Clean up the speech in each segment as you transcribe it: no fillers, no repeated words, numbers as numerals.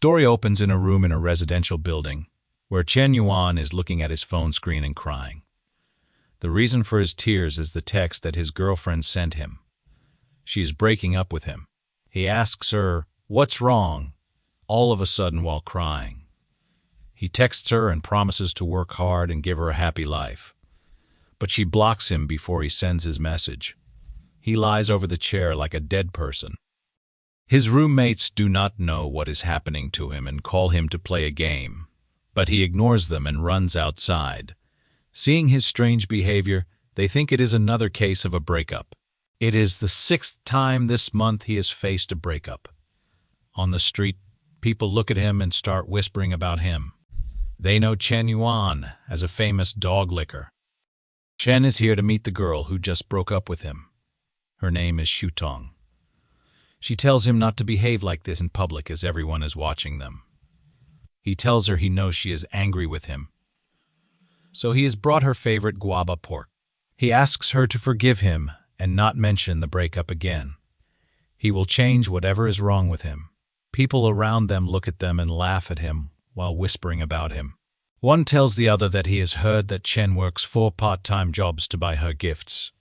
story opens in a room in a residential building, where Chen Yuan is looking at his phone screen and crying. The reason for his tears is the text that his girlfriend sent him. She is breaking up with him. He asks her, "What's wrong?" all of a sudden while crying. He texts her and promises to work hard and give her a happy life. But she blocks him before he sends his message. He lies over the chair like a dead person. His roommates do not know what is happening to him and call him to play a game, but he ignores them and runs outside. Seeing his strange behavior, they think it is another case of a breakup. It is the 6th time this month he has faced a breakup. On the street, people look at him and start whispering about him. They know Chen Yuan as a famous dog licker. Chen is here to meet the girl who just broke up with him. Her name is Shutong. She tells him not to behave like this in public as everyone is watching them. He tells her he knows she is angry with him. So he has brought her favorite guava pork. He asks her to forgive him and not mention the breakup again. He will change whatever is wrong with him. People around them look at them and laugh at him while whispering about him. One tells the other that he has heard that Chen works 4 part-time jobs to buy her gifts,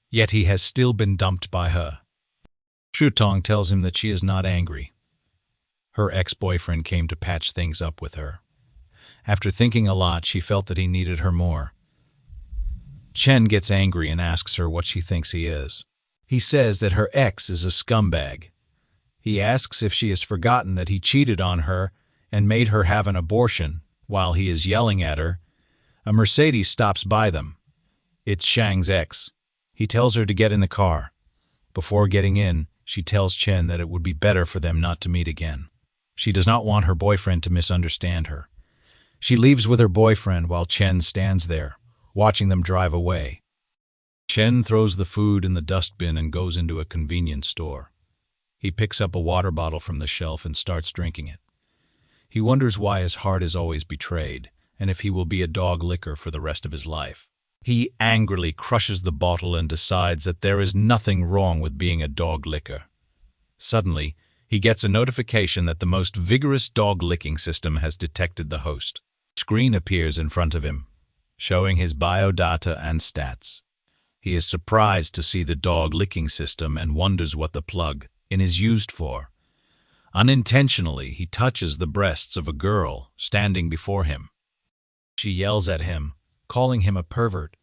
yet he has still been dumped by her. Shutong tells him that she is not angry. Her ex-boyfriend came to patch things up with her. After thinking a lot, she felt that he needed her more. Chen gets angry and asks her what she thinks he is. He says that her ex is a scumbag. He asks if she has forgotten that he cheated on her and made her have an abortion. While he is yelling at her, a Mercedes stops by them. It's Shang's ex. He tells her to get in the car. Before getting in, she tells Chen that it would be better for them not to meet again. She does not want her boyfriend to misunderstand her. She leaves with her boyfriend while Chen stands there, watching them drive away. Chen throws the food in the dustbin and goes into a convenience store. He picks up a water bottle from the shelf and starts drinking it. He wonders why his heart is always betrayed, and if he will be a dog licker for the rest of his life. He angrily crushes the bottle and decides that there is nothing wrong with being a dog licker. Suddenly, he gets a notification that the most vigorous dog licking system has detected the host. A screen appears in front of him, showing his biodata and stats. He is surprised to see the dog licking system and wonders what the plug-in is used for. Unintentionally, he touches the breasts of a girl standing before him. She yells at him, calling him a pervert,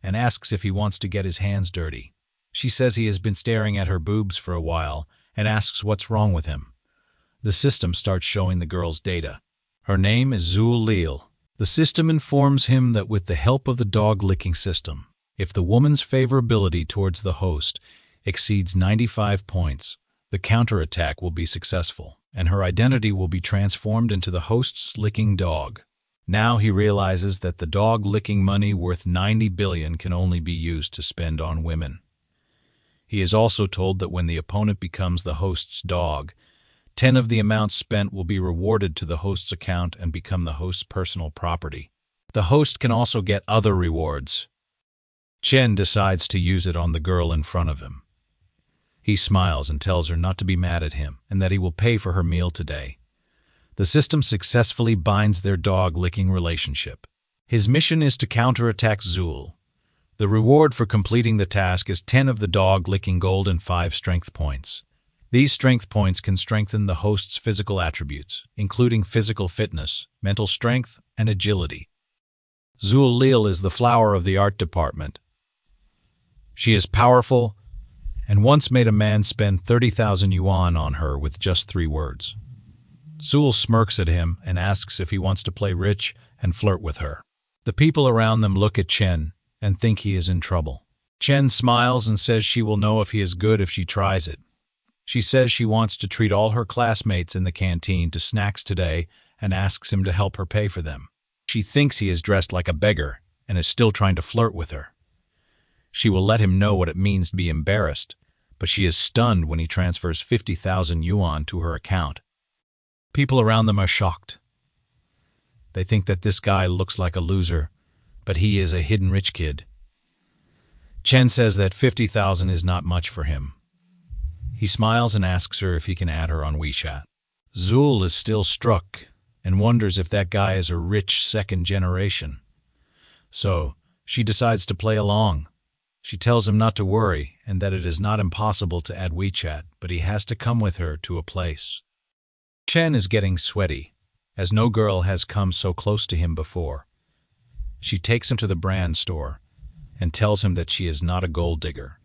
and asks if he wants to get his hands dirty. She says he has been staring at her boobs for a while and asks what's wrong with him. The system starts showing the girl's data. Her name is Zhu Lil. The system informs him that with the help of the dog-licking system, if the woman's favorability towards the host exceeds 95 points, the counterattack will be successful, and her identity will be transformed into the host's licking dog. Now he realizes that the dog-licking money worth 90 billion can only be used to spend on women. He is also told that when the opponent becomes the host's dog, 10 of the amount spent will be rewarded to the host's account and become the host's personal property. The host can also get other rewards. Chen decides to use it on the girl in front of him. He smiles and tells her not to be mad at him and that he will pay for her meal today. The system successfully binds their dog-licking relationship. His mission is to counterattack Zul. The reward for completing the task is 10 of the dog-licking gold and 5 strength points. These strength points can strengthen the host's physical attributes, including physical fitness, mental strength, and agility. Zul Lil is the flower of the art department. She is powerful, and once made a man spend 30,000 yuan on her with just 3 words. Zul smirks at him and asks if he wants to play rich and flirt with her. The people around them look at Chen and think he is in trouble. Chen smiles and says she will know if he is good if she tries it. She says she wants to treat all her classmates in the canteen to snacks today and asks him to help her pay for them. She thinks he is dressed like a beggar and is still trying to flirt with her. She will let him know what it means to be embarrassed, but she is stunned when he transfers 50,000 yuan to her account. People around them are shocked. They think that this guy looks like a loser, but he is a hidden rich kid. Chen says that 50,000 is not much for him. He smiles and asks her if he can add her on WeChat. Zul is still struck and wonders if that guy is a rich second generation. So, she decides to play along. She tells him not to worry and that it is not impossible to add WeChat, but he has to come with her to a place. Chen is getting sweaty, as no girl has come so close to him before. She takes him to the brand store and tells him that she is not a gold digger.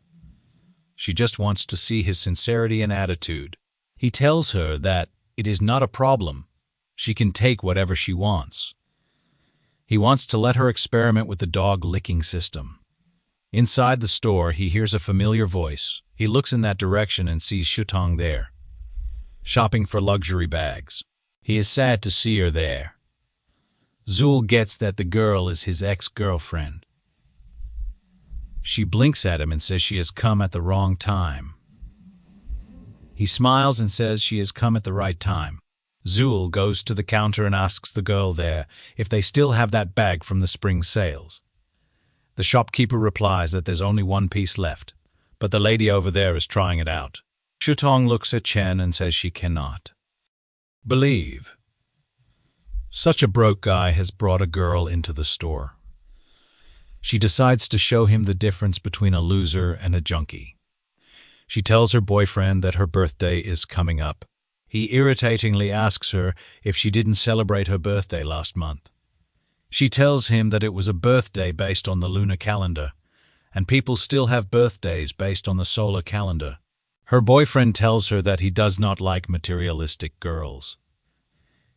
She just wants to see his sincerity and attitude. He tells her that it is not a problem. She can take whatever she wants. He wants to let her experiment with the dog licking system. Inside the store, he hears a familiar voice. He looks in that direction and sees Shutong there, shopping for luxury bags. He is sad to see her there. Zul gets that the girl is his ex-girlfriend. She blinks at him and says she has come at the wrong time. He smiles and says she has come at the right time. Zul goes to the counter and asks the girl there if they still have that bag from the spring sales. The shopkeeper replies that there's only one piece left, but the lady over there is trying it out. Shutong looks at Chen and says she cannot believe such a broke guy has brought a girl into the store. She decides to show him the difference between a loser and a junkie. She tells her boyfriend that her birthday is coming up. He irritatingly asks her if she didn't celebrate her birthday last month. She tells him that it was a birthday based on the lunar calendar, and people still have birthdays based on the solar calendar. Her boyfriend tells her that he does not like materialistic girls.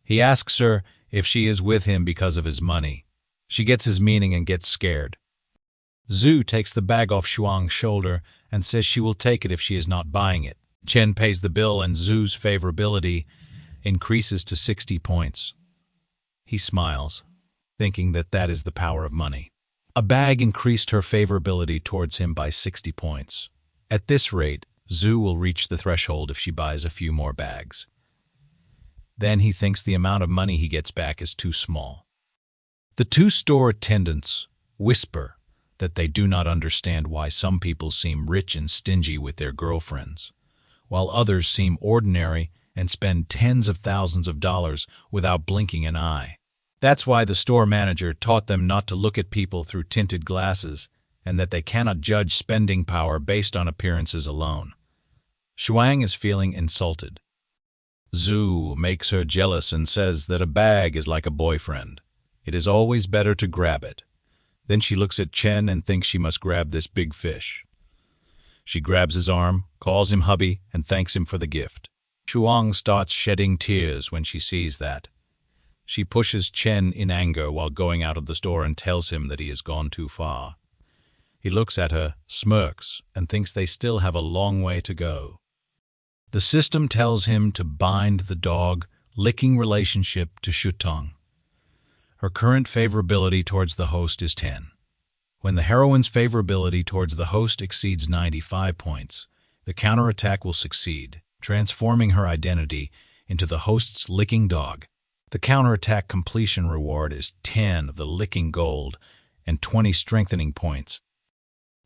He asks her if she is with him because of his money. She gets his meaning and gets scared. Zhu takes the bag off Shuang's shoulder and says she will take it if she is not buying it. Chen pays the bill and Zhu's favorability increases to 60 points. He smiles, thinking that that is the power of money. A bag increased her favorability towards him by 60 points. At this rate, Zhu will reach the threshold if she buys a few more bags. Then he thinks the amount of money he gets back is too small. The two store attendants whisper that they do not understand why some people seem rich and stingy with their girlfriends, while others seem ordinary and spend tens of thousands of dollars without blinking an eye. That's why the store manager taught them not to look at people through tinted glasses and that they cannot judge spending power based on appearances alone. Shuang is feeling insulted. Zhu makes her jealous and says that a bag is like a boyfriend. It is always better to grab it. Then she looks at Chen and thinks she must grab this big fish. She grabs his arm, calls him hubby, and thanks him for the gift. Shuang starts shedding tears when she sees that. She pushes Chen in anger while going out of the store and tells him that he has gone too far. He looks at her, smirks, and thinks they still have a long way to go. The system tells him to bind the dog-licking relationship to Shutong. Her current favorability towards the host is 10. When the heroine's favorability towards the host exceeds 95 points, the counterattack will succeed, transforming her identity into the host's licking dog. The counterattack completion reward is 10 of the licking gold and 20 strengthening points.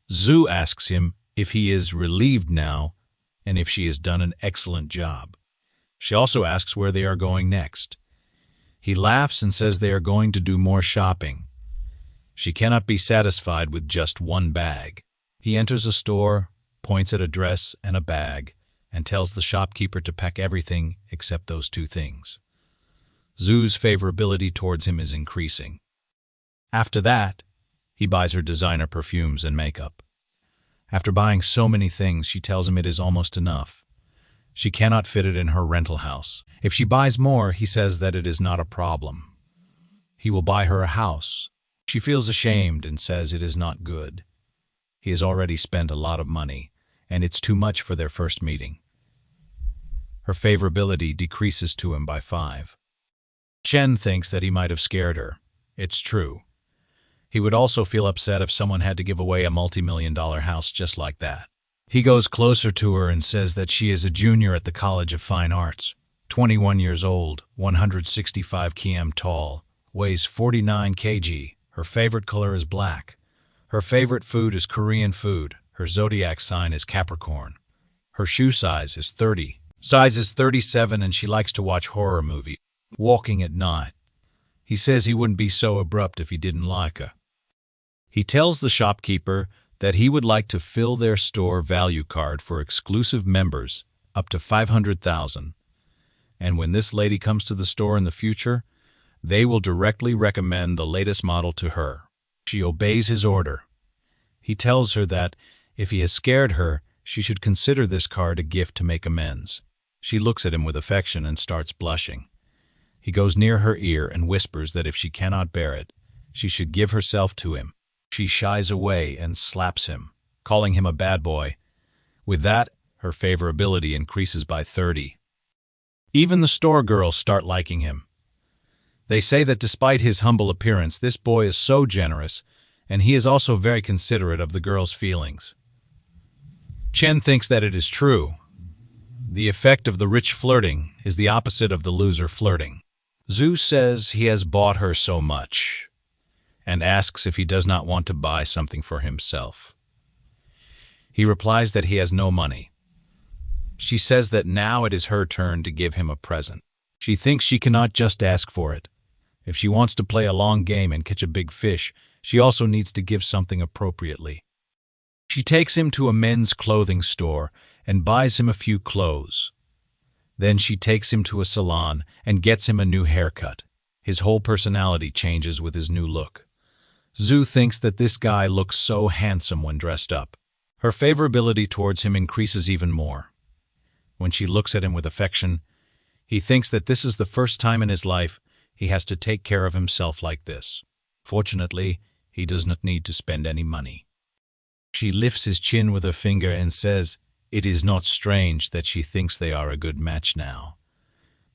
Zhu asks him if he is relieved now and if she has done an excellent job. She also asks where they are going next. He laughs and says they are going to do more shopping. She cannot be satisfied with just one bag. He enters a store, points at a dress and a bag, and tells the shopkeeper to pack everything except those two things. Zhu's favorability towards him is increasing. After that, he buys her designer perfumes and makeup. After buying so many things, she tells him it is almost enough. She cannot fit it in her rental house. If she buys more, he says that it is not a problem. He will buy her a house. She feels ashamed and says it is not good. He has already spent a lot of money, and it's too much for their first meeting. Her favorability decreases to him by 5. Chen thinks that he might have scared her. It's true. He would also feel upset if someone had to give away a multi-million-dollar house just like that. He goes closer to her and says that she is a junior at the College of Fine Arts, 21 years old, 165 km tall, weighs 49 kg. Her favorite color is black. Her favorite food is Korean food. Her zodiac sign is Capricorn. Her shoe size is 30. Size is 37 and she likes to watch horror movies. Walking at night. He says he wouldn't be so abrupt if he didn't like her. He tells the shopkeeper that he would like to fill their store value card for exclusive members up to 500,000. And when this lady comes to the store in the future, they will directly recommend the latest model to her. She obeys his order. He tells her that if he has scared her, she should consider this card a gift to make amends. She looks at him with affection and starts blushing. He goes near her ear and whispers that if she cannot bear it, she should give herself to him. She shies away and slaps him, calling him a bad boy. With that, her favorability increases by 30. Even the store girls start liking him. They say that despite his humble appearance, this boy is so generous, and he is also very considerate of the girls' feelings. Chen thinks that it is true. The effect of the rich flirting is the opposite of the loser flirting. Zhu says he has bought her so much, and asks if he does not want to buy something for himself. He replies that he has no money. She says that now it is her turn to give him a present. She thinks she cannot just ask for it. If she wants to play a long game and catch a big fish, she also needs to give something appropriately. She takes him to a men's clothing store and buys him a few clothes. Then she takes him to a salon and gets him a new haircut. His whole personality changes with his new look. Zhu thinks that this guy looks so handsome when dressed up. Her favorability towards him increases even more. When she looks at him with affection, he thinks that this is the first time in his life he has to take care of himself like this. Fortunately, he does not need to spend any money. She lifts his chin with her finger and says it is not strange that she thinks they are a good match now.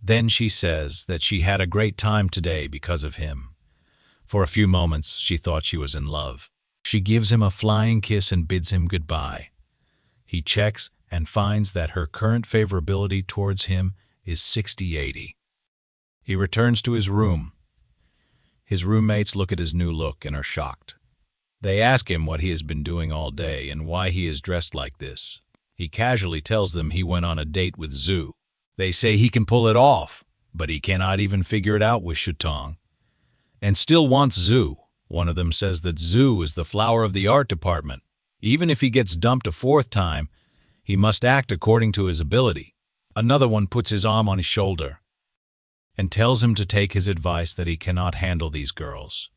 Then she says that she had a great time today because of him. For a few moments, she thought she was in love. She gives him a flying kiss and bids him goodbye. He checks and finds that her current favorability towards him is 60-80. He returns to his room. His roommates look at his new look and are shocked. They ask him what he has been doing all day and why he is dressed like this. He casually tells them he went on a date with Zhu. They say he can pull it off, but he cannot even figure it out with Shutong, and still wants Zhu. One of them says that Zhu is the flower of the art department. Even if he gets dumped a fourth time, he must act according to his ability. Another one puts his arm on his shoulder and tells him to take his advice that he cannot handle these girls.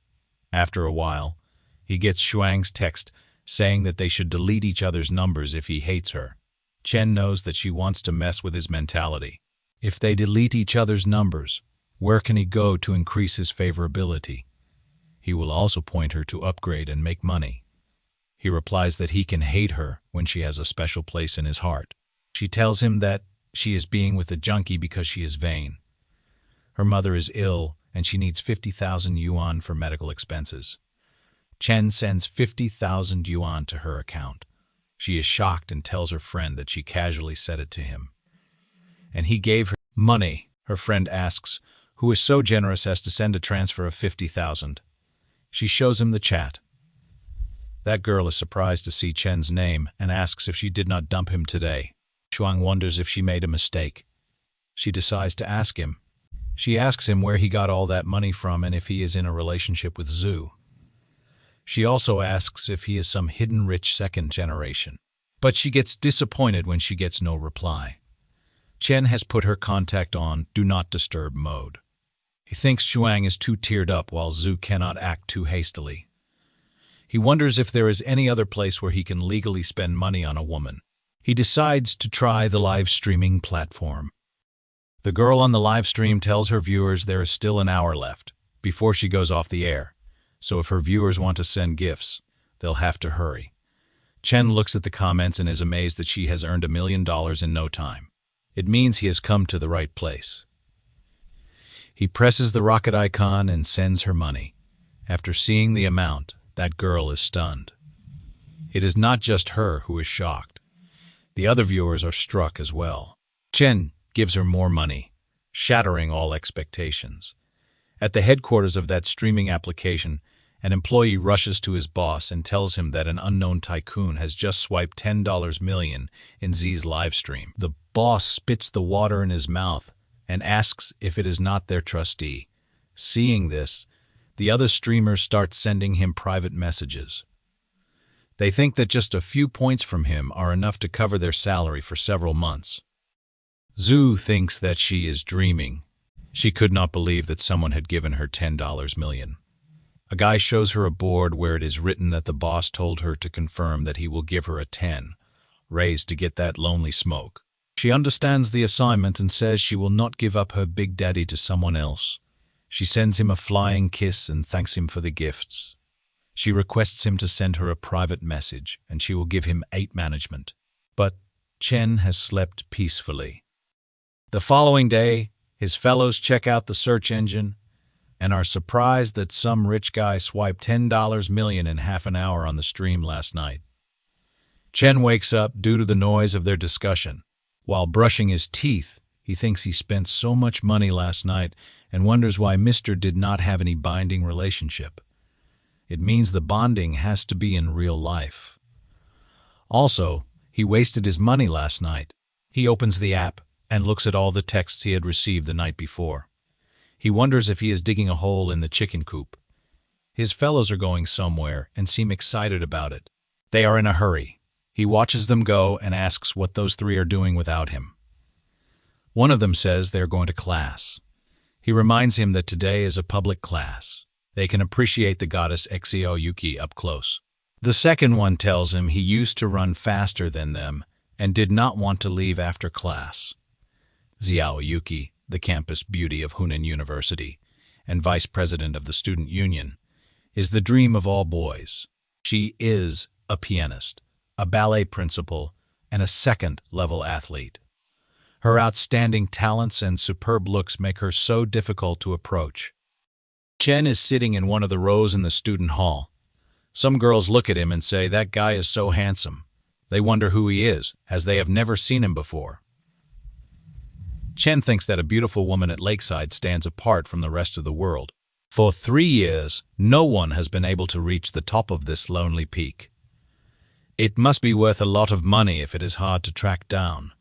After a while, he gets Shuang's text saying that they should delete each other's numbers if he hates her. Chen knows that she wants to mess with his mentality. If they delete each other's numbers, where can he go to increase his favorability? He will also point her to upgrade and make money. He replies that he can hate her when she has a special place in his heart. She tells him that she is being with a junkie because she is vain. Her mother is ill and she needs 50,000 yuan for medical expenses. Chen sends 50,000 yuan to her account. She is shocked and tells her friend that she casually said it to him. And he gave her money. Her friend asks, who is so generous as to send a transfer of 50,000. She shows him the chat. That girl is surprised to see Chen's name and asks if she did not dump him today. Shuang wonders if she made a mistake. She decides to ask him. She asks him where he got all that money from and if he is in a relationship with Zhu. She also asks if he is some hidden rich second generation. But she gets disappointed when she gets no reply. Chen has put her contact on Do Not Disturb mode. He thinks Shuang is too teared up while Zhu cannot act too hastily. He wonders if there is any other place where he can legally spend money on a woman. He decides to try the live streaming platform. The girl on the live stream tells her viewers there is still an hour left before she goes off the air. So if her viewers want to send gifts, they'll have to hurry. Chen looks at the comments and is amazed that she has earned $1 million in no time. It means he has come to the right place. He presses the rocket icon and sends her money. After seeing the amount, that girl is stunned. It is not just her who is shocked. The other viewers are struck as well. Chen gives her more money, shattering all expectations. At the headquarters of that streaming application, An employee rushes to his boss and tells him that an unknown tycoon has just swiped $10 million in Z's livestream. The boss spits the water in his mouth and asks if it is not their trustee. Seeing this, the other streamers start sending him private messages. They think that just a few points from him are enough to cover their salary for several months. Zhu thinks that she is dreaming. She could not believe that someone had given her $10 million. A guy shows her a board where it is written that the boss told her to confirm that he will give her a 10 raise to get that lonely smoke. She understands the assignment and says she will not give up her big daddy to someone else. She sends him a flying kiss and thanks him for the gifts. She requests him to send her a private message, and she will give him 8 management. But Chen has slept peacefully. The following day, his fellows check out the search engine and are surprised that some rich guy swiped $10 million in half an hour on the stream last night. Chen wakes up due to the noise of their discussion. While brushing his teeth, he thinks he spent so much money last night and wonders why Mr. did not have any binding relationship. It means the bonding has to be in real life. Also, he wasted his money last night. He opens the app and looks at all the texts he had received the night before. He wonders if he is digging a hole in the chicken coop. His fellows are going somewhere and seem excited about it. They are in a hurry. He watches them go and asks what those 3 are doing without him. One of them says they are going to class. He reminds him that today is a public class. They can appreciate the goddess Xiao Yuki up close. The second one tells him he used to run faster than them and did not want to leave after class. Xiao Yuki, the campus beauty of Hunan University and vice president of the student union, is the dream of all boys. She is a pianist, a ballet principal, and a second-level athlete. Her outstanding talents and superb looks make her so difficult to approach. Chen is sitting in one of the rows in the student hall. Some girls look at him and say, "That guy is so handsome." They wonder who he is, as they have never seen him before. Chen thinks that a beautiful woman at Lakeside stands apart from the rest of the world. For 3 years, no one has been able to reach the top of this lonely peak. It must be worth a lot of money if it is hard to track down.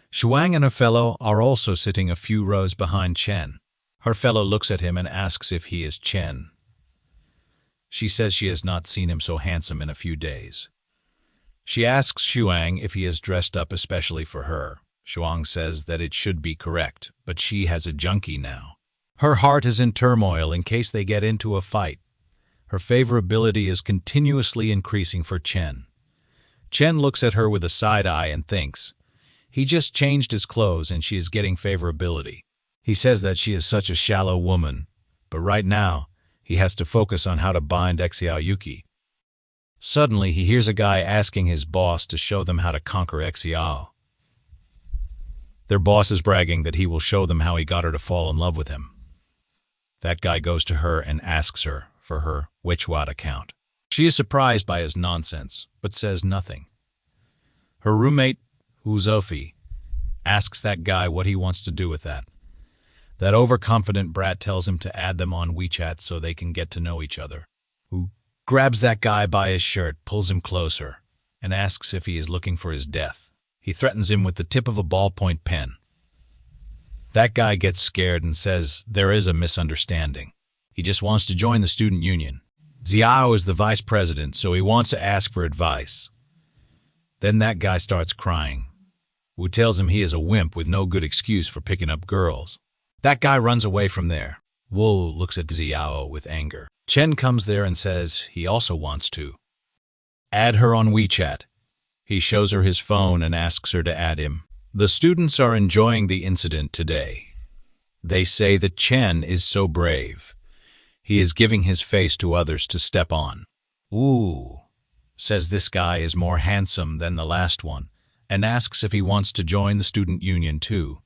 Shuang and her fellow are also sitting a few rows behind Chen. Her fellow looks at him and asks if he is Chen. She says she has not seen him so handsome in a few days. She asks Shuang if he is dressed up especially for her. Shuang says that it should be correct, but she has a junkie now. Her heart is in turmoil in case they get into a fight. Her favorability is continuously increasing for Chen. Chen looks at her with a side eye and thinks, he just changed his clothes and she is getting favorability. He says that she is such a shallow woman, but right now, he has to focus on how to bind Xiao Yuki. Suddenly, he hears a guy asking his boss to show them how to conquer Xiao. Their boss is bragging that he will show them how he got her to fall in love with him. That guy goes to her and asks her for her Wechat account. She is surprised by his nonsense, but says nothing. Her roommate, Uzofi, asks that guy what he wants to do with that. That overconfident brat tells him to add them on WeChat so they can get to know each other. Who grabs that guy by his shirt, pulls him closer, and asks if he is looking for his death. He threatens him with the tip of a ballpoint pen. That guy gets scared and says there is a misunderstanding. He just wants to join the student union. Xiao is the vice president, so he wants to ask for advice. Then that guy starts crying. Wu tells him he is a wimp with no good excuse for picking up girls. That guy runs away from there. Wu looks at Xiao with anger. Chen comes there and says he also wants to add her on WeChat. He shows her his phone and asks her to add him. The students are enjoying the incident today. They say that Chen is so brave. He is giving his face to others to step on. Ooh, says this guy is more handsome than the last one, and asks if he wants to join the student union too.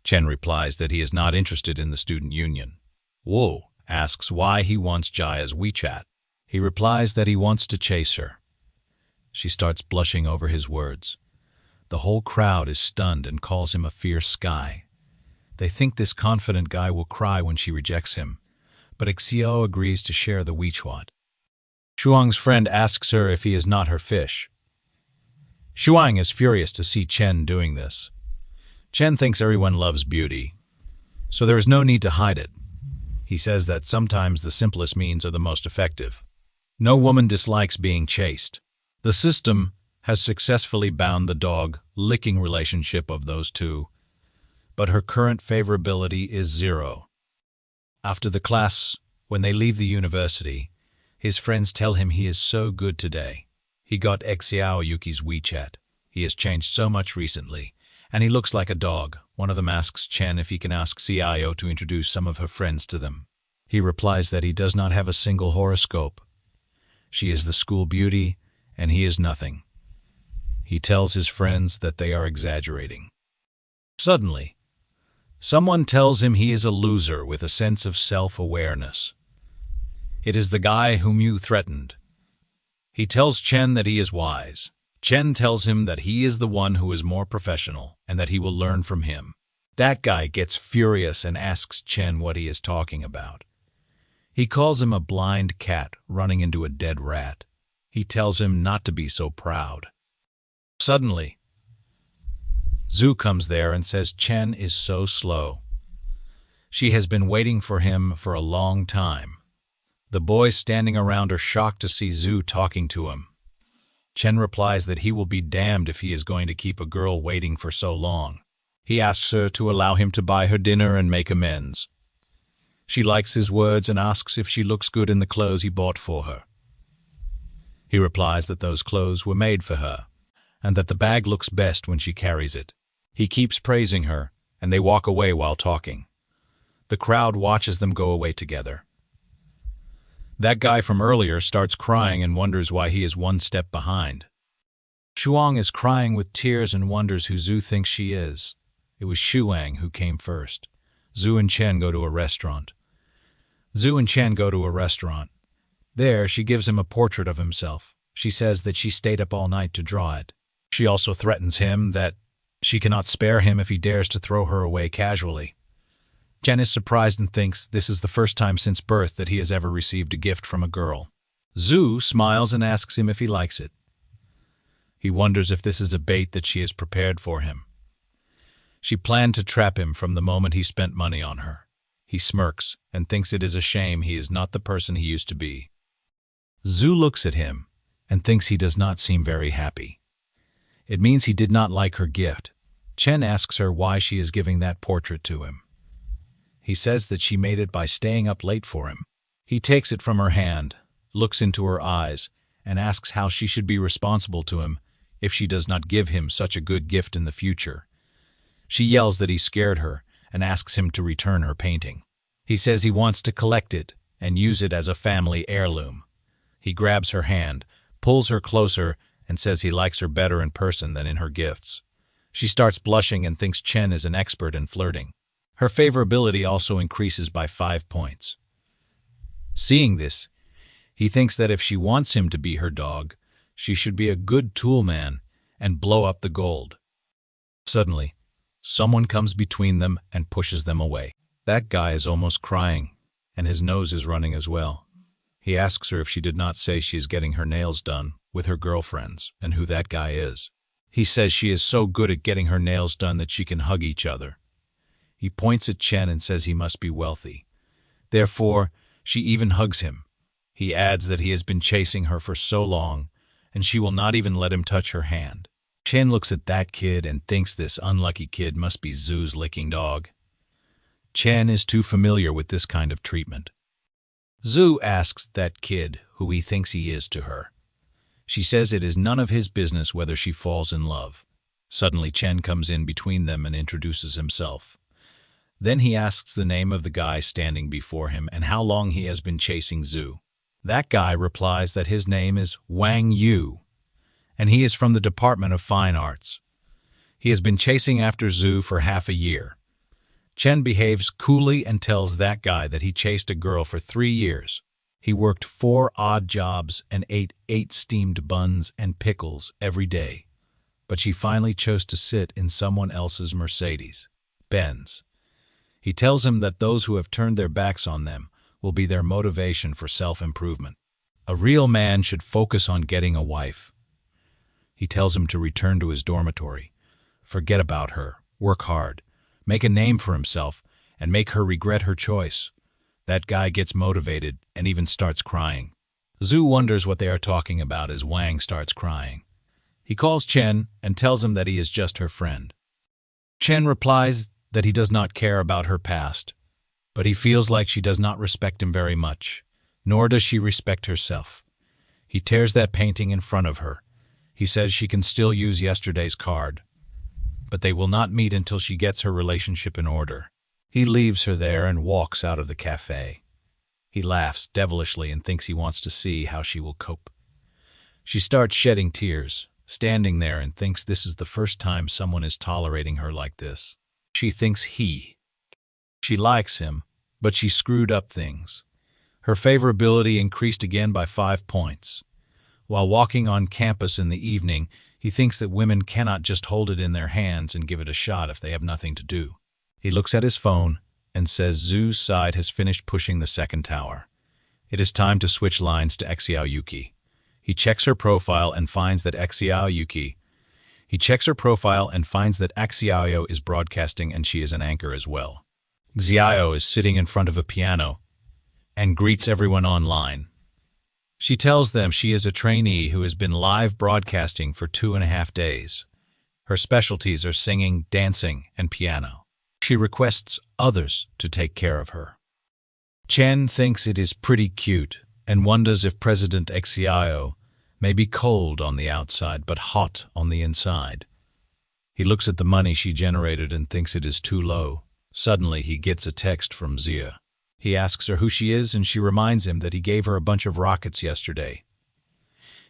Chen replies that he is not interested in the student union. Wu asks why he wants Jaya's WeChat. He replies that he wants to chase her. She starts blushing over his words. The whole crowd is stunned and calls him a fierce guy. They think this confident guy will cry when she rejects him, but Xiao agrees to share the Weichuan. Shuang's friend asks her if he is not her fish. Shuang is furious to see Chen doing this. Chen thinks everyone loves beauty, so there is no need to hide it. He says that sometimes the simplest means are the most effective. No woman dislikes being chased. The system has successfully bound the dog-licking relationship of those two, but her current favorability is 0. After the class, when they leave the university, his friends tell him he is so good today. He got Xiao Yuki's WeChat. He has changed so much recently, and he looks like a dog. One of them asks Chen if he can ask Xiao to introduce some of her friends to them. He replies that he does not have a single horoscope. She is the school beauty, and he is nothing. He tells his friends that they are exaggerating. Suddenly, someone tells him he is a loser with a sense of self-awareness. It is the guy whom you threatened. He tells Chen that he is wise. Chen tells him that he is the one who is more professional and that he will learn from him. That guy gets furious and asks Chen what he is talking about. He calls him a blind cat running into a dead rat. He tells him not to be so proud. Suddenly, Zhu comes there and says Chen is so slow. She has been waiting for him for a long time. The boys standing around are shocked to see Zhu talking to him. Chen replies that he will be damned if he is going to keep a girl waiting for so long. He asks her to allow him to buy her dinner and make amends. She likes his words and asks if she looks good in the clothes he bought for her. He replies that those clothes were made for her, and that the bag looks best when she carries it. He keeps praising her, and they walk away while talking. The crowd watches them go away together. That guy from earlier starts crying and wonders why he is one step behind. Shuang is crying with tears and wonders who Zhu thinks she is. It was Shuang who came first. Zhu and Chen go to a restaurant. There, she gives him a portrait of himself. She says that she stayed up all night to draw it. She also threatens him that she cannot spare him if he dares to throw her away casually. Chen is surprised and thinks this is the first time since birth that he has ever received a gift from a girl. Zhu smiles and asks him if he likes it. He wonders if this is a bait that she has prepared for him. She planned to trap him from the moment he spent money on her. He smirks and thinks it is a shame he is not the person he used to be. Zhu looks at him and thinks he does not seem very happy. It means he did not like her gift. Chen asks her why she is giving that portrait to him. He says that she made it by staying up late for him. He takes it from her hand, looks into her eyes, and asks how she should be responsible to him if she does not give him such a good gift in the future. She yells that he scared her and asks him to return her painting. He says he wants to collect it and use it as a family heirloom. He grabs her hand, pulls her closer, and says he likes her better in person than in her gifts. She starts blushing and thinks Chen is an expert in flirting. Her favorability also increases by 5 points. Seeing this, he thinks that if she wants him to be her dog, she should be a good toolman and blow up the gold. Suddenly, someone comes between them and pushes them away. That guy is almost crying, and his nose is running as well. He asks her if she did not say she is getting her nails done with her girlfriends and who that guy is. He says she is so good at getting her nails done that she can hug each other. He points at Chen and says he must be wealthy. Therefore, she even hugs him. He adds that he has been chasing her for so long, and she will not even let him touch her hand. Chen looks at that kid and thinks this unlucky kid must be Zhu's licking dog. Chen is too familiar with this kind of treatment. Zhu asks that kid who he thinks he is to her. She says it is none of his business whether she falls in love. Suddenly, Chen comes in between them and introduces himself. Then he asks the name of the guy standing before him and how long he has been chasing Zhu. That guy replies that his name is Wang Yu, and he is from the Department of Fine Arts. He has been chasing after Zhu for half a year. Chen behaves coolly and tells that guy that he chased a girl for 3 years. He worked 4 odd jobs and ate 8 steamed buns and pickles every day, but she finally chose to sit in someone else's Mercedes Benz. He tells him that those who have turned their backs on them will be their motivation for self-improvement. A real man should focus on getting a wife. He tells him to return to his dormitory, forget about her, work hard, make a name for himself, and make her regret her choice. That guy gets motivated and even starts crying. Zhu wonders what they are talking about as Wang starts crying. He calls Chen and tells him that he is just her friend. Chen replies that he does not care about her past, but he feels like she does not respect him very much, nor does she respect herself. He tears that painting in front of her. He says she can still use yesterday's card, but they will not meet until she gets her relationship in order. He leaves her there and walks out of the cafe. He laughs devilishly and thinks he wants to see how she will cope. She starts shedding tears, standing there, and thinks this is the first time someone is tolerating her like this. She thinks she likes him, but she screwed up things. Her favorability increased again by 5 points. While walking on campus in the evening, he thinks that women cannot just hold it in their hands and give it a shot if they have nothing to do. He looks at his phone and says Zhu's side has finished pushing the second tower. It is time to switch lines to Xiao Yuki. He checks her profile and finds that Xiao is broadcasting and she is an anchor as well. Xiao is sitting in front of a piano and greets everyone online. She tells them she is a trainee who has been live broadcasting for 2.5 days. Her specialties are singing, dancing, and piano. She requests others to take care of her. Chen thinks it is pretty cute and wonders if President Xiao may be cold on the outside but hot on the inside. He looks at the money she generated and thinks it is too low. Suddenly, he gets a text from Zia. He asks her who she is, and she reminds him that he gave her a bunch of rockets yesterday.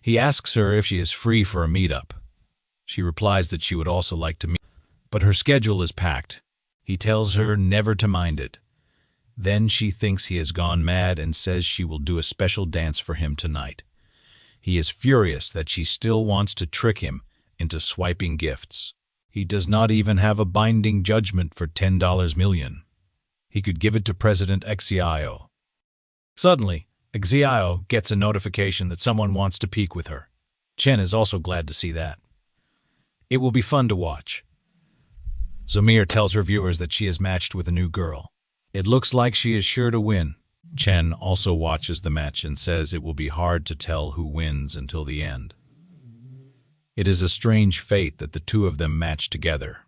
He asks her if she is free for a meetup. She replies that she would also like to meet, but her schedule is packed. He tells her never to mind it. Then she thinks he has gone mad and says she will do a special dance for him tonight. He is furious that she still wants to trick him into swiping gifts. He does not even have a binding judgment for $10 million. He could give it to President Xiao. Suddenly, Xiao gets a notification that someone wants to peek with her. Chen is also glad to see that. It will be fun to watch. Zamir tells her viewers that she is matched with a new girl. It looks like she is sure to win. Chen also watches the match and says it will be hard to tell who wins until the end. It is a strange fate that the two of them match together.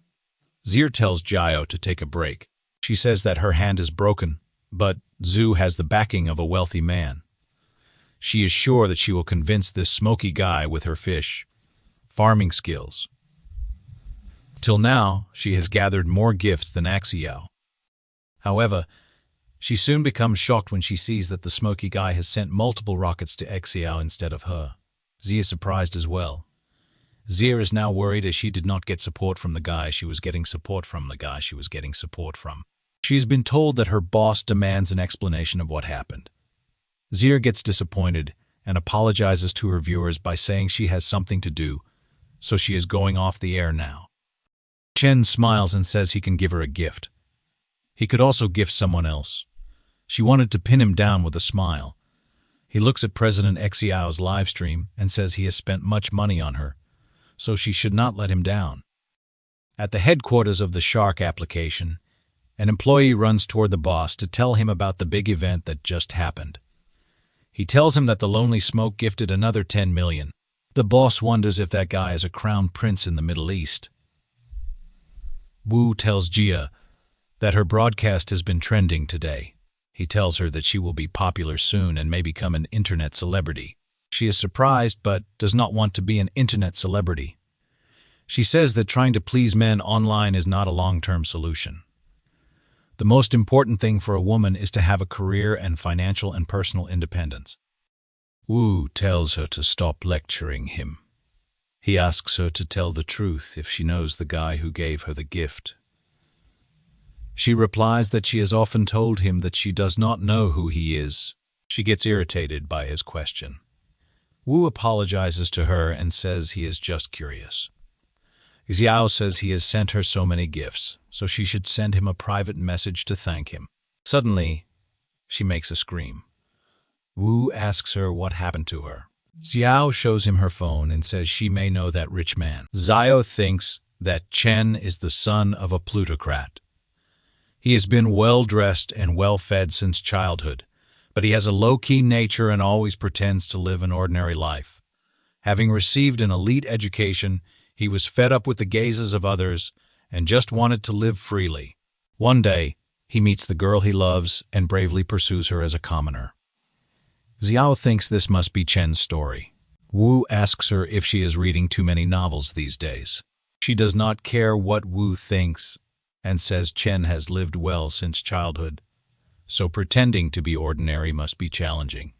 Zir tells Jiao to take a break. She says that her hand is broken, but Zhu has the backing of a wealthy man. She is sure that she will convince this smoky guy with her farming skills. Till now, she has gathered more gifts than Xiao. However, she soon becomes shocked when she sees that the smoky guy has sent multiple rockets to Xiao instead of her. Zia is surprised as well. Zia is now worried as she did not get support from the guy she was getting support from. She's been told that her boss demands an explanation of what happened. Zia gets disappointed and apologizes to her viewers by saying she has something to do, so she is going off the air now. Chen smiles and says he can give her a gift. He could also gift someone else. She wanted to pin him down with a smile. He looks at President Xiao's live stream and says he has spent much money on her, so she should not let him down. At the headquarters of the Shark application, an employee runs toward the boss to tell him about the big event that just happened. He tells him that the Lonely Smoke gifted another 10 million. The boss wonders if that guy is a crown prince in the Middle East. Wu tells Jia that her broadcast has been trending today. He tells her that she will be popular soon and may become an internet celebrity. She is surprised but does not want to be an internet celebrity. She says that trying to please men online is not a long-term solution. The most important thing for a woman is to have a career and financial and personal independence. Wu tells her to stop lecturing him. He asks her to tell the truth if she knows the guy who gave her the gift. She replies that she has often told him that she does not know who he is. She gets irritated by his question. Wu apologizes to her and says he is just curious. Xiao says he has sent her so many gifts, so she should send him a private message to thank him. Suddenly, She makes a scream. Wu asks her what happened to her. Xiao shows him her phone and says she may know that rich man. Xiao thinks that Chen is the son of a plutocrat. He has been well-dressed and well-fed since childhood, but he has a low-key nature and always pretends to live an ordinary life. Having received an elite education, he was fed up with the gazes of others and just wanted to live freely. One day, he meets the girl he loves and bravely pursues her as a commoner. Xiao thinks this must be Chen's story. Wu asks her if she is reading too many novels these days. She does not care what Wu thinks and says Chen has lived well since childhood, so pretending to be ordinary must be challenging.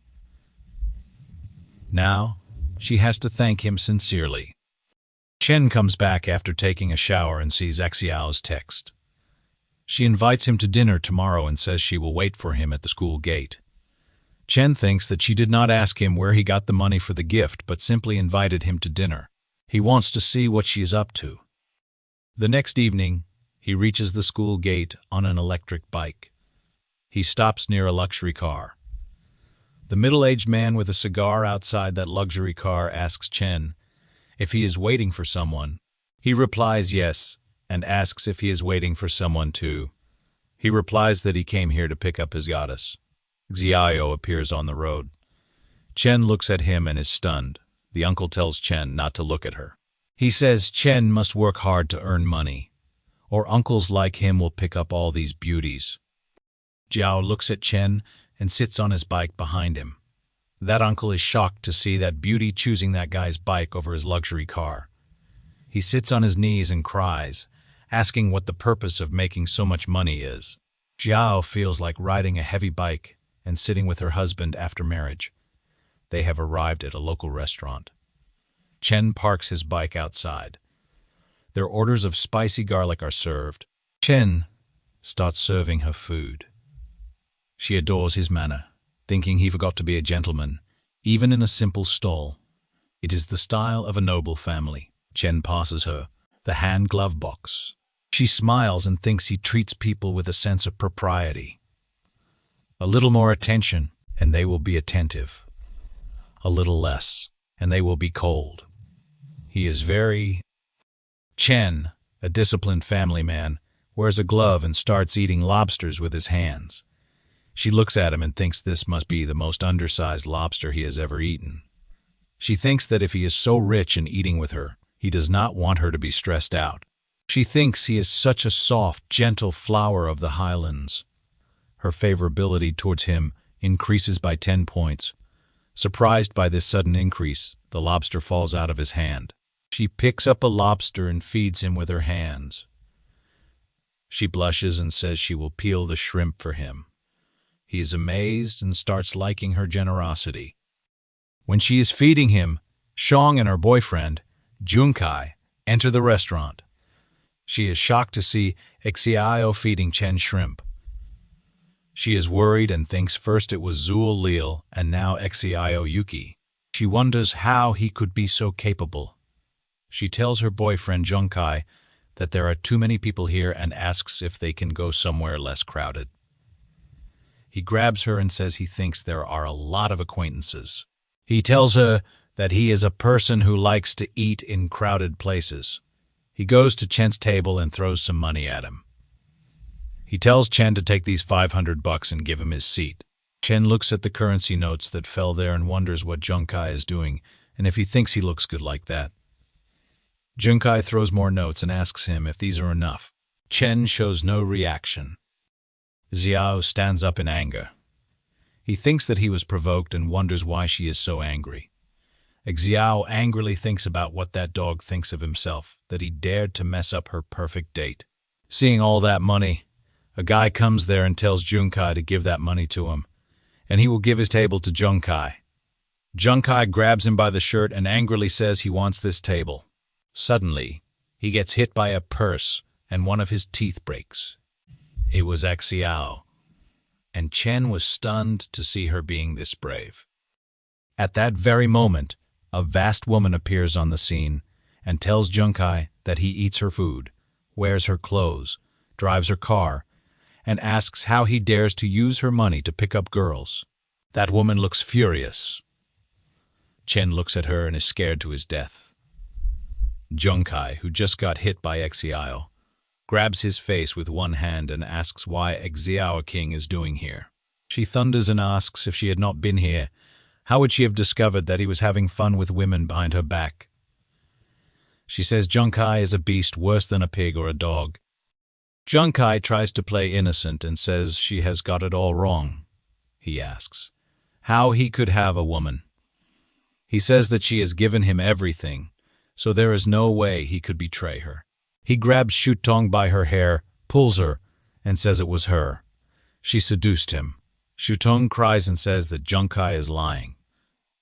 Now, she has to thank him sincerely. Chen comes back after taking a shower and sees Xiao's text. She invites him to dinner tomorrow and says she will wait for him at the school gate. Chen thinks that she did not ask him where he got the money for the gift, but simply invited him to dinner. He wants to see what she is up to. The next evening, he reaches the school gate on an electric bike. He stops near a luxury car. The middle-aged man with a cigar outside that luxury car asks Chen if he is waiting for someone. He replies yes, and asks if he is waiting for someone too. He replies that he came here to pick up his goddess. Xiao appears on the road. Chen looks at him and is stunned. The uncle tells Chen not to look at her. He says Chen must work hard to earn money, or uncles like him will pick up all these beauties. Jiao looks at Chen and sits on his bike behind him. That uncle is shocked to see that beauty choosing that guy's bike over his luxury car. He sits on his knees and cries, asking what the purpose of making so much money is. Jiao feels like riding a heavy bike and sitting with her husband after marriage. They have arrived at a local restaurant. Chen parks his bike outside. Their orders of spicy garlic are served. Chen starts serving her food. She adores his manner, thinking he forgot to be a gentleman, even in a simple stall. It is the style of a noble family. Chen passes her the hand-glove box. She smiles and thinks he treats people with a sense of propriety. A little more attention, and they will be attentive. A little less, and they will be cold. He is very... Chen, a disciplined family man, wears a glove and starts eating lobsters with his hands. She looks at him and thinks this must be the most undersized lobster he has ever eaten. She thinks that if he is so rich in eating with her, he does not want her to be stressed out. She thinks he is such a soft, gentle flower of the highlands. Her favorability towards him increases by 10 points. Surprised by this sudden increase, the lobster falls out of his hand. She picks up a lobster and feeds him with her hands. She blushes and says she will peel the shrimp for him. He is amazed and starts liking her generosity. When she is feeding him, Shang and her boyfriend, Junkai, enter the restaurant. She is shocked to see Xiao feeding Chen shrimp. She is worried and thinks first it was Zul Lil and now Xiao Yuki. She wonders how he could be so capable. She tells her boyfriend Junkai that there are too many people here and asks if they can go somewhere less crowded. He grabs her and says he thinks there are a lot of acquaintances. He tells her that he is a person who likes to eat in crowded places. He goes to Chen's table and throws some money at him. He tells Chen to take these $500 and give him his seat. Chen looks at the currency notes that fell there and wonders what Junkai is doing and if he thinks he looks good like that. Junkai throws more notes and asks him if these are enough. Chen shows no reaction. Xiao stands up in anger. He thinks that he was provoked and wonders why she is so angry. Xiao angrily thinks about what that dog thinks of himself, that he dared to mess up her perfect date. Seeing all that money, a guy comes there and tells Junkai to give that money to him, and he will give his table to Junkai. Junkai grabs him by the shirt and angrily says he wants this table. Suddenly, he gets hit by a purse and one of his teeth breaks. It was Xiao, and Chen was stunned to see her being this brave. At that very moment, a vast woman appears on the scene and tells Junkai that he eats her food, wears her clothes, drives her car, and asks how he dares to use her money to pick up girls. That woman looks furious. Chen looks at her and is scared to his death. Junkai, who just got hit by Xiao, grabs his face with one hand and asks why Xiao King is doing here. She thunders and asks if she had not been here, how would she have discovered that he was having fun with women behind her back? She says Junkai is a beast worse than a pig or a dog. Junkai tries to play innocent and says she has got it all wrong. He asks how he could have a woman. He says that she has given him everything, so there is no way he could betray her. He grabs Shutong by her hair, pulls her, and says it was her. She seduced him. Shutong cries and says that Junkai is lying.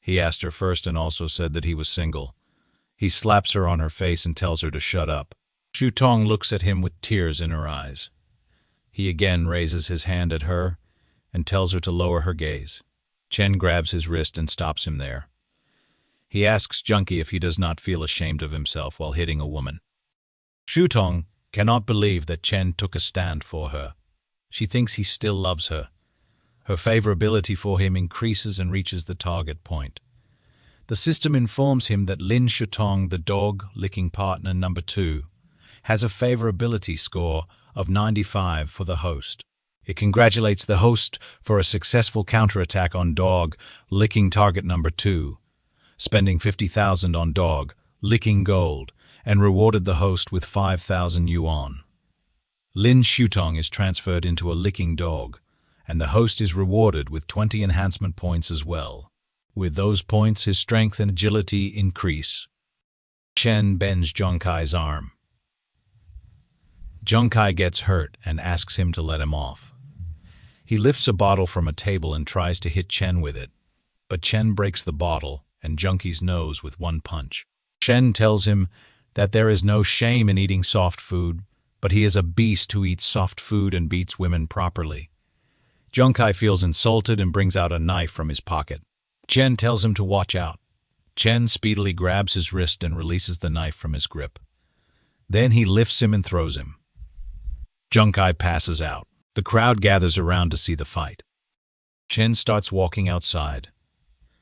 He asked her first and also said that he was single. He slaps her on her face and tells her to shut up. Shutong looks at him with tears in her eyes. He again raises his hand at her and tells her to lower her gaze. Chen grabs his wrist and stops him there. He asks Junkie if he does not feel ashamed of himself while hitting a woman. Shutong cannot believe that Chen took a stand for her. She thinks he still loves her. Her favorability for him increases and reaches the target point. The system informs him that Lin Shutong, the dog-licking partner number 2, has a favorability score of 95 for the host. It congratulates the host for a successful counterattack on dog-licking target number 2, spending 50,000 on dog-licking gold, and rewarded the host with 5,000 yuan. Lin Shutong is transferred into a licking dog, and the host is rewarded with 20 enhancement points as well. With those points, his strength and agility increase. Chen bends Junkai's arm. Junkai gets hurt and asks him to let him off. He lifts a bottle from a table and tries to hit Chen with it, but Chen breaks the bottle and Junkie's nose with one punch. Chen tells him that there is no shame in eating soft food, but he is a beast who eats soft food and beats women properly. Junkai feels insulted and brings out a knife from his pocket. Chen tells him to watch out. Chen speedily grabs his wrist and releases the knife from his grip. Then he lifts him and throws him. Junkai passes out. The crowd gathers around to see the fight. Chen starts walking outside.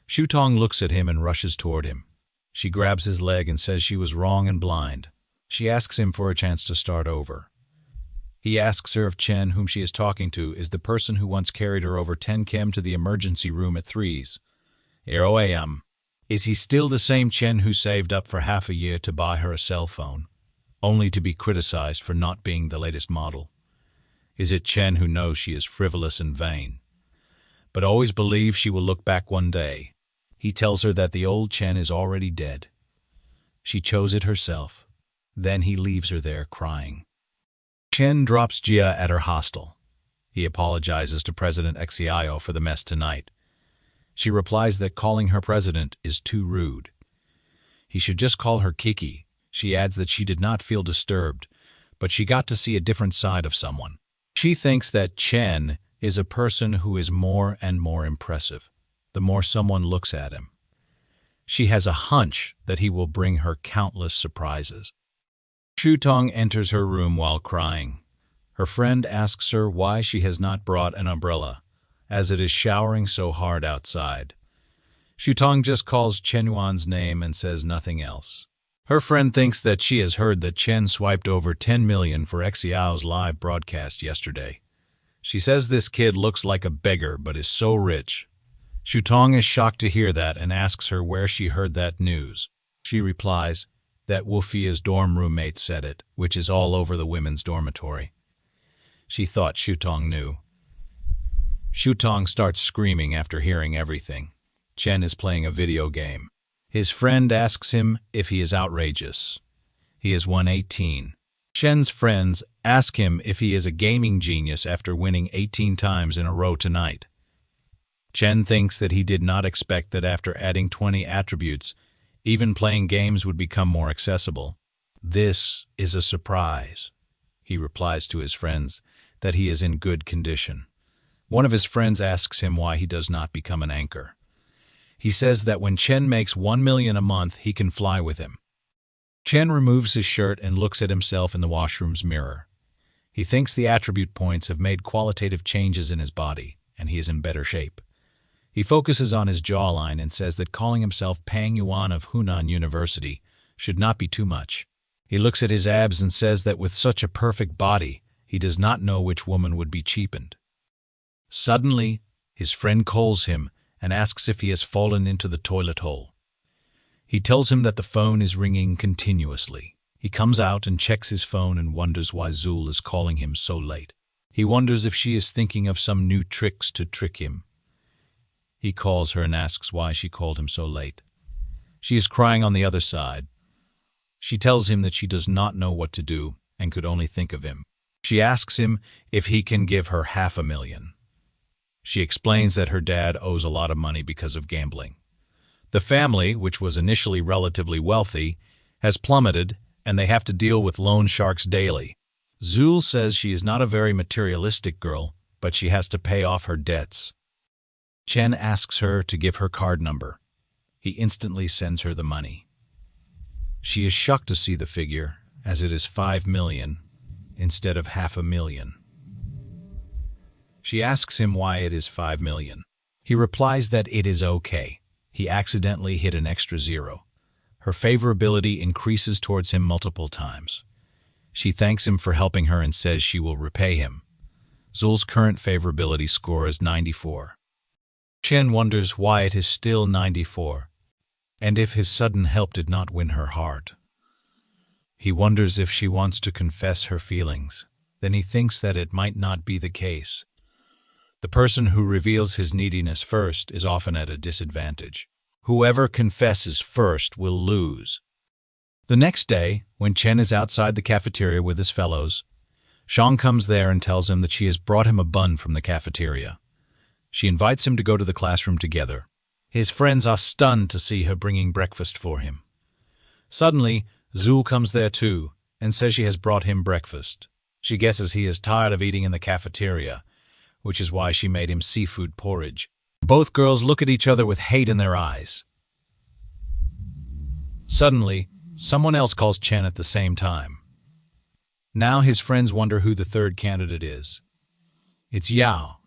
Shutong looks at him and rushes toward him. She grabs his leg and says she was wrong and blind. She asks him for a chance to start over. He asks her if Chen, whom she is talking to, is the person who once carried her over 10 km to the emergency room at 3's. A.M. Is he still the same Chen who saved up for half a year to buy her a cell phone, only to be criticized for not being the latest model? Is it Chen who knows she is frivolous and vain, but always believes she will look back one day? He tells her that the old Chen is already dead. She chose it herself. Then he leaves her there crying. Chen drops Jia at her hostel. He apologizes to President Xiao for the mess tonight. She replies that calling her president is too rude. He should just call her Kiki. She adds that she did not feel disturbed, but she got to see a different side of someone. She thinks that Chen is a person who is more and more impressive, the more someone looks at him. She has a hunch that he will bring her countless surprises. Shutong enters her room while crying. Her friend asks her why she has not brought an umbrella, as it is showering so hard outside. Shutong just calls Chen Yuan's name and says nothing else. Her friend thinks that she has heard that Chen swiped over 10 million for Xiao's live broadcast yesterday. She says this kid looks like a beggar but is so rich. Shutong is shocked to hear that and asks her where she heard that news. She replies that Wufia's dorm roommate said it, which is all over the women's dormitory. She thought Shutong knew. Shutong starts screaming after hearing everything. Chen is playing a video game. His friend asks him if he is outrageous. He is 118. Chen's friends ask him if he is a gaming genius after winning 18 times in a row tonight. Chen thinks that he did not expect that after adding 20 attributes, even playing games would become more accessible. This is a surprise. He replies to his friends that he is in good condition. One of his friends asks him why he does not become an anchor. He says that when Chen makes 1 million a month, he can fly with him. Chen removes his shirt and looks at himself in the washroom's mirror. He thinks the attribute points have made qualitative changes in his body, and he is in better shape. He focuses on his jawline and says that calling himself Pang Yuan of Hunan University should not be too much. He looks at his abs and says that with such a perfect body, he does not know which woman would be cheapened. Suddenly, his friend calls him and asks if he has fallen into the toilet hole. He tells him that the phone is ringing continuously. He comes out and checks his phone and wonders why Zul is calling him so late. He wonders if she is thinking of some new tricks to trick him. He calls her and asks why she called him so late. She is crying on the other side. She tells him that she does not know what to do and could only think of him. She asks him if he can give her $500,000. She explains that her dad owes a lot of money because of gambling. The family, which was initially relatively wealthy, has plummeted, and they have to deal with loan sharks daily. Zul says she is not a very materialistic girl, but she has to pay off her debts. Chen asks her to give her card number. He instantly sends her the money. She is shocked to see the figure, as it is 5 million instead of $500,000. She asks him why it is 5 million. He replies that it is okay. He accidentally hit an extra zero. Her favorability increases towards him multiple times. She thanks him for helping her and says she will repay him. Zul's current favorability score is 94. Chen wonders why it is still 94, and if his sudden help did not win her heart. He wonders if she wants to confess her feelings. Then he thinks that it might not be the case. The person who reveals his neediness first is often at a disadvantage. Whoever confesses first will lose. The next day, when Chen is outside the cafeteria with his fellows, Shang comes there and tells him that she has brought him a bun from the cafeteria. She invites him to go to the classroom together. His friends are stunned to see her bringing breakfast for him. Suddenly, Zul comes there too and says she has brought him breakfast. She guesses he is tired of eating in the cafeteria, which is why she made him seafood porridge. Both girls look at each other with hate in their eyes. Suddenly, someone else calls Chen at the same time. Now his friends wonder who the third candidate is. It's Yao.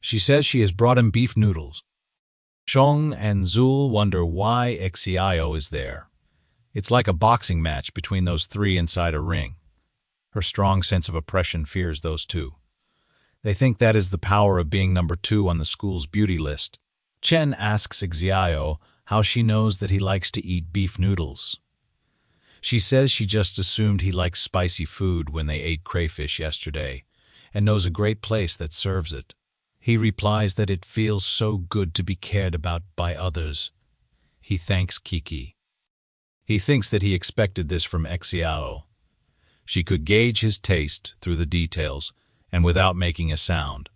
She says she has brought him beef noodles. Shong and Zul wonder why Xiao is there. It's like a boxing match between those three inside a ring. Her strong sense of oppression fears those two. They think that is the power of being number 2 on the school's beauty list. Chen asks Xiao how she knows that he likes to eat beef noodles. She says she just assumed he likes spicy food when they ate crayfish yesterday, and knows a great place that serves it. He replies that it feels so good to be cared about by others. He thanks Kiki. He thinks that he expected this from Xiao. She could gauge his taste through the details, and without making a sound.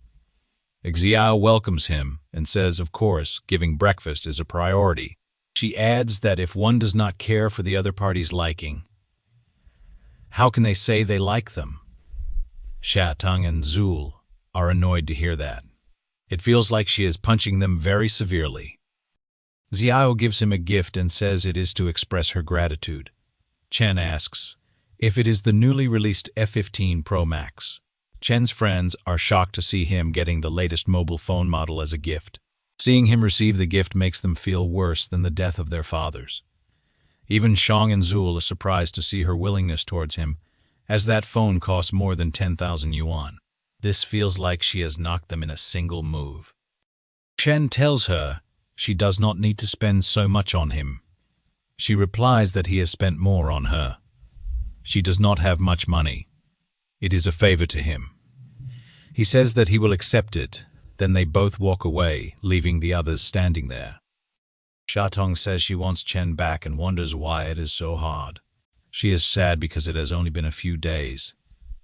Xiao welcomes him and says, of course, giving breakfast is a priority. She adds that if one does not care for the other party's liking, how can they say they like them? Shutong and Zul are annoyed to hear that. It feels like she is punching them very severely. Xiao gives him a gift and says it is to express her gratitude. Chen asks if it is the newly released F15 Pro Max. Chen's friends are shocked to see him getting the latest mobile phone model as a gift. Seeing him receive the gift makes them feel worse than the death of their fathers. Even Shang and Zul are surprised to see her willingness towards him, as that phone costs more than 10,000 yuan. This feels like she has knocked them in a single move. Chen tells her she does not need to spend so much on him. She replies that he has spent more on her. She does not have much money. It is a favor to him. He says that he will accept it. Then they both walk away, leaving the others standing there. Shutong says she wants Chen back and wonders why it is so hard. She is sad because it has only been a few days,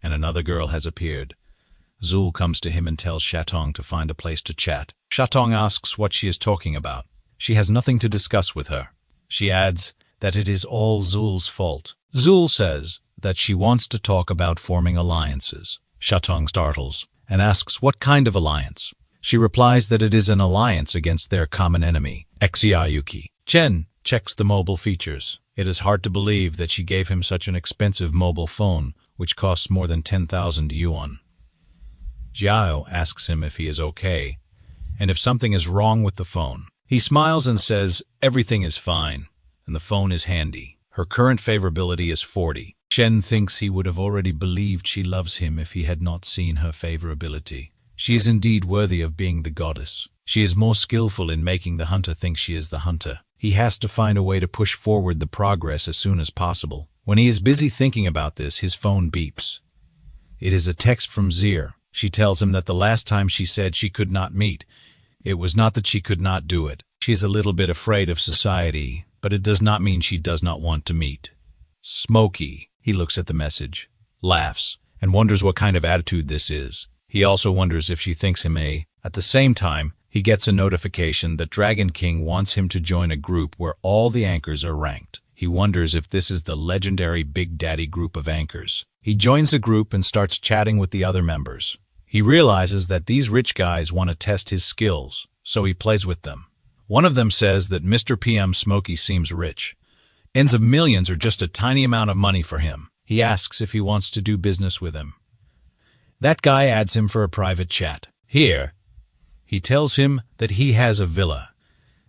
and another girl has appeared. Zul comes to him and tells Shutong to find a place to chat. Shutong asks what she is talking about. She has nothing to discuss with her. She adds that it is all Zul's fault. Zul says that she wants to talk about forming alliances. Shutong startles and asks what kind of alliance. She replies that it is an alliance against their common enemy, Xiao. Chen checks the mobile features. It is hard to believe that she gave him such an expensive mobile phone which costs more than 10,000 yuan. Jiao asks him if he is okay, and if something is wrong with the phone. He smiles and says everything is fine, and the phone is handy. Her current favorability is 40. Chen thinks he would have already believed she loves him if he had not seen her favorability. She is indeed worthy of being the goddess. She is more skillful in making the hunter think she is the hunter. He has to find a way to push forward the progress as soon as possible. When he is busy thinking about this, his phone beeps. It is a text from Zir. She tells him that the last time she said she could not meet, it was not that she could not do it. She is a little bit afraid of society, but it does not mean she does not want to meet. Smokey. He looks at the message, laughs, and wonders what kind of attitude this is. He also wonders if she thinks him a. At the same time, he gets a notification that Dragon King wants him to join a group where all the anchors are ranked. He wonders if this is the legendary Big Daddy group of anchors. He joins the group and starts chatting with the other members. He realizes that these rich guys want to test his skills, so he plays with them. One of them says that Mr. PM Smokey seems rich. Ends of millions are just a tiny amount of money for him. He asks if he wants to do business with him. That guy adds him for a private chat. Here, he tells him that he has a villa.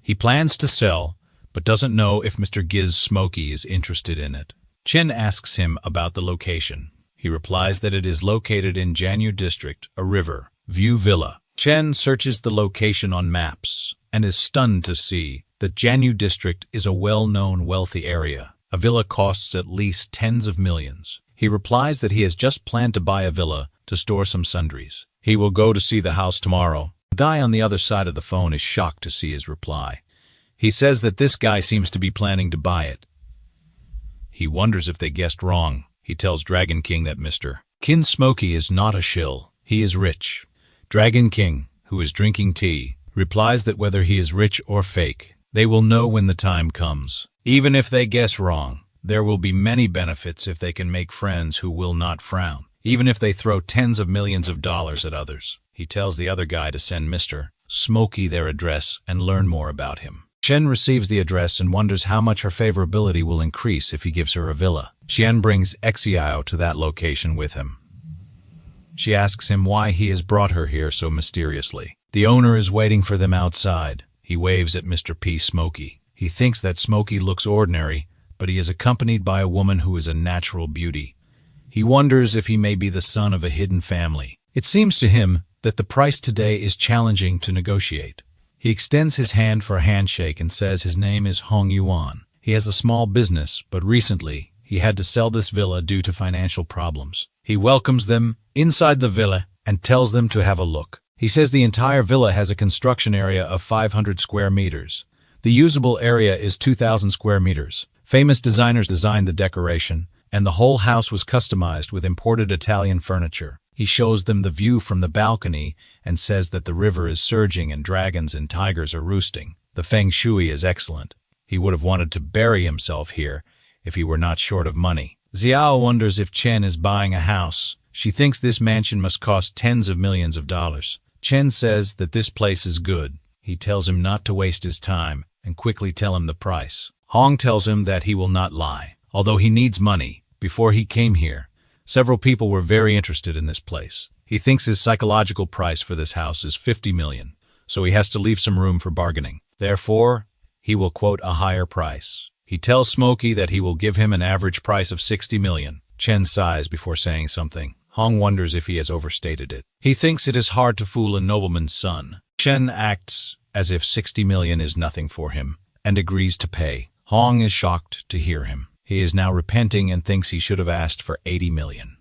He plans to sell, but doesn't know if Mr. Giz Smokey is interested in it. Chen asks him about the location. He replies that it is located in Jianyu District, a river, view villa. Chen searches the location on maps and is stunned to see that Jianyu District is a well-known wealthy area. A villa costs at least tens of millions. He replies that he has just planned to buy a villa to store some sundries. He will go to see the house tomorrow. The guy on the other side of the phone is shocked to see his reply. He says that this guy seems to be planning to buy it. He wonders if they guessed wrong. He tells Dragon King that Mr. Kin Smokey is not a shill. He is rich. Dragon King, who is drinking tea, replies that whether he is rich or fake, they will know when the time comes. Even if they guess wrong, there will be many benefits if they can make friends who will not frown, even if they throw tens of millions of dollars at others. He tells the other guy to send Mr. Smokey their address and learn more about him. Chen receives the address and wonders how much her favorability will increase if he gives her a villa. Xian brings Xiao to that location with him. She asks him why he has brought her here so mysteriously. The owner is waiting for them outside. He waves at Mr. P. Smokey. He thinks that Smokey looks ordinary, but he is accompanied by a woman who is a natural beauty. He wonders if he may be the son of a hidden family. It seems to him that the price today is challenging to negotiate. He extends his hand for a handshake and says his name is Hong Yuan. He has a small business, but recently he had to sell this villa due to financial problems. He welcomes them inside the villa and tells them to have a look. He says the entire villa has a construction area of 500 square meters. The usable area is 2,000 square meters. Famous designers designed the decoration, and the whole house was customized with imported Italian furniture. He shows them the view from the balcony and says that the river is surging and dragons and tigers are roosting. The feng shui is excellent. He would have wanted to bury himself here if he were not short of money. Xiao wonders if Chen is buying a house. She thinks this mansion must cost tens of millions of dollars. Chen says that this place is good. He tells him not to waste his time and quickly tell him the price. Hong tells him that he will not lie. Although he needs money, before he came here, several people were very interested in this place. He thinks his psychological price for this house is 50 million, so he has to leave some room for bargaining. Therefore, he will quote a higher price. He tells Smokey that he will give him an average price of 60 million. Chen sighs before saying something. Hong wonders if he has overstated it. He thinks it is hard to fool a nobleman's son. Chen acts as if 60 million is nothing for him and agrees to pay. Hong is shocked to hear him. He is now repenting and thinks he should have asked for 80 million.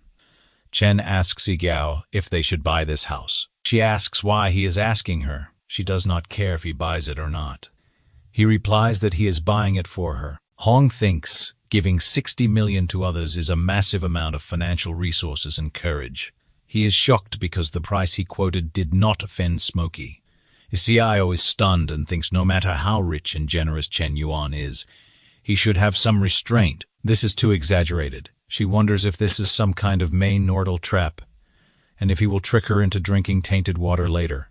Chen asks Yigao if they should buy this house. She asks why he is asking her. She does not care if he buys it or not. He replies that he is buying it for her. Hong thinks giving 60 million to others is a massive amount of financial resources and courage. He is shocked because the price he quoted did not offend Smokey. Xiao is stunned and thinks no matter how rich and generous Chen Yuan is, he should have some restraint. This is too exaggerated. She wonders if this is some kind of main Nordal trap, and if he will trick her into drinking tainted water later.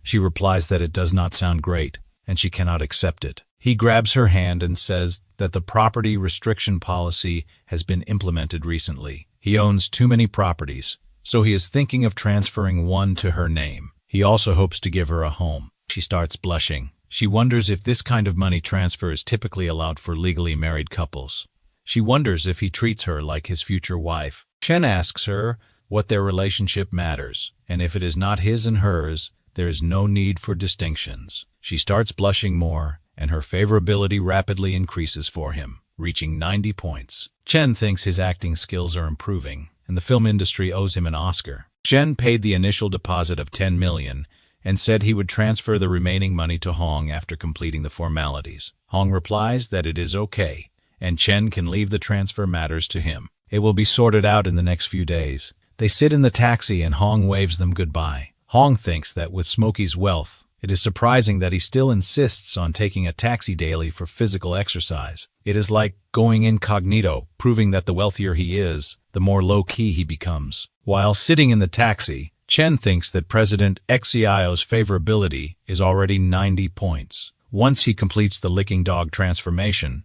She replies that it does not sound great, and she cannot accept it. He grabs her hand and says that the property restriction policy has been implemented recently. He owns too many properties, so he is thinking of transferring one to her name. He also hopes to give her a home. She starts blushing. She wonders if this kind of money transfer is typically allowed for legally married couples. She wonders if he treats her like his future wife. Chen asks her what their relationship matters, and if it is not his and hers, there is no need for distinctions. She starts blushing more, and her favorability rapidly increases for him, reaching 90 points. Chen thinks his acting skills are improving, and the film industry owes him an Oscar. Chen paid the initial deposit of 10 million and said he would transfer the remaining money to Hong after completing the formalities. Hong replies that it is okay, and Chen can leave the transfer matters to him. It will be sorted out in the next few days. They sit in the taxi and Hong waves them goodbye. Hong thinks that with Smokey's wealth, it is surprising that he still insists on taking a taxi daily for physical exercise. It is like going incognito, proving that the wealthier he is, the more low-key he becomes. While sitting in the taxi, Chen thinks that President Xiao's favorability is already 90 points. Once he completes the licking dog transformation,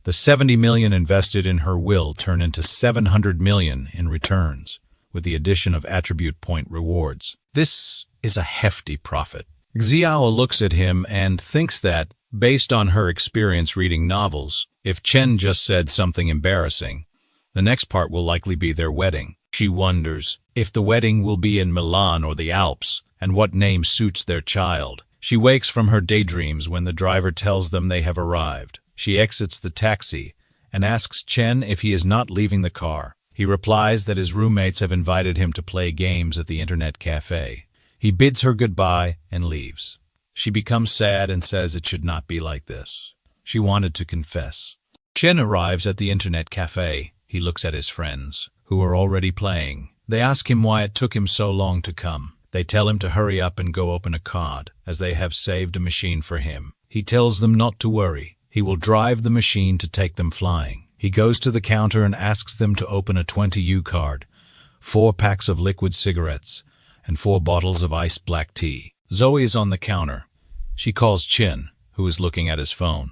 the 70 million invested in her will turn into 700 million in returns, with the addition of attribute point rewards. This is a hefty profit. Xiao looks at him and thinks that, based on her experience reading novels, if Chen just said something embarrassing, the next part will likely be their wedding. She wonders if the wedding will be in Milan or the Alps, and what name suits their child. She wakes from her daydreams when the driver tells them they have arrived. She exits the taxi and asks Chen if he is not leaving the car. He replies that his roommates have invited him to play games at the internet cafe. He bids her goodbye and leaves. She becomes sad and says it should not be like this. She wanted to confess. Chen arrives at the internet cafe. He looks at his friends, who are already playing. They ask him why it took him so long to come. They tell him to hurry up and go open a card, as they have saved a machine for him. He tells them not to worry. He will drive the machine to take them flying. He goes to the counter and asks them to open a 20U card, 4 packs of liquid cigarettes, and 4 bottles of iced black tea. Zoe is on the counter. She calls Chen, who is looking at his phone.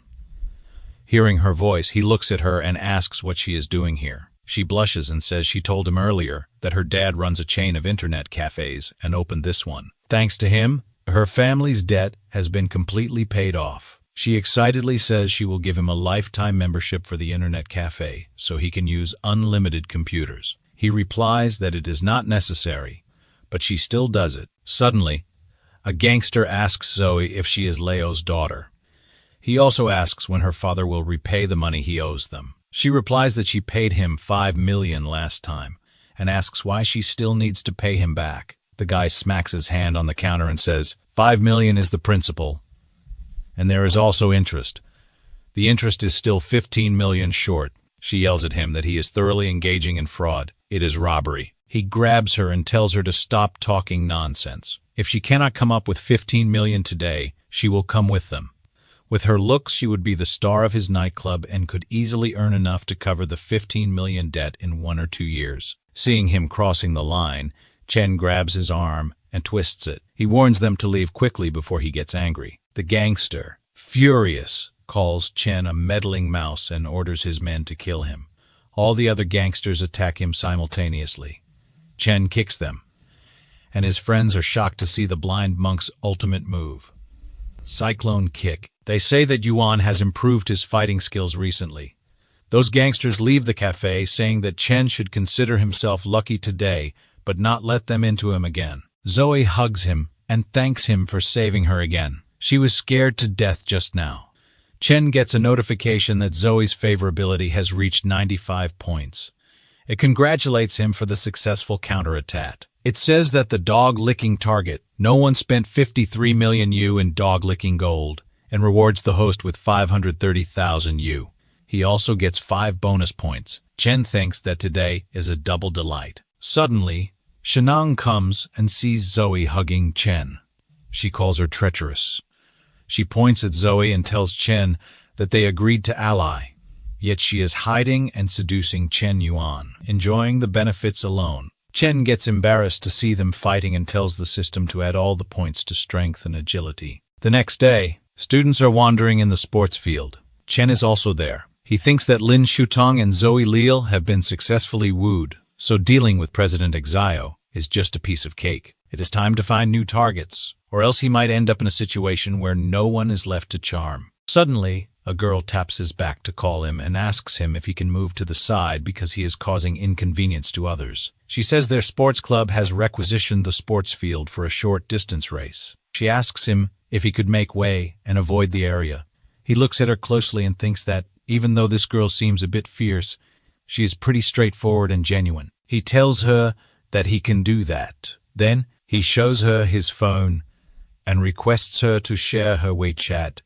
Hearing her voice, he looks at her and asks what she is doing here. She blushes and says she told him earlier that her dad runs a chain of internet cafes and opened this one. Thanks to him, her family's debt has been completely paid off. She excitedly says she will give him a lifetime membership for the internet cafe so he can use unlimited computers. He replies that it is not necessary, but she still does it. Suddenly, a gangster asks Zoe if she is Leo's daughter. He also asks when her father will repay the money he owes them. She replies that she paid him 5 million last time and asks why she still needs to pay him back. The guy smacks his hand on the counter and says, 5 million is the principal, and there is also interest. The interest is still 15 million short. She yells at him that he is thoroughly engaging in fraud. It is robbery. He grabs her and tells her to stop talking nonsense. If she cannot come up with 15 million today, she will come with them. With her looks, she would be the star of his nightclub and could easily earn enough to cover the 15 million debt in 1 or 2 years. Seeing him crossing the line, Chen grabs his arm and twists it. He warns them to leave quickly before he gets angry. The gangster, furious, calls Chen a meddling mouse and orders his men to kill him. All the other gangsters attack him simultaneously. Chen kicks them, and his friends are shocked to see the blind monk's ultimate move. Cyclone kick. They say that Yuan has improved his fighting skills recently. Those gangsters leave the cafe saying that Chen should consider himself lucky today, but not let them into him again. Zoe hugs him and thanks him for saving her again. She was scared to death just now. Chen gets a notification that Zoe's favorability has reached 95 points. It congratulates him for the successful counterattack. It says that the dog-licking target, no one spent 53 million U in dog-licking gold, and rewards the host with 530,000 U. He also gets 5 bonus points. Chen thinks that today is a double delight. Suddenly, Shutong comes and sees Zoe hugging Chen. She calls her treacherous. She points at Zoe and tells Chen that they agreed to ally, yet she is hiding and seducing Chen Yuan, enjoying the benefits alone. Chen gets embarrassed to see them fighting and tells the system to add all the points to strength and agility. The next day, students are wandering in the sports field. Chen is also there. He thinks that Lin Shutong and Zoe Leal have been successfully wooed, So dealing with President Exio is just a piece of cake. It is time to find new targets, or else he might end up in a situation where no one is left to charm. Suddenly, a girl taps his back to call him and asks him if he can move to the side because he is causing inconvenience to others. She says their sports club has requisitioned the sports field for a short distance race. She asks him if he could make way and avoid the area. He looks at her closely and thinks that, even though this girl seems a bit fierce, she is pretty straightforward and genuine. He tells her that he can do that. Then, he shows her his phone and requests her to share her WeChat,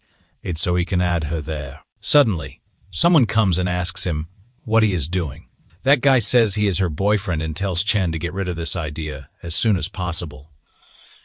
so he can add her there. Suddenly, someone comes and asks him what he is doing. That guy says he is her boyfriend and tells Chen to get rid of this idea as soon as possible.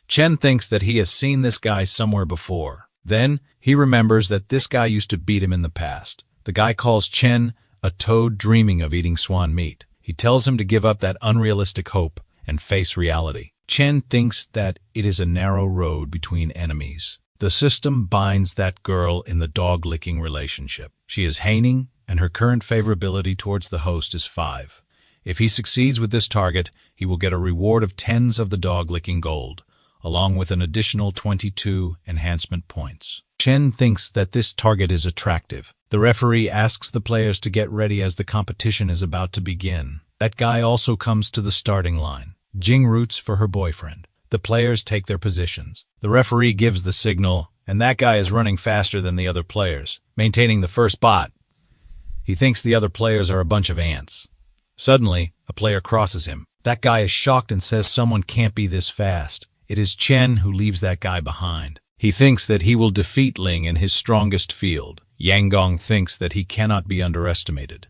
Chen thinks that he has seen this guy somewhere before. Then, he remembers that this guy used to beat him in the past. The guy calls Chen a toad dreaming of eating swan meat. He tells him to give up that unrealistic hope and face reality. Chen thinks that it is a narrow road between enemies. The system binds that girl in the dog-licking relationship. She is haining, and her current favorability towards the host is 5. If he succeeds with this target, he will get a reward of 10s of the dog-licking gold, along with an additional 22 enhancement points. Chen thinks that this target is attractive. The referee asks the players to get ready as the competition is about to begin. That guy also comes to the starting line. Jing roots for her boyfriend. The players take their positions. The referee gives the signal, and that guy is running faster than the other players, maintaining the first spot. He thinks the other players are a bunch of ants. Suddenly, a player crosses him. That guy is shocked and says someone can't be this fast. It is Chen who leaves that guy behind. He thinks that he will defeat Ling in his strongest field. Yang Gong thinks that he cannot be underestimated.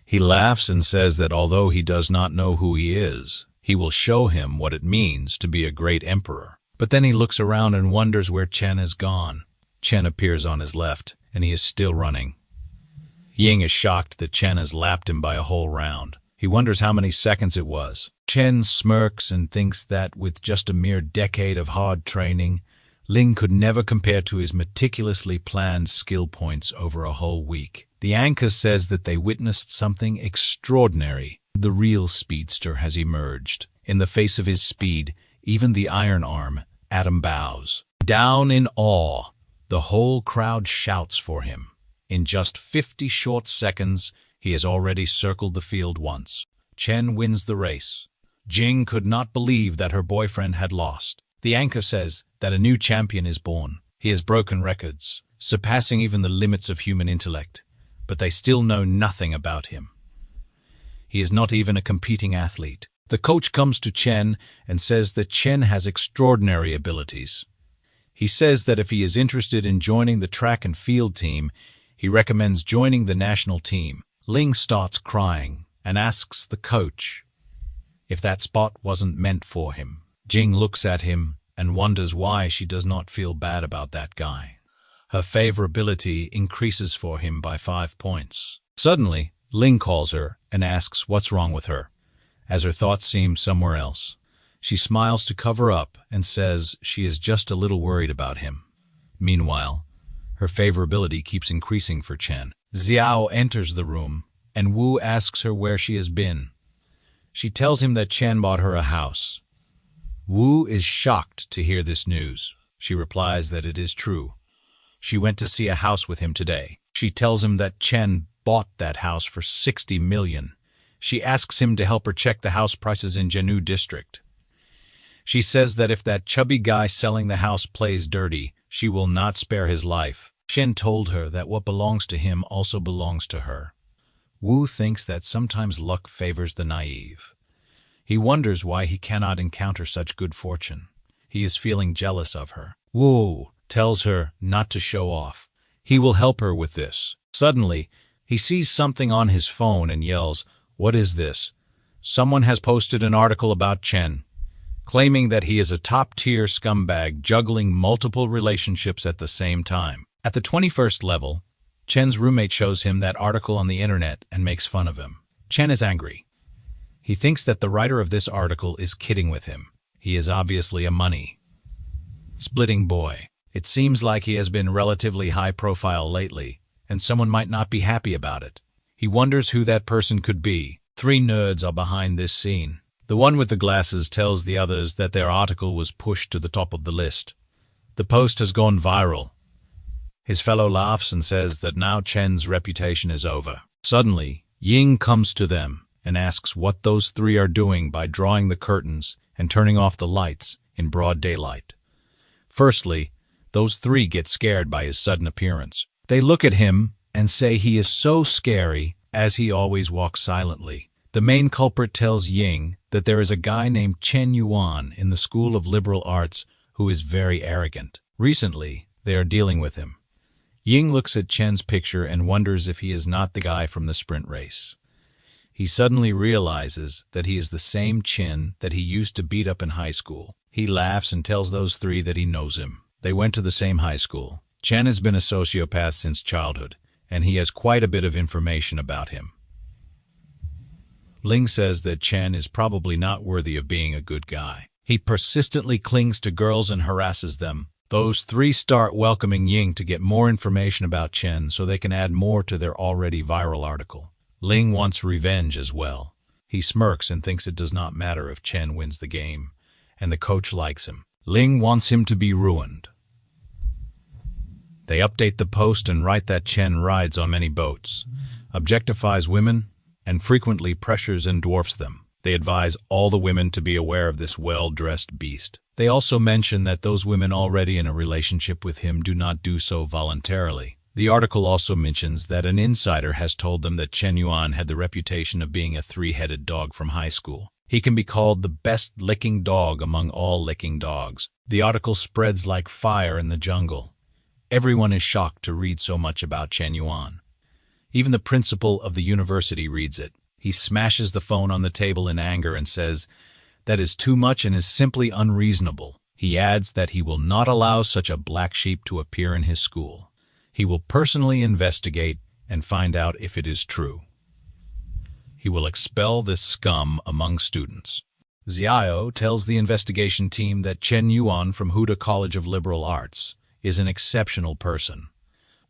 He laughs and says that although he does not know who he is, he will show him what it means to be a great emperor. But then he looks around and wonders where Chen has gone. Chen appears on his left, and he is still running. Ying is shocked that Chen has lapped him by a whole round. He wonders how many seconds it was. Chen smirks and thinks that with just a mere decade of hard training, Ling could never compare to his meticulously planned skill points over a whole week. The anchor says that they witnessed something extraordinary. The real speedster has emerged. In the face of his speed, even the iron arm, Adam bows. Down in awe, the whole crowd shouts for him. In just 50 short seconds, he has already circled the field once. Chen wins the race. Jing could not believe that her boyfriend had lost. The anchor says that a new champion is born. He has broken records, surpassing even the limits of human intellect, but they still know nothing about him. He is not even a competing athlete. The coach comes to Chen and says that Chen has extraordinary abilities. He says that if he is interested in joining the track and field team, he recommends joining the national team. Ling starts crying and asks the coach if that spot wasn't meant for him. Jing looks at him and wonders why she does not feel bad about that guy. Her favorability increases for him by 5 points. Suddenly, Ling calls her and asks what's wrong with her, as her thoughts seem somewhere else. She smiles to cover up and says she is just a little worried about him. Meanwhile, her favorability keeps increasing for Chen. Xiao enters the room, and Wu asks her where she has been. She tells him that Chen bought her a house. Wu is shocked to hear this news. She replies that it is true. She went to see a house with him today. She tells him that Chen bought that house for 60 million. She asks him to help her check the house prices in Jianu district. She says that if that chubby guy selling the house plays dirty, she will not spare his life. Chen told her that what belongs to him also belongs to her. Wu thinks that sometimes luck favors the naive. He wonders why he cannot encounter such good fortune. He is feeling jealous of her. Wu tells her not to show off. He will help her with this. Suddenly, he sees something on his phone and yells, "What is this?" Someone has posted an article about Chen, claiming that he is a top-tier scumbag juggling multiple relationships at the same time. At the 21st level, Chen's roommate shows him that article on the internet and makes fun of him. Chen is angry. He thinks that the writer of this article is kidding with him. He is obviously a money-splitting boy. It seems like he has been relatively high-profile lately, and someone might not be happy about it. He wonders who that person could be. 3 nerds are behind this scene. The one with the glasses tells the others that their article was pushed to the top of the list. The post has gone viral. His fellow laughs and says that now Chen's reputation is over. Suddenly, Ying comes to them and asks what those 3 are doing by drawing the curtains and turning off the lights in broad daylight. Firstly, those 3 get scared by his sudden appearance. They look at him and say he is so scary, as he always walks silently. The main culprit tells Ying that there is a guy named Chen Yuan in the School of Liberal Arts who is very arrogant. Recently, they are dealing with him. Ying looks at Chen's picture and wonders if he is not the guy from the sprint race. He suddenly realizes that he is the same Chen that he used to beat up in high school. He laughs and tells those 3 that he knows him. They went to the same high school. Chen has been a sociopath since childhood, and he has quite a bit of information about him. Ling says that Chen is probably not worthy of being a good guy. He persistently clings to girls and harasses them. Those 3 start welcoming Ying to get more information about Chen so they can add more to their already viral article. Ling wants revenge as well. He smirks and thinks it does not matter if Chen wins the game, and the coach likes him. Ling wants him to be ruined. They update the post and write that Chen rides on many boats, objectifies women, and frequently pressures and dwarfs them. They advise all the women to be aware of this well-dressed beast. They also mention that those women already in a relationship with him do not do so voluntarily. The article also mentions that an insider has told them that Chen Yuan had the reputation of being a 3-headed dog from high school. He can be called the best licking dog among all licking dogs. The article spreads like fire in the jungle. Everyone is shocked to read so much about Chen Yuan. Even the principal of the university reads it. He smashes the phone on the table in anger and says, "That is too much and is simply unreasonable." He adds that he will not allow such a black sheep to appear in his school. He will personally investigate and find out if it is true. He will expel this scum among students. Xiao tells the investigation team that Chen Yuan from Huda College of Liberal Arts is an exceptional person.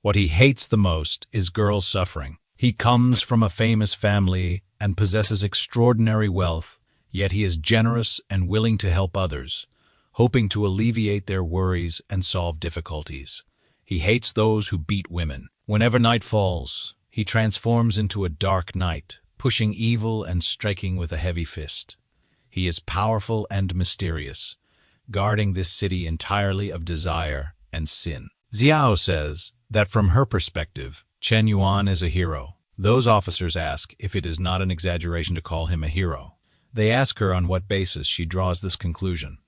What he hates the most is girls suffering. He comes from a famous family and possesses extraordinary wealth, yet he is generous and willing to help others, hoping to alleviate their worries and solve difficulties. He hates those who beat women. Whenever night falls, he transforms into a dark knight, pushing evil and striking with a heavy fist. He is powerful and mysterious, guarding this city entirely of desire and sin. Xiao says that from her perspective, Chen Yuan is a hero. Those officers ask if it is not an exaggeration to call him a hero. They ask her on what basis she draws this conclusion.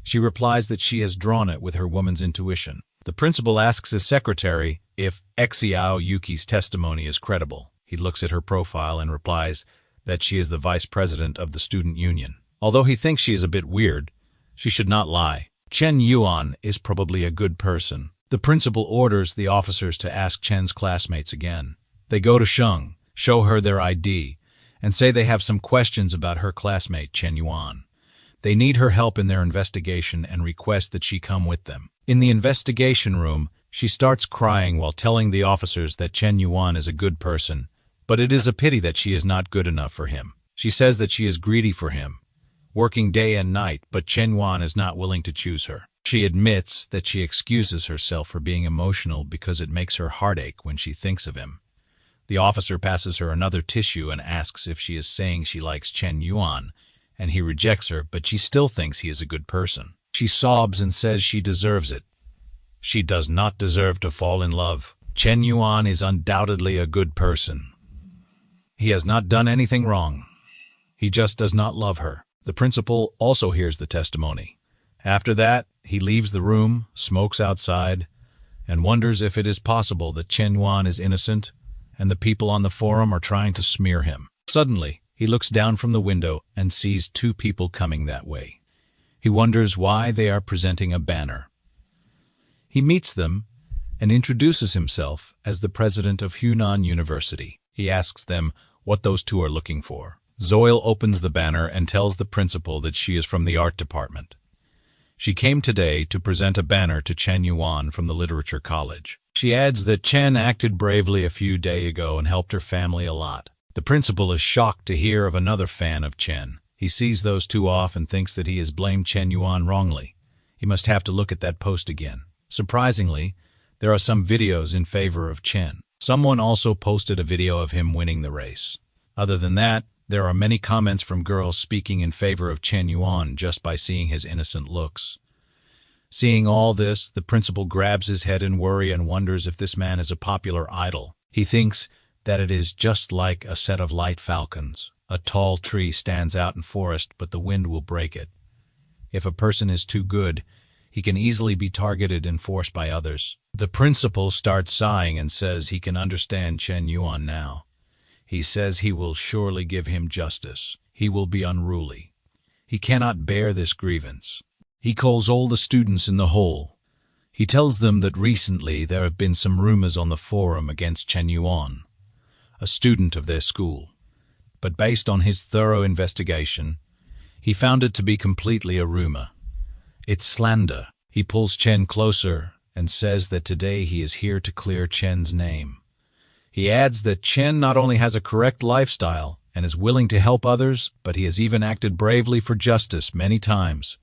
She replies that she has drawn it with her woman's intuition. The principal asks his secretary if Xiao Yuki's testimony is credible. He looks at her profile and replies that she is the vice president of the student union. Although he thinks she is a bit weird, she should not lie. Chen Yuan is probably a good person. The principal orders the officers to ask Chen's classmates again. They go to Sheng, show her their ID, and say they have some questions about her classmate Chen Yuan. They need her help in their investigation and request that she come with them. In the investigation room, she starts crying while telling the officers that Chen Yuan is a good person, but it is a pity that she is not good enough for him. She says that she is greedy for him, working day and night, but Chen Yuan is not willing to choose her. She admits that she excuses herself for being emotional because it makes her heart ache when she thinks of him. The officer passes her another tissue and asks if she is saying she likes Chen Yuan, and he rejects her, but she still thinks he is a good person. She sobs and says she deserves it. She does not deserve to fall in love. Chen Yuan is undoubtedly a good person. He has not done anything wrong. He just does not love her. The principal also hears the testimony. After that, he leaves the room, smokes outside, and wonders if it is possible that Chen Yuan is innocent and the people on the forum are trying to smear him. Suddenly, he looks down from the window and sees 2 people coming that way. He wonders why they are presenting a banner. He meets them and introduces himself as the president of Hunan University. He asks them what those 2 are looking for. Zoil opens the banner and tells the principal that she is from the art department. She came today to present a banner to Chen Yuan from the Literature College. She adds that Chen acted bravely a few days ago and helped her family a lot. The principal is shocked to hear of another fan of Chen. He sees those two off and thinks that he has blamed Chen Yuan wrongly. He must have to look at that post again. Surprisingly, there are some videos in favor of Chen. Someone also posted a video of him winning the race. Other than that, there are many comments from girls speaking in favor of Chen Yuan just by seeing his innocent looks. Seeing all this, the principal grabs his head in worry and wonders if this man is a popular idol. He thinks that it is just like a set of light falcons. A tall tree stands out in forest, but the wind will break it. If a person is too good, he can easily be targeted and forced by others. The principal starts sighing and says he can understand Chen Yuan now. He says he will surely give him justice. He will be unruly. He cannot bear this grievance. He calls all the students in the hall. He tells them that recently there have been some rumors on the forum against Chen Yuan, a student of their school. But based on his thorough investigation, he found it to be completely a rumor. It's slander. He pulls Chen closer and says that today he is here to clear Chen's name. He adds that Chen not only has a correct lifestyle and is willing to help others, but he has even acted bravely for justice many times,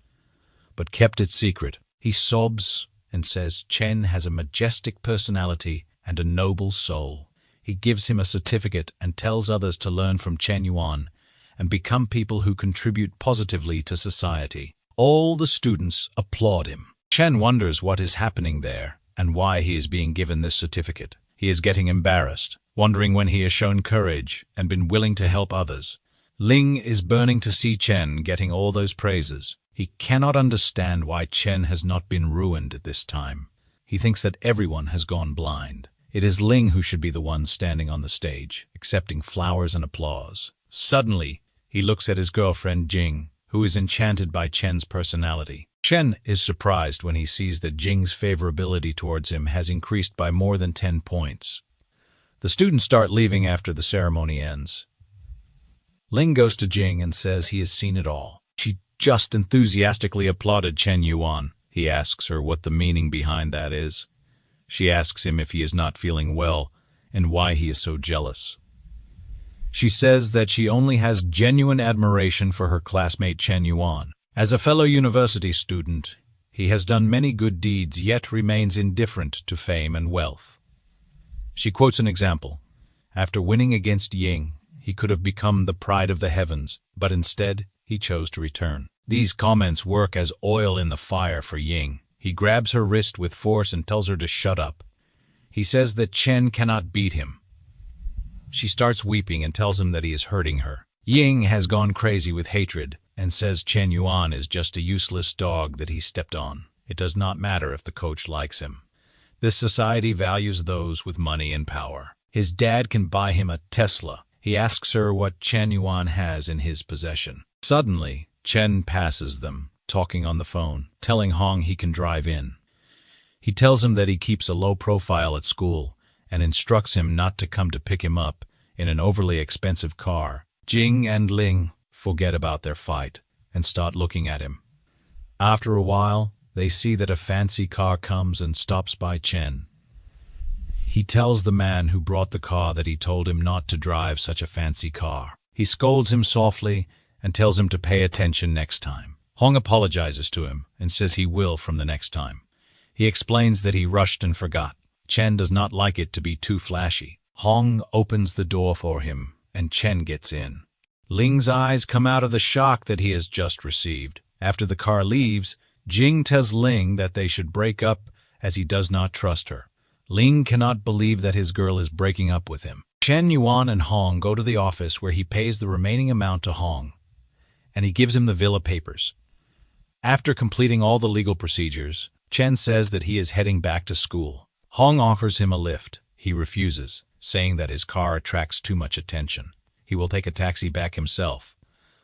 but kept it secret. He sobs and says Chen has a majestic personality and a noble soul. He gives him a certificate and tells others to learn from Chen Yuan and become people who contribute positively to society. All the students applaud him. Chen wonders what is happening there and why he is being given this certificate. He is getting embarrassed, wondering when he has shown courage and been willing to help others. Ling is burning to see Chen getting all those praises. He cannot understand why Chen has not been ruined at this time. He thinks that everyone has gone blind. It is Ling who should be the one standing on the stage, accepting flowers and applause. Suddenly, he looks at his girlfriend Jing, who is enchanted by Chen's personality. Chen is surprised when he sees that Jing's favorability towards him has increased by more than 10 points. The students start leaving after the ceremony ends. Ling goes to Jing and says he has seen it all. She just enthusiastically applauded Chen Yuan. He asks her what the meaning behind that is. She asks him if he is not feeling well and why he is so jealous. She says that she only has genuine admiration for her classmate Chen Yuan. As a fellow university student, he has done many good deeds yet remains indifferent to fame and wealth. She quotes an example. After winning against Ying, he could have become the pride of the heavens, but instead he chose to return. These comments work as oil in the fire for Ying. He grabs her wrist with force and tells her to shut up. He says that Chen cannot beat him. She starts weeping and tells him that he is hurting her. Ying has gone crazy with hatred and says Chen Yuan is just a useless dog that he stepped on. It does not matter if the coach likes him. This society values those with money and power. His dad can buy him a Tesla. He asks her what Chen Yuan has in his possession. Suddenly, Chen passes them, talking on the phone, telling Hong he can drive in. He tells him that he keeps a low profile at school and instructs him not to come to pick him up in an overly expensive car. Jing and Ling forget about their fight and start looking at him. After a while, they see that a fancy car comes and stops by Chen. He tells the man who brought the car that he told him not to drive such a fancy car. He scolds him softly and tells him to pay attention next time. Hong apologizes to him and says he will from the next time. He explains that he rushed and forgot. Chen does not like it to be too flashy. Hong opens the door for him, and Chen gets in. Ling's eyes come out of the shock that he has just received. After the car leaves, Jing tells Ling that they should break up as he does not trust her. Ling cannot believe that his girl is breaking up with him. Chen Yuan and Hong go to the office where he pays the remaining amount to Hong, and he gives him the villa papers. After completing all the legal procedures, Chen says that he is heading back to school. Hong offers him a lift. He refuses, saying that his car attracts too much attention. He will take a taxi back himself.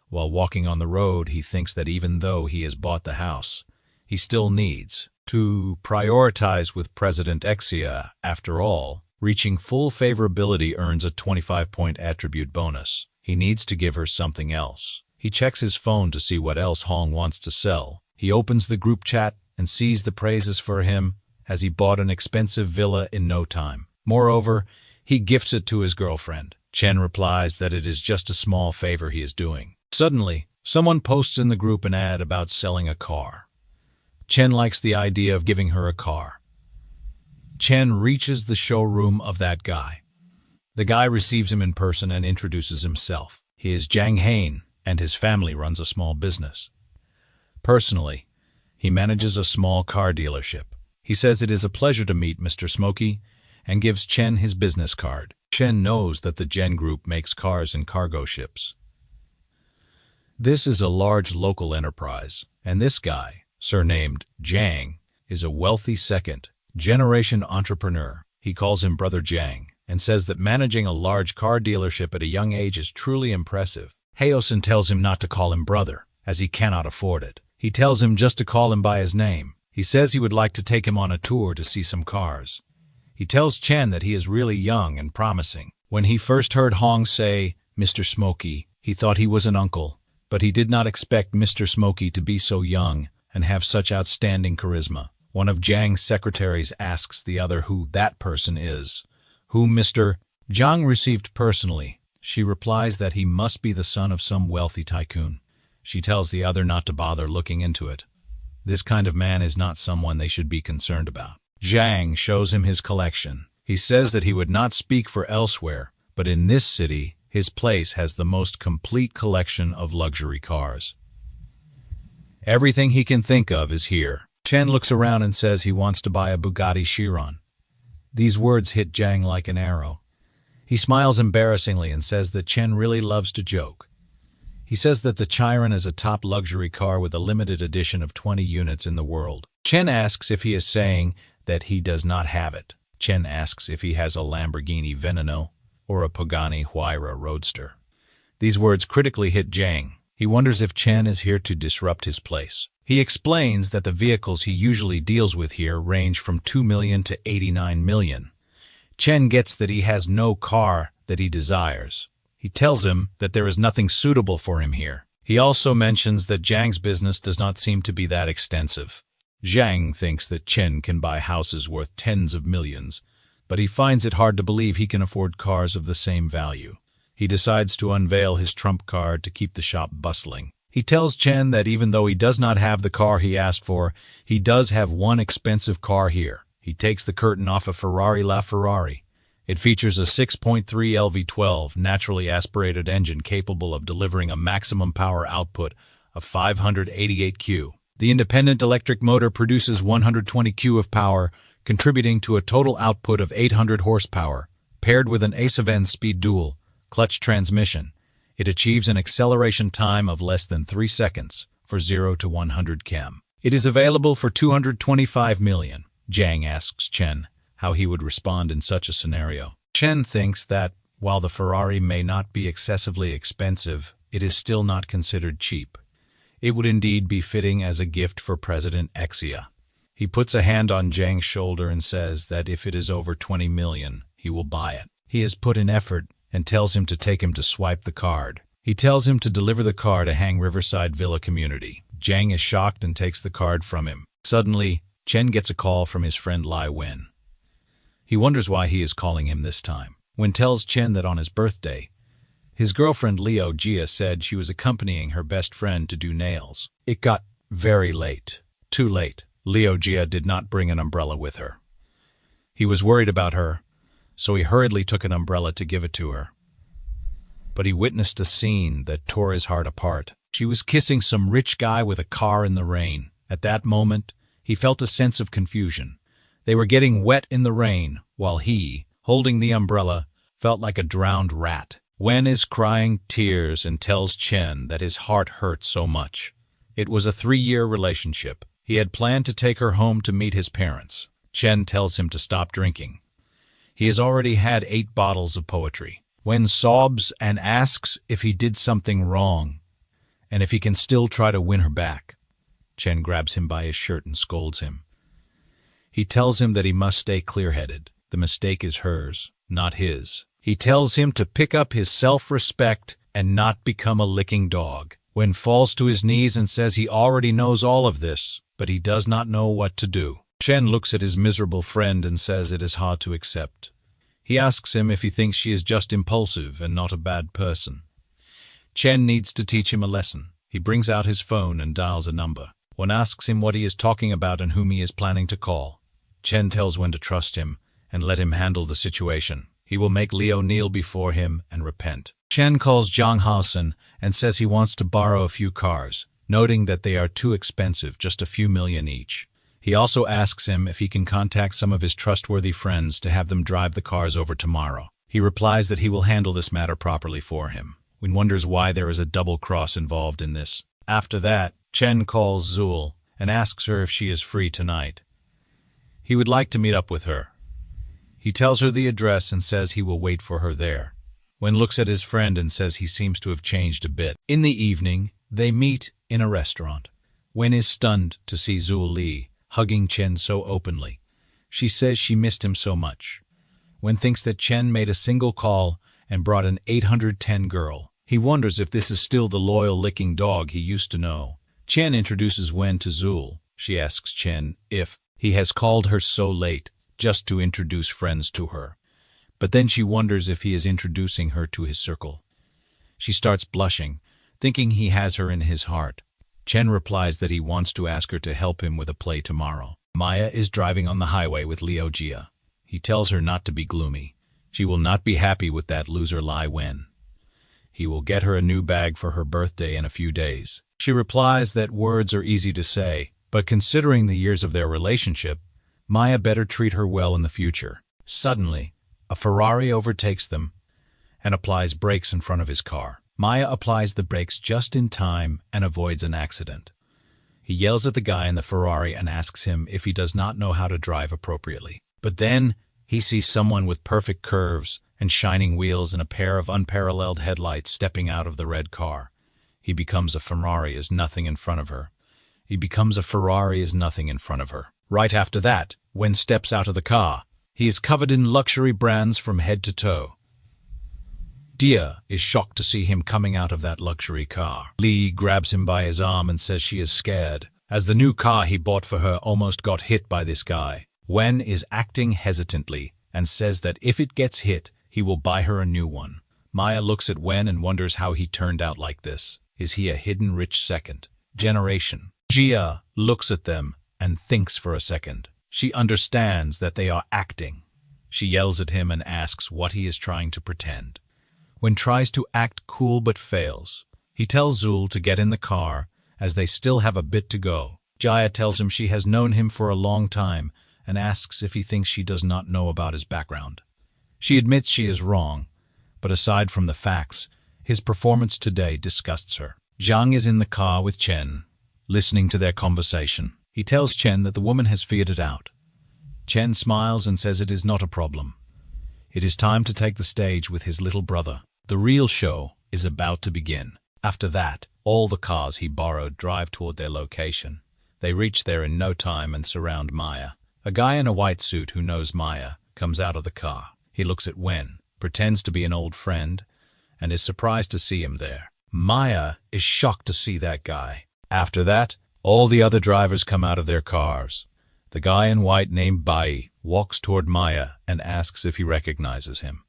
While walking on the road, he thinks that even though he has bought the house, he still needs to prioritize with President Exia. After all, reaching full favorability earns a 25-point attribute bonus. He needs to give her something else. He checks his phone to see what else Hong wants to sell. He opens the group chat and sees the praises for him as he bought an expensive villa in no time. Moreover, he gifts it to his girlfriend. Chen replies that it is just a small favor he is doing. Suddenly, someone posts in the group an ad about selling a car. Chen likes the idea of giving her a car. Chen reaches the showroom of that guy. The guy receives him in person and introduces himself. He is Jiang Hain, and his family runs a small business. Personally, he manages a small car dealership. He says it is a pleasure to meet Mr. Smokey and gives Chen his business card. Chen knows that the Gen Group makes cars and cargo ships. This is a large local enterprise, and this guy, surnamed Jiang, is a wealthy second-generation entrepreneur. He calls him Brother Jiang and says that managing a large car dealership at a young age is truly impressive. Haosen tells him not to call him brother, as he cannot afford it. He tells him just to call him by his name. He says he would like to take him on a tour to see some cars. He tells Chen that he is really young and promising. When he first heard Hong say, Mr. Smokey, he thought he was an uncle, but he did not expect Mr. Smokey to be so young and have such outstanding charisma. One of Jiang's secretaries asks the other who that person is, whom Mr. Jiang received personally. She replies that he must be the son of some wealthy tycoon. She tells the other not to bother looking into it. This kind of man is not someone they should be concerned about. Jiang shows him his collection. He says that he would not speak for elsewhere, but in this city, his place has the most complete collection of luxury cars. Everything he can think of is here. Chen looks around and says he wants to buy a Bugatti Chiron. These words hit Jiang like an arrow. He smiles embarrassingly and says that Chen really loves to joke. He says that the Chiron is a top luxury car with a limited edition of 20 units in the world. Chen asks if he is saying that he does not have it. Chen asks if he has a Lamborghini Veneno or a Pagani Huayra Roadster. These words critically hit Jiang. He wonders if Chen is here to disrupt his place. He explains that the vehicles he usually deals with here range from 2 million to 89 million. Chen gets that he has no car that he desires. He tells him that there is nothing suitable for him here. He also mentions that Jiang's business does not seem to be that extensive. Jiang thinks that Chen can buy houses worth tens of millions, but he finds it hard to believe he can afford cars of the same value. He decides to unveil his trump card to keep the shop bustling. He tells Chen that even though he does not have the car he asked for, he does have one expensive car here. He takes the curtain off a Ferrari LaFerrari. It features a 6.3 LV12 naturally aspirated engine capable of delivering a maximum power output of 588 Q. The independent electric motor produces 120 Q of power, contributing to a total output of 800 horsepower. Paired with an A7 speed dual clutch transmission, it achieves an acceleration time of less than 3 seconds for 0 to 100 km. It is available for 225 million. Jiang asks Chen how he would respond in such a scenario. Chen thinks that, while the Ferrari may not be excessively expensive, it is still not considered cheap. It would indeed be fitting as a gift for President Exia. He puts a hand on Jiang's shoulder and says that if it is over 20 million, he will buy it. He has put in effort and tells him to take him to swipe the card. He tells him to deliver the car to Hang Riverside Villa Community. Jiang is shocked and takes the card from him. Suddenly, Chen gets a call from his friend Lai Wen. He wonders why he is calling him this time. Wen tells Chen that on his birthday, his girlfriend Liu Jia said she was accompanying her best friend to do nails. It got very late. Too late. Liu Jia did not bring an umbrella with her. He was worried about her, so he hurriedly took an umbrella to give it to her. But he witnessed a scene that tore his heart apart. She was kissing some rich guy with a car in the rain. At that moment, he felt a sense of confusion. They were getting wet in the rain, while he, holding the umbrella, felt like a drowned rat. Wen is crying tears and tells Chen that his heart hurt so much. It was a 3-year relationship. He had planned to take her home to meet his parents. Chen tells him to stop drinking. He has already had 8 bottles of poetry. Wen sobs and asks if he did something wrong, and if he can still try to win her back. Chen grabs him by his shirt and scolds him. He tells him that he must stay clear-headed. The mistake is hers, not his. He tells him to pick up his self-respect and not become a licking dog. Wen falls to his knees and says he already knows all of this, but he does not know what to do. Chen looks at his miserable friend and says it is hard to accept. He asks him if he thinks she is just impulsive and not a bad person. Chen needs to teach him a lesson. He brings out his phone and dials a number. Wen asks him what he is talking about and whom he is planning to call. Chen tells Wen to trust him and let him handle the situation. He will make Leo kneel before him and repent. Chen calls Zhang Haosen and says he wants to borrow a few cars, noting that they are too expensive, just a few million each. He also asks him if he can contact some of his trustworthy friends to have them drive the cars over tomorrow. He replies that he will handle this matter properly for him. Wen wonders why there is a double cross involved in this. After that, Chen calls Zul and asks her if she is free tonight. He would like to meet up with her. He tells her the address and says he will wait for her there. Wen looks at his friend and says he seems to have changed a bit. In the evening, they meet in a restaurant. Wen is stunned to see Zul Li hugging Chen so openly. She says she missed him so much. Wen thinks that Chen made a single call and brought an 810 girl. He wonders if this is still the loyal licking dog he used to know. Chen introduces Wen to Zul. She asks Chen if he has called her so late just to introduce friends to her. But then she wonders if he is introducing her to his circle. She starts blushing, thinking he has her in his heart. Chen replies that he wants to ask her to help him with a play tomorrow. Maya is driving on the highway with Liu Jia. He tells her not to be gloomy. She will not be happy with that loser Lai Wen. He will get her a new bag for her birthday in a few days. She replies that words are easy to say, but considering the years of their relationship, Maya better treat her well in the future. Suddenly, a Ferrari overtakes them and applies brakes in front of his car. Maya applies the brakes just in time and avoids an accident. He yells at the guy in the Ferrari and asks him if he does not know how to drive appropriately. But then, he sees someone with perfect curves and shining wheels and a pair of unparalleled headlights stepping out of the red car. He becomes a Ferrari as nothing in front of her. Right after that, Wen steps out of the car. He is covered in luxury brands from head to toe. Dia is shocked to see him coming out of that luxury car. Li grabs him by his arm and says she is scared, as the new car he bought for her almost got hit by this guy. Wen is acting hesitantly and says that if it gets hit, he will buy her a new one. Maya looks at Wen and wonders how he turned out like this. Is he a hidden rich second generation? Jia looks at them and thinks for a second. She understands that they are acting. She yells at him and asks what he is trying to pretend. Wen tries to act cool but fails. He tells Zul to get in the car, as they still have a bit to go. Jia tells him she has known him for a long time and asks if he thinks she does not know about his background. She admits she is wrong, but aside from the facts, his performance today disgusts her. Zhang is in the car with Chen, listening to their conversation. He tells Chen that the woman has figured it out. Chen smiles and says it is not a problem. It is time to take the stage with his little brother. The real show is about to begin. After that, all the cars he borrowed drive toward their location. They reach there in no time and surround Maya. A guy in a white suit who knows Maya comes out of the car. He looks at Wen, pretends to be an old friend, and is surprised to see him there. Maya is shocked to see that guy. After that, all the other drivers come out of their cars. The guy in white named Bai walks toward Maya and asks if he recognizes him.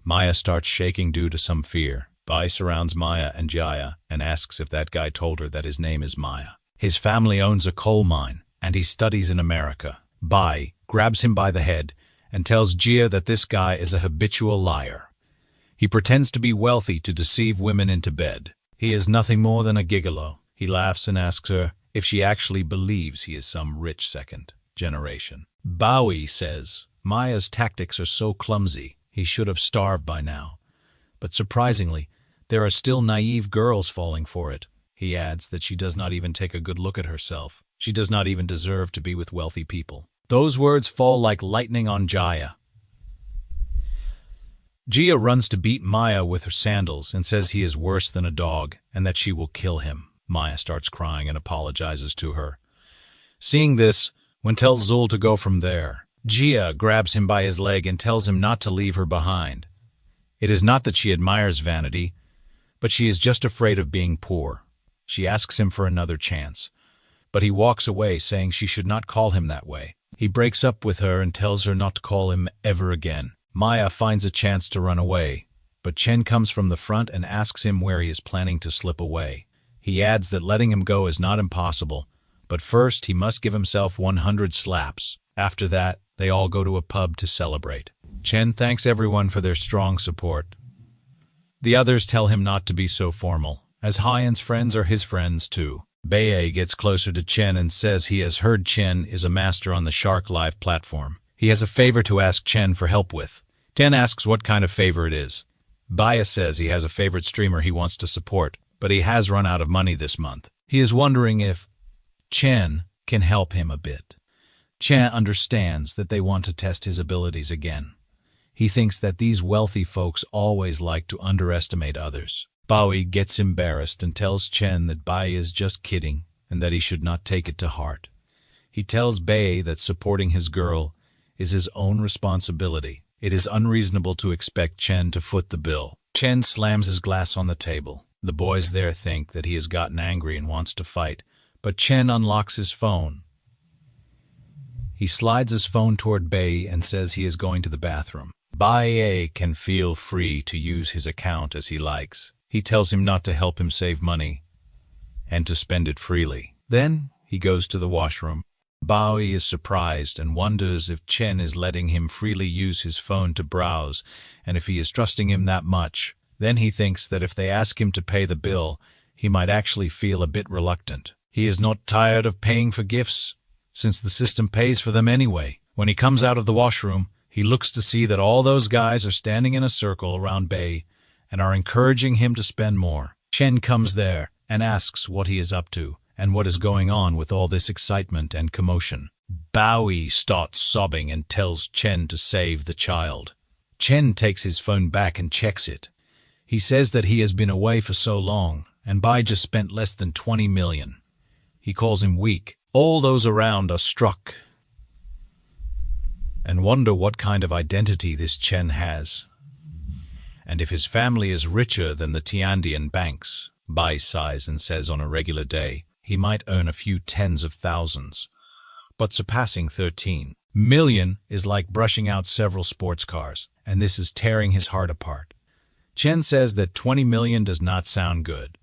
Maya starts shaking due to some fear. Bai surrounds Maya and Jaya and asks if that guy told her that his name is Maya. His family owns a coal mine, and he studies in America. Bai grabs him by the head and tells Jia that this guy is a habitual liar. He pretends to be wealthy to deceive women into bed. He is nothing more than a gigolo. He laughs and asks her if she actually believes he is some rich second generation. Bowie says, Maya's tactics are so clumsy, he should have starved by now. But surprisingly, there are still naive girls falling for it. He adds that she does not even take a good look at herself. She does not even deserve to be with wealthy people. Those words fall like lightning on Jaya. Jia runs to beat Maya with her sandals and says he is worse than a dog and that she will kill him. Maya starts crying and apologizes to her. Seeing this, Wen tells Zul to go from there. Jia grabs him by his leg and tells him not to leave her behind. It is not that she admires vanity, but she is just afraid of being poor. She asks him for another chance, but he walks away saying she should not call him that way. He breaks up with her and tells her not to call him ever again. Maya finds a chance to run away, but Chen comes from the front and asks him where he is planning to slip away. He adds that letting him go is not impossible, but first he must give himself 100 slaps. After that, they all go to a pub to celebrate. Chen thanks everyone for their strong support. The others tell him not to be so formal, as Hyan's friends are his friends too. Bae gets closer to Chen and says he has heard Chen is a master on the Shark Live platform. He has a favor to ask Chen for help with. Chen asks what kind of favor it is. Bae says he has a favorite streamer he wants to support, but he has run out of money this month. He is wondering if Chen can help him a bit. Chen understands that they want to test his abilities again. He thinks that these wealthy folks always like to underestimate others. Bae gets embarrassed and tells Chen that Bae is just kidding and that he should not take it to heart. He tells Bae that supporting his girl is his own responsibility. It is unreasonable to expect Chen to foot the bill. Chen slams his glass on the table. The boys there think that he has gotten angry and wants to fight, but Chen unlocks his phone. He slides his phone toward Bae and says he is going to the bathroom. Bae can feel free to use his account as he likes. He tells him not to help him save money and to spend it freely. Then he goes to the washroom. Bae is surprised and wonders if Chen is letting him freely use his phone to browse, and if he is trusting him that much. Then he thinks that if they ask him to pay the bill, he might actually feel a bit reluctant. He is not tired of paying for gifts, since the system pays for them anyway. When he comes out of the washroom, he looks to see that all those guys are standing in a circle around Bae and are encouraging him to spend more. Chen comes there and asks what he is up to and what is going on with all this excitement and commotion. Bae starts sobbing and tells Chen to save the child. Chen takes his phone back and checks it. He says that he has been away for so long and Bae just spent less than 20 million. He calls him weak. All those around are struck and wonder what kind of identity this Chen has, and if his family is richer than the Tiandian banks. Bae sighs and says on a regular day he might earn a few tens of thousands, but surpassing 13 million is like brushing out several sports cars, and this is tearing his heart apart. Chen says that 20 million does not sound good.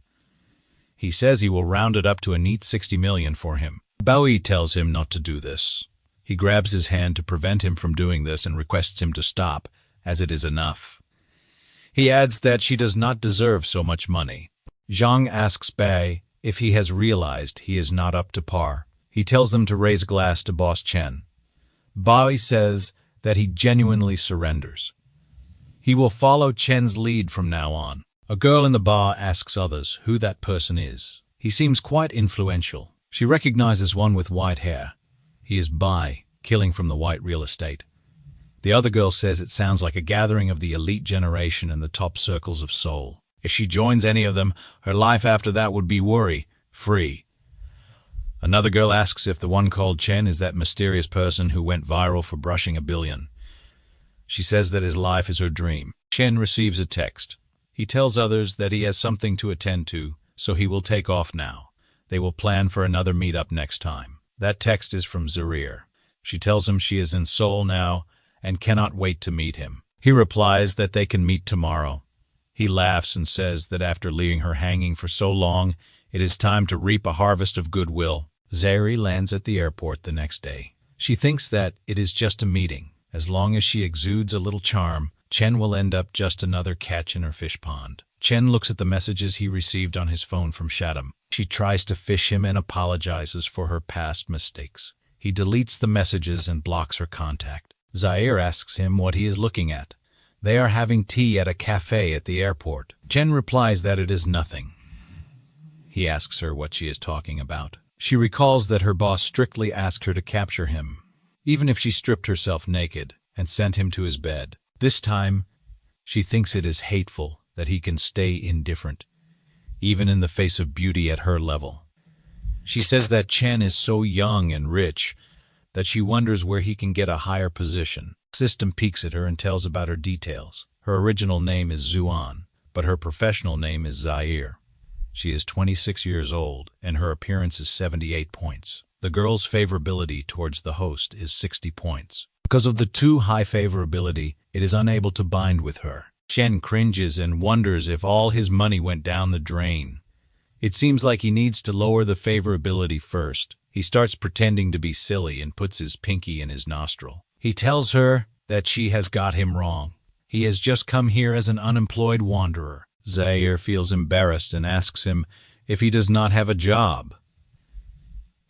He says he will round it up to a neat 60 million for him. Bae tells him not to do this. He grabs his hand to prevent him from doing this and requests him to stop, as it is enough. He adds that she does not deserve so much money. Zhang asks Bae if he has realized he is not up to par. He tells them to raise a glass to Boss Chen. Bae says that he genuinely surrenders. He will follow Chen's lead from now on. A girl in the bar asks others who that person is. He seems quite influential. She recognizes one with white hair. He is Bae, killing from the white real estate. The other girl says it sounds like a gathering of the elite generation in the top circles of Seoul. If she joins any of them, her life after that would be worry-free. Another girl asks if the one called Chen is that mysterious person who went viral for brushing 1 billion. She says that his life is her dream. Chen receives a text. He tells others that he has something to attend to, so he will take off now. They will plan for another meetup next time. That text is from Zarir. She tells him she is in Seoul now and cannot wait to meet him. He replies that they can meet tomorrow. He laughs and says that after leaving her hanging for so long, it is time to reap a harvest of goodwill. Zarir lands at the airport the next day. She thinks that it is just a meeting. As long as she exudes a little charm, Chen will end up just another catch in her fish pond. Chen looks at the messages he received on his phone from Shaddam. She tries to fish him and apologizes for her past mistakes. He deletes the messages and blocks her contact. Zaire asks him what he is looking at. They are having tea at a cafe at the airport. Chen replies that it is nothing. He asks her what she is talking about. She recalls that her boss strictly asked her to capture him, even if she stripped herself naked and sent him to his bed. This time, she thinks it is hateful that he can stay indifferent, even in the face of beauty at her level. She says that Chen is so young and rich that she wonders where he can get a higher position. System peeks at her and tells about her details. Her original name is Zuan, but her professional name is Zaire. She is 26 years old, and her appearance is 78 points. The girl's favorability towards the host is 60 points. Because of the too high favorability, it is unable to bind with her. Chen cringes and wonders if all his money went down the drain. It seems like he needs to lower the favorability first. He starts pretending to be silly and puts his pinky in his nostril. He tells her that she has got him wrong. He has just come here as an unemployed wanderer. Zaire feels embarrassed and asks him if he does not have a job.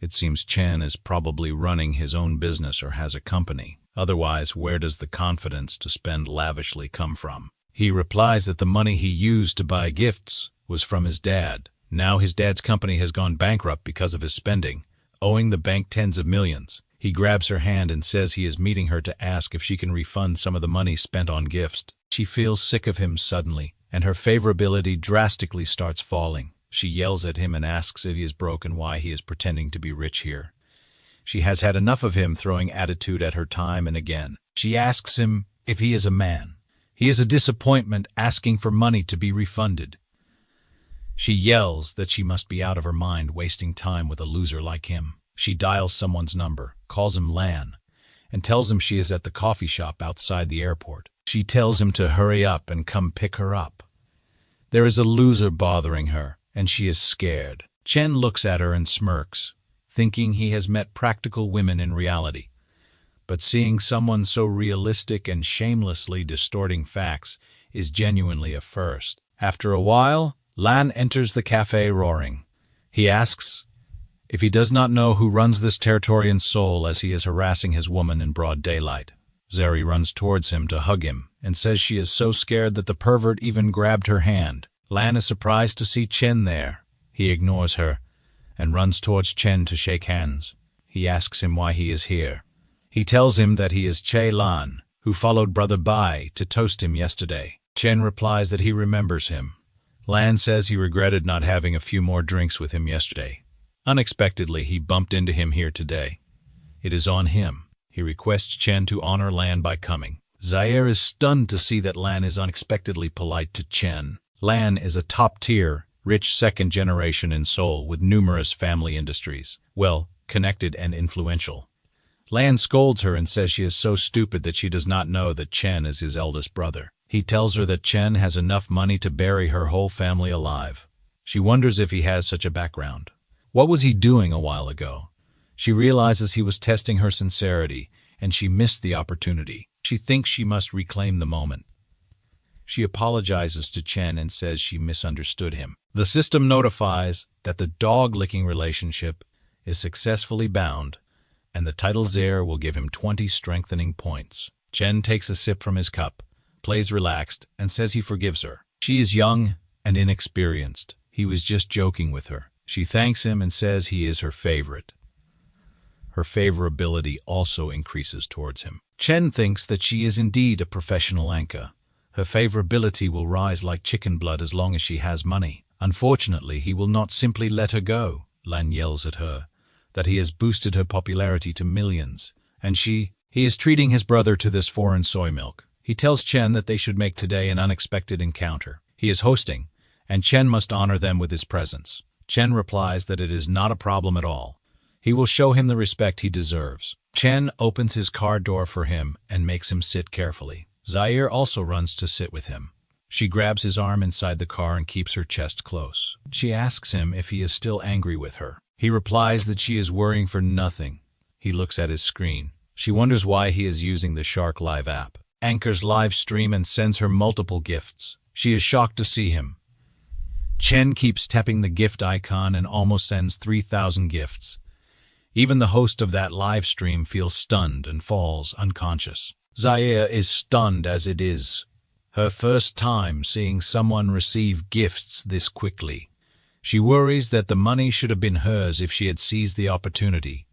It seems Chen is probably running his own business or has a company. Otherwise, where does the confidence to spend lavishly come from? He replies that the money he used to buy gifts was from his dad. Now his dad's company has gone bankrupt because of his spending, owing the bank tens of millions. He grabs her hand and says he is meeting her to ask if she can refund some of the money spent on gifts. She feels sick of him suddenly, and her favorability drastically starts falling. She yells at him and asks if he is broke and why he is pretending to be rich here. She has had enough of him throwing attitude at her time and again. She asks him if he is a man. He is a disappointment, asking for money to be refunded. She yells that she must be out of her mind wasting time with a loser like him. She dials someone's number, calls him Lan, and tells him she is at the coffee shop outside the airport. She tells him to hurry up and come pick her up. There is a loser bothering her, and she is scared. Chen looks at her and smirks, thinking he has met practical women in reality. But seeing someone so realistic and shamelessly distorting facts is genuinely a first. After a while, Lan enters the cafe roaring. He asks if he does not know who runs this territory in Seoul as he is harassing his woman in broad daylight. Zeri runs towards him to hug him and says she is so scared that the pervert even grabbed her hand. Lan is surprised to see Chen there. He ignores her and runs towards Chen to shake hands. He asks him why he is here. He tells him that he is Che Lan, who followed Brother Bai to toast him yesterday. Chen replies that he remembers him. Lan says he regretted not having a few more drinks with him yesterday. Unexpectedly, he bumped into him here today. It is on him. He requests Chen to honor Lan by coming. Zaire is stunned to see that Lan is unexpectedly polite to Chen. Lan is a top-tier, rich second generation in Seoul with numerous family industries, well, connected and influential. Lan scolds her and says she is so stupid that she does not know that Chen is his eldest brother. He tells her that Chen has enough money to bury her whole family alive. She wonders if he has such a background. What was he doing a while ago? She realizes he was testing her sincerity, and she missed the opportunity. She thinks she must reclaim the moment. She apologizes to Chen and says she misunderstood him. The system notifies that the dog-licking relationship is successfully bound, and the title's heir will give him 20 strengthening points. Chen takes a sip from his cup, plays relaxed, and says he forgives her. She is young and inexperienced. He was just joking with her. She thanks him and says he is her favorite. Her favorability also increases towards him. Chen thinks that she is indeed a professional anchor. Her favorability will rise like chicken blood as long as she has money. Unfortunately, he will not simply let her go. Lan yells at her that he has boosted her popularity to millions, and he is treating his brother to this foreign soy milk. He tells Chen that they should make today an unexpected encounter. He is hosting, and Chen must honor them with his presence. Chen replies that it is not a problem at all. He will show him the respect he deserves. Chen opens his car door for him and makes him sit carefully. Zaire also runs to sit with him. She grabs his arm inside the car and keeps her chest close. She asks him if he is still angry with her. He replies that she is worrying for nothing. He looks at his screen. She wonders why he is using the Shark Live app. Anchors live stream and sends her multiple gifts. She is shocked to see him. Chen keeps tapping the gift icon and almost sends 3,000 gifts. Even the host of that live stream feels stunned and falls unconscious. Zaire is stunned as it is her first time seeing someone receive gifts this quickly. She worries that the money should have been hers if she had seized the opportunity.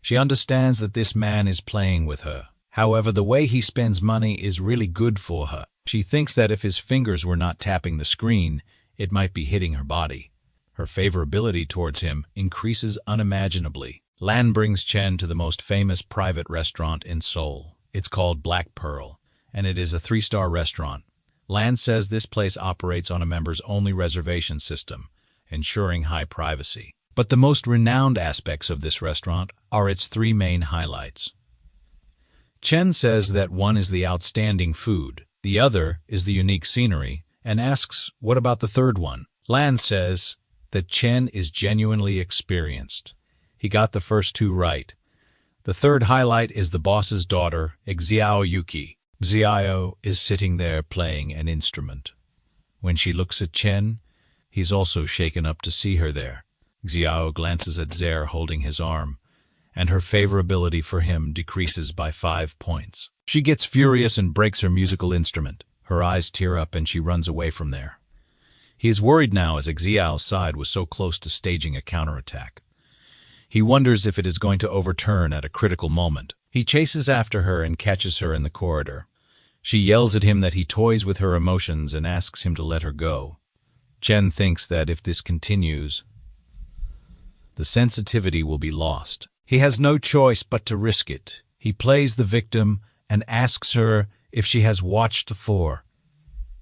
She understands that this man is playing with her. However, the way he spends money is really good for her. She thinks that if his fingers were not tapping the screen, it might be hitting her body. Her favorability towards him increases unimaginably. Lan brings Chen to the most famous private restaurant in Seoul. It's called Black Pearl, and it is a 3-star restaurant. Lan says this place operates on a members-only reservation system, ensuring high privacy. But the most renowned aspects of this restaurant are its 3 main highlights. Chen says that one is the outstanding food, the other is the unique scenery, and asks, what about the third one? Lan says that Chen is genuinely experienced. He got the first two right. The third highlight is the boss's daughter, Xiao Yuki. Xiao is sitting there playing an instrument. When she looks at Chen, he's also shaken up to see her there. Xiao glances at Zer holding his arm, and her favorability for him decreases by 5 points. She gets furious and breaks her musical instrument. Her eyes tear up and she runs away from there. He is worried now as Xiao's side was so close to staging a counterattack. He wonders if it is going to overturn at a critical moment. He chases after her and catches her in the corridor. She yells at him that he toys with her emotions and asks him to let her go. Chen thinks that if this continues, the sensitivity will be lost. He has no choice but to risk it. He plays the victim and asks her if she has watched the 4.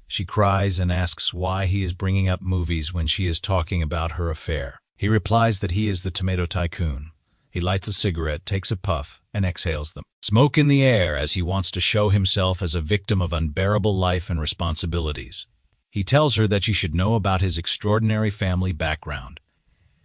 She cries and asks why he is bringing up movies when she is talking about her affair. He replies that he is the tomato tycoon. He lights a cigarette, takes a puff, and exhales them. Smoke in the air as he wants to show himself as a victim of unbearable life and responsibilities. He tells her that she should know about his extraordinary family background.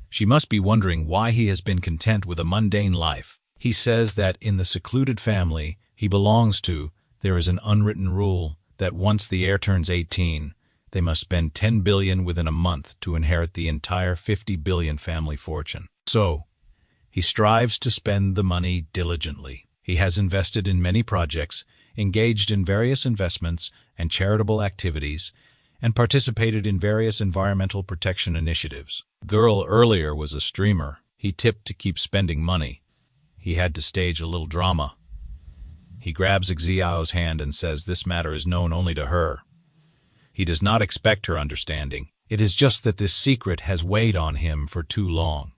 She must be wondering why he has been content with a mundane life. He says that in the secluded family he belongs to, there is an unwritten rule that once the heir turns 18, they must spend 10 billion within a month to inherit the entire 50 billion family fortune. So, he strives to spend the money diligently. He has invested in many projects, engaged in various investments and charitable activities, and participated in various environmental protection initiatives. Girl earlier was a streamer. He tipped to keep spending money. He had to stage a little drama. He grabs Xiao's hand and says this matter is known only to her. He does not expect her understanding. It is just that this secret has weighed on him for too long.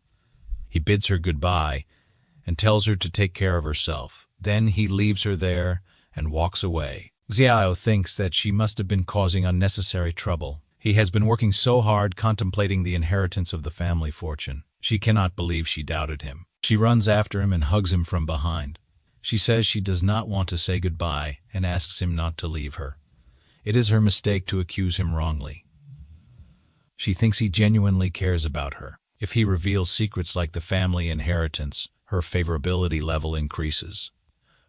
He bids her goodbye and tells her to take care of herself. Then he leaves her there and walks away. Xiao thinks that she must have been causing unnecessary trouble. He has been working so hard contemplating the inheritance of the family fortune. She cannot believe she doubted him. She runs after him and hugs him from behind. She says she does not want to say goodbye and asks him not to leave her. It is her mistake to accuse him wrongly. She thinks he genuinely cares about her. If he reveals secrets like the family inheritance, her favorability level increases.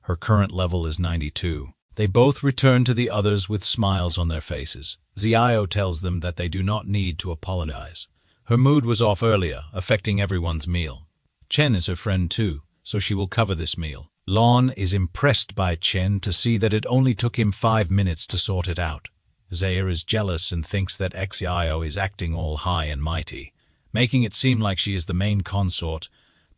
Her current level is 92. They both return to the others with smiles on their faces. Xiao tells them that they do not need to apologize. Her mood was off earlier, affecting everyone's meal. Chen is her friend too, so she will cover this meal. Lan is impressed by Chen to see that it only took him 5 minutes to sort it out. Zaire is jealous and thinks that Xiao is acting all high and mighty, making it seem like she is the main consort,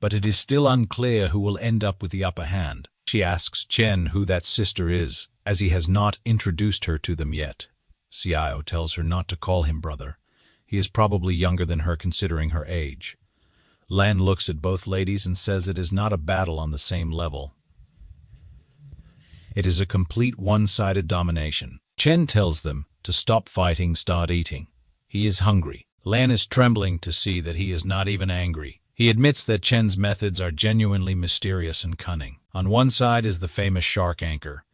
but it is still unclear who will end up with the upper hand. She asks Chen who that sister is, as he has not introduced her to them yet. Xiao tells her not to call him brother. He is probably younger than her considering her age. Lan looks at both ladies and says it is not a battle on the same level. It is a complete one-sided domination. Chen tells them to stop fighting, start eating. He is hungry. Lan is trembling to see that he is not even angry. He admits that Chen's methods are genuinely mysterious and cunning. On one side is the famous shark anchor,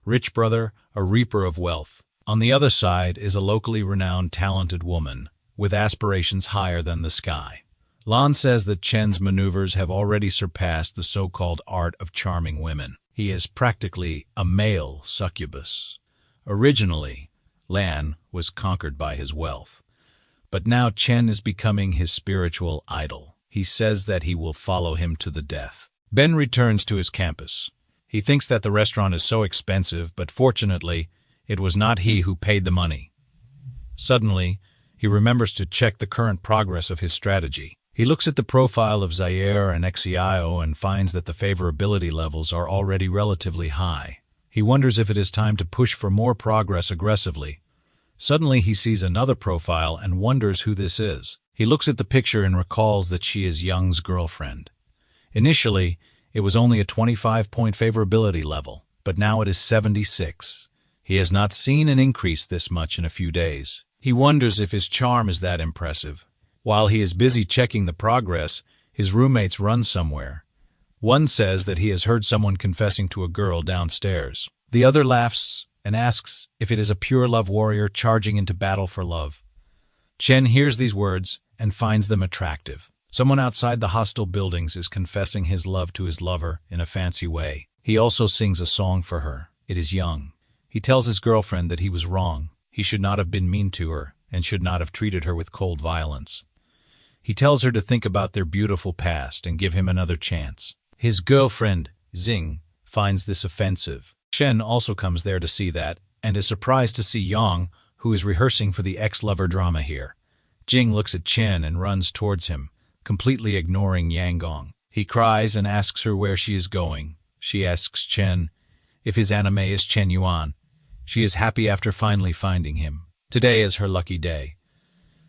rich brother, a reaper of wealth. On the other side is a locally renowned talented woman, with aspirations higher than the sky. Lan says that Chen's maneuvers have already surpassed the so-called art of charming women. He is practically a male succubus. Originally, Lan was conquered by his wealth, but now Chen is becoming his spiritual idol. He says that he will follow him to the death. Ben returns to his campus. He thinks that the restaurant is so expensive, but fortunately, it was not he who paid the money. Suddenly, he remembers to check the current progress of his strategy. He looks at the profile of Zaire and Xiao and finds that the favorability levels are already relatively high. He wonders if it is time to push for more progress aggressively. Suddenly, he sees another profile and wonders who this is. He looks at the picture and recalls that she is Young's girlfriend. Initially, it was only a 25-point favorability level, but now it is 76. He has not seen an increase this much in a few days. He wonders if his charm is that impressive. While he is busy checking the progress, his roommates run somewhere. One says that he has heard someone confessing to a girl downstairs. The other laughs and asks if it is a pure love warrior charging into battle for love. Chen hears these words and finds them attractive. Someone outside the hostile buildings is confessing his love to his lover in a fancy way. He also sings a song for her. It is young. He tells his girlfriend that he was wrong. He should not have been mean to her and should not have treated her with cold violence. He tells her to think about their beautiful past and give him another chance. His girlfriend, Xing, finds this offensive. Chen also comes there to see that and is surprised to see Yang, who is rehearsing for the ex-lover drama here. Jing looks at Chen and runs towards him, completely ignoring Yang Gong. He cries and asks her where she is going. She asks Chen if his anime is Chen Yuan. She is happy after finally finding him. Today is her lucky day.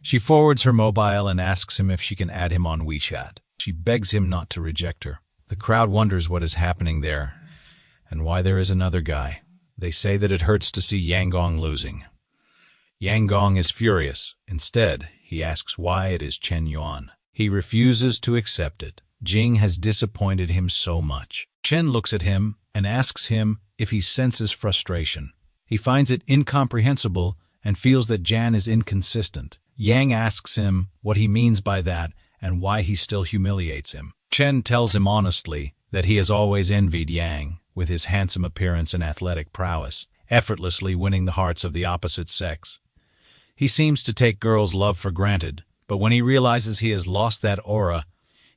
She forwards her mobile and asks him if she can add him on WeChat. She begs him not to reject her. The crowd wonders what is happening there and why there is another guy. They say that it hurts to see Yang Gong losing. Yang Gong is furious. Instead, he asks why it is Chen Yuan. He refuses to accept it. Jing has disappointed him so much. Chen looks at him and asks him if he senses frustration. He finds it incomprehensible and feels that Jan is inconsistent. Yang asks him what he means by that and why he still humiliates him. Chen tells him honestly that he has always envied Yang, with his handsome appearance and athletic prowess, effortlessly winning the hearts of the opposite sex. He seems to take girls' love for granted, but when he realizes he has lost that aura,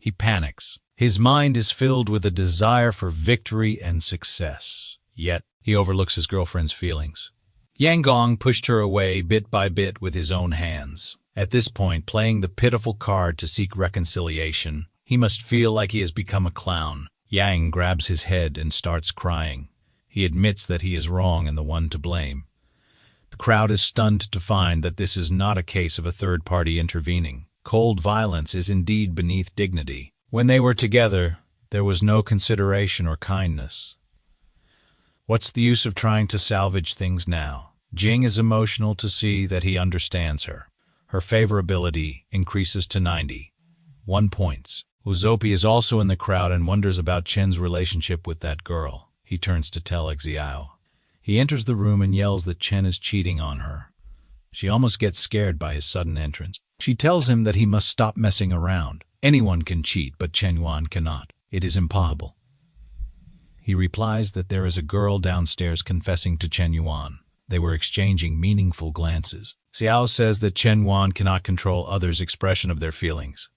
he panics. His mind is filled with a desire for victory and success. Yet, he overlooks his girlfriend's feelings. Yang Gong pushed her away bit by bit with his own hands. At this point, playing the pitiful card to seek reconciliation, he must feel like he has become a clown. Yang grabs his head and starts crying. He admits that he is wrong and the one to blame. The crowd is stunned to find that this is not a case of a third party intervening. Cold violence is indeed beneath dignity. When they were together, there was no consideration or kindness. What's the use of trying to salvage things now? Jing is emotional to see that he understands her. Her favorability increases to 91 points. Uzopi is also in the crowd and wonders about Chen's relationship with that girl. He turns to tell Xiao. He enters the room and yells that Chen is cheating on her. She almost gets scared by his sudden entrance. She tells him that he must stop messing around. Anyone can cheat, but Chen Yuan cannot. It is impossible. He replies that there is a girl downstairs confessing to Chen Yuan. They were exchanging meaningful glances. Xiao says that Chen Yuan cannot control others' expression of their feelings.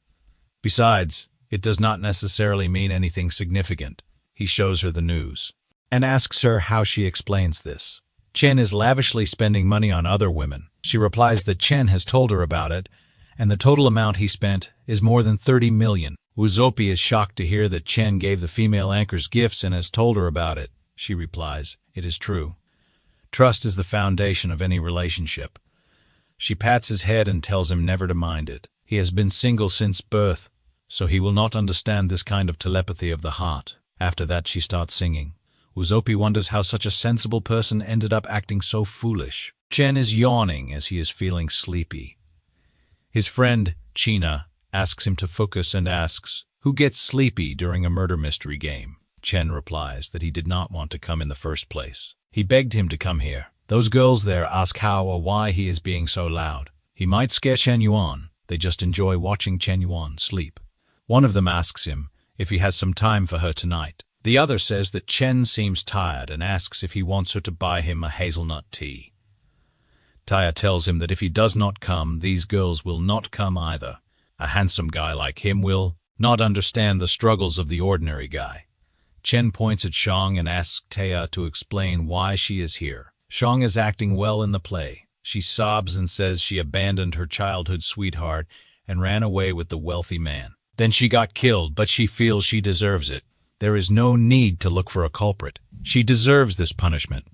Besides, it does not necessarily mean anything significant. He shows her the news and asks her how she explains this. Chen is lavishly spending money on other women. She replies that Chen has told her about it, and the total amount he spent is more than 30 million. Uzopi is shocked to hear that Chen gave the female anchors gifts and has told her about it. She replies, "It is true. Trust is the foundation of any relationship." She pats his head and tells him never to mind it. He has been single since birth, so he will not understand this kind of telepathy of the heart. After that, she starts singing. Uzopi wonders how such a sensible person ended up acting so foolish. Chen is yawning as he is feeling sleepy. His friend, China, asks him to focus and asks, "Who gets sleepy during a murder mystery game?" Chen replies that he did not want to come in the first place. He begged him to come here. Those girls there ask how or why he is being so loud. He might scare Chen Yuan. They just enjoy watching Chen Yuan sleep. One of them asks him if he has some time for her tonight. The other says that Chen seems tired and asks if he wants her to buy him a hazelnut tea. Taya tells him that if he does not come, these girls will not come either. A handsome guy like him will not understand the struggles of the ordinary guy. Chen points at Shang and asks Taya to explain why she is here. Shang is acting well in the play. She sobs and says she abandoned her childhood sweetheart and ran away with the wealthy man. Then she got killed, but she feels she deserves it. There is no need to look for a culprit. She deserves this punishment.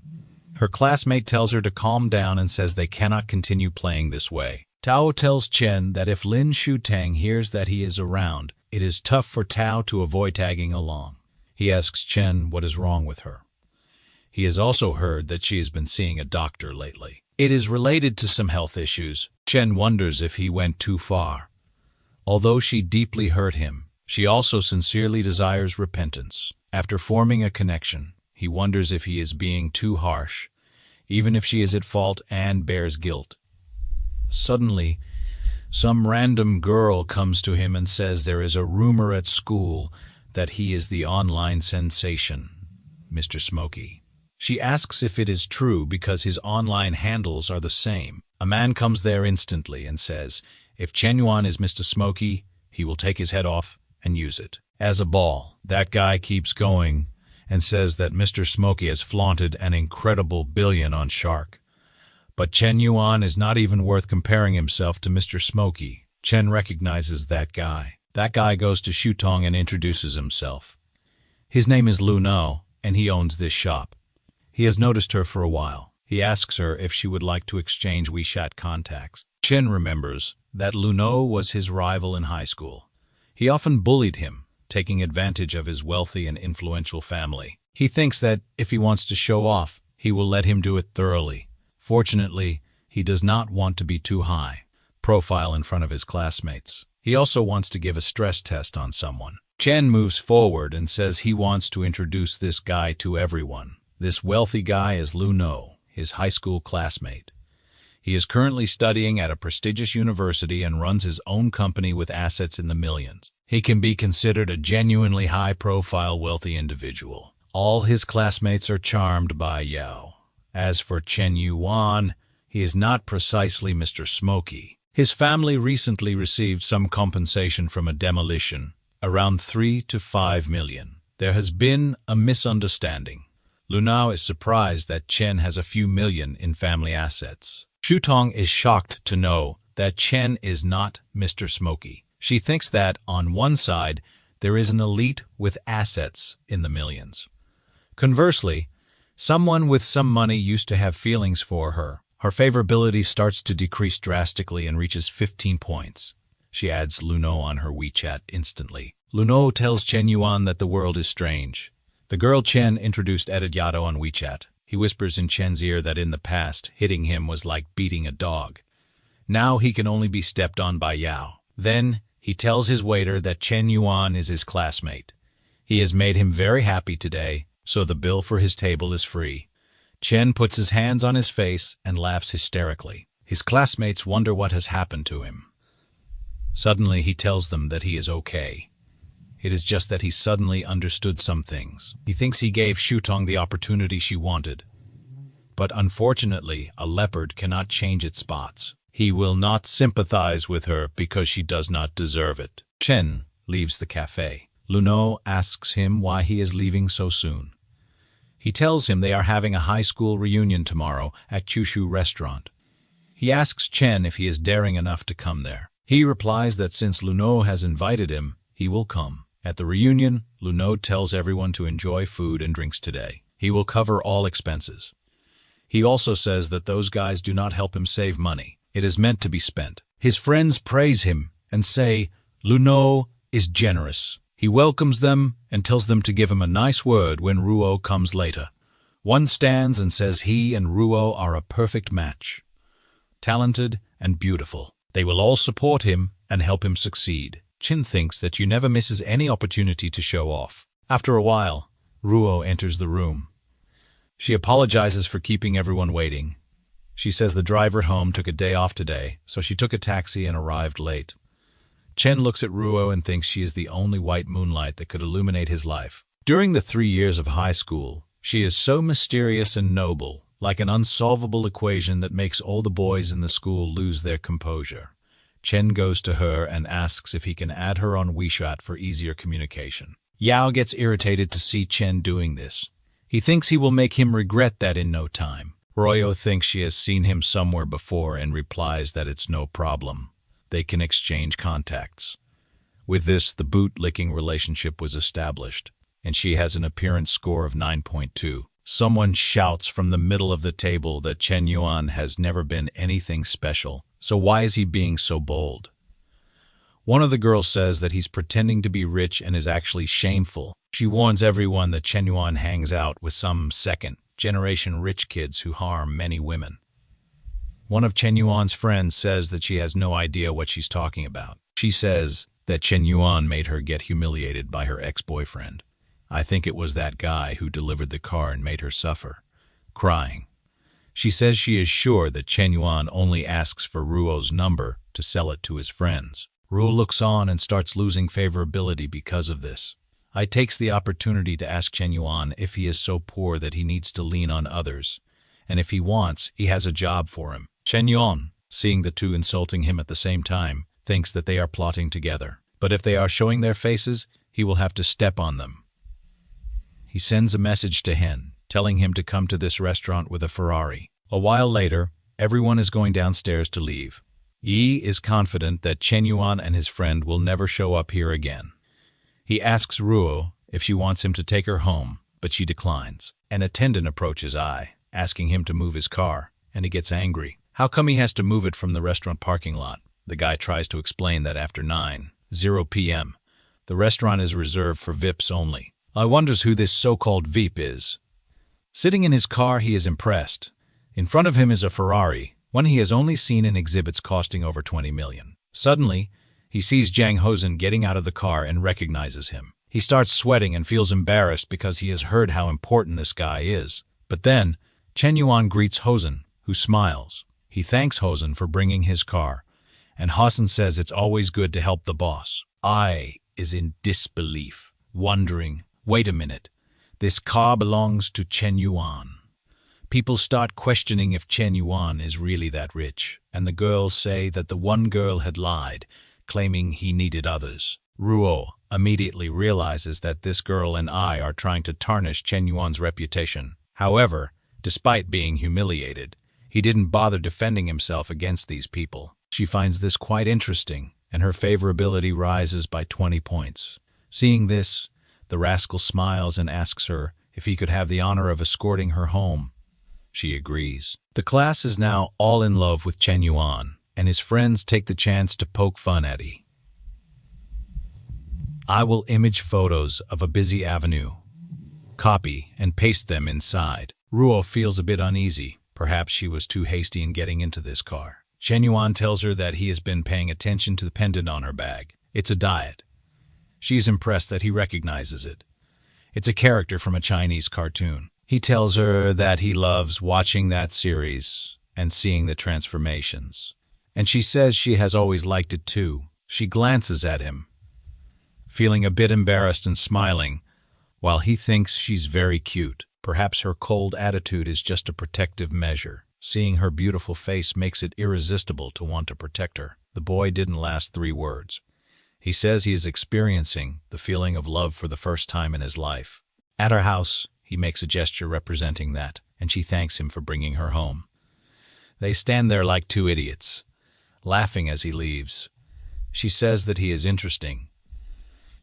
Her classmate tells her to calm down and says they cannot continue playing this way. Tao tells Chen that if Lin Shutong hears that he is around, it is tough for Tao to avoid tagging along. He asks Chen what is wrong with her. He has also heard that she has been seeing a doctor lately. It is related to some health issues. Chen wonders if he went too far. Although she deeply hurt him, She also sincerely desires repentance. After forming a connection, he wonders if he is being too harsh, even if she is at fault and bears guilt. Suddenly, some random girl comes to him and says there is a rumor at school that he is the online sensation, Mr. Smoky. She asks if it is true because his online handles are the same. A man comes there instantly and says, if Chen Yuan is Mr. Smoky, he will take his head off and use it as a ball. That guy keeps going and says that Mr. Smoky has flaunted an incredible billion on Shark. But Chen Yuan is not even worth comparing himself to Mr. Smoky. Chen recognizes that guy. That guy goes to Shutong and introduces himself. His name is Luno, and he owns this shop. He has noticed her for a while. He asks her if she would like to exchange WeChat contacts. Chen remembers that Luno was his rival in high school. He often bullied him, taking advantage of his wealthy and influential family. He thinks that if he wants to show off, he will let him do it thoroughly. Fortunately, he does not want to be too high profile in front of his classmates. He also wants to give a stress test on someone. Chen moves forward and says he wants to introduce this guy to everyone. This wealthy guy is Luno, his high school classmate. He is currently studying at a prestigious university and runs his own company with assets in the millions. He can be considered a genuinely high-profile, wealthy individual. All his classmates are charmed by Yao. As for Chen Yuan, he is not precisely Mr. Smoky. His family recently received some compensation from a demolition, around 3 to 5 million. There has been a misunderstanding. Lunao is surprised that Chen has a few million in family assets. Shutong is shocked to know that Chen is not Mr. Smoky. She thinks that, on one side, there is an elite with assets in the millions. Conversely, someone with some money used to have feelings for her. Her favorability starts to decrease drastically and reaches 15 points. She adds Luno on her WeChat instantly. Luno tells Chen Yuan that the world is strange. The girl Chen introduced Ediyato on WeChat. He whispers in Chen's ear that in the past, hitting him was like beating a dog. Now he can only be stepped on by Yao. Then he tells his waiter that Chen Yuan is his classmate. He has made him very happy today, so the bill for his table is free. Chen puts his hands on his face and laughs hysterically. His classmates wonder what has happened to him. Suddenly he tells them that he is okay. It is just that he suddenly understood some things. He thinks he gave Shutong the opportunity she wanted. But unfortunately, a leopard cannot change its spots. He will not sympathize with her because she does not deserve it. Chen leaves the cafe. Luno asks him why he is leaving so soon. He tells him they are having a high school reunion tomorrow at Kyushu restaurant. He asks Chen if he is daring enough to come there. He replies that since Luno has invited him, he will come. At the reunion, Luno tells everyone to enjoy food and drinks today. He will cover all expenses. He also says that those guys do not help him save money. It is meant to be spent. His friends praise him and say Luno is generous. He welcomes them and tells them to give him a nice word when Ruyu comes later. One stands and says he and Ruyu are a perfect match. Talented and beautiful. They will all support him and help him succeed. Chen thinks that you never misses any opportunity to show off. After a while, Ruyu enters the room. She apologizes for keeping everyone waiting. She says the driver at home took a day off today, so she took a taxi and arrived late. Chen looks at Ruyu and thinks she is the only white moonlight that could illuminate his life. During the 3 years of high school, she is so mysterious and noble, like an unsolvable equation that makes all the boys in the school lose their composure. Chen goes to her and asks if he can add her on WeChat for easier communication. Yao gets irritated to see Chen doing this. He thinks he will make him regret that in no time. Ruyu thinks she has seen him somewhere before and replies that it's no problem. They can exchange contacts. With this, the boot-licking relationship was established, and she has an appearance score of 9.2. Someone shouts from the middle of the table that Chen Yuan has never been anything special, so why is he being so bold? One of the girls says that he's pretending to be rich and is actually shameful. She warns everyone that Chen Yuan hangs out with some second-generation rich kids who harm many women. One of Chen Yuan's friends says that she has no idea what she's talking about. She says that Chen Yuan made her get humiliated by her ex-boyfriend. I think it was that guy who delivered the car and made her suffer. Crying. She says she is sure that Chen Yuan only asks for Ruo's number to sell it to his friends. Ruo looks on and starts losing favorability because of this. I takes the opportunity to ask Chen Yuan if he is so poor that he needs to lean on others, and if he wants, he has a job for him. Chen Yuan, seeing the two insulting him at the same time, thinks that they are plotting together. But if they are showing their faces, he will have to step on them. He sends a message to Hen, telling him to come to this restaurant with a Ferrari. A while later, everyone is going downstairs to leave. Yi is confident that Chen Yuan and his friend will never show up here again. He asks Ruo if she wants him to take her home, but she declines. An attendant approaches Ai, asking him to move his car, and he gets angry. How come he has to move it from the restaurant parking lot? The guy tries to explain that after 9:00 p.m., the restaurant is reserved for VIPs only. I wonders who this so-called VIP is. Sitting in his car, he is impressed. In front of him is a Ferrari, one he has only seen in exhibits costing over 20 million. Suddenly, he sees Zhang Hosen getting out of the car and recognizes him. He starts sweating and feels embarrassed because he has heard how important this guy is. But then, Chen Yuan greets Hosen, who smiles. He thanks Hosen for bringing his car, and Hosen says it's always good to help the boss. Ai is in disbelief, wondering, wait a minute, this car belongs to Chen Yuan. People start questioning if Chen Yuan is really that rich, and the girls say that the one girl had lied, claiming he needed others. Ruo immediately realizes that this girl and Ai are trying to tarnish Chen Yuan's reputation. However, despite being humiliated, he didn't bother defending himself against these people. She finds this quite interesting, and her favorability rises by 20 points. Seeing this, the rascal smiles and asks her if he could have the honor of escorting her home. She agrees. The class is now all in love with Chen Yuan, and his friends take the chance to poke fun at him. I will image photos of a busy avenue, copy, and paste them inside. Ruo feels a bit uneasy. Perhaps she was too hasty in getting into this car. Chen Yuan tells her that he has been paying attention to the pendant on her bag. It's a diet. She is impressed that he recognizes it. It's a character from a Chinese cartoon. He tells her that he loves watching that series and seeing the transformations. And she says she has always liked it too. She glances at him, feeling a bit embarrassed and smiling, while he thinks she's very cute. Perhaps her cold attitude is just a protective measure. Seeing her beautiful face makes it irresistible to want to protect her. The boy didn't last 3 words. He says he is experiencing the feeling of love for the first time in his life. At her house, he makes a gesture representing that, and she thanks him for bringing her home. They stand there like 2 idiots, laughing as he leaves. She says that he is interesting,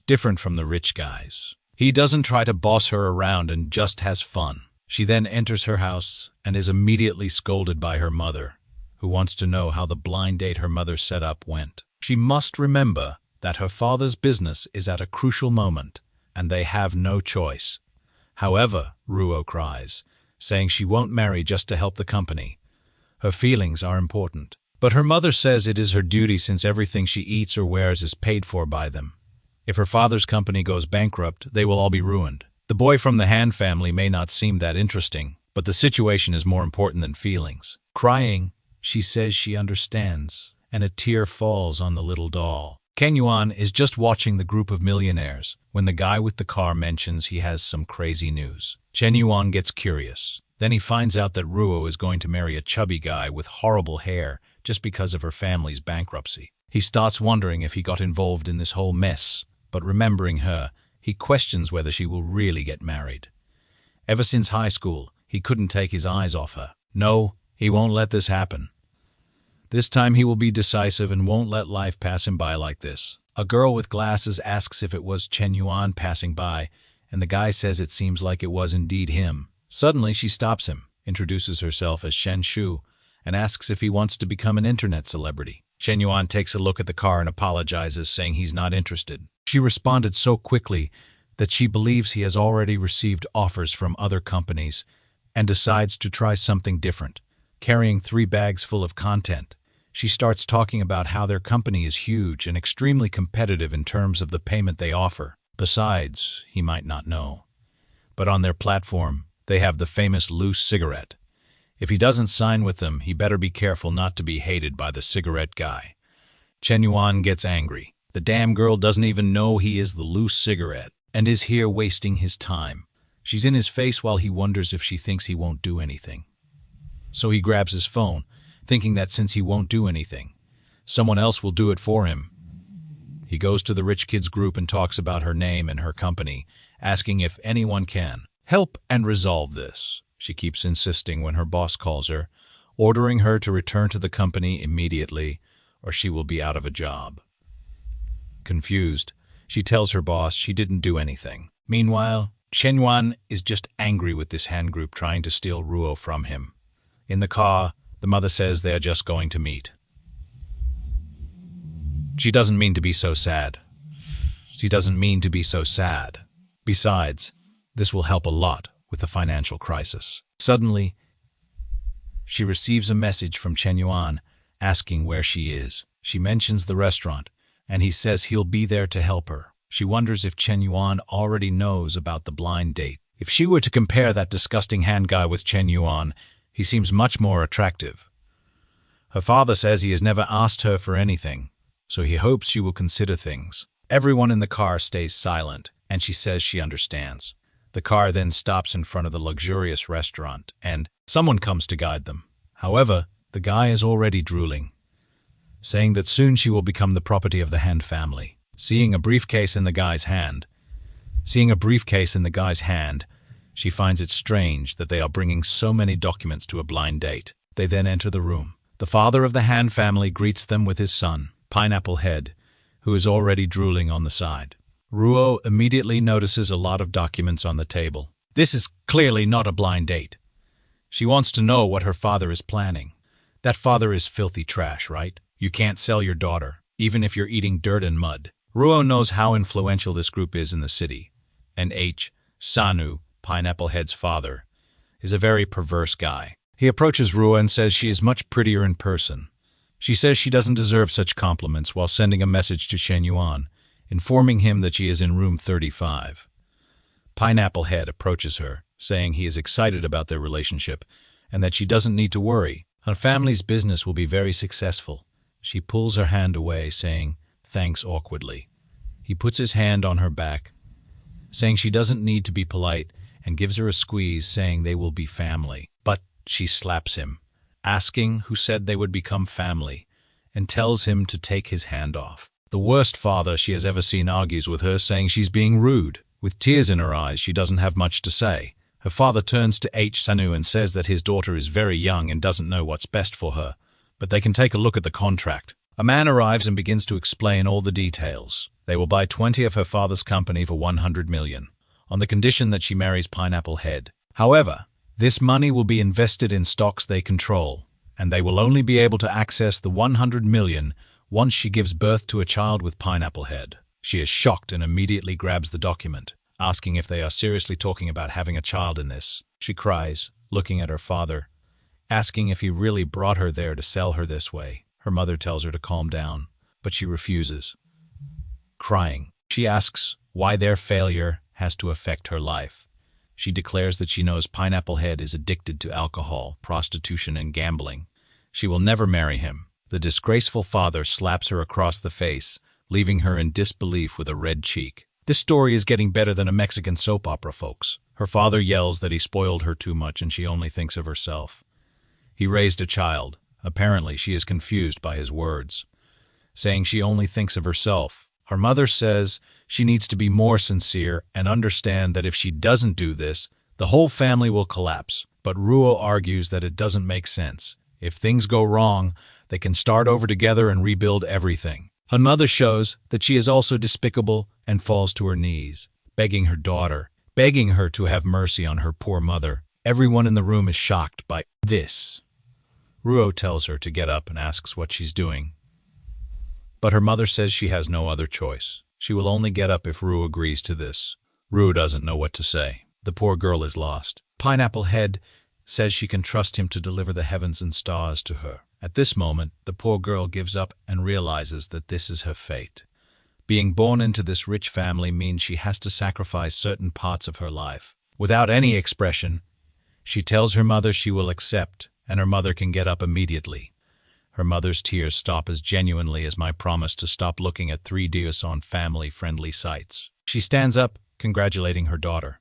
different from the rich guys. He doesn't try to boss her around and just has fun. She then enters her house and is immediately scolded by her mother, who wants to know how the blind date her mother set up went. She must remember that her father's business is at a crucial moment, and they have no choice. However, Ruo cries, saying she won't marry just to help the company. Her feelings are important. But her mother says it is her duty since everything she eats or wears is paid for by them. If her father's company goes bankrupt, they will all be ruined. The boy from the Han family may not seem that interesting, but the situation is more important than feelings. Crying, she says she understands, and a tear falls on the little doll. Chen Yuan is just watching the group of millionaires when the guy with the car mentions he has some crazy news. Chen Yuan gets curious. Then he finds out that Ruo is going to marry a chubby guy with horrible hair just because of her family's bankruptcy. He starts wondering if he got involved in this whole mess, but remembering her, he questions whether she will really get married. Ever since high school, he couldn't take his eyes off her. No, he won't let this happen. This time he will be decisive and won't let life pass him by like this. A girl with glasses asks if it was Chen Yuan passing by, and the guy says it seems like it was indeed him. Suddenly she stops him, introduces herself as Shen Shu, and asks if he wants to become an internet celebrity. Chen Yuan takes a look at the car and apologizes, saying he's not interested. She responded so quickly that she believes he has already received offers from other companies and decides to try something different. Carrying 3 bags full of content, She starts talking about how their company is huge and extremely competitive in terms of the payment they offer. Besides, he might not know, but on their platform, they have the famous loose cigarette. If he doesn't sign with them, he better be careful not to be hated by the cigarette guy. Chen Yuan gets angry. The damn girl doesn't even know he is the loose cigarette and is here wasting his time. She's in his face while he wonders if she thinks he won't do anything. So he grabs his phone, thinking that since he won't do anything, someone else will do it for him. He goes to the rich kids group and talks about her name and her company, asking if anyone can help and resolve this. She keeps insisting when her boss calls her, ordering her to return to the company immediately or she will be out of a job. Confused, she tells her boss she didn't do anything. Meanwhile, Chen Yuan is just angry with this hand group trying to steal Ruyu from him. In the car, the mother says they are just going to meet. She doesn't mean to be so sad. She doesn't mean to be so sad. Besides, this will help a lot with the financial crisis. Suddenly, she receives a message from Chen Yuan asking where she is. She mentions the restaurant, and he says he'll be there to help her. She wonders if Chen Yuan already knows about the blind date. If she were to compare that disgusting hand guy with Chen Yuan, he seems much more attractive. Her father says he has never asked her for anything, so he hopes she will consider things. Everyone in the car stays silent, and she says she understands. The car then stops in front of the luxurious restaurant, and someone comes to guide them. However, the guy is already drooling, saying that soon she will become the property of the Han family. Seeing a briefcase in the guy's hand, she finds it strange that they are bringing so many documents to a blind date. They then enter the room. The father of the Han family greets them with his son, Pineapple Head, who is already drooling on the side. Ruyu immediately notices a lot of documents on the table. This is clearly not a blind date. She wants to know what her father is planning. That father is filthy trash, right? You can't sell your daughter, even if you're eating dirt and mud. Ruyu knows how influential this group is in the city, and Sanu, Pineapple Head's father, is a very perverse guy. He approaches Ruyu and says she is much prettier in person. She says she doesn't deserve such compliments while sending a message to Chen Yuan, informing him that she is in room 35. Pineapple Head approaches her, saying he is excited about their relationship and that she doesn't need to worry. Her family's business will be very successful. She pulls her hand away, saying thanks awkwardly. He puts his hand on her back, saying she doesn't need to be polite, and gives her a squeeze, saying they will be family. But she slaps him, asking who said they would become family, and tells him to take his hand off. The worst father she has ever seen argues with her, saying she's being rude. With tears in her eyes, she doesn't have much to say. Her father turns to Sanu and says that his daughter is very young and doesn't know what's best for her, but they can take a look at the contract. A man arrives and begins to explain all the details. They will buy 20 of her father's company for 100 million, on the condition that she marries Pineapple Head. However, this money will be invested in stocks they control, and they will only be able to access the 100 million once she gives birth to a child with Pineapple Head. She is shocked and immediately grabs the document, asking if they are seriously talking about having a child in this. She cries, looking at her father, asking if he really brought her there to sell her this way. Her mother tells her to calm down, but she refuses. Crying, she asks why their failure has to affect her life. She declares that she knows Pineapple Head is addicted to alcohol, prostitution, and gambling. She will never marry him. The disgraceful father slaps her across the face, leaving her in disbelief with a red cheek. This story is getting better than a Mexican soap opera, folks. Her father yells that he spoiled her too much and she only thinks of herself. He raised a child. Apparently, she is confused by his words, saying she only thinks of herself. Her mother says she needs to be more sincere and understand that if she doesn't do this, the whole family will collapse. But Ruyu argues that it doesn't make sense. If things go wrong, they can start over together and rebuild everything. Her mother shows that she is also despicable and falls to her knees, begging her daughter, begging her to have mercy on her poor mother. Everyone in the room is shocked by this. Ruyu tells her to get up and asks what she's doing. But her mother says she has no other choice. She will only get up if Ruyu agrees to this. Ruyu doesn't know what to say. The poor girl is lost. Pineapple Head says she can trust him to deliver the heavens and stars to her. At this moment, the poor girl gives up and realizes that this is her fate. Being born into this rich family means she has to sacrifice certain parts of her life. Without any expression, she tells her mother she will accept, and her mother can get up immediately. Her mother's tears stop as genuinely as my promise to stop looking at 3Ds on family-friendly sites. She stands up, congratulating her daughter.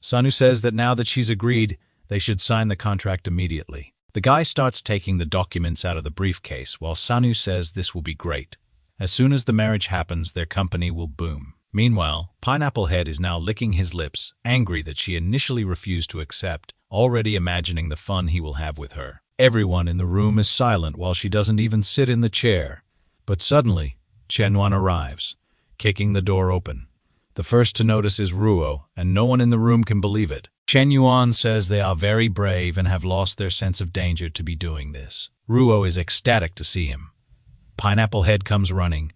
Sanu says that now that she's agreed, they should sign the contract immediately. The guy starts taking the documents out of the briefcase, while Sanu says this will be great. As soon as the marriage happens, their company will boom. Meanwhile, Pineapple Head is now licking his lips, angry that she initially refused to accept, already imagining the fun he will have with her. Everyone in the room is silent while she doesn't even sit in the chair. But suddenly, Chen Yuan arrives, kicking the door open. The first to notice is Ruyu, and no one in the room can believe it. Chen Yuan says they are very brave and have lost their sense of danger to be doing this. Ruyu is ecstatic to see him. Pineapple Head comes running,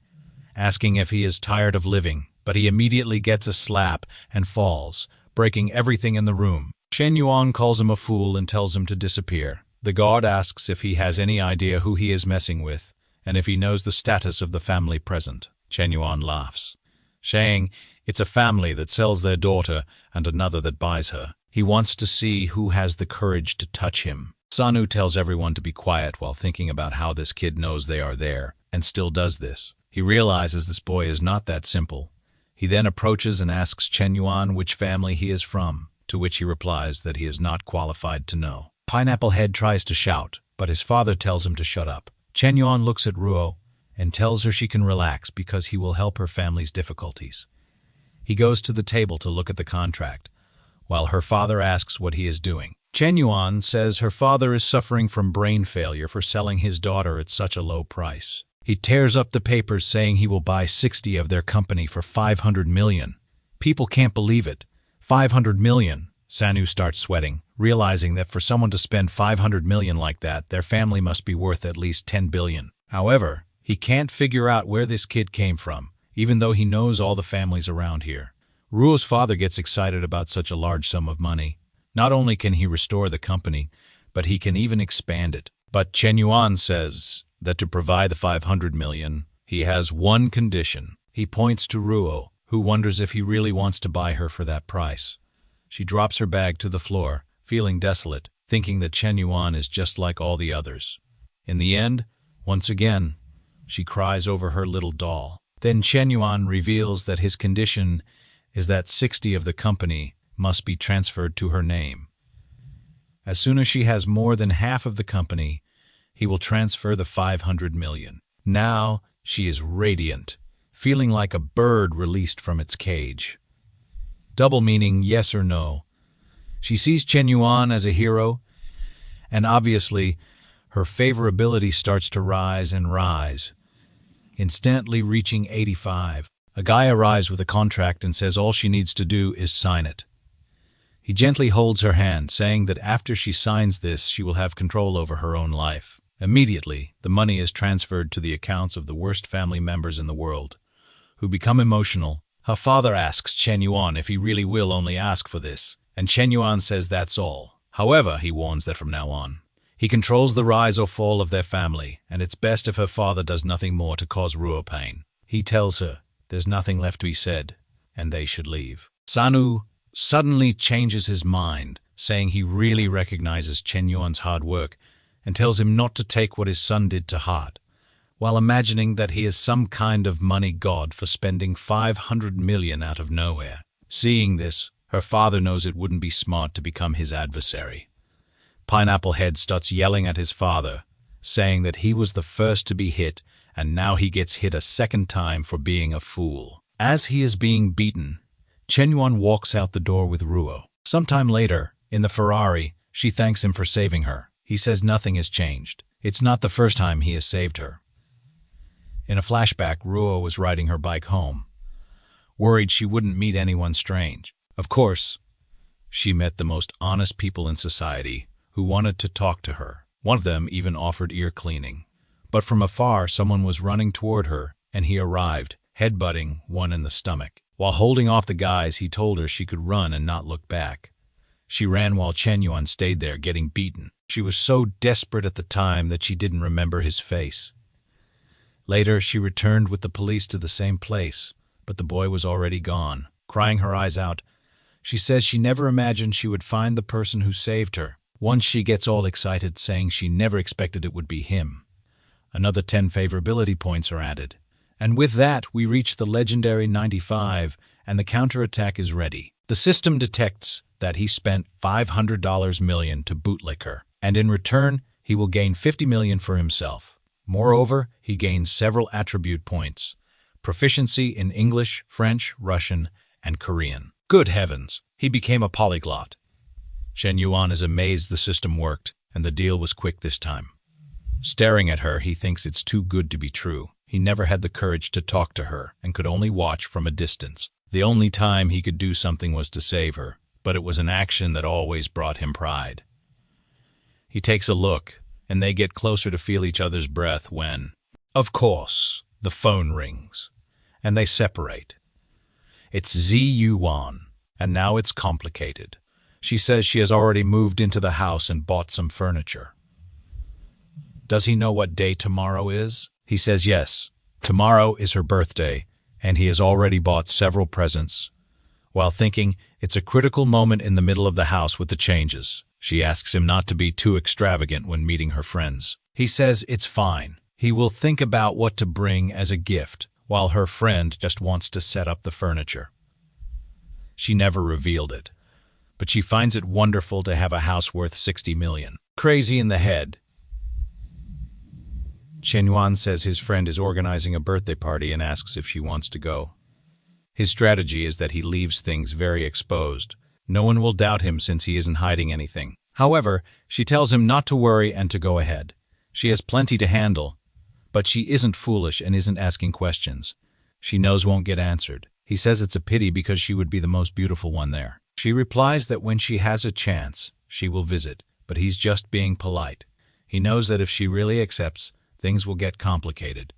asking if he is tired of living, but he immediately gets a slap and falls, breaking everything in the room. Chen Yuan calls him a fool and tells him to disappear. The guard asks if he has any idea who he is messing with, and if he knows the status of the family present. Chen Yuan laughs, saying it's a family that sells their daughter and another that buys her. He wants to see who has the courage to touch him. Sanu tells everyone to be quiet while thinking about how this kid knows they are there, and still does this. He realizes this boy is not that simple. He then approaches and asks Chen Yuan which family he is from, to which he replies that he is not qualified to know. Pineapple Head tries to shout, but his father tells him to shut up. Chen Yuan looks at Ruyu and tells her she can relax because he will help her family's difficulties. He goes to the table to look at the contract, while her father asks what he is doing. Chen Yuan says her father is suffering from brain failure for selling his daughter at such a low price. He tears up the papers saying he will buy 60 of their company for 500 million. People can't believe it. 500 million. Sanu starts sweating, realizing that for someone to spend 500 million like that, their family must be worth at least 10 billion. However, he can't figure out where this kid came from, even though he knows all the families around here. Ruyu's father gets excited about such a large sum of money. Not only can he restore the company, but he can even expand it. But Chen Yuan says that to provide the 500 million, he has one condition. He points to Ruyu, who wonders if he really wants to buy her for that price. She drops her bag to the floor, feeling desolate, thinking that Chen Yuan is just like all the others. In the end, once again, she cries over her little doll. Then Chen Yuan reveals that his condition is that 60 of the company must be transferred to her name. As soon as she has more than half of the company, he will transfer the 500 million. Now she is radiant, feeling like a bird released from its cage. Double meaning yes or no. She sees Chen Yuan as a hero, and obviously her favorability starts to rise and rise, instantly reaching 85. A guy arrives with a contract and says all she needs to do is sign it. He gently holds her hand, saying that after she signs this, she will have control over her own life. Immediately, the money is transferred to the accounts of the worst family members in the world, who become emotional. Her father asks Chen Yuan if he really will only ask for this, and Chen Yuan says that's all. However, he warns that from now on, he controls the rise or fall of their family, and it's best if her father does nothing more to cause Ruyu pain. He tells her there's nothing left to be said, and they should leave. Sanu suddenly changes his mind, saying he really recognizes Chen Yuan's hard work and tells him not to take what his son did to heart, while imagining that he is some kind of money god for spending 500 million out of nowhere. Seeing this, her father knows it wouldn't be smart to become his adversary. Pineapple Head starts yelling at his father, saying that he was the first to be hit, and now he gets hit a second time for being a fool. As he is being beaten, Chen Yuan walks out the door with Ruyu. Sometime later, in the Ferrari, she thanks him for saving her. He says nothing has changed. It's not the first time he has saved her. In a flashback, Ruyu was riding her bike home, worried she wouldn't meet anyone strange. Of course, she met the most honest people in society who wanted to talk to her. One of them even offered ear cleaning. But from afar, someone was running toward her, and he arrived, headbutting one in the stomach. While holding off the guys, he told her she could run and not look back. She ran while Chen Yuan stayed there getting beaten. She was so desperate at the time that she didn't remember his face. Later, she returned with the police to the same place, but the boy was already gone. Crying her eyes out, she says she never imagined she would find the person who saved her. Once she gets all excited, saying she never expected it would be him. Another 10 favorability points are added. And with that, we reach the legendary 95, and the counterattack is ready. The system detects that he spent $500 million to bootlick her, and in return, he will gain $50 million for himself. Moreover, he gains several attribute points: proficiency in English, French, Russian, and Korean. Good heavens, he became a polyglot. Chen Yuan is amazed the system worked, and the deal was quick this time. Staring at her, he thinks it's too good to be true. He never had the courage to talk to her and could only watch from a distance. The only time he could do something was to save her, but it was an action that always brought him pride. He takes a look, and they get closer to feel each other's breath when, of course, the phone rings, and they separate. It's Yuan, and now it's complicated. She says she has already moved into the house and bought some furniture. Does he know what day tomorrow is? He says yes. Tomorrow is her birthday, and he has already bought several presents. While thinking, it's a critical moment in the middle of the house with the changes. She asks him not to be too extravagant when meeting her friends. He says it's fine. He will think about what to bring as a gift, while her friend just wants to set up the furniture. She never revealed it, but she finds it wonderful to have a house worth $60 million. Crazy in the head. Chen Yuan says his friend is organizing a birthday party and asks if she wants to go. His strategy is that he leaves things very exposed. No one will doubt him since he isn't hiding anything. However, she tells him not to worry and to go ahead. She has plenty to handle, but she isn't foolish and isn't asking questions. She knows won't get answered. He says it's a pity because she would be the most beautiful one there. She replies that when she has a chance, she will visit, but he's just being polite. He knows that if she really accepts, things will get complicated.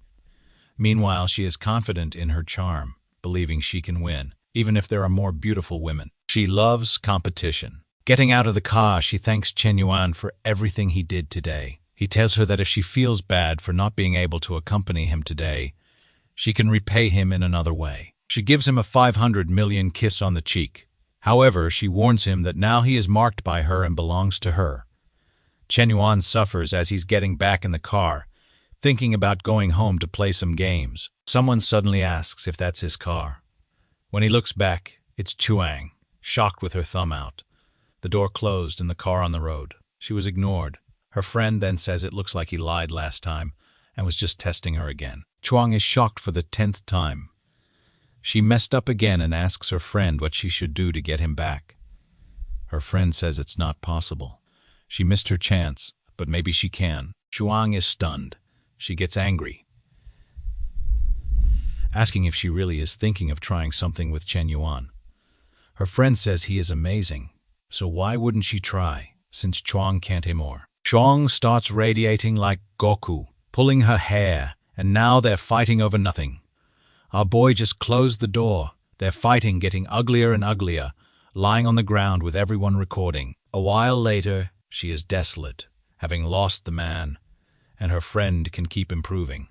Meanwhile, she is confident in her charm, believing she can win, even if there are more beautiful women. She loves competition. Getting out of the car, she thanks Chen Yuan for everything he did today. He tells her that if she feels bad for not being able to accompany him today, she can repay him in another way. She gives him a $500 million kiss on the cheek. However, she warns him that now he is marked by her and belongs to her. Chen Yuan suffers as he's getting back in the car, thinking about going home to play some games. Someone suddenly asks if that's his car. When he looks back, it's Chuang, shocked with her thumb out. The door closed and the car on the road. She was ignored. Her friend then says it looks like he lied last time and was just testing her again. Chuang is shocked for the 10th time. She messed up again and asks her friend what she should do to get him back. Her friend says it's not possible. She missed her chance, but maybe she can. Chuang is stunned. She gets angry, asking if she really is thinking of trying something with Chen Yuan. Her friend says he is amazing, so why wouldn't she try, since Chuang can't anymore? Chuang starts radiating like Goku, pulling her hair, and now they're fighting over nothing. Our boy just closed the door. They're fighting, getting uglier and uglier, lying on the ground with everyone recording. A while later, she is desolate, having lost the man, and her friend can keep improving.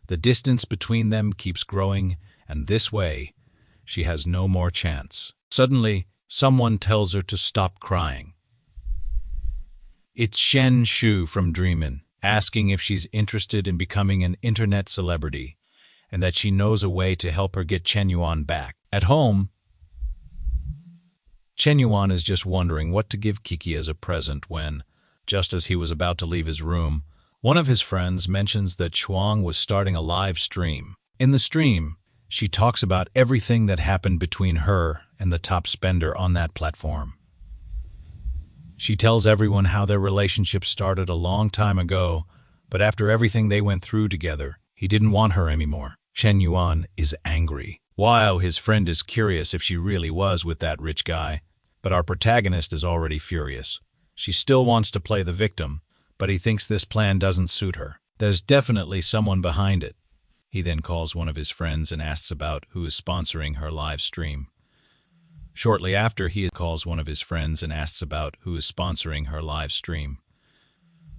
The distance between them keeps growing, and this way, she has no more chance. Suddenly, someone tells her to stop crying. It's Shen Shu from Dreamin', asking if she's interested in becoming an internet celebrity, and that she knows a way to help her get Chen Yuan back. At home, Chen Yuan is just wondering what to give Kiki as a present when, just as he was about to leave his room, one of his friends mentions that Chuang was starting a live stream. In the stream, she talks about everything that happened between her and the top spender on that platform. She tells everyone how their relationship started a long time ago, but after everything they went through together, he didn't want her anymore. Chen Yuan is angry. While his friend is curious if she really was with that rich guy, but our protagonist is already furious. She still wants to play the victim, but he thinks this plan doesn't suit her. There's definitely someone behind it. He then calls one of his friends and asks about who is sponsoring her live stream. Shortly after, he calls one of his friends and asks about who is sponsoring her live stream.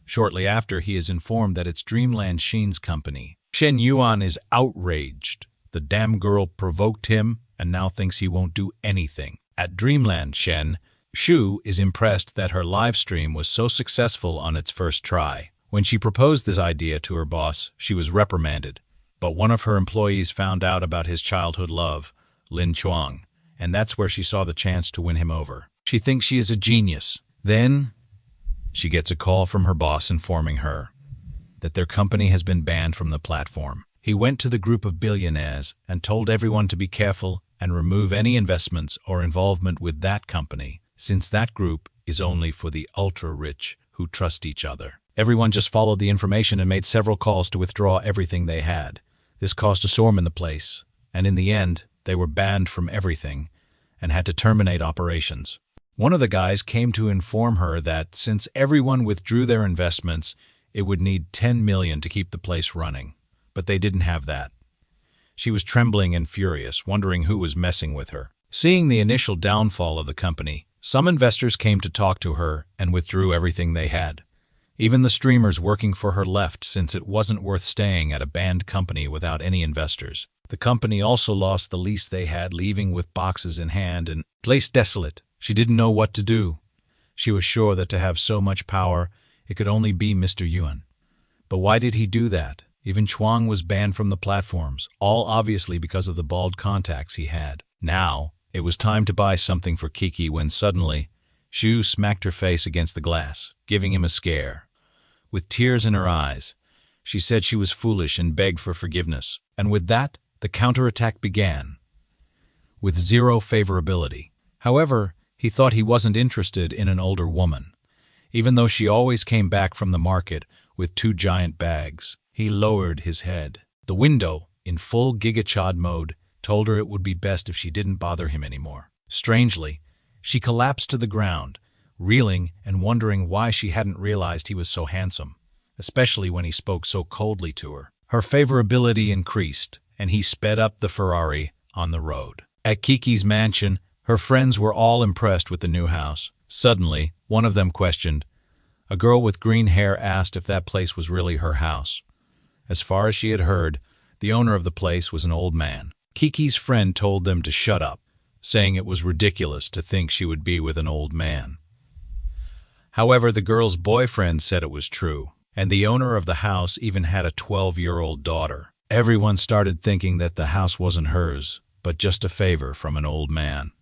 Shortly after, he is informed that it's Dreamland Sheen's company. Chen Yuan is outraged. The damn girl provoked him and now thinks he won't do anything. At Dreamland Shen, Shu is impressed that her live stream was so successful on its first try. When she proposed this idea to her boss, she was reprimanded. But one of her employees found out about his childhood love, Lin Shutong, and that's where she saw the chance to win him over. She thinks she is a genius. Then, she gets a call from her boss informing her that their company has been banned from the platform. He went to the group of billionaires and told everyone to be careful and remove any investments or involvement with that company, since that group is only for the ultra-rich who trust each other. Everyone just followed the information and made several calls to withdraw everything they had. This caused a storm in the place, and in the end, they were banned from everything and had to terminate operations. One of the guys came to inform her that since everyone withdrew their investments, it would need 10 million to keep the place running. But they didn't have that. She was trembling and furious, wondering who was messing with her. Seeing the initial downfall of the company, some investors came to talk to her and withdrew everything they had. Even the streamers working for her left since it wasn't worth staying at a banned company without any investors. The company also lost the lease they had, leaving with boxes in hand and place desolate. She didn't know what to do. She was sure that to have so much power, it could only be Mr. Yuan. But why did he do that? Even Chuang was banned from the platforms, all obviously because of the bald contacts he had. Now, it was time to buy something for Kiki when suddenly, Shu smacked her face against the glass, giving him a scare. With tears in her eyes, she said she was foolish and begged for forgiveness. And with that, the counterattack began, with zero favorability. However, he thought he wasn't interested in an older woman. Even though she always came back from the market with 2 giant bags, he lowered his head. The window, in full gigachad mode, told her it would be best if she didn't bother him anymore. Strangely, she collapsed to the ground, reeling and wondering why she hadn't realized he was so handsome, especially when he spoke so coldly to her. Her favorability increased, and he sped up the Ferrari on the road. At Kiki's mansion, her friends were all impressed with the new house. Suddenly, one of them questioned. A girl with green hair asked if that place was really her house. As far as she had heard, the owner of the place was an old man. Kiki's friend told them to shut up, saying it was ridiculous to think she would be with an old man. However, the girl's boyfriend said it was true, and the owner of the house even had a 12-year-old daughter. Everyone started thinking that the house wasn't hers, but just a favor from an old man.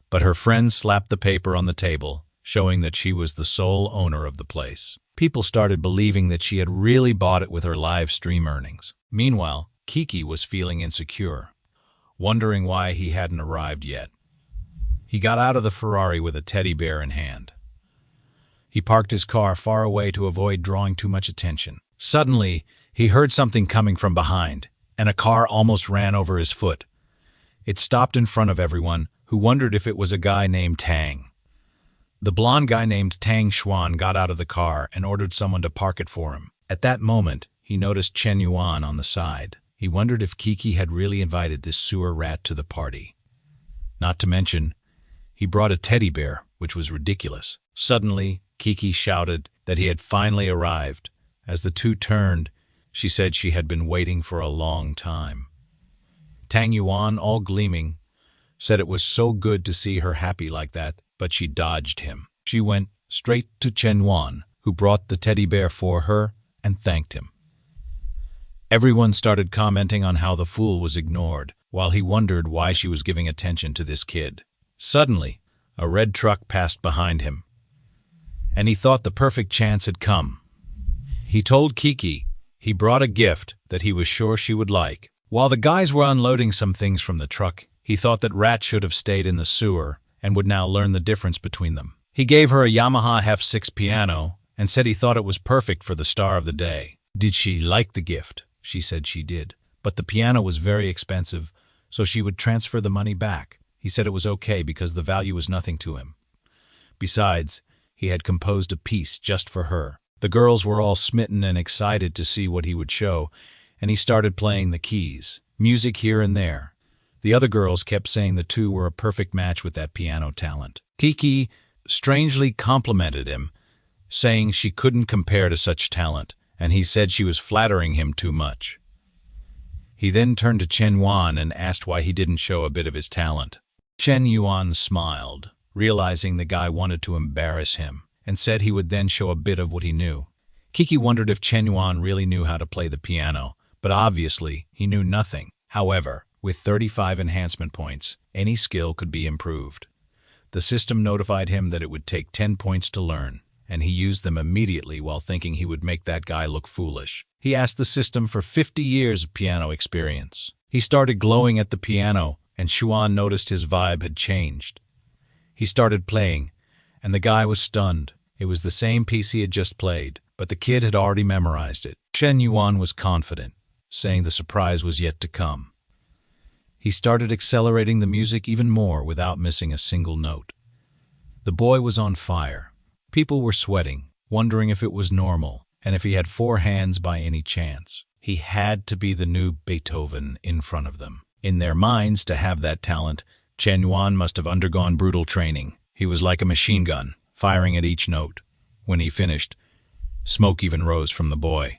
But her friends slapped the paper on the table, showing that she was the sole owner of the place. People started believing that she had really bought it with her live stream earnings. Meanwhile, Kiki was feeling insecure, wondering why he hadn't arrived yet. He got out of the Ferrari with a teddy bear in hand. He parked his car far away to avoid drawing too much attention. Suddenly, he heard something coming from behind, and a car almost ran over his foot. It stopped in front of everyone, who wondered if it was a guy named Tang. The blonde guy named Tang Xuan got out of the car and ordered someone to park it for him. At that moment, he noticed Chen Yuan on the side. He wondered if Kiki had really invited this sewer rat to the party. Not to mention, he brought a teddy bear, which was ridiculous. Suddenly, Kiki shouted that he had finally arrived. As the two turned, she said she had been waiting for a long time. Tang Yuan, all gleaming, said it was so good to see her happy like that, but she dodged him. She went straight to Chen Yuan, who brought the teddy bear for her and thanked him. Everyone started commenting on how the fool was ignored, while he wondered why she was giving attention to this kid. Suddenly, a red truck passed behind him, and he thought the perfect chance had come. He told Kiki he brought a gift that he was sure she would like. While the guys were unloading some things from the truck, he thought that Rat should have stayed in the sewer and would now learn the difference between them. He gave her a Yamaha F6 piano and said he thought it was perfect for the star of the day. Did she like the gift? She said she did, but the piano was very expensive, so she would transfer the money back. He said it was okay because the value was nothing to him. Besides, he had composed a piece just for her. The girls were all smitten and excited to see what he would show, and he started playing the keys, music here and there. The other girls kept saying the two were a perfect match with that piano talent. Kiki strangely complimented him, saying she couldn't compare to such talent, and he said she was flattering him too much. He then turned to Chen Yuan and asked why he didn't show a bit of his talent. Chen Yuan smiled, realizing the guy wanted to embarrass him, and said he would then show a bit of what he knew. Kiki wondered if Chen Yuan really knew how to play the piano, but obviously he knew nothing. However, with 35 enhancement points, any skill could be improved. The system notified him that it would take 10 points to learn, and he used them immediately while thinking he would make that guy look foolish. He asked the system for 50 years of piano experience. He started glowing at the piano, and Xuan noticed his vibe had changed. He started playing, and the guy was stunned. It was the same piece he had just played, but the kid had already memorized it. Chen Yuan was confident, saying the surprise was yet to come. He started accelerating the music even more without missing a single note. The boy was on fire. People were sweating, wondering if it was normal, and if he had 4 hands by any chance. He had to be the new Beethoven in front of them. In their minds, to have that talent, Chen Yuan must have undergone brutal training. He was like a machine gun, firing at each note. When he finished, smoke even rose from the boy.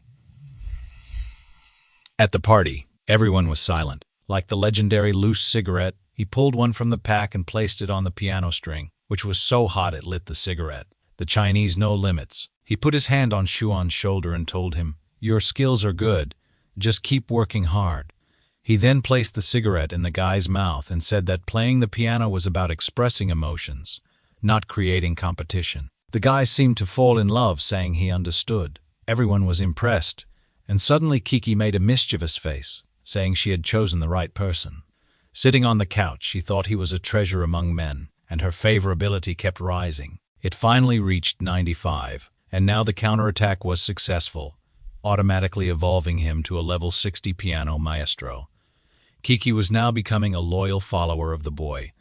At the party, everyone was silent. Like the legendary loose cigarette, he pulled one from the pack and placed it on the piano string, which was so hot it lit the cigarette. The Chinese no limits. He put his hand on Xuan's shoulder and told him, "Your skills are good. Just keep working hard." He then placed the cigarette in the guy's mouth and said that playing the piano was about expressing emotions, not creating competition. The guy seemed to fall in love, saying he understood. Everyone was impressed, and suddenly Kiki made a mischievous face, saying she had chosen the right person. Sitting on the couch, she thought he was a treasure among men, and her favorability kept rising. It finally reached 95, and now the counterattack was successful, automatically evolving him to a level 60 piano maestro. Kiki was now becoming a loyal follower of the boy.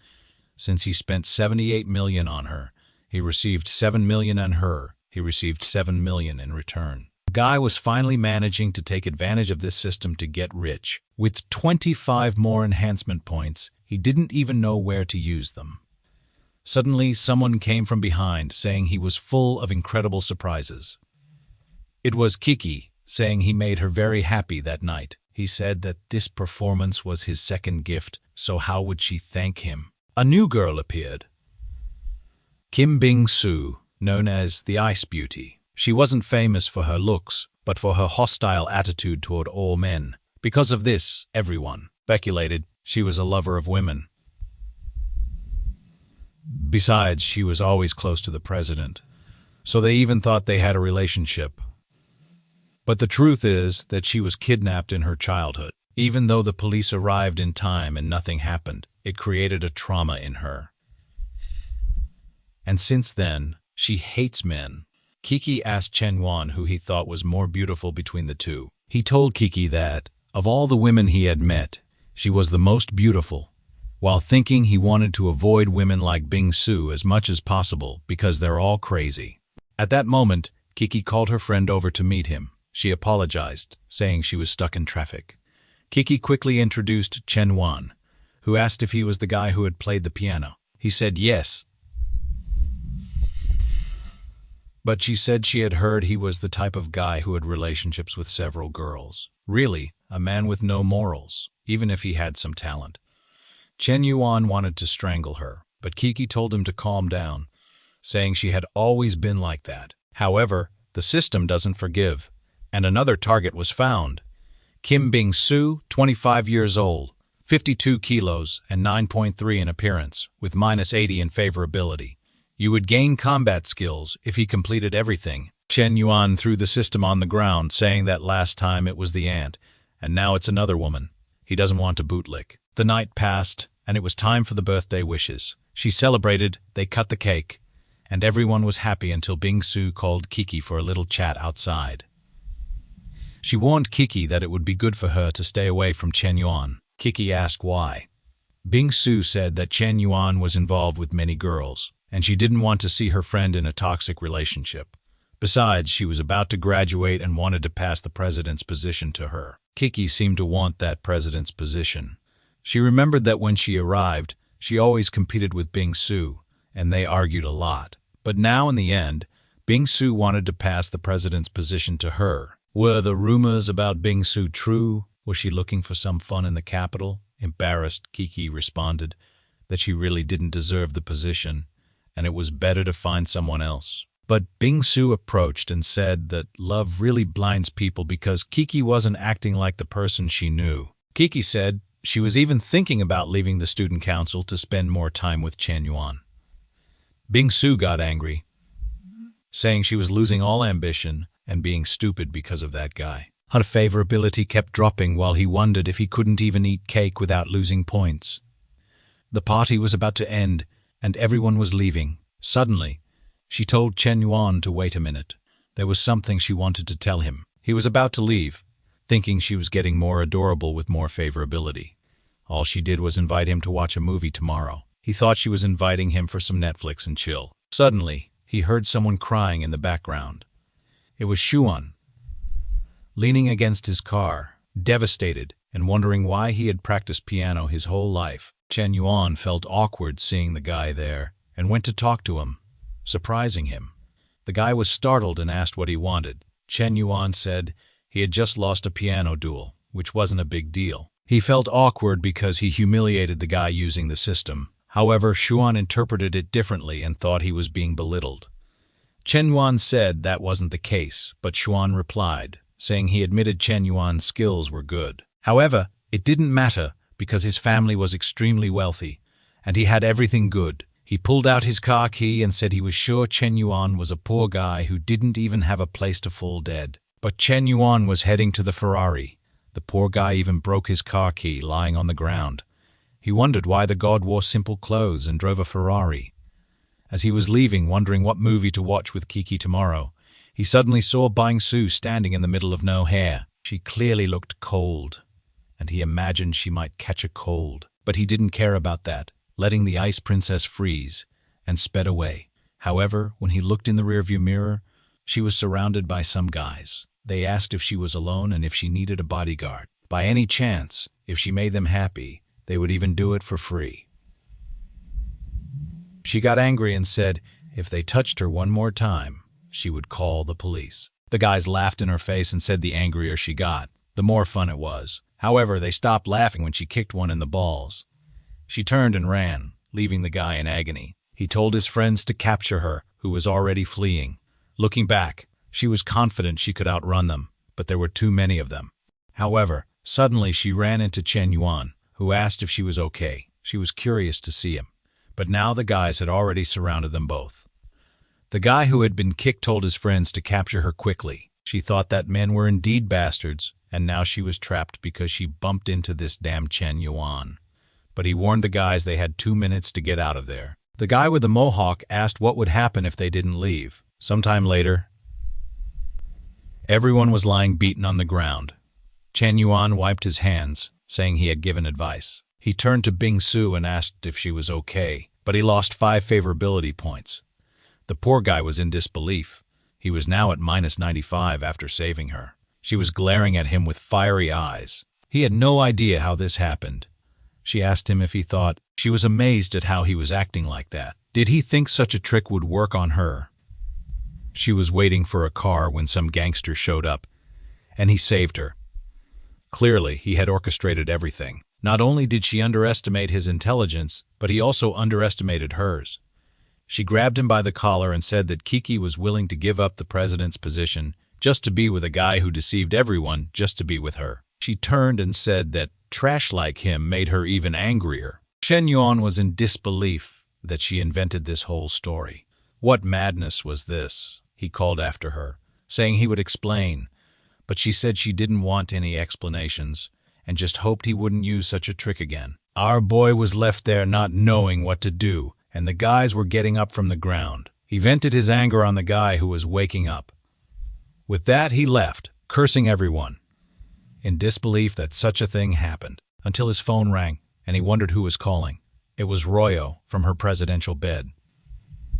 Since he spent 78 million on her, he received 7 million on her, he received 7 million in return. The guy was finally managing to take advantage of this system to get rich. With 25 more enhancement points, he didn't even know where to use them. Suddenly, someone came from behind, saying he was full of incredible surprises. It was Kiki, saying he made her very happy that night. He said that this performance was his second gift, so how would she thank him? A new girl appeared. Kim Bing-soo, known as the Ice Beauty. She wasn't famous for her looks, but for her hostile attitude toward all men. Because of this, everyone speculated she was a lover of women. Besides, she was always close to the president, so they even thought they had a relationship. But the truth is that she was kidnapped in her childhood. Even though the police arrived in time and nothing happened, it created a trauma in her. And since then, she hates men. Kiki asked Chen Yuan who he thought was more beautiful between the two. He told Kiki that, of all the women he had met, she was the most beautiful, while thinking he wanted to avoid women like Bing-soo as much as possible because they're all crazy. At that moment, Kiki called her friend over to meet him. She apologized, saying she was stuck in traffic. Kiki quickly introduced Chen Yuan, who asked if he was the guy who had played the piano. He said yes, but she said she had heard he was the type of guy who had relationships with several girls. Really, a man with no morals, even if he had some talent. Chen Yuan wanted to strangle her, but Kiki told him to calm down, saying she had always been like that. However, the system doesn't forgive, and another target was found. Kim Bing-soo, 25 years old, 52 kilos and 9.3 in appearance, with -80 in favorability. You would gain combat skills if he completed everything. Chen Yuan threw the system on the ground, saying that last time it was the ant, and now it's another woman. He doesn't want to bootlick. The night passed, and it was time for the birthday wishes. She celebrated, they cut the cake, and everyone was happy until Bing-soo called Kiki for a little chat outside. She warned Kiki that it would be good for her to stay away from Chen Yuan. Kiki asked why. Bing-soo said that Chen Yuan was involved with many girls, and she didn't want to see her friend in a toxic relationship. Besides, she was about to graduate and wanted to pass the president's position to her. Kiki seemed to want that president's position. She remembered that when she arrived, she always competed with Bing-soo, and they argued a lot. But now in the end, Bing-su wanted to pass the president's position to her. Were the rumors about Bing-su true? Was she looking for some fun in the capital? Embarrassed, Kiki responded that she really didn't deserve the position, and it was better to find someone else. But Bing-su approached and said that love really blinds people because Kiki wasn't acting like the person she knew. Kiki said she was even thinking about leaving the student council to spend more time with Chen Yuan. Bing-su got angry, saying she was losing all ambition and being stupid because of that guy. Her favorability kept dropping while he wondered if he couldn't even eat cake without losing points. The party was about to end, and everyone was leaving. Suddenly, she told Chen Yuan to wait a minute. There was something she wanted to tell him. He was about to leave, thinking she was getting more adorable with more favorability. All she did was invite him to watch a movie tomorrow. He thought she was inviting him for some Netflix and chill. Suddenly, he heard someone crying in the background. It was Xuan, leaning against his car, devastated and wondering why he had practiced piano his whole life. Chen Yuan felt awkward seeing the guy there and went to talk to him, surprising him. The guy was startled and asked what he wanted. Chen Yuan said he had just lost a piano duel, which wasn't a big deal. He felt awkward because he humiliated the guy using the system. However, Xuan interpreted it differently and thought he was being belittled. Chen Yuan said that wasn't the case, but Xuan replied, saying he admitted Chen Yuan's skills were good. However, it didn't matter because his family was extremely wealthy, and he had everything good. He pulled out his car key and said he was sure Chen Yuan was a poor guy who didn't even have a place to fall dead. But Chen Yuan was heading to the Ferrari. The poor guy even broke his car key lying on the ground. He wondered why the god wore simple clothes and drove a Ferrari. As he was leaving, wondering what movie to watch with Kiki tomorrow, he suddenly saw Bing-su standing in the middle of nowhere. She clearly looked cold, and he imagined she might catch a cold. But he didn't care about that, letting the ice princess freeze, and sped away. However, when he looked in the rearview mirror, she was surrounded by some guys. They asked if she was alone and if she needed a bodyguard. By any chance, if she made them happy, they would even do it for free. She got angry and said if they touched her one more time, she would call the police. The guys laughed in her face and said the angrier she got, the more fun it was. However, they stopped laughing when she kicked one in the balls. She turned and ran, leaving the guy in agony. He told his friends to capture her, who was already fleeing. Looking back, she was confident she could outrun them, but there were too many of them. However, suddenly she ran into Chen Yuan, who asked if she was okay. She was curious to see him, but now the guys had already surrounded them both. The guy who had been kicked told his friends to capture her quickly. She thought that men were indeed bastards, and now she was trapped because she bumped into this damn Chen Yuan. But he warned the guys they had 2 minutes to get out of there. The guy with the mohawk asked what would happen if they didn't leave. Sometime later, everyone was lying beaten on the ground. Chen Yuan wiped his hands, saying he had given advice. He turned to Bing-su and asked if she was okay, but he lost 5 favorability points. The poor guy was in disbelief. He was now at -95 after saving her. She was glaring at him with fiery eyes. He had no idea how this happened. She asked him if he thought she was amazed at how he was acting like that. Did he think such a trick would work on her? She was waiting for a car when some gangster showed up, and he saved her. Clearly, he had orchestrated everything. Not only did she underestimate his intelligence, but he also underestimated hers. She grabbed him by the collar and said that Kiki was willing to give up the president's position just to be with a guy who deceived everyone just to be with her. She turned and said that trash like him made her even angrier. Chen Yuan was in disbelief that she invented this whole story. What madness was this? He called after her, saying he would explain, but she said she didn't want any explanations and just hoped he wouldn't use such a trick again. Our boy was left there not knowing what to do, and the guys were getting up from the ground. He vented his anger on the guy who was waking up. With that, he left, cursing everyone, in disbelief that such a thing happened, until his phone rang, and he wondered who was calling. It was Ruyu from her presidential bed.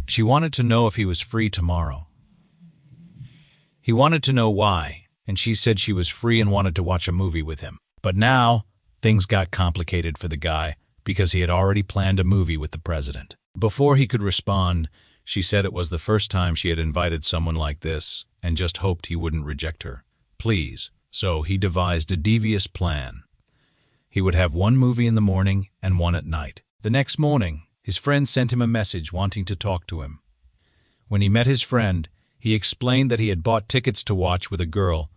She wanted to know if he was free tomorrow. He wanted to know why, and she said she was free and wanted to watch a movie with him. But now, things got complicated for the guy because he had already planned a movie with the president. Before he could respond, She said it was the first time she had invited someone like this and just hoped he wouldn't reject her. Please. So he devised a devious plan. He would have one movie in the morning and one at night. The next morning, his friend sent him a message wanting to talk to him. When he met his friend, he explained that he had bought tickets to watch with a girl,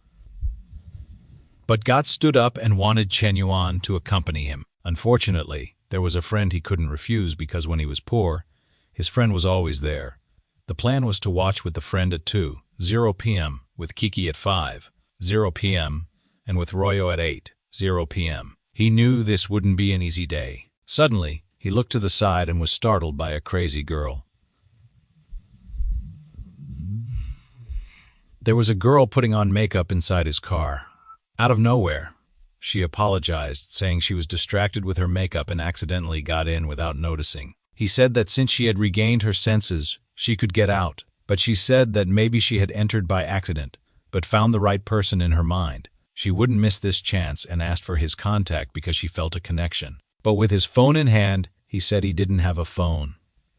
but got stood up and wanted Chen Yuan to accompany him. Unfortunately, there was a friend he couldn't refuse because when he was poor, his friend was always there. The plan was to watch with the friend at 2:00 p.m., with Kiki at 5:00 p.m., and with Ruyu at 8:00 p.m. He knew this wouldn't be an easy day. Suddenly, he looked to the side and was startled by a crazy girl. There was a girl putting on makeup inside his car. Out of nowhere, she apologized, saying she was distracted with her makeup and accidentally got in without noticing. He said that since she had regained her senses, she could get out, but she said that maybe she had entered by accident, but found the right person in her mind. She wouldn't miss this chance and asked for his contact because she felt a connection. But with his phone in hand, he said he didn't have a phone,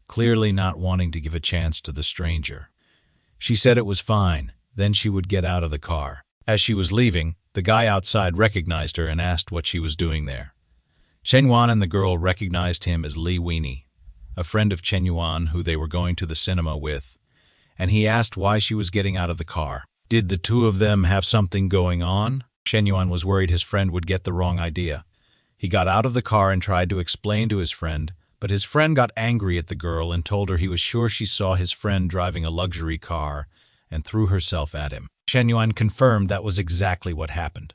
clearly not wanting to give a chance to the stranger. She said it was fine, then she would get out of the car. As she was leaving, the guy outside recognized her and asked what she was doing there. Chen Yuan and the girl recognized him as Li Weenie, a friend of Chen Yuan who they were going to the cinema with, and he asked why she was getting out of the car. Did the two of them have something going on? Chen Yuan was worried his friend would get the wrong idea. He got out of the car and tried to explain to his friend, but his friend got angry at the girl and told her he was sure she saw his friend driving a luxury car and threw herself at him. Chen Yuan confirmed that was exactly what happened.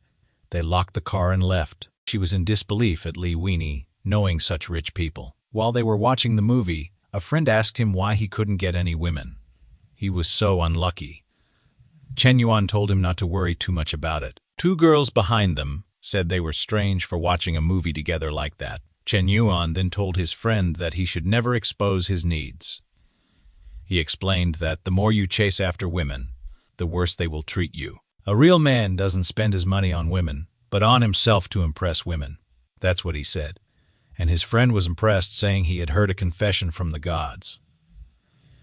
They locked the car and left. She was in disbelief at Li Weenie, knowing such rich people. While they were watching the movie, a friend asked him why he couldn't get any women. He was so unlucky. Chen Yuan told him not to worry too much about it. Two girls behind them said they were strange for watching a movie together like that. Chen Yuan then told his friend that he should never expose his needs. He explained that the more you chase after women, the worse they will treat you. A real man doesn't spend his money on women, but on himself to impress women. That's what he said. And his friend was impressed, saying he had heard a confession from the gods.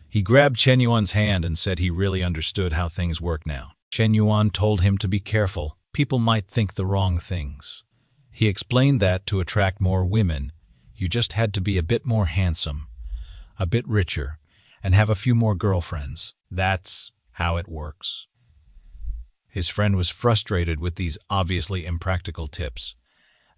He grabbed Chen Yuan's hand and said he really understood how things work now. Chen Yuan told him to be careful. People might think the wrong things. He explained that to attract more women, you just had to be a bit more handsome, a bit richer, and have a few more girlfriends. That's how it works. His friend was frustrated with these obviously impractical tips.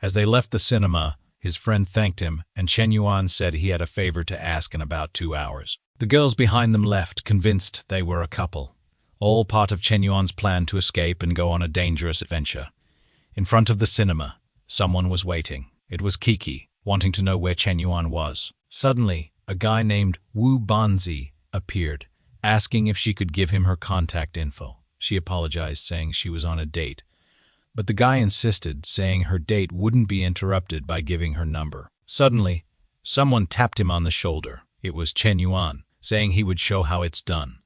As they left the cinema, his friend thanked him, and Chen Yuan said he had a favor to ask in about 2 hours. The girls behind them left, convinced they were a couple, all part of Chen Yuan's plan to escape and go on a dangerous adventure. In front of the cinema, someone was waiting. It was Kiki, wanting to know where Chen Yuan was. Suddenly, a guy named Wu Banzi appeared, asking if she could give him her contact info. She apologized, saying she was on a date, but the guy insisted, saying her date wouldn't be interrupted by giving her number. Suddenly, someone tapped him on the shoulder. It was Chen Yuan, saying he would show how it's done.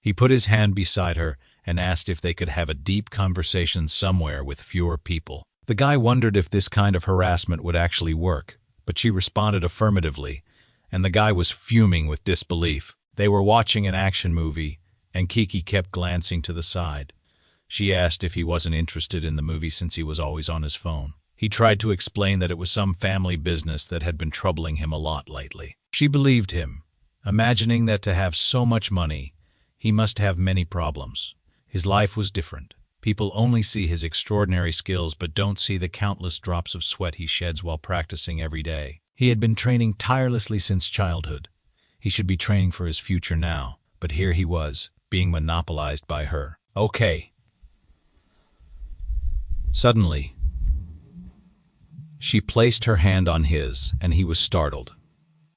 He put his hand beside her and asked if they could have a deep conversation somewhere with fewer people. The guy wondered if this kind of harassment would actually work, but she responded affirmatively, and the guy was fuming with disbelief. They were watching an action movie, and Kiki kept glancing to the side. She asked if he wasn't interested in the movie since he was always on his phone. He tried to explain that it was some family business that had been troubling him a lot lately. She believed him, imagining that to have so much money, he must have many problems. His life was different. People only see his extraordinary skills but don't see the countless drops of sweat he sheds while practicing every day. He had been training tirelessly since childhood. He should be training for his future now, but here he was, being monopolized by her. Okay. Suddenly, she placed her hand on his, and he was startled.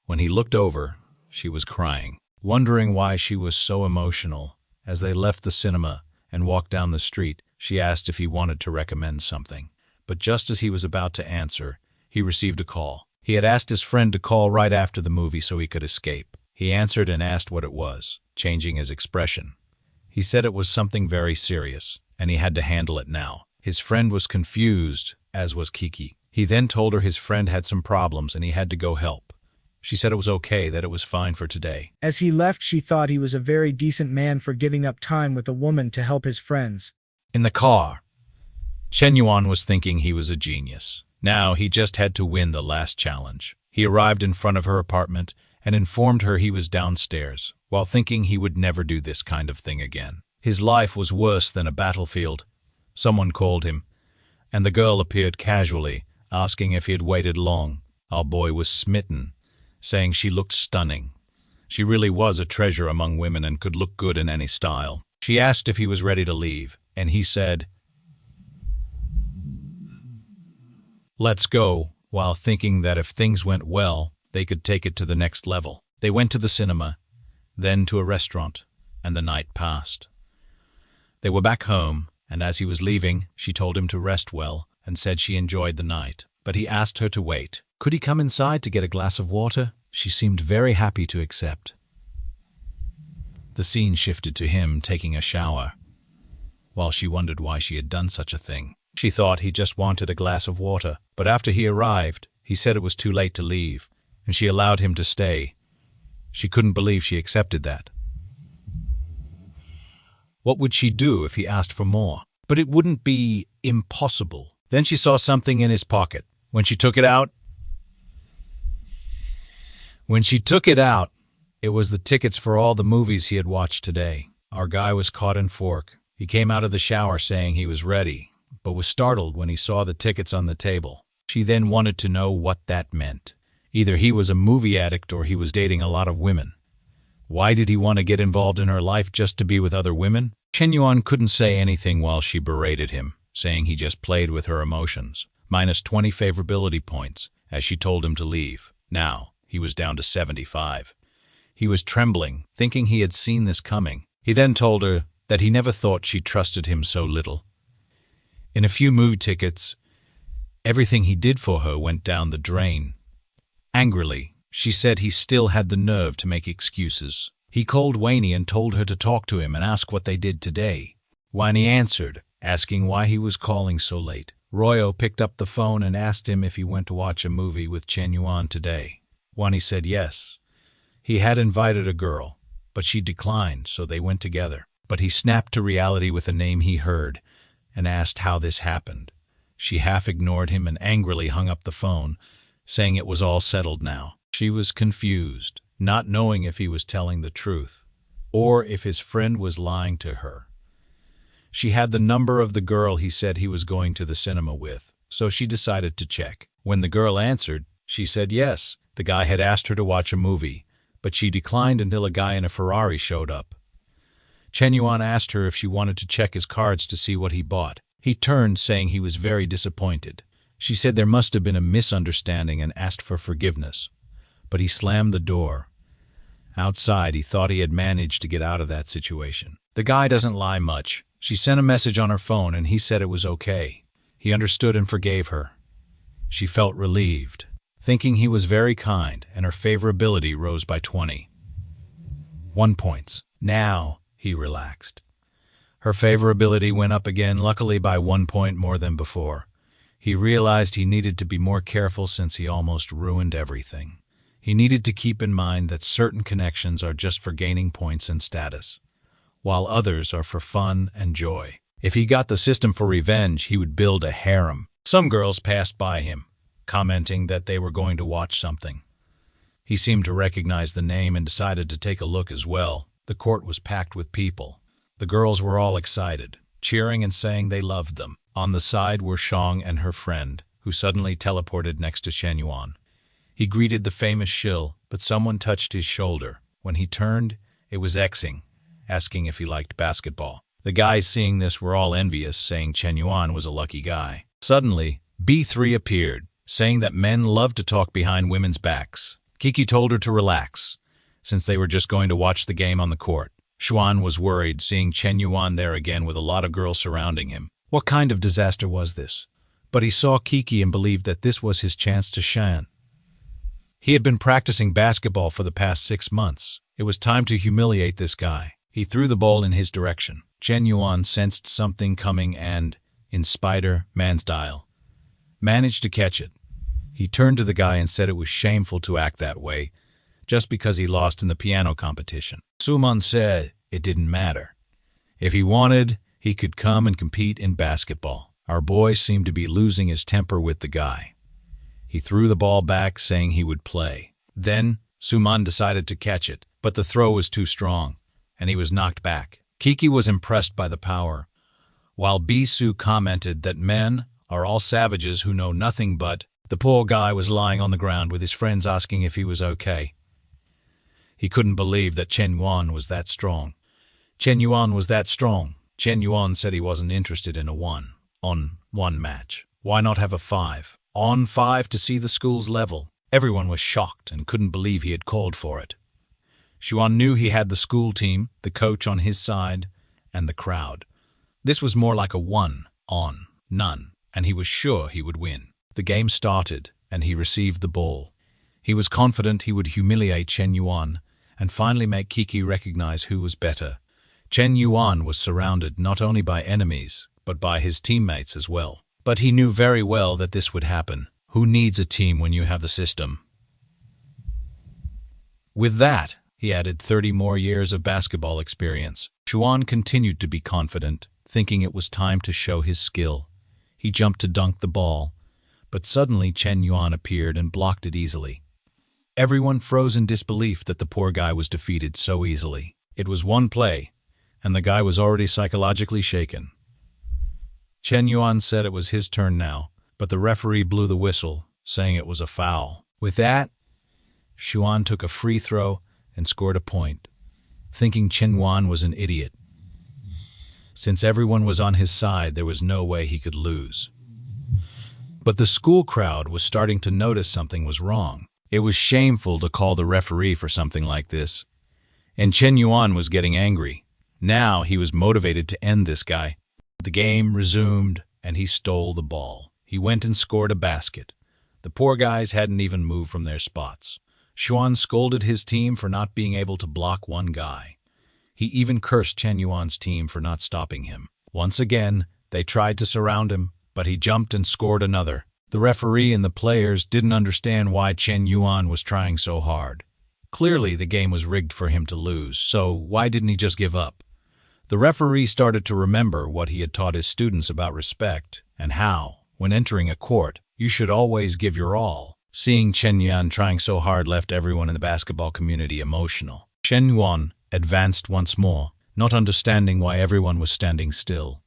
When he looked over, she was crying, wondering why she was so emotional. As they left the cinema and walked down the street, she asked if he wanted to recommend something. But just as he was about to answer, he received a call. He had asked his friend to call right after the movie so he could escape. He answered and asked what it was, changing his expression. He said it was something very serious, and he had to handle it now. His friend was confused, as was Kiki. He then told her his friend had some problems and he had to go help. She said it was okay, that it was fine for today. As he left, she thought he was a very decent man for giving up time with a woman to help his friends. In the car, Chen Yuan was thinking he was a genius. Now he just had to win the last challenge. He arrived in front of her apartment and informed her he was downstairs, while thinking he would never do this kind of thing again. His life was worse than a battlefield. Someone called him, and the girl appeared casually, asking if he had waited long. Our boy was smitten, saying she looked stunning. She really was a treasure among women and could look good in any style. She asked if he was ready to leave, and he said, "Let's go," while thinking that if things went well, they could take it to the next level. They went to the cinema, then to a restaurant, and the night passed. They were back home, and as he was leaving, she told him to rest well and said she enjoyed the night. But he asked her to wait. Could he come inside to get a glass of water? She seemed very happy to accept. The scene shifted to him taking a shower, while she wondered why she had done such a thing. She thought he just wanted a glass of water, but after he arrived, he said it was too late to leave, and she allowed him to stay. She couldn't believe she accepted that. What would she do if he asked for more? But it wouldn't be impossible. Then she saw something in his pocket. When she took it out, it was the tickets for all the movies he had watched today. Our guy was caught in fork. He came out of the shower saying he was ready, but was startled when he saw the tickets on the table. She then wanted to know what that meant. Either he was a movie addict or he was dating a lot of women. Why did he want to get involved in her life just to be with other women? Chen Yuan couldn't say anything while she berated him, saying he just played with her emotions. Minus 20 favorability points, as she told him to leave. Now, he was down to 75. He was trembling, thinking he had seen this coming. He then told her that he never thought she trusted him so little. In a few movie tickets, everything he did for her went down the drain. Angrily, she said he still had the nerve to make excuses. He called Wayne and told her to talk to him and ask what they did today. Wayne answered, asking why he was calling so late. Ruyu picked up the phone and asked him if he went to watch a movie with Chen Yuan today. Wayne said yes. He had invited a girl, but she declined, so they went together. But he snapped to reality with a name he heard and asked how this happened. She half ignored him and angrily hung up the phone, saying it was all settled now. She was confused, not knowing if he was telling the truth or if his friend was lying to her. She had the number of the girl he said he was going to the cinema with, so she decided to check. When the girl answered, she said yes. The guy had asked her to watch a movie, but she declined until a guy in a Ferrari showed up. Chen Yuan asked her if she wanted to check his cards to see what he bought. He turned, saying he was very disappointed. She said there must have been a misunderstanding and asked for forgiveness, but he slammed the door. Outside, he thought he had managed to get out of that situation. The guy doesn't lie much. She sent a message on her phone and he said it was okay. He understood and forgave her. She felt relieved, thinking he was very kind, and her favorability rose by 21 points. Now, he relaxed. Her favorability went up again, luckily by 1 point more than before. He realized he needed to be more careful since he almost ruined everything. He needed to keep in mind that certain connections are just for gaining points and status, while others are for fun and joy. If he got the system for revenge, he would build a harem. Some girls passed by him, commenting that they were going to watch something. He seemed to recognize the name and decided to take a look as well. The court was packed with people. The girls were all excited, cheering and saying they loved them. On the side were Shang and her friend, who suddenly teleported next to Chen Yuan. He greeted the famous shill, but someone touched his shoulder. When he turned, it was Xing, asking if he liked basketball. The guys seeing this were all envious, saying Chen Yuan was a lucky guy. Suddenly, B3 appeared, saying that men love to talk behind women's backs. Kiki told her to relax, since they were just going to watch the game on the court. Xuan was worried, seeing Chen Yuan there again with a lot of girls surrounding him. What kind of disaster was this? But he saw Kiki and believed that this was his chance to shine. He had been practicing basketball for the past 6 months. It was time to humiliate this guy. He threw the ball in his direction. Chen Yuan sensed something coming and, in Spider-Man style, managed to catch it. He turned to the guy and said it was shameful to act that way, just because he lost in the piano competition. Suman said it didn't matter. If he wanted, he could come and compete in basketball. Our boy seemed to be losing his temper with the guy. He threw the ball back, saying he would play. Then, Suman decided to catch it, but the throw was too strong, and he was knocked back. Kiki was impressed by the power, while Bisu commented that men are all savages who know nothing but. The poor guy was lying on the ground with his friends asking if he was okay. He couldn't believe that Chen Yuan was that strong. Chen Yuan was that strong. Chen Yuan said he wasn't interested in a 1-on-1 match. Why not have a 5-on-5 to see the school's level? Everyone was shocked and couldn't believe he had called for it. Xuan knew he had the school team, the coach on his side, and the crowd. This was more like a 1-on-none, and he was sure he would win. The game started, and he received the ball. He was confident he would humiliate Chen Yuan and finally make Kiki recognize who was better. Chen Yuan was surrounded not only by enemies, but by his teammates as well. But he knew very well that this would happen. Who needs a team when you have the system? With that, he added 30 more years of basketball experience. Xuan continued to be confident, thinking it was time to show his skill. He jumped to dunk the ball, but suddenly Chen Yuan appeared and blocked it easily. Everyone froze in disbelief that the poor guy was defeated so easily. It was one play, and the guy was already psychologically shaken. Chen Yuan said it was his turn now, but the referee blew the whistle, saying it was a foul. With that, Xuan took a free throw and scored a point, thinking Chen Yuan was an idiot. Since everyone was on his side, there was no way he could lose. But the school crowd was starting to notice something was wrong. It was shameful to call the referee for something like this. And Chen Yuan was getting angry. Now he was motivated to end this guy. The game resumed, and he stole the ball. He went and scored a basket. The poor guys hadn't even moved from their spots. Xuan scolded his team for not being able to block one guy. He even cursed Chen Yuan's team for not stopping him. Once again, they tried to surround him, but he jumped and scored another. The referee and the players didn't understand why Chen Yuan was trying so hard. Clearly, the game was rigged for him to lose, so why didn't he just give up? The referee started to remember what he had taught his students about respect and how, when entering a court, you should always give your all. Seeing Chen Yuan trying so hard left everyone in the basketball community emotional. Chen Yuan advanced once more, not understanding why everyone was standing still.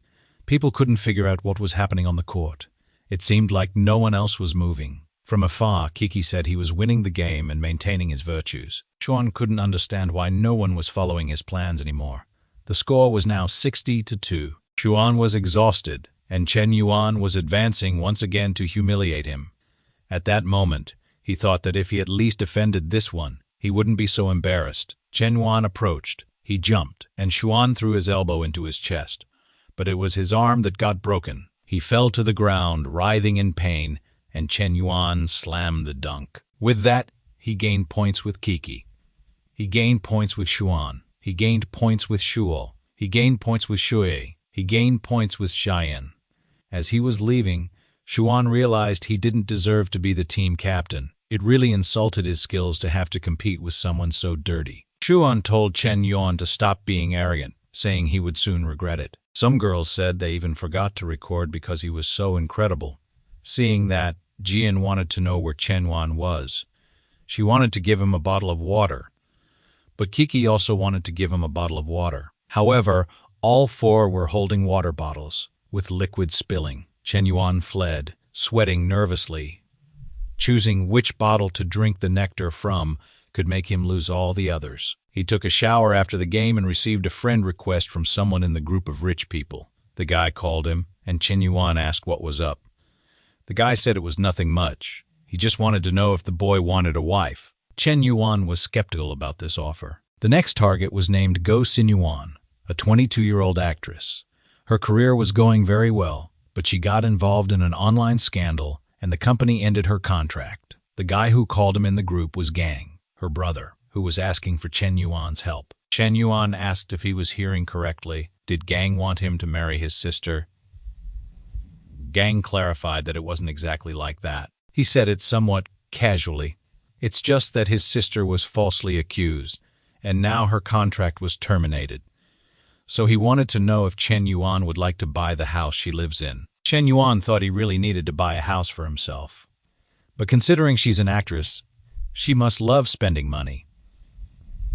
People couldn't figure out what was happening on the court. It seemed like no one else was moving. From afar, Kiki said he was winning the game and maintaining his virtues. Xuan couldn't understand why no one was following his plans anymore. The score was now 60-2. Xuan was exhausted, and Chen Yuan was advancing once again to humiliate him. At that moment, he thought that if he at least defended this one, he wouldn't be so embarrassed. Chen Yuan approached. He jumped, and Xuan threw his elbow into his chest. But it was his arm that got broken. He fell to the ground, writhing in pain, and Chen Yuan slammed the dunk. With that, he gained points with Kiki. He gained points with Xuan. He gained points with Shuo. He gained points with Shui. He gained points with Cheyenne. As he was leaving, Xuan realized he didn't deserve to be the team captain. It really insulted his skills to have to compete with someone so dirty. Xuan told Chen Yuan to stop being arrogant, saying he would soon regret it. Some girls said they even forgot to record because he was so incredible. Seeing that, Jian wanted to know where Chen Yuan was. She wanted to give him a bottle of water. But Kiki also wanted to give him a bottle of water. However, all four were holding water bottles, with liquid spilling. Chen Yuan fled, sweating nervously. Choosing which bottle to drink the nectar from could make him lose all the others. He took a shower after the game and received a friend request from someone in the group of rich people. The guy called him, and Chen Yuan asked what was up. The guy said it was nothing much. He just wanted to know if the boy wanted a wife. Chen Yuan was skeptical about this offer. The next target was named Go Sin Yuan, a 22-year-old actress. Her career was going very well, but she got involved in an online scandal, and the company ended her contract. The guy who called him in the group was Gang, her brother, who was asking for Chen Yuan's help. Chen Yuan asked if he was hearing correctly. Did Gang want him to marry his sister? Gang clarified that it wasn't exactly like that. He said it somewhat casually. It's just that his sister was falsely accused, and now her contract was terminated. So he wanted to know if Chen Yuan would like to buy the house she lives in. Chen Yuan thought he really needed to buy a house for himself. But considering she's an actress, she must love spending money,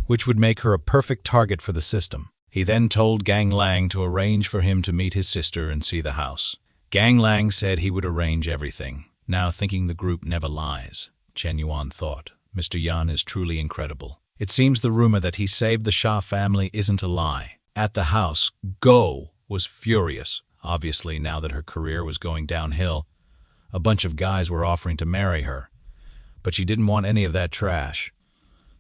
which would make her a perfect target for the system. He then told Gang Lang to arrange for him to meet his sister and see the house. Gang Lang said he would arrange everything. Now, thinking the group never lies, Chen Yuan thought, Mr. Yan is truly incredible. It seems the rumor that he saved the Shah family isn't a lie. At the house, Go was furious. Obviously, now that her career was going downhill, a bunch of guys were offering to marry her. But she didn't want any of that trash.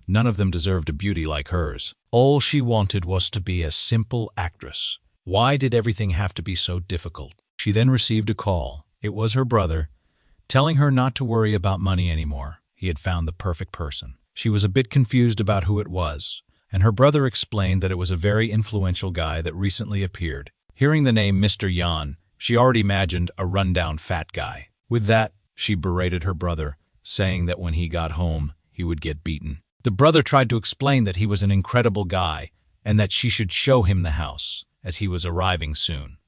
None of them deserved a beauty like hers. All she wanted was to be a simple actress. Why did everything have to be so difficult? She then received a call. It was her brother, telling her not to worry about money anymore. He had found the perfect person. She was a bit confused about who it was, and her brother explained that it was a very influential guy that recently appeared. Hearing the name Mr. Yan, she already imagined a rundown fat guy. With that, she berated her brother, saying that when he got home, he would get beaten. The brother tried to explain that he was an incredible guy and that she should show him the house, as he was arriving soon.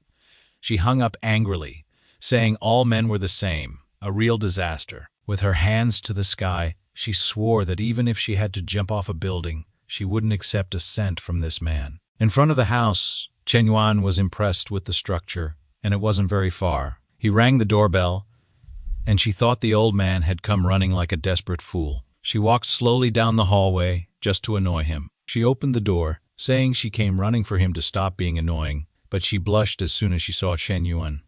She hung up angrily, saying all men were the same, a real disaster. With her hands to the sky, she swore that even if she had to jump off a building, she wouldn't accept a cent from this man. In front of the house, Chen Yuan was impressed with the structure, and it wasn't very far. He rang the doorbell, and she thought the old man had come running like a desperate fool. She walked slowly down the hallway, just to annoy him. She opened the door, saying she came running for him to stop being annoying, but she blushed as soon as she saw Chen Yuan.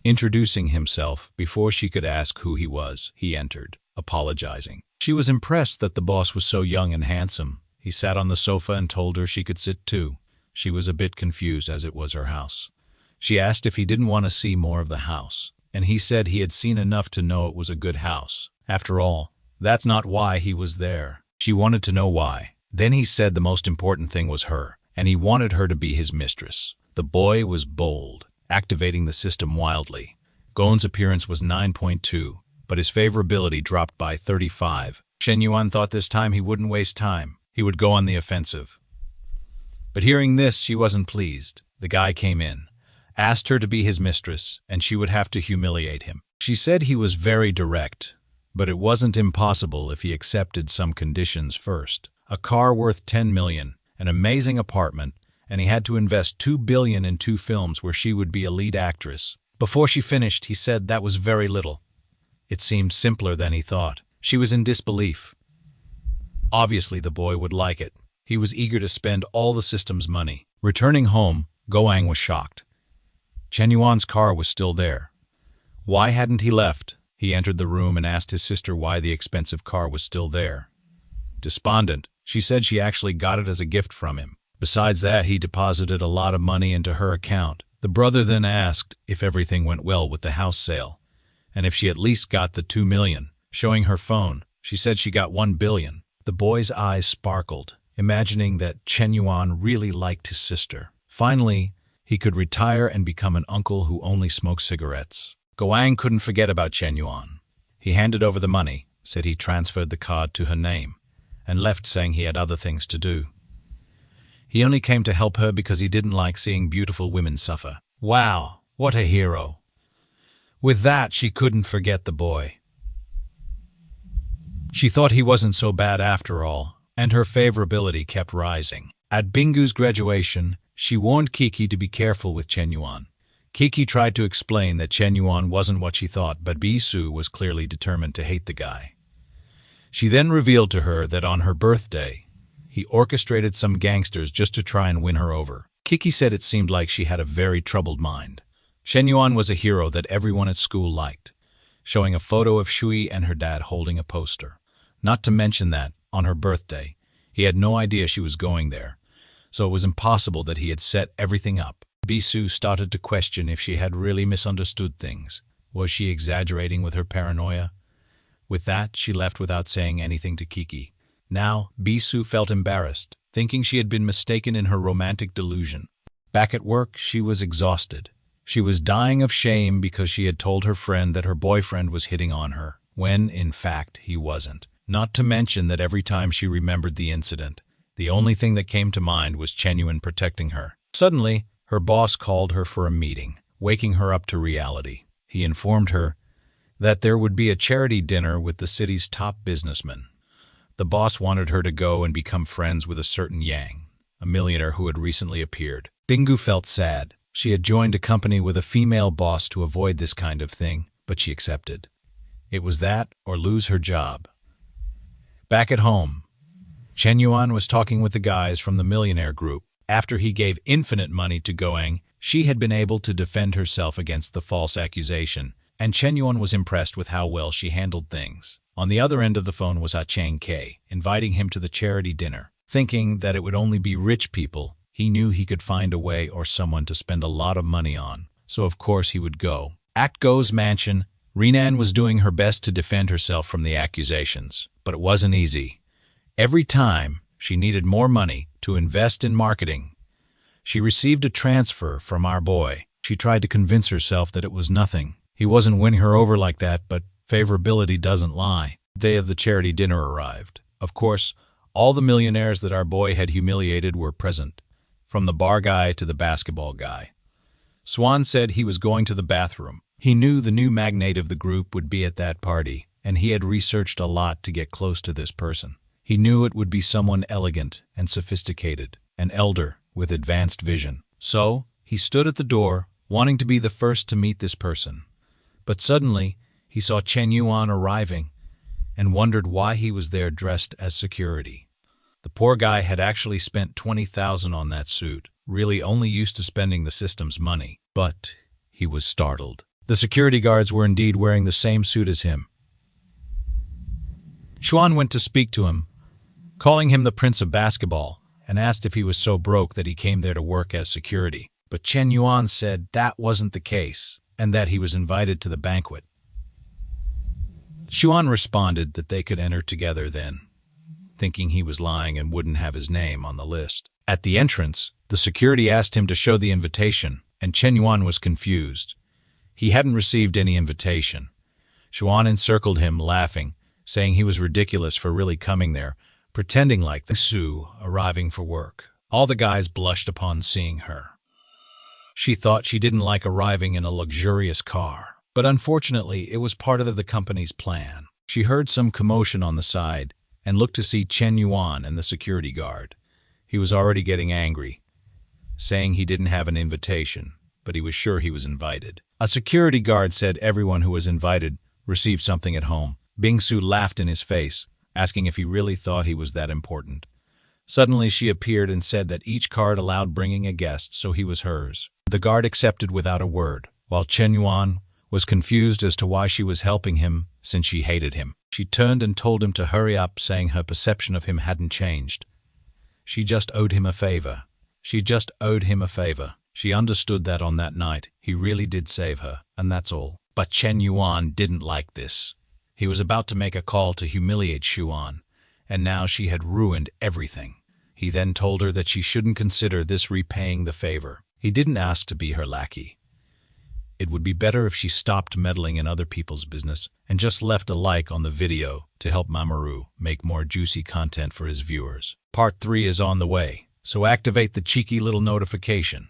Introducing himself, before she could ask who he was, he entered, apologizing. She was impressed that the boss was so young and handsome. He sat on the sofa and told her she could sit too. She was a bit confused as it was her house. She asked if he didn't want to see more of the house, and he said he had seen enough to know it was a good house. After all, that's not why he was there. She wanted to know why. Then he said the most important thing was her, and he wanted her to be his mistress. The boy was bold, activating the system wildly. Gon's appearance was 9.2, but his favorability dropped by 35. Chen Yuan thought this time he wouldn't waste time. He would go on the offensive. But hearing this, she wasn't pleased. The guy came in, asked her to be his mistress, and she would have to humiliate him. She said he was very direct, but it wasn't impossible if he accepted some conditions first. A car worth 10 million, an amazing apartment, and he had to invest 2 billion in 2 films where she would be a lead actress. Before she finished, he said that was very little. It seemed simpler than he thought. She was in disbelief. Obviously, the boy would like it. He was eager to spend all the system's money. Returning home, Goang was shocked. Chen Yuan's car was still there. Why hadn't he left? He entered the room and asked his sister why the expensive car was still there. Despondent, she said she actually got it as a gift from him. Besides that, he deposited a lot of money into her account. The brother then asked if everything went well with the house sale, and if she at least got the 2 million. Showing her phone, she said she got 1 billion. The boy's eyes sparkled, imagining that Chen Yuan really liked his sister. Finally, he could retire and become an uncle who only smoked cigarettes. Goang couldn't forget about Chen Yuan. He handed over the money, said he transferred the card to her name, and left saying he had other things to do. He only came to help her because he didn't like seeing beautiful women suffer. Wow, what a hero. With that, she couldn't forget the boy. She thought he wasn't so bad after all, and her favorability kept rising. At Bingu's graduation, she warned Kiki to be careful with Chen Yuan. Kiki tried to explain that Chen Yuan wasn't what she thought, but Bisu was clearly determined to hate the guy. She then revealed to her that on her birthday, he orchestrated some gangsters just to try and win her over. Kiki said it seemed like she had a very troubled mind. Chen Yuan was a hero that everyone at school liked, showing a photo of Shui and her dad holding a poster. Not to mention that, on her birthday, he had no idea she was going there, so it was impossible that he had set everything up. Bisu started to question if she had really misunderstood things. Was she exaggerating with her paranoia? With that, she left without saying anything to Kiki. Now, Bisu felt embarrassed, thinking she had been mistaken in her romantic delusion. Back at work, she was exhausted. She was dying of shame because she had told her friend that her boyfriend was hitting on her, when, in fact, he wasn't. Not to mention that every time she remembered the incident, the only thing that came to mind was Chen Yuan protecting her. Suddenly, her boss called her for a meeting, waking her up to reality. He informed her that there would be a charity dinner with the city's top businessmen. The boss wanted her to go and become friends with a certain Yang, a millionaire who had recently appeared. Bingu felt sad. She had joined a company with a female boss to avoid this kind of thing, but she accepted. It was that or lose her job. Back at home, Chen Yuan was talking with the guys from the Millionaire Group. After he gave infinite money to Goang, she had been able to defend herself against the false accusation, and Chen Yuan was impressed with how well she handled things. On the other end of the phone was Chang K, inviting him to the charity dinner. Thinking that it would only be rich people, he knew he could find a way or someone to spend a lot of money on, so of course he would go. At Go's mansion, Renan was doing her best to defend herself from the accusations, but it wasn't easy. Every time she needed more money to invest in marketing, she received a transfer from our boy. She tried to convince herself that it was nothing. He wasn't winning her over like that, but favorability doesn't lie. The day of the charity dinner arrived. Of course, all the millionaires that our boy had humiliated were present, from the bar guy to the basketball guy. Swan said he was going to the bathroom. He knew the new magnate of the group would be at that party, and he had researched a lot to get close to this person. He knew it would be someone elegant and sophisticated, an elder with advanced vision. So, he stood at the door, wanting to be the first to meet this person. But suddenly, he saw Chen Yuan arriving and wondered why he was there dressed as security. The poor guy had actually spent 20,000 on that suit, really only used to spending the system's money. But he was startled. The security guards were indeed wearing the same suit as him. Xuan went to speak to him, calling him the Prince of Basketball, and asked if he was so broke that he came there to work as security. But Chen Yuan said that wasn't the case, and that he was invited to the banquet. Xuan responded that they could enter together then, thinking he was lying and wouldn't have his name on the list. At the entrance, the security asked him to show the invitation, and Chen Yuan was confused. He hadn't received any invitation. Xuan encircled him, laughing, saying he was ridiculous for really coming there, pretending like the Sue arriving for work. All the guys blushed upon seeing her. She thought she didn't like arriving in a luxurious car, but unfortunately it was part of the company's plan. She heard some commotion on the side and looked to see Chen Yuan and the security guard. He was already getting angry, saying he didn't have an invitation, but he was sure he was invited. A security guard said everyone who was invited received something at home. Bingsu laughed in his face, asking if he really thought he was that important. Suddenly she appeared and said that each card allowed bringing a guest, so he was hers. The guard accepted without a word, while Chen Yuan was confused as to why she was helping him since she hated him. She turned and told him to hurry up, saying her perception of him hadn't changed. She just owed him a favor. She just owed him a favor. She understood that on that night, he really did save her, and that's all. But Chen Yuan didn't like this. He was about to make a call to humiliate Xuan, and now she had ruined everything. He then told her that she shouldn't consider this repaying the favor. He didn't ask to be her lackey. It would be better if she stopped meddling in other people's business and just left a like on the video to help Mamoru make more juicy content for his viewers. Part 3 is on the way, so activate the cheeky little notification.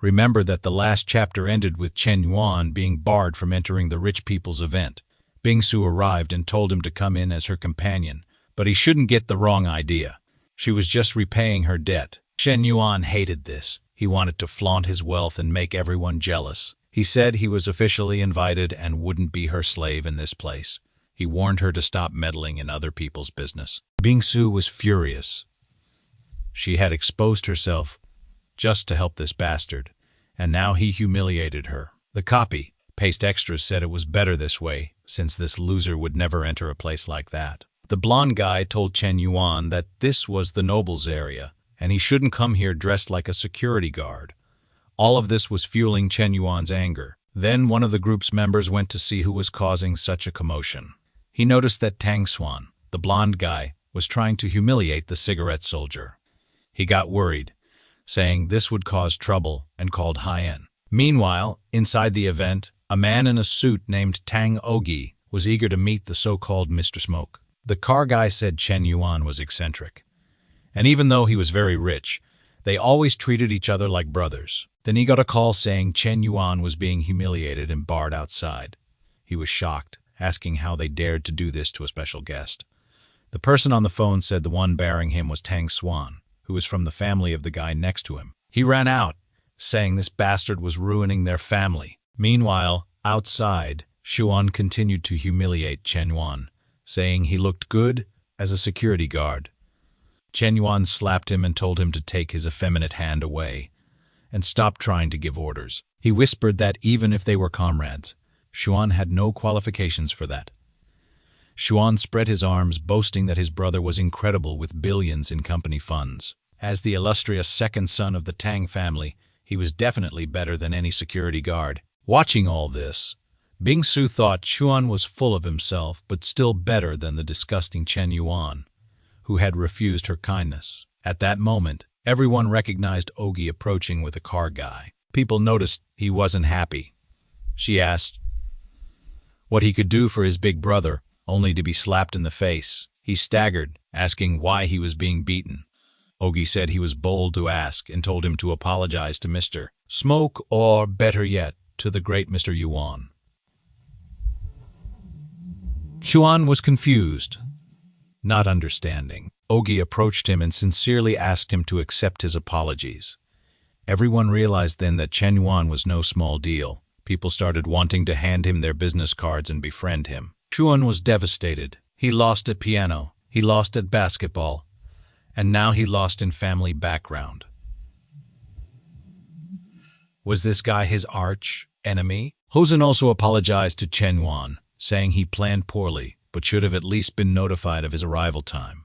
Remember that the last chapter ended with Chen Yuan being barred from entering the rich people's event. Bingsu arrived and told him to come in as her companion, but he shouldn't get the wrong idea. She was just repaying her debt. Chen Yuan hated this. He wanted to flaunt his wealth and make everyone jealous. He said he was officially invited and wouldn't be her slave in this place. He warned her to stop meddling in other people's business. Bingsu was furious. She had exposed herself just to help this bastard, and now he humiliated her. The copy-paste extras said it was better this way, since this loser would never enter a place like that. The blonde guy told Chen Yuan that this was the nobles' area, and he shouldn't come here dressed like a security guard. All of this was fueling Chen Yuan's anger. Then one of the group's members went to see who was causing such a commotion. He noticed that Tang Xuan, the blonde guy, was trying to humiliate the cigarette soldier. He got worried, saying this would cause trouble, and called Hien. Meanwhile, inside the event, a man in a suit named Tang Ogi was eager to meet the so-called Mr. Smoke. The car guy said Chen Yuan was eccentric. And even though he was very rich, they always treated each other like brothers. Then he got a call saying Chen Yuan was being humiliated and barred outside. He was shocked, asking how they dared to do this to a special guest. The person on the phone said the one barring him was Tang Xuan, who was from the family of the guy next to him. He ran out, saying this bastard was ruining their family. Meanwhile, outside, Xuan continued to humiliate Chen Yuan, saying he looked good as a security guard. Chen Yuan slapped him and told him to take his effeminate hand away and stop trying to give orders. He whispered that even if they were comrades, Xuan had no qualifications for that. Xuan spread his arms, boasting that his brother was incredible with billions in company funds. As the illustrious second son of the Tang family, he was definitely better than any security guard. Watching all this, Bing-su thought Xuan was full of himself, but still better than the disgusting Chen Yuan, who had refused her kindness. At that moment, everyone recognized Ogi approaching with a car guy. People noticed he wasn't happy. She asked what he could do for his big brother, only to be slapped in the face. He staggered, asking why he was being beaten. Ogi said he was bold to ask and told him to apologize to Mr. Smoke, or better yet, to the great Mr. Yuan. Xuan was confused, not understanding. Ogi approached him and sincerely asked him to accept his apologies. Everyone realized then that Chen Yuan was no small deal. People started wanting to hand him their business cards and befriend him. Xuan was devastated. He lost at piano, he lost at basketball, and now he lost in family background. Was this guy his arch enemy? Hosen also apologized to Chen Yuan, saying he planned poorly, but should have at least been notified of his arrival time.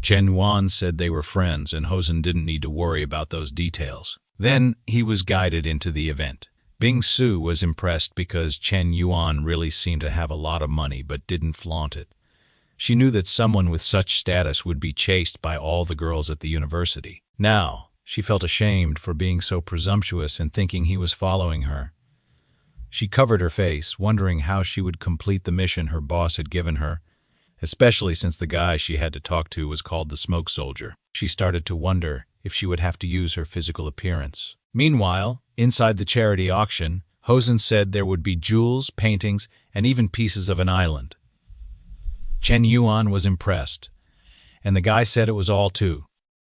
Chen Yuan said they were friends and Hosen didn't need to worry about those details. Then he was guided into the event. Bing-su was impressed because Chen Yuan really seemed to have a lot of money but didn't flaunt it. She knew that someone with such status would be chased by all the girls at the university. Now, she felt ashamed for being so presumptuous and thinking he was following her. She covered her face, wondering how she would complete the mission her boss had given her, especially since the guy she had to talk to was called the Smoke Soldier. She started to wonder if she would have to use her physical appearance. Meanwhile, inside the charity auction, Hosen said there would be jewels, paintings, and even pieces of an island. Chen Yuan was impressed, and the guy said it was all too.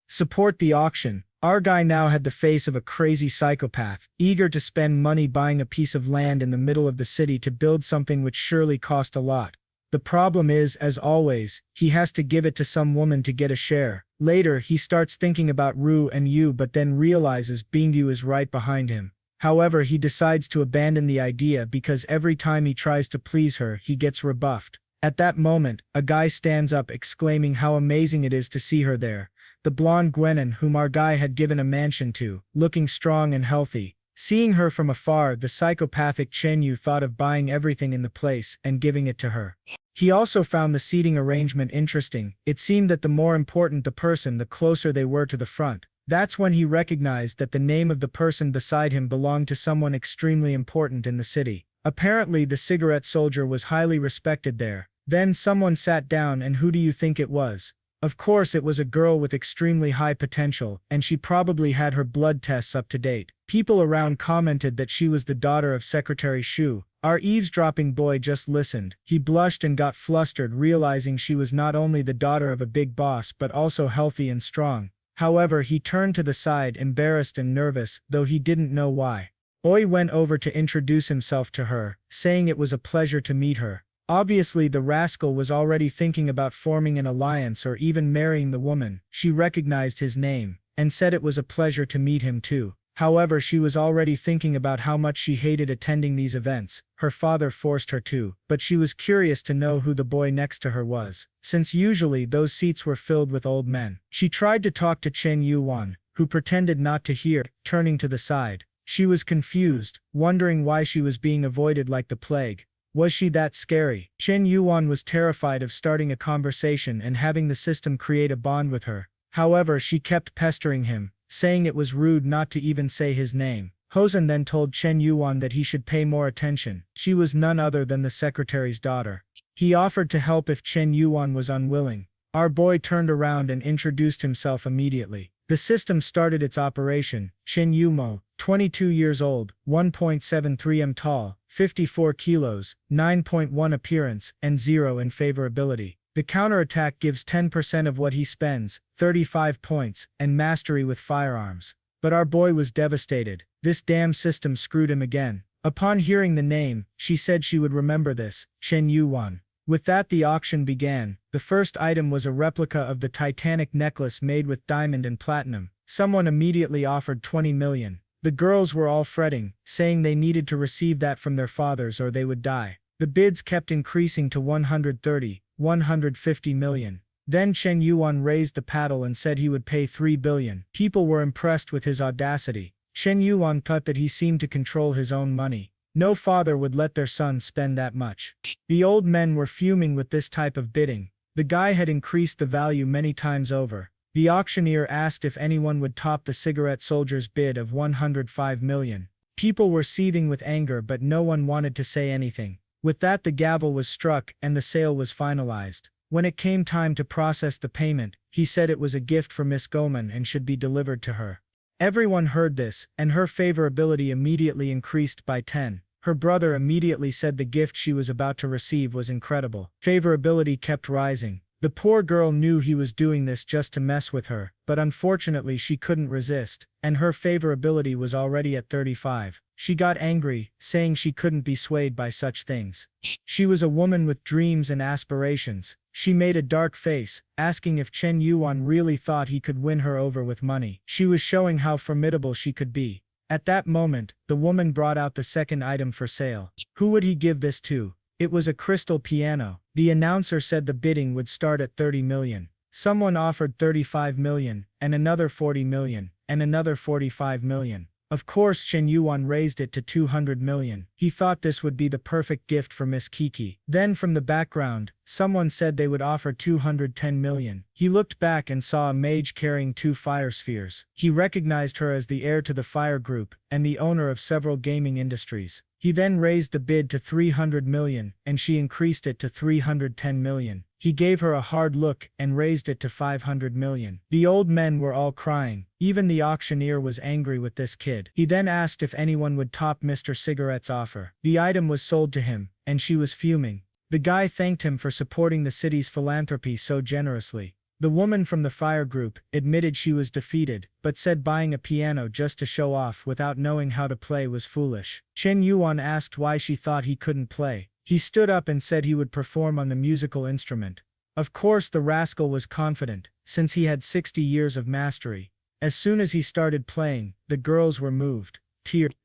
Support the auction. Our guy now had the face of a crazy psychopath, eager to spend money buying a piece of land in the middle of the city to build something which surely cost a lot. The problem is, as always, he has to give it to some woman to get a share. Later, he starts thinking about Ruyu but then realizes Bingyu is right behind him. However, he decides to abandon the idea because every time he tries to please her, he gets rebuffed. At that moment, a guy stands up exclaiming how amazing it is to see her there. The blonde Gwenon, whom our guy had given a mansion to, looking strong and healthy. Seeing her from afar, the psychopathic Chen Yu thought of buying everything in the place and giving it to her. He also found the seating arrangement interesting. It seemed that the more important the person, the closer they were to the front. That's when he recognized that the name of the person beside him belonged to someone extremely important in the city. Apparently, the cigarette soldier was highly respected there. Then someone sat down, and who do you think it was? Of course, it was a girl with extremely high potential, and she probably had her blood tests up to date. People around commented that she was the daughter of Secretary Shu. Our eavesdropping boy just listened. He blushed and got flustered, realizing she was not only the daughter of a big boss but also healthy and strong. However, he turned to the side, embarrassed and nervous, though he didn't know why. Oi went over to introduce himself to her, saying it was a pleasure to meet her. Obviously, the rascal was already thinking about forming an alliance or even marrying the woman. She recognized his name, and said it was a pleasure to meet him too. However, she was already thinking about how much she hated attending these events. Her father forced her to, but she was curious to know who the boy next to her was, since usually those seats were filled with old men. She tried to talk to Chen Yuan, who pretended not to hear, turning to the side. She was confused, wondering why she was being avoided like the plague. Was she that scary? Chen Yuan was terrified of starting a conversation and having the system create a bond with her. However, she kept pestering him, saying it was rude not to even say his name. Hosen then told Chen Yuan that he should pay more attention. She was none other than the secretary's daughter. He offered to help if Chen Yuan was unwilling. Our boy turned around and introduced himself immediately. The system started its operation. Chen Yumo, 22 years old, 1.73 m tall, 54 kilos, 9.1 appearance, and 0 in favorability. The counterattack gives 10% of what he spends, 35 points, and mastery with firearms. But our boy was devastated. This damn system screwed him again. Upon hearing the name, she said she would remember this, Chen Yuan. With that the auction began. The first item was a replica of the Titanic necklace made with diamond and platinum. Someone immediately offered 20 million. The girls were all fretting, saying they needed to receive that from their fathers or they would die. The bids kept increasing to 130, 150 million. Then Chen Yuan raised the paddle and said he would pay 3 billion. People were impressed with his audacity. Chen Yuan thought that he seemed to control his own money. No father would let their son spend that much. The old men were fuming with this type of bidding. The guy had increased the value many times over. The auctioneer asked if anyone would top the cigarette soldier's bid of 105 million. People were seething with anger but no one wanted to say anything. With that the gavel was struck and the sale was finalized. When it came time to process the payment, he said it was a gift for Miss Goman and should be delivered to her. Everyone heard this, and her favorability immediately increased by 10. Her brother immediately said the gift she was about to receive was incredible. Favorability kept rising. The poor girl knew he was doing this just to mess with her, but unfortunately she couldn't resist, and her favorability was already at 35. She got angry, saying she couldn't be swayed by such things. She was a woman with dreams and aspirations. She made a dark face, asking if Chen Yuan really thought he could win her over with money. She was showing how formidable she could be. At that moment, the woman brought out the second item for sale. Who would he give this to? It was a crystal piano. The announcer said the bidding would start at 30 million. Someone offered 35 million, and another 40 million, and another 45 million. Of course Chen Yuan raised it to 200 million. He thought this would be the perfect gift for Miss Kiki. Then from the background, someone said they would offer 210 million. He looked back and saw a mage carrying 2 fire spheres. He recognized her as the heir to the fire group, and the owner of several gaming industries. He then raised the bid to 300 million, and she increased it to 310 million. He gave her a hard look and raised it to 500 million. The old men were all crying. Even the auctioneer was angry with this kid. He then asked if anyone would top Mr. Cigarette's offer. The item was sold to him, and she was fuming. The guy thanked him for supporting the city's philanthropy so generously. The woman from the fire group admitted she was defeated, but said buying a piano just to show off without knowing how to play was foolish. Chen Yuan asked why she thought he couldn't play. He stood up and said he would perform on the musical instrument. Of course the rascal was confident, since he had 60 years of mastery. As soon as he started playing, the girls were moved.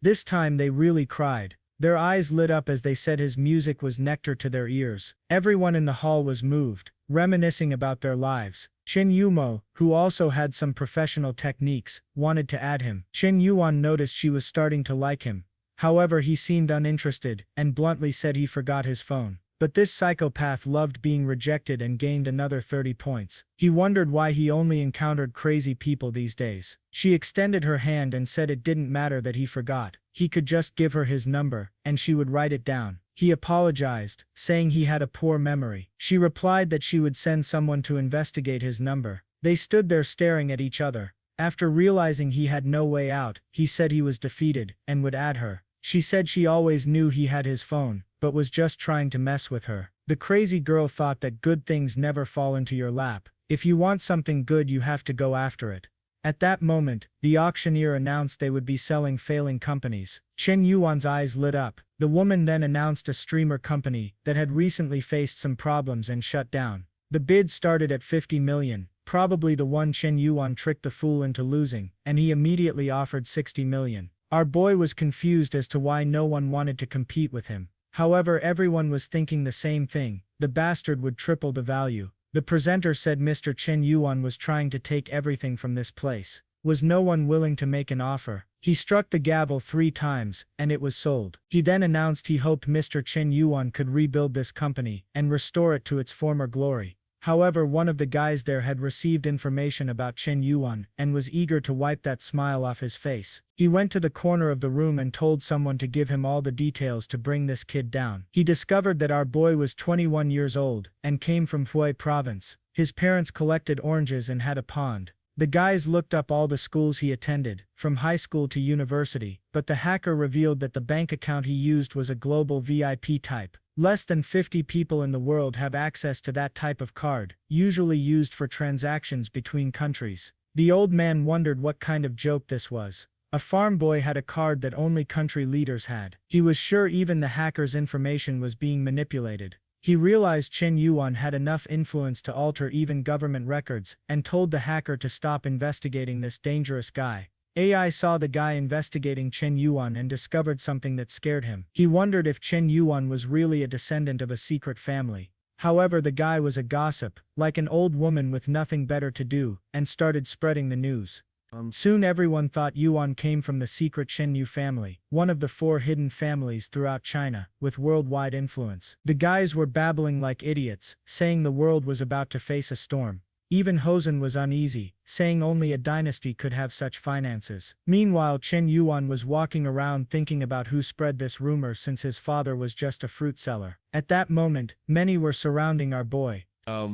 This time they really cried. Their eyes lit up as they said his music was nectar to their ears. Everyone in the hall was moved, reminiscing about their lives. Chen Yumo, who also had some professional techniques, wanted to add him. Chen Yuan noticed she was starting to like him. However, he seemed uninterested, and bluntly said he forgot his phone. But this psychopath loved being rejected and gained another 30 points. He wondered why he only encountered crazy people these days. She extended her hand and said it didn't matter that he forgot. He could just give her his number, and she would write it down. He apologized, saying he had a poor memory. She replied that she would send someone to investigate his number. They stood there staring at each other. After realizing he had no way out, he said he was defeated, and would add her. She said she always knew he had his phone, but was just trying to mess with her. The crazy girl thought that good things never fall into your lap. If you want something good you have to go after it. At that moment, the auctioneer announced they would be selling failing companies. Chen Yuan's eyes lit up. The woman then announced a streamer company that had recently faced some problems and shut down. The bid started at 50 million, probably the one Chen Yuan tricked the fool into losing, and he immediately offered 60 million. Our boy was confused as to why no one wanted to compete with him. However, everyone was thinking the same thing. The bastard would triple the value. The presenter said Mr. Chen Yuan was trying to take everything from this place. Was no one willing to make an offer? He struck the gavel 3 times, and it was sold. He then announced he hoped Mr. Chen Yuan could rebuild this company and restore it to its former glory. However, one of the guys there had received information about Chen Yuan and was eager to wipe that smile off his face. He went to the corner of the room and told someone to give him all the details to bring this kid down. He discovered that our boy was 21 years old and came from Hue province. His parents collected oranges and had a pond. The guys looked up all the schools he attended, from high school to university, but the hacker revealed that the bank account he used was a global VIP type. Less than 50 people in the world have access to that type of card, usually used for transactions between countries. The old man wondered what kind of joke this was. A farm boy had a card that only country leaders had. He was sure even the hacker's information was being manipulated. He realized Chen Yuan had enough influence to alter even government records, and told the hacker to stop investigating this dangerous guy. AI saw the guy investigating Chen Yuan and discovered something that scared him. He wondered if Chen Yuan was really a descendant of a secret family. However, the guy was a gossip, like an old woman with nothing better to do, and started spreading the news. Soon everyone thought Yuan came from the secret Chen Yu family, one of the 4 hidden families throughout China, with worldwide influence. The guys were babbling like idiots, saying the world was about to face a storm. Even Hosen was uneasy, saying only a dynasty could have such finances. Meanwhile, Chen Yuan was walking around thinking about who spread this rumor since his father was just a fruit seller. At that moment, many were surrounding our boy.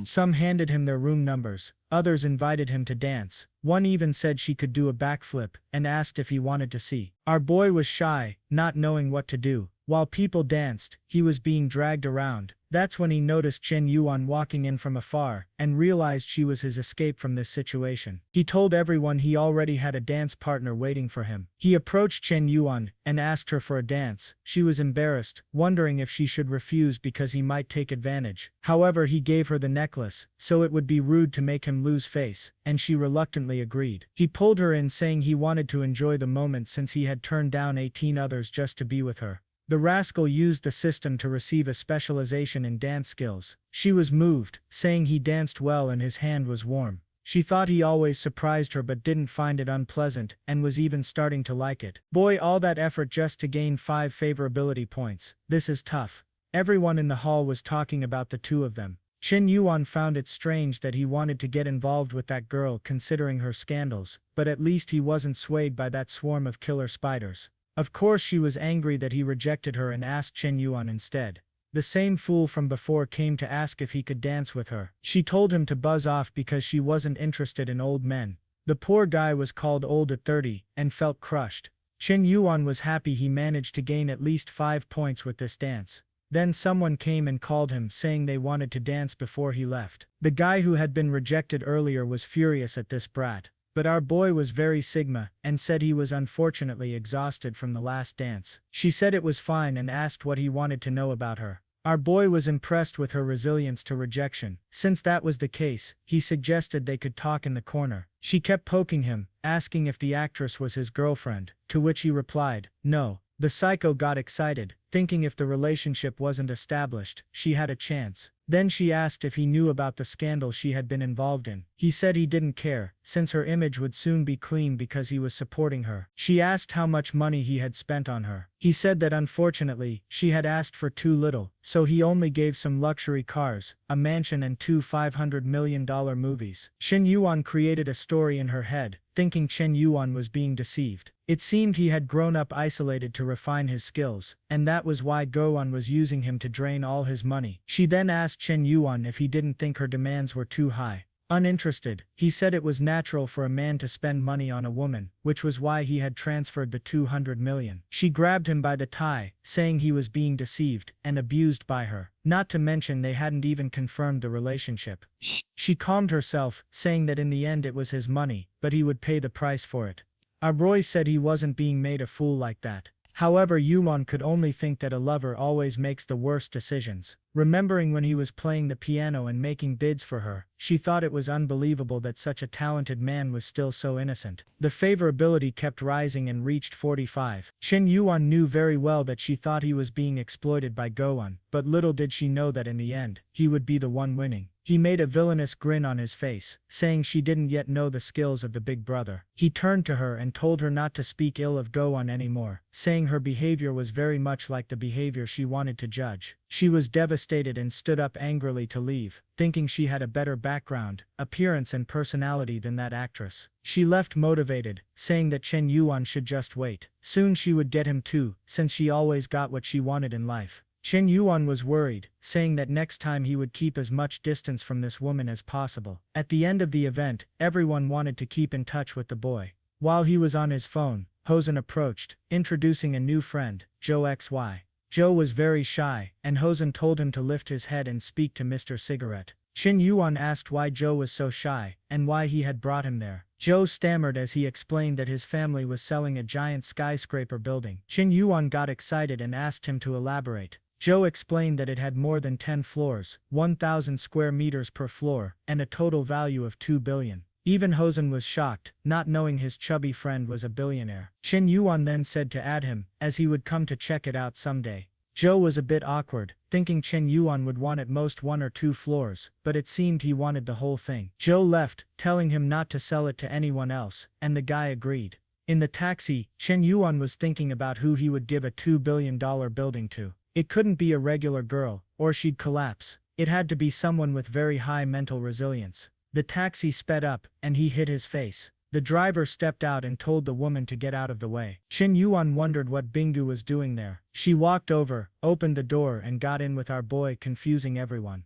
Some handed him their room numbers, others invited him to dance. One even said she could do a backflip, and asked if he wanted to see. Our boy was shy, not knowing what to do. While people danced, he was being dragged around. That's when he noticed Chen Yuan walking in from afar, and realized she was his escape from this situation. He told everyone he already had a dance partner waiting for him. He approached Chen Yuan, and asked her for a dance. She was embarrassed, wondering if she should refuse because he might take advantage. However, he gave her the necklace, so it would be rude to make him lose face, and she reluctantly agreed. He pulled her in, saying he wanted to enjoy the moment since he had turned down 18 others just to be with her. The rascal used the system to receive a specialization in dance skills. She was moved, saying he danced well and his hand was warm. She thought he always surprised her but didn't find it unpleasant, and was even starting to like it. Boy, all that effort just to gain 5 favorability points. This is tough. Everyone in the hall was talking about the two of them. Chen Yuan found it strange that he wanted to get involved with that girl considering her scandals, but at least he wasn't swayed by that swarm of killer spiders. Of course, she was angry that he rejected her and asked Chen Yuan instead. The same fool from before came to ask if he could dance with her. She told him to buzz off because she wasn't interested in old men. The poor guy was called old at 30, and felt crushed. Chen Yuan was happy he managed to gain at least 5 points with this dance. Then someone came and called him, saying they wanted to dance before he left. The guy who had been rejected earlier was furious at this brat. But our boy was very Sigma, and said he was unfortunately exhausted from the last dance. She said it was fine and asked what he wanted to know about her. Our boy was impressed with her resilience to rejection. Since that was the case, he suggested they could talk in the corner. She kept poking him, asking if the actress was his girlfriend, to which he replied, no. The psycho got excited, thinking if the relationship wasn't established, she had a chance. Then she asked if he knew about the scandal she had been involved in. He said he didn't care, since her image would soon be clean because he was supporting her. She asked how much money he had spent on her. He said that unfortunately, she had asked for too little, so he only gave some luxury cars, a mansion and 2 $500 million movies. Chen Yuan created a story in her head, thinking Chen Yuan was being deceived. It seemed he had grown up isolated to refine his skills, and that was why Gowan was using him to drain all his money. She then asked Chen Yuan if he didn't think her demands were too high. Uninterested, he said it was natural for a man to spend money on a woman, which was why he had transferred the 200 million. She grabbed him by the tie, saying he was being deceived and abused by her. Not to mention they hadn't even confirmed the relationship. She calmed herself, saying that in the end it was his money, but he would pay the price for it. Roy said he wasn't being made a fool like that. However, Yumon could only think that a lover always makes the worst decisions. Remembering when he was playing the piano and making bids for her, she thought it was unbelievable that such a talented man was still so innocent. The favorability kept rising and reached 45. Chen Yuan knew very well that she thought he was being exploited by Gowan, but little did she know that in the end, he would be the one winning. He made a villainous grin on his face, saying she didn't yet know the skills of the big brother. He turned to her and told her not to speak ill of Go-on anymore, saying her behavior was very much like the behavior she wanted to judge. She was devastated and stood up angrily to leave, thinking she had a better background, appearance and personality than that actress. She left motivated, saying that Chen Yuan should just wait. Soon she would get him too, since she always got what she wanted in life. Chen Yuan was worried, saying that next time he would keep as much distance from this woman as possible. At the end of the event, everyone wanted to keep in touch with the boy. While he was on his phone, Hosen approached, introducing a new friend, Joe XY. Joe was very shy, and Hosen told him to lift his head and speak to Mr. Cigarette. Chen Yuan asked why Joe was so shy, and why he had brought him there. Joe stammered as he explained that his family was selling a giant skyscraper building. Chen Yuan got excited and asked him to elaborate. Joe explained that it had more than 10 floors, 1,000 square meters per floor, and a total value of 2 billion. Even Hosen was shocked, not knowing his chubby friend was a billionaire. Chen Yuan then said to add him, as he would come to check it out someday. Joe was a bit awkward, thinking Chen Yuan would want at most 1 or 2 floors, but it seemed he wanted the whole thing. Joe left, telling him not to sell it to anyone else, and the guy agreed. In the taxi, Chen Yuan was thinking about who he would give a $2 billion building to. It couldn't be a regular girl, or she'd collapse. It had to be someone with very high mental resilience. The taxi sped up, and he hit his face. The driver stepped out and told the woman to get out of the way. Chen Yuan wondered what Bingu was doing there. She walked over, opened the door and got in with our boy, confusing everyone.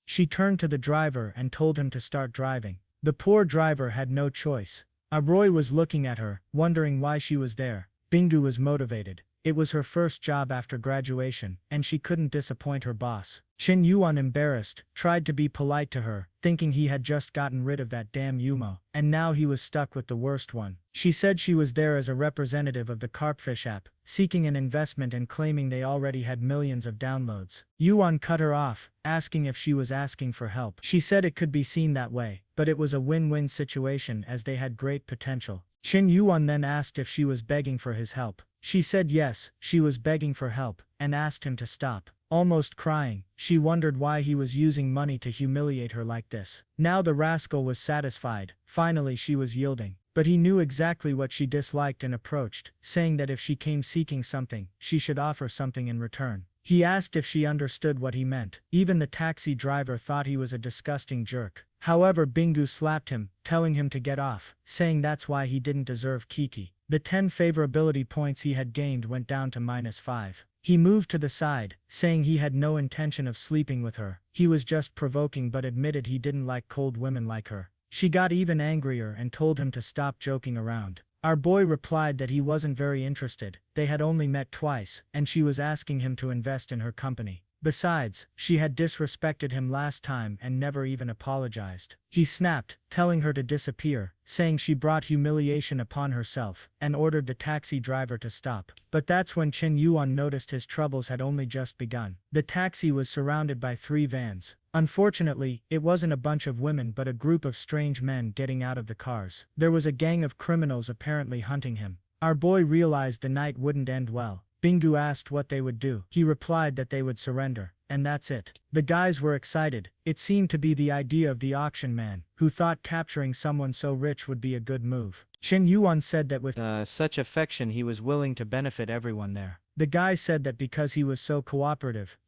She turned to the driver and told him to start driving. The poor driver had no choice. Roy was looking at her, wondering why she was there. Bingu was motivated. It was her first job after graduation, and she couldn't disappoint her boss. Chen Yuan, embarrassed, tried to be polite to her, thinking he had just gotten rid of that damn Yumo, and now he was stuck with the worst one. She said she was there as a representative of the Carpfish app, seeking an investment and claiming they already had millions of downloads. Yuan cut her off, asking if she was asking for help. She said it could be seen that way, but it was a win-win situation as they had great potential. Chen Yuan then asked if she was begging for his help. She said yes, she was begging for help, and asked him to stop. Almost crying, she wondered why he was using money to humiliate her like this. Now the rascal was satisfied, finally she was yielding. But he knew exactly what she disliked and approached, saying that if she came seeking something, she should offer something in return. He asked if she understood what he meant. Even the taxi driver thought he was a disgusting jerk. However, Bingu slapped him, telling him to get off, saying that's why he didn't deserve Kiki. The 10 favorability points he had gained went down to -5. He moved to the side, saying he had no intention of sleeping with her. He was just provoking but admitted he didn't like cold women like her. She got even angrier and told him to stop joking around. Our boy replied that he wasn't very interested, they had only met twice, and she was asking him to invest in her company. Besides, she had disrespected him last time and never even apologized. He snapped, telling her to disappear, saying she brought humiliation upon herself, and ordered the taxi driver to stop. But that's when Chen Yuan noticed his troubles had only just begun. The taxi was surrounded by 3 vans. Unfortunately, it wasn't a bunch of women but a group of strange men getting out of the cars. There was a gang of criminals apparently hunting him. Our boy realized the night wouldn't end well. Bingu asked what they would do. He replied that they would surrender, and that's it. The guys were excited. It seemed to be the idea of the auction man, who thought capturing someone so rich would be a good move. Chen Yuan said that with such affection he was willing to benefit everyone there. The guy said that because he was so cooperative,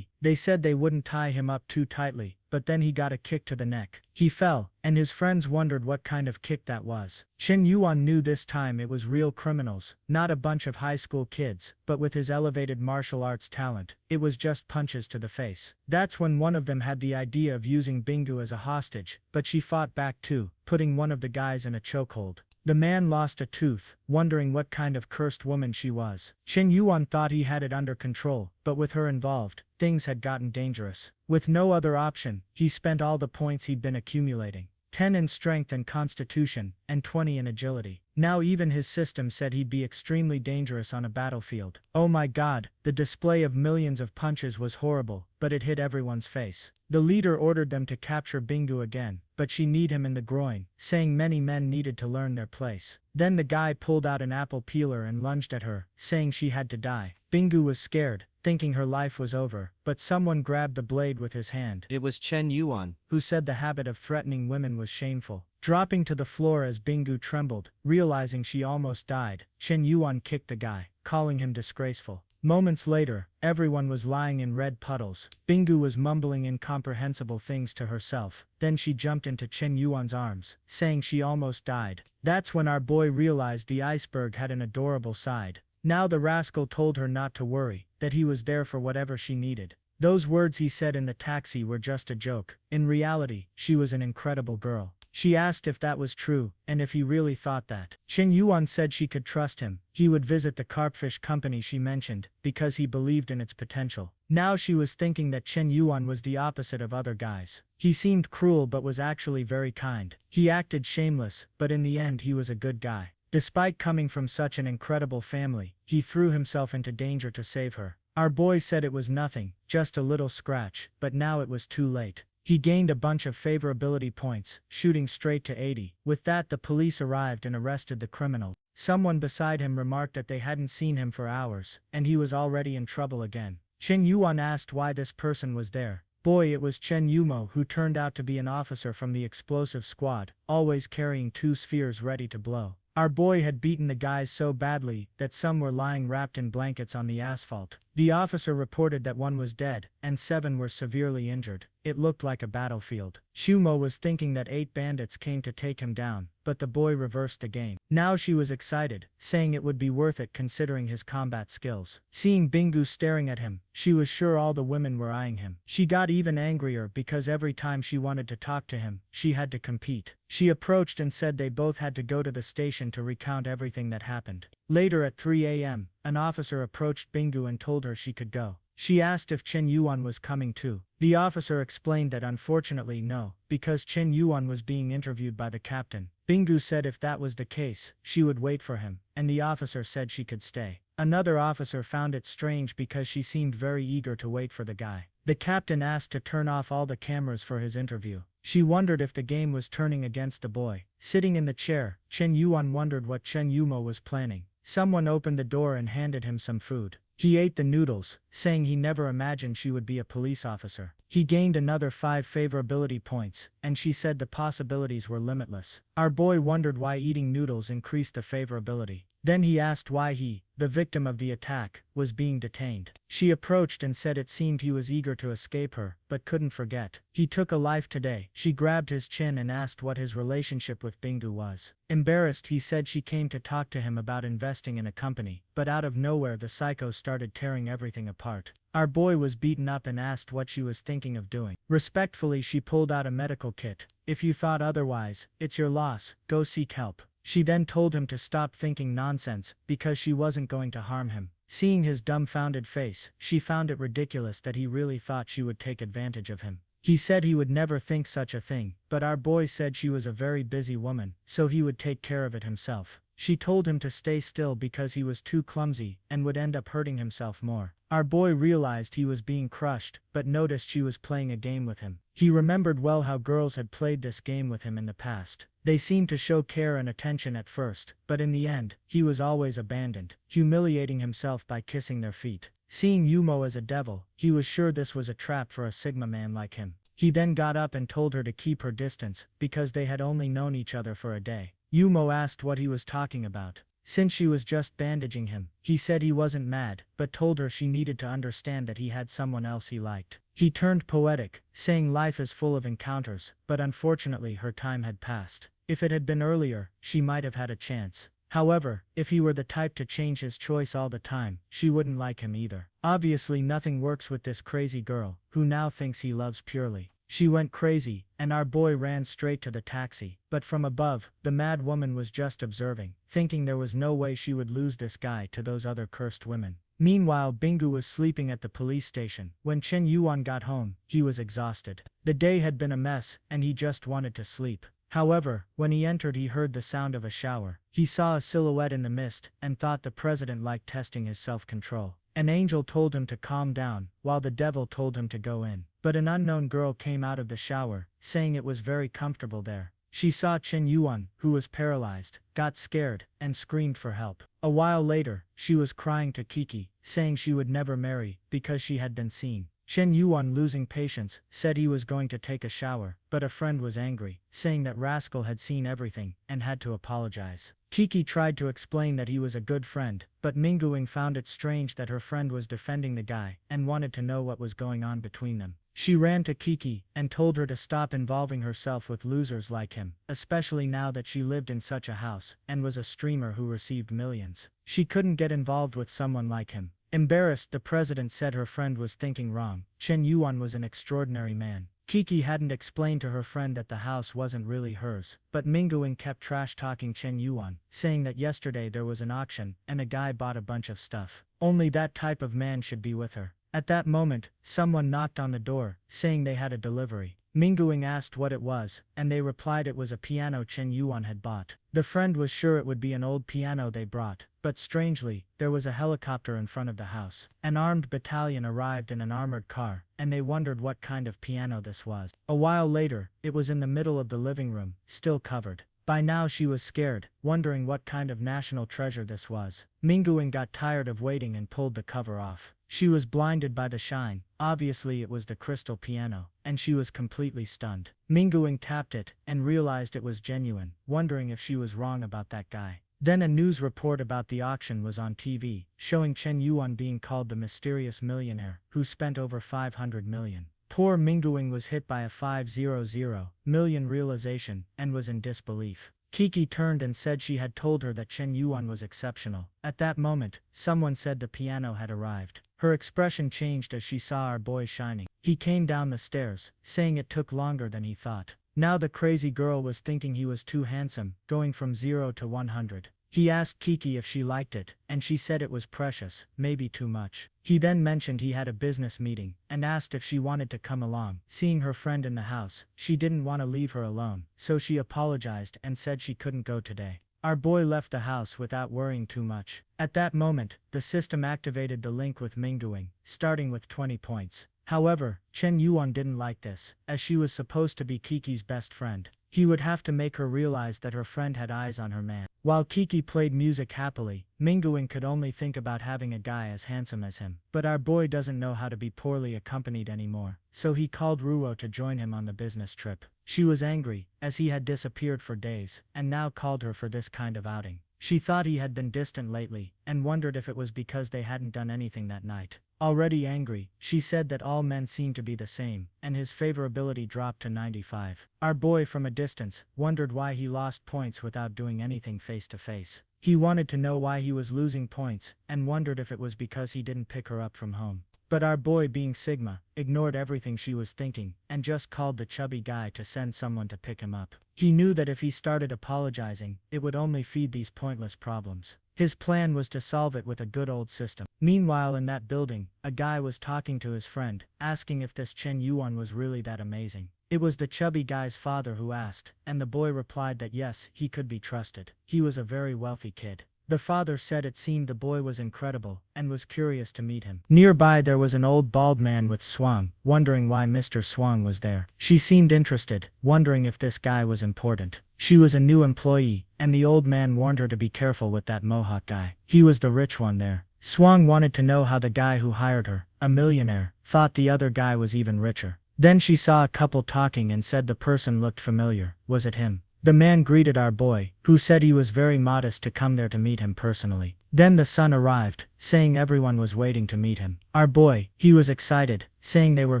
they said they wouldn't tie him up too tightly, but then he got a kick to the neck. He fell, and his friends wondered what kind of kick that was. Chen Yuan knew this time it was real criminals, not a bunch of high school kids, but with his elevated martial arts talent, it was just punches to the face. That's when one of them had the idea of using Bingu as a hostage, but she fought back too, putting one of the guys in a chokehold. The man lost a tooth, wondering what kind of cursed woman she was. Chen Yuan thought he had it under control, but with her involved, things had gotten dangerous. With no other option, he spent all the points he'd been accumulating. 10 in strength and constitution, and 20 in agility. Now even his system said he'd be extremely dangerous on a battlefield. Oh my god, the display of millions of punches was horrible, but it hit everyone's face. The leader ordered them to capture Bingu again, but she kneed him in the groin, saying many men needed to learn their place. Then the guy pulled out an apple peeler and lunged at her, saying she had to die. Bingu was scared, thinking her life was over, but someone grabbed the blade with his hand. It was Chen Yuan, who said the habit of threatening women was shameful. Dropping to the floor as Bingu trembled, realizing she almost died, Chen Yuan kicked the guy, calling him disgraceful. Moments later, everyone was lying in red puddles. Bingu was mumbling incomprehensible things to herself. Then she jumped into Chen Yuan's arms, saying she almost died. That's when our boy realized the iceberg had an adorable side. Now the rascal told her not to worry, that he was there for whatever she needed. Those words he said in the taxi were just a joke. In reality, she was an incredible girl. She asked if that was true, and if he really thought that. Chen Yuan said she could trust him. He would visit the carpfish company she mentioned, because he believed in its potential. Now she was thinking that Chen Yuan was the opposite of other guys. He seemed cruel but was actually very kind. He acted shameless, but in the end he was a good guy. Despite coming from such an incredible family, he threw himself into danger to save her. Our boy said it was nothing, just a little scratch, but now it was too late. He gained a bunch of favorability points, shooting straight to 80. With that the police arrived and arrested the criminal. Someone beside him remarked that they hadn't seen him for hours, and he was already in trouble again. Chen Yuan asked why this person was there. Boy, it was Chen Yumo, who turned out to be an officer from the explosive squad, always carrying 2 spheres ready to blow. Our boy had beaten the guys so badly that some were lying wrapped in blankets on the asphalt. The officer reported that 1 was dead, and 7 were severely injured. It looked like a battlefield. Shumo was thinking that 8 bandits came to take him down, but the boy reversed the game. Now she was excited, saying it would be worth it considering his combat skills. Seeing Bingu staring at him, she was sure all the women were eyeing him. She got even angrier because every time she wanted to talk to him, she had to compete. She approached and said they both had to go to the station to recount everything that happened. Later at 3 a.m., an officer approached Bingu and told her she could go. She asked if Chen Yuan was coming too. The officer explained that unfortunately no, because Chen Yuan was being interviewed by the captain. Bingu said if that was the case, she would wait for him, and the officer said she could stay. Another officer found it strange because she seemed very eager to wait for the guy. The captain asked to turn off all the cameras for his interview. She wondered if the game was turning against the boy. Sitting in the chair, Chen Yuan wondered what Chen Yumo was planning. Someone opened the door and handed him some food. He ate the noodles, saying he never imagined she would be a police officer. He gained another 5 favorability points, and she said the possibilities were limitless. Our boy wondered why eating noodles increased the favorability. Then he asked why he, the victim of the attack, was being detained. She approached and said it seemed he was eager to escape her, but couldn't forget. He took a life today. She grabbed his chin and asked what his relationship with Bingu was. Embarrassed, he said she came to talk to him about investing in a company, but out of nowhere the psycho started tearing everything apart. Our boy was beaten up and asked what she was thinking of doing. Respectfully, she pulled out a medical kit. If you thought otherwise, it's your loss, go seek help. She then told him to stop thinking nonsense, because she wasn't going to harm him. Seeing his dumbfounded face, she found it ridiculous that he really thought she would take advantage of him. He said he would never think such a thing, but our boy said she was a very busy woman, so he would take care of it himself. She told him to stay still because he was too clumsy, and would end up hurting himself more. Our boy realized he was being crushed, but noticed she was playing a game with him. He remembered well how girls had played this game with him in the past. They seemed to show care and attention at first, but in the end, he was always abandoned, humiliating himself by kissing their feet. Seeing Yumo as a devil, he was sure this was a trap for a Sigma man like him. He then got up and told her to keep her distance, because they had only known each other for a day. Yumo asked what he was talking about. Since she was just bandaging him, he said he wasn't mad, but told her she needed to understand that he had someone else he liked. He turned poetic, saying life is full of encounters, but unfortunately her time had passed. If it had been earlier, she might have had a chance. However, if he were the type to change his choice all the time, she wouldn't like him either. Obviously nothing works with this crazy girl, who now thinks he loves purely. She went crazy, and our boy ran straight to the taxi. But from above, the mad woman was just observing, thinking there was no way she would lose this guy to those other cursed women. Meanwhile, Bingu was sleeping at the police station. When Chen Yuan got home, he was exhausted. The day had been a mess, and he just wanted to sleep. However, when he entered he heard the sound of a shower. He saw a silhouette in the mist, and thought the president liked testing his self-control. An angel told him to calm down, while the devil told him to go in. But an unknown girl came out of the shower, saying it was very comfortable there. She saw Chen Yuan, who was paralyzed, got scared, and screamed for help. A while later, she was crying to Kiki, saying she would never marry, because she had been seen. Chen Yuan, losing patience, said he was going to take a shower, but a friend was angry, saying that Rascal had seen everything, and had to apologize. Kiki tried to explain that he was a good friend, but Mingguing found it strange that her friend was defending the guy, and wanted to know what was going on between them. She ran to Kiki, and told her to stop involving herself with losers like him, especially now that she lived in such a house, and was a streamer who received millions. She couldn't get involved with someone like him. Embarrassed, the president said her friend was thinking wrong. Chen Yuan was an extraordinary man. Kiki hadn't explained to her friend that the house wasn't really hers, but Mingguing kept trash-talking Chen Yuan, saying that yesterday there was an auction, and a guy bought a bunch of stuff. Only that type of man should be with her. At that moment, someone knocked on the door, saying they had a delivery. Mingguing asked what it was, and they replied it was a piano Chen Yuan had bought. The friend was sure it would be an old piano they brought, but strangely, there was a helicopter in front of the house. An armed battalion arrived in an armored car, and they wondered what kind of piano this was. A while later, it was in the middle of the living room, still covered. By now she was scared, wondering what kind of national treasure this was. Mingguing got tired of waiting and pulled the cover off. She was blinded by the shine. Obviously it was the crystal piano, and she was completely stunned. Mingguing tapped it, and realized it was genuine, wondering if she was wrong about that guy. Then a news report about the auction was on TV, showing Chen Yuan being called the mysterious millionaire, who spent over 500 million. Poor Mingguing was hit by a 500 million realization, and was in disbelief. Kiki turned and said she had told her that Chen Yuan was exceptional. At that moment, someone said the piano had arrived. Her expression changed as she saw our boy shining. He came down the stairs, saying it took longer than he thought. Now the crazy girl was thinking he was too handsome, going from 0 to 100. He asked Kiki if she liked it, and she said it was precious, maybe too much. He then mentioned he had a business meeting, and asked if she wanted to come along. Seeing her friend in the house, she didn't want to leave her alone, so she apologized and said she couldn't go today. Our boy left the house without worrying too much. At that moment, the system activated the link with Mingguing, starting with 20 points. However, Chen Yuan didn't like this, as she was supposed to be Kiki's best friend. He would have to make her realize that her friend had eyes on her man. While Kiki played music happily, Mingguing could only think about having a guy as handsome as him. But our boy doesn't know how to be poorly accompanied anymore, so he called Ruyu to join him on the business trip. She was angry, as he had disappeared for days, and now called her for this kind of outing. She thought he had been distant lately, and wondered if it was because they hadn't done anything that night. Already angry, she said that all men seemed to be the same, and his favorability dropped to 95. Our boy from a distance wondered why he lost points without doing anything face to face. He wanted to know why he was losing points, and wondered if it was because he didn't pick her up from home. But our boy, being Sigma, ignored everything she was thinking, and just called the chubby guy to send someone to pick him up. He knew that if he started apologizing, it would only feed these pointless problems. His plan was to solve it with a good old system. Meanwhile, in that building, a guy was talking to his friend, asking if this Chen Yuan was really that amazing. It was the chubby guy's father who asked, and the boy replied that yes, he could be trusted. He was a very wealthy kid. The father said it seemed the boy was incredible, and was curious to meet him. Nearby there was an old bald man with Swang, wondering why Mr. Swang was there. She seemed interested, wondering if this guy was important. She was a new employee, and the old man warned her to be careful with that Mohawk guy. He was the rich one there. Swang wanted to know how the guy who hired her, a millionaire, thought the other guy was even richer. Then she saw a couple talking and said the person looked familiar. Was it him? The man greeted our boy, who said he was very modest to come there to meet him personally. Then the son arrived, saying everyone was waiting to meet him. Our boy, he was excited, saying they were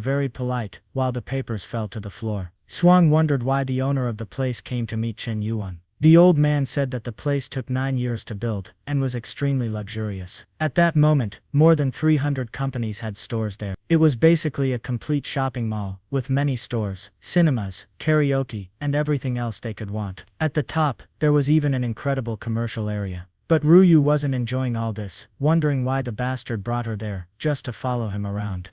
very polite, while the papers fell to the floor. Swang wondered why the owner of the place came to meet Chen Yuan. The old man said that the place took 9 years to build, and was extremely luxurious. At that moment, more than 300 companies had stores there. It was basically a complete shopping mall, with many stores, cinemas, karaoke, and everything else they could want. At the top, there was even an incredible commercial area. But Ruyu wasn't enjoying all this, wondering why the bastard brought her there, just to follow him around.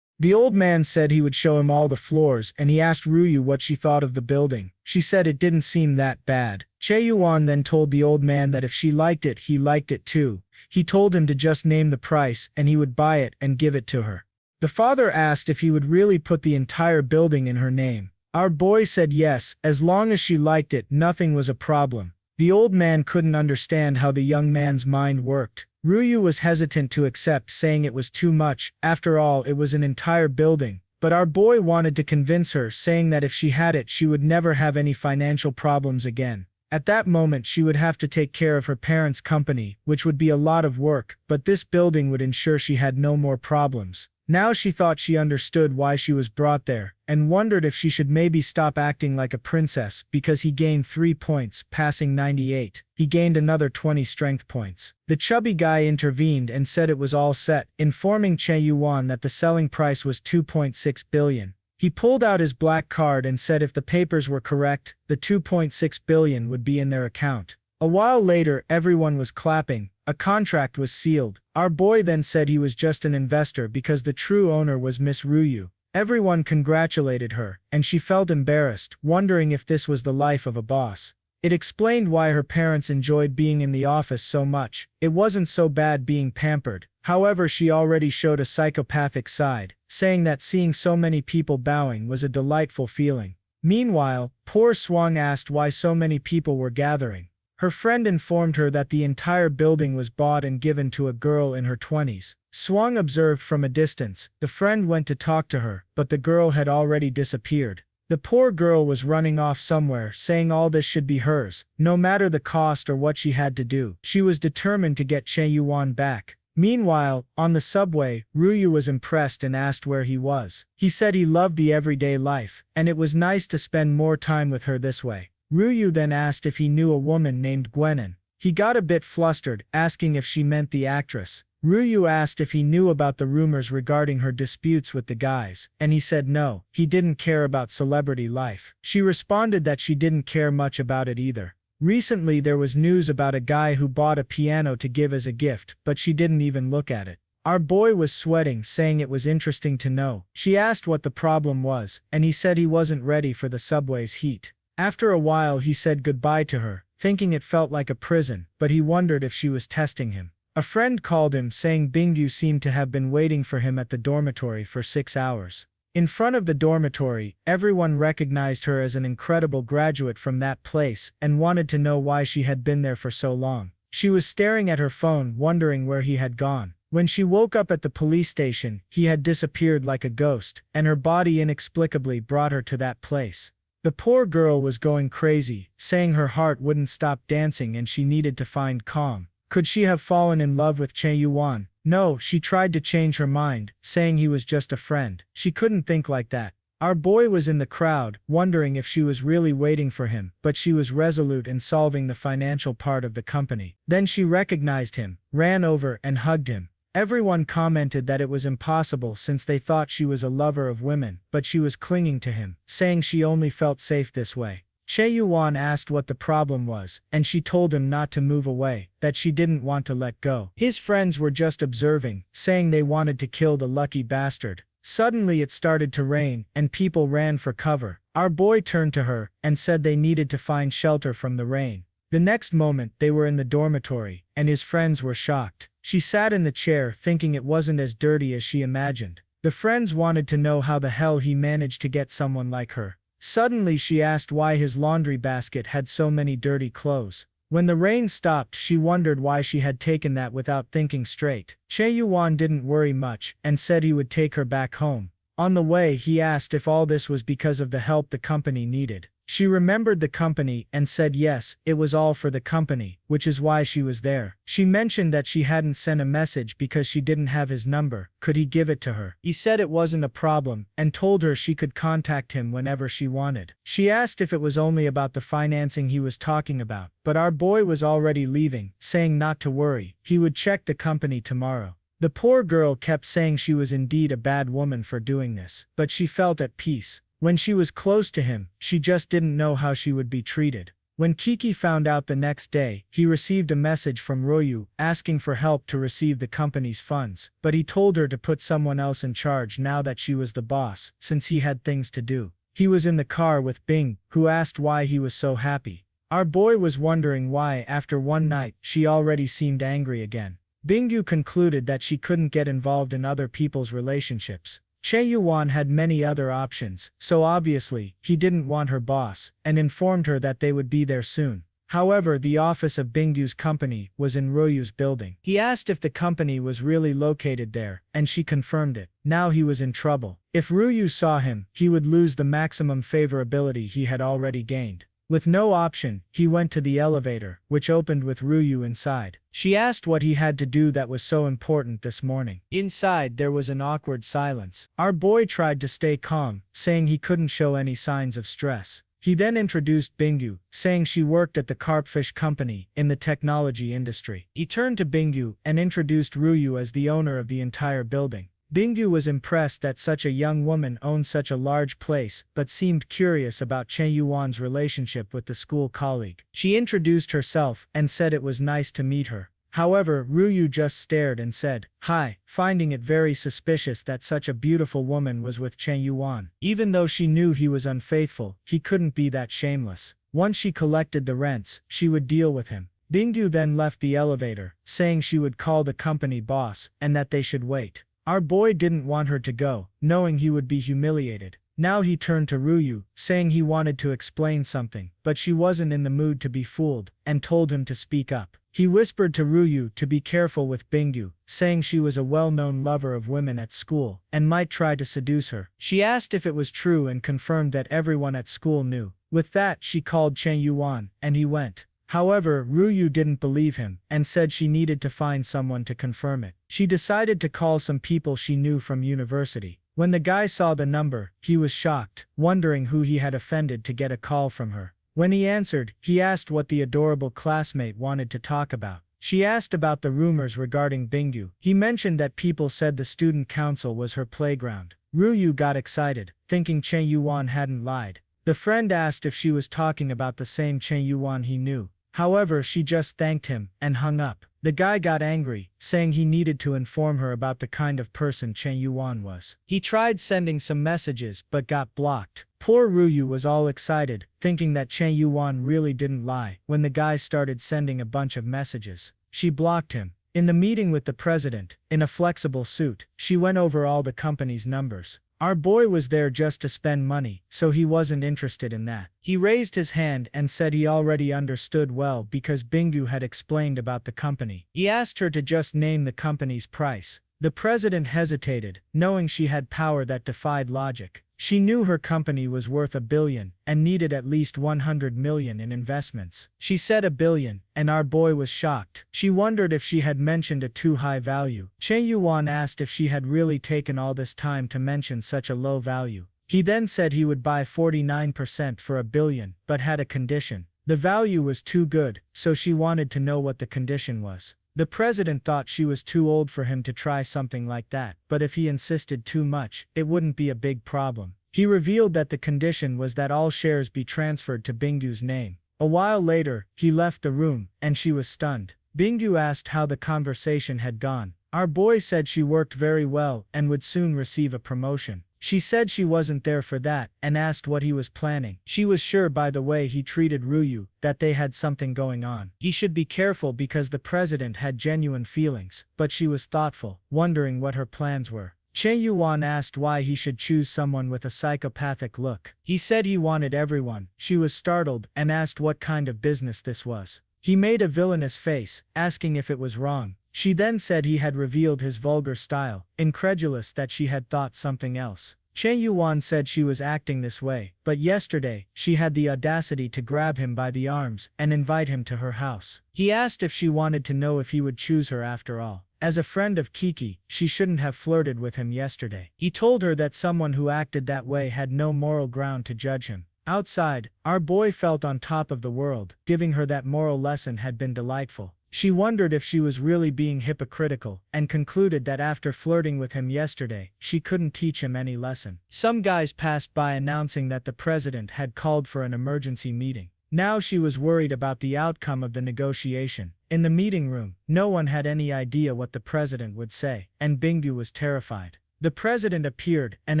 The old man said he would show him all the floors, and he asked Ruyu what she thought of the building. She said it didn't seem that bad. Chen Yuan then told the old man that if she liked it, he liked it too. He told him to just name the price and he would buy it and give it to her. The father asked if he would really put the entire building in her name. Our boy said yes, as long as she liked it, nothing was a problem. The old man couldn't understand how the young man's mind worked. Ruyu was hesitant to accept, saying it was too much. After all, it was an entire building. But our boy wanted to convince her, saying that if she had it, she would never have any financial problems again. At that moment, she would have to take care of her parents' company, which would be a lot of work, but this building would ensure she had no more problems. Now she thought she understood why she was brought there, and wondered if she should maybe stop acting like a princess, because he gained 3 points, passing 98. He gained another 20 strength points. The chubby guy intervened and said it was all set, informing Chen Yuan that the selling price was 2.6 billion. He pulled out his black card and said if the papers were correct, the 2.6 billion would be in their account. A while later, everyone was clapping. A contract was sealed. Our boy then said he was just an investor because the true owner was Miss Ruyu. Everyone congratulated her, and she felt embarrassed, wondering if this was the life of a boss. It explained why her parents enjoyed being in the office so much. It wasn't so bad being pampered. However, she already showed a psychopathic side, saying that seeing so many people bowing was a delightful feeling. Meanwhile, poor Swang asked why so many people were gathering. Her friend informed her that the entire building was bought and given to a girl in her 20s. Swang observed from a distance. The friend went to talk to her, but the girl had already disappeared. The poor girl was running off somewhere, saying all this should be hers, no matter the cost or what she had to do. She was determined to get Chen Yuan back. Meanwhile, on the subway, Ruyu was impressed and asked where he was. He said he loved the everyday life, and it was nice to spend more time with her this way. Ruyu then asked if he knew a woman named Gwenin. He got a bit flustered, asking if she meant the actress. Ruyu asked if he knew about the rumors regarding her disputes with the guys, and he said no, he didn't care about celebrity life. She responded that she didn't care much about it either. Recently there was news about a guy who bought a piano to give as a gift, but she didn't even look at it. Our boy was sweating, saying it was interesting to know. She asked what the problem was, and he said he wasn't ready for the subway's heat. After a while he said goodbye to her, thinking it felt like a prison, but he wondered if she was testing him. A friend called him, saying Bingyu seemed to have been waiting for him at the dormitory for 6 hours. In front of the dormitory, everyone recognized her as an incredible graduate from that place and wanted to know why she had been there for so long. She was staring at her phone, wondering where he had gone. When she woke up at the police station, he had disappeared like a ghost, and her body inexplicably brought her to that place. The poor girl was going crazy, saying her heart wouldn't stop dancing and she needed to find calm. Could she have fallen in love with Chen Yuan? No, she tried to change her mind, saying he was just a friend. She couldn't think like that. Our boy was in the crowd, wondering if she was really waiting for him, but she was resolute in solving the financial part of the company. Then she recognized him, ran over and hugged him. Everyone commented that it was impossible since they thought she was a lover of women, but she was clinging to him, saying she only felt safe this way. Chen Yuan asked what the problem was, and she told him not to move away, that she didn't want to let go. His friends were just observing, saying they wanted to kill the lucky bastard. Suddenly it started to rain, and people ran for cover. Our boy turned to her, and said they needed to find shelter from the rain. The next moment, they were in the dormitory, and his friends were shocked. She sat in the chair, thinking it wasn't as dirty as she imagined. The friends wanted to know how the hell he managed to get someone like her. Suddenly she asked why his laundry basket had so many dirty clothes. When the rain stopped, she wondered why she had taken that without thinking straight. Chen Yuan didn't worry much, and said he would take her back home. On the way, he asked if all this was because of the help the company needed. She remembered the company and said yes, it was all for the company, which is why she was there. She mentioned that she hadn't sent a message because she didn't have his number. Could he give it to her? He said it wasn't a problem, and told her she could contact him whenever she wanted. She asked if it was only about the financing he was talking about, but our boy was already leaving, saying not to worry, he would check the company tomorrow. The poor girl kept saying she was indeed a bad woman for doing this, but she felt at peace. When she was close to him, she just didn't know how she would be treated. When Kiki found out the next day, he received a message from Ruyu asking for help to receive the company's funds, but he told her to put someone else in charge now that she was the boss, since he had things to do. He was in the car with Bing, who asked why he was so happy. Our boy was wondering why after one night she already seemed angry again. Bingyu concluded that she couldn't get involved in other people's relationships. Chen Yuan had many other options, so obviously, he didn't want her boss, and informed her that they would be there soon. However, the office of Bingyu's company was in Ruyu's building. He asked if the company was really located there, and she confirmed it. Now he was in trouble. If Ruyu saw him, he would lose the maximum favorability he had already gained. With no option, he went to the elevator, which opened with Ruyu inside. She asked what he had to do that was so important this morning. Inside, there was an awkward silence. Our boy tried to stay calm, saying he couldn't show any signs of stress. He then introduced Bingyu, saying she worked at the carpfish company in the technology industry. He turned to Bingyu and introduced Ruyu as the owner of the entire building. Bingyu was impressed that such a young woman owned such a large place, but seemed curious about Chen Yuan's relationship with the school colleague. She introduced herself and said it was nice to meet her. However, Ruyu just stared and said, "Hi," finding it very suspicious that such a beautiful woman was with Chen Yuan. Even though she knew he was unfaithful, he couldn't be that shameless. Once she collected the rents, she would deal with him. Bingyu then left the elevator, saying she would call the company boss and that they should wait. Our boy didn't want her to go, knowing he would be humiliated. Now he turned to Ruyu, saying he wanted to explain something, but she wasn't in the mood to be fooled, and told him to speak up. He whispered to Ruyu to be careful with Bingyu, saying she was a well-known lover of women at school, and might try to seduce her. She asked if it was true and confirmed that everyone at school knew. With that, she called Chen Yuan, and he went. However, Ruyu didn't believe him, and said she needed to find someone to confirm it. She decided to call some people she knew from university. When the guy saw the number, he was shocked, wondering who he had offended to get a call from her. When he answered, he asked what the adorable classmate wanted to talk about. She asked about the rumors regarding Bingyu. He mentioned that people said the student council was her playground. Ruyu got excited, thinking Chen Yuan hadn't lied. The friend asked if she was talking about the same Chen Yuan he knew. However, she just thanked him and hung up. The guy got angry, saying he needed to inform her about the kind of person Chen Yuan was. He tried sending some messages but got blocked. Poor Ruyu was all excited, thinking that Chen Yuan really didn't lie, when the guy started sending a bunch of messages. She blocked him. In the meeting with the president, in a flexible suit, she went over all the company's numbers. Our boy was there just to spend money, so he wasn't interested in that. He raised his hand and said he already understood well because Bingyu had explained about the company. He asked her to just name the company's price. The president hesitated, knowing she had power that defied logic. She knew her company was worth $1 billion and needed at least $100 million in investments. She said $1 billion, and our boy was shocked. She wondered if she had mentioned a too high value. Chen Yuan asked if she had really taken all this time to mention such a low value. He then said he would buy 49% for $1 billion, but had a condition. The value was too good, so she wanted to know what the condition was. The president thought she was too old for him to try something like that, but if he insisted too much, it wouldn't be a big problem. He revealed that the condition was that all shares be transferred to Bingyu's name. A while later, he left the room, and she was stunned. Bingyu asked how the conversation had gone. Our boy said she worked very well and would soon receive a promotion. She said she wasn't there for that, and asked what he was planning. She was sure by the way he treated Ruyu, that they had something going on. He should be careful because the president had genuine feelings, but she was thoughtful, wondering what her plans were. Chen Yuan asked why he should choose someone with a psychopathic look. He said he wanted everyone. She was startled, and asked what kind of business this was. He made a villainous face, asking if it was wrong. She then said he had revealed his vulgar style, incredulous that she had thought something else. Chen Yuan said she was acting this way, but yesterday, she had the audacity to grab him by the arms and invite him to her house. He asked if she wanted to know if he would choose her after all. As a friend of Kiki, she shouldn't have flirted with him yesterday. He told her that someone who acted that way had no moral ground to judge him. Outside, our boy felt on top of the world. Giving her that moral lesson had been delightful. She wondered if she was really being hypocritical, and concluded that after flirting with him yesterday, she couldn't teach him any lesson. Some guys passed by announcing that the president had called for an emergency meeting. Now she was worried about the outcome of the negotiation. In the meeting room, no one had any idea what the president would say, and Bingu was terrified. The president appeared and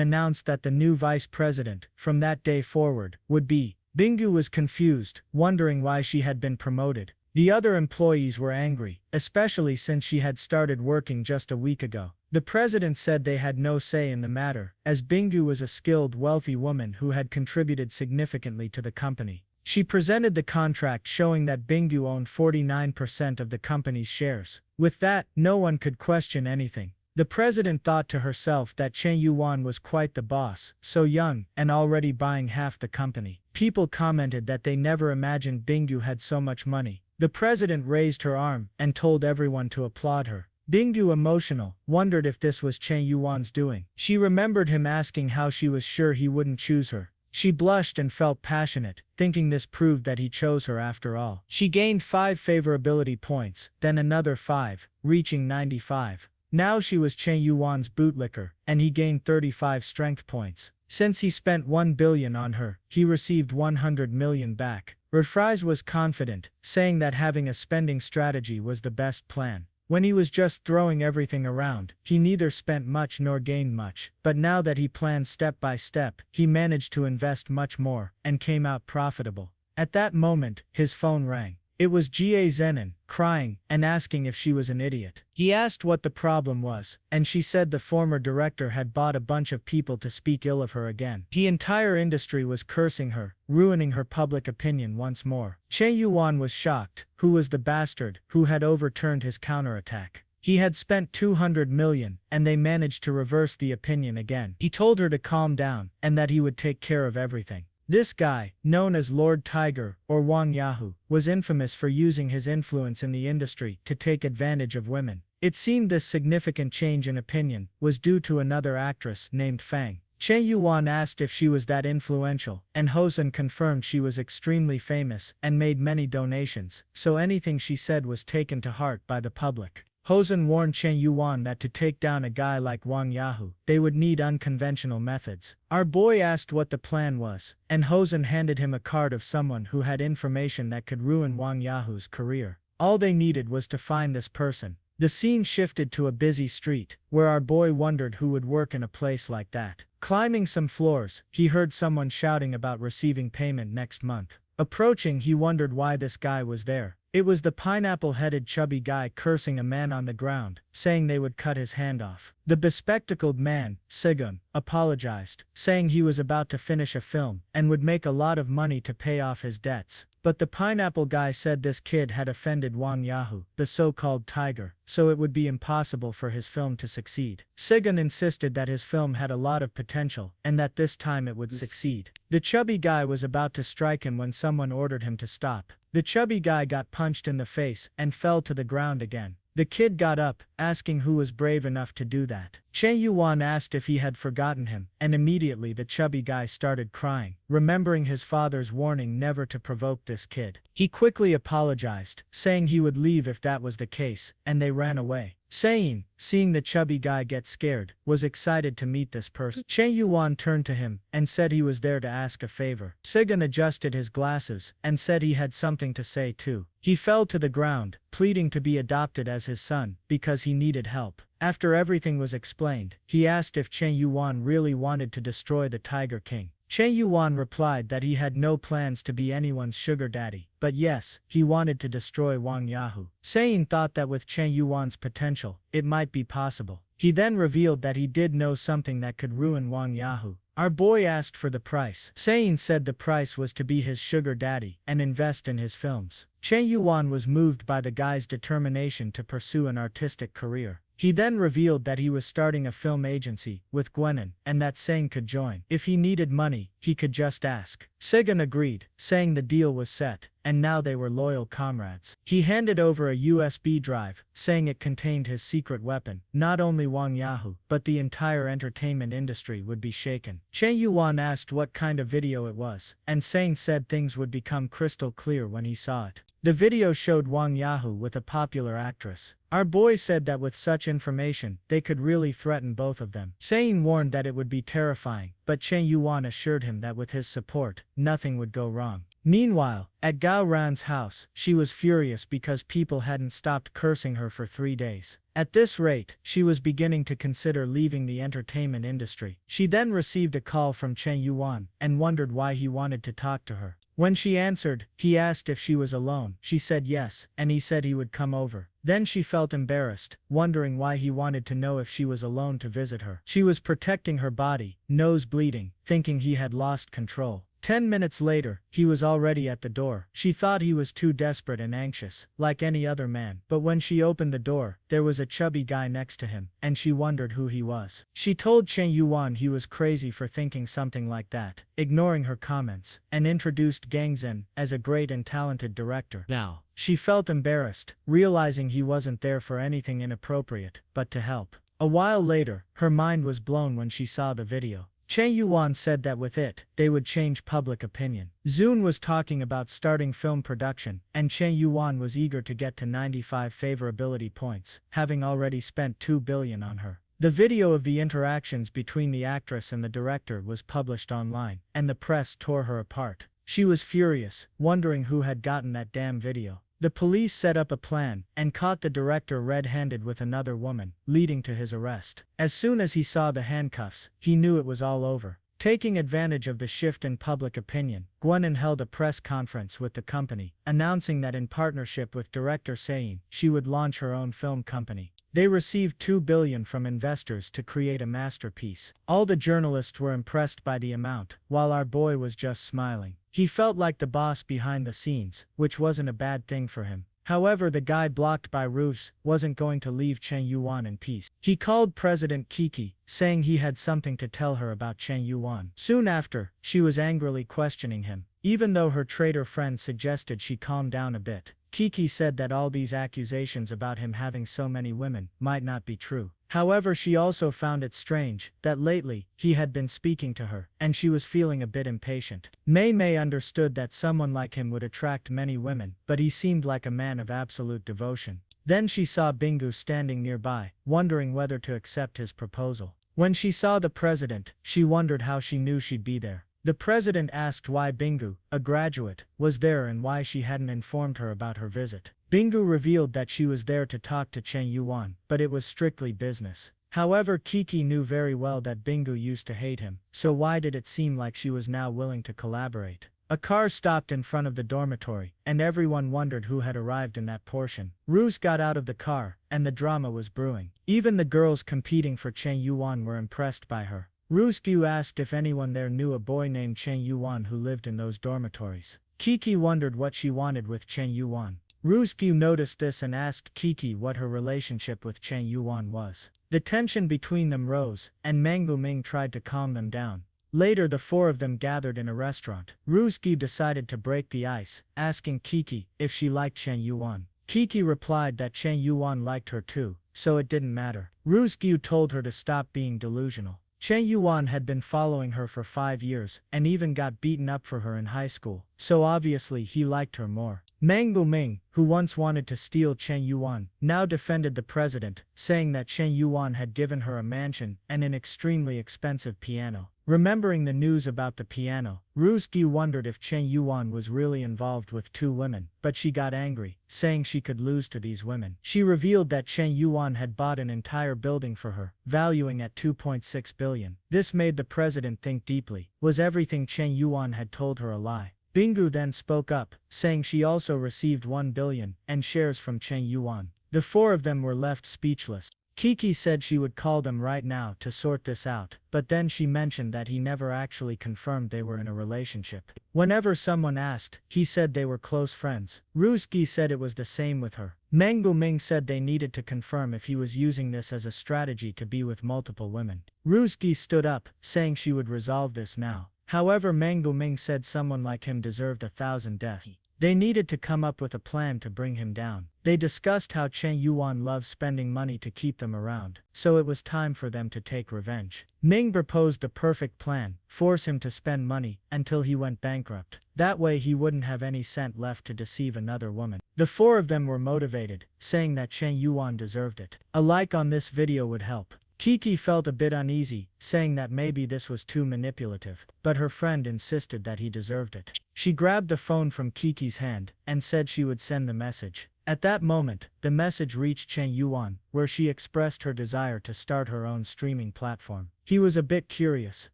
announced that the new vice president, from that day forward, would be. Bingu was confused, wondering why she had been promoted. The other employees were angry, especially since she had started working just a week ago. The president said they had no say in the matter, as Bingu was a skilled, wealthy woman who had contributed significantly to the company. She presented the contract showing that Bingu owned 49% of the company's shares. With that, no one could question anything. The president thought to herself that Chen Yuan was quite the boss, so young, and already buying half the company. People commented that they never imagined Bingu had so much money. The president raised her arm and told everyone to applaud her. Bingu, emotional, wondered if this was Chen Yuan's doing. She remembered him asking how she was sure he wouldn't choose her. She blushed and felt passionate, thinking this proved that he chose her after all. She gained 5 favorability points, then another 5, reaching 95. Now she was Chen Yuan's bootlicker, and he gained 35 strength points. Since he spent 1 billion on her, he received 100 million back. Rivalry was confident, saying that having a spending strategy was the best plan. When he was just throwing everything around, he neither spent much nor gained much. But now that he planned step by step, he managed to invest much more, and came out profitable. At that moment, his phone rang. It was Jie Zenin, crying, and asking if she was an idiot. He asked what the problem was, and she said the former director had bought a bunch of people to speak ill of her again. The entire industry was cursing her, ruining her public opinion once more. Chen Yuan was shocked. Who was the bastard who had overturned his counterattack? He had spent 200 million, and they managed to reverse the opinion again. He told her to calm down, and that he would take care of everything. This guy, known as Lord Tiger, or Wang Yahoo, was infamous for using his influence in the industry to take advantage of women. It seemed this significant change in opinion was due to another actress named Fang. Chen Yuan asked if she was that influential, and Hosen confirmed she was extremely famous and made many donations, so anything she said was taken to heart by the public. Hosen warned Chen Yuan that to take down a guy like Wang Yahoo, they would need unconventional methods. Our boy asked what the plan was, and Hosen handed him a card of someone who had information that could ruin Wang Yahoo's career. All they needed was to find this person. The scene shifted to a busy street, where our boy wondered who would work in a place like that. Climbing some floors, he heard someone shouting about receiving payment next month. Approaching, he wondered why this guy was there. It was the pineapple-headed chubby guy cursing a man on the ground, saying they would cut his hand off. The bespectacled man, Sigun, apologized, saying he was about to finish a film and would make a lot of money to pay off his debts. But the pineapple guy said this kid had offended Wang Yahoo, the so-called tiger, so it would be impossible for his film to succeed. Sigun insisted that his film had a lot of potential, and that this time it would succeed. The chubby guy was about to strike him when someone ordered him to stop. The chubby guy got punched in the face and fell to the ground again. The kid got up, asking who was brave enough to do that. Chen Yuan asked if he had forgotten him, and immediately the chubby guy started crying, remembering his father's warning never to provoke this kid. He quickly apologized, saying he would leave if that was the case, and they ran away. Seeing the chubby guy get scared, was excited to meet this person. Chen Yuan turned to him and said he was there to ask a favor. Sigun adjusted his glasses and said he had something to say too. He fell to the ground, pleading to be adopted as his son because he needed help. After everything was explained, he asked if Chen Yuan really wanted to destroy the Tiger King. Chen Yuan replied that he had no plans to be anyone's sugar daddy, but yes, he wanted to destroy Wang Yahoo. Sein thought that with Chen Yuan's potential, it might be possible. He then revealed that he did know something that could ruin Wang Yahoo. Our boy asked for the price. Sein said the price was to be his sugar daddy and invest in his films. Chen Yuan was moved by the guy's determination to pursue an artistic career. He then revealed that he was starting a film agency with Gwenin, and that Sein could join. If he needed money, he could just ask. Sigun agreed, saying the deal was set, and now they were loyal comrades. He handed over a USB drive, saying it contained his secret weapon. Not only Wang Yahoo, but the entire entertainment industry would be shaken. Chen Yuan asked what kind of video it was, and Sein said things would become crystal clear when he saw it. The video showed Wang Yahoo with a popular actress. Our boy said that with such information, they could really threaten both of them. Sein warned that it would be terrifying, but Chen Yuan assured him that with his support, nothing would go wrong. Meanwhile, at Gao Ran's house, she was furious because people hadn't stopped cursing her for 3 days. At this rate, she was beginning to consider leaving the entertainment industry. She then received a call from Chen Yuan and wondered why he wanted to talk to her. When she answered, he asked if she was alone. She said yes, and he said he would come over. Then she felt embarrassed, wondering why he wanted to know if she was alone to visit her. She was protecting her body, nose bleeding, thinking he had lost control. 10 minutes later, he was already at the door. She thought he was too desperate and anxious, like any other man. But when she opened the door, there was a chubby guy next to him, and she wondered who he was. She told Chen Yuan he was crazy for thinking something like that, ignoring her comments, and introduced Gangzhen as a great and talented director. Now, she felt embarrassed, realizing he wasn't there for anything inappropriate, but to help. A while later, her mind was blown when she saw the video. Chen Yuan said that with it, they would change public opinion. Zun was talking about starting film production, and Chen Yuan was eager to get to 95 favorability points, having already spent 2 billion on her. The video of the interactions between the actress and the director was published online, and the press tore her apart. She was furious, wondering who had gotten that damn video. The police set up a plan and caught the director red-handed with another woman, leading to his arrest. As soon as he saw the handcuffs, he knew it was all over. Taking advantage of the shift in public opinion, Guanan held a press conference with the company, announcing that in partnership with director Sein, she would launch her own film company. They received 2 billion from investors to create a masterpiece. All the journalists were impressed by the amount, while our boy was just smiling. He felt like the boss behind the scenes, which wasn't a bad thing for him. However, the guy blocked by Rus wasn't going to leave Chen Yuan in peace. He called President Kiki, saying he had something to tell her about Chen Yuan. Soon after, she was angrily questioning him. Even though her traitor friend suggested she calm down a bit, Kiki said that all these accusations about him having so many women might not be true. However, she also found it strange that lately, he had been speaking to her, and she was feeling a bit impatient. Mei understood that someone like him would attract many women, but he seemed like a man of absolute devotion. Then she saw Bingu standing nearby, wondering whether to accept his proposal. When she saw the president, she wondered how she knew she'd be there. The president asked why Bingu, a graduate, was there and why she hadn't informed her about her visit. Bingu revealed that she was there to talk to Chen Yuan, but it was strictly business. However, Kiki knew very well that Bingu used to hate him, so why did it seem like she was now willing to collaborate? A car stopped in front of the dormitory, and everyone wondered who had arrived in that portion. Rus got out of the car, and the drama was brewing. Even the girls competing for Chen Yuan were impressed by her. Rusgu asked if anyone there knew a boy named Chen Yuan who lived in those dormitories. Kiki wondered what she wanted with Chen Yuan. Rusgu noticed this and asked Kiki what her relationship with Chen Yuan was. The tension between them rose, and Mangu Ming tried to calm them down. Later, the 4 of them gathered in a restaurant. Rusgu decided to break the ice, asking Kiki if she liked Chen Yuan. Kiki replied that Chen Yuan liked her too, so it didn't matter. Rusgu told her to stop being delusional. Chen Yuan had been following her for 5 years, and even got beaten up for her in high school, so obviously he liked her more. Mangu Ming, who once wanted to steal Chen Yuan, now defended the president, saying that Chen Yuan had given her a mansion and an extremely expensive piano. Remembering the news about the piano, Rusgu wondered if Chen Yuan was really involved with 2 women, but she got angry, saying she could lose to these women. She revealed that Chen Yuan had bought an entire building for her, valuing at 2.6 billion. This made the president think deeply. Was everything Chen Yuan had told her a lie? Bingu then spoke up, saying she also received 1 billion and shares from Chen Yuan. The 4 of them were left speechless. Kiki said she would call them right now to sort this out, but then she mentioned that he never actually confirmed they were in a relationship. Whenever someone asked, he said they were close friends. Rusgi said it was the same with her. Mangu Ming said they needed to confirm if he was using this as a strategy to be with multiple women. Rusgi stood up, saying she would resolve this now. However, Mangu Ming said someone like him deserved 1,000 deaths. They needed to come up with a plan to bring him down. They discussed how Chen Yuan loves spending money to keep them around, so it was time for them to take revenge. Ming proposed the perfect plan: force him to spend money until he went bankrupt. That way he wouldn't have any cent left to deceive another woman. The 4 of them were motivated, saying that Chen Yuan deserved it. A like on this video would help. Kiki felt a bit uneasy, saying that maybe this was too manipulative, but her friend insisted that he deserved it. She grabbed the phone from Kiki's hand and said she would send the message. At that moment, the message reached Chen Yuan, where she expressed her desire to start her own streaming platform. He was a bit curious,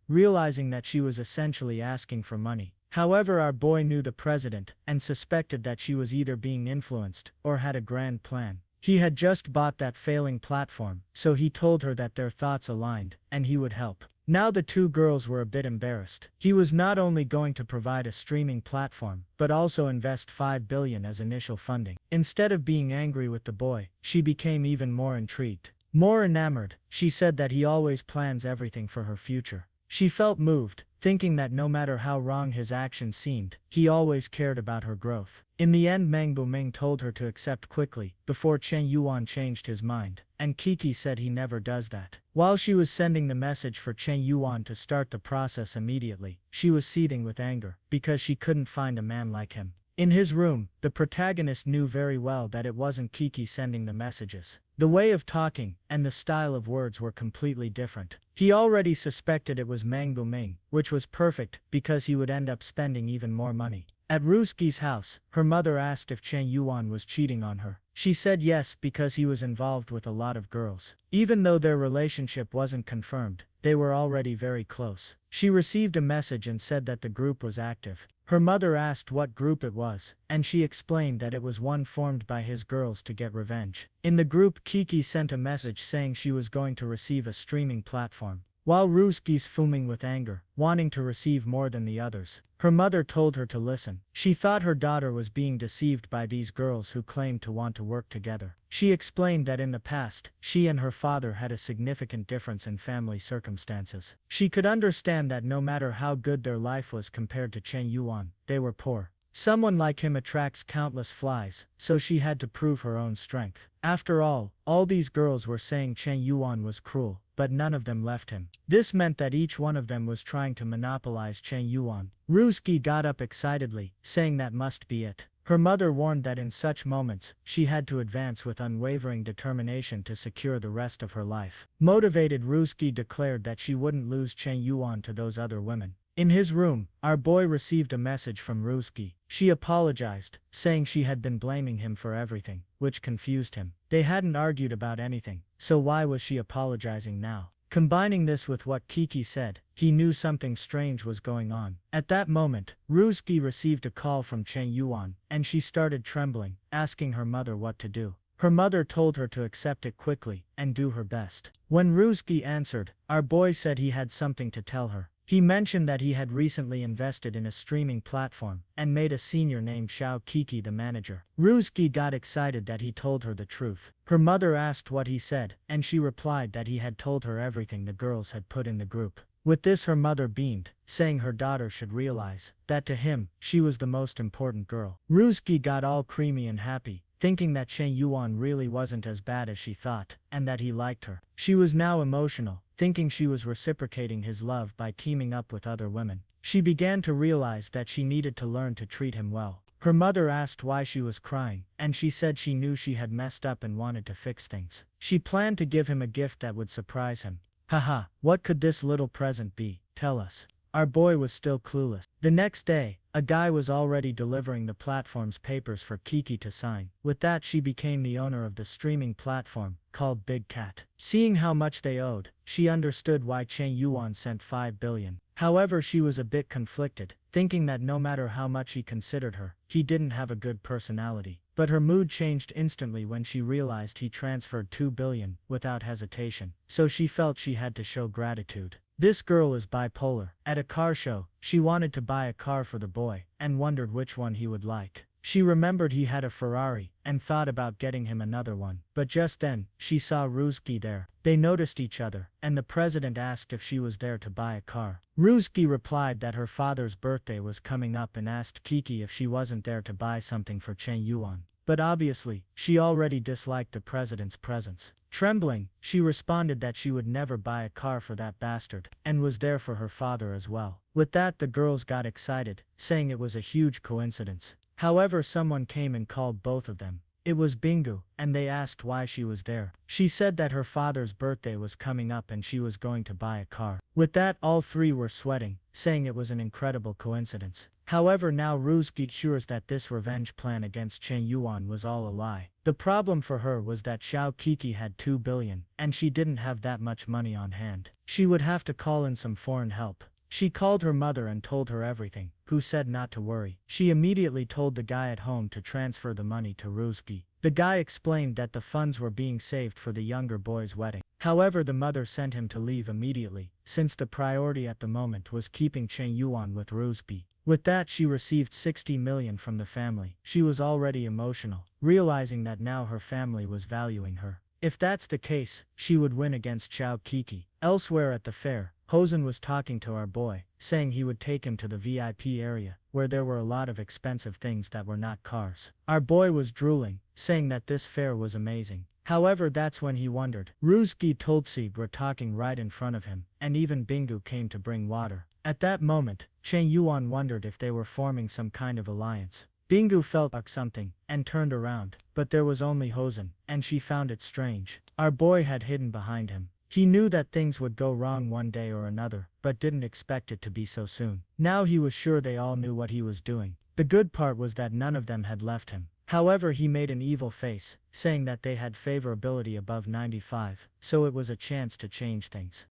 realizing that she was essentially asking for money. However, our boy knew the president and suspected that she was either being influenced or had a grand plan. He had just bought that failing platform, so he told her that their thoughts aligned, and he would help. Now the two girls were a bit embarrassed. He was not only going to provide a streaming platform, but also invest 5 billion as initial funding. Instead of being angry with the boy, she became even more intrigued. More enamored, she said that he always plans everything for her future. She felt moved, thinking that no matter how wrong his actions seemed, he always cared about her growth. In the end, Meng Buming told her to accept quickly, before Chen Yuan changed his mind, and Kiki said he never does that. While she was sending the message for Chen Yuan to start the process immediately, she was seething with anger, because she couldn't find a man like him. In his room, the protagonist knew very well that it wasn't Kiki sending the messages. The way of talking and the style of words were completely different. He already suspected it was Meng Buming, which was perfect because he would end up spending even more money. At Ruski's house, her mother asked if Chen Yuan was cheating on her. She said yes because he was involved with a lot of girls. Even though their relationship wasn't confirmed, they were already very close. She received a message and said that the group was active. Her mother asked what group it was, and she explained that it was one formed by his girls to get revenge. In the group, Kiki sent a message saying she was going to receive a streaming platform. While Ruski's fuming with anger, wanting to receive more than the others, her mother told her to listen. She thought her daughter was being deceived by these girls who claimed to want to work together. She explained that in the past, she and her father had a significant difference in family circumstances. She could understand that no matter how good their life was compared to Chen Yuan, they were poor. Someone like him attracts countless flies, so she had to prove her own strength. After all these girls were saying Chen Yuan was cruel, but none of them left him. This meant that each one of them was trying to monopolize Chen Yuan. Ruski got up excitedly, saying that must be it. Her mother warned that in such moments, she had to advance with unwavering determination to secure the rest of her life. Motivated, Ruski declared that she wouldn't lose Chen Yuan to those other women. In his room, our boy received a message from Ruski. She apologized, saying she had been blaming him for everything, which confused him. They hadn't argued about anything, so why was she apologizing now? Combining this with what Kiki said, he knew something strange was going on. At that moment, Ruski received a call from Chen Yuan, and she started trembling, asking her mother what to do. Her mother told her to accept it quickly and do her best. When Ruski answered, our boy said he had something to tell her. He mentioned that he had recently invested in a streaming platform and made a senior named Xiao Kiki the manager. Ruski got excited that he told her the truth. Her mother asked what he said, and she replied that he had told her everything the girls had put in the group. With this, her mother beamed, saying her daughter should realize that to him, she was the most important girl. Ruski got all creamy and happy, thinking that Chen Yuan really wasn't as bad as she thought, and that he liked her. She was now emotional, thinking she was reciprocating his love by teaming up with other women. She began to realize that she needed to learn to treat him well. Her mother asked why she was crying, and she said she knew she had messed up and wanted to fix things. She planned to give him a gift that would surprise him. Haha, what could this little present be? Tell us. Our boy was still clueless. The next day, a guy was already delivering the platform's papers for Kiki to sign. With that, she became the owner of the streaming platform, called Big Cat. Seeing how much they owed, she understood why Chen Yuan sent 5 billion. However, she was a bit conflicted, thinking that no matter how much he considered her, he didn't have a good personality. But her mood changed instantly when she realized he transferred 2 billion without hesitation, so she felt she had to show gratitude. This girl is bipolar. At a car show, she wanted to buy a car for the boy, and wondered which one he would like. She remembered he had a Ferrari, and thought about getting him another one. But just then, she saw Ruski there. They noticed each other, and the president asked if she was there to buy a car. Ruski replied that her father's birthday was coming up and asked Kiki if she wasn't there to buy something for Chen Yuan. But obviously, she already disliked the president's presence. Trembling, she responded that she would never buy a car for that bastard, and was there for her father as well. With that, the girls got excited, saying it was a huge coincidence. However, someone came and called both of them. It was Bingu, and they asked why she was there. She said that her father's birthday was coming up and she was going to buy a car. With that, all three were sweating, saying it was an incredible coincidence. However, now Ruyu cures that this revenge plan against Chen Yuan was all a lie. The problem for her was that Xiao Kiki had 2 billion, and she didn't have that much money on hand. She would have to call in some foreign help. She called her mother and told her everything, who said not to worry. She immediately told the guy at home to transfer the money to Ruyu. The guy explained that the funds were being saved for the younger boy's wedding. However, the mother sent him to leave immediately, since the priority at the moment was keeping Chen Yuan with Ruyu. With that, she received 60 million from the family. She was already emotional, realizing that now her family was valuing her. If that's the case, she would win against Xiao Kiki. Elsewhere at the fair, Hosen was talking to our boy, saying he would take him to the VIP area, where there were a lot of expensive things that were not cars. Our boy was drooling, saying that this fair was amazing. However, that's when he wondered. Ruyu told Sig were talking right in front of him, and even Bingu came to bring water. At that moment, Chen Yuan wondered if they were forming some kind of alliance. Bingu felt like something, and turned around, but there was only Hosen, and she found it strange. Our boy had hidden behind him. He knew that things would go wrong one day or another, but didn't expect it to be so soon. Now he was sure they all knew what he was doing. The good part was that none of them had left him. However, he made an evil face, saying that they had favorability above 95, so it was a chance to change things.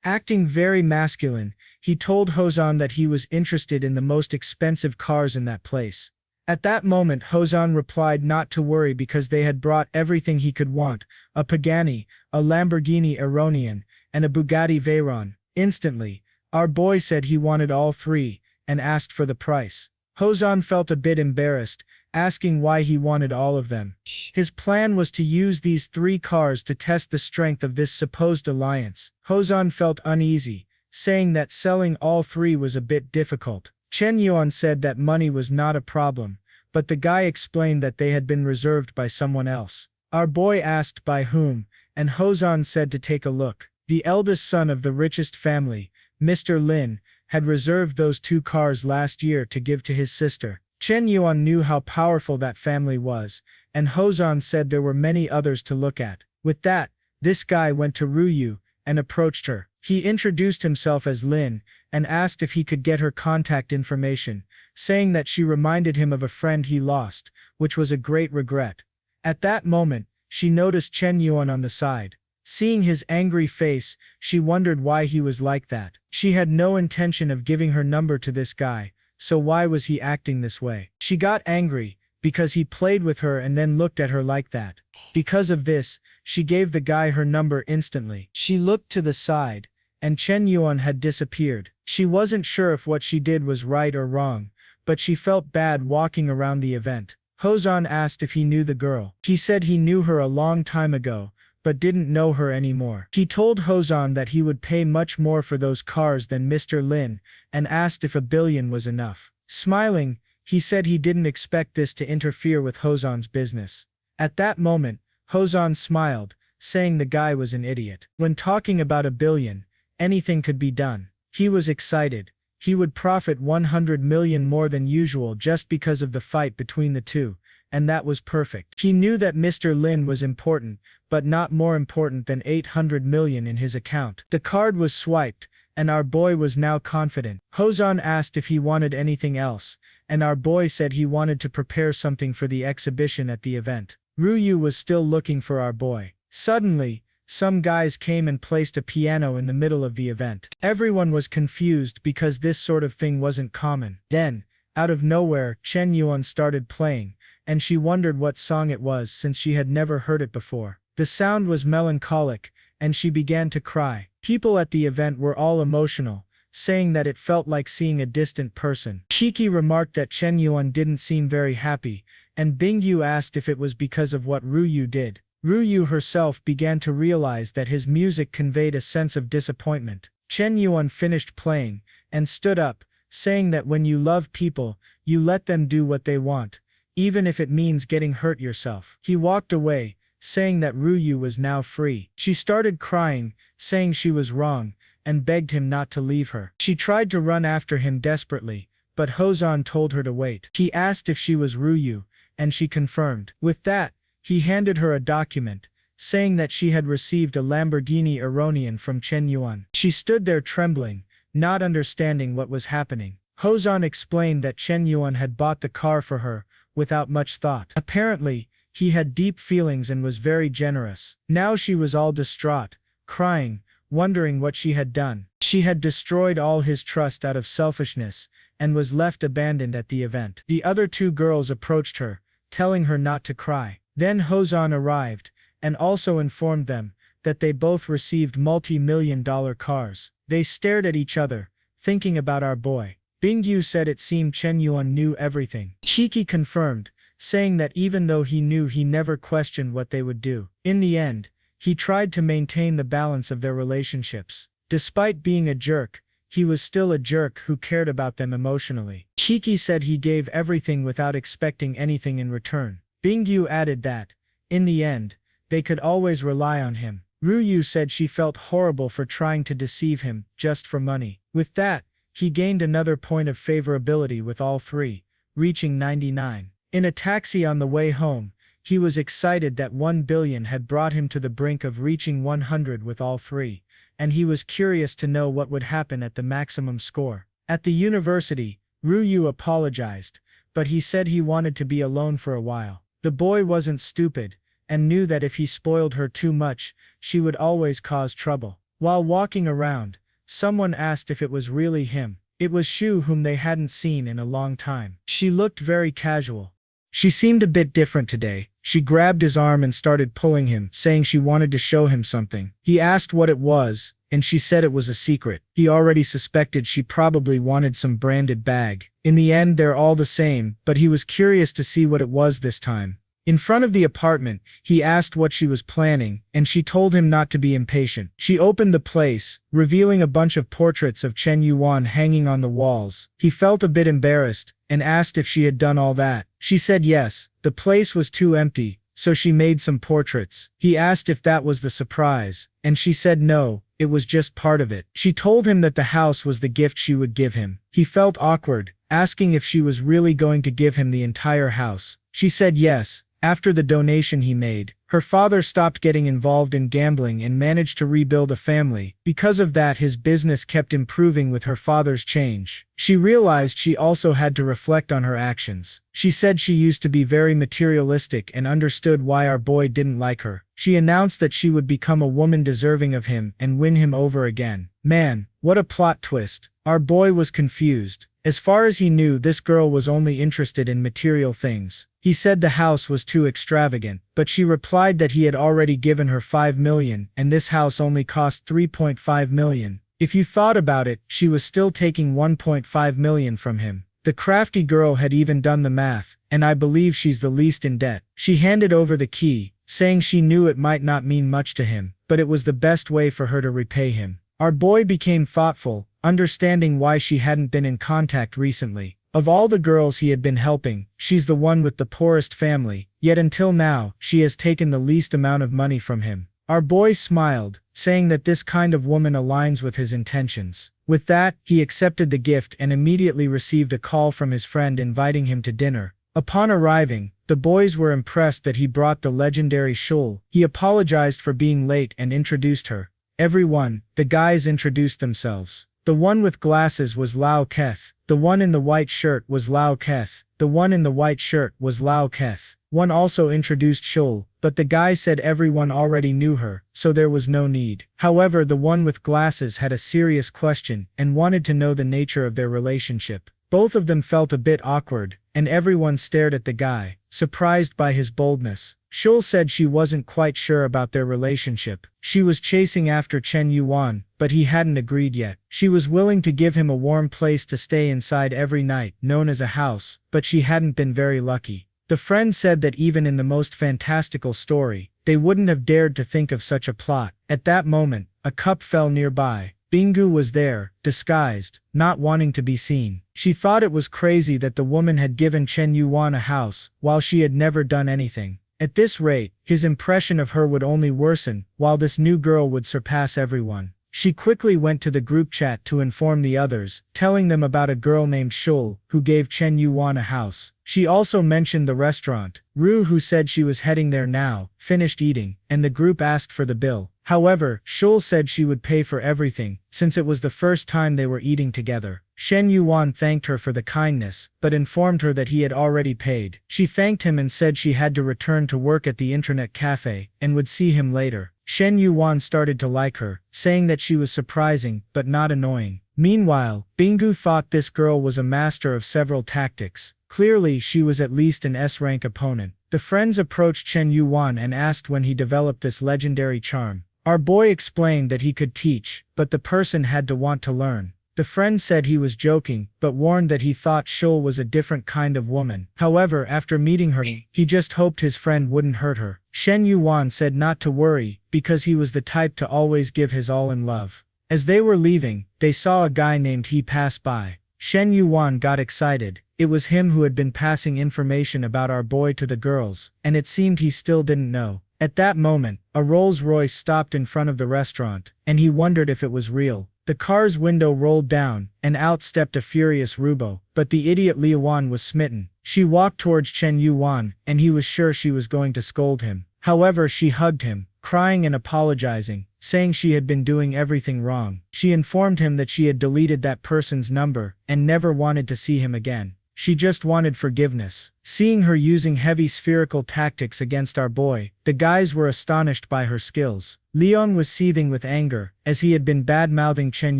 Acting very masculine, he told Hosen that he was interested in the most expensive cars in that place. At that moment, Hosen replied not to worry because they had brought everything he could want, a Pagani, a Lamborghini Aronian, and a Bugatti Veyron. Instantly, our boy said he wanted all three, and asked for the price. Hosen felt a bit embarrassed, asking why he wanted all of them. His plan was to use these 3 cars to test the strength of this supposed alliance. Hosen felt uneasy, saying that selling all 3 was a bit difficult. Chen Yuan said that money was not a problem, but the guy explained that they had been reserved by someone else. Our boy asked by whom, and Hosen said to take a look. The eldest son of the richest family, Mr. Lin, had reserved those 2 cars last year to give to his sister. Chen Yuan knew how powerful that family was, and Hosen said there were many others to look at. With that, this guy went to Ruyu, and approached her. He introduced himself as Lin, and asked if he could get her contact information, saying that she reminded him of a friend he lost, which was a great regret. At that moment, she noticed Chen Yuan on the side. Seeing his angry face, she wondered why he was like that. She had no intention of giving her number to this guy, so why was he acting this way? She got angry, because he played with her and then looked at her like that. Because of this, she gave the guy her number instantly. She looked to the side, and Chen Yuan had disappeared. She wasn't sure if what she did was right or wrong, but she felt bad walking around the event. Hosen asked if he knew the girl. He said he knew her a long time ago, but didn't know her anymore. He told Hosen that he would pay much more for those cars than Mr. Lin, and asked if 1 billion was enough. Smiling, he said he didn't expect this to interfere with Hosen's business. At that moment, Hosen smiled, saying the guy was an idiot. When talking about 1 billion, anything could be done. He was excited. He would profit 100 million more than usual just because of the fight between the two, and that was perfect. He knew that Mr. Lin was important, but not more important than 800 million in his account. The card was swiped, and our boy was now confident. Hosen asked if he wanted anything else, and our boy said he wanted to prepare something for the exhibition at the event. Ruyu was still looking for our boy. Suddenly, some guys came and placed a piano in the middle of the event. Everyone was confused because this sort of thing wasn't common. Then, out of nowhere, Chen Yuan started playing, and she wondered what song it was since she had never heard it before. The sound was melancholic, and she began to cry. People at the event were all emotional, saying that it felt like seeing a distant person. Shiki remarked that Chen Yuan didn't seem very happy, and Bingyu asked if it was because of what Ruyu did. Ruyu herself began to realize that his music conveyed a sense of disappointment. Chen Yuan finished playing, and stood up, saying that when you love people, you let them do what they want, even if it means getting hurt yourself. He walked away, saying that Ruyu was now free. She started crying, saying she was wrong, and begged him not to leave her. She tried to run after him desperately, but Hosen told her to wait. He asked if she was Ruyu, and she confirmed. With that, he handed her a document, saying that she had received a Lamborghini Aronian from Chen Yuan. She stood there trembling, not understanding what was happening. Hozan explained that Chen Yuan had bought the car for her, without much thought. Apparently, he had deep feelings and was very generous. Now she was all distraught, crying, wondering what she had done. She had destroyed all his trust out of selfishness, and was left abandoned at the event. The other two girls approached her, telling her not to cry. Then Hozan arrived, and also informed them that they both received multi-million-dollar cars. They stared at each other, thinking about our boy. Bingyu said it seemed Chen Yuan knew everything. Shiki confirmed, saying that even though he knew, he never questioned what they would do. In the end, he tried to maintain the balance of their relationships. Despite being a jerk, he was still a jerk who cared about them emotionally. Shiki said he gave everything without expecting anything in return. Bingyu added that, in the end, they could always rely on him. Ruyu said she felt horrible for trying to deceive him, just for money. With that, he gained another point of favorability with all three, reaching 99. In a taxi on the way home, he was excited that 1 billion had brought him to the brink of reaching 100 with all three, and he was curious to know what would happen at the maximum score. At the university, Ruyu apologized, but he said he wanted to be alone for a while. The boy wasn't stupid, and knew that if he spoiled her too much, she would always cause trouble. While walking around, someone asked if it was really him. It was Shu, whom they hadn't seen in a long time. She looked very casual. She seemed a bit different today. She grabbed his arm and started pulling him, saying she wanted to show him something. He asked what it was, and she said it was a secret. He already suspected she probably wanted some branded bag. In the end, they're all the same, but he was curious to see what it was this time. In front of the apartment, he asked what she was planning, and she told him not to be impatient. She opened the place, revealing a bunch of portraits of Chen Yuan hanging on the walls. He felt a bit embarrassed, and asked if she had done all that. She said yes, the place was too empty, so she made some portraits. He asked if that was the surprise, and she said no, it was just part of it. She told him that the house was the gift she would give him. He felt awkward, asking if she was really going to give him the entire house. She said yes. After the donation he made, her father stopped getting involved in gambling and managed to rebuild a family. Because of that, his business kept improving with her father's change. She realized she also had to reflect on her actions. She said she used to be very materialistic and understood why our boy didn't like her. She announced that she would become a woman deserving of him and win him over again. Man, what a plot twist. Our boy was confused. As far as he knew, this girl was only interested in material things. He said the house was too extravagant, but she replied that he had already given her 5 million, and this house only cost 3.5 million. If you thought about it, she was still taking 1.5 million from him. The crafty girl had even done the math, and I believe she's the least in debt. She handed over the key, saying she knew it might not mean much to him, but it was the best way for her to repay him. Our boy became thoughtful, understanding why she hadn't been in contact recently. Of all the girls he had been helping, she's the one with the poorest family, yet until now, she has taken the least amount of money from him. Our boy smiled, saying that this kind of woman aligns with his intentions. With that, he accepted the gift and immediately received a call from his friend inviting him to dinner. Upon arriving, the boys were impressed that he brought the legendary Shul. He apologized for being late and introduced her. Everyone, the guys introduced themselves. The one with glasses was Lao Keth. The one in the white shirt was Lao Keth. The one in the white shirt was Lao Keth. One also introduced Shul, but the guy said everyone already knew her, so there was no need. However, the one with glasses had a serious question and wanted to know the nature of their relationship. Both of them felt a bit awkward, and everyone stared at the guy, surprised by his boldness. Shul said she wasn't quite sure about their relationship. She was chasing after Chen Yuan, but he hadn't agreed yet. She was willing to give him a warm place to stay inside every night, known as a house, but she hadn't been very lucky. The friend said that even in the most fantastical story, they wouldn't have dared to think of such a plot. At that moment, a cup fell nearby. Bingu was there, disguised, not wanting to be seen. She thought it was crazy that the woman had given Chen Yuan a house, while she had never done anything. At this rate, his impression of her would only worsen, while this new girl would surpass everyone. She quickly went to the group chat to inform the others, telling them about a girl named Shul, who gave Chen Yuan a house. She also mentioned the restaurant. Ruyu, who said she was heading there now, finished eating, and the group asked for the bill. However, Shul said she would pay for everything, since it was the first time they were eating together. Chen Yuan thanked her for the kindness, but informed her that he had already paid. She thanked him and said she had to return to work at the internet cafe, and would see him later. Chen Yuan started to like her, saying that she was surprising, but not annoying. Meanwhile, Bingu thought this girl was a master of several tactics. Clearly, she was at least an S-rank opponent. The friends approached Chen Yuan and asked when he developed this legendary charm. Our boy explained that he could teach, but the person had to want to learn. The friend said he was joking, but warned that he thought Shul was a different kind of woman. However, after meeting her, he just hoped his friend wouldn't hurt her. Chen Yuan said not to worry, because he was the type to always give his all in love. As they were leaving, they saw a guy named He pass by. Chen Yuan got excited. It was him who had been passing information about our boy to the girls, and it seemed he still didn't know. At that moment, a Rolls-Royce stopped in front of the restaurant, and he wondered if it was real. The car's window rolled down, and out stepped a furious Rubo, but the idiot Liuan was smitten. She walked towards Chen Yuan, and he was sure she was going to scold him. However, she hugged him, crying and apologizing, saying she had been doing everything wrong. She informed him that she had deleted that person's number, and never wanted to see him again. She just wanted forgiveness. Seeing her using heavy spherical tactics against our boy, the guys were astonished by her skills. Leon was seething with anger, as he had been bad-mouthing Chen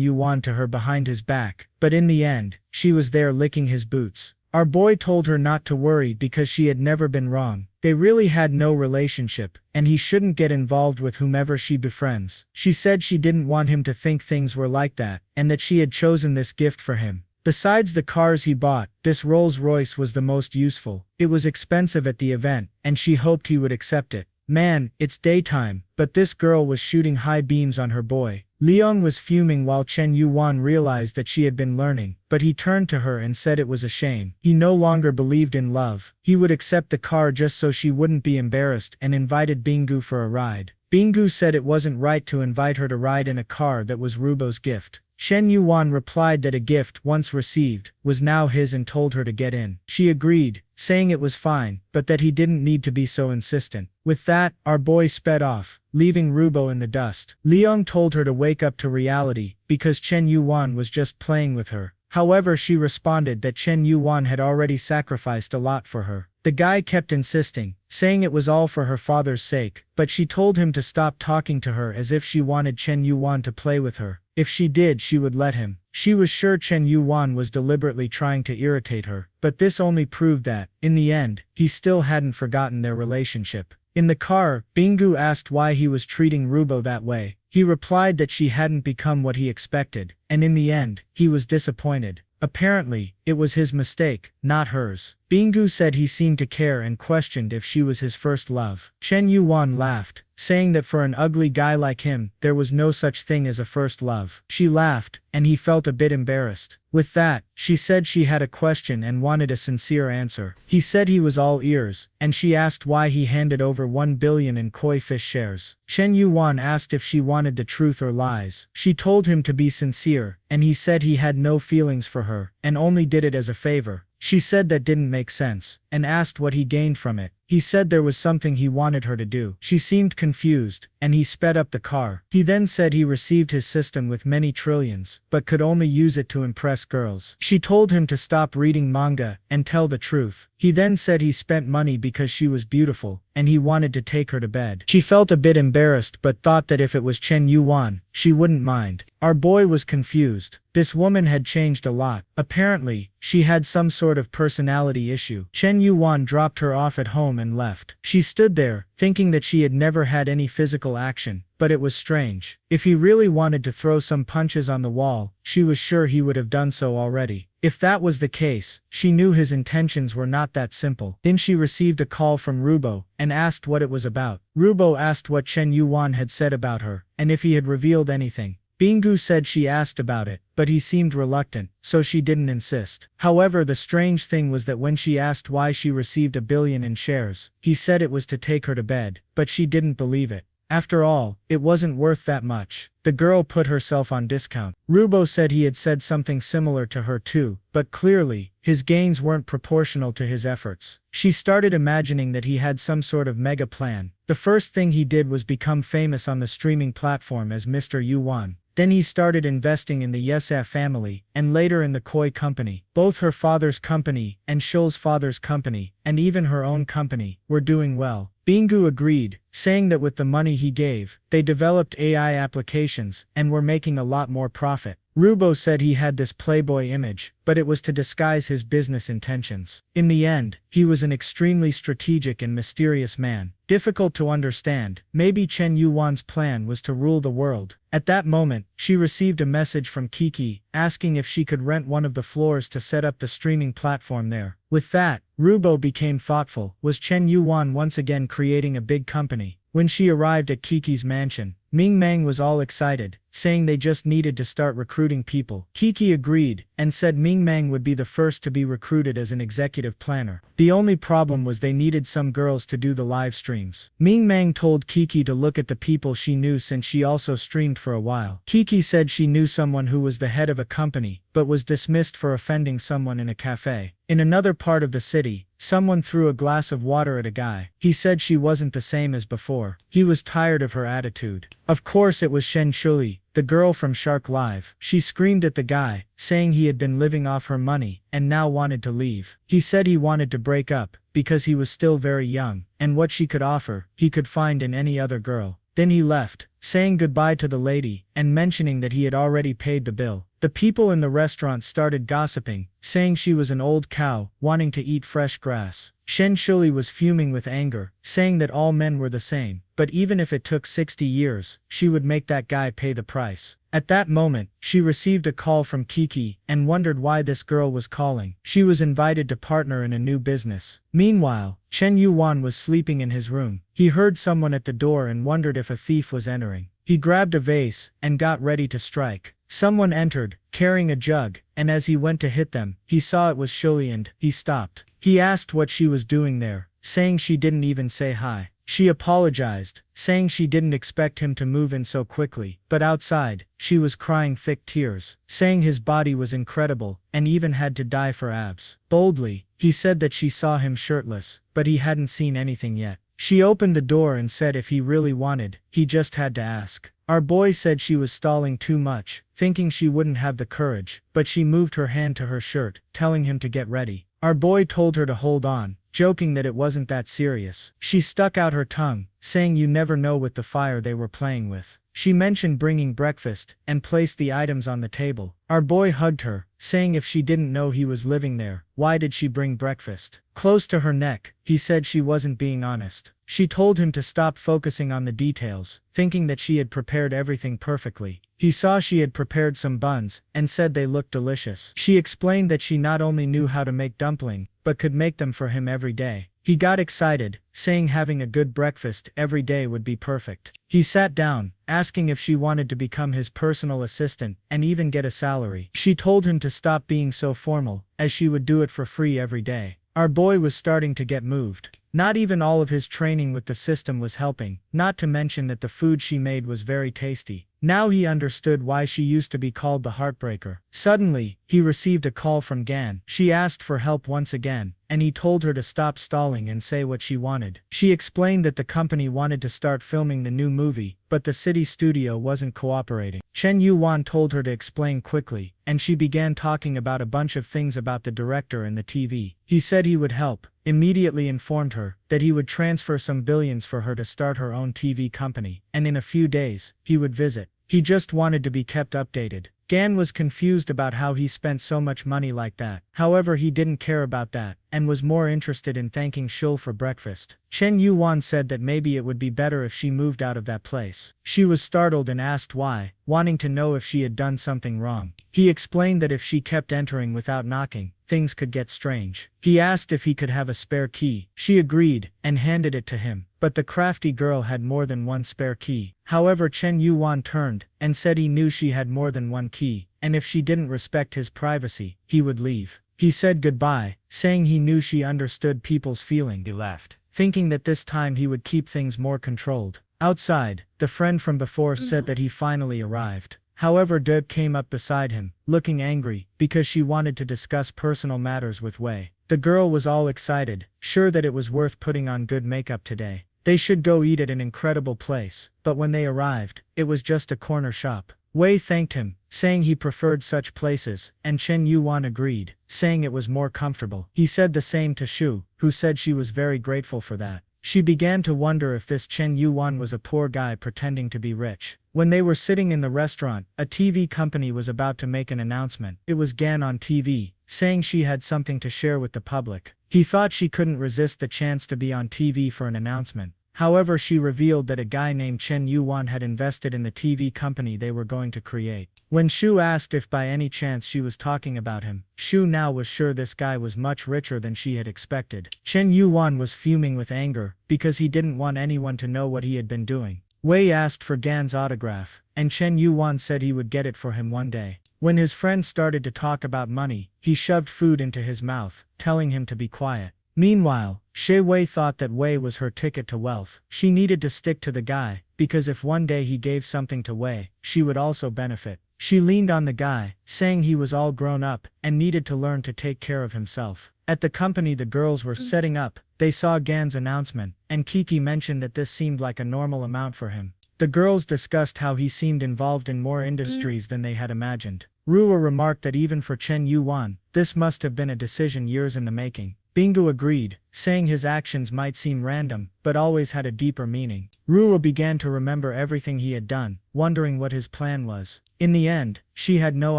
Yuan to her behind his back, but in the end, she was there licking his boots. Our boy told her not to worry because she had never been wrong. They really had no relationship, and he shouldn't get involved with whomever she befriends. She said she didn't want him to think things were like that, and that she had chosen this gift for him. Besides the cars he bought, this Rolls-Royce was the most useful. It was expensive at the event, and she hoped he would accept it. Man, it's daytime, but this girl was shooting high beams on her boy. Leon was fuming while Chen Yuan realized that she had been learning, but he turned to her and said it was a shame. He no longer believed in love. He would accept the car just so she wouldn't be embarrassed and invited Bingu for a ride. Bingu said it wasn't right to invite her to ride in a car that was Rubo's gift. Chen Yuan replied that a gift, once received, was now his and told her to get in. She agreed, saying it was fine, but that he didn't need to be so insistent. With that, our boy sped off, leaving Rubo in the dust. Leon told her to wake up to reality, because Chen Yuan was just playing with her. However, she responded that Chen Yuan had already sacrificed a lot for her. The guy kept insisting, saying it was all for her father's sake, but she told him to stop talking to her as if she wanted Chen Yuan to play with her. If she did, she would let him. She was sure Chen Yuan was deliberately trying to irritate her, but this only proved that, in the end, he still hadn't forgotten their relationship. In the car, Bingu asked why he was treating Rubo that way. He replied that she hadn't become what he expected, and in the end, he was disappointed. Apparently, it was his mistake, not hers. Bingu said he seemed to care and questioned if she was his first love. Chen Yuan laughed, saying that for an ugly guy like him, there was no such thing as a first love. She laughed, and he felt a bit embarrassed. With that, she said she had a question and wanted a sincere answer. He said he was all ears, and she asked why he handed over 1 billion in koi fish shares. Chen Yuan asked if she wanted the truth or lies. She told him to be sincere, and he said he had no feelings for her, and only did it as a favor. She said that didn't make sense, and asked what he gained from it. He said there was something he wanted her to do. She seemed confused, and he sped up the car. He then said he received his system with many trillions, but could only use it to impress girls. She told him to stop reading manga, and tell the truth. He then said he spent money because she was beautiful, and he wanted to take her to bed. She felt a bit embarrassed but thought that if it was Chen Yuan, she wouldn't mind. Our boy was confused. This woman had changed a lot. Apparently, she had some sort of personality issue. Chen Yuan dropped her off at home and left. She stood there, thinking that she had never had any physical action, but it was strange. If he really wanted to throw some punches on the wall, she was sure he would have done so already. If that was the case, she knew his intentions were not that simple. Then she received a call from Rubo, and asked what it was about. Rubo asked what Chen Yuan had said about her, and if he had revealed anything. Bingu said she asked about it, but he seemed reluctant, so she didn't insist. However, the strange thing was that when she asked why she received 1 billion in shares, he said it was to take her to bed, but she didn't believe it. After all, it wasn't worth that much. The girl put herself on discount. Rubo said he had said something similar to her too, but clearly, his gains weren't proportional to his efforts. She started imagining that he had some sort of mega plan. The first thing he did was become famous on the streaming platform as Mr. Yuan. Then he started investing in the Yesef family, and later in the Koi company. Both her father's company, and Shul's father's company, and even her own company, were doing well. Bingu agreed, saying that with the money he gave, they developed AI applications, and were making a lot more profit. Rubo said he had this playboy image, but it was to disguise his business intentions. In the end, he was an extremely strategic and mysterious man. Difficult to understand, maybe Chen Yuan's plan was to rule the world. At that moment, she received a message from Kiki, asking if she could rent one of the floors to set up the streaming platform there. With that, Rubo became thoughtful. Was Chen Yuan once again creating a big company? When she arrived at Kiki's mansion, Ming Mang was all excited, saying they just needed to start recruiting people. Kiki agreed, and said Ming Mang would be the first to be recruited as an executive planner. The only problem was they needed some girls to do the live streams. Ming Mang told Kiki to look at the people she knew since she also streamed for a while. Kiki said she knew someone who was the head of a company, but was dismissed for offending someone in a cafe. In another part of the city, someone threw a glass of water at a guy. He said she wasn't the same as before. He was tired of her attitude. Of course it was Shen Shuli, the girl from Shark Live. She screamed at the guy, saying he had been living off her money, and now wanted to leave. He said he wanted to break up, because he was still very young, and what she could offer, he could find in any other girl. Then he left, saying goodbye to the lady, and mentioning that he had already paid the bill. The people in the restaurant started gossiping, saying she was an old cow, wanting to eat fresh grass. Shen Shuli was fuming with anger, saying that all men were the same, but even if it took 60 years, she would make that guy pay the price. At that moment, she received a call from Kiki, and wondered why this girl was calling. She was invited to partner in a new business. Meanwhile, Chen Yuan was sleeping in his room. He heard someone at the door and wondered if a thief was entering. He grabbed a vase, and got ready to strike. Someone entered, carrying a jug, and as he went to hit them, he saw it was Shuli and he stopped. He asked what she was doing there, saying she didn't even say hi. She apologized, saying she didn't expect him to move in so quickly, but outside, she was crying thick tears, saying his body was incredible, and even had to die for abs. Boldly, he said that she saw him shirtless, but he hadn't seen anything yet. She opened the door and said if he really wanted, he just had to ask. Our boy said she was stalling too much, thinking she wouldn't have the courage, but she moved her hand to her shirt, telling him to get ready. Our boy told her to hold on, joking that it wasn't that serious. She stuck out her tongue, saying you never know with the fire they were playing with. She mentioned bringing breakfast, and placed the items on the table. Our boy hugged her, saying if she didn't know he was living there, why did she bring breakfast? Close to her neck, he said she wasn't being honest. She told him to stop focusing on the details, thinking that she had prepared everything perfectly. He saw she had prepared some buns, and said they looked delicious. She explained that she not only knew how to make dumpling, but could make them for him every day. He got excited, saying having a good breakfast every day would be perfect. He sat down, asking if she wanted to become his personal assistant, and even get a salary. She told him to stop being so formal, as she would do it for free every day. Our boy was starting to get moved. Not even all of his training with the system was helping, not to mention that the food she made was very tasty. Now he understood why she used to be called the Heartbreaker. Suddenly, he received a call from Gan. She asked for help once again, and he told her to stop stalling and say what she wanted. She explained that the company wanted to start filming the new movie, but the city studio wasn't cooperating. Chen Yuan told her to explain quickly, and she began talking about a bunch of things about the director and the TV. He said he would help, immediately informed her that he would transfer some billions for her to start her own TV company, and in a few days, he would visit. He just wanted to be kept updated. Gan was confused about how he spent so much money like that. However, he didn't care about that, and was more interested in thanking Shul for breakfast. Chen Yuan said that maybe it would be better if she moved out of that place. She was startled and asked why, wanting to know if she had done something wrong. He explained that if she kept entering without knocking, things could get strange. He asked if he could have a spare key. She agreed, and handed it to him. But the crafty girl had more than one spare key. However, Chen Yuan turned, and said he knew she had more than one key, and if she didn't respect his privacy, he would leave. He said goodbye, saying he knew she understood people's feeling. He left, thinking that this time he would keep things more controlled. Outside, the friend from before said that he finally arrived. However, Deb came up beside him, looking angry, because she wanted to discuss personal matters with Wei. The girl was all excited, sure that it was worth putting on good makeup today. They should go eat at an incredible place, but when they arrived, it was just a corner shop. Wei thanked him, saying he preferred such places, and Chen Yuan agreed, saying it was more comfortable. He said the same to Shu, who said she was very grateful for that. She began to wonder if this Chen Yuan was a poor guy pretending to be rich. When they were sitting in the restaurant, a TV company was about to make an announcement. It was Gan on TV, saying she had something to share with the public. He thought she couldn't resist the chance to be on TV for an announcement. However, she revealed that a guy named Chen Yuan had invested in the TV company they were going to create. When Shu asked if by any chance she was talking about him, Shu now was sure this guy was much richer than she had expected. Chen Yuan was fuming with anger, because he didn't want anyone to know what he had been doing. Wei asked for Gan's autograph, and Chen Yuan said he would get it for him one day. When his friend started to talk about money, he shoved food into his mouth, telling him to be quiet. Meanwhile, She Wei thought that Wei was her ticket to wealth. She needed to stick to the guy, because if one day he gave something to Wei, she would also benefit. She leaned on the guy, saying he was all grown up, and needed to learn to take care of himself. At the company the girls were setting up, they saw Gan's announcement, and Kiki mentioned that this seemed like a normal amount for him. The girls discussed how he seemed involved in more industries than they had imagined. Ruyu remarked that even for Chen Yuan, this must have been a decision years in the making. Bingu agreed, saying his actions might seem random, but always had a deeper meaning. Ruyu began to remember everything he had done, wondering what his plan was. In the end, she had no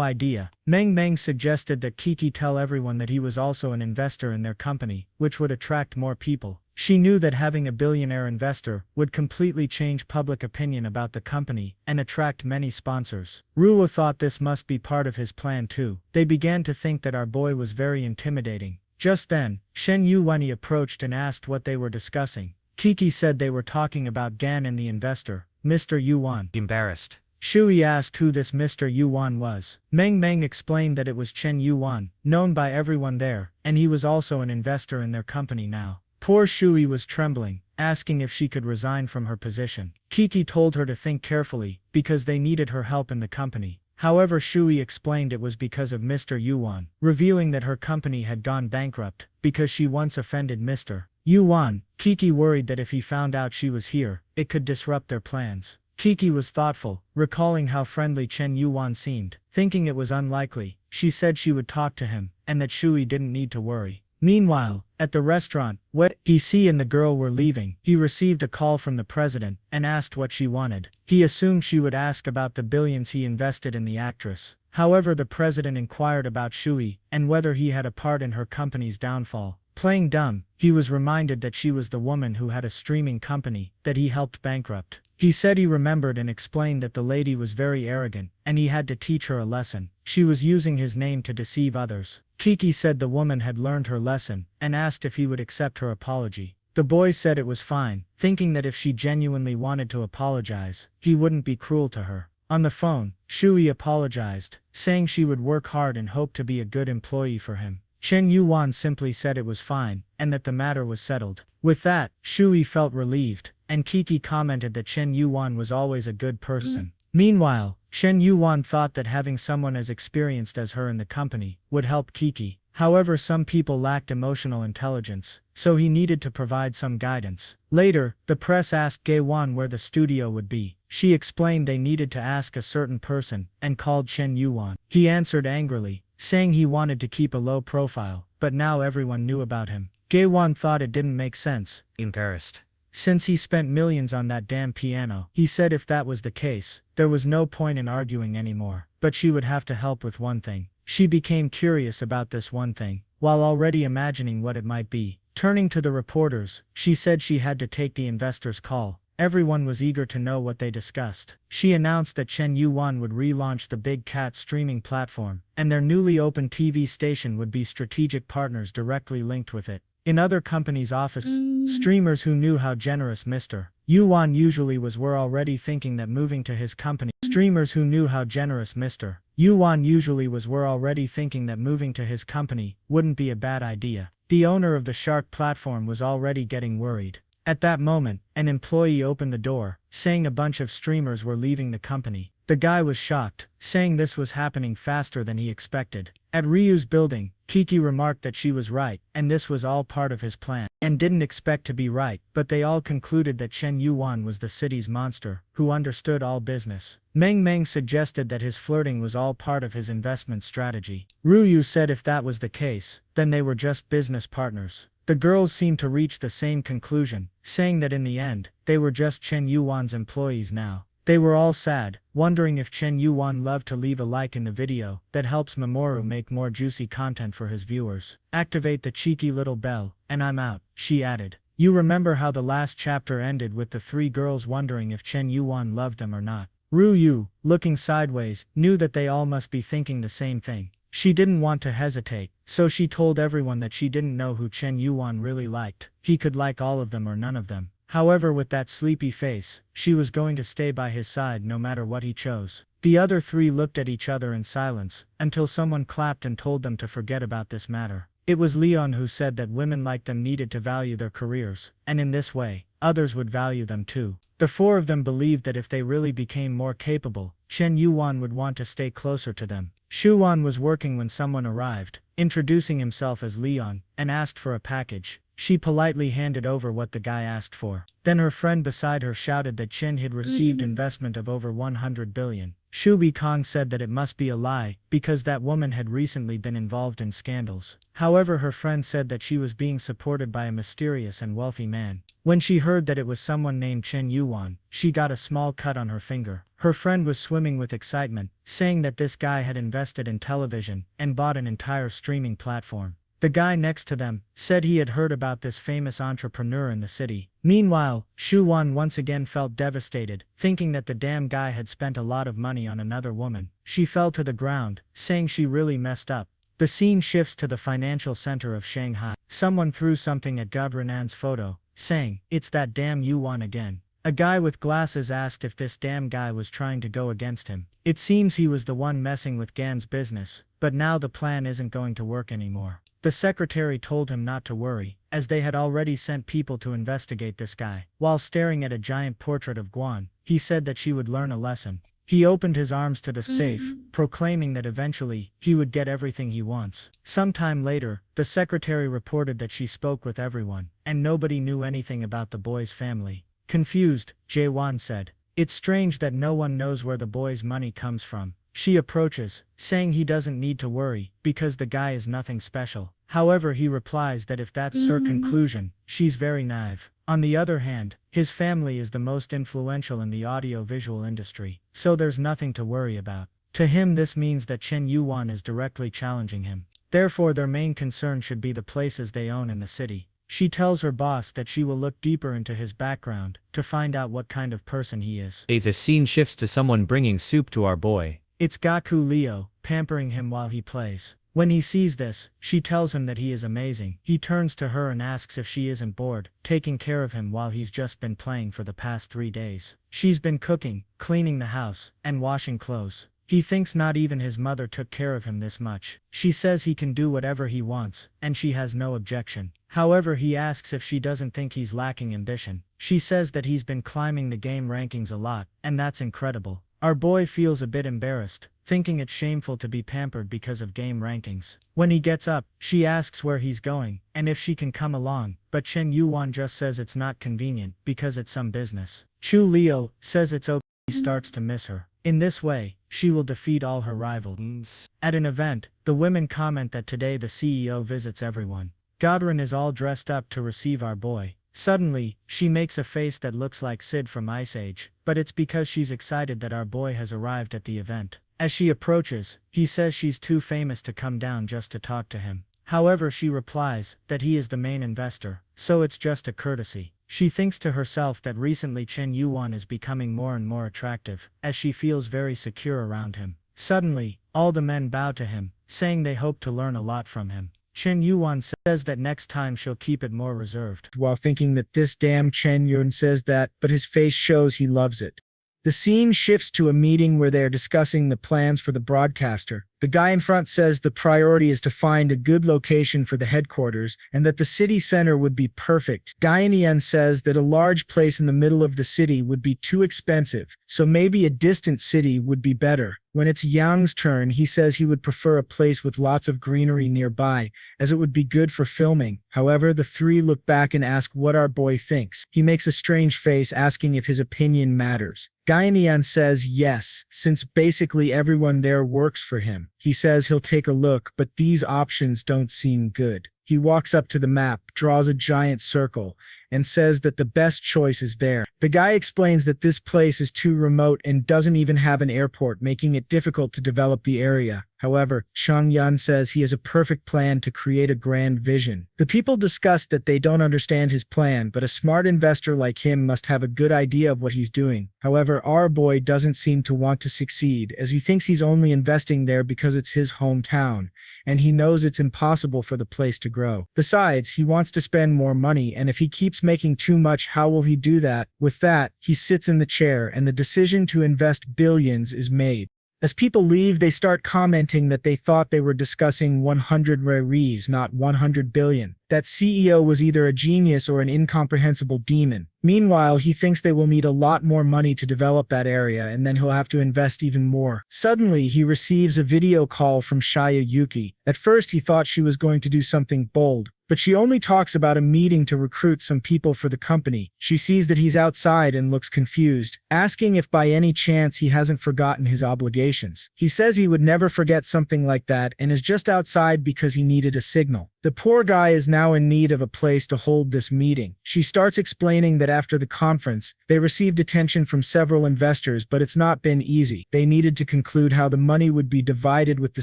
idea. Meng Meng suggested that Kiki tell everyone that he was also an investor in their company, which would attract more people. She knew that having a billionaire investor would completely change public opinion about the company and attract many sponsors. Ruyu thought this must be part of his plan too. They began to think that our boy was very intimidating. Just then, Shen Yuan approached and asked what they were discussing. Kiki said they were talking about Gan and the investor, Mr. Yuan. Embarrassed. Shui asked who this Mr. Yuan was. Meng Meng explained that it was Chen Yuan, known by everyone there, and he was also an investor in their company now. Poor Shui was trembling, asking if she could resign from her position. Kiki told her to think carefully, because they needed her help in the company. However, Shui explained it was because of Mr. Yuan, revealing that her company had gone bankrupt, because she once offended Mr. Yuan. Kiki worried that if he found out she was here, it could disrupt their plans. Kiki was thoughtful, recalling how friendly Chen Yuan seemed. Thinking it was unlikely, she said she would talk to him, and that Shui didn't need to worry. Meanwhile, at the restaurant, he and the girl were leaving. He received a call from the president, and asked what she wanted. He assumed she would ask about the billions he invested in the actress. However, the president inquired about Shui, and whether he had a part in her company's downfall. Playing dumb, he was reminded that she was the woman who had a streaming company, that he helped bankrupt. He said he remembered and explained that the lady was very arrogant, and he had to teach her a lesson. She was using his name to deceive others. Kiki said the woman had learned her lesson, and asked if he would accept her apology. The boy said it was fine, thinking that if she genuinely wanted to apologize, he wouldn't be cruel to her. On the phone, Shui apologized, saying she would work hard and hope to be a good employee for him. Chen Yuan simply said it was fine, and that the matter was settled. With that, Shui felt relieved, and Kiki commented that Chen Yuan was always a good person. Meanwhile, Chen Yuan thought that having someone as experienced as her in the company would help Kiki. However, some people lacked emotional intelligence, so he needed to provide some guidance. Later, the press asked Gaiwan where the studio would be. She explained they needed to ask a certain person, and called Chen Yuan. He answered angrily, saying he wanted to keep a low profile, but now everyone knew about him. Gaiwan thought it didn't make sense. Embarrassed. Since he spent millions on that damn piano. He said if that was the case, there was no point in arguing anymore. But she would have to help with one thing. She became curious about this one thing, while already imagining what it might be. Turning to the reporters, she said she had to take the investor's call. Everyone was eager to know what they discussed. She announced that Chen Yuan would relaunch the Big Cat streaming platform, and their newly opened TV station would be strategic partners directly linked with it. In other companies' offices, streamers who knew how generous Mr. Yuan usually was were already thinking that moving to his company. Streamers who knew how generous Mr. Yuan usually was were already thinking that moving to his company wouldn't be a bad idea. The owner of the Shark platform was already getting worried. At that moment, an employee opened the door, saying a bunch of streamers were leaving the company. The guy was shocked, saying this was happening faster than he expected. At Ryu's building, Kiki remarked that she was right, and this was all part of his plan, and didn't expect to be right, but they all concluded that Chen Yuan was the city's monster, who understood all business. Meng Meng suggested that his flirting was all part of his investment strategy. Ruyu said if that was the case, then they were just business partners. The girls seemed to reach the same conclusion, saying that in the end, they were just Chen Yuan's employees now. They were all sad, wondering if Chen Yuan loved to leave a like in the video that helps Mamoru make more juicy content for his viewers. Activate the cheeky little bell, and I'm out, she added. You remember how the last chapter ended with the three girls wondering if Chen Yuan loved them or not. Ruyu, looking sideways, knew that they all must be thinking the same thing. She didn't want to hesitate, so she told everyone that she didn't know who Chen Yuan really liked. He could like all of them or none of them. However, with that sleepy face, she was going to stay by his side no matter what he chose. The other three looked at each other in silence, until someone clapped and told them to forget about this matter. It was Leon who said that women like them needed to value their careers, and in this way, others would value them too. The four of them believed that if they really became more capable, Chen Yuan would want to stay closer to them. Shuan was working when someone arrived, introducing himself as Leon, and asked for a package. She politely handed over what the guy asked for. Then her friend beside her shouted that Chen had received investment of over 100 billion. Shubi Kong said that it must be a lie, because that woman had recently been involved in scandals. However, her friend said that she was being supported by a mysterious and wealthy man. When she heard that it was someone named Chen Yuan, she got a small cut on her finger. Her friend was swimming with excitement, saying that this guy had invested in television and bought an entire streaming platform. The guy next to them said he had heard about this famous entrepreneur in the city. Meanwhile, Shuwan once again felt devastated, thinking that the damn guy had spent a lot of money on another woman. She fell to the ground, saying she really messed up. The scene shifts to the financial center of Shanghai. Someone threw something at Godrenan's photo, saying, "It's that damn Yuan again." A guy with glasses asked if this damn guy was trying to go against him. It seems he was the one messing with Gan's business, but now the plan isn't going to work anymore. The secretary told him not to worry, as they had already sent people to investigate this guy. While staring at a giant portrait of Guan, he said that she would learn a lesson. He opened his arms to the safe, proclaiming that eventually, he would get everything he wants. Sometime later, the secretary reported that she spoke with everyone, and nobody knew anything about the boy's family. Confused, Jae-won said, "It's strange that no one knows where the boy's money comes from." She approaches, saying he doesn't need to worry, because the guy is nothing special. However, he replies that if that's her conclusion, she's very naive. On the other hand, his family is the most influential in the audio-visual industry, so there's nothing to worry about. To him, this means that Chen Yuan is directly challenging him. Therefore, their main concern should be the places they own in the city. She tells her boss that she will look deeper into his background to find out what kind of person he is. The scene shifts to someone bringing soup to our boy. It's Gaku Leo, pampering him while he plays. When he sees this, she tells him that he is amazing. He turns to her and asks if she isn't bored, taking care of him while he's just been playing for the past 3 days. She's been cooking, cleaning the house, and washing clothes. He thinks not even his mother took care of him this much. She says he can do whatever he wants, and she has no objection. However, he asks if she doesn't think he's lacking ambition. She says that he's been climbing the game rankings a lot, and that's incredible. Our boy feels a bit embarrassed, thinking it's shameful to be pampered because of game rankings. When he gets up, she asks where he's going, and if she can come along, but Chen Yuan just says it's not convenient, because it's some business. Chu Leo says it's okay. He starts to miss her. In this way, she will defeat all her rivals. At an event, the women comment that today the CEO visits everyone. Godrin is all dressed up to receive our boy. Suddenly, she makes a face that looks like Sid from Ice Age, but it's because she's excited that our boy has arrived at the event. As she approaches, he says she's too famous to come down just to talk to him. However, she replies that he is the main investor, so it's just a courtesy. She thinks to herself that recently Chen Yuan is becoming more and more attractive, as she feels very secure around him. Suddenly, all the men bow to him, saying they hope to learn a lot from him. Chen Yuan says that next time she'll keep it more reserved. While thinking that this damn Chen Yuan says that, but his face shows he loves it. The scene shifts to a meeting where they are discussing the plans for the broadcaster. The guy in front says the priority is to find a good location for the headquarters and that the city center would be perfect. Chen says that a large place in the middle of the city would be too expensive, so maybe a distant city would be better. When it's Yang's turn, he says he would prefer a place with lots of greenery nearby, as it would be good for filming. However, the three look back and ask what our boy thinks. He makes a strange face, asking if his opinion matters. Yan says yes, since basically everyone there works for him. He says he'll take a look, but these options don't seem good. He walks up to the map, draws a giant circle, and says that the best choice is there. The guy explains that this place is too remote and doesn't even have an airport, making it difficult to develop the area. However, Chen Yuan says he has a perfect plan to create a grand vision. The people discuss that they don't understand his plan, but a smart investor like him must have a good idea of what he's doing. However, our boy doesn't seem to want to succeed, as he thinks he's only investing there because it's his hometown, and he knows it's impossible for the place to grow. Besides, he wants to spend more money, and if he keeps making too much, how will he do that? With that, he sits in the chair, and the decision to invest billions is made. As people leave, they start commenting that they thought they were discussing 100 reais, not 100 billion. That CEO was either a genius or an incomprehensible demon. Meanwhile, he thinks they will need a lot more money to develop that area, and then he'll have to invest even more. Suddenly, he receives a video call from Shaya Yuki. At first, he thought she was going to do something bold, but she only talks about a meeting to recruit some people for the company. She sees that he's outside and looks confused, asking if by any chance he hasn't forgotten his obligations. He says he would never forget something like that and is just outside because he needed a signal. The poor guy is now in need of a place to hold this meeting. She starts explaining that after the conference, they received attention from several investors, but it's not been easy. They needed to conclude how the money would be divided with the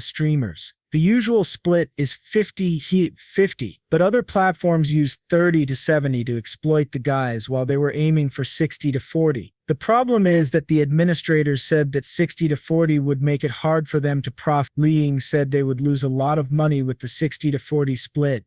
streamers. The usual split is 50-50, but other platforms use 30-70 to exploit the guys, while they were aiming for 60-40. The problem is that the administrators said that 60-40 would make it hard for them to profit. Li said they would lose a lot of money with the 60-40 split.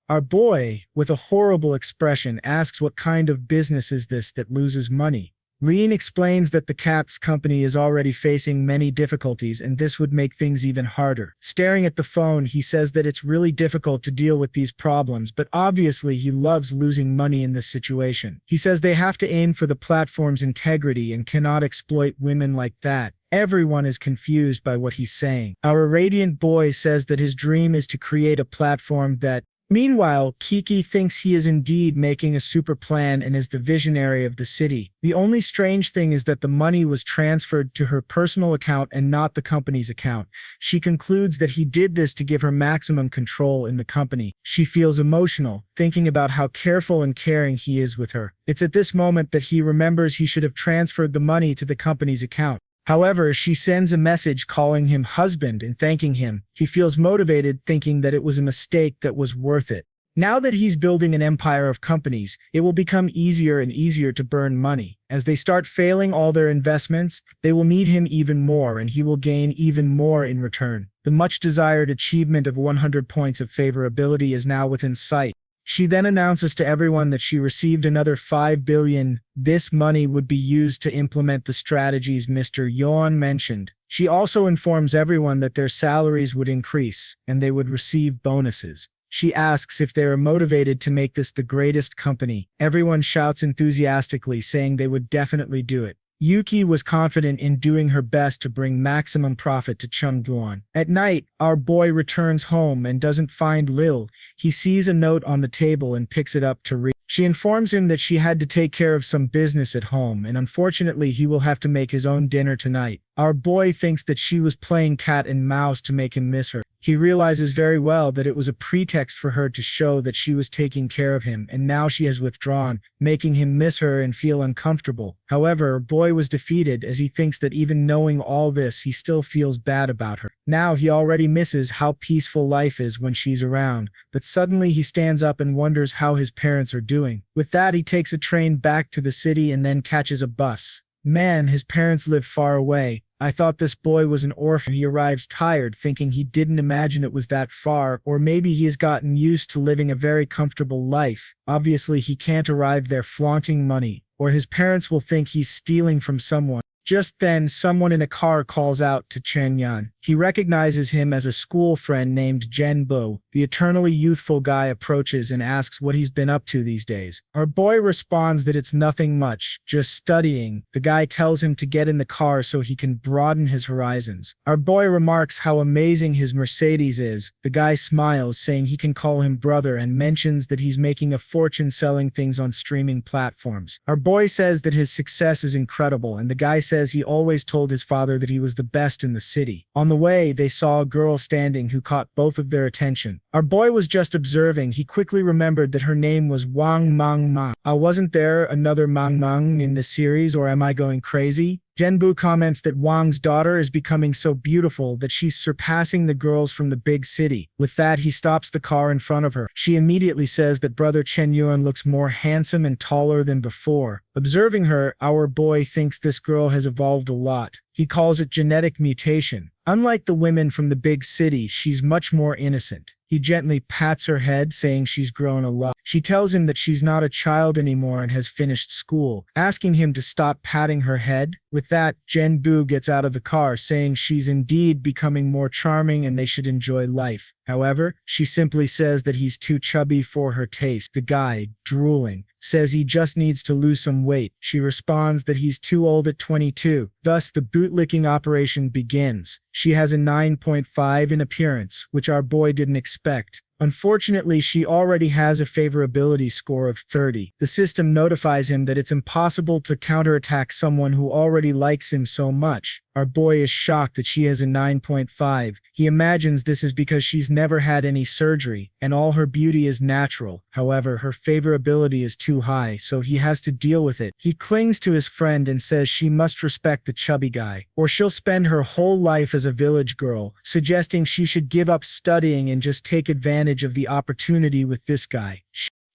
Our boy, with a horrible expression, asks what kind of business is this that loses money. Lean explains that the cat's company is already facing many difficulties and this would make things even harder. Staring at the phone, he says that it's really difficult to deal with these problems, but obviously he loves losing money in this situation. He says they have to aim for the platform's integrity and cannot exploit women like that. Everyone is confused by what he's saying. Our radiant boy says that his dream is to create a platform that. Meanwhile, Kiki thinks he is indeed making a super plan and is the visionary of the city. The only strange thing is that the money was transferred to her personal account and not the company's account. She concludes that he did this to give her maximum control in the company. She feels emotional, thinking about how careful and caring he is with her. It's at this moment that he remembers he should have transferred the money to the company's account. However, she sends a message calling him husband and thanking him. He feels motivated, thinking that it was a mistake that was worth it. Now that he's building an empire of companies, it will become easier and easier to burn money. As they start failing all their investments, they will need him even more and he will gain even more in return. The much-desired achievement of 100 points of favorability is now within sight. She then announces to everyone that she received another 5 billion. This money would be used to implement the strategies Mr. Yuan mentioned. She also informs everyone that their salaries would increase, and they would receive bonuses. She asks if they are motivated to make this the greatest company. Everyone shouts enthusiastically, saying they would definitely do it. Yuki was confident in doing her best to bring maximum profit to Chen Yuan. At night, our boy returns home and doesn't find Lil. He sees a note on the table and picks it up to read. She informs him that she had to take care of some business at home and unfortunately he will have to make his own dinner tonight. Our boy thinks that she was playing cat and mouse to make him miss her. He realizes very well that it was a pretext for her to show that she was taking care of him, and now she has withdrawn, making him miss her and feel uncomfortable. However, our boy was defeated as he thinks that even knowing all this, he still feels bad about her. Now he already misses how peaceful life is when she's around, but suddenly he stands up and wonders how his parents are doing. With that, he takes a train back to the city and then catches a bus. Man, his parents live far away. I thought this boy was an orphan. He arrives tired, thinking he didn't imagine it was that far, or maybe he has gotten used to living a very comfortable life. Obviously, he can't arrive there flaunting money, or his parents will think he's stealing from someone. Just then, someone in a car calls out to Chen Yuan. He recognizes him as a school friend named Jen Bu. The eternally youthful guy approaches and asks what he's been up to these days. Our boy responds that it's nothing much, just studying. The guy tells him to get in the car so he can broaden his horizons. Our boy remarks how amazing his Mercedes is. The guy smiles, saying he can call him brother, and mentions that he's making a fortune selling things on streaming platforms. Our boy says that his success is incredible, and the guy says he always told his father that he was the best in the city. On the way, they saw a girl standing who caught both of their attention. Our boy was just observing. He quickly remembered that her name was Wang Mang Ma. Wasn't there another Mang Mang in this series, or am I going crazy? Jenbu comments that Wang's daughter is becoming so beautiful that she's surpassing the girls from the big city. With that, he stops the car in front of her. She immediately says that brother Chen Yuan looks more handsome and taller than before. Observing her, our boy thinks this girl has evolved a lot. He calls it genetic mutation. Unlike the women from the big city, she's much more innocent. He gently pats her head, saying she's grown a lot. She tells him that she's not a child anymore and has finished school, asking him to stop patting her head. With that, Jen Bu gets out of the car, saying she's indeed becoming more charming and they should enjoy life. However, she simply says that he's too chubby for her taste. The guy, drooling, says he just needs to lose some weight. She responds that he's too old at 22. Thus, the bootlicking operation begins. She has a 9.5 in appearance, which our boy didn't expect. Unfortunately, she already has a favorability score of 30. The system notifies him that it's impossible to counterattack someone who already likes him so much. Our boy is shocked that she has a 9.5. He imagines this is because she's never had any surgery, and all her beauty is natural. However, her favorability is too high, so he has to deal with it. He clings to his friend and says she must respect the chubby guy, or she'll spend her whole life as a village girl, suggesting she should give up studying and just take advantage of the opportunity with this guy.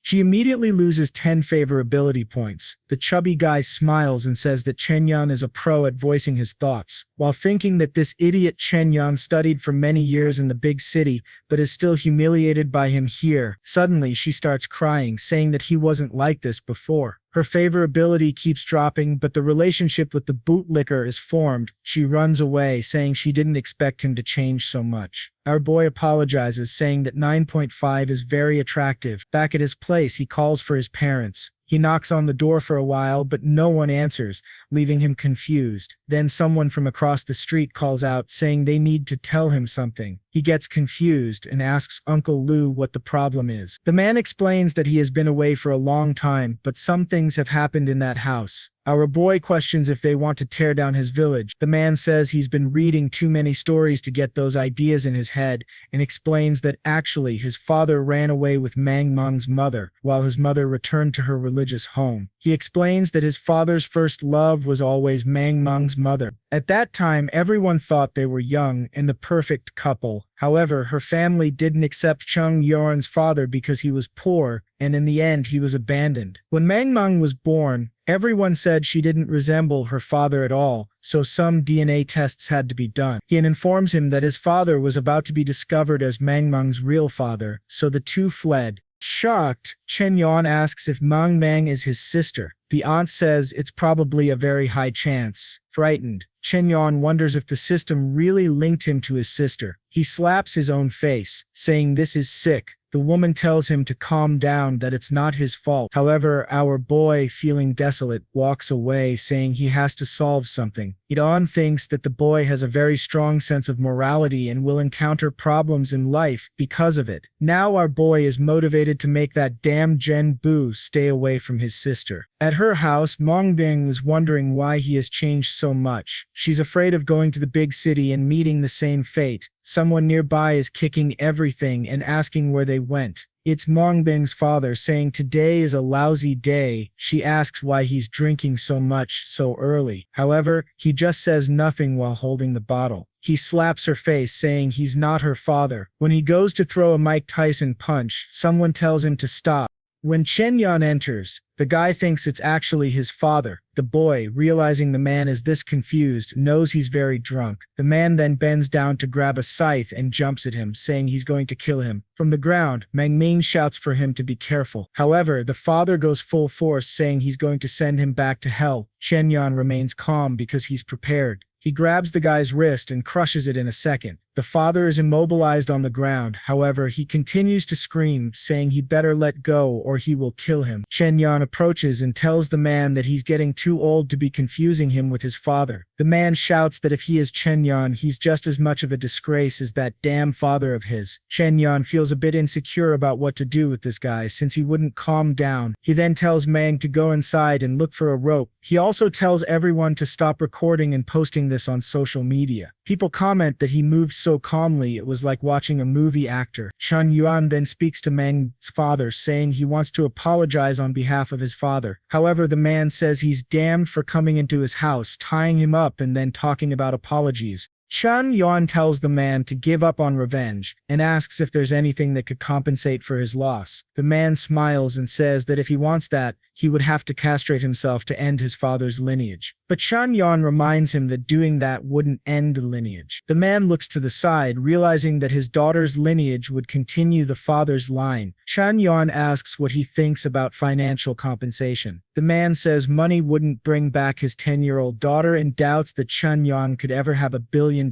She immediately loses 10 favorability points. The chubby guy smiles and says that Chen Yuan is a pro at voicing his thoughts, while thinking that this idiot Chen Yuan studied for many years in the big city, but is still humiliated by him here. Suddenly, she starts crying, saying that he wasn't like this before. Her favorability keeps dropping, but the relationship with the bootlicker is formed. She runs away, saying she didn't expect him to change so much. Our boy apologizes, saying that 9.5 is very attractive. Back at his place, he calls for his parents. He knocks on the door for a while, but no one answers, leaving him confused. Then someone from across the street calls out, saying they need to tell him something. He gets confused and asks Uncle Lou what the problem is. The man explains that he has been away for a long time, but some things have happened in that house. Our boy questions if they want to tear down his village. The man says he's been reading too many stories to get those ideas in his head, and explains that actually his father ran away with Mang Meng's mother, while his mother returned to her religious home. He explains that his father's first love was always Mang Meng's mother. At that time, everyone thought they were young and the perfect couple. However, her family didn't accept Chen Yuan's father because he was poor, and in the end he was abandoned. When Mang Meng was born, everyone said she didn't resemble her father at all, so some DNA tests had to be done. He informs him that his father was about to be discovered as Mang Meng's real father, so the two fled. Shocked, Chen Yuan asks if Mang Meng is his sister. The aunt says it's probably a very high chance. Frightened, Chen Yuan wonders if the system really linked him to his sister. He slaps his own face, saying this is sick. The woman tells him to calm down, that it's not his fault. However, our boy, feeling desolate, walks away, saying he has to solve something. Idan thinks that the boy has a very strong sense of morality and will encounter problems in life because of it. Now our boy is motivated to make that damn Jen Bu stay away from his sister. At her house, Mongbing is wondering why he has changed so much. She's afraid of going to the big city and meeting the same fate. Someone nearby is kicking everything and asking where they went. It's Mongbing's father, saying today is a lousy day. She asks why he's drinking so much so early. However, he just says nothing while holding the bottle. He slaps her face, saying he's not her father. When he goes to throw a Mike Tyson punch, someone tells him to stop. When Chen Yuan enters, The guy thinks it's actually his father. The boy, realizing the man is this confused, knows he's very drunk. The man then bends down to grab a scythe and jumps at him, saying he's going to kill him. From the ground, Mang Ming shouts for him to be careful. However, the father goes full force, saying he's going to send him back to hell. Chen Yuan remains calm because he's prepared. He grabs the guy's wrist and crushes it in a second. The father is immobilized on the ground. However, he continues to scream, saying he better let go or he will kill him. Chen Yuan approaches and tells the man that he's getting too old to be confusing him with his father. The man shouts that if he is Chen Yuan, he's just as much of a disgrace as that damn father of his. Chen Yuan feels a bit insecure about what to do with this guy since he wouldn't calm down. He then tells Mang to go inside and look for a rope. He also tells everyone to stop recording and posting this on social media. People comment that he moved so calmly it was like watching a movie actor. Chen Yuan then speaks to Meng's father, saying he wants to apologize on behalf of his father. However, the man says he's damned for coming into his house, tying him up and then talking about apologies. Chen Yuan tells the man to give up on revenge and asks if there's anything that could compensate for his loss. The man smiles and says that if he wants that, he would have to castrate himself to end his father's lineage. But Chen Yuan reminds him that doing that wouldn't end the lineage. The man looks to the side, realizing that his daughter's lineage would continue the father's line. Chen Yuan asks what he thinks about financial compensation. The man says money wouldn't bring back his 10-year-old daughter and doubts that Chen Yuan could ever have $1 billion.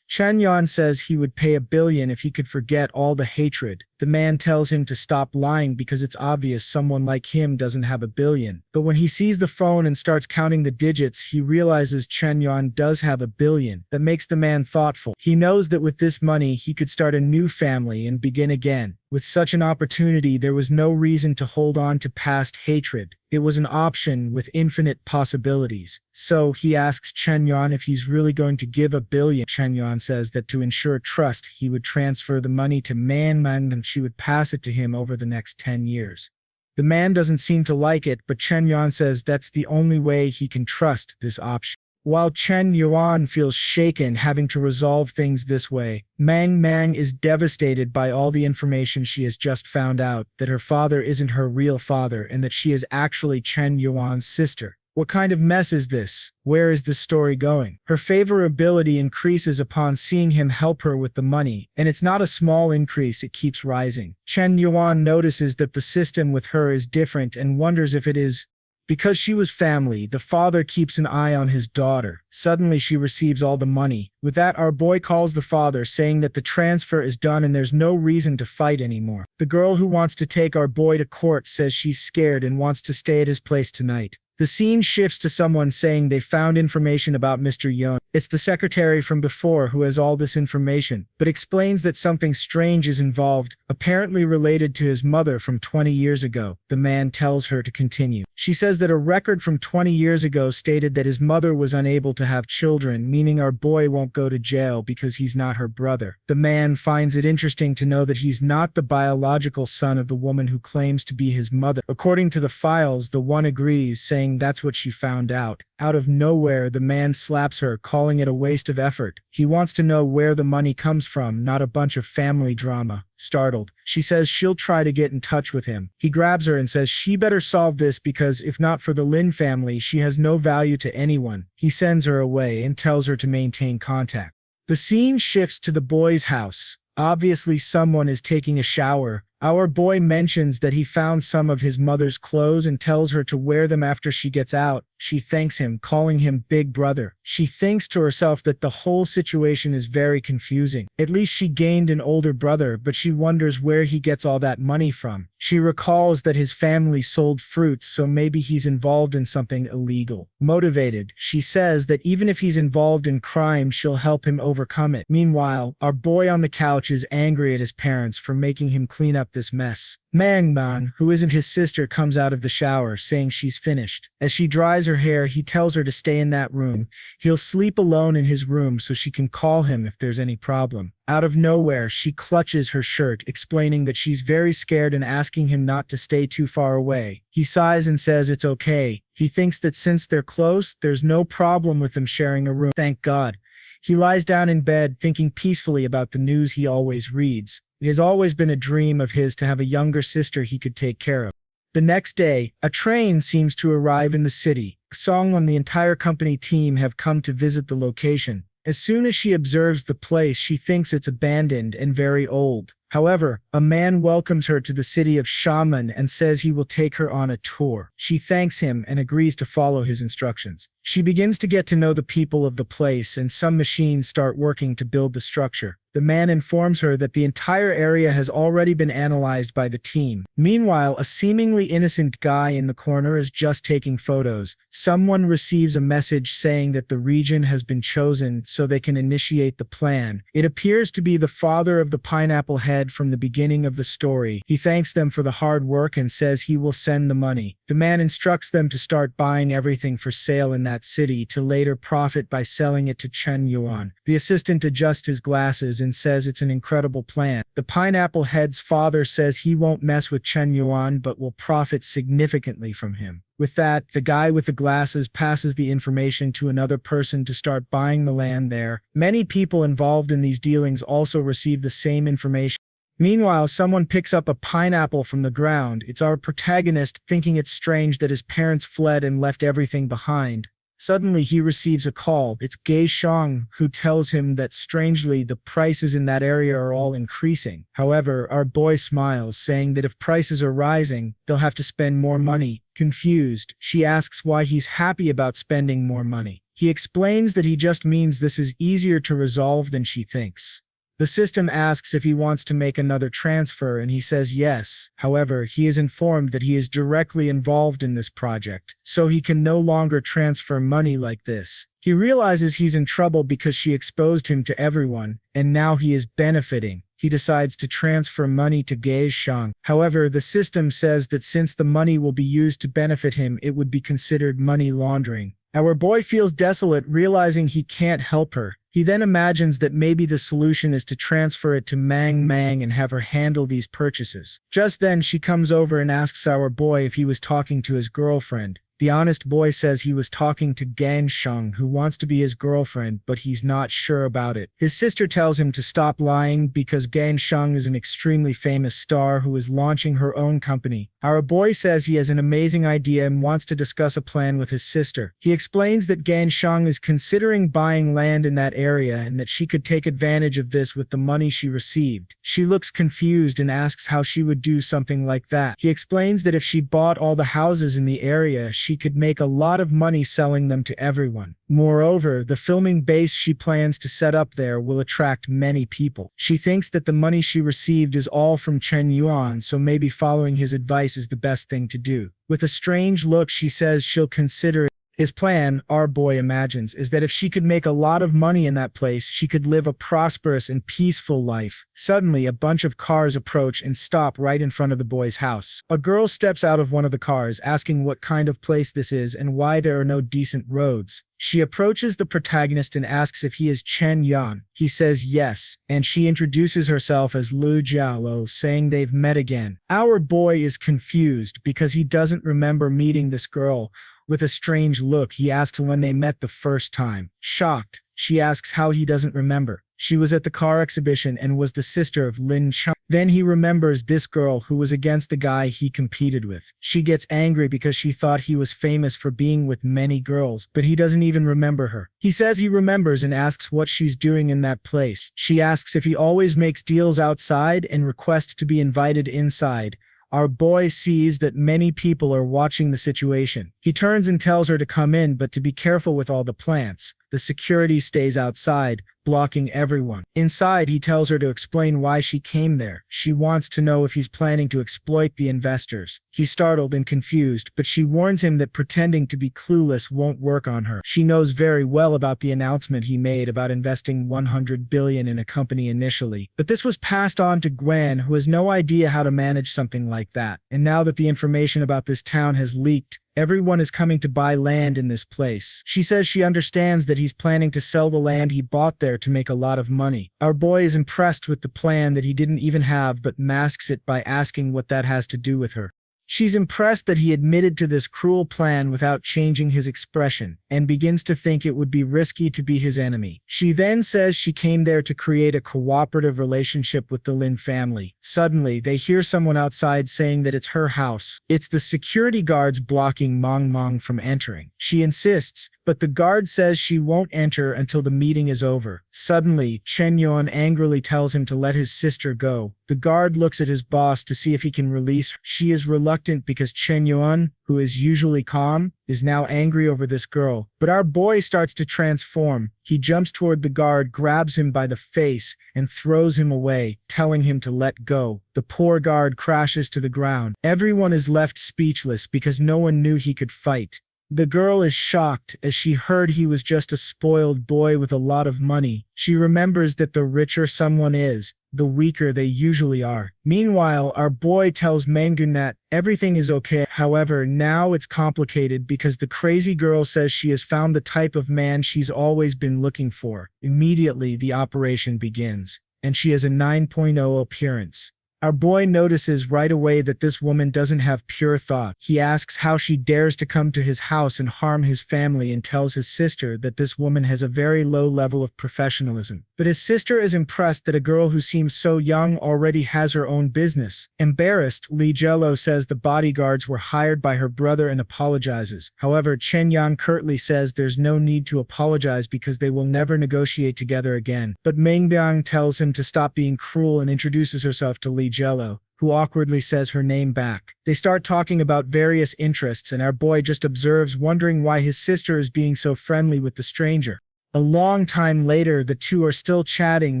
Chen Yuan says he would pay $1 billion if he could forget all the hatred. The man tells him to stop lying because it's obvious someone like him doesn't have $1 billion. But when he sees the phone and starts counting the digits, he realizes Chen Yuan does have $1 billion. That makes the man thoughtful. He knows that with this money, he could start a new family and begin again. With such an opportunity, there was no reason to hold on to past hatred. It was an option with infinite possibilities. So he asks Chen Yuan if he's really going to give $1 billion. Chen Yuan says that to ensure trust, he would transfer the money to Man and she would pass it to him over the next 10 years. The man doesn't seem to like it, but Chen Yuan says that's the only way he can trust this option. While Chen Yuan feels shaken having to resolve things this way, Mang is devastated by all the information she has just found out, that her father isn't her real father and that she is actually Chen Yuan's sister. What kind of mess is this? Where is this story going? Her favorability increases upon seeing him help her with the money, and it's not a small increase, it keeps rising. Chen Yuan notices that the system with her is different and wonders if it is because she was family. The father keeps an eye on his daughter. Suddenly she receives all the money. With that, our boy calls the father, saying that the transfer is done and there's no reason to fight anymore. The girl who wants to take our boy to court says she's scared and wants to stay at his place tonight. The scene shifts to someone saying they found information about Mr. Yun. It's the secretary from before who has all this information, but explains that something strange is involved, apparently related to his mother from 20 years ago. The man tells her to continue. She says that a record from 20 years ago stated that his mother was unable to have children, meaning our boy won't go to jail because he's not her brother. The man finds it interesting to know that he's not the biological son of the woman who claims to be his mother. According to the files, the one agrees, saying that's what she found out. Out of nowhere, the man slaps her, calling it a waste of effort. He wants to know where the money comes from, not a bunch of family drama. Startled, she says she'll try to get in touch with him. He grabs her and says she better solve this because if not for the Lin family, she has no value to anyone. He sends her away and tells her to maintain contact. The scene shifts to the boy's house. Obviously, someone is taking a shower. Our boy mentions that he found some of his mother's clothes and tells her to wear them after she gets out. She thanks him, calling him Big Brother. She thinks to herself that the whole situation is very confusing. At least she gained an older brother, but she wonders where he gets all that money from. She recalls that his family sold fruits, so maybe he's involved in something illegal. Motivated, she says that even if he's involved in crime, she'll help him overcome it. Meanwhile, our boy on the couch is angry at his parents for making him clean up this mess. Manhwa, who isn't his sister, comes out of the shower, saying she's finished. As she dries her hair, he tells her to stay in that room. He'll sleep alone in his room so she can call him if there's any problem. Out of nowhere, she clutches her shirt, explaining that she's very scared and asking him not to stay too far away. He sighs and says it's okay. He thinks that since they're close, there's no problem with them sharing a room. Thank God. He lies down in bed, thinking peacefully about the news he always reads. It has always been a dream of his to have a younger sister he could take care of. The next day, a train seems to arrive in the city. Song and the entire company team have come to visit the location. As soon as she observes the place, she thinks it's abandoned and very old. However, a man welcomes her to the city of Shaman and says he will take her on a tour. She thanks him and agrees to follow his instructions. She begins to get to know the people of the place, and some machines start working to build the structure. The man informs her that the entire area has already been analyzed by the team. Meanwhile, a seemingly innocent guy in the corner is just taking photos. Someone receives a message saying that the region has been chosen so they can initiate the plan. It appears to be the father of the pineapple head from the beginning of the story. He thanks them for the hard work and says he will send the money. The man instructs them to start buying everything for sale in that city to later profit by selling it to Chen Yuan. The assistant adjusts his glasses and says it's an incredible plan. The pineapple head's father says he won't mess with Chen Yuan but will profit significantly from him. With that, the guy with the glasses passes the information to another person to start buying the land there. Many people involved in these dealings also receive the same information. Meanwhile, someone picks up a pineapple from the ground. It's our protagonist, thinking it's strange that his parents fled and left everything behind. Suddenly, he receives a call. It's Gay Shang, who tells him that strangely, the prices in that area are all increasing. However, our boy smiles, saying that if prices are rising, they'll have to spend more money. Confused, she asks why he's happy about spending more money. He explains that he just means this is easier to resolve than she thinks. The system asks if he wants to make another transfer, and he says yes. However, he is informed that he is directly involved in this project, so he can no longer transfer money like this. He realizes he's in trouble because she exposed him to everyone, and now he is benefiting. He decides to transfer money to Gay Shang. However, the system says that since the money will be used to benefit him, it would be considered money laundering. Our boy feels desolate, realizing he can't help her. He then imagines that maybe the solution is to transfer it to Mang and have her handle these purchases. Just then, she comes over and asks our boy if he was talking to his girlfriend. The honest boy says he was talking to Gan Sheng, who wants to be his girlfriend, but he's not sure about it. His sister tells him to stop lying because Gan Sheng is an extremely famous star who is launching her own company. Our boy says he has an amazing idea and wants to discuss a plan with his sister. He explains that Gan Sheng is considering buying land in that area and that she could take advantage of this with the money she received. She looks confused and asks how she would do something like that. He explains that if she bought all the houses in the area, she could make a lot of money selling them to everyone. Moreover, the filming base she plans to set up there will attract many people. She thinks that the money she received is all from Chen Yuan, so maybe following his advice is the best thing to do. With a strange look, she says she'll consider it. His plan, our boy imagines, is that if she could make a lot of money in that place, she could live a prosperous and peaceful life. Suddenly, a bunch of cars approach and stop right in front of the boy's house. A girl steps out of one of the cars, asking what kind of place this is and why there are no decent roads. She approaches the protagonist and asks if he is Chen Yuan. He says yes, and she introduces herself as Lu Jialo, saying they've met again. Our boy is confused because he doesn't remember meeting this girl. With a strange look, he asks when they met the first time. Shocked, she asks how he doesn't remember. She was at the car exhibition and was the sister of Lin Shutong. Then he remembers this girl who was against the guy he competed with. She gets angry because she thought he was famous for being with many girls, but he doesn't even remember her. He says he remembers and asks what she's doing in that place. She asks if he always makes deals outside and requests to be invited inside. Our boy sees that many people are watching the situation. He turns and tells her to come in, but to be careful with all the plants. The security stays outside, blocking everyone. Inside, he tells her to explain why she came there. She wants to know if he's planning to exploit the investors. He's startled and confused, but she warns him that pretending to be clueless won't work on her. She knows very well about the announcement he made about investing 100 billion in a company initially, but this was passed on to Gwen, who has no idea how to manage something like that. And now that the information about this town has leaked, everyone is coming to buy land in this place. She says she understands that he's planning to sell the land he bought there to make a lot of money. Our boy is impressed with the plan that he didn't even have, but masks it by asking what that has to do with her. She's impressed that he admitted to this cruel plan without changing his expression, and begins to think it would be risky to be his enemy. She then says she came there to create a cooperative relationship with the Lin family. Suddenly, they hear someone outside saying that it's her house. It's the security guards blocking Mong from entering. She insists, but the guard says she won't enter until the meeting is over. Suddenly, Chen Yuan angrily tells him to let his sister go. The guard looks at his boss to see if he can release her. She is reluctant because Chen Yuan, who is usually calm, is now angry over this girl. But our boy starts to transform. He jumps toward the guard, grabs him by the face, and throws him away, telling him to let go. The poor guard crashes to the ground. Everyone is left speechless because no one knew he could fight. The girl is shocked as she heard he was just a spoiled boy with a lot of money. She remembers that the richer someone is, the weaker they usually are. Meanwhile, our boy tells Mangun that everything is okay. However, now it's complicated because the crazy girl says she has found the type of man she's always been looking for. Immediately, the operation begins, and she has a 9.0 appearance. Our boy notices right away that this woman doesn't have pure thought. He asks how she dares to come to his house and harm his family and tells his sister that this woman has a very low level of professionalism. But his sister is impressed that a girl who seems so young already has her own business. Embarrassed, Gigolo says the bodyguards were hired by her brother and apologizes. However, Chen Yuan curtly says there's no need to apologize because they will never negotiate together again. But Mengbiang tells him to stop being cruel and introduces herself to Gigolo, who awkwardly says her name back. They start talking about various interests and our boy just observes, wondering why his sister is being so friendly with the stranger. A long time later, the two are still chatting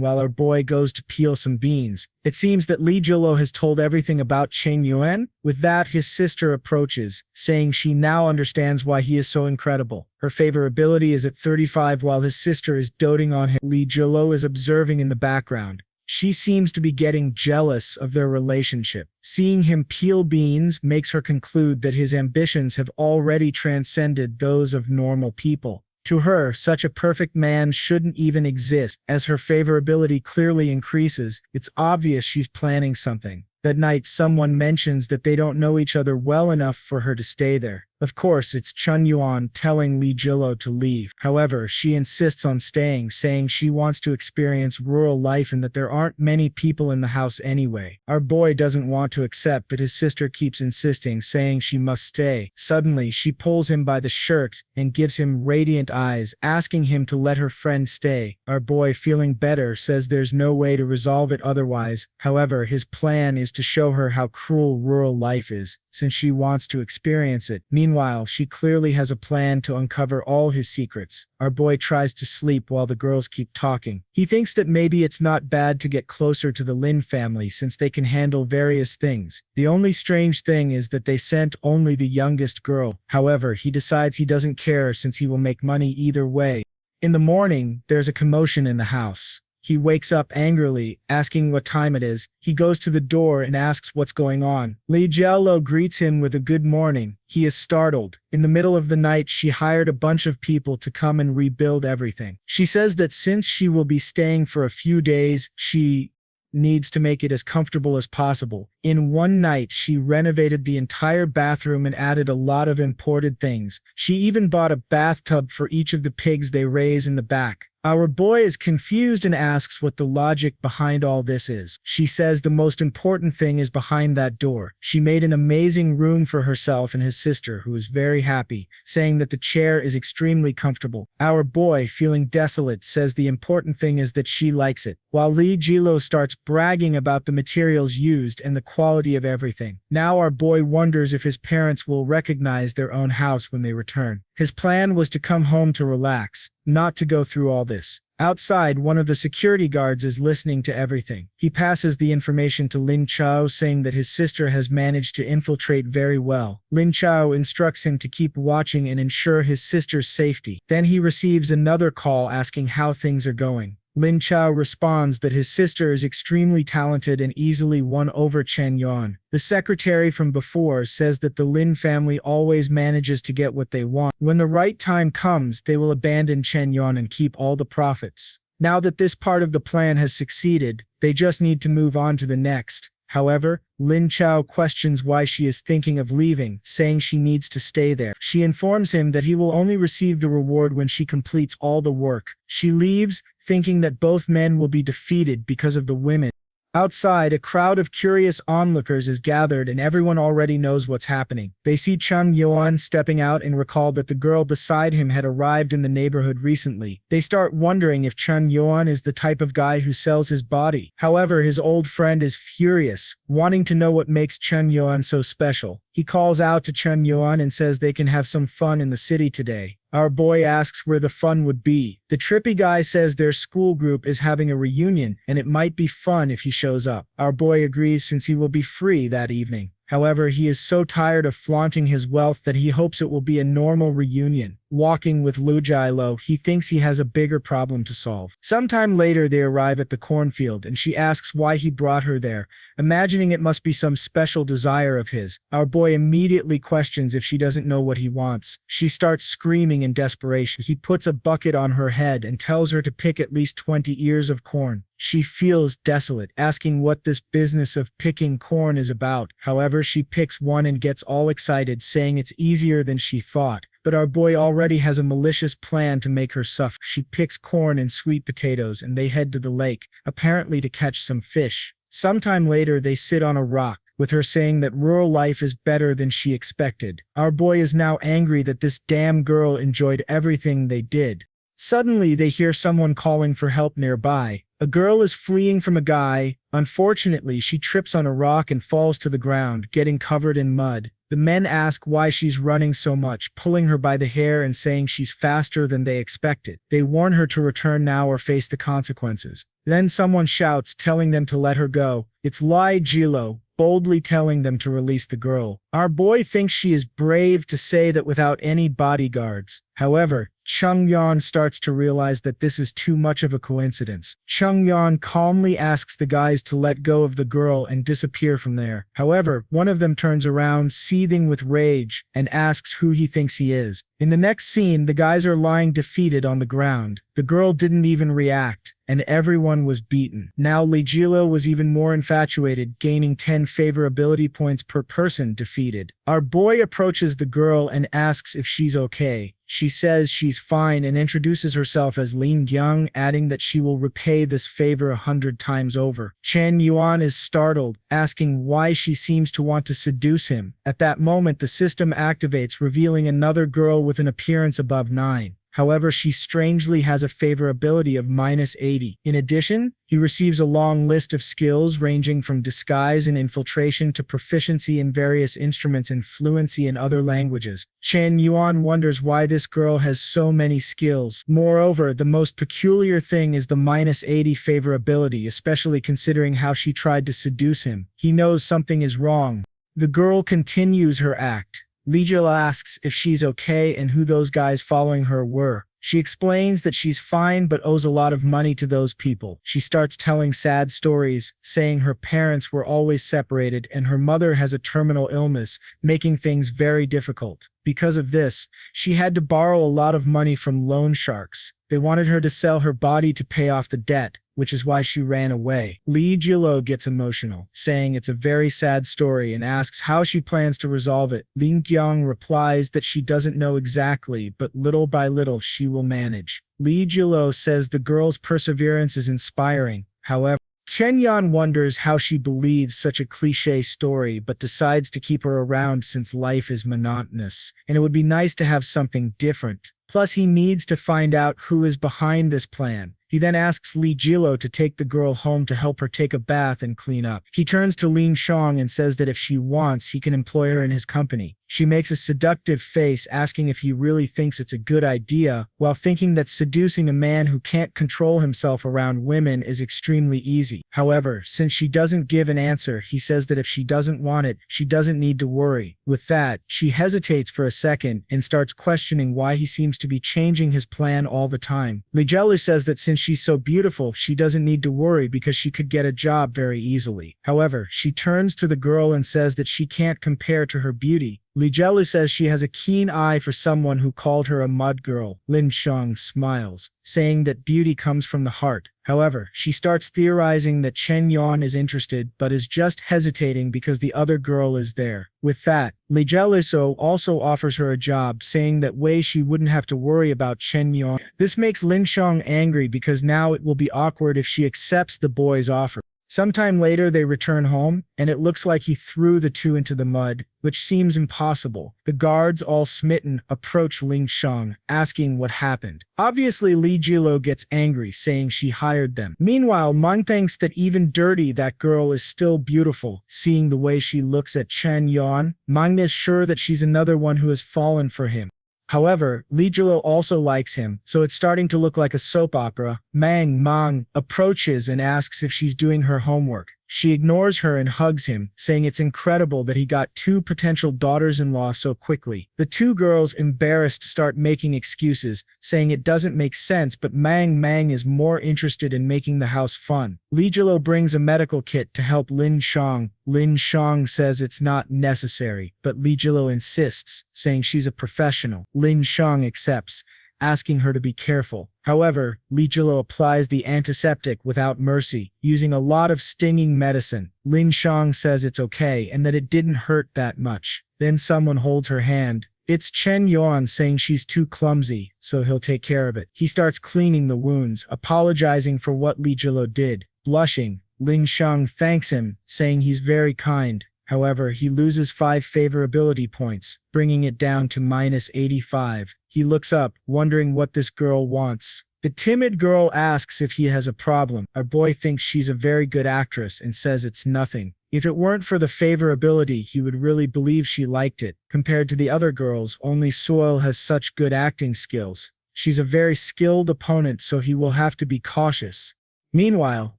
while our boy goes to peel some beans. It seems that Gigolo has told everything about Chen Yuan. With that, his sister approaches, saying she now understands why he is so incredible. Her favorability is at 35 while his sister is doting on him. Gigolo is observing in the background. She seems to be getting jealous of their relationship. Seeing him peel beans makes her conclude that his ambitions have already transcended those of normal people. To her, such a perfect man shouldn't even exist. As her favorability clearly increases, it's obvious she's planning something. That night, someone mentions that they don't know each other well enough for her to stay there. Of course, it's Chen Yuan telling Gigolo to leave. However, she insists on staying, saying she wants to experience rural life and that there aren't many people in the house anyway. Our boy doesn't want to accept, but his sister keeps insisting, saying she must stay. Suddenly, she pulls him by the shirt and gives him radiant eyes, asking him to let her friend stay. Our boy, feeling better, says there's no way to resolve it otherwise. However, his plan is to show her how cruel rural life is, since she wants to experience it. Meanwhile, she clearly has a plan to uncover all his secrets. Our boy tries to sleep while the girls keep talking. He thinks that maybe it's not bad to get closer to the Lin family since they can handle various things. The only strange thing is that they sent only the youngest girl. However, he decides he doesn't care since he will make money either way. In the morning, there's a commotion in the house. He wakes up angrily, asking what time it is. He goes to the door and asks what's going on. Gigolo greets him with a good morning. He is startled. In the middle of the night, she hired a bunch of people to come and rebuild everything. She says that since she will be staying for a few days, she needs to make it as comfortable as possible. In one night, she renovated the entire bathroom and added a lot of imported things. She even bought a bathtub for each of the pigs they raise in the back. Our boy is confused and asks what the logic behind all this is. She says the most important thing is behind that door. She made an amazing room for herself and his sister, who is very happy, saying that the chair is extremely comfortable. Our boy, feeling desolate, says the important thing is that she likes it, while Gigolo starts bragging about the materials used and the quality of everything. Now our boy wonders if his parents will recognize their own house when they return. His plan was to come home to relax, not to go through all this. Outside, one of the security guards is listening to everything. He passes the information to Lin Chao, saying that his sister has managed to infiltrate very well. Lin Chao instructs him to keep watching and ensure his sister's safety. Then he receives another call asking how things are going. Lin Chao responds that his sister is extremely talented and easily won over Chen Yuan. The secretary from before says that the Lin family always manages to get what they want. When the right time comes, they will abandon Chen Yuan and keep all the profits. Now that this part of the plan has succeeded, they just need to move on to the next. However, Lin Chao questions why she is thinking of leaving, saying she needs to stay there. She informs him that he will only receive the reward when she completes all the work. She leaves, thinking that both men will be defeated because of the women. Outside, a crowd of curious onlookers is gathered and everyone already knows what's happening. They see Chen Yuan stepping out and recall that the girl beside him had arrived in the neighborhood recently. They start wondering if Chen Yuan is the type of guy who sells his body. However, his old friend is furious, wanting to know what makes Chen Yuan so special. He calls out to Chen Yuan and says they can have some fun in the city today. Our boy asks where the fun would be. The trippy guy says their school group is having a reunion and it might be fun if he shows up. Our boy agrees since he will be free that evening. However, he is so tired of flaunting his wealth that he hopes it will be a normal reunion. Walking with Gigolo, he thinks he has a bigger problem to solve. Sometime later, they arrive at the cornfield and she asks why he brought her there, imagining it must be some special desire of his. Our boy immediately questions if she doesn't know what he wants. She starts screaming in desperation. He puts a bucket on her head and tells her to pick at least 20 ears of corn. She feels desolate, asking what this business of picking corn is about. However, she picks one and gets all excited, saying it's easier than she thought. But our boy already has a malicious plan to make her suffer. She picks corn and sweet potatoes and they head to the lake, apparently to catch some fish. Sometime later, they sit on a rock, with her saying that rural life is better than she expected. Our boy is now angry that this damn girl enjoyed everything they did. Suddenly, they hear someone calling for help nearby. A girl is fleeing from a guy. Unfortunately, she trips on a rock and falls to the ground, getting covered in mud. The men ask why she's running so much, pulling her by the hair and saying she's faster than they expected. They warn her to return now or face the consequences. Then someone shouts, telling them to let her go. It's Gigolo, boldly telling them to release the girl. Our boy thinks she is brave to say that without any bodyguards. However, Chen Yuan starts to realize that this is too much of a coincidence. Chen Yuan calmly asks the guys to let go of the girl and disappear from there. However, one of them turns around, seething with rage, and asks who he thinks he is. In the next scene, the guys are lying defeated on the ground. The girl didn't even react, and everyone was beaten. Now Gigolo was even more infatuated, gaining 10 favorability points per person defeated. Our boy approaches the girl and asks if she's okay. She says she's fine and introduces herself as Lin Gyung, adding that she will repay this favor 100 times over. Chen Yuan is startled, asking why she seems to want to seduce him. At that moment, the system activates, revealing another girl with an appearance above 9. However, she strangely has a favorability of -80. In addition, he receives a long list of skills ranging from disguise and infiltration to proficiency in various instruments and fluency in other languages. Chen Yuan wonders why this girl has so many skills. Moreover, the most peculiar thing is the -80 favorability, especially considering how she tried to seduce him. He knows something is wrong. The girl continues her act. Gigolo asks if she's okay and who those guys following her were. She explains that she's fine but owes a lot of money to those people. She starts telling sad stories, saying her parents were always separated and her mother has a terminal illness, making things very difficult. Because of this, she had to borrow a lot of money from loan sharks. They wanted her to sell her body to pay off the debt, which is why she ran away. Gigolo gets emotional, saying it's a very sad story and asks how she plans to resolve it. Lin Gyung replies that she doesn't know exactly, but little by little she will manage. Gigolo says the girl's perseverance is inspiring. However, Chen Yuan wonders how she believes such a cliché story but decides to keep her around since life is monotonous, and it would be nice to have something different. Plus, he needs to find out who is behind this plan. He then asks Gigolo to take the girl home to help her take a bath and clean up. He turns to Lin Shutong and says that if she wants, he can employ her in his company. She makes a seductive face, asking if he really thinks it's a good idea, while thinking that seducing a man who can't control himself around women is extremely easy. However, since she doesn't give an answer, he says that if she doesn't want it, she doesn't need to worry. With that, she hesitates for a second and starts questioning why he seems to be changing his plan all the time. Gigolo says that since she's so beautiful, she doesn't need to worry because she could get a job very easily. However, she turns to the girl and says that she can't compare to her beauty. Gigolo says she has a keen eye for someone who called her a mud girl. Lin Shutong smiles, saying that beauty comes from the heart. However, she starts theorizing that Chen Yuan is interested but is just hesitating because the other girl is there. With that, Gigolo also offers her a job, saying that way she wouldn't have to worry about Chen Yuan. This makes Lin Shutong angry because now it will be awkward if she accepts the boy's offer. Sometime later they return home, and it looks like he threw the two into the mud, which seems impossible. The guards, all smitten, approach Lin Shutong, asking what happened. Obviously Gigolo gets angry, saying she hired them. Meanwhile, Mang thinks that even dirty that girl is still beautiful. Seeing the way she looks at Chen Yuan, Mang is sure that she's another one who has fallen for him. However, Gigolo also likes him, so it's starting to look like a soap opera. Mang approaches and asks if she's doing her homework. She ignores her and hugs him, saying it's incredible that he got two potential daughters-in-law so quickly. The two girls, embarrassed, start making excuses, saying it doesn't make sense, but Mang is more interested in making the house fun. Gigolo brings a medical kit to help Lin Shutong. Lin Shutong says it's not necessary, but Gigolo insists, saying she's a professional. Lin Shutong accepts, asking her to be careful. However, Gigolo applies the antiseptic without mercy, using a lot of stinging medicine. Lin Shutong says it's okay and that it didn't hurt that much. Then someone holds her hand. It's Chen Yuan, saying she's too clumsy, so he'll take care of it. He starts cleaning the wounds, apologizing for what Gigolo did. Blushing, Lin Shutong thanks him, saying he's very kind. However, he loses 5 favorability points, bringing it down to -85. He looks up, wondering what this girl wants. The timid girl asks if he has a problem. Our boy thinks she's a very good actress and says it's nothing. If it weren't for the favorability, he would really believe she liked it. Compared to the other girls, only Soil has such good acting skills. She's a very skilled opponent, so he will have to be cautious. Meanwhile,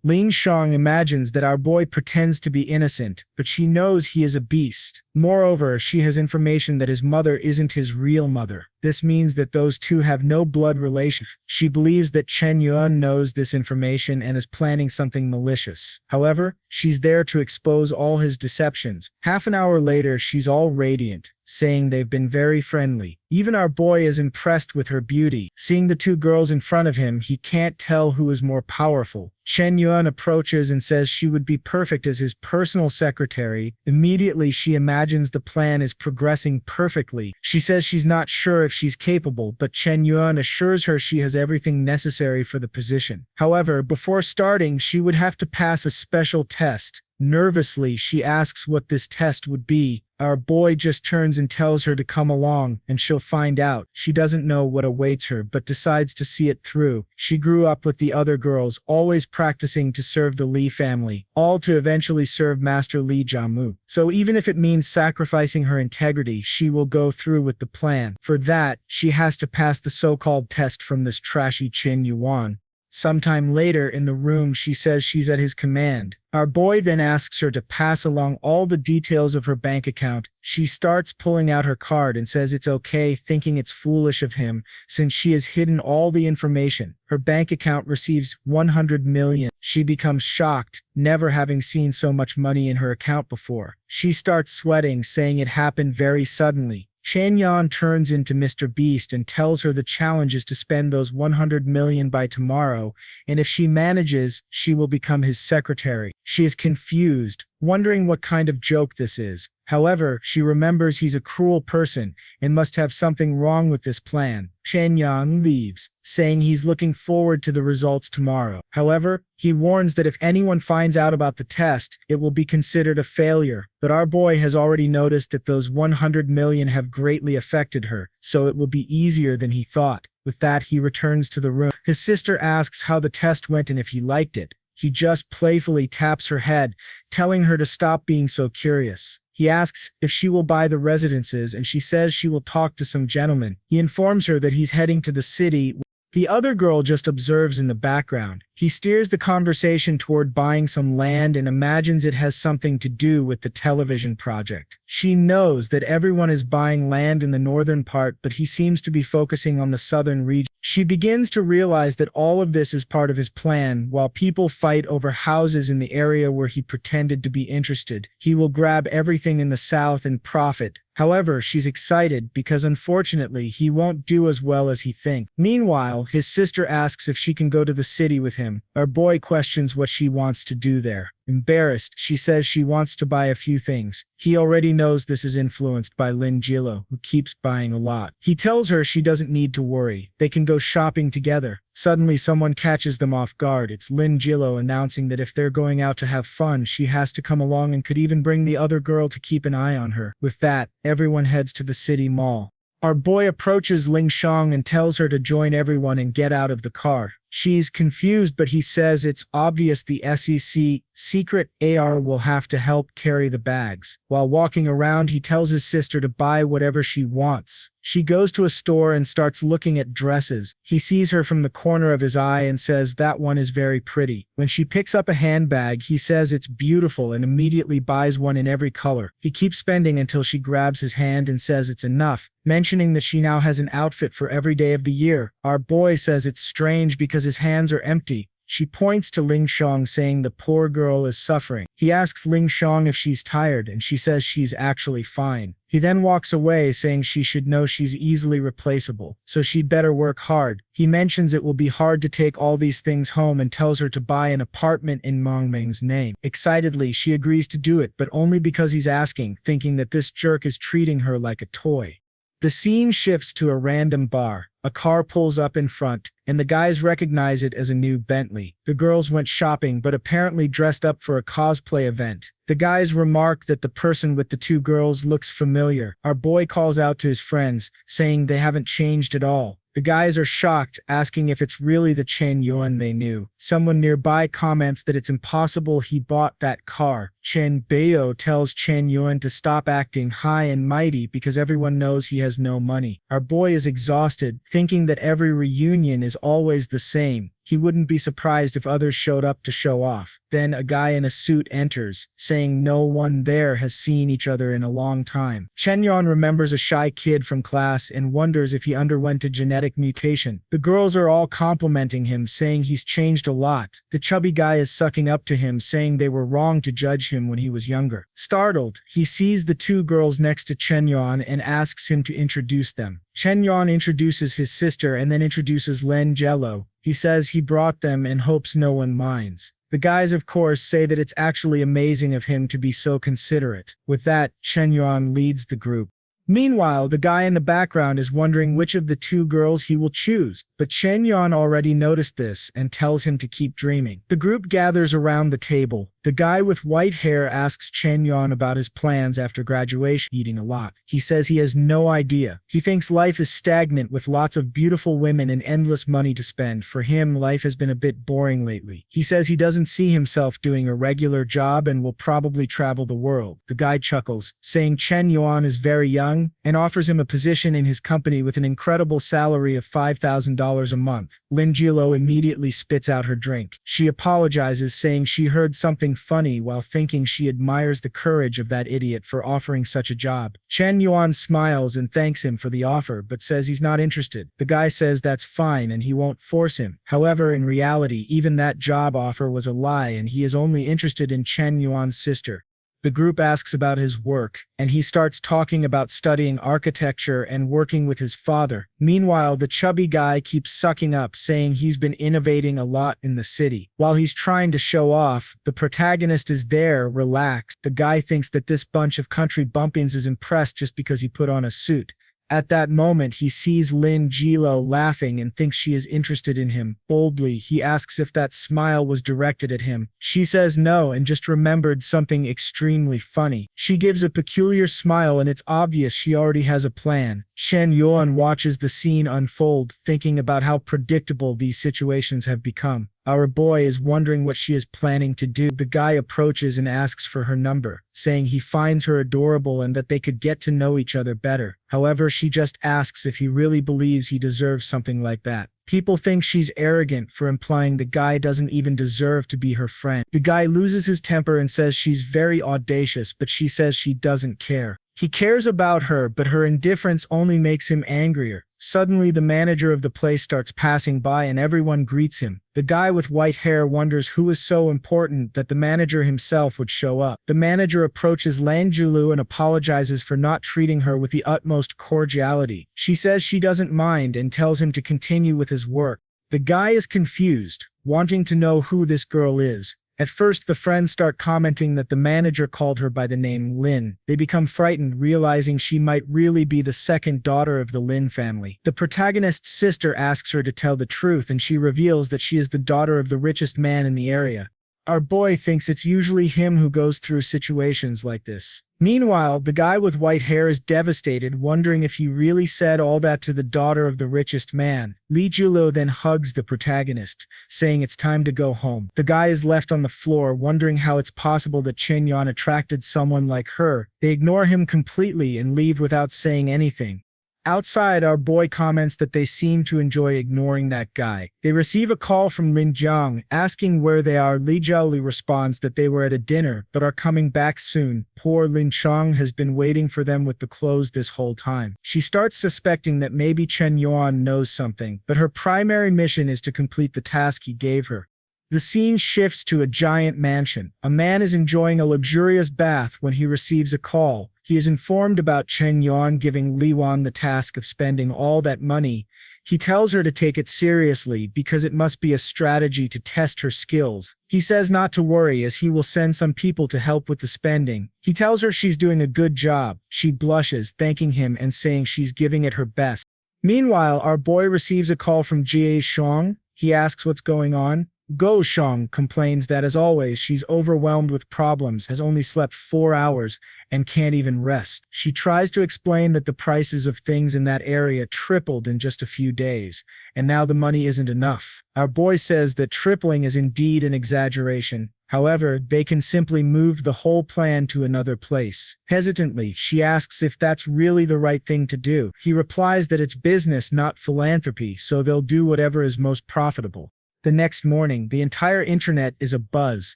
Lin Shutong imagines that our boy pretends to be innocent, but she knows he is a beast. Moreover, she has information that his mother isn't his real mother. This means that those two have no blood relation. She believes that Chen Yuan knows this information and is planning something malicious. However, she's there to expose all his deceptions. Half an hour later, she's all radiant, saying they've been very friendly. Even our boy is impressed with her beauty. Seeing the two girls in front of him, he can't tell who is more powerful. Chen Yuan approaches and says she would be perfect as his personal secretary. Immediately, she imagines the plan is progressing perfectly. She says she's not sure if she's capable, but Chen Yuan assures her she has everything necessary for the position. However, before starting, she would have to pass a special test. Nervously, she asks what this test would be. Our boy just turns and tells her to come along, and she'll find out. She doesn't know what awaits her, but decides to see it through. She grew up with the other girls, always practicing to serve the Li family, all to eventually serve Master Li Jiamu. So even if it means sacrificing her integrity, she will go through with the plan. For that, she has to pass the so-called test from this trashy Chen Yuan. Sometime later in the room, she says she's at his command. Our boy then asks her to pass along all the details of her bank account. She starts pulling out her card and says it's okay, thinking it's foolish of him since she has hidden all the information. Her bank account receives 100 million. She becomes shocked, never having seen so much money in her account before. She starts sweating, saying it happened very suddenly. Chen Yuan turns into Mr. Beast and tells her the challenge is to spend those 100 million by tomorrow, and if she manages, she will become his secretary. She is confused, wondering what kind of joke this is. However, she remembers he's a cruel person and must have something wrong with this plan. Chen Yuan leaves, saying he's looking forward to the results tomorrow. However, he warns that if anyone finds out about the test, it will be considered a failure. But our boy has already noticed that those 100 million have greatly affected her, so it will be easier than he thought. With that, he returns to the room. His sister asks how the test went and if he liked it. He just playfully taps her head, telling her to stop being so curious. He asks if she will buy the residences, and she says she will talk to some gentleman. He informs her that he's heading to the city. The other girl just observes in the background. He steers the conversation toward buying some land and imagines it has something to do with the television project. She knows that everyone is buying land in the northern part, but he seems to be focusing on the southern region. She begins to realize that all of this is part of his plan. While people fight over houses in the area where he pretended to be interested, he will grab everything in the south and profit. However, she's excited because unfortunately he won't do as well as he thinks. Meanwhile, his sister asks if she can go to the city with him. Our boy questions what she wants to do there. Embarrassed, she says she wants to buy a few things. He already knows this is influenced by Gigolo, who keeps buying a lot. He tells her she doesn't need to worry. They can go shopping together. Suddenly, someone catches them off guard. It's Gigolo announcing that if they're going out to have fun, she has to come along and could even bring the other girl to keep an eye on her. With that, everyone heads to the city mall. Our boy approaches Ling Shang and tells her to join everyone and get out of the car. She's confused, but he says it's obvious the SEC secret AR will have to help carry the bags. While walking around, he tells his sister to buy whatever she wants. She goes to a store and starts looking at dresses. He sees her from the corner of his eye and says that one is very pretty. When she picks up a handbag, he says it's beautiful and immediately buys one in every color. He keeps spending until she grabs his hand and says it's enough, mentioning that she now has an outfit for every day of the year. Our boy says it's strange because his hands are empty. She points to Ling Shang, saying the poor girl is suffering. He asks Ling Shang if she's tired, and she says she's actually fine. He then walks away, saying she should know she's easily replaceable, so she'd better work hard. He mentions it will be hard to take all these things home and tells her to buy an apartment in Mengming's name. Excitedly, she agrees to do it, but only because he's asking, thinking that this jerk is treating her like a toy. The scene shifts to a random bar. A car pulls up in front, and the guys recognize it as a new Bentley. The girls went shopping but apparently dressed up for a cosplay event. The guys remark that the person with the two girls looks familiar. Our boy calls out to his friends, saying they haven't changed at all. The guys are shocked, asking if it's really the Chen Yuan they knew. Someone nearby comments that it's impossible he bought that car. Chen Bayo tells Chen Yuan to stop acting high and mighty because everyone knows he has no money. Our boy is exhausted, thinking that every reunion is always the same. He wouldn't be surprised if others showed up to show off. Then a guy in a suit enters, saying no one there has seen each other in a long time. Chen Yuan remembers a shy kid from class and wonders if he underwent a genetic mutation. The girls are all complimenting him, saying he's changed a lot. The chubby guy is sucking up to him, saying they were wrong to judge him when he was younger. Startled, he sees the two girls next to Chen Yuan and asks him to introduce them. Chen Yuan introduces his sister and then introduces Gigolo. He says he brought them and hopes no one minds. The guys, of course, say that it's actually amazing of him to be so considerate. With that, Chen Yuan leads the group. Meanwhile, the guy in the background is wondering which of the two girls he will choose, but Chen Yuan already noticed this and tells him to keep dreaming. The group gathers around the table. The guy with white hair asks Chen Yuan about his plans after graduation, eating a lot. He says he has no idea. He thinks life is stagnant with lots of beautiful women and endless money to spend. For him, life has been a bit boring lately. He says he doesn't see himself doing a regular job and will probably travel the world. The guy chuckles, saying Chen Yuan is very young, and offers him a position in his company with an incredible salary of $5,000 a month. Gigolo immediately spits out her drink. She apologizes, saying she heard something funny while thinking she admires the courage of that idiot for offering such a job. Chen Yuan smiles and thanks him for the offer but says he's not interested. The guy says that's fine and he won't force him. However, in reality, even that job offer was a lie and he is only interested in Chen Yuan's sister. The group asks about his work, and he starts talking about studying architecture and working with his father. Meanwhile, the chubby guy keeps sucking up, saying he's been innovating a lot in the city. While he's trying to show off, the protagonist is there, relaxed. The guy thinks that this bunch of country bumpkins is impressed just because he put on a suit. At that moment, he sees Gigolo laughing and thinks she is interested in him. Boldly, he asks if that smile was directed at him. She says no and just remembered something extremely funny. She gives a peculiar smile and it's obvious she already has a plan. Chen Yuan watches the scene unfold, thinking about how predictable these situations have become. Our boy is wondering what she is planning to do. The guy approaches and asks for her number, saying he finds her adorable and that they could get to know each other better. However, she just asks if he really believes he deserves something like that. People think she's arrogant for implying the guy doesn't even deserve to be her friend. The guy loses his temper and says she's very audacious, but she says she doesn't care. He cares about her, but her indifference only makes him angrier. Suddenly, the manager of the place starts passing by and everyone greets him. The guy with white hair wonders who is so important that the manager himself would show up. The manager approaches Langjulu and apologizes for not treating her with the utmost cordiality. She says she doesn't mind and tells him to continue with his work. The guy is confused, wanting to know who this girl is. At first, the friends start commenting that the manager called her by the name Lin. They become frightened, realizing she might really be the second daughter of the Lin family. The protagonist's sister asks her to tell the truth, and she reveals that she is the daughter of the richest man in the area. Our boy thinks it's usually him who goes through situations like this. Meanwhile, the guy with white hair is devastated, wondering if he really said all that to the daughter of the richest man. Gigolo then hugs the protagonist, saying it's time to go home. The guy is left on the floor, wondering how it's possible that Chen Yuan attracted someone like her. They ignore him completely and leave without saying anything. Outside, our boy comments that they seem to enjoy ignoring that guy. They receive a call from Lin Jiang, asking where they are. Li Jiaoli responds that they were at a dinner, but are coming back soon. Poor Lin Chang has been waiting for them with the clothes this whole time. She starts suspecting that maybe Chen Yuan knows something, but her primary mission is to complete the task he gave her. The scene shifts to a giant mansion. A man is enjoying a luxurious bath when he receives a call. He is informed about Chen Yuan giving Li Wan the task of spending all that money. He tells her to take it seriously because it must be a strategy to test her skills. He says not to worry as he will send some people to help with the spending. He tells her she's doing a good job. She blushes, thanking him and saying she's giving it her best. Meanwhile, our boy receives a call from Jie Shuang. He asks what's going on. Go Shang complains that as always she's overwhelmed with problems, has only slept 4 hours, and can't even rest. She tries to explain that the prices of things in that area tripled in just a few days, and now the money isn't enough. Our boy says that tripling is indeed an exaggeration. However, they can simply move the whole plan to another place. Hesitantly, she asks if that's really the right thing to do. He replies that it's business, not philanthropy, so they'll do whatever is most profitable. The next morning, the entire internet is abuzz.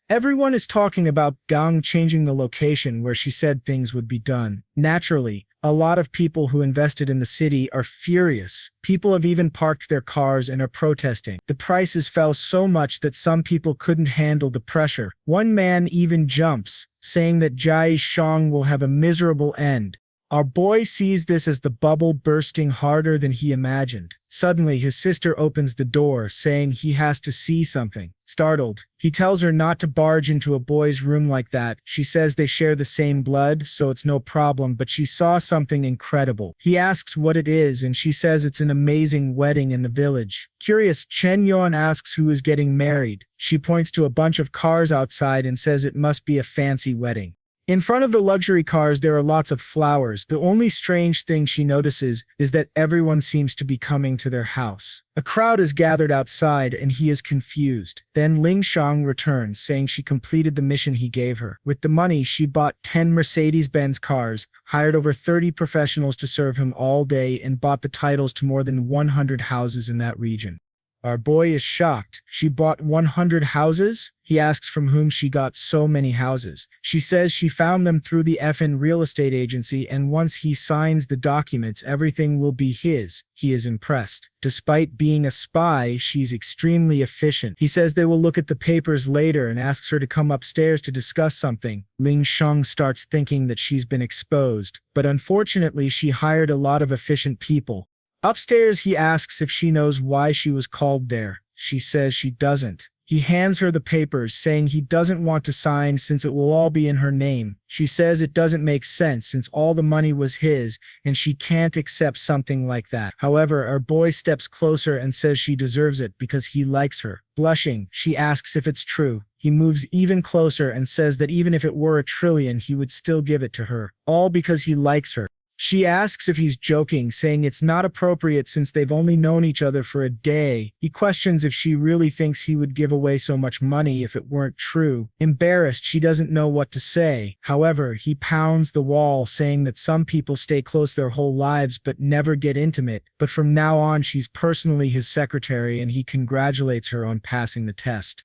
Everyone is talking about Gang changing the location where she said things would be done. Naturally, a lot of people who invested in the city are furious. People have even parked their cars and are protesting. The prices fell so much that some people couldn't handle the pressure. One man even jumps, saying that Jai Shang will have a miserable end. Our boy sees this as the bubble bursting harder than he imagined. Suddenly, his sister opens the door, saying he has to see something. Startled, he tells her not to barge into a boy's room like that. She says they share the same blood, so it's no problem, but she saw something incredible. He asks what it is, and she says it's an amazing wedding in the village. Curious, Chen Yuan asks who is getting married. She points to a bunch of cars outside and says it must be a fancy wedding. In front of the luxury cars, there are lots of flowers. The only strange thing she notices is that everyone seems to be coming to their house. A crowd is gathered outside, and he is confused. Then Ling Shang returns, saying she completed the mission he gave her. With the money, she bought 10 Mercedes-Benz cars, hired over 30 professionals to serve him all day, and bought the titles to more than 100 houses in that region. Our boy is shocked. She bought 100 houses? He asks from whom she got so many houses. She says she found them through the FN real estate agency, and once he signs the documents, everything will be his. He is impressed. Despite being a spy, she's extremely efficient. He says they will look at the papers later and asks her to come upstairs to discuss something. Ling Sheng starts thinking that she's been exposed, but unfortunately she hired a lot of efficient people. Upstairs, he asks if she knows why she was called there. She says she doesn't. He hands her the papers, saying he doesn't want to sign since it will all be in her name. She says it doesn't make sense since all the money was his, and she can't accept something like that. However, our boy steps closer and says she deserves it because he likes her. Blushing, she asks if it's true. He moves even closer and says that even if it were a trillion, he would still give it to her, all because he likes her. She asks if he's joking, saying it's not appropriate since they've only known each other for a day. He questions if she really thinks he would give away so much money if it weren't true. Embarrassed, she doesn't know what to say. However, he pounds the wall, saying that some people stay close their whole lives but never get intimate. But from now on, she's personally his secretary, and he congratulates her on passing the test.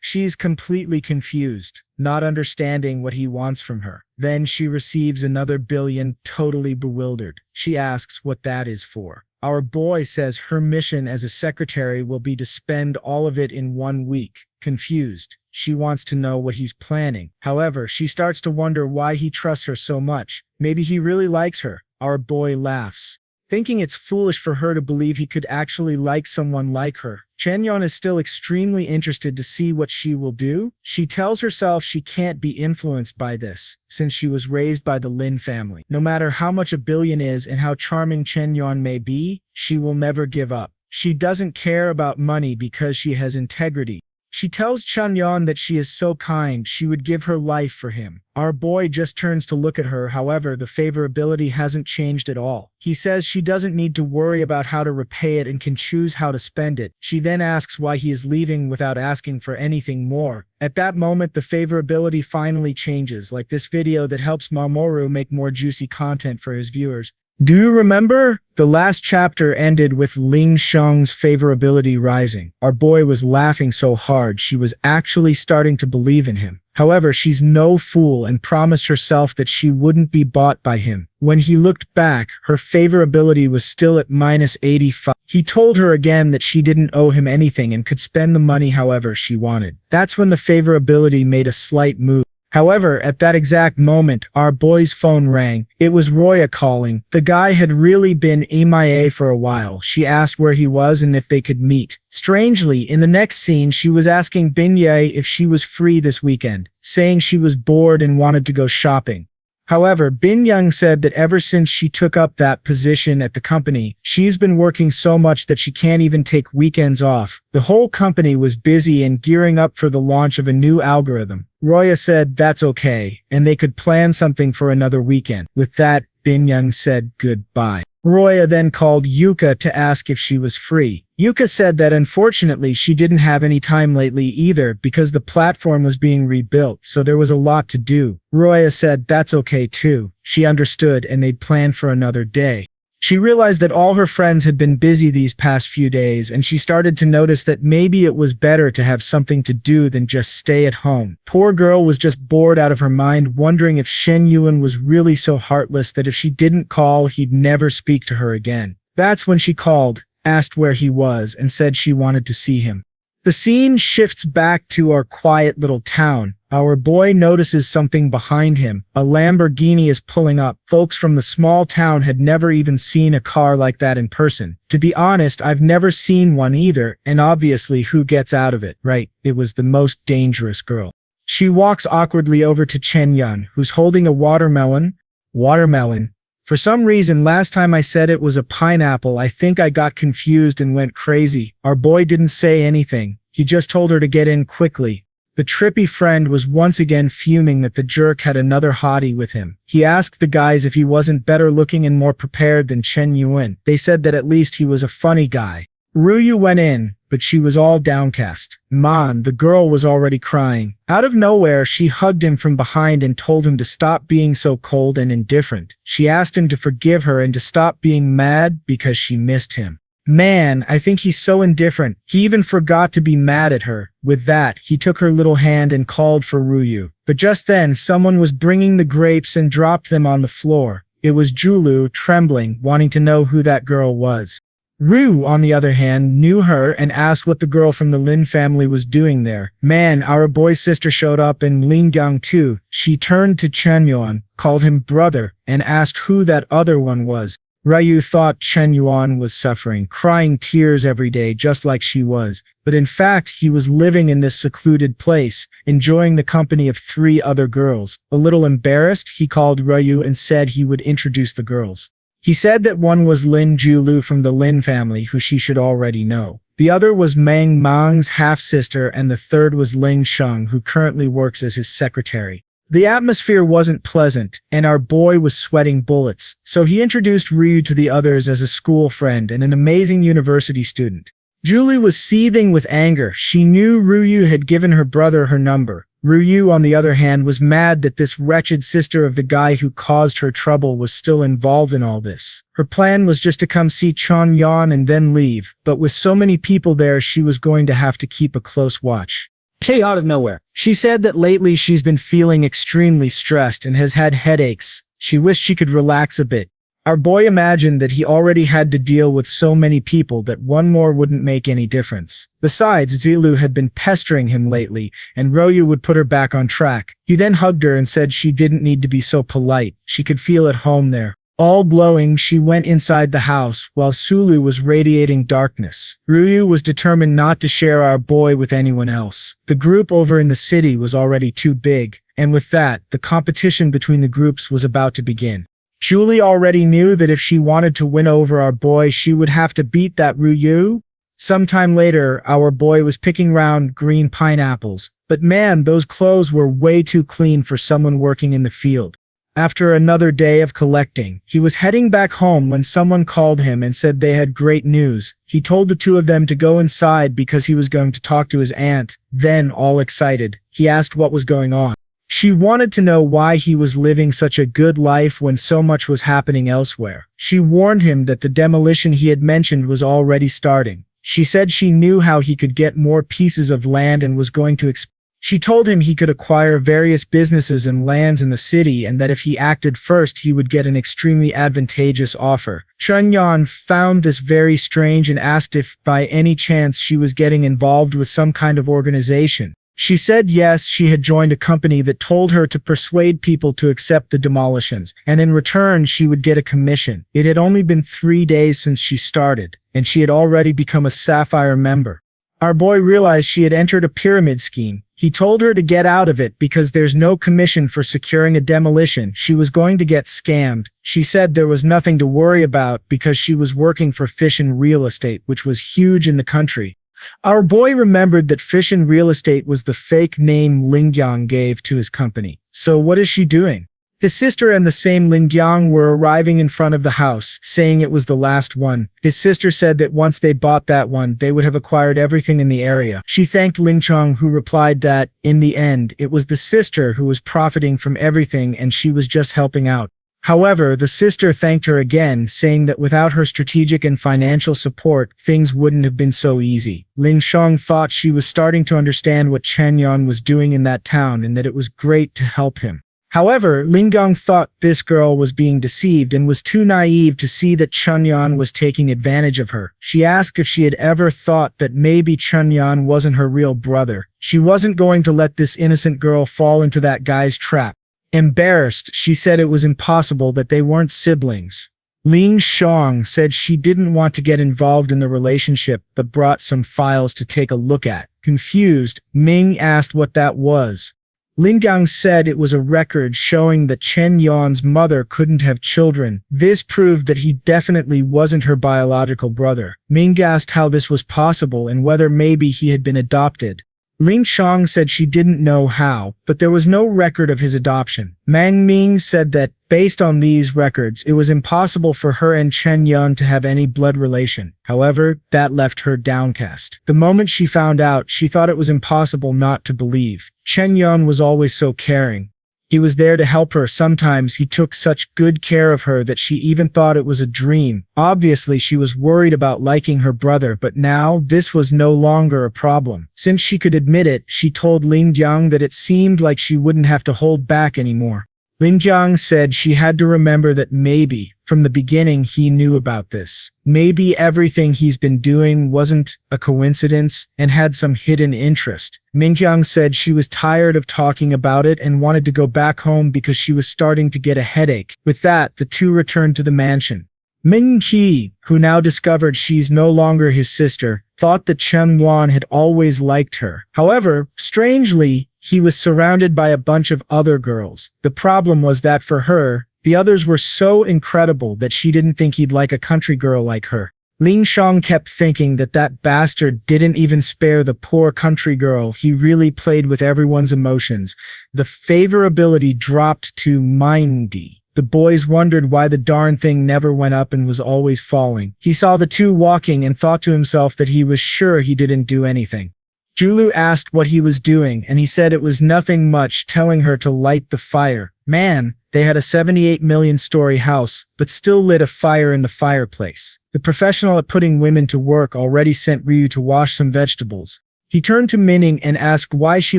She's completely confused, not understanding what he wants from her. Then she receives another billion, totally bewildered. She asks what that is for. Our boy says her mission as a secretary will be to spend all of it in 1 week. Confused, she wants to know what he's planning. However, she starts to wonder why he trusts her so much. Maybe he really likes her. Our boy laughs, thinking it's foolish for her to believe he could actually like someone like her. Chen Yuan is still extremely interested to see what she will do. She tells herself she can't be influenced by this, since she was raised by the Lin family. No matter how much a billion is and how charming Chen Yuan may be, she will never give up. She doesn't care about money because she has integrity. She tells Chen Yuan that she is so kind she would give her life for him. Our boy just turns to look at her, however, the favorability hasn't changed at all. He says she doesn't need to worry about how to repay it and can choose how to spend it. She then asks why he is leaving without asking for anything more. At that moment, the favorability finally changes, like this video that helps Mamoru make more juicy content for his viewers. Do you remember? The last chapter ended with Ling Sheng's favorability rising. Our boy was laughing so hard she was actually starting to believe in him. However, she's no fool and promised herself that she wouldn't be bought by him. When he looked back, her favorability was still at -85. He told her again that she didn't owe him anything and could spend the money however she wanted. That's when the favorability made a slight move. However, at that exact moment, our boy's phone rang. It was Ruyu calling. The guy had really been MIA for a while. She asked where he was and if they could meet. Strangely, in the next scene, she was asking Binye if she was free this weekend, saying she was bored and wanted to go shopping. However, Bin Young said that ever since she took up that position at the company, she's been working so much that she can't even take weekends off. The whole company was busy and gearing up for the launch of a new algorithm. Ruyu said that's okay, and they could plan something for another weekend. With that, Bin Young said goodbye. Ruyu then called Yuka to ask if she was free. Yuka said that unfortunately she didn't have any time lately either because the platform was being rebuilt, so there was a lot to do. Ruyu said that's okay too. She understood and they'd planned for another day. She realized that all her friends had been busy these past few days, and she started to notice that maybe it was better to have something to do than just stay at home. Poor girl was just bored out of her mind, wondering if Chen Yuan was really so heartless that if she didn't call, he'd never speak to her again. That's when she called, asked where he was, and said she wanted to see him. The scene shifts back to our quiet little town. Our boy notices something behind him. A Lamborghini is pulling up. Folks from the small town had never even seen a car like that in person. To be honest, I've never seen one either, and obviously who gets out of it, right? It was the most dangerous girl. She walks awkwardly over to Chen Yuan, who's holding a watermelon. Watermelon. For some reason, last time I said it was a pineapple, I think I got confused and went crazy. Our boy didn't say anything. He just told her to get in quickly. The trippy friend was once again fuming that the jerk had another hottie with him. He asked the guys if he wasn't better looking and more prepared than Chen Yuan. They said that at least he was a funny guy. Ruyu went in, but she was all downcast. The girl was already crying. Out of nowhere, she hugged him from behind and told him to stop being so cold and indifferent. She asked him to forgive her and to stop being mad because she missed him. Man, I think he's so indifferent. He even forgot to be mad at her. With that, he took her little hand and called for Ruyu. But just then, someone was bringing the grapes and dropped them on the floor. It was Gigolo, trembling, wanting to know who that girl was. Ruyu, on the other hand, knew her and asked what the girl from the Lin family was doing there. Man, our boy's sister showed up in Lingyang too. She turned to Chen Yuan, called him brother, and asked who that other one was. Ruyu thought Chen Yuan was suffering, crying tears every day just like she was, but in fact he was living in this secluded place, enjoying the company of 3 other girls. A little embarrassed, he called Ruyu and said he would introduce the girls. He said that one was Lin Julu from the Lin family, who she should already know. The other was Mang Mang's half-sister, and the third was Ling Sheng, who currently works as his secretary. The atmosphere wasn't pleasant, and our boy was sweating bullets, so he introduced Ruyu to the others as a school friend and an amazing university student. Julie was seething with anger. She knew Ruyu had given her brother her number. Ruyu, on the other hand, was mad that this wretched sister of the guy who caused her trouble was still involved in all this. Her plan was just to come see Chen Yuan and then leave, but with so many people there, she was going to have to keep a close watch. Tay out of nowhere. She said that lately she's been feeling extremely stressed and has had headaches. She wished she could relax a bit. Our boy imagined that he already had to deal with so many people that one more wouldn't make any difference. Besides, Zilu had been pestering him lately, and Ruyu would put her back on track. He then hugged her and said she didn't need to be so polite. She could feel at home there. All glowing, she went inside the house, while Sulu was radiating darkness. Ruyu was determined not to share our boy with anyone else. The group over in the city was already too big, and with that, the competition between the groups was about to begin. Julie already knew that if she wanted to win over our boy, she would have to beat that Ruyu. Sometime later, our boy was picking round green pineapples, but man, those clothes were way too clean for someone working in the field. After another day of collecting, he was heading back home when someone called him and said they had great news. He told the two of them to go inside because he was going to talk to his aunt. Then, all excited, he asked what was going on. She wanted to know why he was living such a good life when so much was happening elsewhere. She warned him that the demolition he had mentioned was already starting. She said she knew how he could get more pieces of land and was going to She told him he could acquire various businesses and lands in the city and that if he acted first he would get an extremely advantageous offer. Chen Yuan found this very strange and asked if by any chance she was getting involved with some kind of organization. She said yes, she had joined a company that told her to persuade people to accept the demolitions, and in return she would get a commission. It had only been 3 days since she started, and she had already become a Sapphire member. Our boy realized she had entered a pyramid scheme. He told her to get out of it because there's no commission for securing a demolition. She was going to get scammed. She said there was nothing to worry about because she was working for Fish and Real Estate, which was huge in the country. Our boy remembered that Fish and Real Estate was the fake name Lingyang gave to his company. So what is she doing? His sister and the same Lingyang were arriving in front of the house, saying it was the last one. His sister said that once they bought that one, they would have acquired everything in the area. She thanked Lingchong, who replied that, in the end, it was the sister who was profiting from everything and she was just helping out. However, the sister thanked her again, saying that without her strategic and financial support, things wouldn't have been so easy. Ling Shang thought she was starting to understand what Chen Yuan was doing in that town and that it was great to help him. However, Lingang thought this girl was being deceived and was too naive to see that Chen Yuan was taking advantage of her. She asked if she had ever thought that maybe Chen Yuan wasn't her real brother. She wasn't going to let this innocent girl fall into that guy's trap. Embarrassed, she said it was impossible that they weren't siblings. Ling Shang said she didn't want to get involved in the relationship but brought some files to take a look at. Confused, Ming asked what that was. Lingang said it was a record showing that Chen Yuan's mother couldn't have children. This proved that he definitely wasn't her biological brother. Ming asked how this was possible and whether maybe he had been adopted. Ling Shang said she didn't know how, but there was no record of his adoption. Mang Ming said that, based on these records, it was impossible for her and Chen Yuan to have any blood relation. However, that left her downcast. The moment she found out, she thought it was impossible not to believe. Chen Yuan was always so caring. He was there to help her. Sometimes he took such good care of her that she even thought it was a dream. Obviously, she was worried about liking her brother, but now this was no longer a problem. Since she could admit it, she told Ling Jiang that it seemed like she wouldn't have to hold back anymore. Ling Jiang said she had to remember that maybe, from the beginning, he knew about this. Maybe everything he's been doing wasn't a coincidence and had some hidden interest. Mingjiang said she was tired of talking about it and wanted to go back home because she was starting to get a headache. With that, the two returned to the mansion. Ming Qi, who now discovered she's no longer his sister, thought that Chen Yuan had always liked her. However, strangely, he was surrounded by a bunch of other girls. The problem was that for her, the others were so incredible that she didn't think he'd like a country girl like her. Ling Shang kept thinking that that bastard didn't even spare the poor country girl. He really played with everyone's emotions. The favorability dropped to -. The boys wondered why the darn thing never went up and was always falling. He saw the two walking and thought to himself that he was sure he didn't do anything. Julu asked what he was doing, and he said it was nothing much, telling her to light the fire. Man, they had a 78 million story house, but still lit a fire in the fireplace. The professional at putting women to work already sent Ruyu to wash some vegetables. He turned to Minning and asked why she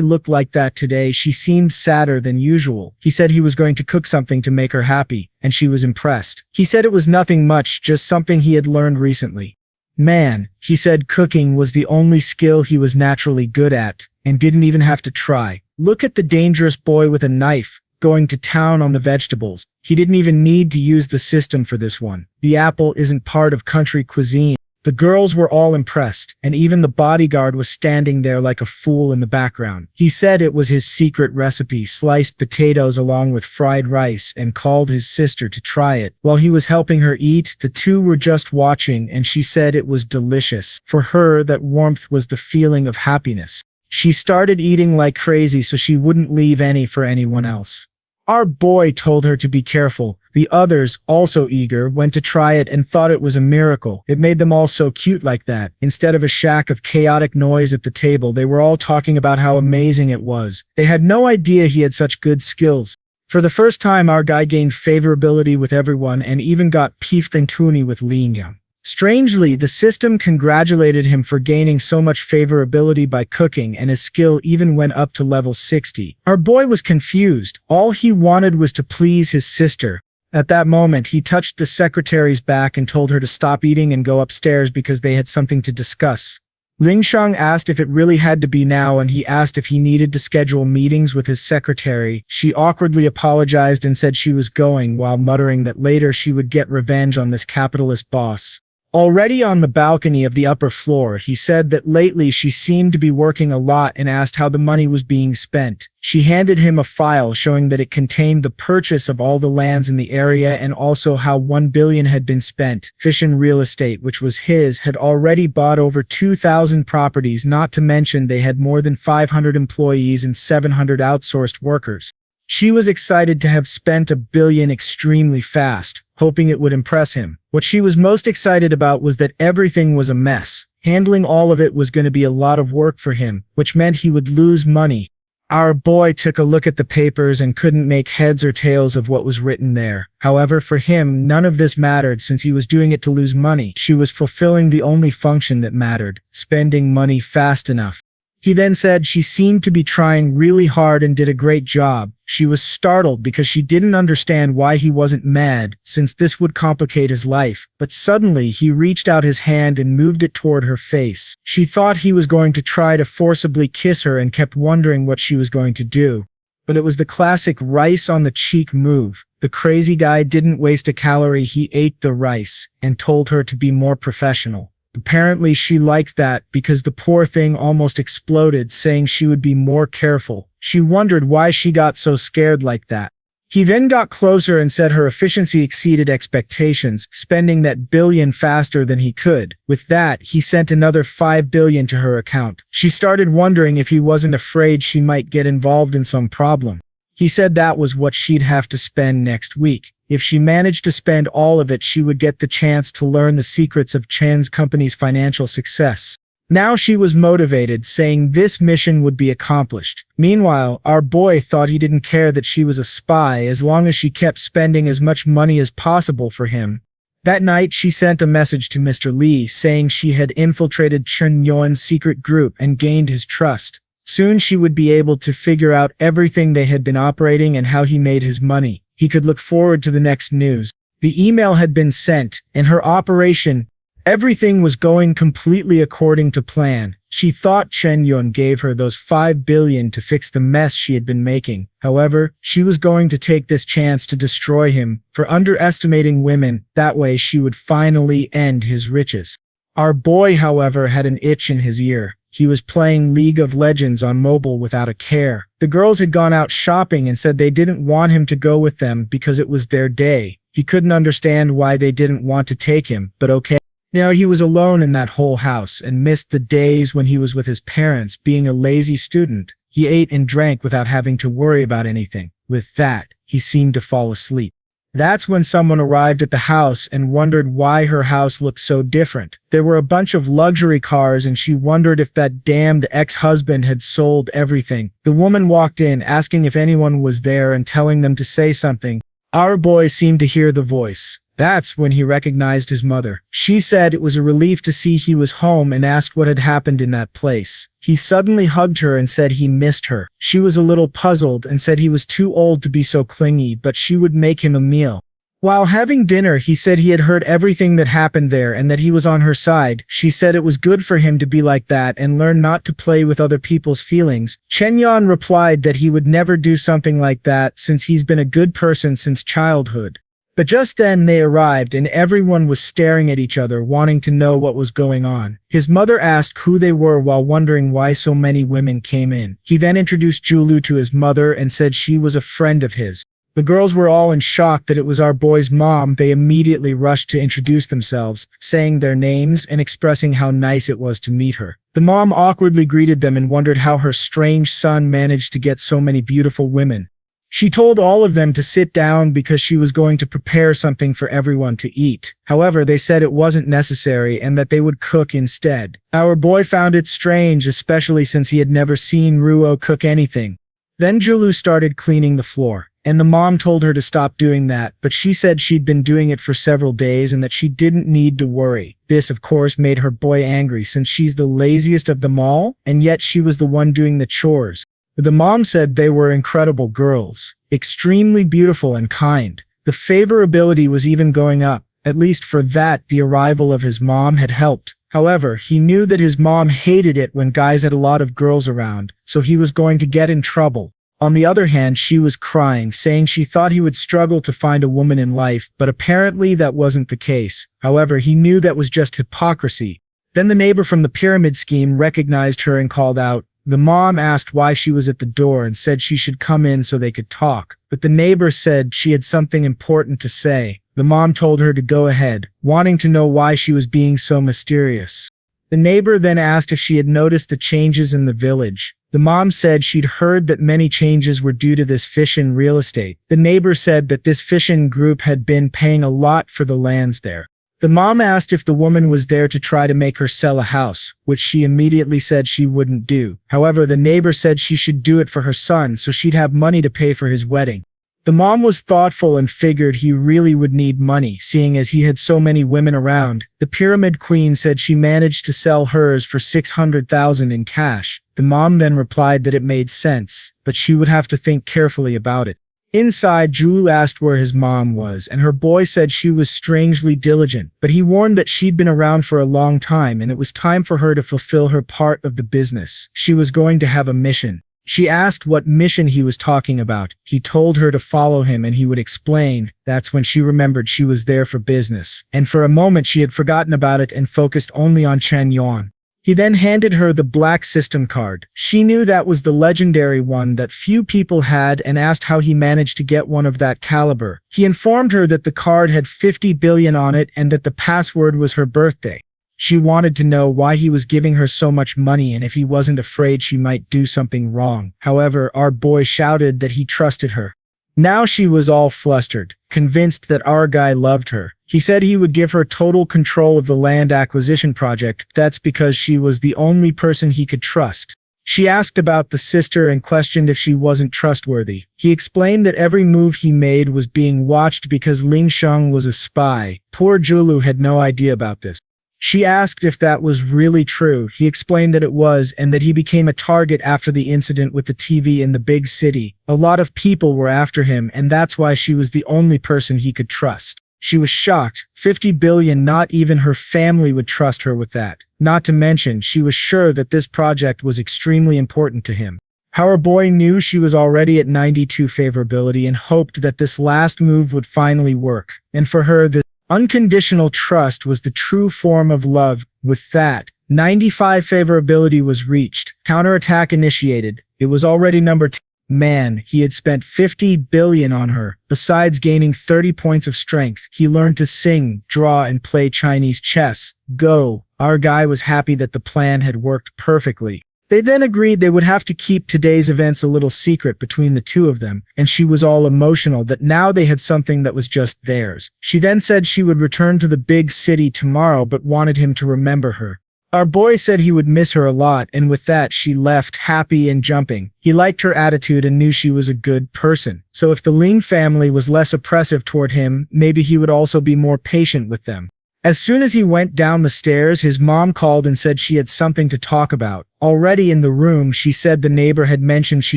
looked like that today. She seemed sadder than usual. He said he was going to cook something to make her happy, and she was impressed. He said it was nothing much, just something he had learned recently. Man, he said cooking was the only skill he was naturally good at, and didn't even have to try. Look at the dangerous boy with a knife, going to town on the vegetables. He didn't even need to use the system for this one. The apple isn't part of country cuisine. The girls were all impressed, and even the bodyguard was standing there like a fool in the background. He said it was his secret recipe, sliced potatoes along with fried rice, and called his sister to try it. While he was helping her eat, the two were just watching, and she said it was delicious. For her, that warmth was the feeling of happiness. She started eating like crazy so she wouldn't leave any for anyone else. Our boy told her to be careful. The others, also eager, went to try it and thought it was a miracle. It made them all so cute like that. Instead of a shack of chaotic noise at the table, they were all talking about how amazing it was. They had no idea he had such good skills. For the first time, our guy gained favorability with everyone and even got Piftantuni with Lin Yang. Strangely, the system congratulated him for gaining so much favorability by cooking, and his skill even went up to level 60. Our boy was confused. All he wanted was to please his sister. At that moment, he touched the secretary's back and told her to stop eating and go upstairs because they had something to discuss. Ling Shang asked if it really had to be now, and he asked if he needed to schedule meetings with his secretary. She awkwardly apologized and said she was going, while muttering that later she would get revenge on this capitalist boss. Already on the balcony of the upper floor, he said that lately she seemed to be working a lot and asked how the money was being spent. She handed him a file showing that it contained the purchase of all the lands in the area and also how 1 billion had been spent. Fission Real Estate, which was his, had already bought over 2,000 properties, not to mention they had more than 500 employees and 700 outsourced workers. She was excited to have spent 1 billion extremely fast, hoping it would impress him. What she was most excited about was that everything was a mess. Handling all of it was going to be a lot of work for him, which meant he would lose money. Our boy took a look at the papers and couldn't make heads or tails of what was written there. However, for him, none of this mattered since he was doing it to lose money. She was fulfilling the only function that mattered, spending money fast enough. He then said she seemed to be trying really hard and did a great job. She was startled because she didn't understand why he wasn't mad, since this would complicate his life. But suddenly, he reached out his hand and moved it toward her face. She thought he was going to try to forcibly kiss her and kept wondering what she was going to do. But it was the classic rice on the cheek move. The crazy guy didn't waste a calorie, he ate the rice, and told her to be more professional. Apparently she liked that because the poor thing almost exploded, saying she would be more careful. She wondered why she got so scared like that. He then got closer and said her efficiency exceeded expectations, spending that billion faster than he could. With that, he sent another 5 billion to her account. She started wondering if he wasn't afraid she might get involved in some problem. He said that was what she'd have to spend next week. If she managed to spend all of it, she would get the chance to learn the secrets of Chen's company's financial success. Now she was motivated, saying this mission would be accomplished. Meanwhile, our boy thought he didn't care that she was a spy as long as she kept spending as much money as possible for him. That night, she sent a message to Mr. Li saying she had infiltrated Chen Yuan's secret group and gained his trust. Soon she would be able to figure out everything they had been operating and how he made his money. He could look forward to the next news. The email had been sent, and her operation, everything was going completely according to plan. She thought Chen Yuan gave her those 5 billion to fix the mess she had been making. However, she was going to take this chance to destroy him for underestimating women. That way she would finally end his riches. Our boy, however, had an itch in his ear. He was playing League of Legends on mobile without a care. The girls had gone out shopping and said they didn't want him to go with them because it was their day. He couldn't understand why they didn't want to take him, but okay. Now he was alone in that whole house and missed the days when he was with his parents, being a lazy student. He ate and drank without having to worry about anything. With that, he seemed to fall asleep. That's when someone arrived at the house and wondered why her house looked so different. There were a bunch of luxury cars and she wondered if that damned ex-husband had sold everything. The woman walked in asking if anyone was there and telling them to say something. Our boy seemed to hear the voice. That's when he recognized his mother. She said it was a relief to see he was home and asked what had happened in that place. He suddenly hugged her and said he missed her. She was a little puzzled and said he was too old to be so clingy, but she would make him a meal. While having dinner, he said he had heard everything that happened there and that he was on her side. She said it was good for him to be like that and learn not to play with other people's feelings. Chen Yuan replied that he would never do something like that since he's been a good person since childhood. But just then they arrived and everyone was staring at each other, wanting to know what was going on. His mother asked who they were while wondering why so many women came in. He then introduced Gigolo to his mother and said she was a friend of his. The girls were all in shock that it was our boy's mom. They immediately rushed to introduce themselves, saying their names and expressing how nice it was to meet her. The mom awkwardly greeted them and wondered how her strange son managed to get so many beautiful women. She told all of them to sit down because she was going to prepare something for everyone to eat. However, they said it wasn't necessary and that they would cook instead. Our boy found it strange, especially since he had never seen Ruyu cook anything. Then Gigolo started cleaning the floor, and the mom told her to stop doing that, but she said she'd been doing it for several days and that she didn't need to worry. This, of course, made her boy angry since she's the laziest of them all, and yet she was the one doing the chores. The mom said they were incredible girls, extremely beautiful and kind. The favorability was even going up. At least for that, the arrival of his mom had helped. However, he knew that his mom hated it when guys had a lot of girls around, so he was going to get in trouble. On the other hand, she was crying, saying she thought he would struggle to find a woman in life, but apparently that wasn't the case. However, he knew that was just hypocrisy. Then the neighbor from the pyramid scheme recognized her and called out. The mom asked why she was at the door and said she should come in so they could talk, but the neighbor said she had something important to say. The mom told her to go ahead, wanting to know why she was being so mysterious. The neighbor then asked if she had noticed the changes in the village. The mom said she'd heard that many changes were due to this fish-in real estate. The neighbor said that this fish-in group had been paying a lot for the lands there. The mom asked if the woman was there to try to make her sell a house, which she immediately said she wouldn't do. However, the neighbor said she should do it for her son so she'd have money to pay for his wedding. The mom was thoughtful and figured he really would need money, seeing as he had so many women around. The pyramid queen said she managed to sell hers for 600,000 in cash. The mom then replied that it made sense, but she would have to think carefully about it. Inside, Gigolo asked where his mom was, and her boy said she was strangely diligent, but he warned that she'd been around for a long time and it was time for her to fulfill her part of the business. She was going to have a mission. She asked what mission he was talking about. He told her to follow him and he would explain. That's when she remembered she was there for business, and for a moment she had forgotten about it and focused only on Chen Yuan. He then handed her the black system card. She knew that was the legendary one that few people had and asked how he managed to get one of that caliber. He informed her that the card had 50 billion on it and that the password was her birthday. She wanted to know why he was giving her so much money and if he wasn't afraid she might do something wrong. However, our boy shouted that he trusted her. Now she was all flustered, convinced that our guy loved her. He said he would give her total control of the land acquisition project. That's because she was the only person he could trust. She asked about the sister and questioned if she wasn't trustworthy. He explained that every move he made was being watched because Lin Shutong was a spy. Poor Gigolo had no idea about this. She asked if that was really true. He explained that it was and that he became a target after the incident with the TV in the big city. A lot of people were after him and that's why she was the only person he could trust. She was shocked. 50 billion, not even her family would trust her with that. Not to mention, she was sure that this project was extremely important to him. Our boy knew she was already at 92 favorability and hoped that this last move would finally work. And for her, the unconditional trust was the true form of love. With that, 95 favorability was reached. Counterattack initiated. It was already number 10. Man, he had spent 50 billion on her. Besides gaining 30 points of strength, he learned to sing, draw, and play Chinese chess. Go. Our guy was happy that the plan had worked perfectly. They then agreed they would have to keep today's events a little secret between the two of them, and she was all emotional that now they had something that was just theirs. She then said she would return to the big city tomorrow but wanted him to remember her. Our boy said he would miss her a lot, and with that she left, happy and jumping. He liked her attitude and knew she was a good person. So if the Ling family was less oppressive toward him, maybe he would also be more patient with them. As soon as he went down the stairs, his mom called and said she had something to talk about. Already in the room, she said the neighbor had mentioned she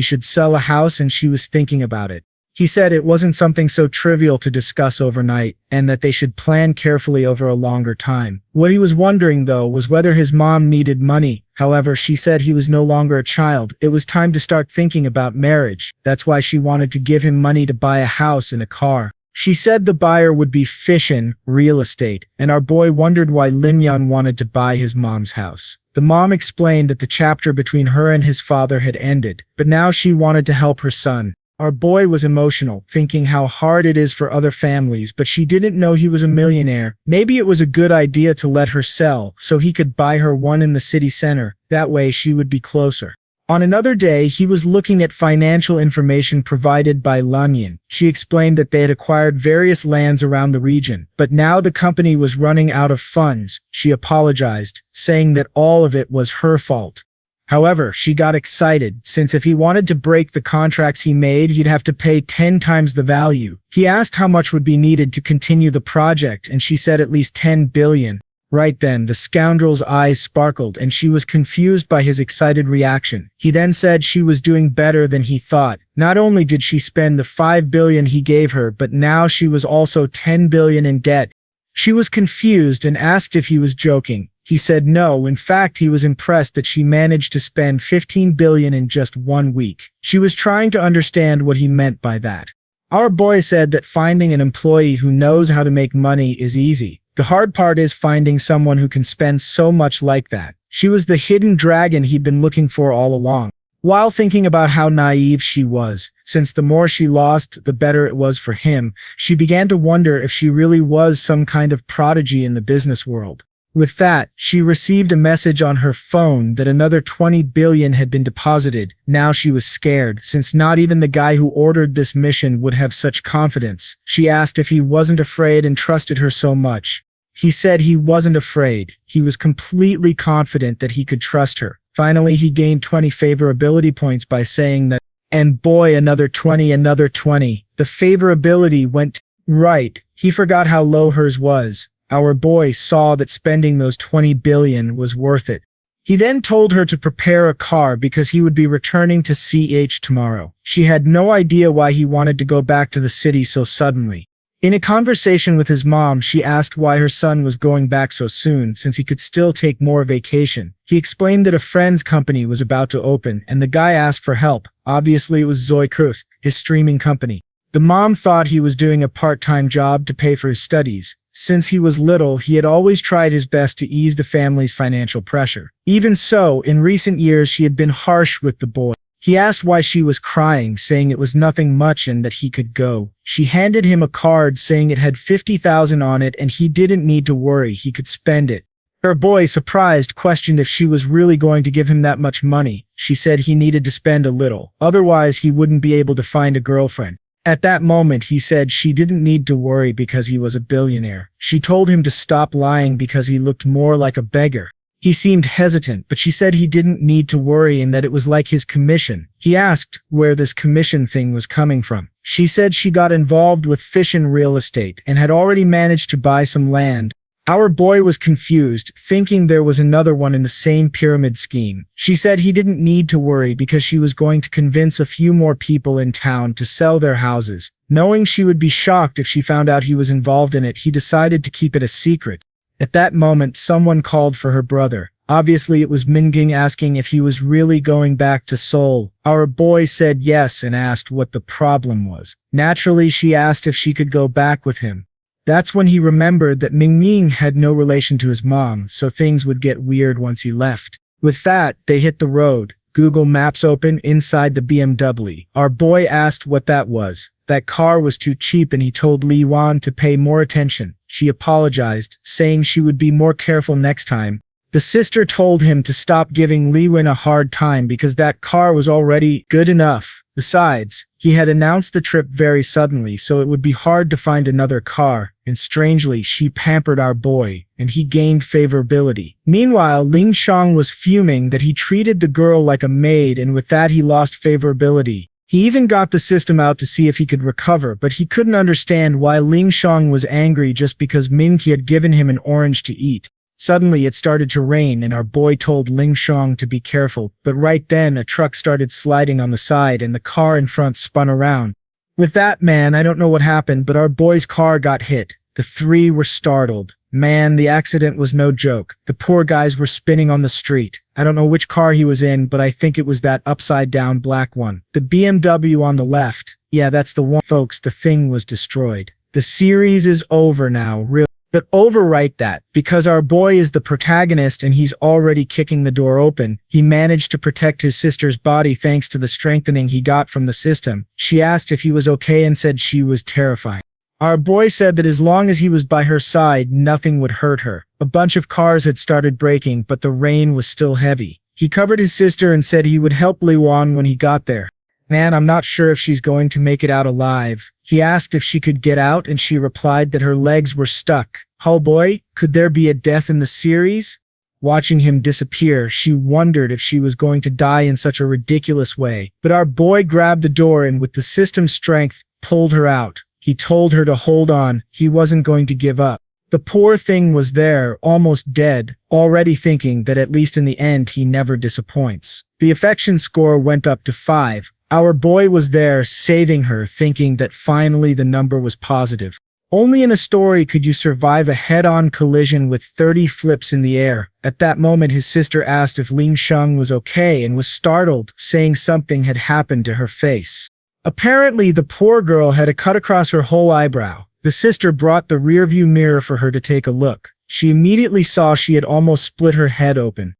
should sell a house and she was thinking about it. He said it wasn't something so trivial to discuss overnight, and that they should plan carefully over a longer time. What he was wondering, though, was whether his mom needed money. However, she said he was no longer a child. It was time to start thinking about marriage. That's why she wanted to give him money to buy a house and a car. She said the buyer would be Fishin, real estate, and our boy wondered why Chen Yuan wanted to buy his mom's house. The mom explained that the chapter between her and his father had ended, but now she wanted to help her son. Our boy was emotional, thinking how hard it is for other families, but she didn't know he was a millionaire. Maybe it was a good idea to let her sell, so he could buy her one in the city center. That way she would be closer. On another day, he was looking at financial information provided by Lanyan. She explained that they had acquired various lands around the region, but now the company was running out of funds. She apologized, saying that all of it was her fault. However, she got excited, since if he wanted to break the contracts he made, he'd have to pay 10 times the value. He asked how much would be needed to continue the project, and she said at least 10 billion. Right then, the scoundrel's eyes sparkled, and she was confused by his excited reaction. He then said she was doing better than he thought. Not only did she spend the 5 billion he gave her, but now she was also 10 billion in debt. She was confused and asked if he was joking. He said no, in fact he was impressed that she managed to spend 15 billion in just 1 week. She was trying to understand what he meant by that. Our boy said that finding an employee who knows how to make money is easy. The hard part is finding someone who can spend so much like that. She was the hidden dragon he'd been looking for all along. While thinking about how naive she was, since the more she lost, the better it was for him, she began to wonder if she really was some kind of prodigy in the business world. With that, she received a message on her phone that another 20 billion had been deposited. Now she was scared, since not even the guy who ordered this mission would have such confidence. She asked if he wasn't afraid and trusted her so much. He said he wasn't afraid. He was completely confident that he could trust her. Finally, he gained 20 favorability points by saying that, and boy, another 20, another 20. The favorability went right. He forgot how low hers was. Our boy saw that spending those 20 billion was worth it. He then told her to prepare a car because he would be returning to CH tomorrow. She had no idea why he wanted to go back to the city so suddenly. In a conversation with his mom, she asked why her son was going back so soon, since he could still take more vacation. He explained that a friend's company was about to open, and the guy asked for help. Obviously it was Zoikruth, his streaming company. The mom thought he was doing a part-time job to pay for his studies. Since he was little, he had always tried his best to ease the family's financial pressure. Even so, in recent years she had been harsh with the boy. He asked why she was crying, saying it was nothing much and that he could go. She handed him a card saying it had 50,000 on it and he didn't need to worry, he could spend it. Her boy, surprised, questioned if she was really going to give him that much money. She said he needed to spend a little, otherwise he wouldn't be able to find a girlfriend. At that moment, he said she didn't need to worry because he was a billionaire. She told him to stop lying because he looked more like a beggar. He seemed hesitant, but she said he didn't need to worry and that it was like his commission. He asked where this commission thing was coming from. She said she got involved with Fishin real estate and had already managed to buy some land. Our boy was confused, thinking there was another one in the same pyramid scheme. She said he didn't need to worry because she was going to convince a few more people in town to sell their houses. Knowing she would be shocked if she found out he was involved in it, he decided to keep it a secret. At that moment, someone called for her brother. Obviously, it was Minging asking if he was really going back to Seoul. Our boy said yes and asked what the problem was. Naturally, she asked if she could go back with him. That's when he remembered that Mingming had no relation to his mom, so things would get weird once he left. With that, they hit the road. Google Maps open inside the BMW. Our boy asked what that was. That car was too cheap and he told Li Yuan to pay more attention. She apologized, saying she would be more careful next time. The sister told him to stop giving Li Yuan a hard time because that car was already good enough. Besides, He had announced the trip very suddenly, so it would be hard to find another car, and strangely, she pampered our boy, and he gained favorability. Meanwhile, Lin Shutong was fuming that he treated the girl like a maid, and with that he lost favorability. He even got the system out to see if he could recover, but he couldn't understand why Lin Shutong was angry just because Minky had given him an orange to eat. Suddenly it started to rain and our boy told Lin Shutong to be careful, but right then a truck started sliding on the side and the car in front spun around. With that, man, I don't know what happened, but our boy's car got hit. The three were startled. Man, the accident was no joke. The poor guys were spinning on the street. I don't know which car he was in, but I think it was that upside-down black one. The BMW on the left. Yeah, that's the one, folks. The thing was destroyed. The series is over now, really. But overwrite that, because our boy is the protagonist and he's already kicking the door open. He managed to protect his sister's body thanks to the strengthening he got from the system. She asked if he was okay and said she was terrified. Our boy said that as long as he was by her side, nothing would hurt her. A bunch of cars had started braking, but the rain was still heavy. He covered his sister and said he would help Li Wan when he got there. Man, I'm not sure if she's going to make it out alive. He asked if she could get out and she replied that her legs were stuck. Oh boy, could there be a death in the series? Watching him disappear, she wondered if she was going to die in such a ridiculous way. But our boy grabbed the door and with the system's strength, pulled her out. He told her to hold on, he wasn't going to give up. The poor thing was there, almost dead, already thinking that at least in the end he never disappoints. The affection score went up to 5. Our boy was there, saving her, thinking that finally the number was positive. Only in a story could you survive a head-on collision with 30 flips in the air. At that moment his sister asked if Lin Shutong was okay and was startled, saying something had happened to her face. Apparently the poor girl had a cut across her whole eyebrow. The sister brought the rearview mirror for her to take a look. She immediately saw she had almost split her head open.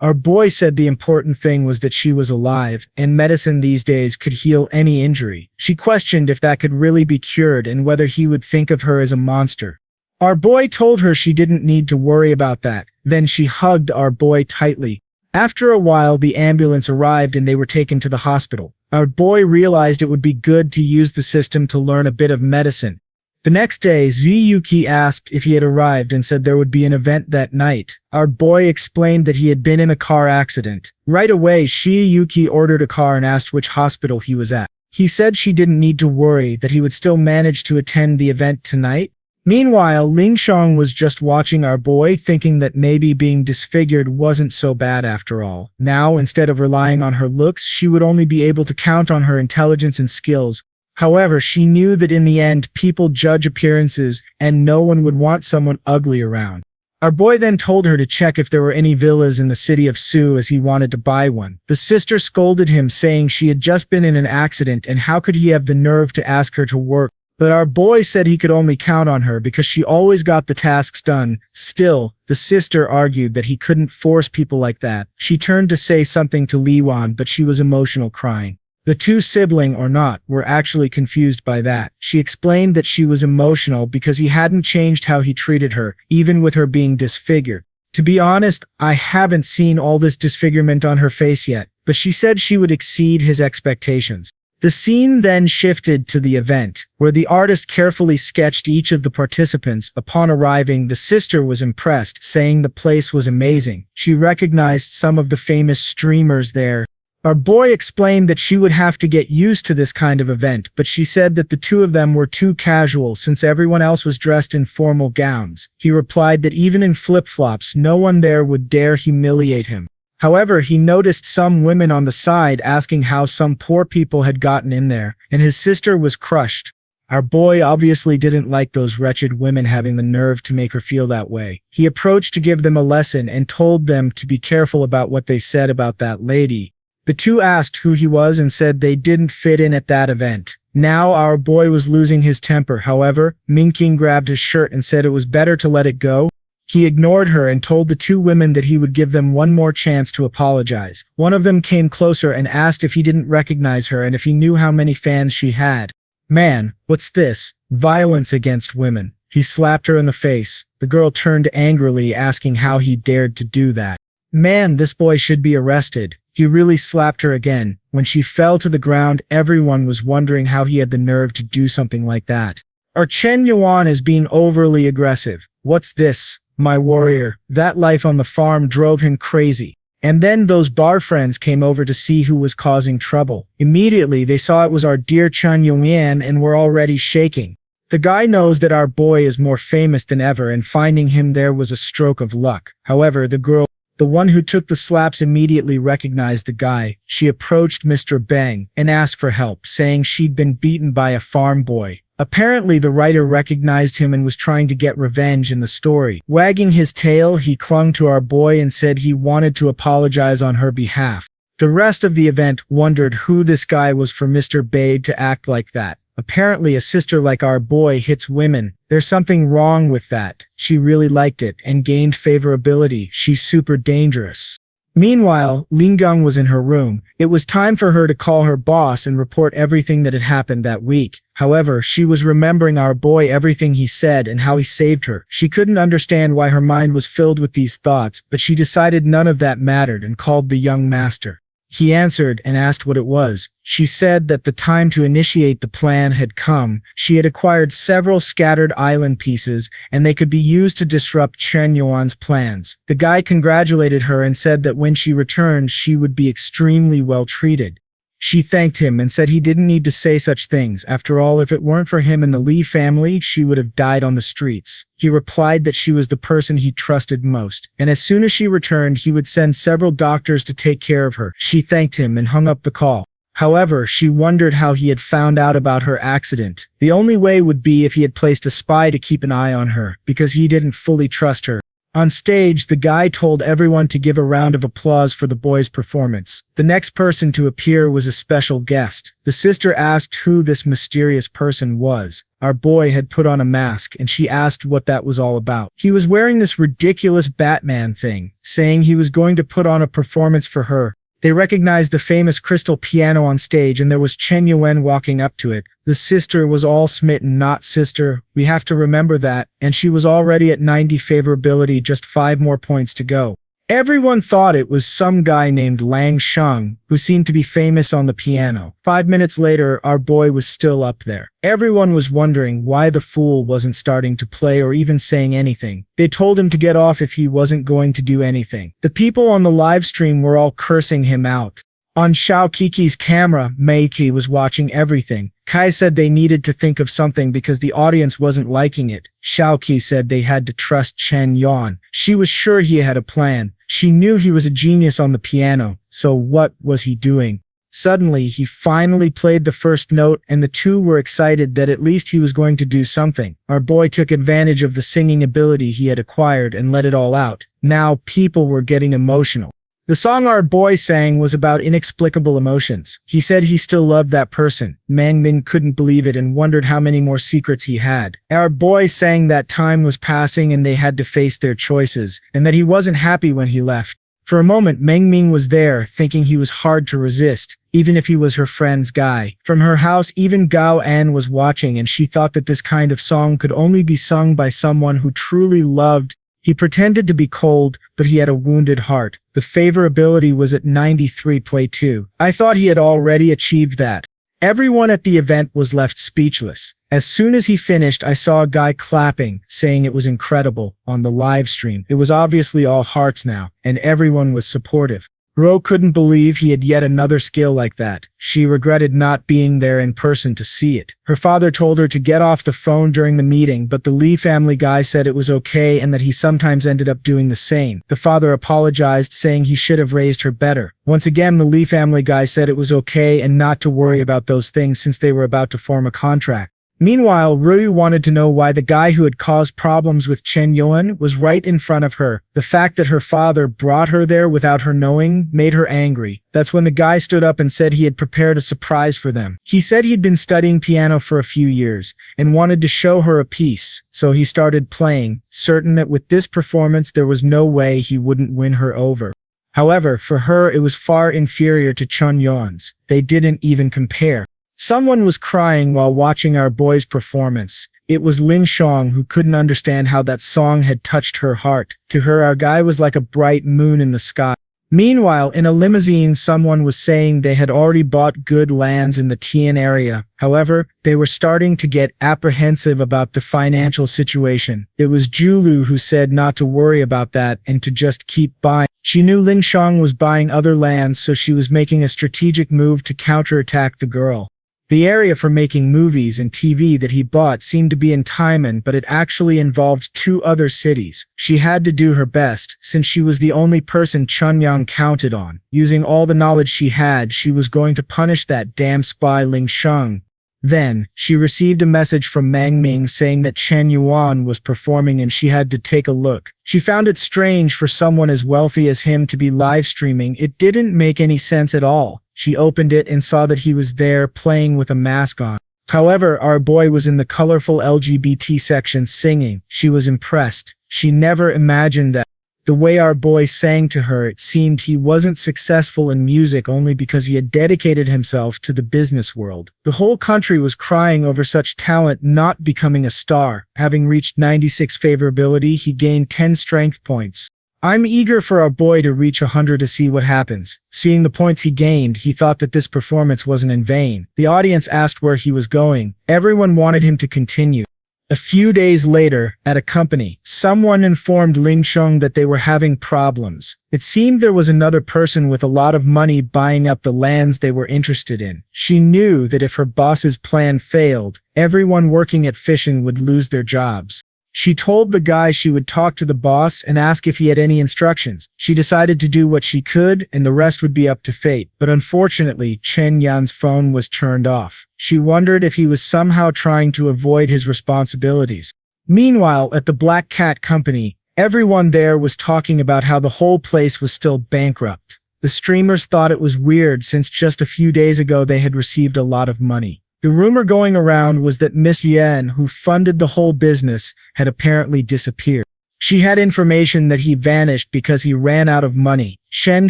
Our boy said the important thing was that she was alive, and medicine these days could heal any injury. She questioned if that could really be cured and whether he would think of her as a monster. Our boy told her she didn't need to worry about that. Then she hugged our boy tightly. After a while, the ambulance arrived and they were taken to the hospital. Our boy realized it would be good to use the system to learn a bit of medicine. The next day, Ziyuki asked if he had arrived and said there would be an event that night. Our boy explained that he had been in a car accident. Right away, Ziyuki ordered a car and asked which hospital he was at. He said she didn't need to worry, that he would still manage to attend the event tonight. Meanwhile, Lin Shutong was just watching our boy, thinking that maybe being disfigured wasn't so bad after all. Now, instead of relying on her looks, she would only be able to count on her intelligence and skills. However, she knew that in the end, people judge appearances, and no one would want someone ugly around. Our boy then told her to check if there were any villas in the city of Su as he wanted to buy one. The sister scolded him, saying she had just been in an accident and how could he have the nerve to ask her to work. But our boy said he could only count on her because she always got the tasks done. Still, the sister argued that he couldn't force people like that. She turned to say something to Li Wan, but she was emotional, crying. The two, sibling or not, were actually confused by that. She explained that she was emotional because he hadn't changed how he treated her, even with her being disfigured. To be honest, I haven't seen all this disfigurement on her face yet, but she said she would exceed his expectations. The scene then shifted to the event, where the artist carefully sketched each of the participants. Upon arriving, the sister was impressed, saying the place was amazing. She recognized some of the famous streamers there. Our boy explained that she would have to get used to this kind of event, but she said that the two of them were too casual since everyone else was dressed in formal gowns. He replied that even in flip-flops, no one there would dare humiliate him. However, he noticed some women on the side asking how some poor people had gotten in there, and his sister was crushed. Our boy obviously didn't like those wretched women having the nerve to make her feel that way. He approached to give them a lesson and told them to be careful about what they said about that lady. The two asked who he was and said they didn't fit in at that event. Now our boy was losing his temper. However, Minking grabbed his shirt and said it was better to let it go. He ignored her and told the two women that he would give them one more chance to apologize. One of them came closer and asked if he didn't recognize her and if he knew how many fans she had. Man, what's this? Violence against women. He slapped her in the face. The girl turned angrily, asking how he dared to do that. Man, this boy should be arrested. He really slapped her again. When she fell to the ground, everyone was wondering how he had the nerve to do something like that. Our Chen Yuan is being overly aggressive. What's this, my warrior? That life on the farm drove him crazy. And then those bar friends came over to see who was causing trouble. Immediately, they saw it was our dear Chen Yuan and were already shaking. The guy knows that our boy is more famous than ever, and finding him there was a stroke of luck. However, the girl, the one who took the slaps, immediately recognized the guy. She approached Mr. Bang and asked for help, saying she'd been beaten by a farm boy. Apparently, the writer recognized him and was trying to get revenge in the story. Wagging his tail, he clung to our boy and said he wanted to apologize on her behalf. The rest of the event wondered who this guy was for Mr. Bade to act like that. Apparently, a sister like our boy hits women. There's something wrong with that. She really liked it and gained favorability. She's super dangerous. Meanwhile, Lingang was in her room. It was time for her to call her boss and report everything that had happened that week. However, she was remembering our boy, everything he said and how he saved her. She couldn't understand why her mind was filled with these thoughts, but she decided none of that mattered and called the young master. He answered and asked what it was. She said that the time to initiate the plan had come. She had acquired several scattered island pieces, and they could be used to disrupt Chen Yuan's plans. The guy congratulated her and said that when she returned, she would be extremely well treated. She thanked him and said he didn't need to say such things. After all, if it weren't for him and the Li family, she would have died on the streets. He replied that she was the person he trusted most, and as soon as she returned, he would send several doctors to take care of her. She thanked him and hung up the call. However, she wondered how he had found out about her accident. The only way would be if he had placed a spy to keep an eye on her, because he didn't fully trust her. On stage, the guy told everyone to give a round of applause for the boy's performance. The next person to appear was a special guest. The sister asked who this mysterious person was. Our boy had put on a mask, and she asked what that was all about. He was wearing this ridiculous Batman thing, saying he was going to put on a performance for her. They recognized the famous crystal piano on stage, and there was Chen Yuan walking up to it. The sister was all smitten. Not sister, we have to remember that, and she was already at 90 favorability, just 5 more points to go. Everyone thought it was some guy named Lang Sheng, who seemed to be famous on the piano. 5 minutes later, our boy was still up there. Everyone was wondering why the fool wasn't starting to play or even saying anything. They told him to get off if he wasn't going to do anything. The people on the live stream were all cursing him out. On Xiao Kiki's camera, Meiki was watching everything. Kai said they needed to think of something because the audience wasn't liking it. Xiaoqi said they had to trust Chen Yuan. She was sure he had a plan. She knew he was a genius on the piano, so what was he doing? Suddenly, he finally played the first note, and the two were excited that at least he was going to do something. Our boy took advantage of the singing ability he had acquired and let it all out. Now, people were getting emotional. The song our boy sang was about inexplicable emotions. He said he still loved that person. Mangmin couldn't believe it and wondered how many more secrets he had. Our boy sang that time was passing and they had to face their choices, and that he wasn't happy when he left. For a moment, Mengming was there, thinking he was hard to resist, even if he was her friend's guy. From her house, even Gao An was watching, and she thought that this kind of song could only be sung by someone who truly loved. He pretended to be cold, but he had a wounded heart. The favorability was at 93 play 2. I thought he had already achieved that. Everyone at the event was left speechless. As soon as he finished, I saw a guy clapping, saying it was incredible, on the live stream. It was obviously all hearts now, and everyone was supportive. Ro couldn't believe he had yet another skill like that. She regretted not being there in person to see it. Her father told her to get off the phone during the meeting, but the Li family guy said it was okay and that he sometimes ended up doing the same. The father apologized, saying he should have raised her better. Once again, the Li family guy said it was okay and not to worry about those things since they were about to form a contract. Meanwhile, Ruyu wanted to know why the guy who had caused problems with Chen Yuan was right in front of her. The fact that her father brought her there without her knowing made her angry. That's when the guy stood up and said he had prepared a surprise for them. He said he'd been studying piano for a few years and wanted to show her a piece, so he started playing, certain that with this performance there was no way he wouldn't win her over. However, for her it was far inferior to Chen Yuan's. They didn't even compare. Someone was crying while watching our boy's performance. It was Lin Shutong, who couldn't understand how that song had touched her heart. To her, our guy was like a bright moon in the sky. Meanwhile, in a limousine, someone was saying they had already bought good lands in the Tian area. However, they were starting to get apprehensive about the financial situation. It was Julu who said not to worry about that and to just keep buying. She knew Lin Shang was buying other lands, so she was making a strategic move to counterattack the girl. The area for making movies and TV that he bought seemed to be in Taiman, but it actually involved 2 other cities. She had to do her best, since she was the only person Chen Yuan counted on. Using all the knowledge she had, she was going to punish that damn spy Ling Sheng. Then, she received a message from Mang Ming saying that Chen Yuan was performing and she had to take a look. She found it strange for someone as wealthy as him to be live streaming. It didn't make any sense at all. She opened it and saw that he was there playing with a mask on. However, our boy was in the colorful LGBT section singing. She was impressed. She never imagined that. The way our boy sang to her, it seemed he wasn't successful in music only because he had dedicated himself to the business world. The whole country was crying over such talent not becoming a star. Having reached 96 favorability, he gained 10 strength points. I'm eager for our boy to reach 100 to see what happens. Seeing the points he gained, he thought that this performance wasn't in vain. The audience asked where he was going. Everyone wanted him to continue. A few days later, at a company, someone informed Ling Sheng that they were having problems. It seemed there was another person with a lot of money buying up the lands they were interested in. She knew that if her boss's plan failed, everyone working at fishing would lose their jobs. She told the guy she would talk to the boss and ask if he had any instructions. She decided to do what she could, and the rest would be up to fate. But unfortunately, Chen Yuan's phone was turned off. She wondered if he was somehow trying to avoid his responsibilities. Meanwhile, at the Black Cat Company, everyone there was talking about how the whole place was still bankrupt. The streamers thought it was weird since just a few days ago they had received a lot of money. The rumor going around was that Miss Yan, who funded the whole business, had apparently disappeared. She had information that he vanished because he ran out of money. Shen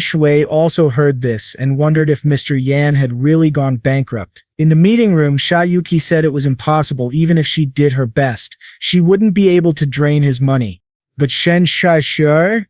Shui also heard this and wondered if Mr. Yan had really gone bankrupt. In the meeting room, Shayuki said it was impossible. Even if she did her best, she wouldn't be able to drain his money. But Shen Shai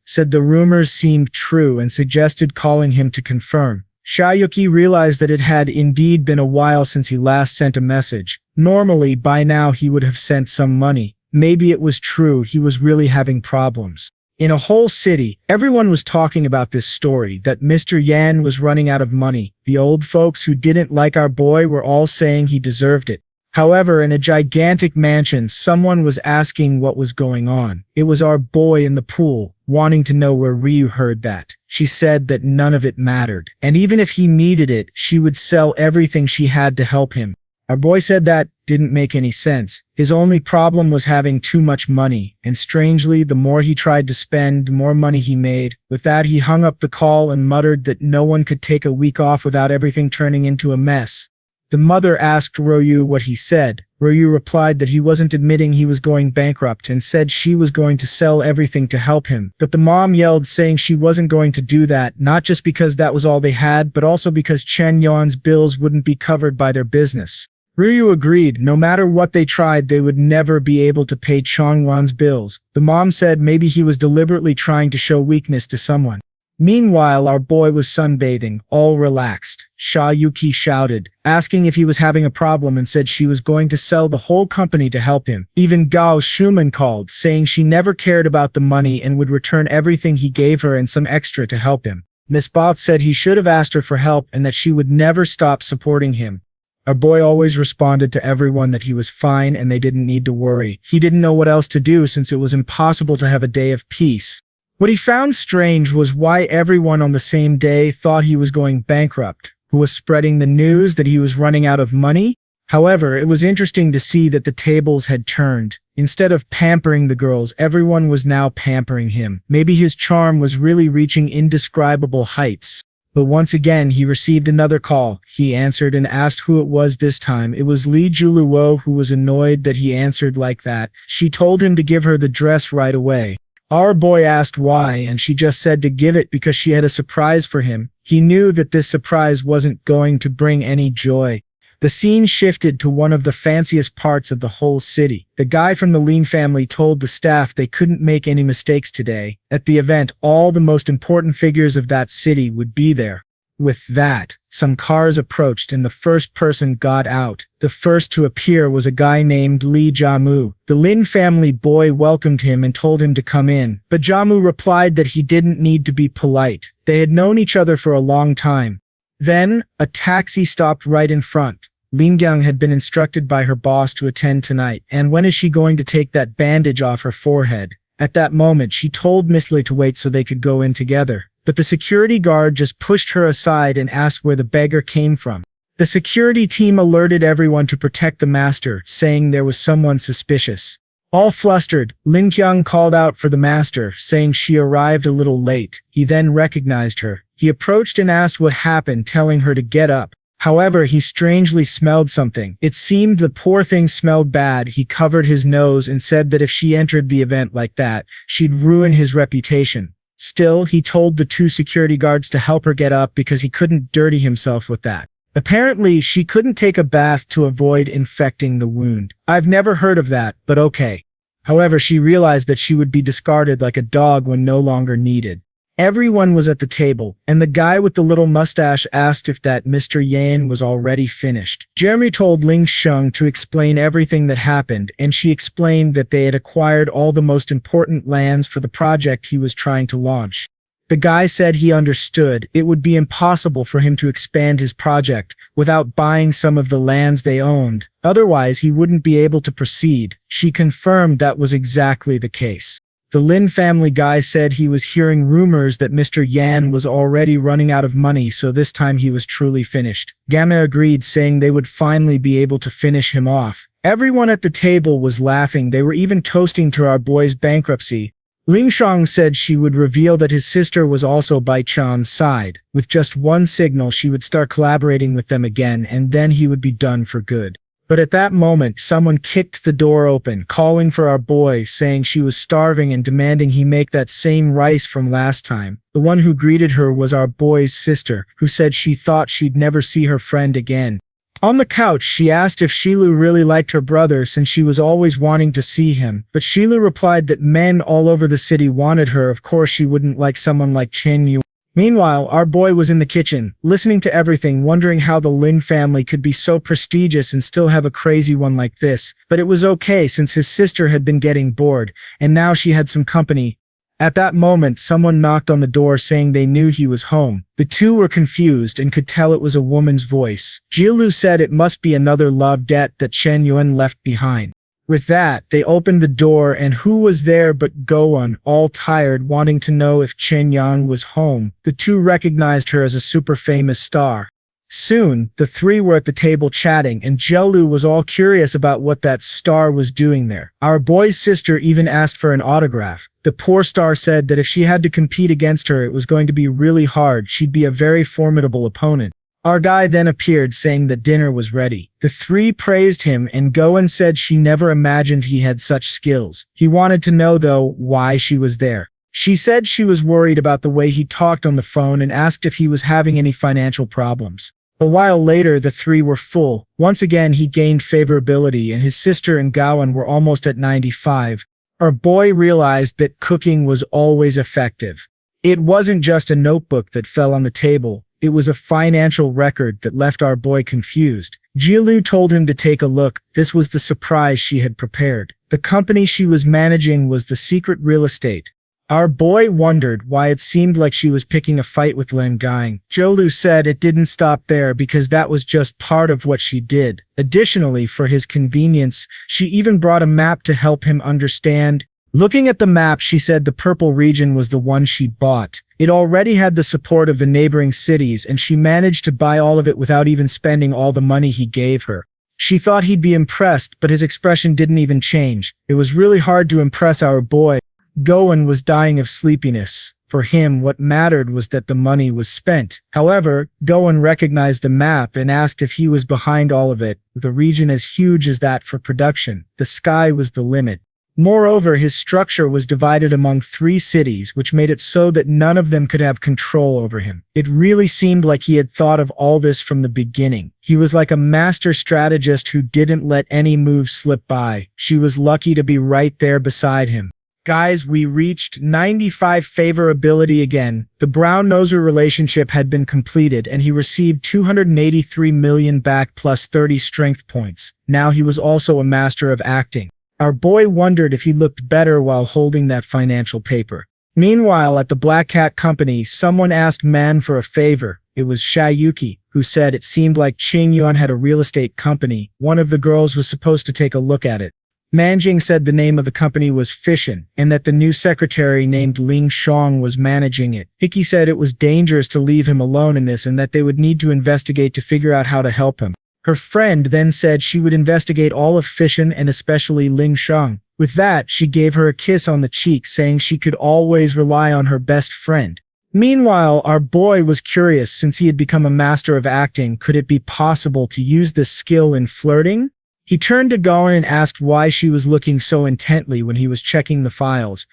said the rumors seemed true and suggested calling him to confirm. Shayuki realized that it had indeed been a while since he last sent a message. Normally, by now he would have sent some money. Maybe it was true he was really having problems. In a whole city, everyone was talking about this story, that Mr. Yan was running out of money. The old folks who didn't like our boy were all saying he deserved it. However, in a gigantic mansion, someone was asking what was going on. It was our boy in the pool, wanting to know where Ruyu heard that. She said that none of it mattered, and even if he needed it, she would sell everything she had to help him. Our boy said that didn't make any sense. His only problem was having too much money, and strangely, the more he tried to spend, the more money he made. With that, he hung up the call and muttered that no one could take a week off without everything turning into a mess. The mother asked Ruyu what he said. Ruyu replied that he wasn't admitting he was going bankrupt and said she was going to sell everything to help him. But the mom yelled saying she wasn't going to do that, not just because that was all they had, but also because Chen Yuan's bills wouldn't be covered by their business. Ruyu agreed. No matter what they tried, they would never be able to pay Chen Yuan's bills. The mom said maybe he was deliberately trying to show weakness to someone. Meanwhile, our boy was sunbathing, all relaxed. Shayuki shouted, asking if he was having a problem, and said she was going to sell the whole company to help him. Even Gao Shuman called, saying she never cared about the money and would return everything he gave her and some extra to help him. Miss Both said he should have asked her for help and that she would never stop supporting him. Our boy always responded to everyone that he was fine and they didn't need to worry. He didn't know what else to do since it was impossible to have a day of peace. What he found strange was why everyone on the same day thought he was going bankrupt, who was spreading the news that he was running out of money. However, it was interesting to see that the tables had turned. Instead of pampering the girls, everyone was now pampering him. Maybe his charm was really reaching indescribable heights. But once again, he received another call. He answered and asked who it was this time. It was Li Juluo, who was annoyed that he answered like that. She told him to give her the dress right away. Our boy asked why, and she just said to give it because she had a surprise for him. He knew that this surprise wasn't going to bring any joy. The scene shifted to one of the fanciest parts of the whole city. The guy from the Lin family told the staff they couldn't make any mistakes today. At the event, all the most important figures of that city would be there. With that, some cars approached and the first person got out. The first to appear was a guy named Li Jiamu. The Lin family boy welcomed him and told him to come in, but Jiamu replied that he didn't need to be polite. They had known each other for a long time. Then, a taxi stopped right in front. Lin Gyang had been instructed by her boss to attend tonight, and when is she going to take that bandage off her forehead? At that moment, she told Miss Li to wait so they could go in together. But the security guard just pushed her aside and asked where the beggar came from. The security team alerted everyone to protect the master, saying there was someone suspicious. All flustered, Lin Qiang called out for the master, saying she arrived a little late. He then recognized her. He approached and asked what happened, telling her to get up. However, he strangely smelled something. It seemed the poor thing smelled bad. He covered his nose and said that if she entered the event like that, she'd ruin his reputation. Still, he told the two security guards to help her get up because he couldn't dirty himself with that. Apparently, she couldn't take a bath to avoid infecting the wound. I've never heard of that, but okay. However, she realized that she would be discarded like a dog when no longer needed. Everyone was at the table, and the guy with the little mustache asked if that Mr. Yan was already finished. Jeremy told Ling Sheng to explain everything that happened, and she explained that they had acquired all the most important lands for the project he was trying to launch. The guy said he understood it would be impossible for him to expand his project without buying some of the lands they owned. Otherwise, he wouldn't be able to proceed. She confirmed that was exactly the case. The Lin family guy said he was hearing rumors that Mr. Yan was already running out of money, so this time he was truly finished. Gamma agreed, saying they would finally be able to finish him off. Everyone at the table was laughing. They were even toasting to our boy's bankruptcy. Ling Shang said she would reveal that his sister was also by Chan's side. With just one signal, she would start collaborating with them again, and then he would be done for good. But at that moment, someone kicked the door open, calling for our boy, saying she was starving and demanding he make that same rice from last time. The one who greeted her was our boy's sister, who said she thought she'd never see her friend again. On the couch, she asked if Shilu really liked her brother since she was always wanting to see him, but Shilu replied that men all over the city wanted her. Of course she wouldn't like someone like Chen Yuan. Meanwhile, our boy was in the kitchen, listening to everything, wondering how the Lin family could be so prestigious and still have a crazy one like this. But it was okay since his sister had been getting bored, and now she had some company. At that moment, someone knocked on the door saying they knew he was home. The two were confused and could tell it was a woman's voice. Jielu said it must be another love debt that Chen Yuan left behind. With that, they opened the door, and who was there but Gowan, all tired, wanting to know if Chen Yang was home. The two recognized her as a super famous star. Soon, the three were at the table chatting, and Jielu was all curious about what that star was doing there. Our boy's sister even asked for an autograph. The poor star said that if she had to compete against her, it was going to be really hard. She'd be a very formidable opponent. Our guy then appeared, saying that dinner was ready. The three praised him, and Gowan said she never imagined he had such skills. He wanted to know, though, why she was there. She said she was worried about the way he talked on the phone and asked if he was having any financial problems. A while later, the three were full. Once again, he gained favorability, and his sister and Gowan were almost at 95. Our boy realized that cooking was always effective. It wasn't just a notebook that fell on the table. It was a financial record that left our boy confused. Jielu told him to take a look. This was the surprise she had prepared. The company she was managing was the secret real estate. Our boy wondered why it seemed like she was picking a fight with Lin Gang. Jielu said it didn't stop there because that was just part of what she did. Additionally, for his convenience, she even brought a map to help him understand. Looking at the map, she said the purple region was the one she bought. It already had the support of the neighboring cities, and she managed to buy all of it without even spending all the money he gave her. She thought he'd be impressed, but his expression didn't even change. It was really hard to impress our boy. Gowan was dying of sleepiness. For him, what mattered was that the money was spent. However, Gowan recognized the map and asked if he was behind all of it. With a region as huge as that for production, the sky was the limit. Moreover, his structure was divided among 3 cities, which made it so that none of them could have control over him. It really seemed like he had thought of all this from the beginning. He was like a master strategist who didn't let any move slip by. She was lucky to be right there beside him. Guys, we reached 95 favorability again. The brown-noser relationship had been completed and he received 283 million back plus 30 strength points. Now he was also a master of acting. Our boy wondered if he looked better while holding that financial paper. Meanwhile, at the Black Cat Company, someone asked Man for a favor. It was Shayuki, who said it seemed like Chen Yuan had a real estate company. One of the girls was supposed to take a look at it. Manjing said the name of the company was Fishin, and that the new secretary named Ling Shang was managing it. Hickey said it was dangerous to leave him alone in this and that they would need to investigate to figure out how to help him. Her friend then said she would investigate all of Fishin and especially Ling Shang. With that, she gave her a kiss on the cheek, saying she could always rely on her best friend. Meanwhile, our boy was curious since he had become a master of acting. Could it be possible to use this skill in flirting? He turned to Goen and asked why she was looking so intently when he was checking the files.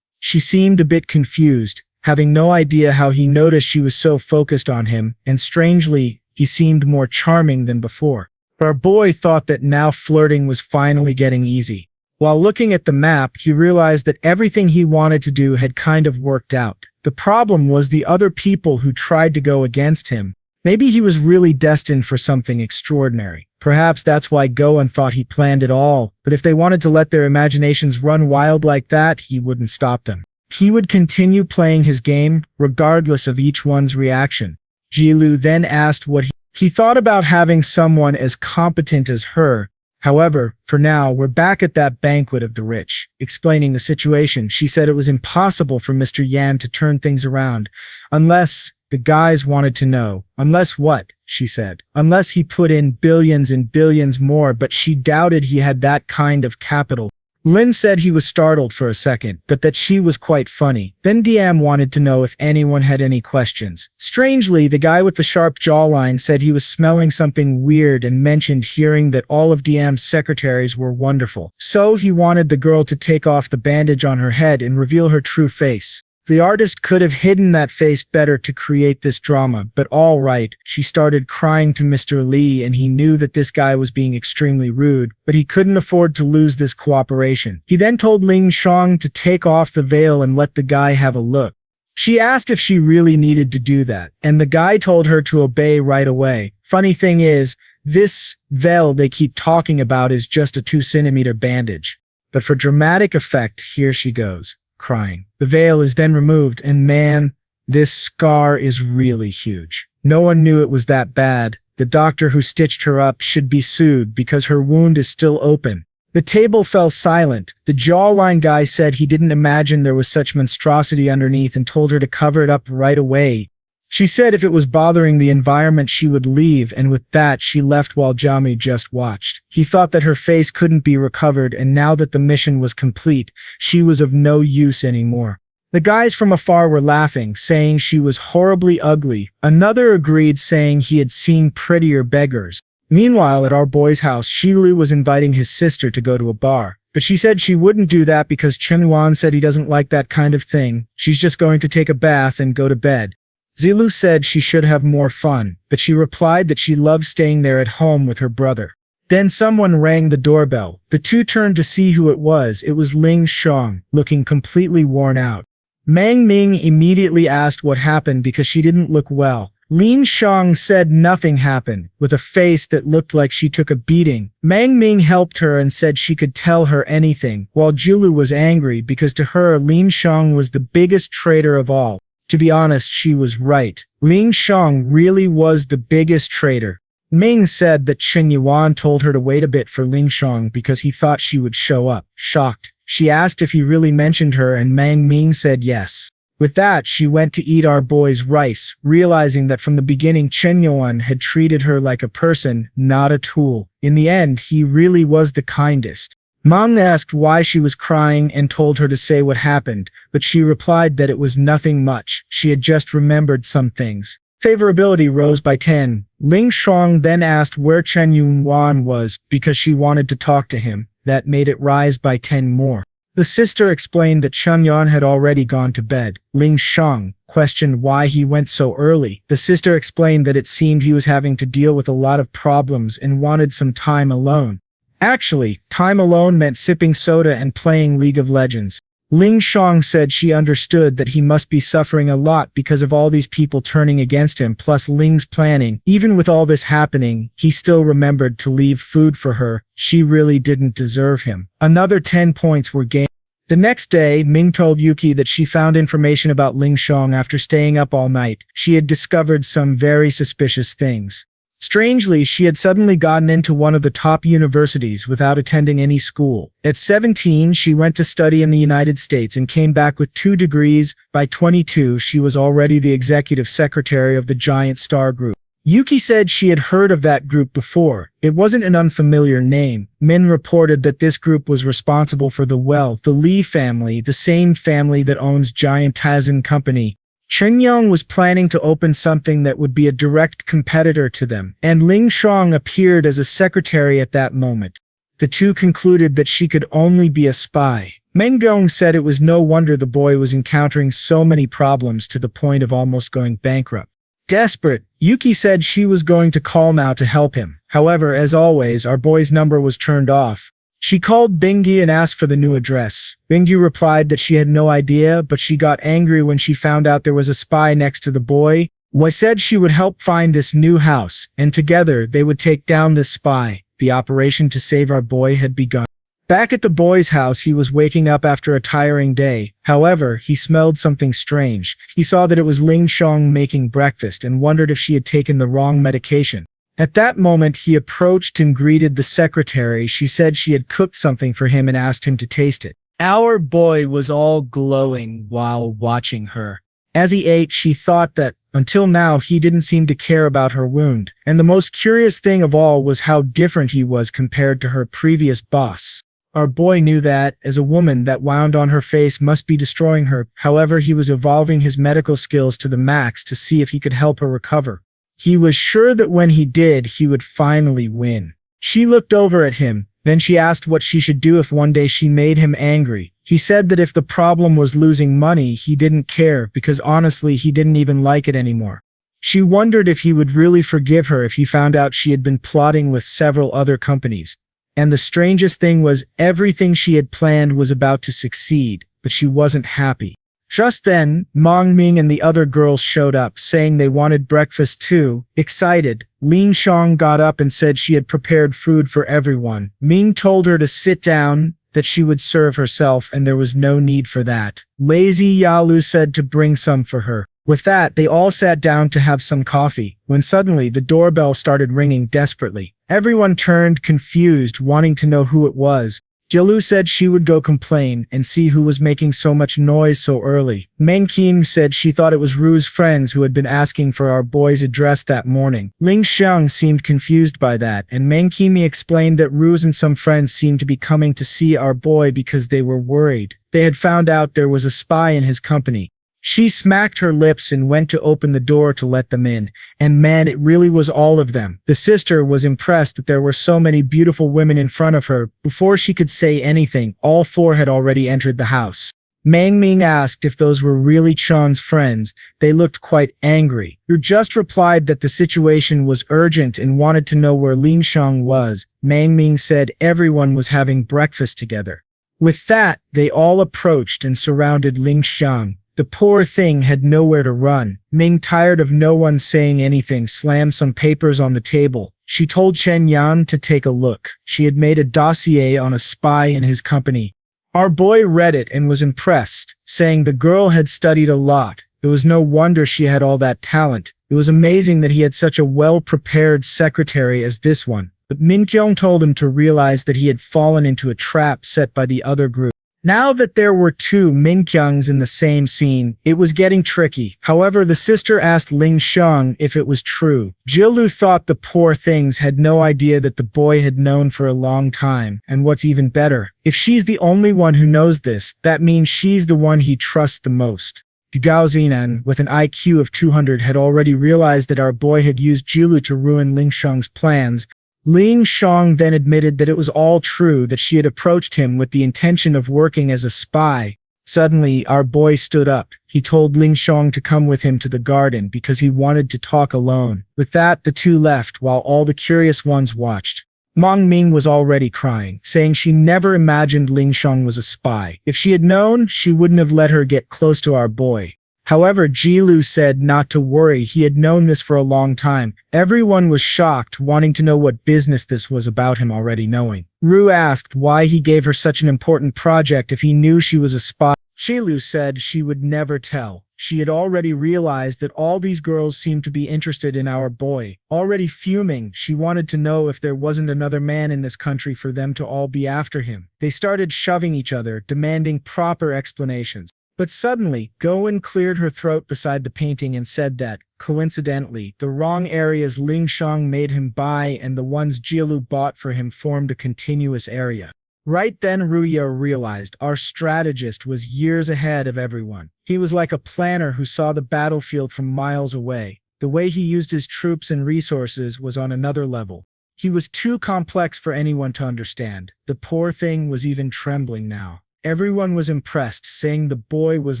She seemed a bit confused, having no idea how he noticed she was so focused on him, and strangely, he seemed more charming than before. Our boy thought that now flirting was finally getting easy. While looking at the map, he realized that everything he wanted to do had kind of worked out. The problem was the other people who tried to go against him. Maybe he was really destined for something extraordinary. Perhaps that's why Goen thought he planned it all, but if they wanted to let their imaginations run wild like that, he wouldn't stop them. He would continue playing his game, regardless of each one's reaction. Jilu then asked what he thought about having someone as competent as her. However, for now, we're back at that banquet of the rich. Explaining the situation, she said it was impossible for Mr. Yan to turn things around, unless the guys wanted to know. Unless what? She said. Unless he put in billions and billions more, but she doubted he had that kind of capital. Lin said he was startled for a second, but that she was quite funny. Then DM wanted to know if anyone had any questions. Strangely, the guy with the sharp jawline said he was smelling something weird and mentioned hearing that all of DM's secretaries were wonderful. So he wanted the girl to take off the bandage on her head and reveal her true face. The artist could have hidden that face better to create this drama, but all right, she started crying to Mr. Lee and he knew that this guy was being extremely rude, but he couldn't afford to lose this cooperation. He then told Ling Shang to take off the veil and let the guy have a look. She asked if she really needed to do that, and the guy told her to obey right away. Funny thing is, this veil they keep talking about is just a 2-centimeter bandage. But for dramatic effect, here she goes, crying. The veil is then removed, and man, this scar is really huge. No one knew it was that bad. The doctor who stitched her up should be sued because her wound is still open. The table fell silent. The jawline guy said he didn't imagine there was such monstrosity underneath and told her to cover it up right away. She said if it was bothering the environment she would leave, and with that she left while Jami just watched. He thought that her face couldn't be recovered, and now that the mission was complete, she was of no use anymore. The guys from afar were laughing, saying she was horribly ugly. Another agreed, saying he had seen prettier beggars. Meanwhile, at our boy's house, Shilu was inviting his sister to go to a bar. But she said she wouldn't do that because Chen Yuan said he doesn't like that kind of thing. She's just going to take a bath and go to bed. Zilu said she should have more fun, but she replied that she loved staying there at home with her brother. Then someone rang the doorbell. The two turned to see who it was. It was Ling Shang, looking completely worn out. Mang Ming immediately asked what happened because she didn't look well. Lin Shang said nothing happened, with a face that looked like she took a beating. Mang Ming helped her and said she could tell her anything, while Julu was angry because to her Lin Shang was the biggest traitor of all. To be honest, she was right. Ling Shang really was the biggest traitor. Ming said that Chen Yuan told her to wait a bit for Ling Shang because he thought she would show up. Shocked, she asked if he really mentioned her and Mang Ming said yes. With that, she went to eat our boy's rice, realizing that from the beginning Chen Yuan had treated her like a person, not a tool. In the end, he really was the kindest. Mom asked why she was crying and told her to say what happened, but she replied that it was nothing much. She had just remembered some things. Favorability rose by 10. Ling Shang then asked where Chen Yuan was because she wanted to talk to him. That made it rise by 10 more. The sister explained that Chen Yuan had already gone to bed. Lin Shutong questioned why he went so early. The sister explained that it seemed he was having to deal with a lot of problems and wanted some time alone. Actually, time alone meant sipping soda and playing League of Legends. Lin Shutong said she understood that he must be suffering a lot because of all these people turning against him plus Ling's planning. Even with all this happening, he still remembered to leave food for her. She really didn't deserve him. Another 10 points were gained. The next day, Ming told Yuki that she found information about Lin Shutong after staying up all night. She had discovered some very suspicious things. Strangely, she had suddenly gotten into one of the top universities without attending any school. At 17, she went to study in the United States and came back with 2 degrees. By 22, she was already the executive secretary of the giant Star Group. Yuki said she had heard of that group before. It wasn't an unfamiliar name. Min reported that this group was responsible for the Li family, the same family that owns giant Tycoon company. Chen Yuan was planning to open something that would be a direct competitor to them, and Lin Shutong appeared as a secretary at that moment. The two concluded that she could only be a spy. Meng Gong said it was no wonder the boy was encountering so many problems to the point of almost going bankrupt. Desperate, Yuki said she was going to call now to help him. However, as always, our boy's number was turned off. She called Bingyi and asked for the new address. Bingyi replied that she had no idea, but she got angry when she found out there was a spy next to the boy. Wei said she would help find this new house, and together they would take down this spy. The operation to save our boy had begun. Back at the boy's house, he was waking up after a tiring day. However, he smelled something strange. He saw that it was Lin Shutong making breakfast and wondered if she had taken the wrong medication. At that moment, he approached and greeted the secretary. She said she had cooked something for him and asked him to taste it. Our boy was all glowing while watching her. As he ate, she thought that, until now, he didn't seem to care about her wound. And the most curious thing of all was how different he was compared to her previous boss. Our boy knew that, as a woman, that wound on her face must be destroying her. However, he was evolving his medical skills to the max to see if he could help her recover. He was sure that when he did, he would finally win. She looked over at him. Then she asked what she should do if one day she made him angry. He said that if the problem was losing money, he didn't care because honestly, he didn't even like it anymore. She wondered if he would really forgive her if he found out she had been plotting with several other companies. And the strangest thing was everything she had planned was about to succeed, but she wasn't happy. Just then, Mong Ming and the other girls showed up, saying they wanted breakfast too. Excited, Lin Shutong got up and said she had prepared food for everyone. Ming told her to sit down, that she would serve herself, and there was no need for that. Lazy Yalu said to bring some for her. With that, they all sat down to have some coffee, when suddenly the doorbell started ringing desperately. Everyone turned confused, wanting to know who it was. Jilu said she would go complain and see who was making so much noise so early. Meng Kim said she thought it was Ru's friends who had been asking for our boy's address that morning. Ling Sheng seemed confused by that, and Meng Kimi explained that Ru's and some friends seemed to be coming to see our boy because they were worried. They had found out there was a spy in his company. She smacked her lips and went to open the door to let them in, and man, it really was all of them. The sister was impressed that there were so many beautiful women in front of her. Before she could say anything, all 4 had already entered the house. Mang Ming asked if those were really Chan's friends. They looked quite angry. Ru just replied that the situation was urgent and wanted to know where Lin Sheng was. Mang Ming said everyone was having breakfast together. With that, they all approached and surrounded Lin Sheng. The poor thing had nowhere to run. Ming, tired of no one saying anything, slammed some papers on the table. She told Chen Yuan to take a look. She had made a dossier on a spy in his company. Our boy read it and was impressed, saying the girl had studied a lot. It was no wonder she had all that talent. It was amazing that he had such a well-prepared secretary as this one. But Min Kyung told him to realize that he had fallen into a trap set by the other group. Now that there were 2 Min Kyungs in the same scene, it was getting tricky. However, the sister asked Ling Sheng if it was true. Jilu thought the poor things had no idea that the boy had known for a long time. And what's even better, if she's the only one who knows this, that means she's the one he trusts the most. Gao Zinan, with an IQ of 200, had already realized that our boy had used Jilu to ruin Ling Sheng's plans. Ling Shang then admitted that it was all true, that she had approached him with the intention of working as a spy. Suddenly, our boy stood up. He told Ling Shang to come with him to the garden because he wanted to talk alone. With that, the two left while all the curious ones watched. Meng Ming was already crying, saying she never imagined Ling Shang was a spy. If she had known, she wouldn't have let her get close to our boy. However, Gigolo said not to worry, he had known this for a long time. Everyone was shocked, wanting to know what business this was about him already knowing. Ruyu asked why he gave her such an important project if he knew she was a spy. Gigolo said she would never tell. She had already realized that all these girls seemed to be interested in our boy. Already fuming, she wanted to know if there wasn't another man in this country for them to all be after him. They started shoving each other, demanding proper explanations. But suddenly, Goen cleared her throat beside the painting and said that, coincidentally, the wrong areas Ling Shang made him buy and the ones Gigolo bought for him formed a continuous area. Right then Ruyu realized our strategist was years ahead of everyone. He was like a planner who saw the battlefield from miles away. The way he used his troops and resources was on another level. He was too complex for anyone to understand. The poor thing was even trembling now. Everyone was impressed, saying the boy was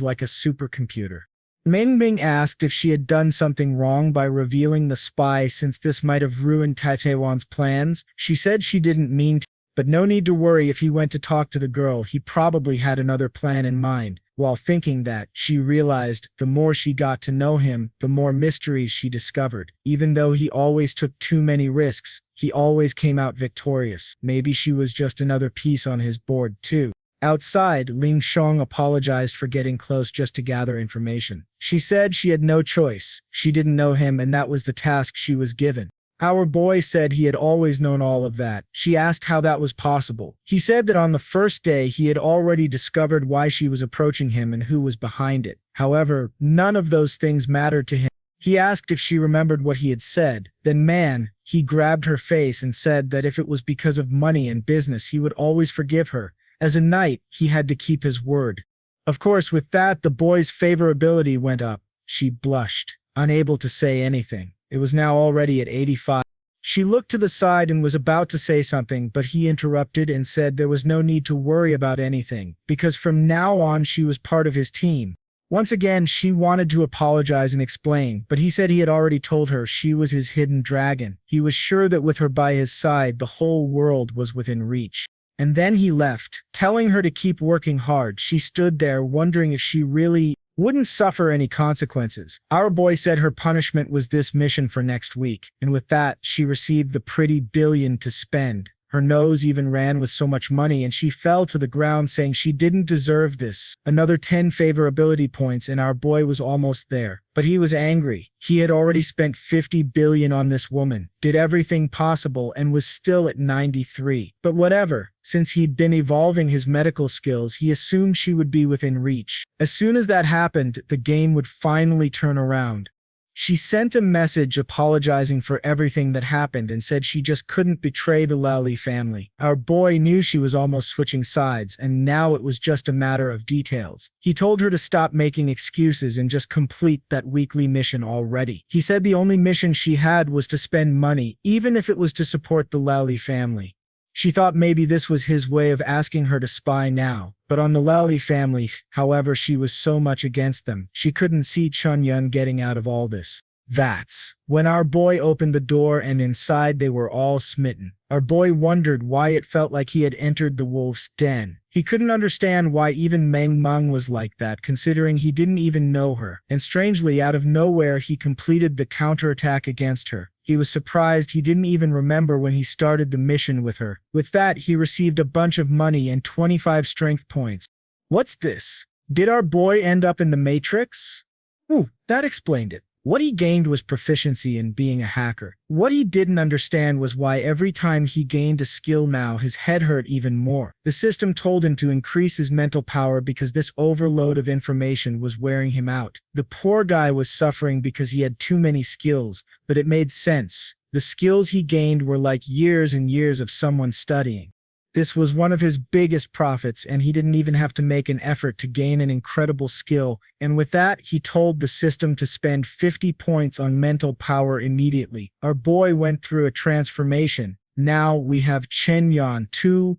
like a supercomputer. Meng Ming asked if she had done something wrong by revealing the spy, since this might have ruined Taiwan's plans. She said she didn't mean to, but no need to worry. If he went to talk to the girl, he probably had another plan in mind. While thinking that, she realized the more she got to know him, the more mysteries she discovered. Even though he always took too many risks, he always came out victorious. Maybe she was just another piece on his board too. Outside, Ling Shang apologized for getting close just to gather information. She said she had no choice. She didn't know him, and that was the task she was given. Our boy said he had always known all of that. She asked how that was possible. He said that on the first day he had already discovered why she was approaching him and who was behind it. However, none of those things mattered to him. He asked if she remembered what he had said. Then he grabbed her face and said that if it was because of money and business, he would always forgive her. As a knight, he had to keep his word. Of course, with that, the boy's favorability went up. She blushed, unable to say anything. It was now already at 85. She looked to the side and was about to say something, but he interrupted and said there was no need to worry about anything, because from now on she was part of his team. Once again, she wanted to apologize and explain, but he said he had already told her she was his hidden dragon. He was sure that with her by his side, the whole world was within reach. And then he left, telling her to keep working hard. She stood there wondering if she really wouldn't suffer any consequences. Our boy said her punishment was this mission for next week, and with that, she received the pretty billion to spend. Her nose even ran with so much money, and she fell to the ground saying she didn't deserve this. Another 10 favorability points, and our boy was almost there. But he was angry. He had already spent 50 billion on this woman, did everything possible, and was still at 93. But whatever, since he'd been evolving his medical skills, he assumed she would be within reach. As soon as that happened, the game would finally turn around. She sent a message apologizing for everything that happened and said she just couldn't betray the Lali family. Our boy knew she was almost switching sides, and now it was just a matter of details. He told her to stop making excuses and just complete that weekly mission already. He said the only mission she had was to spend money, even if it was to support the Lali family. She thought maybe this was his way of asking her to spy now. But on the Lali family, however, she was so much against them, she couldn't see Chen Yuan getting out of all this. That's when our boy opened the door, and inside they were all smitten. Our boy wondered why it felt like he had entered the wolf's den. He couldn't understand why even Meng Meng was like that, considering he didn't even know her. And strangely, out of nowhere, he completed the counterattack against her. He was surprised he didn't even remember when he started the mission with her. With that, he received a bunch of money and 25 strength points. What's this? Did our boy end up in the Matrix? Ooh, that explained it. What he gained was proficiency in being a hacker. What he didn't understand was why every time he gained a skill now, his head hurt even more. The system told him to increase his mental power because this overload of information was wearing him out. The poor guy was suffering because he had too many skills, but it made sense. The skills he gained were like years and years of someone studying. This was one of his biggest profits, and he didn't even have to make an effort to gain an incredible skill. And with that, he told the system to spend 50 points on mental power immediately. Our boy went through a transformation. Now we have Chen Yuan 2.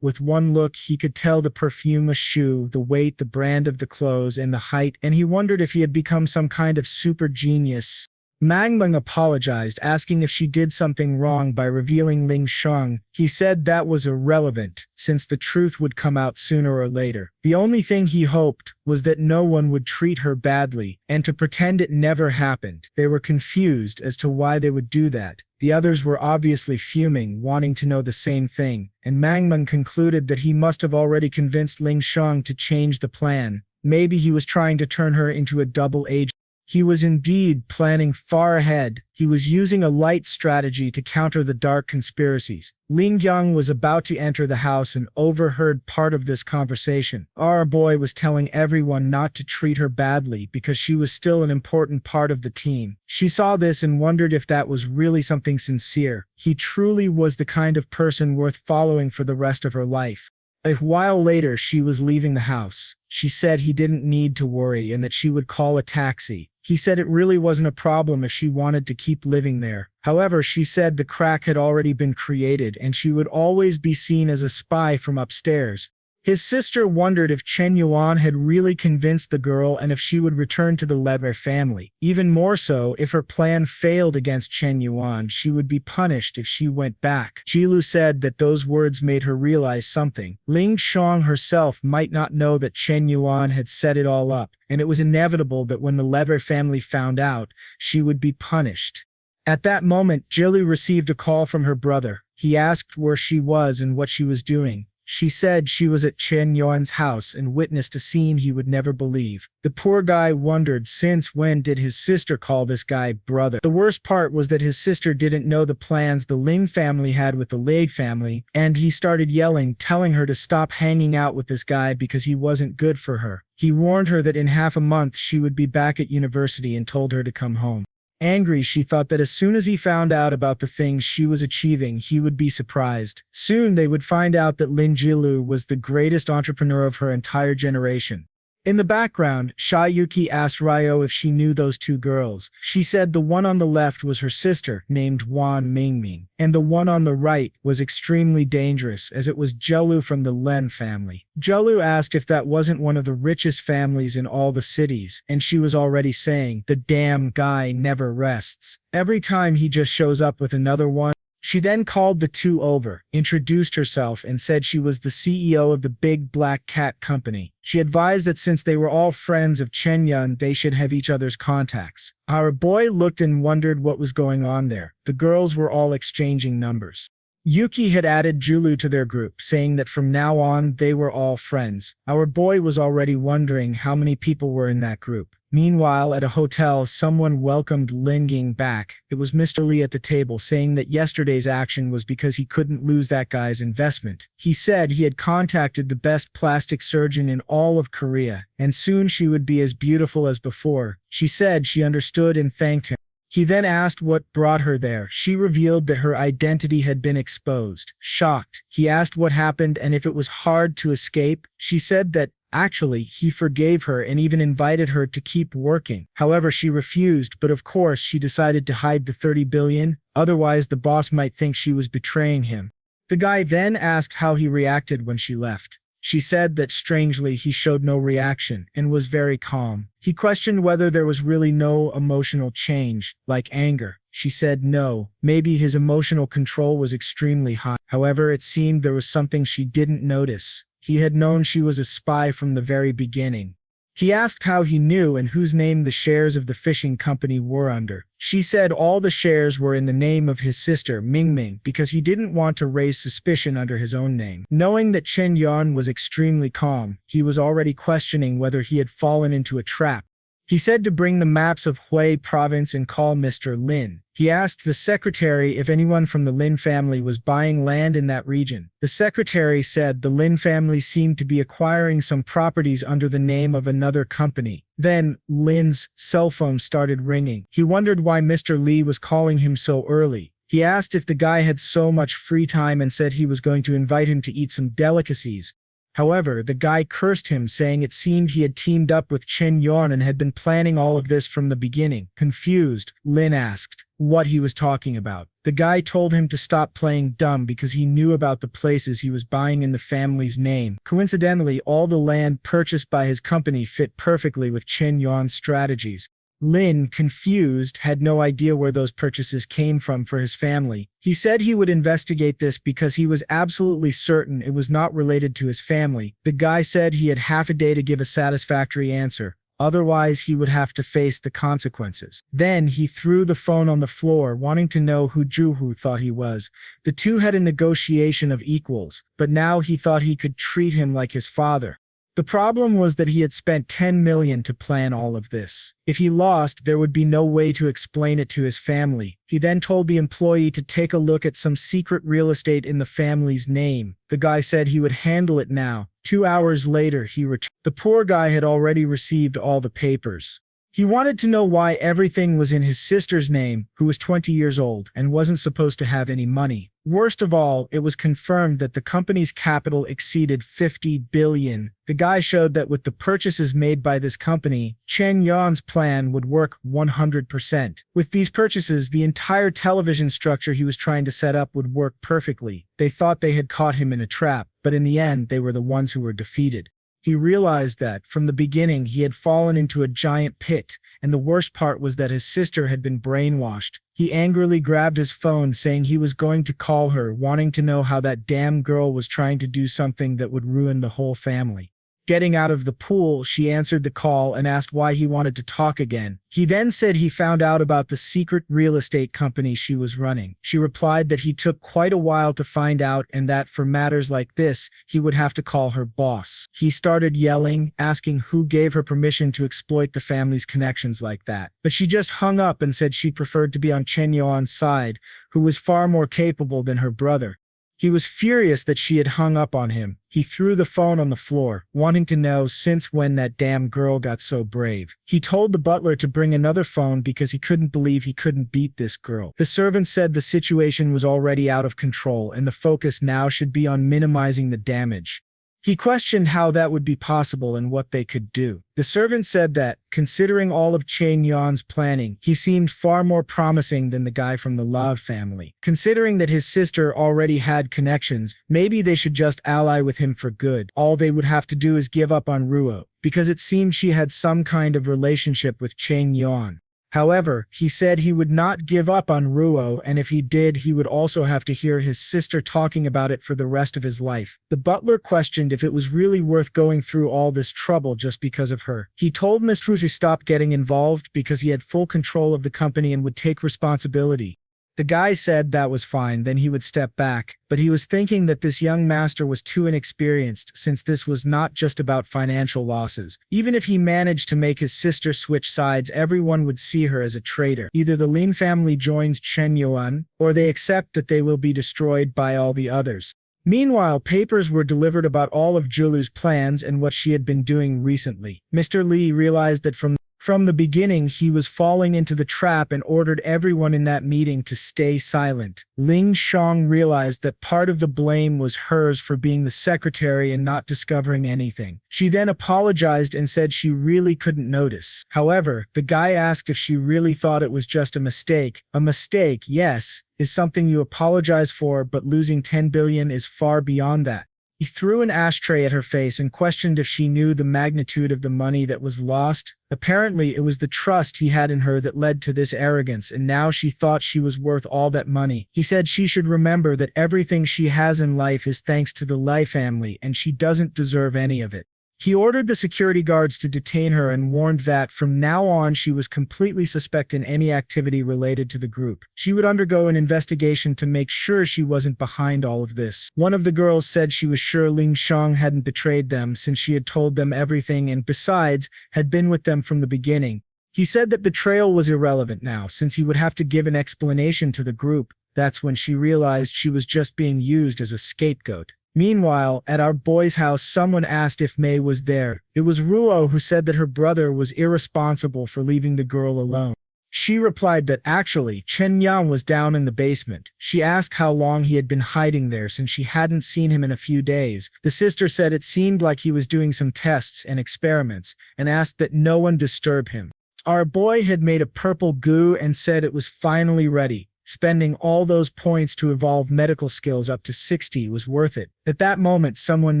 With one look, he could tell the perfume, a shoe, the weight, the brand of the clothes, and the height, and he wondered if he had become some kind of super genius. Mangmeng apologized, asking if she did something wrong by revealing Ling Sheng. He said that was irrelevant, since the truth would come out sooner or later. The only thing he hoped was that no one would treat her badly, and to pretend it never happened. They were confused as to why they would do that. The others were obviously fuming, wanting to know the same thing, and Mangmeng concluded that he must have already convinced Ling Sheng to change the plan. Maybe he was trying to turn her into a double agent. He was indeed planning far ahead. He was using a light strategy to counter the dark conspiracies. Ling Yang was about to enter the house and overheard part of this conversation. Our boy was telling everyone not to treat her badly because she was still an important part of the team. She saw this and wondered if that was really something sincere. He truly was the kind of person worth following for the rest of her life. A while later, she was leaving the house. She said he didn't need to worry and that she would call a taxi. He said it really wasn't a problem if she wanted to keep living there. However, she said the crack had already been created and she would always be seen as a spy from upstairs. His sister wondered if Chen Yuan had really convinced the girl and if she would return to the Lever family. Even more so, if her plan failed against Chen Yuan, she would be punished if she went back. Jilu said that those words made her realize something. Ling Sheng herself might not know that Chen Yuan had set it all up, and it was inevitable that when the Lever family found out, she would be punished. At that moment, Jilu received a call from her brother. He asked where she was and what she was doing. She said she was at Chen Yuan's house and witnessed a scene he would never believe. The poor guy wondered since when did his sister call this guy brother. The worst part was that his sister didn't know the plans the Ling family had with the Lei family, and he started yelling, telling her to stop hanging out with this guy because he wasn't good for her. He warned her that in half a month she would be back at university and told her to come home. Angry, she thought that as soon as he found out about the things she was achieving, he would be surprised. Soon they would find out that Lin Jilu was the greatest entrepreneur of her entire generation. In the background, Shayuki asked Ryo if she knew those two girls. She said the one on the left was her sister, named Wan Mingming, and the one on the right was extremely dangerous, as it was Jelu from the Len family. Jelu asked if that wasn't one of the richest families in all the cities, and she was already saying, the damn guy never rests. Every time he just shows up with another one. She then called the two over, introduced herself, and said she was the CEO of the Big Black Cat Company. She advised that since they were all friends of Chen Yuan, they should have each other's contacts. Our boy looked and wondered what was going on there. The girls were all exchanging numbers. Yuki had added Julu to their group, saying that from now on they were all friends. Our boy was already wondering how many people were in that group. Meanwhile, at a hotel, someone welcomed Lin Ging back. It was Mr. Lee at the table, saying that yesterday's action was because he couldn't lose that guy's investment. He said he had contacted the best plastic surgeon in all of Korea, and soon she would be as beautiful as before. She said she understood and thanked him. He then asked what brought her there. She revealed that her identity had been exposed. Shocked, he asked what happened and if it was hard to escape. She said that, actually, he forgave her and even invited her to keep working. However, she refused, but of course she decided to hide the 30 billion, otherwise the boss might think she was betraying him. The guy then asked how he reacted when she left. She said that strangely he showed no reaction and was very calm. He questioned whether there was really no emotional change, like anger. She said no, maybe his emotional control was extremely high. However, it seemed there was something she didn't notice. He had known she was a spy from the very beginning. He asked how he knew and whose name the shares of the fishing company were under. She said all the shares were in the name of his sister, Mingming, because he didn't want to raise suspicion under his own name. Knowing that Chen Yuan was extremely calm, he was already questioning whether he had fallen into a trap. He said to bring the maps of Hui province and call Mr. Lin. He asked the secretary if anyone from the Lin family was buying land in that region. The secretary said the Lin family seemed to be acquiring some properties under the name of another company. Then, Lin's cell phone started ringing. He wondered why Mr. Lee was calling him so early. He asked if the guy had so much free time and said he was going to invite him to eat some delicacies. However, the guy cursed him, saying it seemed he had teamed up with Chen Yuan and had been planning all of this from the beginning. Confused, Lin asked what he was talking about. The guy told him to stop playing dumb because he knew about the places he was buying in the family's name. Coincidentally, all the land purchased by his company fit perfectly with Chen Yuan's strategies. Lin, confused, had no idea where those purchases came from for his family. He said he would investigate this because he was absolutely certain it was not related to his family. The guy said he had half a day to give a satisfactory answer. Otherwise, he would have to face the consequences. Then he threw the phone on the floor, wanting to know who Juhu thought he was. The two had a negotiation of equals, but now he thought he could treat him like his father. The problem was that he had spent 10 million to plan all of this. If he lost, there would be no way to explain it to his family. He then told the employee to take a look at some secret real estate in the family's name. The guy said he would handle it now. 2 hours later, he returned. The poor guy had already received all the papers. He wanted to know why everything was in his sister's name, who was 20 years old and wasn't supposed to have any money. Worst of all, it was confirmed that the company's capital exceeded 50 billion. The guy showed that with the purchases made by this company, Chen Yuan's plan would work 100%. With these purchases, the entire television structure he was trying to set up would work perfectly. They thought they had caught him in a trap, but in the end, they were the ones who were defeated. He realized that, from the beginning, he had fallen into a giant pit, and the worst part was that his sister had been brainwashed. He angrily grabbed his phone, saying he was going to call her, wanting to know how that damn girl was trying to do something that would ruin the whole family. Getting out of the pool, she answered the call and asked why he wanted to talk again. He then said he found out about the secret real estate company she was running. She replied that he took quite a while to find out and that for matters like this, he would have to call her boss. He started yelling, asking who gave her permission to exploit the family's connections like that. But she just hung up and said she preferred to be on Chen Yuan's side, who was far more capable than her brother. He was furious that she had hung up on him. He threw the phone on the floor, wanting to know since when that damn girl got so brave. He told the butler to bring another phone because he couldn't believe he couldn't beat this girl. The servant said the situation was already out of control and the focus now should be on minimizing the damage. He questioned how that would be possible and what they could do. The servant said that, considering all of Chen Yuan's planning, he seemed far more promising than the guy from the Love family. Considering that his sister already had connections, maybe they should just ally with him for good. All they would have to do is give up on Ruyu, because it seemed she had some kind of relationship with Chen Yuan. However, he said he would not give up on Ruyu, and if he did, he would also have to hear his sister talking about it for the rest of his life. The butler questioned if it was really worth going through all this trouble just because of her. He told Mr. to stop getting involved because he had full control of the company and would take responsibility. The guy said that was fine, then he would step back, but he was thinking that this young master was too inexperienced since this was not just about financial losses. Even if he managed to make his sister switch sides, everyone would see her as a traitor. Either the Lin family joins Chen Yuan, or they accept that they will be destroyed by all the others. Meanwhile, papers were delivered about all of Julu's plans and what she had been doing recently. Mr. Li realized that from the beginning, he was falling into the trap and ordered everyone in that meeting to stay silent. Ling Shang realized that part of the blame was hers for being the secretary and not discovering anything. She then apologized and said she really couldn't notice. However, the guy asked if she really thought it was just a mistake. A mistake, yes, is something you apologize for, but losing 10 billion is far beyond that. He threw an ashtray at her face and questioned if she knew the magnitude of the money that was lost. Apparently, it was the trust he had in her that led to this arrogance, and now she thought she was worth all that money. He said she should remember that everything she has in life is thanks to the Li family, and she doesn't deserve any of it. He ordered the security guards to detain her and warned that from now on she was completely suspect in any activity related to the group. She would undergo an investigation to make sure she wasn't behind all of this. One of the girls said she was sure Ling Shang hadn't betrayed them since she had told them everything and besides, had been with them from the beginning. He said that betrayal was irrelevant now since he would have to give an explanation to the group. That's when she realized she was just being used as a scapegoat. Meanwhile, at our boy's house, someone asked if Mei was there. It was Ruyu who said that her brother was irresponsible for leaving the girl alone. She replied that actually, Chen Yuan was down in the basement. She asked how long he had been hiding there since she hadn't seen him in a few days. The sister said it seemed like he was doing some tests and experiments, and asked that no one disturb him. Our boy had made a purple goo and said it was finally ready. Spending all those points to evolve medical skills up to 60 was worth it. At that moment, someone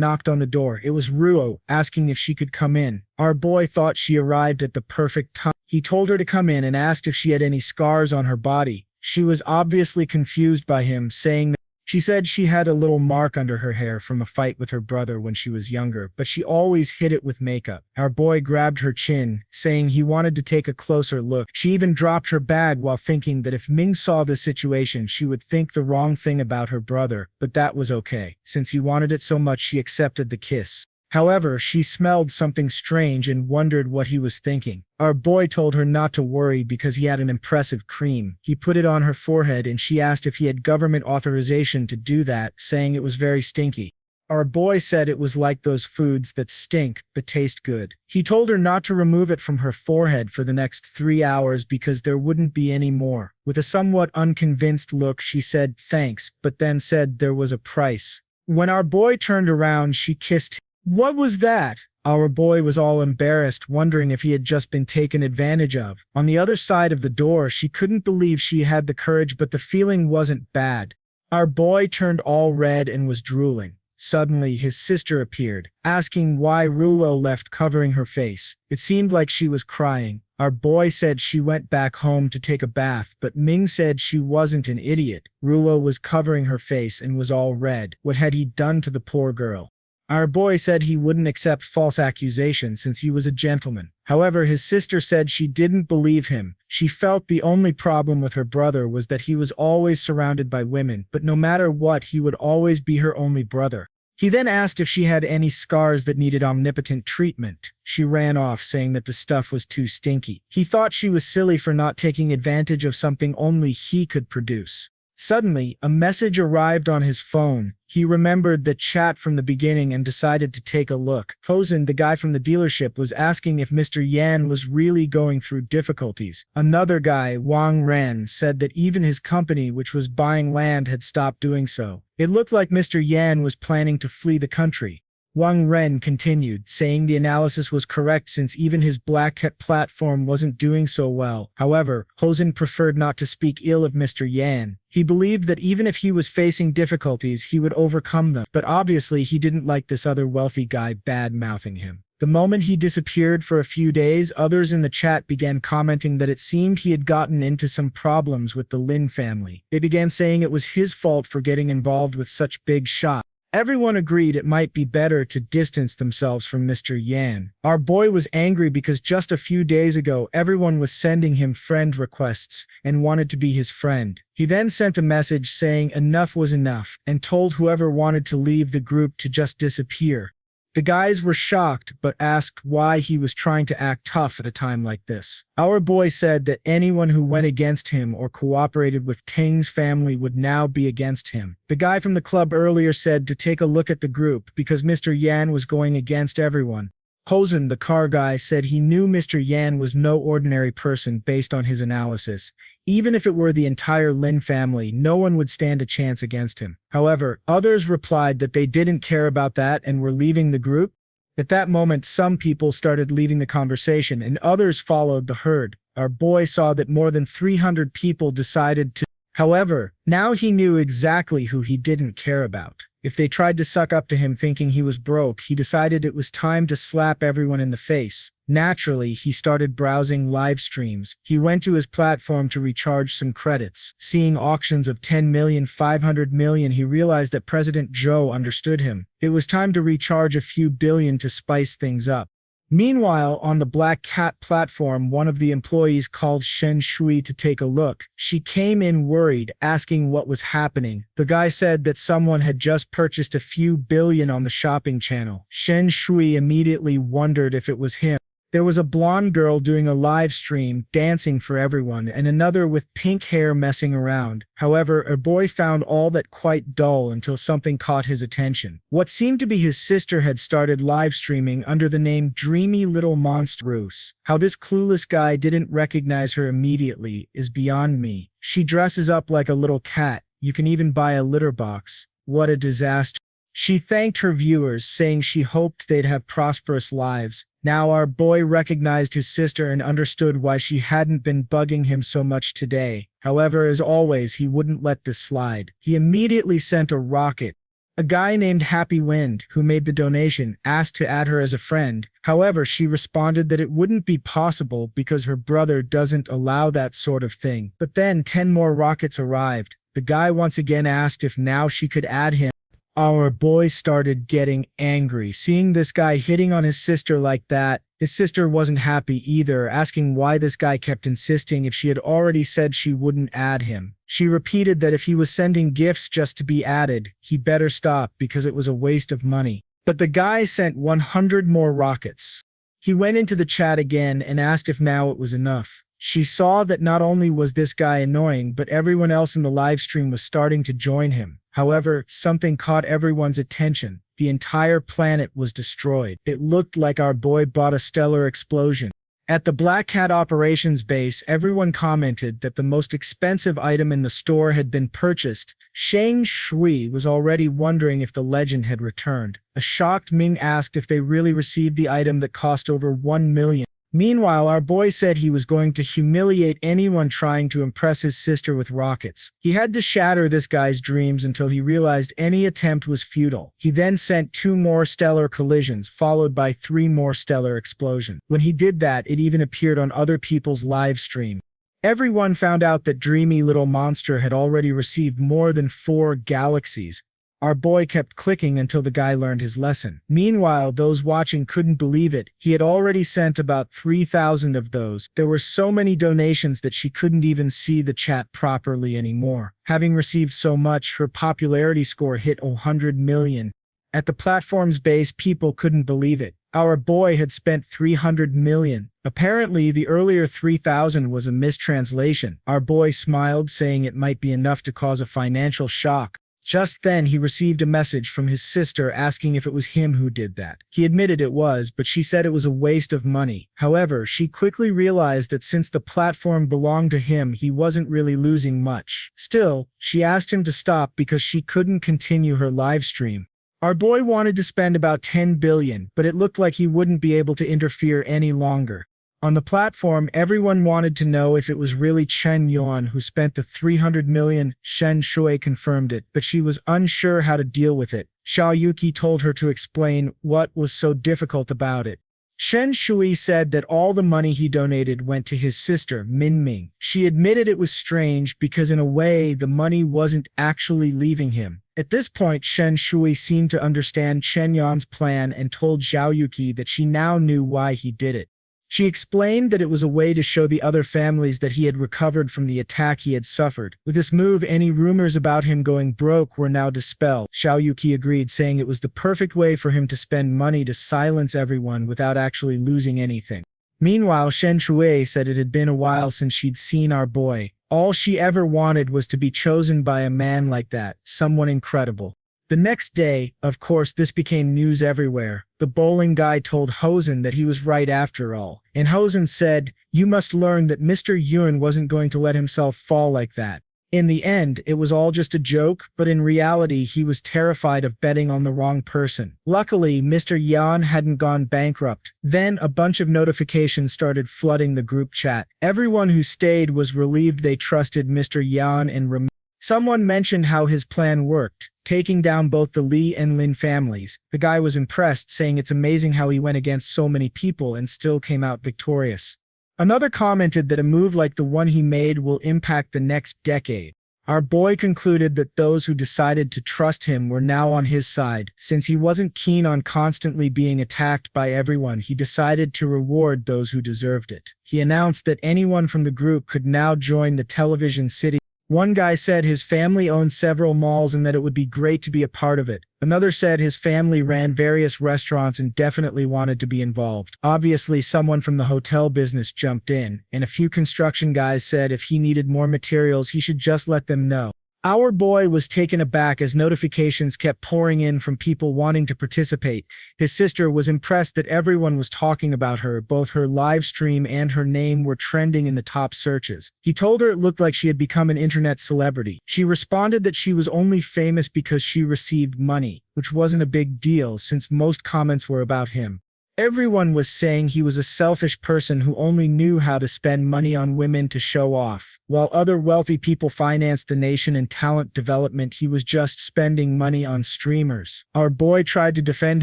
knocked on the door. It was Ruyu, asking if she could come in. Our boy thought she arrived at the perfect time. He told her to come in and asked if she had any scars on her body. She was obviously confused by him, saying that she said she had a little mark under her hair from a fight with her brother when she was younger, but she always hid it with makeup. Our boy grabbed her chin, saying he wanted to take a closer look. She even dropped her bag while thinking that if Ming saw the situation, she would think the wrong thing about her brother, but that was okay. Since he wanted it so much, she accepted the kiss. However, she smelled something strange and wondered what he was thinking. Our boy told her not to worry because he had an impressive cream. He put it on her forehead and she asked if he had government authorization to do that, saying it was very stinky. Our boy said it was like those foods that stink but taste good. He told her not to remove it from her forehead for the next 3 hours because there wouldn't be any more. With a somewhat unconvinced look, she said thanks, but then said there was a price. When our boy turned around, she kissed him. What was that? Our boy was all embarrassed, wondering if he had just been taken advantage of. On the other side of the door, she couldn't believe she had the courage, but the feeling wasn't bad. Our boy turned all red and was drooling. Suddenly, his sister appeared, asking why Ruyu left covering her face. It seemed like she was crying. Our boy said she went back home to take a bath, but Ming said she wasn't an idiot. Ruyu was covering her face and was all red. What had he done to the poor girl? Our boy said he wouldn't accept false accusations since he was a gentleman. However, his sister said she didn't believe him. She felt the only problem with her brother was that he was always surrounded by women, but no matter what, he would always be her only brother. He then asked if she had any scars that needed omnipotent treatment. She ran off, saying that the stuff was too stinky. He thought she was silly for not taking advantage of something only he could produce. Suddenly, a message arrived on his phone. He remembered the chat from the beginning and decided to take a look. Hosen, the guy from the dealership, was asking if Mr. Yan was really going through difficulties. Another guy, Wang Ren, said that even his company, which was buying land, had stopped doing so. It looked like Mr. Yan was planning to flee the country. Wang Ren continued, saying the analysis was correct since even his Black Cat platform wasn't doing so well. However, Hosen preferred not to speak ill of Mr. Yan. He believed that even if he was facing difficulties, he would overcome them, but obviously he didn't like this other wealthy guy bad-mouthing him. The moment he disappeared for a few days, others in the chat began commenting that it seemed he had gotten into some problems with the Lin family. They began saying it was his fault for getting involved with such big shots. Everyone agreed it might be better to distance themselves from Mr. Yan. Our boy was angry because just a few days ago everyone was sending him friend requests and wanted to be his friend. He then sent a message saying enough was enough and told whoever wanted to leave the group to just disappear. The guys were shocked but asked why he was trying to act tough at a time like this. Our boy said that anyone who went against him or cooperated with Teng's family would now be against him. The guy from the club earlier said to take a look at the group because Mr. Yan was going against everyone. Hosen, the car guy, said he knew Mr. Yan was no ordinary person based on his analysis. Even if it were the entire Lin family, no one would stand a chance against him. However, others replied that they didn't care about that and were leaving the group. At that moment, some people started leaving the conversation and others followed the herd. Our boy saw that more than 300 people decided to. However, now he knew exactly who he didn't care about. If they tried to suck up to him thinking he was broke, he decided it was time to slap everyone in the face. Naturally, he started browsing live streams. He went to his platform to recharge some credits. Seeing auctions of 10 million, 500 million, he realized that President Zhou understood him. It was time to recharge a few billion to spice things up. Meanwhile, on the Black Cat platform, one of the employees called Shen Shui to take a look. She came in worried, asking what was happening. The guy said that someone had just purchased a few billion on the shopping channel. Shen Shui immediately wondered if it was him. There was a blonde girl doing a live stream, dancing for everyone, and another with pink hair messing around. However, our boy found all that quite dull until something caught his attention. What seemed to be his sister had started live streaming under the name Dreamy Little Monstrous. How this clueless guy didn't recognize her immediately is beyond me. She dresses up like a little cat. You can even buy a litter box. What a disaster. She thanked her viewers, saying she hoped they'd have prosperous lives. Now our boy recognized his sister and understood why she hadn't been bugging him so much today. However, as always, he wouldn't let this slide. He immediately sent a rocket. A guy named Happy Wind, who made the donation, asked to add her as a friend. However, she responded that it wouldn't be possible because her brother doesn't allow that sort of thing. But then 10 more rockets arrived. The guy once again asked if now she could add him. Our boy started getting angry, seeing this guy hitting on his sister like that. His sister wasn't happy either, asking why this guy kept insisting if she had already said she wouldn't add him. She repeated that if he was sending gifts just to be added, he better stop because it was a waste of money. But the guy sent 100 more rockets. He went into the chat again and asked if now it was enough. She saw that not only was this guy annoying, but everyone else in the live stream was starting to join him. However, something caught everyone's attention. The entire planet was destroyed. It looked like our boy bought a stellar explosion. At the Black Hat operations base, everyone commented that the most expensive item in the store had been purchased. Shang Shui was already wondering if the legend had returned. A shocked Ming asked if they really received the item that cost over 1 million. Meanwhile, our boy said he was going to humiliate anyone trying to impress his sister with rockets. He had to shatter this guy's dreams until he realized any attempt was futile. He then sent 2 more stellar collisions, followed by 3 more stellar explosions. When he did that, it even appeared on other people's live stream. Everyone found out that Dreamy Little Monster had already received more than 4 galaxies. Our boy kept clicking until the guy learned his lesson. Meanwhile, those watching couldn't believe it. He had already sent about 3,000 of those. There were so many donations that she couldn't even see the chat properly anymore. Having received so much, her popularity score hit 100 million. At the platform's base, people couldn't believe it. Our boy had spent 300 million. Apparently, the earlier 3,000 was a mistranslation. Our boy smiled, saying it might be enough to cause a financial shock. Just then, he received a message from his sister asking if it was him who did that. He admitted it was, but she said it was a waste of money. However, she quickly realized that since the platform belonged to him, he wasn't really losing much. Still, she asked him to stop because she couldn't continue her live stream. Our boy wanted to spend about 10 billion, but it looked like he wouldn't be able to interfere any longer. On the platform, everyone wanted to know if it was really Chen Yuan who spent the 300 million. Shen Shui confirmed it, but she was unsure how to deal with it. Xiao Yuki told her to explain what was so difficult about it. Shen Shui said that all the money he donated went to his sister, Min Ming. She admitted it was strange because in a way, the money wasn't actually leaving him. At this point, Shen Shui seemed to understand Chen Yuan's plan and told Xiao Yuki that she now knew why he did it. She explained that it was a way to show the other families that he had recovered from the attack he had suffered. With this move, any rumors about him going broke were now dispelled. Xiao Yuki agreed, saying it was the perfect way for him to spend money to silence everyone without actually losing anything. Meanwhile, Shen Shui said it had been a while since she'd seen our boy. All she ever wanted was to be chosen by a man like that, someone incredible. The next day, of course, this became news everywhere. The bowling guy told Hosen that he was right after all. And Hosen said, "You must learn that Mr. Yuan wasn't going to let himself fall like that." In the end, it was all just a joke, but in reality, he was terrified of betting on the wrong person. Luckily, Mr. Yuan hadn't gone bankrupt. Then a bunch of notifications started flooding the group chat. Everyone who stayed was relieved they trusted Mr. Yuan and someone mentioned how his plan worked, taking down both the Li and Lin families. The guy was impressed, saying it's amazing how he went against so many people and still came out victorious. Another commented that a move like the one he made will impact the next decade. Our boy concluded that those who decided to trust him were now on his side. Since he wasn't keen on constantly being attacked by everyone, he decided to reward those who deserved it. He announced that anyone from the group could now join the television city. One guy said his family owned several malls and that it would be great to be a part of it. Another said his family ran various restaurants and definitely wanted to be involved. Obviously, someone from the hotel business jumped in, and a few construction guys said if he needed more materials, he should just let them know. Our boy was taken aback as notifications kept pouring in from people wanting to participate. His sister was impressed that everyone was talking about her, both her live stream and her name were trending in the top searches. He told her it looked like she had become an internet celebrity. She responded that she was only famous because she received money, which wasn't a big deal since most comments were about him. Everyone was saying he was a selfish person who only knew how to spend money on women to show off. While other wealthy people financed the nation and talent development, he was just spending money on streamers. Our boy tried to defend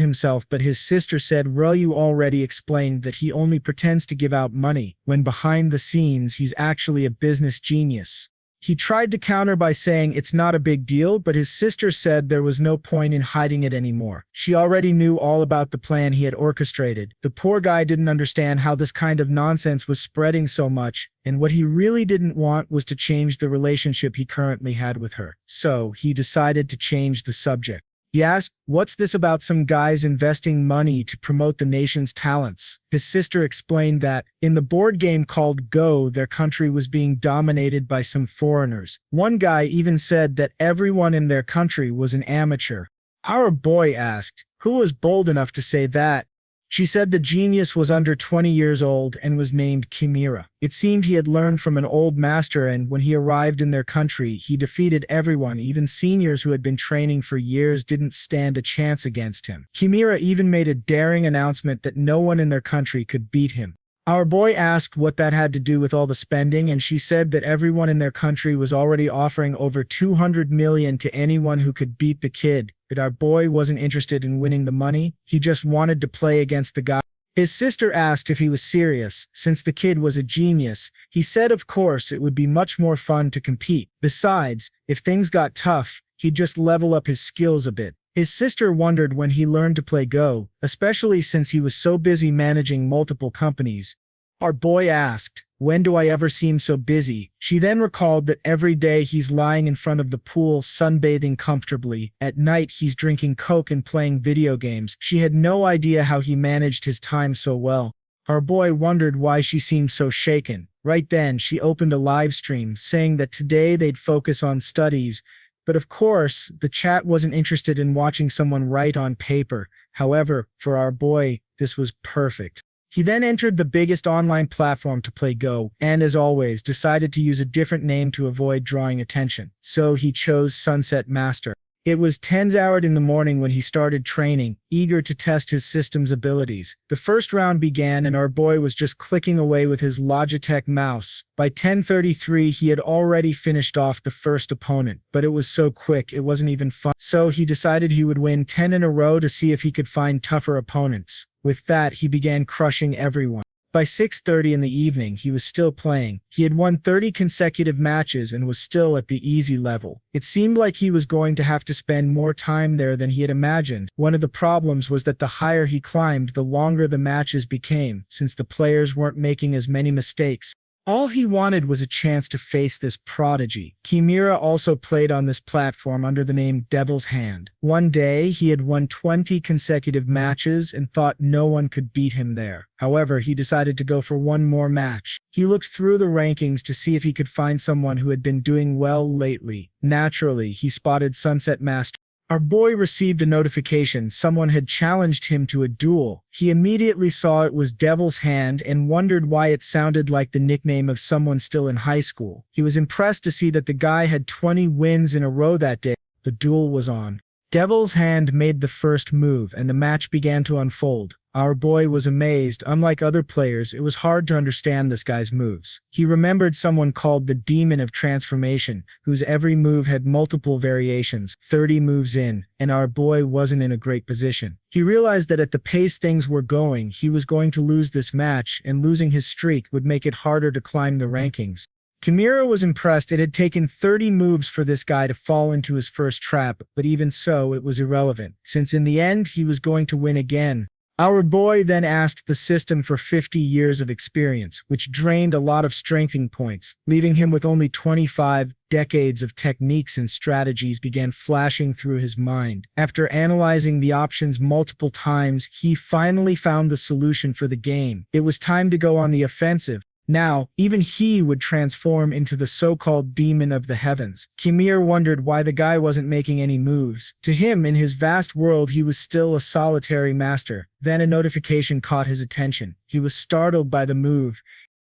himself, but his sister said Ruyu already explained that he only pretends to give out money, when behind the scenes he's actually a business genius. He tried to counter by saying it's not a big deal, but his sister said there was no point in hiding it anymore. She already knew all about the plan he had orchestrated. The poor guy didn't understand how this kind of nonsense was spreading so much, and what he really didn't want was to change the relationship he currently had with her. So he decided to change the subject. He asked, "What's this about some guys investing money to promote the nation's talents?" His sister explained that, in the board game called Go, their country was being dominated by some foreigners. One guy even said that everyone in their country was an amateur. Our boy asked, "Who was bold enough to say that?" She said the genius was under 20 years old and was named Kimra. It seemed he had learned from an old master, and when he arrived in their country, he defeated everyone. Even seniors who had been training for years didn't stand a chance against him. Kimra even made a daring announcement that no one in their country could beat him. Our boy asked what that had to do with all the spending, and she said that everyone in their country was already offering over 200 million to anyone who could beat the kid. But our boy wasn't interested in winning the money, he just wanted to play against the guy. His sister asked if he was serious, since the kid was a genius. He said of course it would be much more fun to compete. Besides, if things got tough, he'd just level up his skills a bit. His sister wondered when he learned to play Go, especially since he was so busy managing multiple companies. Our boy asked, "When do I ever seem so busy?" She then recalled that every day he's lying in front of the pool sunbathing comfortably. At night he's drinking Coke and playing video games. She had no idea how he managed his time so well. Our boy wondered why she seemed so shaken. Right then she opened a live stream saying that today they'd focus on studies. But of course, the chat wasn't interested in watching someone write on paper. However, for our boy, this was perfect. He then entered the biggest online platform to play Go, and as always, decided to use a different name to avoid drawing attention. So he chose Sunset Master. It was 10 hours in the morning when he started training, eager to test his system's abilities. The first round began and our boy was just clicking away with his Logitech mouse. By 10:33 he had already finished off the first opponent, but it was so quick it wasn't even fun. So he decided he would win 10 in a row to see if he could find tougher opponents. With that, he began crushing everyone. By 6:30 in the evening, he was still playing. He had won 30 consecutive matches and was still at the easy level. It seemed like he was going to have to spend more time there than he had imagined. One of the problems was that the higher he climbed, the longer the matches became, since the players weren't making as many mistakes. All he wanted was a chance to face this Prodigy. Kimra also played on this platform under the name Devil's Hand. One day, he had won 20 consecutive matches and thought no one could beat him there. However, he decided to go for one more match. He looked through the rankings to see if he could find someone who had been doing well lately. Naturally, he spotted Sunset Master. Our boy received a notification someone had challenged him to a duel. He immediately saw it was Devil's Hand and wondered why it sounded like the nickname of someone still in high school. He was impressed to see that the guy had 20 wins in a row that day. The duel was on. Devil's Hand made the first move and the match began to unfold. Our boy was amazed. Unlike other players, it was hard to understand this guy's moves. He remembered someone called the Demon of Transformation, whose every move had multiple variations, 30 moves in, and our boy wasn't in a great position. He realized that at the pace things were going, he was going to lose this match, and losing his streak would make it harder to climb the rankings. Kimra was impressed. It had taken 30 moves for this guy to fall into his first trap, but even so, it was irrelevant, since in the end, he was going to win again. Our boy then asked the system for 50 years of experience, which drained a lot of strengthening points, leaving him with only 25. Decades of techniques and strategies began flashing through his mind. After analyzing the options multiple times, he finally found the solution for the game. It was time to go on the offensive. Now, even he would transform into the so-called demon of the heavens. Kimra wondered why the guy wasn't making any moves. To him, in his vast world, he was still a solitary master. Then a notification caught his attention. He was startled by the move.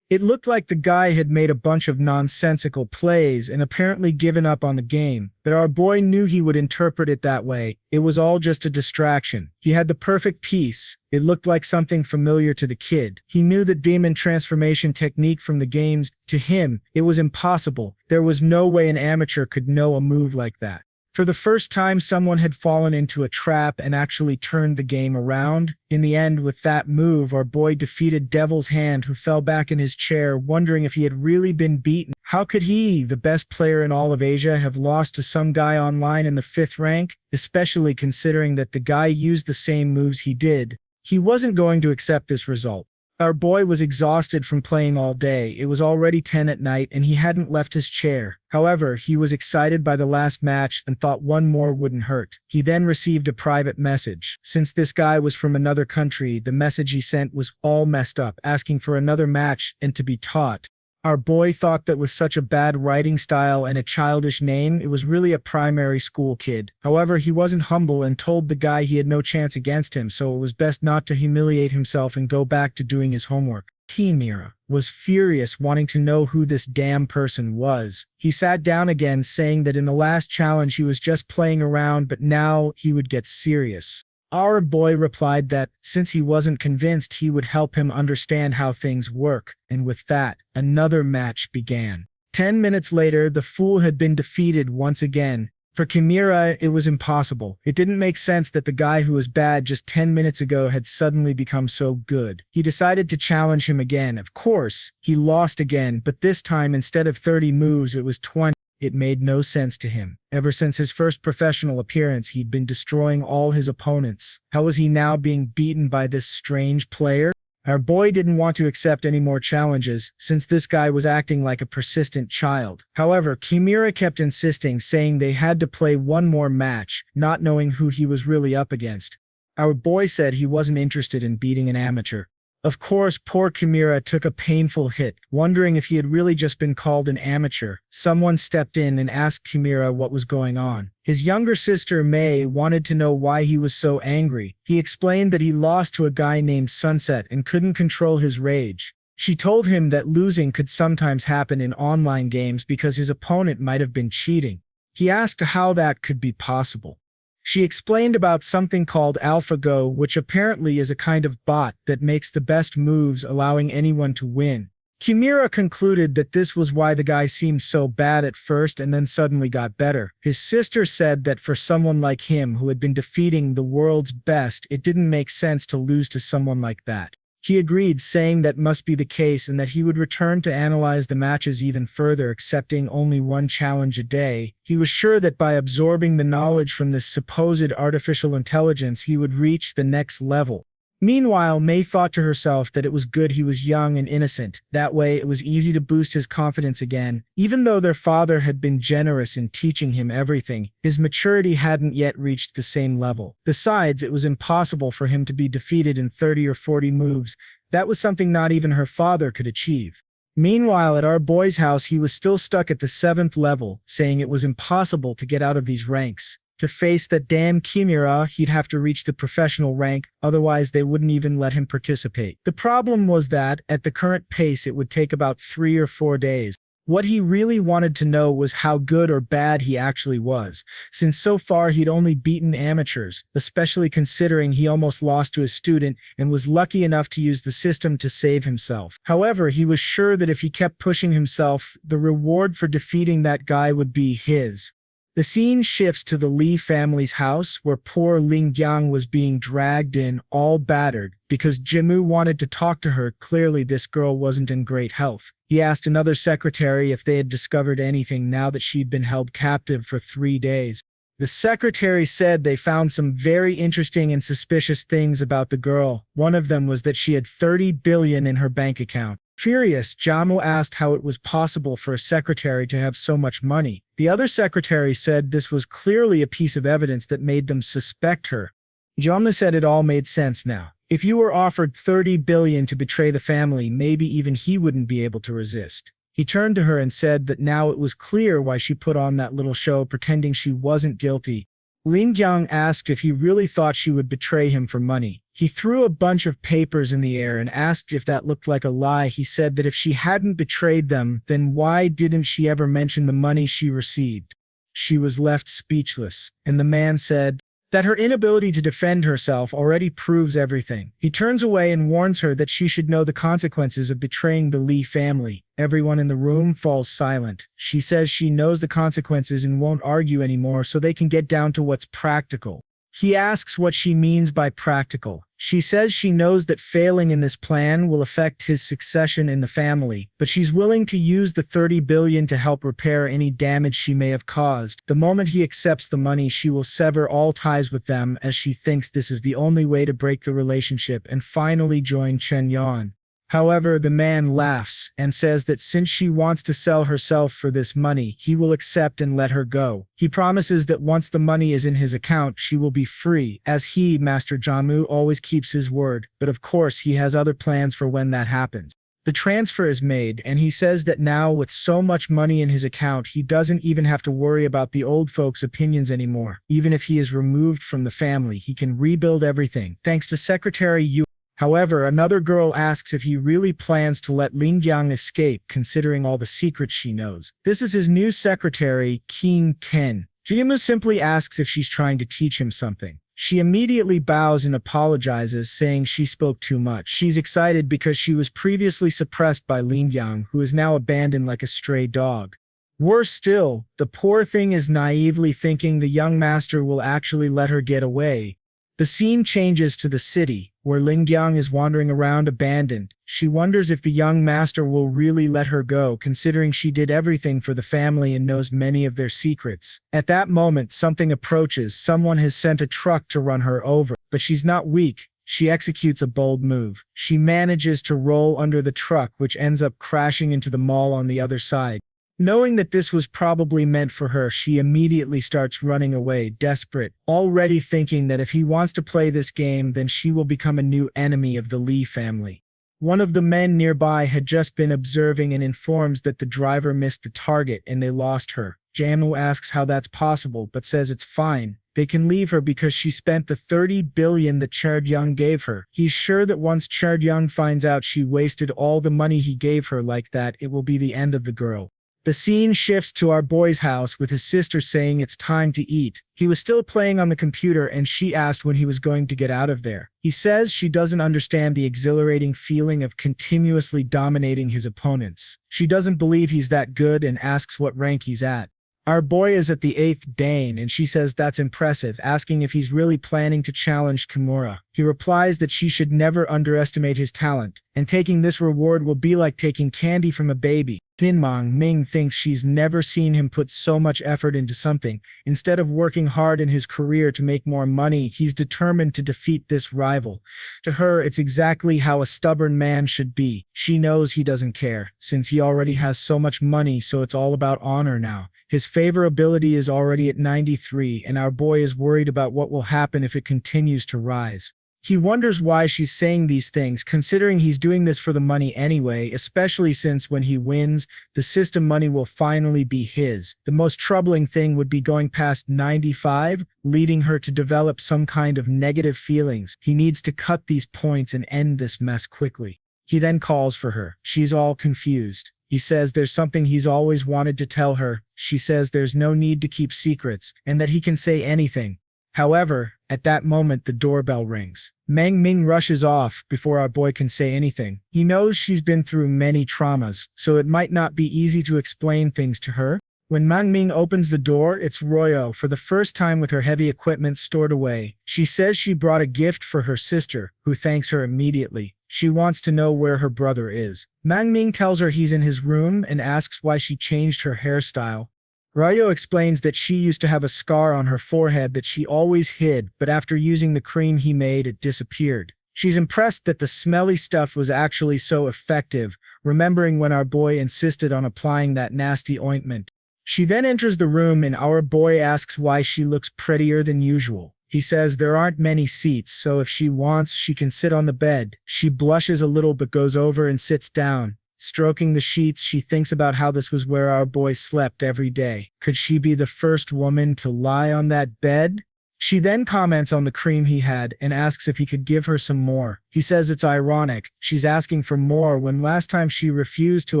It looked like the guy had made a bunch of nonsensical plays and apparently given up on the game, but our boy knew he would interpret it that way. It was all just a distraction. He had the perfect piece. It looked like something familiar to the kid. He knew the demon transformation technique from the games. To him, it was impossible. There was no way an amateur could know a move like that. For the first time, someone had fallen into a trap and actually turned the game around. In the end, with that move, our boy defeated Devil's Hand, who fell back in his chair, wondering if he had really been beaten. How could he, the best player in all of Asia, have lost to some guy online in the 5th rank? Especially considering that the guy used the same moves he did. He wasn't going to accept this result. Our boy was exhausted from playing all day. It was already 10 at night and he hadn't left his chair. However, he was excited by the last match and thought one more wouldn't hurt. He then received a private message. Since this guy was from another country, the message he sent was all messed up, asking for another match and to be taught. Our boy thought that with such a bad writing style and a childish name, it was really a primary school kid. However, he wasn't humble and told the guy he had no chance against him, so it was best not to humiliate himself and go back to doing his homework. Kimra was furious, wanting to know who this damn person was. He sat down again, saying that in the last challenge he was just playing around, but now he would get serious. Our boy replied that, since he wasn't convinced, he would help him understand how things work, and with that, another match began. 10 minutes later, the fool had been defeated once again. For Kimra, it was impossible. It didn't make sense that the guy who was bad just 10 minutes ago had suddenly become so good. He decided to challenge him again. Of course, he lost again, but this time instead of 30 moves, it was 20. It made no sense to him. Ever since his first professional appearance, he'd been destroying all his opponents. How was he now being beaten by this strange player? Our boy didn't want to accept any more challenges, since this guy was acting like a persistent child. However, Kimra kept insisting, saying they had to play one more match, not knowing who he was really up against. Our boy said he wasn't interested in beating an amateur. Of course, poor Kimra took a painful hit, wondering if he had really just been called an amateur. Someone stepped in and asked Kimra what was going on. His younger sister, May, wanted to know why he was so angry. He explained that he lost to a guy named Sunset and couldn't control his rage. She told him that losing could sometimes happen in online games because his opponent might have been cheating. He asked how that could be possible. She explained about something called AlphaGo, which apparently is a kind of bot that makes the best moves, allowing anyone to win. Kimra concluded that this was why the guy seemed so bad at first and then suddenly got better. His sister said that for someone like him who had been defeating the world's best, it didn't make sense to lose to someone like that. He agreed, saying that must be the case and that he would return to analyze the matches even further, accepting only one challenge a day. He was sure that by absorbing the knowledge from this supposed artificial intelligence, he would reach the next level. Meanwhile, May thought to herself that it was good he was young and innocent. That way, it was easy to boost his confidence again. Even though their father had been generous in teaching him everything, his maturity hadn't yet reached the same level. Besides, it was impossible for him to be defeated in 30 or 40 moves. That was something not even her father could achieve. Meanwhile, at our boy's house, he was still stuck at the 7th level, saying it was impossible to get out of these ranks. To face that damn Kimra, he'd have to reach the professional rank, otherwise they wouldn't even let him participate. The problem was that, at the current pace, it would take about 3 or 4 days. What he really wanted to know was how good or bad he actually was, since so far he'd only beaten amateurs, especially considering he almost lost to a student and was lucky enough to use the system to save himself. However, he was sure that if he kept pushing himself, the reward for defeating that guy would be his. The scene shifts to the Li family's house, where poor Ling Yang was being dragged in, all battered, because Jimu wanted to talk to her. Clearly this girl wasn't in great health. He asked another secretary if they had discovered anything now that she'd been held captive for 3 days. The secretary said they found some very interesting and suspicious things about the girl. One of them was that she had 30 billion in her bank account. Curious, Jamo asked how it was possible for a secretary to have so much money. The other secretary said this was clearly a piece of evidence that made them suspect her. Jamo said it all made sense now. If you were offered 30 billion to betray the family, maybe even he wouldn't be able to resist. He turned to her and said that now it was clear why she put on that little show pretending she wasn't guilty. Lin Jiang asked if he really thought she would betray him for money. He threw a bunch of papers in the air and asked if that looked like a lie. He said that if she hadn't betrayed them, then why didn't she ever mention the money she received? She was left speechless, and the man said that her inability to defend herself already proves everything. He turns away and warns her that she should know the consequences of betraying the Li family. Everyone in the room falls silent. She says she knows the consequences and won't argue anymore so they can get down to what's practical. He asks what she means by practical. She says she knows that failing in this plan will affect his succession in the family, but she's willing to use the 30 billion to help repair any damage she may have caused. The moment he accepts the money, she will sever all ties with them, as she thinks this is the only way to break the relationship and finally join Chen Yuan. However, the man laughs and says that since she wants to sell herself for this money, he will accept and let her go. He promises that once the money is in his account, she will be free, as he, Master Jamu, always keeps his word, but of course he has other plans for when that happens. The transfer is made, and he says that now with so much money in his account, he doesn't even have to worry about the old folks' opinions anymore. Even if he is removed from the family, he can rebuild everything, thanks to Secretary Yu. However, another girl asks if he really plans to let Lin Jiang escape, considering all the secrets she knows. This is his new secretary, King Ken. Jimu simply asks if she's trying to teach him something. She immediately bows and apologizes, saying she spoke too much. She's excited because she was previously suppressed by Lin Jiang, who is now abandoned like a stray dog. Worse still, the poor thing is naively thinking the young master will actually let her get away. The scene changes to the city, where Lin Jiang is wandering around abandoned. She wonders if the young master will really let her go, considering she did everything for the family and knows many of their secrets. At that moment, something approaches. Someone has sent a truck to run her over, but she's not weak. She executes a bold move. She manages to roll under the truck, which ends up crashing into the mall on the other side. Knowing that this was probably meant for her, she immediately starts running away, desperate, already thinking that if he wants to play this game, then she will become a new enemy of the Li family. One of the men nearby had just been observing and informs that the driver missed the target and they lost her. Jamu asks how that's possible, but says it's fine. They can leave her because she spent the 30 billion that Cherdyoung gave her. He's sure that once Cherdyoung finds out she wasted all the money he gave her like that, it will be the end of the girl. The scene shifts to our boy's house with his sister saying it's time to eat. He was still playing on the computer and she asked when he was going to get out of there. He says she doesn't understand the exhilarating feeling of continuously dominating his opponents. She doesn't believe he's that good and asks what rank he's at. Our boy is at the 8th Dane and she says that's impressive, asking if he's really planning to challenge Kimura. He replies that she should never underestimate his talent, and taking this reward will be like taking candy from a baby. Dinmang Ming thinks she's never seen him put so much effort into something. Instead of working hard in his career to make more money, he's determined to defeat this rival. To her, it's exactly how a stubborn man should be. She knows he doesn't care, since he already has so much money, so it's all about honor now. His favorability is already at 93, and our boy is worried about what will happen if it continues to rise. He wonders why she's saying these things, considering he's doing this for the money anyway, especially since when he wins, the system money will finally be his. The most troubling thing would be going past 95, leading her to develop some kind of negative feelings. He needs to cut these points and end this mess quickly. He then calls for her. She's all confused. He says there's something he's always wanted to tell her. She says there's no need to keep secrets, and that he can say anything. However, at that moment the doorbell rings. Meng Ming rushes off before our boy can say anything. He knows she's been through many traumas, so it might not be easy to explain things to her. When Meng Ming opens the door, it's Ruyu, for the first time with her heavy equipment stored away. She says she brought a gift for her sister, who thanks her immediately. She wants to know where her brother is. Meng Ming tells her he's in his room and asks why she changed her hairstyle. Ruyu explains that she used to have a scar on her forehead that she always hid, but after using the cream he made, it disappeared. She's impressed that the smelly stuff was actually so effective, remembering when our boy insisted on applying that nasty ointment. She then enters the room and our boy asks why she looks prettier than usual. He says there aren't many seats, so if she wants, she can sit on the bed. She blushes a little but goes over and sits down. Stroking the sheets, she thinks about how this was where our boy slept every day. Could she be the first woman to lie on that bed? She then comments on the cream he had and asks if he could give her some more. He says it's ironic. She's asking for more when last time she refused to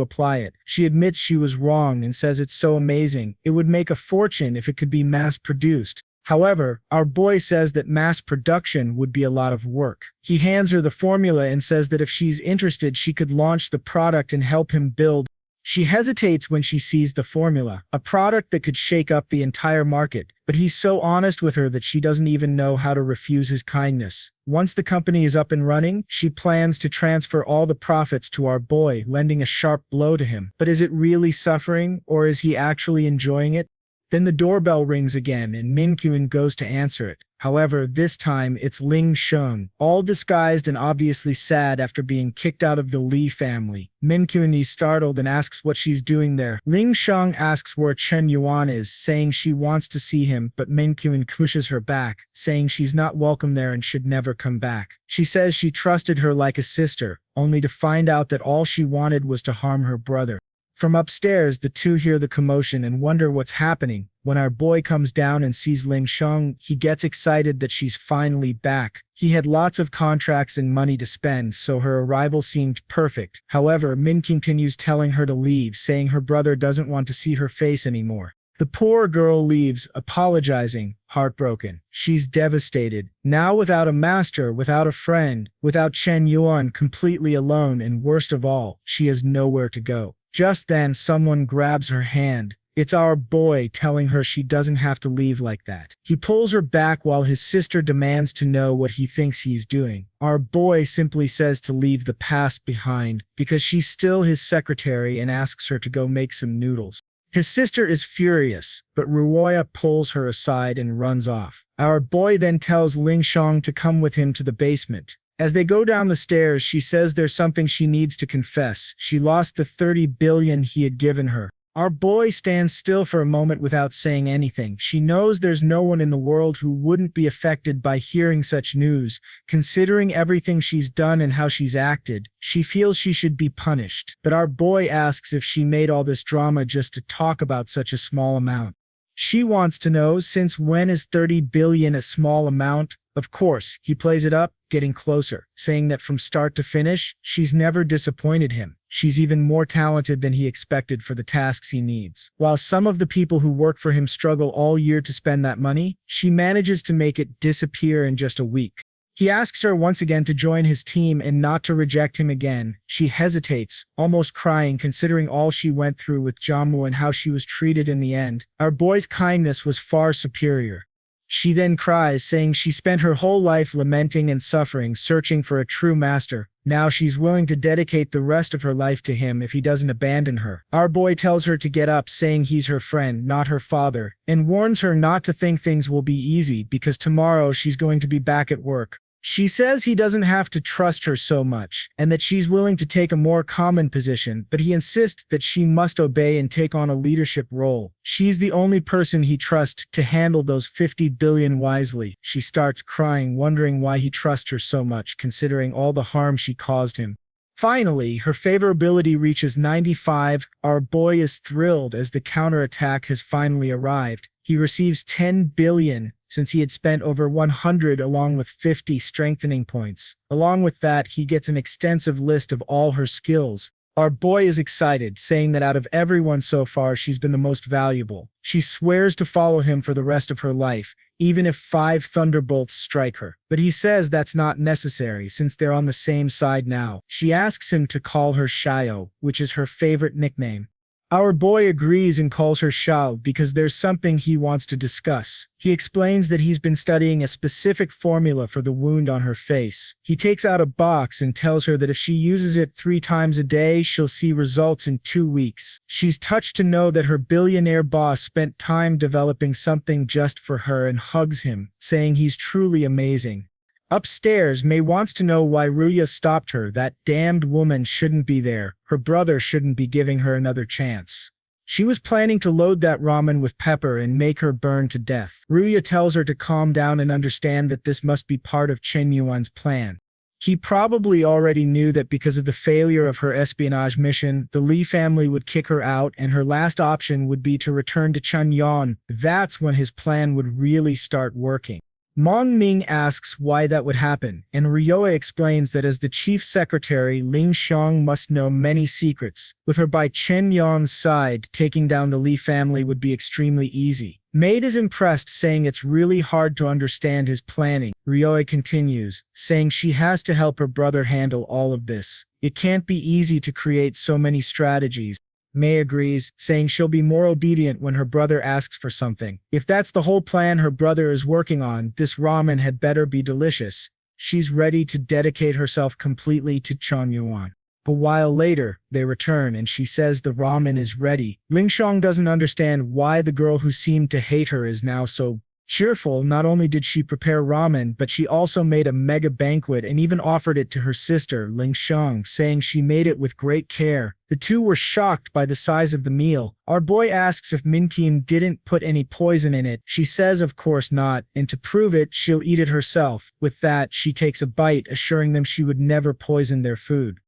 apply it. She admits she was wrong and says it's so amazing. It would make a fortune if it could be mass-produced. However, our boy says that mass production would be a lot of work. He hands her the formula and says that if she's interested, she could launch the product and help him build. She hesitates when she sees the formula, a product that could shake up the entire market, but he's so honest with her that she doesn't even know how to refuse his kindness. Once the company is up and running, she plans to transfer all the profits to our boy, lending a sharp blow to him. But is it really suffering, or is he actually enjoying it? Then the doorbell rings again and Min-kyun goes to answer it. However, this time it's Lin Shutong, all disguised and obviously sad after being kicked out of the Lee family. Min-kyun is startled and asks what she's doing there. Lin Shutong asks where Chen Yuan is, saying she wants to see him, but Min-kyun pushes her back, saying she's not welcome there and should never come back. She says she trusted her like a sister, only to find out that all she wanted was to harm her brother. From upstairs, the two hear the commotion and wonder what's happening. When our boy comes down and sees Lin Shutong, he gets excited that she's finally back. He had lots of contracts and money to spend, so her arrival seemed perfect. However, Min continues telling her to leave, saying her brother doesn't want to see her face anymore. The poor girl leaves, apologizing, heartbroken. She's devastated. Now without a master, without a friend, without Chen Yuan, completely alone, and worst of all, she has nowhere to go. Just then, someone grabs her hand. It's our boy telling her she doesn't have to leave like that. He pulls her back while his sister demands to know what he thinks he's doing. Our boy simply says to leave the past behind because she's still his secretary and asks her to go make some noodles. His sister is furious, but Ruyu pulls her aside and runs off. Our boy then tells Lin Shutong to come with him to the basement. As they go down the stairs, she says there's something she needs to confess. She lost the 30 billion he had given her. Our boy stands still for a moment without saying anything. She knows there's no one in the world who wouldn't be affected by hearing such news. Considering everything she's done and how she's acted, she feels she should be punished. But our boy asks if she made all this drama just to talk about such a small amount. She wants to know, since when is 30 billion a small amount? Of course, he plays it up, getting closer, saying that from start to finish, she's never disappointed him. She's even more talented than he expected for the tasks he needs. While some of the people who work for him struggle all year to spend that money, she manages to make it disappear in just a week. He asks her once again to join his team and not to reject him again. She hesitates, almost crying considering all she went through with Jamu and how she was treated in the end. Our boy's kindness was far superior. She then cries, saying she spent her whole life lamenting and suffering, searching for a true master. Now she's willing to dedicate the rest of her life to him if he doesn't abandon her. Our boy tells her to get up, saying he's her friend, not her father, and warns her not to think things will be easy because tomorrow she's going to be back at work. She says he doesn't have to trust her so much, and that she's willing to take a more common position, but he insists that she must obey and take on a leadership role. She's the only person he trusts to handle those 50 billion wisely. She starts crying, wondering why he trusts her so much, considering all the harm she caused him. Finally, her favorability reaches 95. Our boy is thrilled as the counterattack has finally arrived. He receives 10 billion. Since he had spent over 100 along with 50 strengthening points. Along with that, he gets an extensive list of all her skills. Our boy is excited, saying that out of everyone so far, she's been the most valuable. She swears to follow him for the rest of her life, even if 5 thunderbolts strike her. But he says that's not necessary since they're on the same side now. She asks him to call her Shayo, which is her favorite nickname. Our boy agrees and calls her Shao because there's something he wants to discuss. He explains that he's been studying a specific formula for the wound on her face. He takes out a box and tells her that if she uses it 3 times a day, she'll see results in 2 weeks. She's touched to know that her billionaire boss spent time developing something just for her and hugs him, saying he's truly amazing. Upstairs, Mei wants to know why Ruyu stopped her. That damned woman shouldn't be there. Her brother shouldn't be giving her another chance. She was planning to load that ramen with pepper and make her burn to death. Ruyu tells her to calm down and understand that this must be part of Chen Yuan's plan. He probably already knew that because of the failure of her espionage mission, the Li family would kick her out and her last option would be to return to Chen Yuan. That's when his plan would really start working. Mong Ming asks why that would happen, and Ryoe explains that as the chief secretary, Lin Shutong must know many secrets. With her by Chen Yuan's side, taking down the Li family would be extremely easy. Maid is impressed, saying it's really hard to understand his planning. Ryoe continues, saying she has to help her brother handle all of this. It can't be easy to create so many strategies. Mei agrees, saying she'll be more obedient when her brother asks for something. If that's the whole plan her brother is working on, this ramen had better be delicious. She's ready to dedicate herself completely to Chen Yuan. A while later, they return and she says the ramen is ready. Ling Shang doesn't understand why the girl who seemed to hate her is now so cheerful. Not only did she prepare ramen, but she also made a mega banquet and even offered it to her sister, Ling Shang, saying she made it with great care. The two were shocked by the size of the meal. Our boy asks if Min Kim didn't put any poison in it. She says of course not, and to prove it, she'll eat it herself. With that, she takes a bite, assuring them she would never poison their food.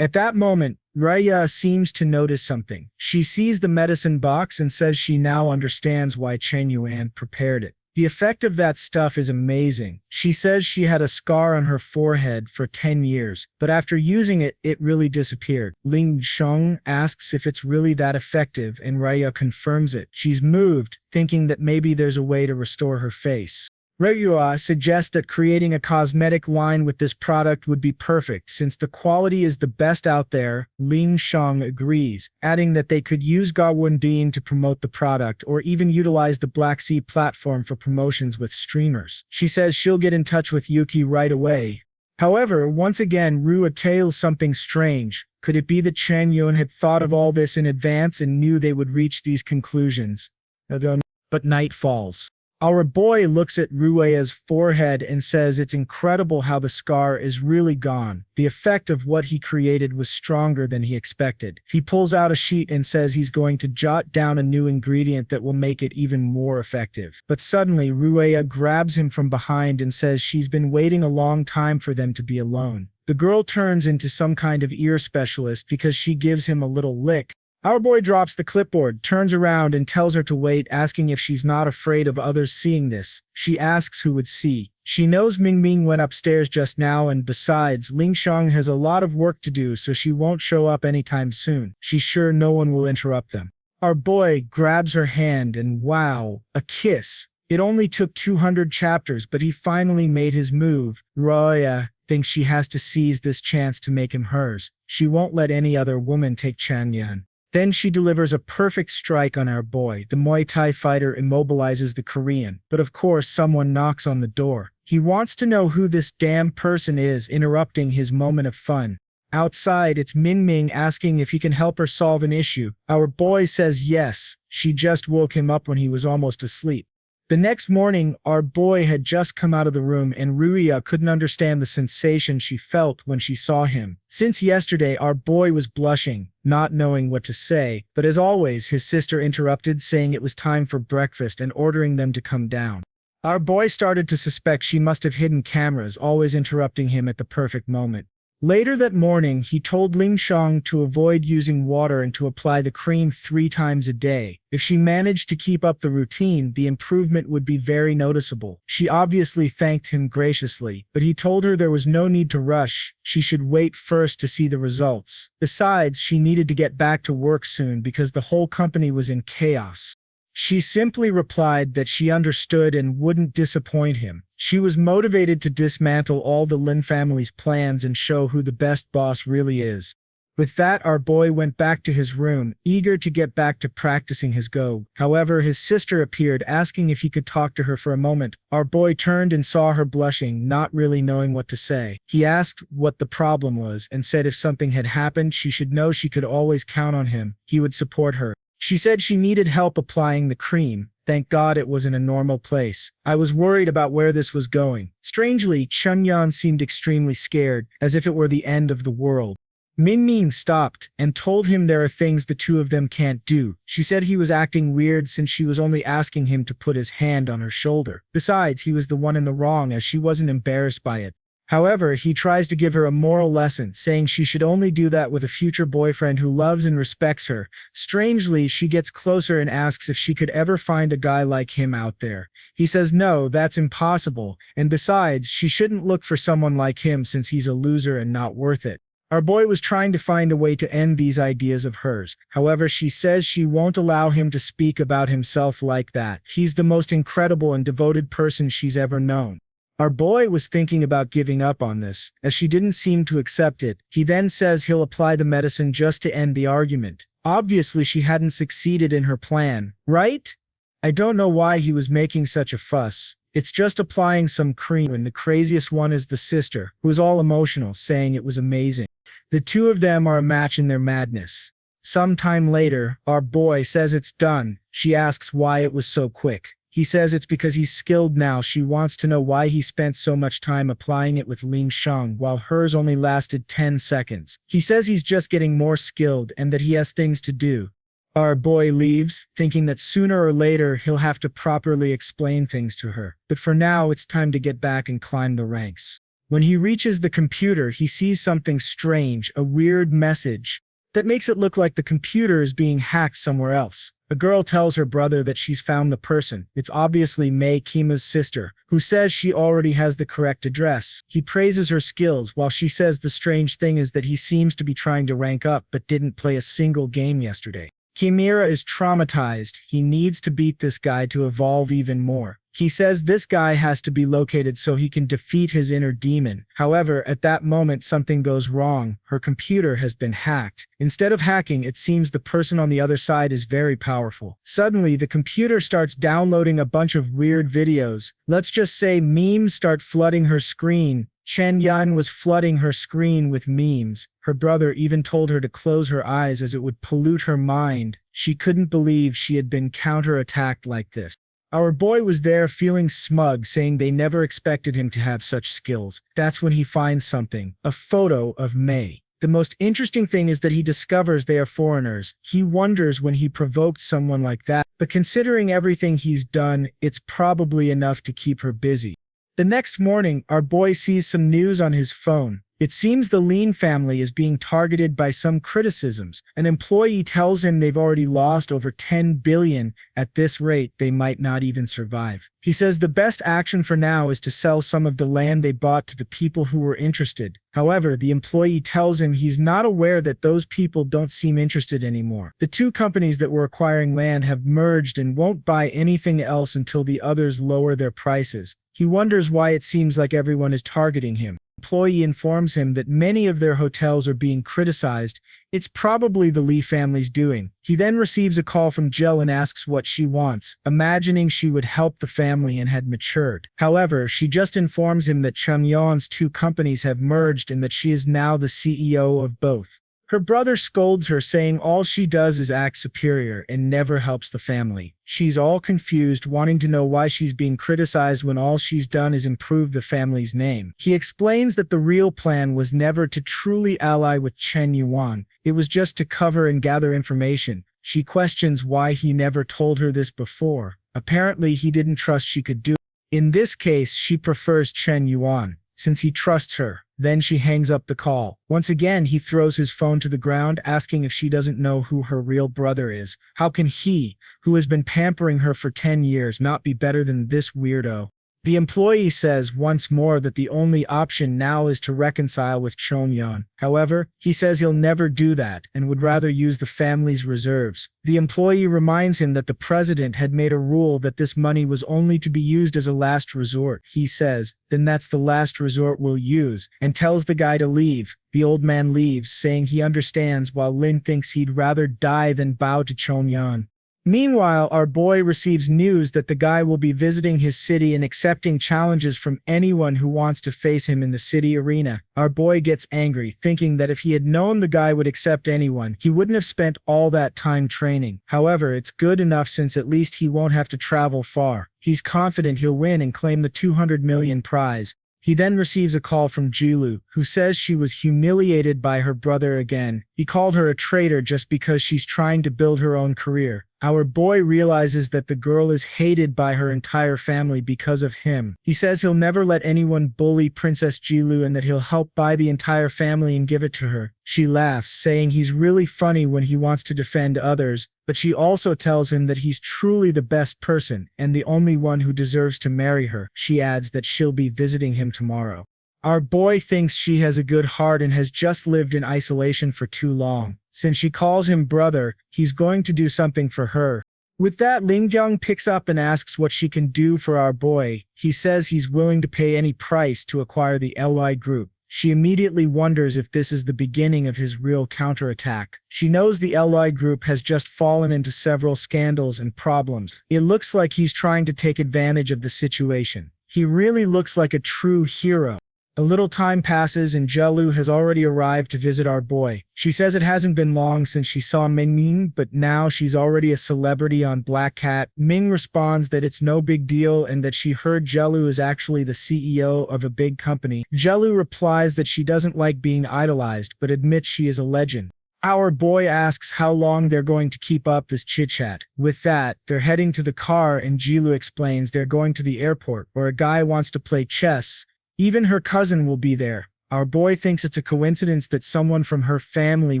At that moment, Raya seems to notice something. She sees the medicine box and says she now understands why Chen Yuan prepared it. The effect of that stuff is amazing. She says she had a scar on her forehead for 10 years, but after using it, it really disappeared. Ling Shang asks if it's really that effective, and Raya confirms it. She's moved, thinking that maybe there's a way to restore her face. Ruyu suggests that creating a cosmetic line with this product would be perfect since the quality is the best out there. Lin Shang agrees, adding that they could use Gawundin to promote the product or even utilize the Black Sea platform for promotions with streamers. She says she'll get in touch with Yuki right away. However, once again, Ruyu tells something strange. Could it be that Chen Yuan had thought of all this in advance and knew they would reach these conclusions? But night falls. Our boy looks at Ruea's forehead and says it's incredible how the scar is really gone. The effect of what he created was stronger than he expected. He pulls out a sheet and says he's going to jot down a new ingredient that will make it even more effective. But suddenly, Ruea grabs him from behind and says she's been waiting a long time for them to be alone. The girl turns into some kind of ear specialist because she gives him a little lick. Our boy drops the clipboard, turns around and tells her to wait, asking if she's not afraid of others seeing this. She asks who would see. She knows Ming Ming went upstairs just now, and besides, Ling Shang has a lot of work to do, so she won't show up anytime soon. She's sure no one will interrupt them. Our boy grabs her hand and wow, a kiss. It only took 200 chapters, but he finally made his move. Roya thinks she has to seize this chance to make him hers. She won't let any other woman take Chen Yuan. Then she delivers a perfect strike on our boy. The Muay Thai fighter immobilizes the Korean, but of course someone knocks on the door. He wants to know who this damn person is, interrupting his moment of fun. Outside, it's Min Ming asking if he can help her solve an issue. Our boy says yes. She just woke him up when he was almost asleep. The next morning, our boy had just come out of the room and Ruya couldn't understand the sensation she felt when she saw him. Since yesterday, our boy was blushing, not knowing what to say, but as always, his sister interrupted, saying it was time for breakfast and ordering them to come down. Our boy started to suspect she must have hidden cameras, always interrupting him at the perfect moment. Later that morning, he told Ling Shang to avoid using water and to apply the cream 3 times a day. If she managed to keep up the routine, the improvement would be very noticeable. She obviously thanked him graciously, but he told her there was no need to rush. She should wait first to see the results. Besides, she needed to get back to work soon because the whole company was in chaos. She simply replied that she understood and wouldn't disappoint him. She was motivated to dismantle all the Lin family's plans and show who the best boss really is. With that, our boy went back to his room, eager to get back to practicing his go. However, his sister appeared, asking if he could talk to her for a moment. Our boy turned and saw her blushing, not really knowing what to say. He asked what the problem was and said if something had happened, she should know she could always count on him. He would support her. She said she needed help applying the cream. Thank God it was in a normal place. I was worried about where this was going. Strangely, Chen Yuan seemed extremely scared, as if it were the end of the world. Min stopped and told him there are things the two of them can't do. She said he was acting weird since she was only asking him to put his hand on her shoulder. Besides, he was the one in the wrong as she wasn't embarrassed by it. However, he tries to give her a moral lesson, saying she should only do that with a future boyfriend who loves and respects her. Strangely, she gets closer and asks if she could ever find a guy like him out there. He says no, that's impossible, and besides, she shouldn't look for someone like him since he's a loser and not worth it. Our boy was trying to find a way to end these ideas of hers. However, she says she won't allow him to speak about himself like that. He's the most incredible and devoted person she's ever known. Our boy was thinking about giving up on this, as she didn't seem to accept it. He then says he'll apply the medicine just to end the argument. Obviously, she hadn't succeeded in her plan, right? I don't know why he was making such a fuss. It's just applying some cream, and the craziest one is the sister, who is all emotional, saying it was amazing. The two of them are a match in their madness. Sometime later, our boy says it's done. She asks why it was so quick. He says it's because he's skilled now. She wants to know why he spent so much time applying it with Lin Shutong while hers only lasted 10 seconds. He says he's just getting more skilled and that he has things to do. Our boy leaves, thinking that sooner or later he'll have to properly explain things to her. But for now, it's time to get back and climb the ranks. When he reaches the computer, he sees something strange, a weird message that makes it look like the computer is being hacked somewhere else. A girl tells her brother that she's found the person. It's obviously Kimra's sister, who says she already has the correct address. He praises her skills while she says the strange thing is that he seems to be trying to rank up but didn't play a single game yesterday. Kimra is traumatized. He needs to beat this guy to evolve even more. He says this guy has to be located so he can defeat his inner demon. However, at that moment something goes wrong. Her computer has been hacked. Instead of hacking, it seems the person on the other side is very powerful. Suddenly, the computer starts downloading a bunch of weird videos. Let's just say memes start flooding her screen. Chen Yuan was flooding her screen with memes. Her brother even told her to close her eyes as it would pollute her mind. She couldn't believe she had been counterattacked like this. Our boy was there feeling smug, saying they never expected him to have such skills. That's when he finds something, a photo of May. The most interesting thing is that he discovers they are foreigners. He wonders when he provoked someone like that, but considering everything he's done, it's probably enough to keep her busy. The next morning, our boy sees some news on his phone. It seems the Lin family is being targeted by some criticisms. An employee tells him they've already lost over 10 billion. At this rate, they might not even survive. He says the best action for now is to sell some of the land they bought to the people who were interested. However, the employee tells him he's not aware that those people don't seem interested anymore. The two companies that were acquiring land have merged and won't buy anything else until the others lower their prices. He wonders why it seems like everyone is targeting him. Employee informs him that many of their hotels are being criticized. It's probably the Li family's doing. He then receives a call from Jill and asks what she wants, imagining she would help the family and had matured. However, she just informs him that Chen Yuan's two companies have merged and that she is now the CEO of both. Her brother scolds her, saying all she does is act superior and never helps the family. She's all confused, wanting to know why she's being criticized when all she's done is improve the family's name. He explains that the real plan was never to truly ally with Chen Yuan. It was just to cover and gather information. She questions why he never told her this before. Apparently, he didn't trust she could do it. In this case, she prefers Chen Yuan, since he trusts her. Then she hangs up the call. Once again, he throws his phone to the ground, asking if she doesn't know who her real brother is. How can he, who has been pampering her for 10 years, not be better than this weirdo? The employee says once more that the only option now is to reconcile with Chen Yuan. However, he says he'll never do that and would rather use the family's reserves. The employee reminds him that the president had made a rule that this money was only to be used as a last resort. He says, then that's the last resort we'll use, and tells the guy to leave. The old man leaves, saying he understands, while Lin thinks he'd rather die than bow to Chen Yuan. Meanwhile, our boy receives news that the guy will be visiting his city and accepting challenges from anyone who wants to face him in the city arena. Our boy gets angry, thinking that if he had known the guy would accept anyone, he wouldn't have spent all that time training. However, it's good enough since at least he won't have to travel far. He's confident he'll win and claim the 200 million prize. He then receives a call from Gigolo, who says she was humiliated by her brother again. He called her a traitor just because she's trying to build her own career. Our boy realizes that the girl is hated by her entire family because of him. He says he'll never let anyone bully Princess Gigolo and that he'll help buy the entire family and give it to her. She laughs, saying he's really funny when he wants to defend others, but she also tells him that he's truly the best person and the only one who deserves to marry her. She adds that she'll be visiting him tomorrow. Our boy thinks she has a good heart and has just lived in isolation for too long. Since she calls him brother, he's going to do something for her. With that, Lingjung picks up and asks what she can do for our boy. He says he's willing to pay any price to acquire the LY group. She immediately wonders if this is the beginning of his real counterattack. She knows the LY group has just fallen into several scandals and problems. It looks like he's trying to take advantage of the situation. He really looks like a true hero. A little time passes and Gigolo has already arrived to visit our boy. She says it hasn't been long since she saw Ming, but now she's already a celebrity on Black Cat. Ming responds that it's no big deal and that she heard Gigolo is actually the CEO of a big company. Gigolo replies that she doesn't like being idolized, but admits she is a legend. Our boy asks how long they're going to keep up this chit-chat. With that, they're heading to the car and Gigolo explains they're going to the airport where a guy wants to play chess. Even her cousin will be there. Our boy thinks it's a coincidence that someone from her family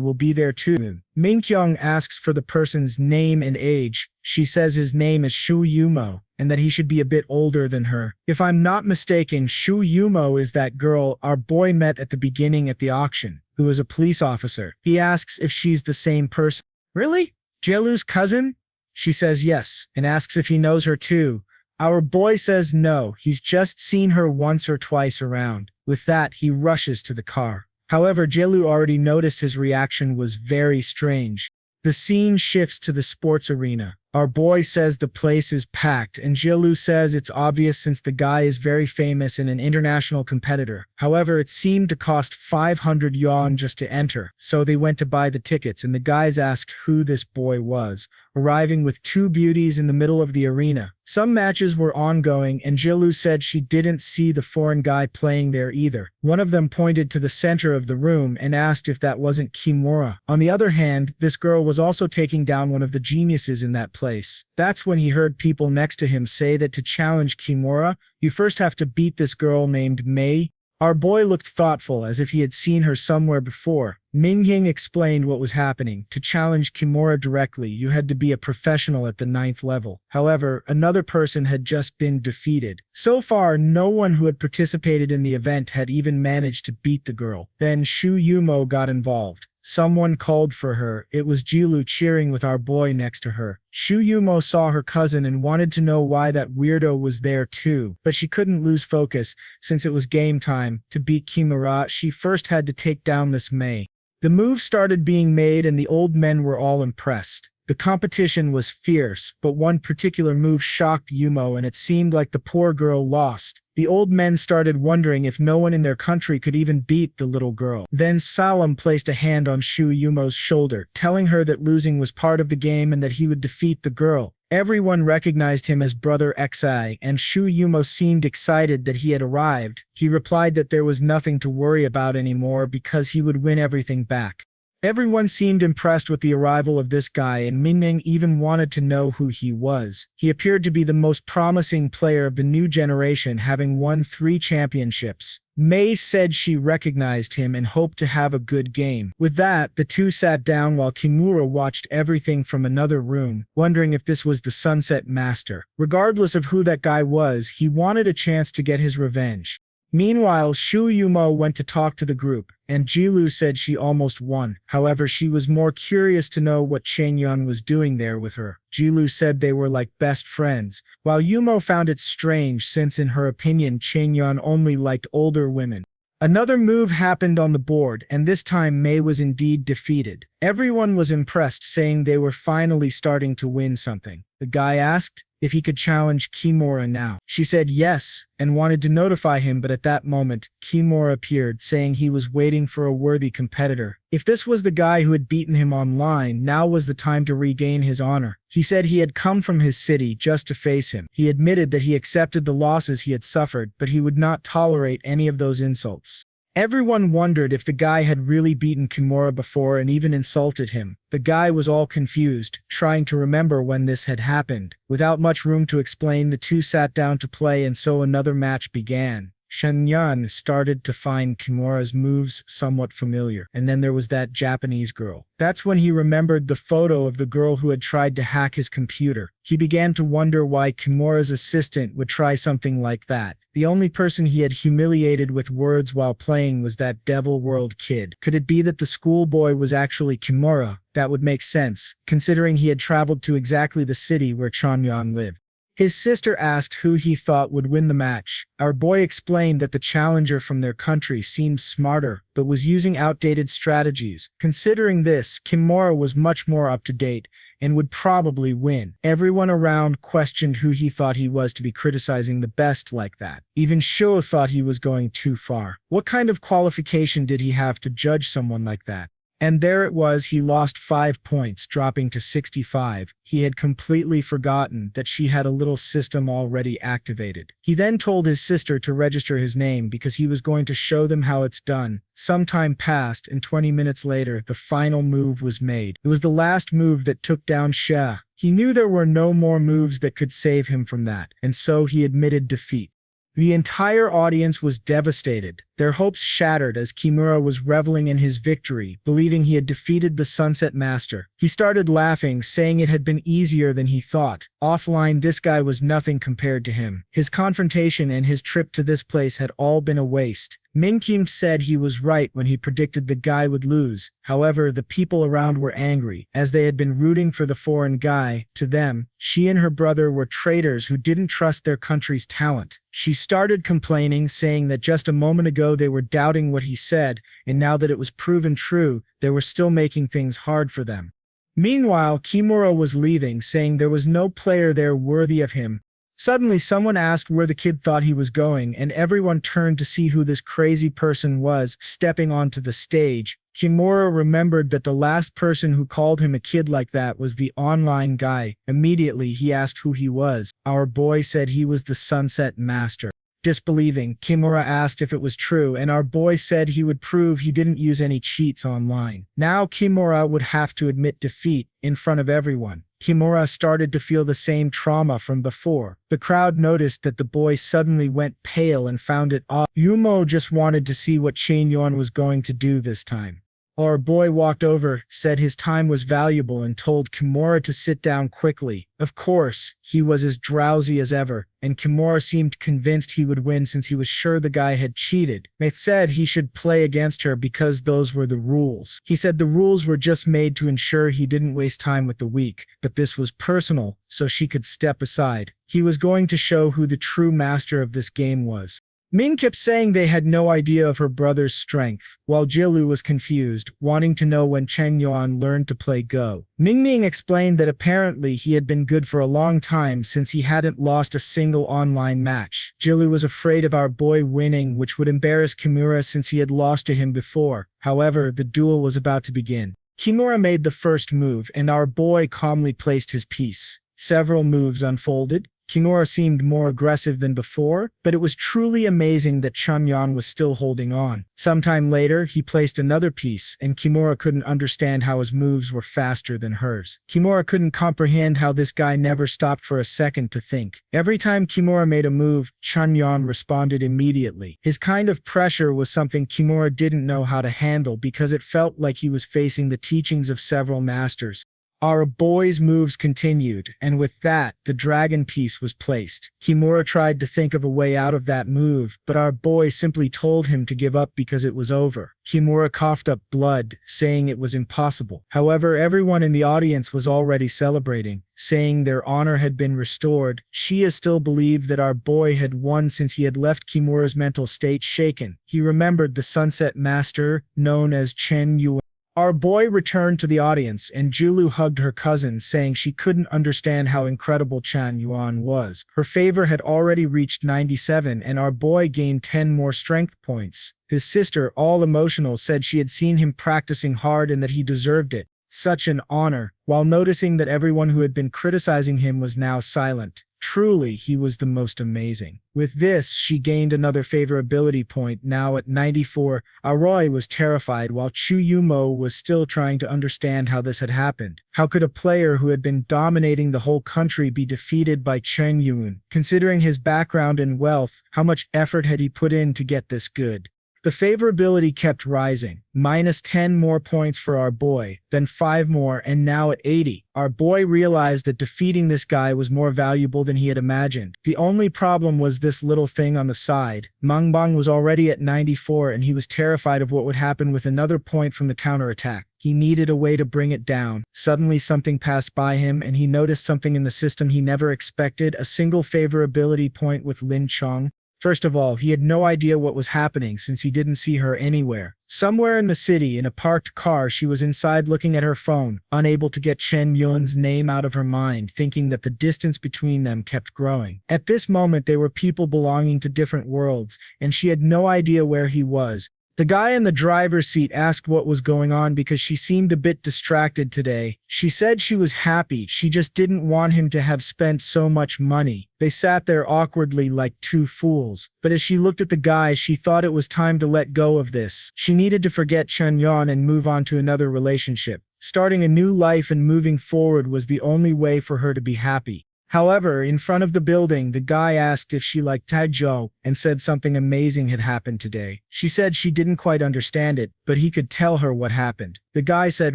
will be there too. Minkyung asks for the person's name and age. She says his name is Shu Yumo, and that he should be a bit older than her. If I'm not mistaken, Shu Yumo is that girl our boy met at the beginning at the auction, who is a police officer. He asks if she's the same person. Really? Jelu's cousin? She says yes, and asks if he knows her too. Our boy says no, he's just seen her once or twice around. With that, he rushes to the car. However, Gigolo already noticed his reaction was very strange. The scene shifts to the sports arena. Our boy says the place is packed, and Gigolo says it's obvious since the guy is very famous and an international competitor. However, it seemed to cost 500 yuan just to enter, so they went to buy the tickets, and the guys asked who this boy was, arriving with two beauties in the middle of the arena. Some matches were ongoing, and Gigolo said she didn't see the foreign guy playing there either. One of them pointed to the center of the room and asked if that wasn't Kimra. On the other hand, this girl was also taking down one of the geniuses in that place. That's when he heard people next to him say that to challenge Kimura, you first have to beat this girl named Mei. Our boy looked thoughtful, as if he had seen her somewhere before. Ming Ying explained what was happening. To challenge Kimura directly, you had to be a professional at the 9th level. However, another person had just been defeated. So far, no one who had participated in the event had even managed to beat the girl. Then Shu Yumo got involved. Someone called for her. It was Gigolo cheering with our boy next to her. Shu Yumo saw her cousin and wanted to know why that weirdo was there too, but she couldn't lose focus since it was game time. To beat Kimura, she first had to take down this Mei. The moves started being made and the old men were all impressed. The competition was fierce, but one particular move shocked Yumo and it seemed like the poor girl lost. The old men started wondering if no one in their country could even beat the little girl. Then Salam placed a hand on Shu Yumo's shoulder, telling her that losing was part of the game and that he would defeat the girl. Everyone recognized him as Brother Xi, and Shu Yumo seemed excited that he had arrived. He replied that there was nothing to worry about anymore because he would win everything back. Everyone seemed impressed with the arrival of this guy, and Mingming even wanted to know who he was. He appeared to be the most promising player of the new generation, having won 3 championships. Mei said she recognized him and hoped to have a good game. With that, the two sat down while Kimura watched everything from another room, wondering if this was the Sunset Master. Regardless of who that guy was, he wanted a chance to get his revenge. Meanwhile, Shu Yumo went to talk to the group, and Jilu said she almost won. However, she was more curious to know what Chen Yuan was doing there with her. Jilu said they were like best friends, while Yumo found it strange since in her opinion Chen Yuan only liked older women. Another move happened on the board, and this time Mei was indeed defeated. Everyone was impressed, saying they were finally starting to win something. The guy asked if he could challenge Kimura now. She said yes, and wanted to notify him, but at that moment, Kimura appeared, saying he was waiting for a worthy competitor. If this was the guy who had beaten him online, now was the time to regain his honor. He said he had come from his city just to face him. He admitted that he accepted the losses he had suffered, but he would not tolerate any of those insults. Everyone wondered if the guy had really beaten Kimura before and even insulted him. The guy was all confused, trying to remember when this had happened. Without much room to explain, the two sat down to play, and so another match began. Chen Yuan started to find Kimura's moves somewhat familiar, and then there was that Japanese girl. That's when he remembered the photo of the girl who had tried to hack his computer. He began to wonder why Kimura's assistant would try something like that. The only person he had humiliated with words while playing was that Devil World kid. Could it be that the schoolboy was actually Kimura? That would make sense, considering he had traveled to exactly the city where Chen Yuan lived. His sister asked who he thought would win the match. Our boy explained that the challenger from their country seemed smarter, but was using outdated strategies. Considering this, Kimura was much more up to date and would probably win. Everyone around questioned who he thought he was to be criticizing the best like that. Even Sho thought he was going too far. What kind of qualification did he have to judge someone like that? And there it was, he lost 5 points, dropping to 65. He had completely forgotten that she had a little system already activated. He then told his sister to register his name because he was going to show them how it's done. Some time passed, and 20 minutes later, the final move was made. It was the last move that took down Xia. He knew there were no more moves that could save him from that, and so he admitted defeat. The entire audience was devastated, their hopes shattered as Kimura was reveling in his victory, believing he had defeated the Sunset Master. He started laughing, saying it had been easier than he thought. Offline, this guy was nothing compared to him. His confrontation and his trip to this place had all been a waste. Min Kim said he was right when he predicted the guy would lose. However, the people around were angry, as they had been rooting for the foreign guy. To them, she and her brother were traitors who didn't trust their country's talent. She started complaining, saying that just a moment ago they were doubting what he said, and now that it was proven true, they were still making things hard for them. Meanwhile, Kimura was leaving, saying there was no player there worthy of him. Suddenly, someone asked where the kid thought he was going, and everyone turned to see who this crazy person was stepping onto the stage. Kimura remembered that the last person who called him a kid like that was the online guy. Immediately, he asked who he was. Our boy said he was the Sunset Master. Disbelieving, Kimura asked if it was true, and our boy said he would prove he didn't use any cheats online. Now Kimura would have to admit defeat in front of everyone. Kimura started to feel the same trauma from before. The crowd noticed that the boy suddenly went pale and found it odd. Yumo just wanted to see what Chen Yuan was going to do this time. Our boy walked over, said his time was valuable, and told Kimura to sit down quickly. Of course, he was as drowsy as ever, and Kimura seemed convinced he would win since he was sure the guy had cheated. Mate said he should play against her because those were the rules. He said the rules were just made to ensure he didn't waste time with the weak, but this was personal, so she could step aside. He was going to show who the true master of this game was. Min kept saying they had no idea of her brother's strength, while Jilu was confused, wanting to know when Chen Yuan learned to play Go. Mingming explained that apparently he had been good for a long time since he hadn't lost a single online match. Jilu was afraid of our boy winning, which would embarrass Kimura since he had lost to him before. However, the duel was about to begin. Kimura made the first move, and our boy calmly placed his piece. Several moves unfolded. Kimura seemed more aggressive than before, but it was truly amazing that Chen Yuan was still holding on. Sometime later, he placed another piece, and Kimura couldn't understand how his moves were faster than hers. Kimura couldn't comprehend how this guy never stopped for a second to think. Every time Kimura made a move, Chen Yuan responded immediately. His kind of pressure was something Kimura didn't know how to handle because it felt like he was facing the teachings of several masters. Our boy's moves continued, and with that, the dragon piece was placed. Kimura tried to think of a way out of that move, but our boy simply told him to give up because it was over. Kimura coughed up blood, saying it was impossible. However, everyone in the audience was already celebrating, saying their honor had been restored. Shia still believed that our boy had won since he had left Kimura's mental state shaken. He remembered the Sunset Master, known as Chen Yuan. Our boy returned to the audience, and Julu hugged her cousin, saying she couldn't understand how incredible Chen Yuan was. Her favor had already reached 97, and our boy gained 10 more strength points. His sister, all emotional, said she had seen him practicing hard and that he deserved it. Such an honor, while noticing that everyone who had been criticizing him was now silent. Truly, he was the most amazing. With this, she gained another favorability point, now at 94. Aroi was terrified while Chu Yumo was still trying to understand how this had happened. How could a player who had been dominating the whole country be defeated by Chen Yuan? Considering his background and wealth, how much effort had he put in to get this good? The favorability kept rising, minus 10 more points for our boy, then 5 more, and now at 80. Our boy realized that defeating this guy was more valuable than he had imagined. The only problem was this little thing on the side. Mangbang was already at 94 and he was terrified of what would happen with another point from the counterattack. He needed a way to bring it down. Suddenly something passed by him and he noticed something in the system he never expected, a single favorability point with Lin Chong. First of all, he had no idea what was happening since he didn't see her anywhere. Somewhere in the city, in a parked car, she was inside looking at her phone, unable to get Chen Yuan's name out of her mind, thinking that the distance between them kept growing. At this moment, they were people belonging to different worlds, and she had no idea where he was. The guy in the driver's seat asked what was going on because she seemed a bit distracted today. She said she was happy, she just didn't want him to have spent so much money. They sat there awkwardly like two fools. But as she looked at the guy, she thought it was time to let go of this. She needed to forget Chen Yuan and move on to another relationship. Starting a new life and moving forward was the only way for her to be happy. However, in front of the building, the guy asked if she liked Taizhou and said something amazing had happened today. She said she didn't quite understand it, but he could tell her what happened. The guy said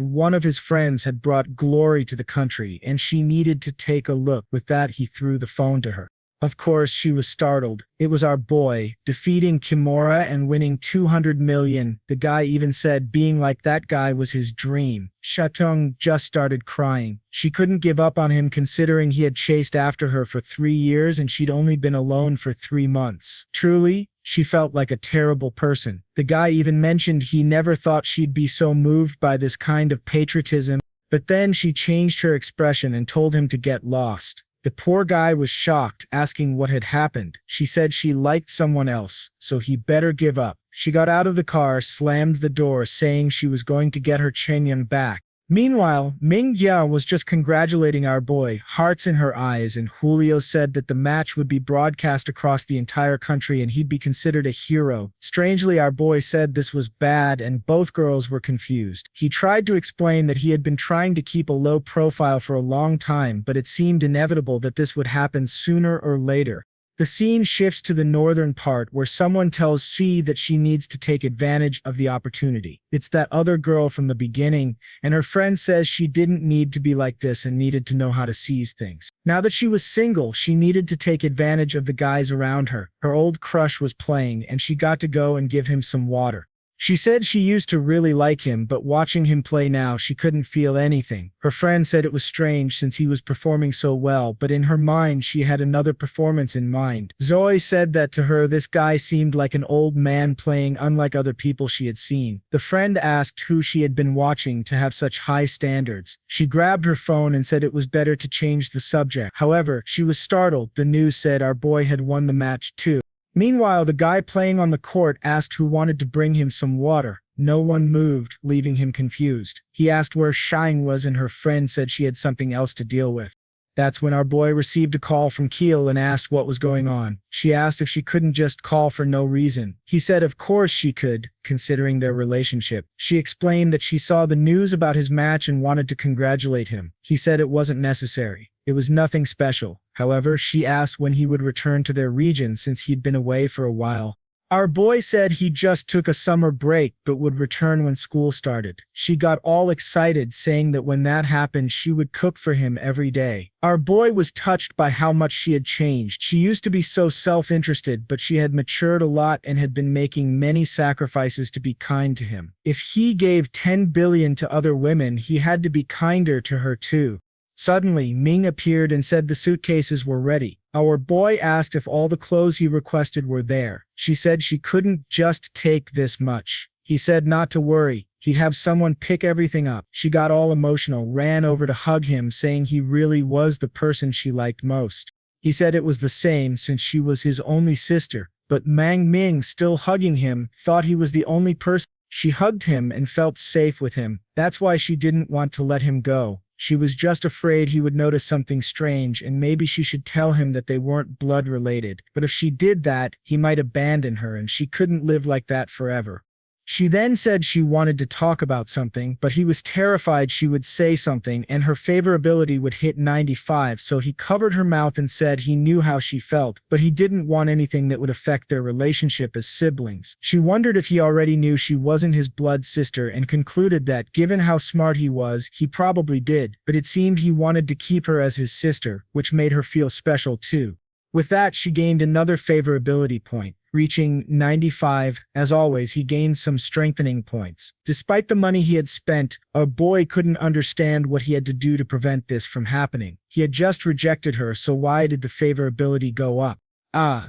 one of his friends had brought glory to the country and she needed to take a look. With that, he threw the phone to her. Of course, she was startled. It was our boy, defeating Kimura and winning 200 million. The guy even said being like that guy was his dream. Shutong just started crying. She couldn't give up on him considering he had chased after her for 3 years and she'd only been alone for 3 months. Truly, she felt like a terrible person. The guy even mentioned he never thought she'd be so moved by this kind of patriotism, but then she changed her expression and told him to get lost. The poor guy was shocked, asking what had happened. She said she liked someone else, so he better give up. She got out of the car, slammed the door, saying she was going to get her Chen Yuan back. Meanwhile, Ming Yao was just congratulating our boy, hearts in her eyes, and Julio said that the match would be broadcast across the entire country and he'd be considered a hero. Strangely, our boy said this was bad and both girls were confused. He tried to explain that he had been trying to keep a low profile for a long time, but it seemed inevitable that this would happen sooner or later. The scene shifts to the northern part where someone tells C that she needs to take advantage of the opportunity. It's that other girl from the beginning, and her friend says she didn't need to be like this and needed to know how to seize things. Now that she was single, she needed to take advantage of the guys around her. Her old crush was playing, and she got to go and give him some water. She said she used to really like him, but watching him play now, she couldn't feel anything. Her friend said it was strange since he was performing so well, but in her mind, she had another performance in mind. Zoe said that to her, this guy seemed like an old man playing unlike other people she had seen. The friend asked who she had been watching to have such high standards. She grabbed her phone and said it was better to change the subject. However, she was startled. The news said our boy had won the match too. Meanwhile, the guy playing on the court asked who wanted to bring him some water. No one moved, leaving him confused. He asked where Shine was and her friend said she had something else to deal with. That's when our boy received a call from Keel and asked what was going on. She asked if she couldn't just call for no reason. He said of course she could, considering their relationship. She explained that she saw the news about his match and wanted to congratulate him. He said it wasn't necessary. It was nothing special. However, she asked when he would return to their region since he'd been away for a while. Our boy said he just took a summer break but would return when school started. She got all excited, saying that when that happened she would cook for him every day. Our boy was touched by how much she had changed. She used to be so self-interested, but she had matured a lot and had been making many sacrifices to be kind to him. If he gave 10 billion to other women, he had to be kinder to her too. Suddenly, Ming appeared and said the suitcases were ready. Our boy asked if all the clothes he requested were there. She said she couldn't just take this much. He said not to worry, he'd have someone pick everything up. She got all emotional, ran over to hug him, saying he really was the person she liked most. He said it was the same since she was his only sister, but Mang Ming, still hugging him, thought he was the only person. She hugged him and felt safe with him. That's why she didn't want to let him go. She was just afraid he would notice something strange and maybe she should tell him that they weren't blood related. But if she did that, he might abandon her and she couldn't live like that forever. She then said she wanted to talk about something, but he was terrified she would say something and her favorability would hit 95, so he covered her mouth and said he knew how she felt, but he didn't want anything that would affect their relationship as siblings. She wondered if he already knew she wasn't his blood sister and concluded that, given how smart he was, he probably did, but it seemed he wanted to keep her as his sister, which made her feel special too. With that, she gained another favorability point, reaching 95. As always, he gained some strengthening points. Despite the money he had spent, our boy couldn't understand what he had to do to prevent this from happening. He had just rejected her, so why did the favorability go up?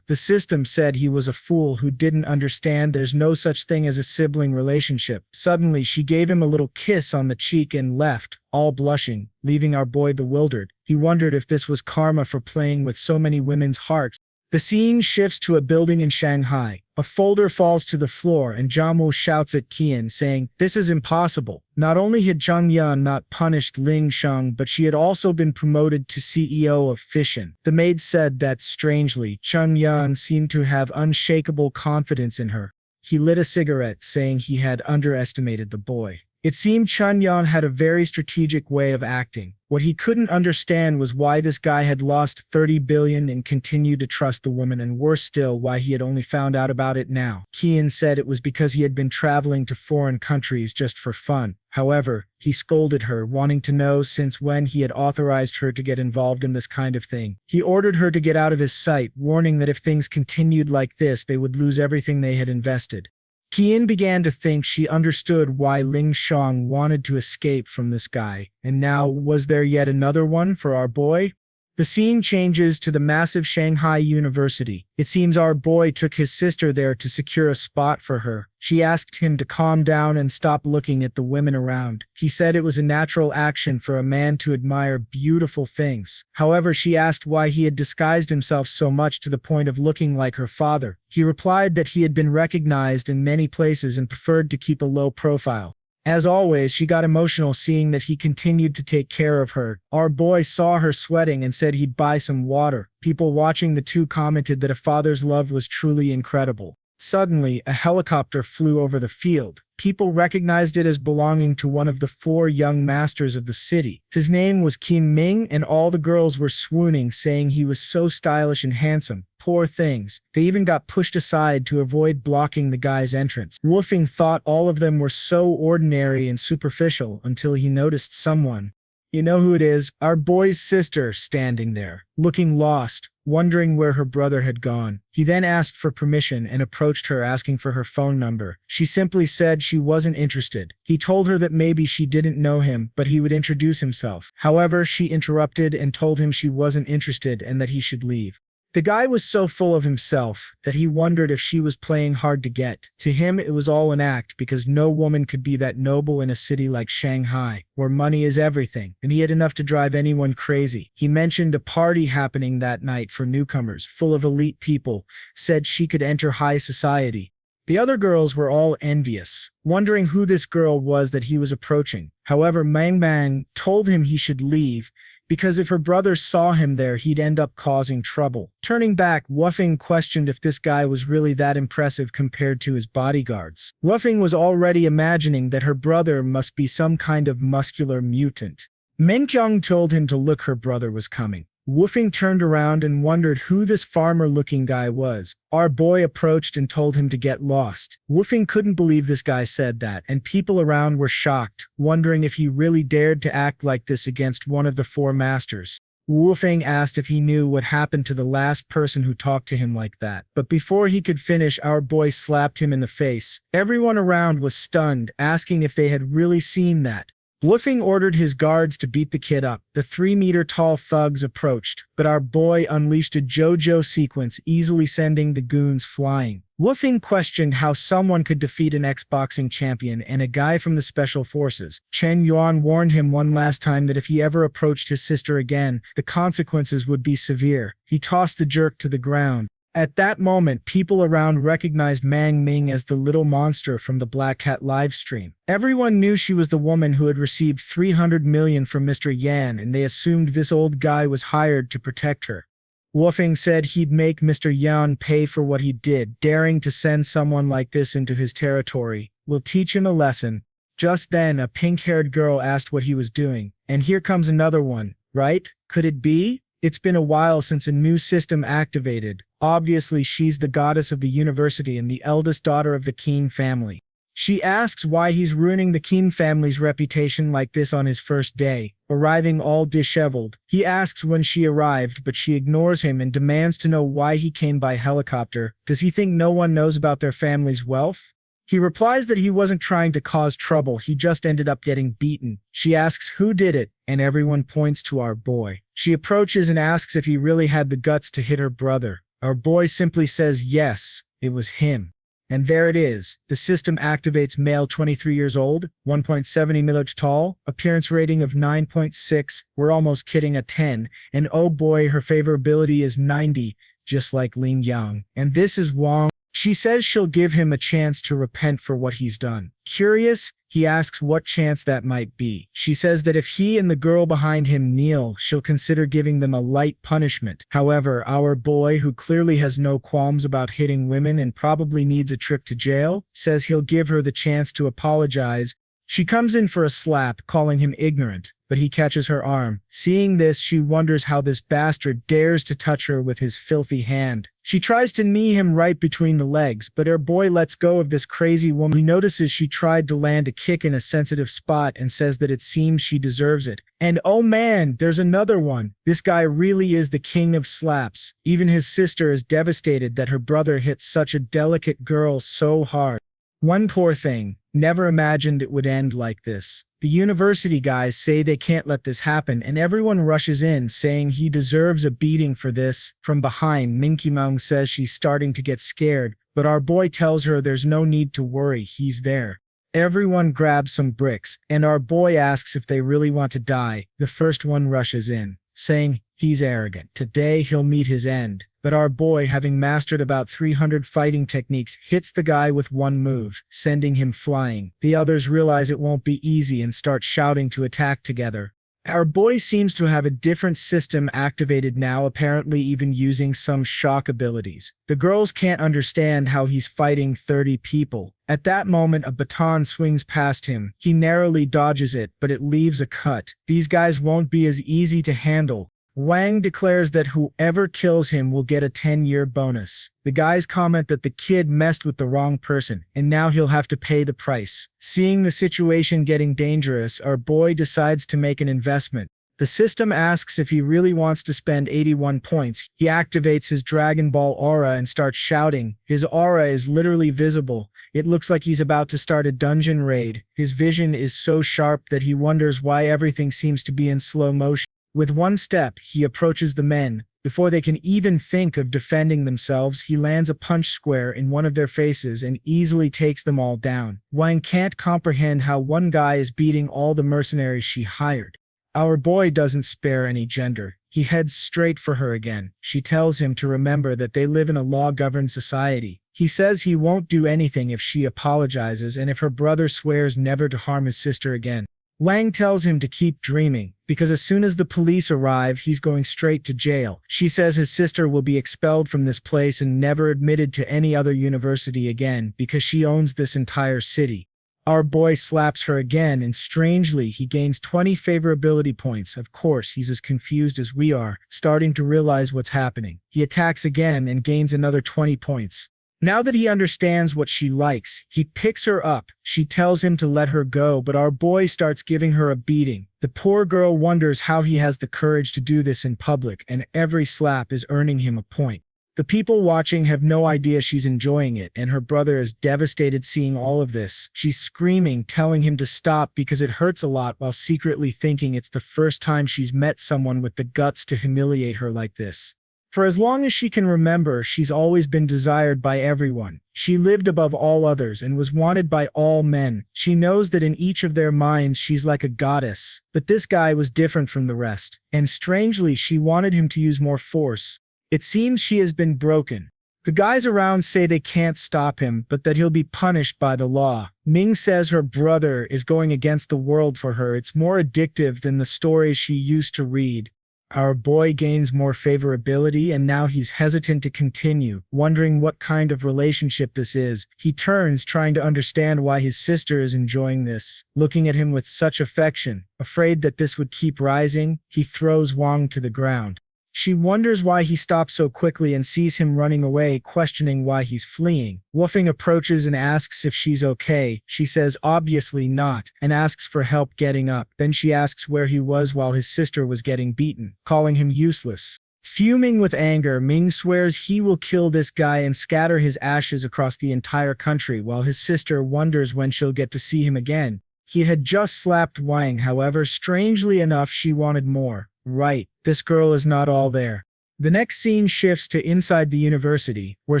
The system said he was a fool who didn't understand there's no such thing as a sibling relationship. Suddenly, she gave him a little kiss on the cheek and left, all blushing, leaving our boy bewildered. He wondered if this was karma for playing with so many women's hearts. The scene shifts to a building in Shanghai. A folder falls to the floor and Jiamu shouts at Qian, saying, "This is impossible." Not only had Chen Yuan not punished Ling Sheng, but she had also been promoted to CEO of Fission. The maid said that, strangely, Chen Yuan seemed to have unshakable confidence in her. He lit a cigarette, saying he had underestimated the boy. It seemed Chen Yuan had a very strategic way of acting. What he couldn't understand was why this guy had lost 30 billion and continued to trust the woman, and worse still, why he had only found out about it now. Qian said it was because he had been traveling to foreign countries just for fun. However, he scolded her, wanting to know since when he had authorized her to get involved in this kind of thing. He ordered her to get out of his sight, warning that if things continued like this, they would lose everything they had invested. Qian began to think she understood why Ling Sheng wanted to escape from this guy, and now was there yet another one for our boy? The scene changes to the massive Shanghai University. It seems our boy took his sister there to secure a spot for her. She asked him to calm down and stop looking at the women around. He said it was a natural action for a man to admire beautiful things. However, she asked why he had disguised himself so much to the point of looking like her father. He replied that he had been recognized in many places and preferred to keep a low profile. As always, she got emotional seeing that he continued to take care of her. Our boy saw her sweating and said he'd buy some water. People watching the two commented that a father's love was truly incredible. Suddenly, a helicopter flew over the field. People recognized it as belonging to one of the 4 young masters of the city. His name was Kim Ming, and all the girls were swooning, saying he was so stylish and handsome. Poor things. They even got pushed aside to avoid blocking the guy's entrance. Wolfing thought all of them were so ordinary and superficial until he noticed someone. You know who it is? Our boy's sister, standing there, looking lost, wondering where her brother had gone. He then asked for permission and approached her, asking for her phone number. She simply said she wasn't interested. He told her that maybe she didn't know him, but he would introduce himself. However, she interrupted and told him she wasn't interested and that he should leave. The guy was so full of himself that he wondered if she was playing hard to get. To him, it was all an act, because no woman could be that noble in a city like Shanghai, where money is everything, and he had enough to drive anyone crazy. He mentioned a party happening that night for newcomers, full of elite people, said she could enter high society. The other girls were all envious, wondering who this girl was that he was approaching. However, Mang Mang told him he should leave. because if her brother saw him there, he'd end up causing trouble. Turning back, Wufing questioned if this guy was really that impressive compared to his bodyguards. Wufing was already imagining that her brother must be some kind of muscular mutant. Menkyong told him to look, her brother was coming. Wufing turned around and wondered who this farmer-looking guy was. Our boy approached and told him to get lost. Wufing couldn't believe this guy said that, and people around were shocked, wondering if he really dared to act like this against one of the four masters. Wufing asked if he knew what happened to the last person who talked to him like that. But before he could finish, our boy slapped him in the face. Everyone around was stunned, asking if they had really seen that. Wufing ordered his guards to beat the kid up. The 3-meter-tall thugs approached, but our boy unleashed a JoJo sequence, easily sending the goons flying. Wufing questioned how someone could defeat an ex-boxing champion and a guy from the special forces. Chen Yuan warned him one last time that if he ever approached his sister again, the consequences would be severe. He tossed the jerk to the ground. At that moment, people around recognized Mang Ming as the little monster from the Black Cat livestream. Everyone knew she was the woman who had received 300 million from Mr. Yan, and they assumed this old guy was hired to protect her. Wufing said he'd make Mr. Yan pay for what he did. Daring to send someone like this into his territory will teach him a lesson. Just then, a pink-haired girl asked what he was doing. And here comes another one, right? Could it be? It's been a while since a new system activated. Obviously, she's the goddess of the university and the eldest daughter of the Qin family. She asks why he's ruining the Qin family's reputation like this on his first day, arriving all disheveled. He asks when she arrived, but she ignores him and demands to know why he came by helicopter. Does he think no one knows about their family's wealth? He replies that he wasn't trying to cause trouble, he just ended up getting beaten. She asks who did it, and everyone points to our boy. She approaches and asks if he really had the guts to hit her brother. Our boy simply says yes, it was him. And there it is. The system activates. Male 23 years old, 1.70 mm tall, appearance rating of 9.6, we're almost kidding, a 10, and oh boy, her favorability is 90, just like Ling Yang. And this is Wang. She says she'll give him a chance to repent for what he's done. Curious, he asks what chance that might be. She says that if he and the girl behind him kneel, she'll consider giving them a light punishment. However, our boy, who clearly has no qualms about hitting women and probably needs a trip to jail, says he'll give her the chance to apologize. She comes in for a slap, calling him ignorant, but he catches her arm. Seeing this, she wonders how this bastard dares to touch her with his filthy hand. She tries to knee him right between the legs, but her boy lets go of this crazy woman. He notices she tried to land a kick in a sensitive spot and says that it seems she deserves it. And oh man, there's another one. This guy really is the king of slaps. Even his sister is devastated that her brother hit such a delicate girl so hard. One poor thing. Never imagined it would end like this. The university guys say they can't let this happen, and everyone rushes in, saying he deserves a beating for this. From behind, Minky Mung says she's starting to get scared, but our boy tells her there's no need to worry, he's there. Everyone grabs some bricks, and our boy asks if they really want to die. The first one rushes in, saying he's arrogant. Today he'll meet his end. But our boy, having mastered about 300 fighting techniques, hits the guy with one move, sending him flying. The others realize it won't be easy and start shouting to attack together. Our boy seems to have a different system activated now, apparently even using some shock abilities. The girls can't understand how he's fighting 30 people. At that moment, a baton swings past him. He narrowly dodges it, but it leaves a cut. These guys won't be as easy to handle. Wang declares that whoever kills him will get a 10-year bonus. The guys comment that the kid messed with the wrong person, and now he'll have to pay the price. Seeing the situation getting dangerous, our boy decides to make an investment. The system asks if he really wants to spend 81 points. He activates his Dragon Ball aura and starts shouting. His aura is literally visible. It looks like he's about to start a dungeon raid. His vision is so sharp that he wonders why everything seems to be in slow motion. With one step, he approaches the men. Before they can even think of defending themselves, he lands a punch square in one of their faces and easily takes them all down. Wang can't comprehend how one guy is beating all the mercenaries she hired. Our boy doesn't spare any gender. He heads straight for her again. She tells him to remember that they live in a law-governed society. He says he won't do anything if she apologizes and if her brother swears never to harm his sister again. Wang tells him to keep dreaming, because as soon as the police arrive, he's going straight to jail. She says his sister will be expelled from this place and never admitted to any other university again because she owns this entire city. Our boy slaps her again, and strangely, he gains 20 favorability points. Of course, he's as confused as we are, starting to realize what's happening. He attacks again and gains another 20 points. Now that he understands what she likes, he picks her up. She tells him to let her go, but our boy starts giving her a beating. The poor girl wonders how he has the courage to do this in public, and every slap is earning him a point. The people watching have no idea she's enjoying it, and her brother is devastated seeing all of this. She's screaming, telling him to stop because it hurts a lot, while secretly thinking it's the first time she's met someone with the guts to humiliate her like this. For as long as she can remember, she's always been desired by everyone. She lived above all others and was wanted by all men. She knows that in each of their minds she's like a goddess. But this guy was different from the rest, and strangely she wanted him to use more force. It seems she has been broken. The guys around say they can't stop him, but that he'll be punished by the law. Ming says her brother is going against the world for her. It's more addictive than the stories she used to read. Our boy gains more favorability, and now he's hesitant to continue, wondering what kind of relationship this is. He turns, trying to understand why his sister is enjoying this, looking at him with such affection. Afraid that this would keep rising, he throws Wang to the ground. She wonders why he stops so quickly and sees him running away, questioning why he's fleeing. Woofing approaches and asks if she's okay. She says obviously not, and asks for help getting up. Then she asks where he was while his sister was getting beaten, calling him useless. Fuming with anger, Ming swears he will kill this guy and scatter his ashes across the entire country, while his sister wonders when she'll get to see him again. He had just slapped Wang, however, strangely enough, she wanted more. Right, this girl is not all there. The next scene shifts to inside the university, where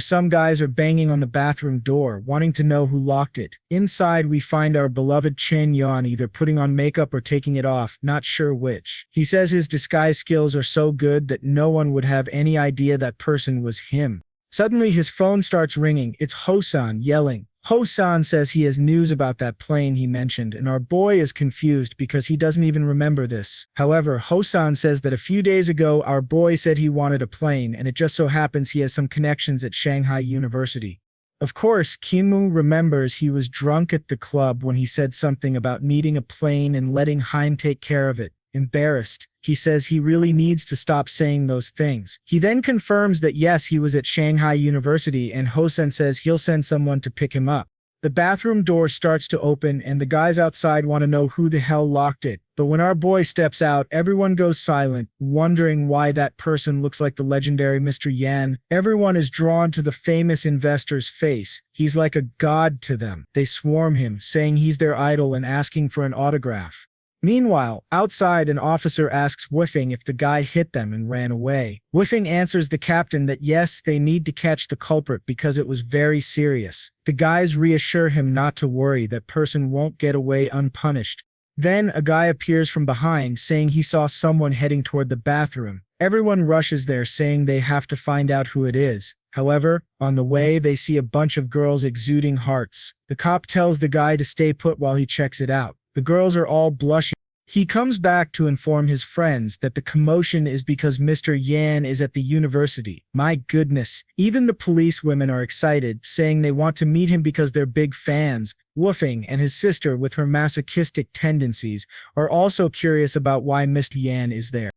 some guys are banging on the bathroom door, wanting to know who locked it. Inside, we find our beloved Chen Yuan either putting on makeup or taking it off, not sure which. He says his disguise skills are so good that no one would have any idea that person was him. Suddenly, his phone starts ringing. It's Hosan yelling. Hosan says he has news about that plane he mentioned, and our boy is confused because he doesn't even remember this. However, Hosan says that a few days ago our boy said he wanted a plane, and it just so happens he has some connections at Shanghai University. Of course, Kimra remembers he was drunk at the club when he said something about needing a plane and letting Hein take care of it. Embarrassed, he says he really needs to stop saying those things. He then confirms that yes, he was at Shanghai University, and Hosan says he'll send someone to pick him up. The bathroom door starts to open, and the guys outside want to know who the hell locked it. But when our boy steps out, everyone goes silent, wondering why that person looks like the legendary Mr. Yan. Everyone is drawn to the famous investor's face. He's like a god to them. They swarm him, saying he's their idol and asking for an autograph. Meanwhile, outside, an officer asks Woofing if the guy hit them and ran away. Woofing answers the captain that yes, they need to catch the culprit because it was very serious. The guys reassure him not to worry, that person won't get away unpunished. Then a guy appears from behind, saying he saw someone heading toward the bathroom. Everyone rushes there, saying they have to find out who it is. However, on the way, they see a bunch of girls exuding hearts. The cop tells the guy to stay put while he checks it out. The girls are all blushing. He comes back to inform his friends that the commotion is because Mr. Yan is at the university. My goodness, even the police women are excited, saying they want to meet him because they're big fans. Woofing and his sister, with her masochistic tendencies, are also curious about why Mr. Yan is there.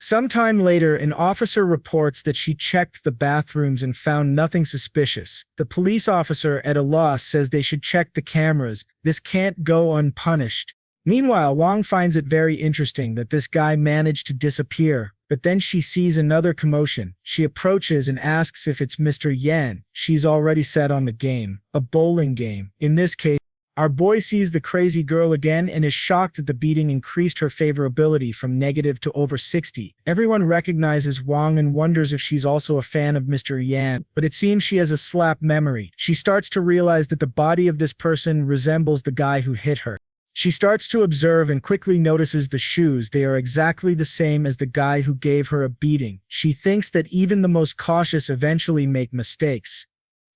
Sometime later, an officer reports that she checked the bathrooms and found nothing suspicious. The police officer, at a loss, says they should check the cameras. This can't go unpunished. Meanwhile, Wang finds it very interesting that this guy managed to disappear, but then she sees another commotion. She approaches and asks if it's Mr. Yan. She's already set on the game, a bowling game. In this case, our boy sees the crazy girl again and is shocked that the beating increased her favorability from negative to over 60. Everyone recognizes Wang and wonders if she's also a fan of Mr. Yan, but it seems she has a slap memory. She starts to realize that the body of this person resembles the guy who hit her. She starts to observe and quickly notices the shoes. They are exactly the same as the guy who gave her a beating. She thinks that even the most cautious eventually make mistakes.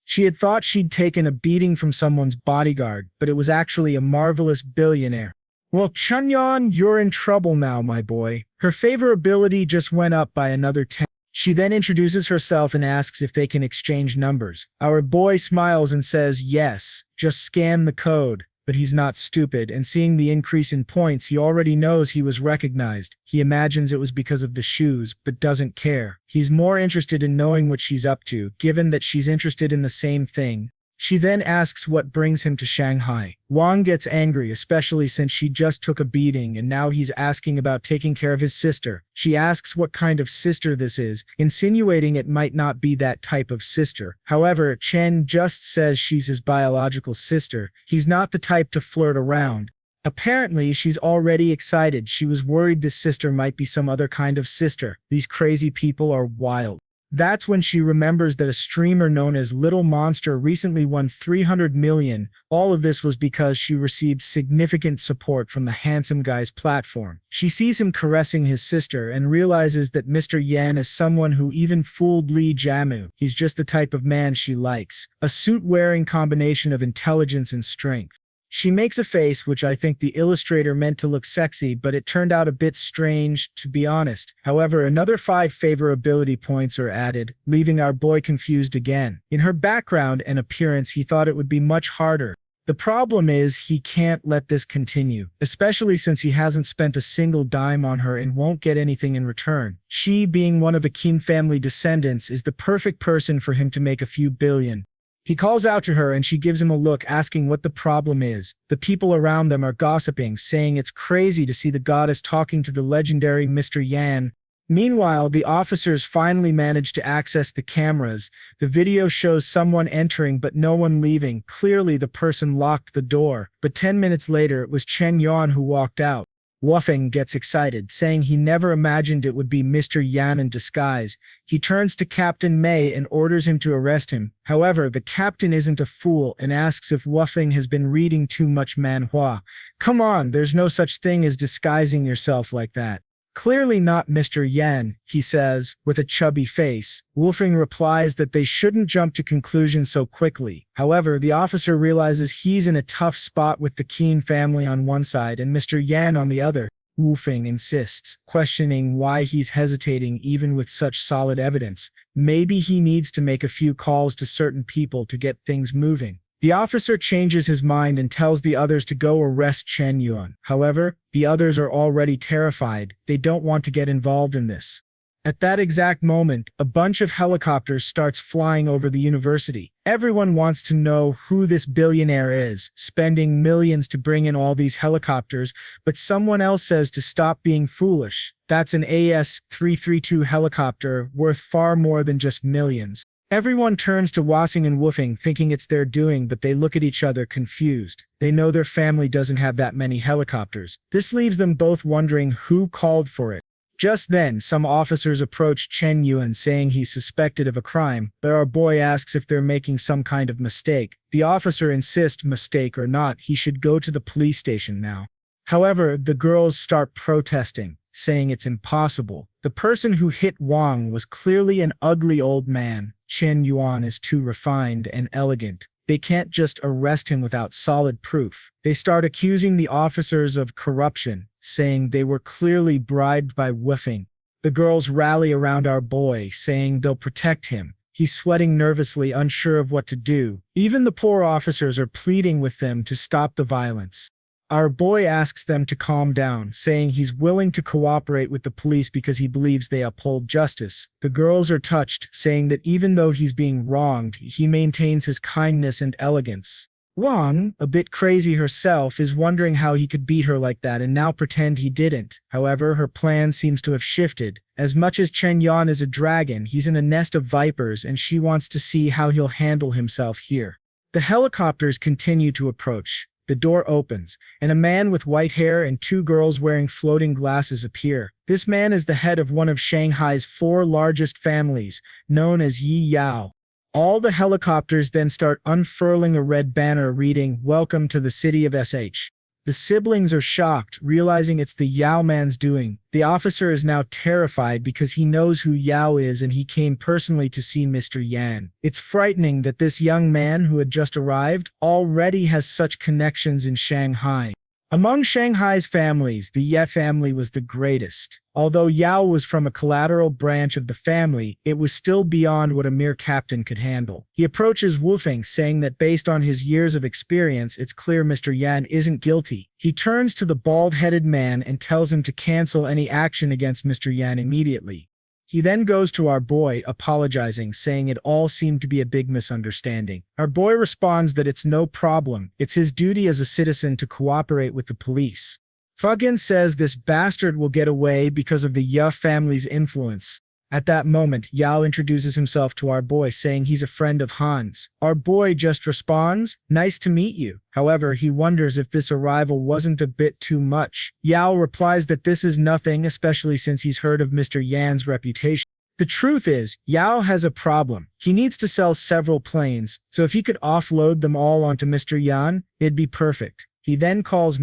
She had thought she'd taken a beating from someone's bodyguard, but it was actually a marvelous billionaire. Well, Chen Yuan, you're in trouble now, my boy. Her favorability just went up by another 10. She then introduces herself and asks if they can exchange numbers. Our boy smiles and says, yes, just scan the code. But he's not stupid, and seeing the increase in points, he already knows he was recognized. He imagines it was because of the shoes, but doesn't care. He's more interested in knowing what she's up to, given that she's interested in the same thing. She then asks what brings him to Shanghai. Wang gets angry, especially since she just took a beating and now he's asking about taking care of his sister. She asks what kind of sister this is, insinuating it might not be that type of sister. However, Chen just says she's his biological sister. He's not the type to flirt around. Apparently, she's already excited. She was worried this sister might be some other kind of sister. These crazy people are wild. That's when she remembers that a streamer known as Little Monster recently won 300 million. All of this was because she received significant support from the handsome guy's platform. She sees him caressing his sister and realizes that Mr. Yan is someone who even fooled Li Jiamu. He's just the type of man she likes. A suit-wearing combination of intelligence and strength. She makes a face which I think the illustrator meant to look sexy, but it turned out a bit strange, to be honest. However, another 5 favorability points are added, leaving our boy confused again. In her background and appearance, he thought it would be much harder. The problem is he can't let this continue, especially since he hasn't spent a single dime on her and won't get anything in return. She, being one of the Qin family descendants, is the perfect person for him to make a few billion. He calls out to her and she gives him a look asking what the problem is. The people around them are gossiping, saying it's crazy to see the goddess talking to the legendary Mr. Yan. Meanwhile, the officers finally manage to access the cameras. The video shows someone entering but no one leaving. Clearly the person locked the door, but 10 minutes later it was Chen Yuan who walked out. Wufeng gets excited, saying he never imagined it would be Mr. Yan in disguise. He turns to Captain Mei and orders him to arrest him. However, the captain isn't a fool and asks if Wufeng has been reading too much manhua. Come on, there's no such thing as disguising yourself like that. Clearly not Mr. Yan, he says, with a chubby face. Wufeng replies that they shouldn't jump to conclusions so quickly. However, the officer realizes he's in a tough spot with the Qin family on one side and Mr. Yan on the other. Wufeng insists, questioning why he's hesitating even with such solid evidence. Maybe he needs to make a few calls to certain people to get things moving. The officer changes his mind and tells the others to go arrest Chen Yuan. However, the others are already terrified. They don't want to get involved in this. At that exact moment, a bunch of helicopters starts flying over the university. Everyone wants to know who this billionaire is, spending millions to bring in all these helicopters, but someone else says to stop being foolish. That's an AS-332 helicopter worth far more than just millions. Everyone turns to Wasing and Wufeng thinking it's their doing, but they look at each other confused. They know their family doesn't have that many helicopters. This leaves them both wondering who called for it. Just then, some officers approach Chen Yuan saying he's suspected of a crime, but our boy asks if they're making some kind of mistake. The officer insists, mistake or not, he should go to the police station now. However, the girls start protesting, saying it's impossible. The person who hit Wang was clearly an ugly old man. Chen Yuan is too refined and elegant. They can't just arrest him without solid proof. They start accusing the officers of corruption, saying they were clearly bribed by Wufeng. The girls rally around our boy, saying they'll protect him. He's sweating nervously, unsure of what to do. Even the poor officers are pleading with them to stop the violence. Our boy asks them to calm down, saying he's willing to cooperate with the police because he believes they uphold justice. The girls are touched, saying that even though he's being wronged, he maintains his kindness and elegance. Wang, a bit crazy herself, is wondering how he could beat her like that and now pretend he didn't. However, her plan seems to have shifted. As much as Chen Yuan is a dragon, he's in a nest of vipers and she wants to see how he'll handle himself here. The helicopters continue to approach. The door opens, and a man with white hair and 2 girls wearing floating glasses appear. This man is the head of one of Shanghai's 4 largest families, known as Yi Yao. All the helicopters then start unfurling a red banner reading, "Welcome to the city of SH." The siblings are shocked, realizing it's the Yao man's doing. The officer is now terrified because he knows who Yao is and he came personally to see Mr. Yan. It's frightening that this young man who had just arrived already has such connections in Shanghai. Among Shanghai's families, the Ye family was the greatest. Although Yao was from a collateral branch of the family, it was still beyond what a mere captain could handle. He approaches Wufeng, saying that based on his years of experience, it's clear Mr. Yan isn't guilty. He turns to the bald-headed man and tells him to cancel any action against Mr. Yan immediately. He then goes to our boy, apologizing, saying it all seemed to be a big misunderstanding. Our boy responds that it's no problem, it's his duty as a citizen to cooperate with the police. Fuggin says this bastard will get away because of the Ye family's influence. At that moment, Yao introduces himself to our boy, saying he's a friend of Han's. Our boy just responds, "Nice to meet you." However, he wonders if this arrival wasn't a bit too much. Yao replies that this is nothing, especially since he's heard of Mr. Yan's reputation. The truth is, Yao has a problem. He needs to sell several planes, so if he could offload them all onto Mr. Yan, it'd be perfect. He then calls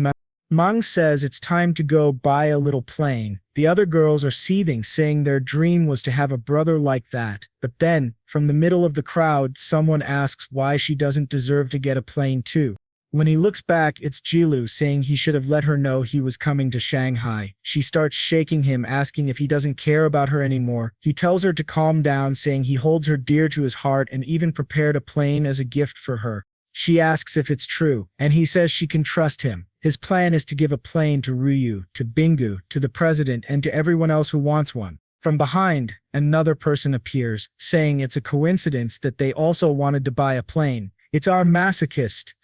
Mang says it's time to go buy a little plane. The other girls are seething, saying their dream was to have a brother like that. But then, from the middle of the crowd, someone asks why she doesn't deserve to get a plane too. When he looks back, it's Jilu, saying he should have let her know he was coming to Shanghai. She starts shaking him, asking if he doesn't care about her anymore. He tells her to calm down, saying he holds her dear to his heart and even prepared a plane as a gift for her. She asks if it's true, and he says she can trust him. His plan is to give a plane to Ruyu, to Bingu, to the president, and to everyone else who wants one. From behind, another person appears, saying it's a coincidence that they also wanted to buy a plane. It's our masochist,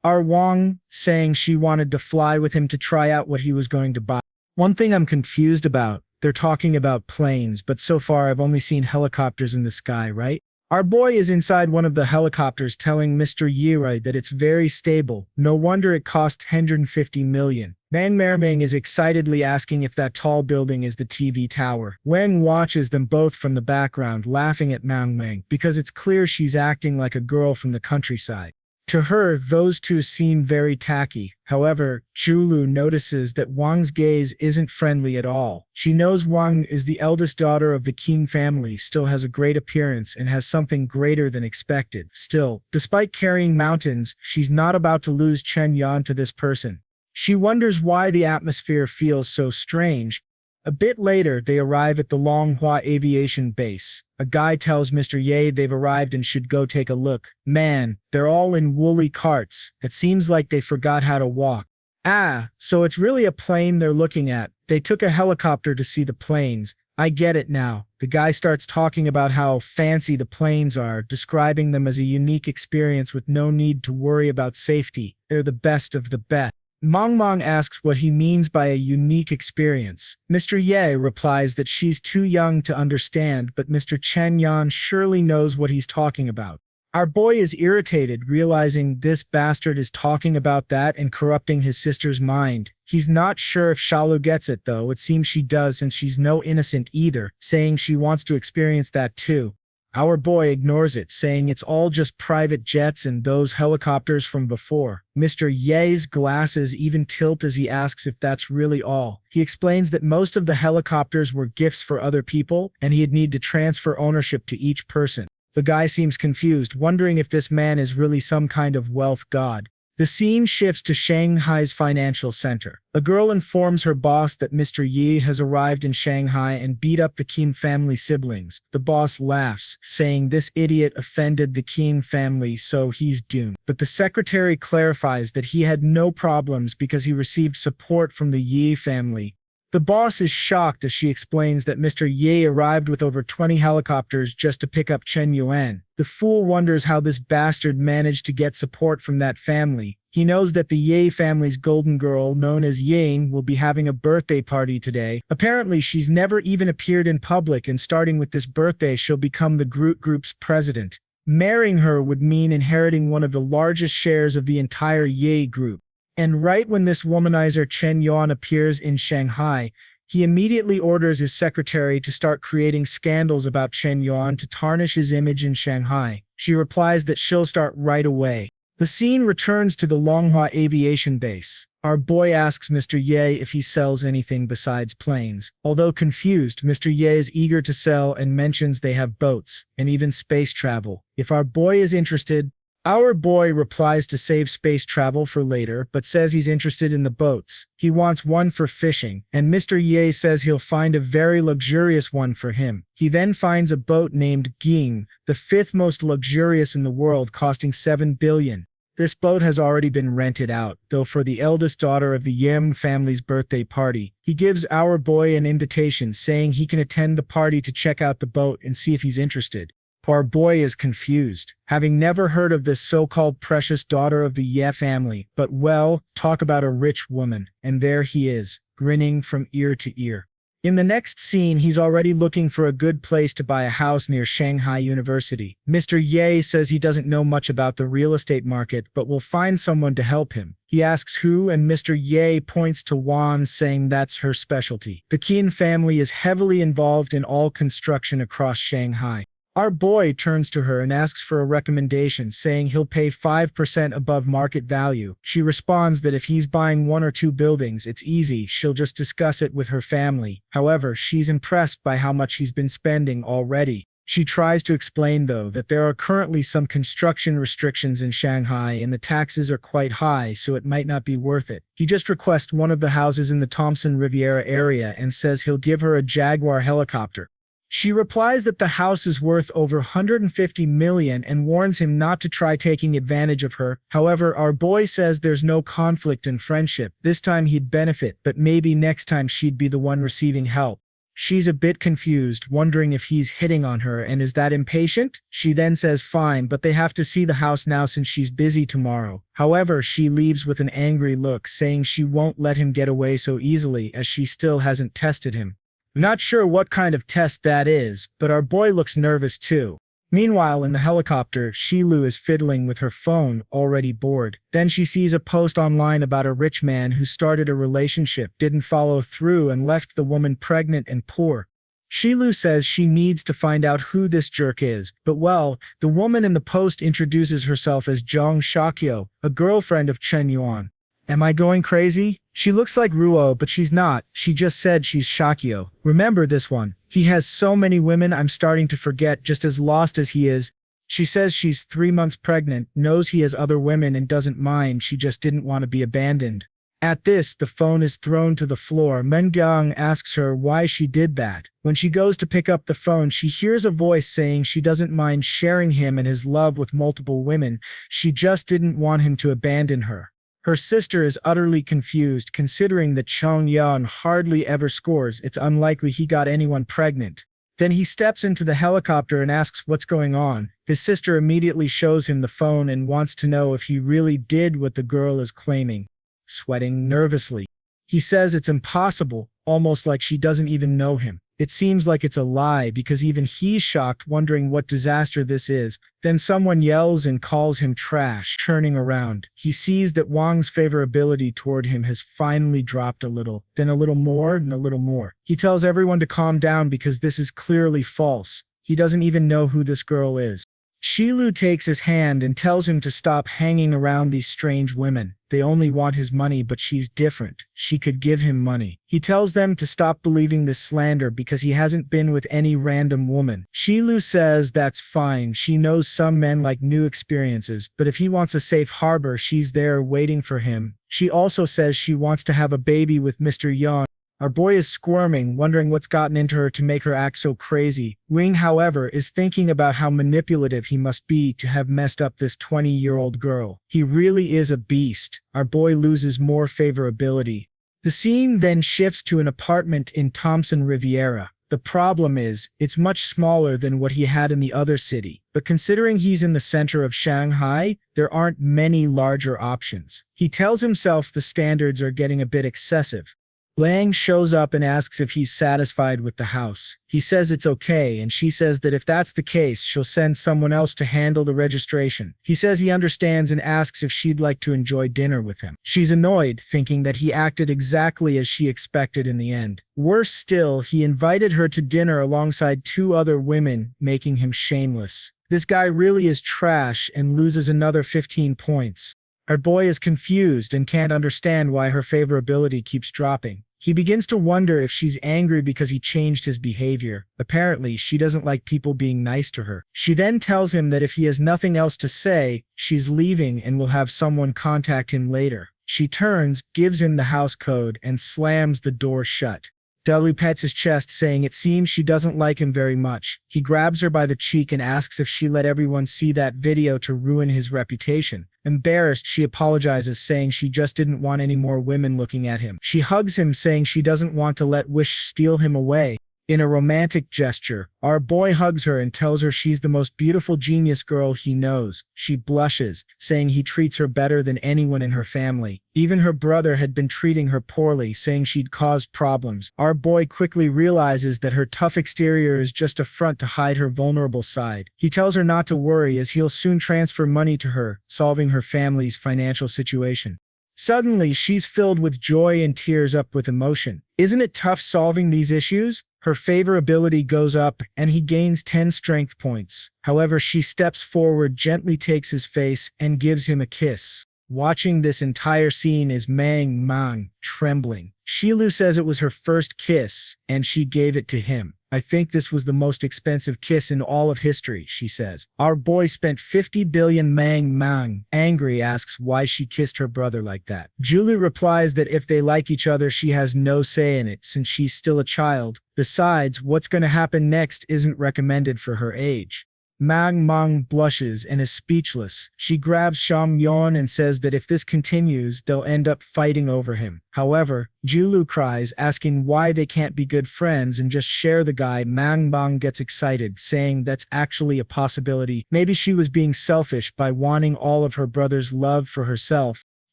our Wang, saying she wanted to fly with him to try out what he was going to buy. One thing I'm confused about, they're talking about planes, but so far I've only seen helicopters in the sky, right? Our boy is inside one of the helicopters, telling Mr. Yirai that it's very stable. No wonder it cost 150 million. Bang Merming is excitedly asking if that tall building is the TV tower. Wang watches them both from the background, laughing at Mang Meng, because it's clear she's acting like a girl from the countryside. To her, those two seem very tacky. However, Julu notices that Wang's gaze isn't friendly at all. She knows Wang is the eldest daughter of the Qin family, still has a great appearance, and has something greater than expected. Still, despite carrying mountains, she's not about to lose Chen Yuan to this person. She wonders why the atmosphere feels so strange. A bit later, they arrive at the Manhwa aviation base. A guy tells Mr. Ye they've arrived and should go take a look. Man, they're all in woolly carts. It seems like they forgot how to walk. Ah, so it's really a plane they're looking at. They took a helicopter to see the planes. I get it now. The guy starts talking about how fancy the planes are, describing them as a unique experience with no need to worry about safety. They're the best of the best. Mong asks what he means by a unique experience. Mr. Ye replies that she's too young to understand, but Mr. Chen Yuan surely knows what he's talking about. Our boy is irritated, realizing this bastard is talking about that and corrupting his sister's mind. He's not sure if Shalu gets it, though. It seems she does, and she's no innocent either, saying she wants to experience that too. Our boy ignores it, saying it's all just private jets and those helicopters from before. Mr. Ye's glasses even tilt as he asks if that's really all. He explains that most of the helicopters were gifts for other people, and he'd need to transfer ownership to each person. The guy seems confused, wondering if this man is really some kind of wealth god. The scene shifts to Shanghai's financial center. A girl informs her boss that Mr. Yi has arrived in Shanghai and beat up the Qin family siblings. The boss laughs, saying this idiot offended the Qin family, so he's doomed. But the secretary clarifies that he had no problems because he received support from the Yi family. The boss is shocked as she explains that Mr. Ye arrived with over 20 helicopters just to pick up Chen Yuan. The fool wonders how this bastard managed to get support from that family. He knows that the Ye family's golden girl, known as Yang, will be having a birthday party today. Apparently, she's never even appeared in public, and starting with this birthday, she'll become the group's president. Marrying her would mean inheriting one of the largest shares of the entire Ye group. And right when this womanizer Chen Yuan appears in Shanghai, he immediately orders his secretary to start creating scandals about Chen Yuan to tarnish his image in Shanghai. She replies that she'll start right away. The scene returns to the Longhua aviation base. Our boy asks Mr. Ye if he sells anything besides planes. Although confused, Mr. Ye is eager to sell and mentions they have boats and even space travel. If our boy is interested, Our boy replies to save space travel for later, but says he's interested in the boats. He wants one for fishing, and Mr. Ye says he'll find a very luxurious one for him. He then finds a boat named Ging, the fifth most luxurious in the world, costing 7 billion. This boat has already been rented out, though for the eldest daughter of the Yim family's birthday party. He gives our boy an invitation saying he can attend the party to check out the boat and see if he's interested. Our boy is confused, having never heard of this so-called precious daughter of the Ye family, but well, talk about a rich woman, and there he is, grinning from ear to ear. In the next scene, he's already looking for a good place to buy a house near Shanghai University. Mr. Ye says he doesn't know much about the real estate market, but will find someone to help him. He asks who, and Mr. Ye points to Wan, saying that's her specialty. The Qin family is heavily involved in all construction across Shanghai. Our boy turns to her and asks for a recommendation, saying he'll pay 5% above market value. She responds that if he's buying 1 or 2 buildings, it's easy, she'll just discuss it with her family. However, she's impressed by how much he's been spending already. She tries to explain, though, that there are currently some construction restrictions in Shanghai and the taxes are quite high, so it might not be worth it. He just requests one of the houses in the Thompson Riviera area and says he'll give her a Jaguar helicopter. She replies that the house is worth over 150 million and warns him not to try taking advantage of her. However, our boy says there's no conflict in friendship. This time he'd benefit, but maybe next time she'd be the one receiving help. She's a bit confused, wondering if he's hitting on her and is that impatient? She then says fine, but they have to see the house now since she's busy tomorrow. However, she leaves with an angry look, saying she won't let him get away so easily as she still hasn't tested him. Not sure what kind of test that is, but our boy looks nervous too. Meanwhile, in the helicopter, Shilu is fiddling with her phone, already bored. Then she sees a post online about a rich man who started a relationship, didn't follow through, and left the woman pregnant and poor. Shilu says she needs to find out who this jerk is, but well, the woman in the post introduces herself as Zhang Shakyo, a girlfriend of Chen Yuan. Am I going crazy? She looks like Ruyu, but she's not. She just said she's Shakyo. Remember this one. He has so many women I'm starting to forget, just as lost as he is. She says she's 3 months pregnant, knows he has other women and doesn't mind, she just didn't want to be abandoned. At this, the phone is thrown to the floor. Mengang asks her why she did that. When she goes to pick up the phone, she hears a voice saying she doesn't mind sharing him and his love with multiple women. She just didn't want him to abandon her. Her sister is utterly confused, considering that Chen Yuan hardly ever scores. It's unlikely he got anyone pregnant. Then he steps into the helicopter and asks what's going on. His sister immediately shows him the phone and wants to know if he really did what the girl is claiming. Sweating nervously, he says it's impossible, almost like she doesn't even know him. It seems like it's a lie because even he's shocked, wondering what disaster this is. Then someone yells and calls him trash. Turning around, he sees that Wang's favorability toward him has finally dropped a little, then a little more and a little more. He tells everyone to calm down because this is clearly false. He doesn't even know who this girl is. Shilu takes his hand and tells him to stop hanging around these strange women. They only want his money, but she's different. She could give him money. He tells them to stop believing this slander because he hasn't been with any random woman. Shilu says that's fine. She knows some men like new experiences, but if he wants a safe harbor, she's there waiting for him. She also says she wants to have a baby with Mr. Yang. Our boy is squirming, wondering what's gotten into her to make her act so crazy. Wing, however, is thinking about how manipulative he must be to have messed up this 20-year-old girl. He really is a beast. Our boy loses more favorability. The scene then shifts to an apartment in Thompson Riviera. The problem is, it's much smaller than what he had in the other city. But considering he's in the center of Shanghai, there aren't many larger options. He tells himself the standards are getting a bit excessive. Lang shows up and asks if he's satisfied with the house. He says it's okay, and she says that if that's the case, she'll send someone else to handle the registration. He says he understands and asks if she'd like to enjoy dinner with him. She's annoyed, thinking that he acted exactly as she expected in the end. Worse still, he invited her to dinner alongside 2 other women, making him shameless. This guy really is trash and loses another 15 points. Our boy is confused and can't understand why her favorability keeps dropping. He begins to wonder if she's angry because he changed his behavior. Apparently, she doesn't like people being nice to her. She then tells him that if he has nothing else to say, she's leaving and will have someone contact him later. She turns, gives him the house code, and slams the door shut. Delu pets his chest, saying it seems she doesn't like him very much. He grabs her by the cheek and asks if she let everyone see that video to ruin his reputation. Embarrassed, she apologizes, saying she just didn't want any more women looking at him. She hugs him, saying she doesn't want to let Wish steal him away. In a romantic gesture, our boy hugs her and tells her she's the most beautiful genius girl he knows. She blushes, saying he treats her better than anyone in her family. Even her brother had been treating her poorly, saying she'd caused problems. Our boy quickly realizes that her tough exterior is just a front to hide her vulnerable side. He tells her not to worry, as he'll soon transfer money to her, solving her family's financial situation. Suddenly, she's filled with joy and tears up with emotion. Isn't it tough solving these issues? Her favor ability goes up, and he gains 10 strength points. However, she steps forward, gently takes his face, and gives him a kiss. Watching this entire scene is Mang, trembling. Shilu says it was her first kiss, and she gave it to him. I think this was the most expensive kiss in all of history, she says. Our boy spent 50 billion. Mang, angry, asks why she kissed her brother like that. Julie replies that if they like each other, she has no say in it since she's still a child. Besides, what's going to happen next isn't recommended for her age. Mang blushes and is speechless. She grabs Chen Yuan and says that if this continues, they'll end up fighting over him. However, Julu cries, asking why they can't be good friends and just share the guy. Mang gets excited, saying that's actually a possibility. Maybe she was being selfish by wanting all of her brother's love for herself.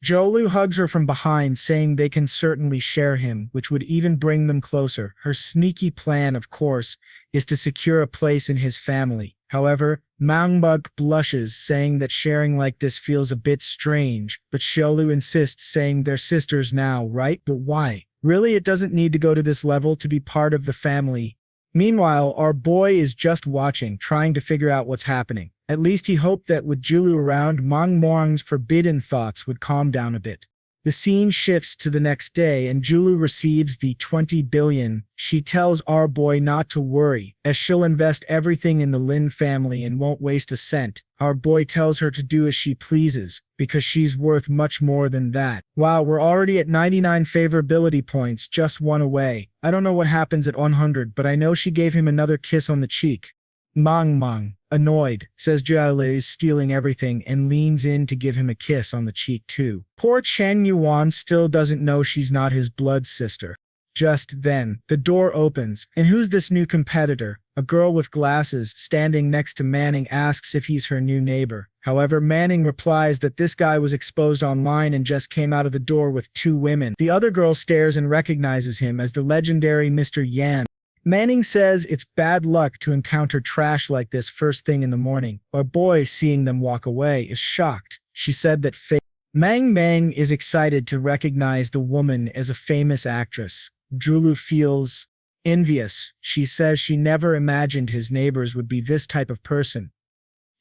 Jolu hugs her from behind, saying they can certainly share him, which would even bring them closer. Her sneaky plan, of course, is to secure a place in his family. However, Mangbug blushes, saying that sharing like this feels a bit strange, but Xiaolu insists, saying they're sisters now, right? But why? Really, it doesn't need to go to this level to be part of the family. Meanwhile, our boy is just watching, trying to figure out what's happening. At least he hoped that with Julu around, Mang Moang's forbidden thoughts would calm down a bit. The scene shifts to the next day and Julu receives the 20 billion. She tells our boy not to worry, as she'll invest everything in the Lin family and won't waste a cent. Our boy tells her to do as she pleases, because she's worth much more than that. Wow, we're already at 99 favorability points, just one away. I don't know what happens at 100, but I know she gave him another kiss on the cheek. Mang, annoyed, says Jiale is stealing everything and leans in to give him a kiss on the cheek too. Poor Chen Yuan still doesn't know she's not his blood sister. Just then, the door opens, and who's this new competitor? A girl with glasses, standing next to Manning, asks if he's her new neighbor. However, Manning replies that this guy was exposed online and just came out of the door with 2 women. The other girl stares and recognizes him as the legendary Mr. Yan. Manning says it's bad luck to encounter trash like this first thing in the morning. Our boy, seeing them walk away, is shocked. She said that Mang is excited to recognize the woman as a famous actress. Julu feels envious. She says she never imagined his neighbors would be this type of person.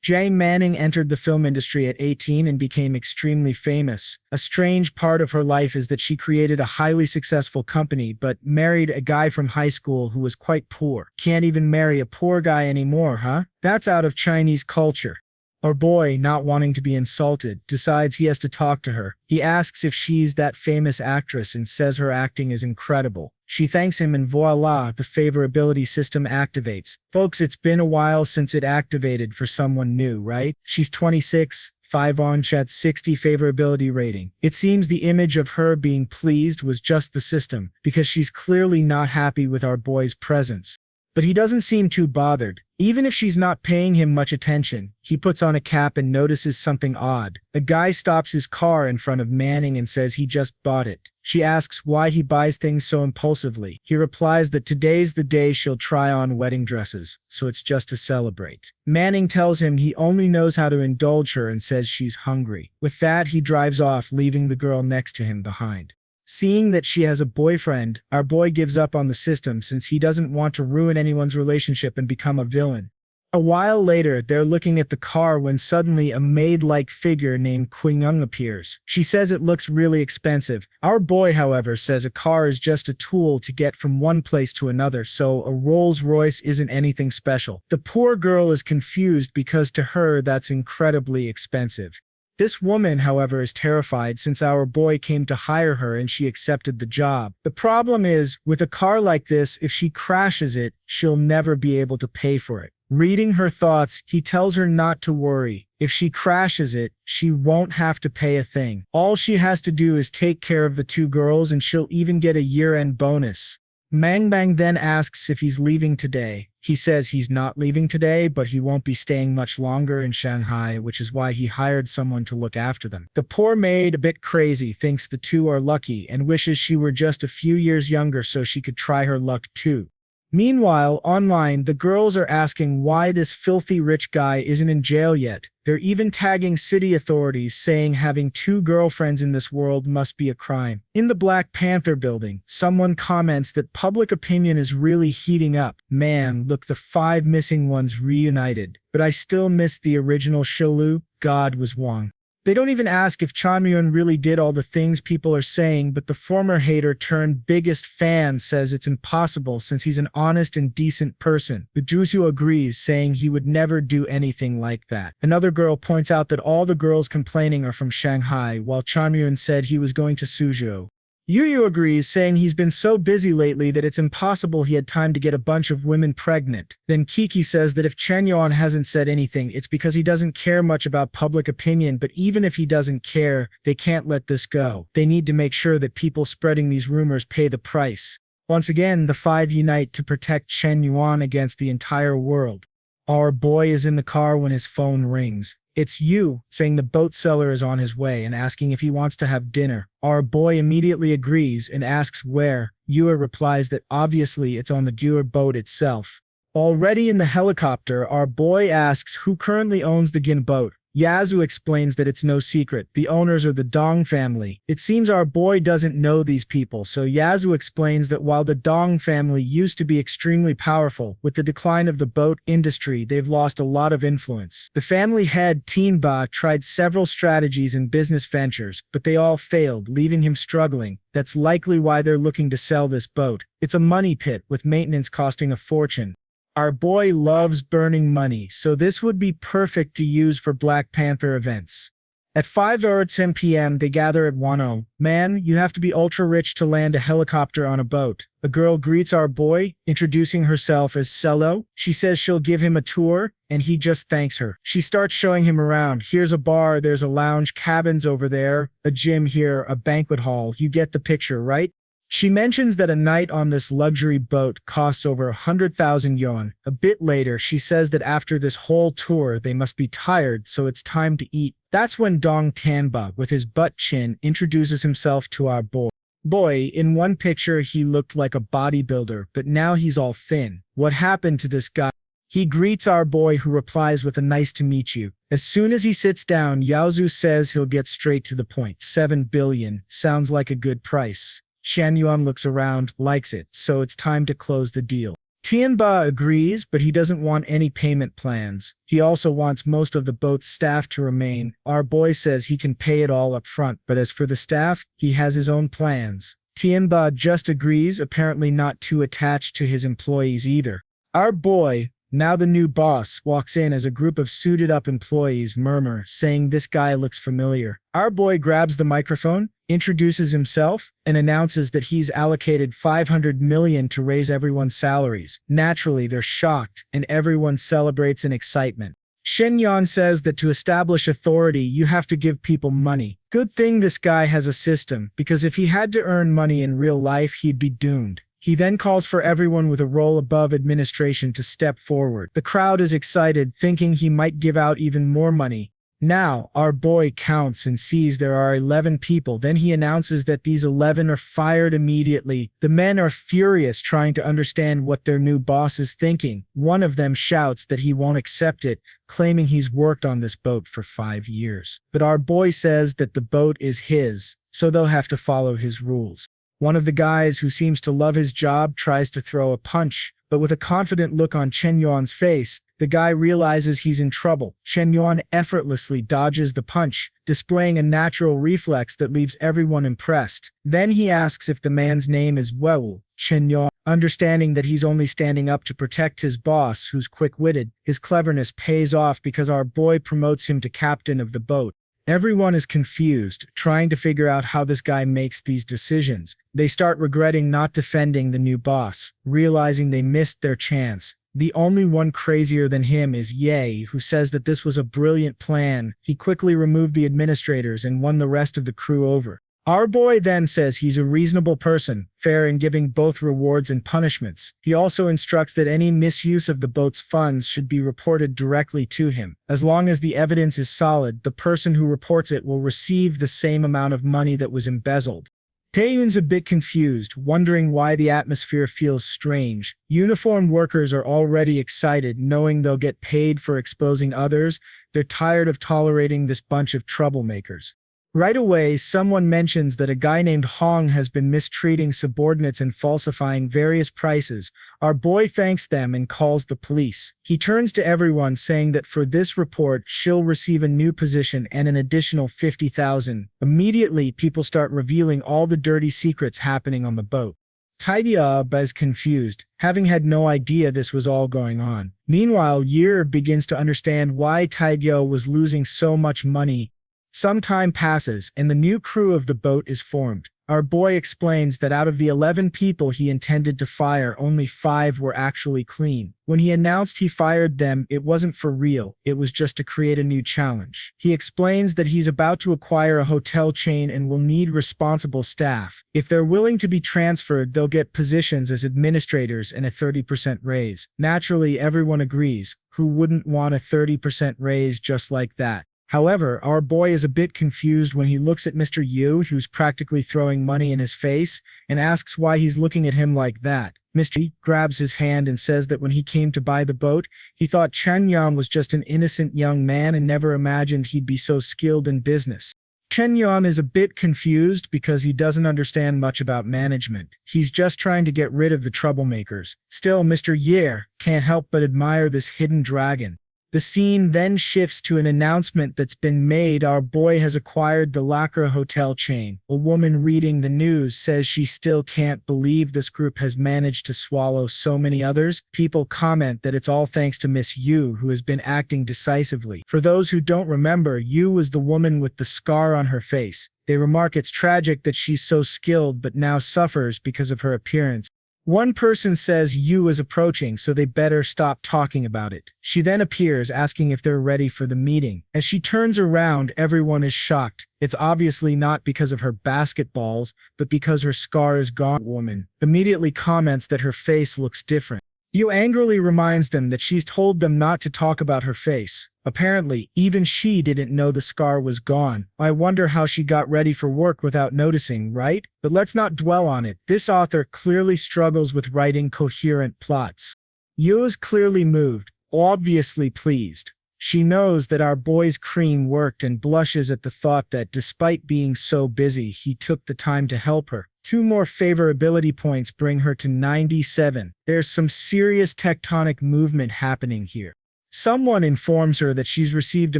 Jay Manning entered the film industry at 18 and became extremely famous. A strange part of her life is that she created a highly successful company but married a guy from high school who was quite poor. Can't even marry a poor guy anymore, huh? That's out of Chinese culture. Our boy, not wanting to be insulted, decides he has to talk to her. He asks if she's that famous actress and says her acting is incredible. She thanks him and voila, the favorability system activates. Folks, it's been a while since it activated for someone new, right? She's 26, 5 on chat, 60 favorability rating. It seems the image of her being pleased was just the system, because she's clearly not happy with our boy's presence. But he doesn't seem too bothered. Even if she's not paying him much attention, he puts on a cap and notices something odd. A guy stops his car in front of Manning and says he just bought it. She asks why he buys things so impulsively. He replies that today's the day she'll try on wedding dresses, so it's just to celebrate. Manning tells him he only knows how to indulge her and says she's hungry. With that, he drives off, leaving the girl next to him behind. Seeing that she has a boyfriend, our boy gives up on the system since he doesn't want to ruin anyone's relationship and become a villain. A while later, they're looking at the car when suddenly a maid-like figure named Qingyang appears. She says it looks really expensive. Our boy, however, says a car is just a tool to get from one place to another, so a Rolls-Royce isn't anything special. The poor girl is confused because to her that's incredibly expensive. This woman, however, is terrified since our boy came to hire her and she accepted the job. The problem is, with a car like this, if she crashes it, she'll never be able to pay for it. Reading her thoughts, he tells her not to worry. If she crashes it, she won't have to pay a thing. All she has to do is take care of the two girls and she'll even get a year-end bonus. Mangbang then asks if he's leaving today. He says he's not leaving today, but he won't be staying much longer in Shanghai, which is why he hired someone to look after them. The poor maid, a bit crazy, thinks the two are lucky and wishes she were just a few years younger so she could try her luck too. Meanwhile, online, the girls are asking why this filthy rich guy isn't in jail yet. They're even tagging city authorities, saying having two girlfriends in this world must be a crime. In the Black Panther building, someone comments that public opinion is really heating up. Man, look, the 5 missing ones reunited. But I still miss the original Shilu. God was Wong. They don't even ask if Chen Yuan really did all the things people are saying, but the former hater turned biggest fan says it's impossible since he's an honest and decent person. Ruyu agrees, saying he would never do anything like that. Another girl points out that all the girls complaining are from Shanghai, while Chen Yuan said he was going to Suzhou. Ruyu agrees, saying he's been so busy lately that it's impossible he had time to get a bunch of women pregnant. Then Kiki says that if Chen Yuan hasn't said anything, it's because he doesn't care much about public opinion, but even if he doesn't care, they can't let this go. They need to make sure that people spreading these rumors pay the price. Once again, the 5 unite to protect Chen Yuan against the entire world. Our boy is in the car when his phone rings. It's Yu, saying the boat seller is on his way and asking if he wants to have dinner. Our boy immediately agrees and asks where. Yu replies that obviously it's on the Gua boat itself. Already in the helicopter, our boy asks who currently owns the Gin boat. Yazu explains that it's no secret. The owners are the Dong family. It seems our boy doesn't know these people, so Yazu explains that while the Dong family used to be extremely powerful, with the decline of the boat industry, they've lost a lot of influence. The family head, Tianba, tried several strategies in business ventures, but they all failed, leaving him struggling. That's likely why they're looking to sell this boat. It's a money pit, with maintenance costing a fortune. Our boy loves burning money, so this would be perfect to use for Black Panther events. At 5:10 p.m., they gather at Wano. Man, you have to be ultra-rich to land a helicopter on a boat. A girl greets our boy, introducing herself as Cello. She says she'll give him a tour, and he just thanks her. She starts showing him around. Here's a bar, there's a lounge, cabins over there, a gym here, a banquet hall. You get the picture, right? She mentions that a night on this luxury boat costs over 100,000 yuan. A bit later, she says that after this whole tour, they must be tired, so it's time to eat. That's when Dong Tanba, with his butt chin, introduces himself to our boy. In one picture, he looked like a bodybuilder, but now he's all thin. What happened to this guy? He greets our boy, who replies with a nice to meet you. As soon as he sits down, Yaozu says he'll get straight to the point. 7 billion. Sounds like a good price. Chen Yuan looks around, likes it, so it's time to close the deal. Tianba agrees, but he doesn't want any payment plans. He also wants most of the boat's staff to remain. Our boy says he can pay it all up front, but as for the staff, he has his own plans. Tianba just agrees, apparently not too attached to his employees either. Our boy, now the new boss, walks in as a group of suited-up employees murmur, saying this guy looks familiar. Our boy grabs the microphone, introduces himself, and announces that he's allocated 500 million to raise everyone's salaries. Naturally, they're shocked, and everyone celebrates in excitement. Chen Yuan says that to establish authority, you have to give people money. Good thing this guy has a system, because if he had to earn money in real life, he'd be doomed. He then calls for everyone with a role above administration to step forward. The crowd is excited, thinking he might give out even more money. Now, our boy counts and sees there are 11 people. Then he announces that these 11 are fired immediately. The men are furious, trying to understand what their new boss is thinking. One of them shouts that he won't accept it, claiming he's worked on this boat for 5 years. But our boy says that the boat is his, so they'll have to follow his rules. One of the guys, who seems to love his job, tries to throw a punch, but with a confident look on Chen Yuan's face, The guy realizes he's in trouble. Chen Yuan effortlessly dodges the punch, displaying a natural reflex that leaves everyone impressed. Then he asks if the man's name is Ruyu. Chen Yuan, understanding that he's only standing up to protect his boss, who's quick-witted, his cleverness pays off because our boy promotes him to captain of the boat. Everyone is confused, trying to figure out how this guy makes these decisions. They start regretting not defending the new boss, realizing they missed their chance. The only one crazier than him is Ye, who says that this was a brilliant plan. He quickly removed the administrators and won the rest of the crew over. Our boy then says he's a reasonable person, fair in giving both rewards and punishments. He also instructs that any misuse of the boat's funds should be reported directly to him. As long as the evidence is solid, the person who reports it will receive the same amount of money that was embezzled. Taeyun's a bit confused, wondering why the atmosphere feels strange. Uniformed workers are already excited, knowing they'll get paid for exposing others. They're tired of tolerating this bunch of troublemakers. Right away, someone mentions that a guy named Hong has been mistreating subordinates and falsifying various prices. Our boy thanks them and calls the police. He turns to everyone saying that for this report, she'll receive a new position and an additional 50,000. Immediately, people start revealing all the dirty secrets happening on the boat. Taebyub is confused, having had no idea this was all going on. Meanwhile, Yer begins to understand why Taegyo was losing so much money. Some time passes, and the new crew of the boat is formed. Our boy explains that out of the 11 people he intended to fire, only 5 were actually clean. When he announced he fired them, it wasn't for real, it was just to create a new challenge. He explains that he's about to acquire a hotel chain and will need responsible staff. If they're willing to be transferred, they'll get positions as administrators and a 30% raise. Naturally, everyone agrees. Who wouldn't want a 30% raise just like that? However, our boy is a bit confused when he looks at Mr. Yu, who's practically throwing money in his face, and asks why he's looking at him like that. Mr. Yi grabs his hand and says that when he came to buy the boat, he thought Chen Yuan was just an innocent young man and never imagined he'd be so skilled in business. Chen Yuan is a bit confused because he doesn't understand much about management. He's just trying to get rid of the troublemakers. Still, Mr. Ye can't help but admire this hidden dragon. The scene then shifts to an announcement that's been made. Our boy has acquired the Lacra hotel chain. A woman reading the news says she still can't believe this group has managed to swallow so many others. People comment that it's all thanks to Miss Yu, who has been acting decisively. For those who don't remember, Yu was the woman with the scar on her face. They remark it's tragic that she's so skilled but now suffers because of her appearance. One person says Yu is approaching, so they better stop talking about it. She then appears, asking if they're ready for the meeting. As she turns around, everyone is shocked. It's obviously not because of her basketballs, but because her scar is gone. Woman immediately comments that her face looks different. Yu angrily reminds them that she's told them not to talk about her face. Apparently, even she didn't know the scar was gone. I wonder how she got ready for work without noticing, right? But let's not dwell on it. This author clearly struggles with writing coherent plots. Yu is clearly moved, obviously pleased. She knows that our boy's cream worked and blushes at the thought that despite being so busy, he took the time to help her. 2 more favorability points bring her to 97. There's some serious tectonic movement happening here. Someone informs her that she's received a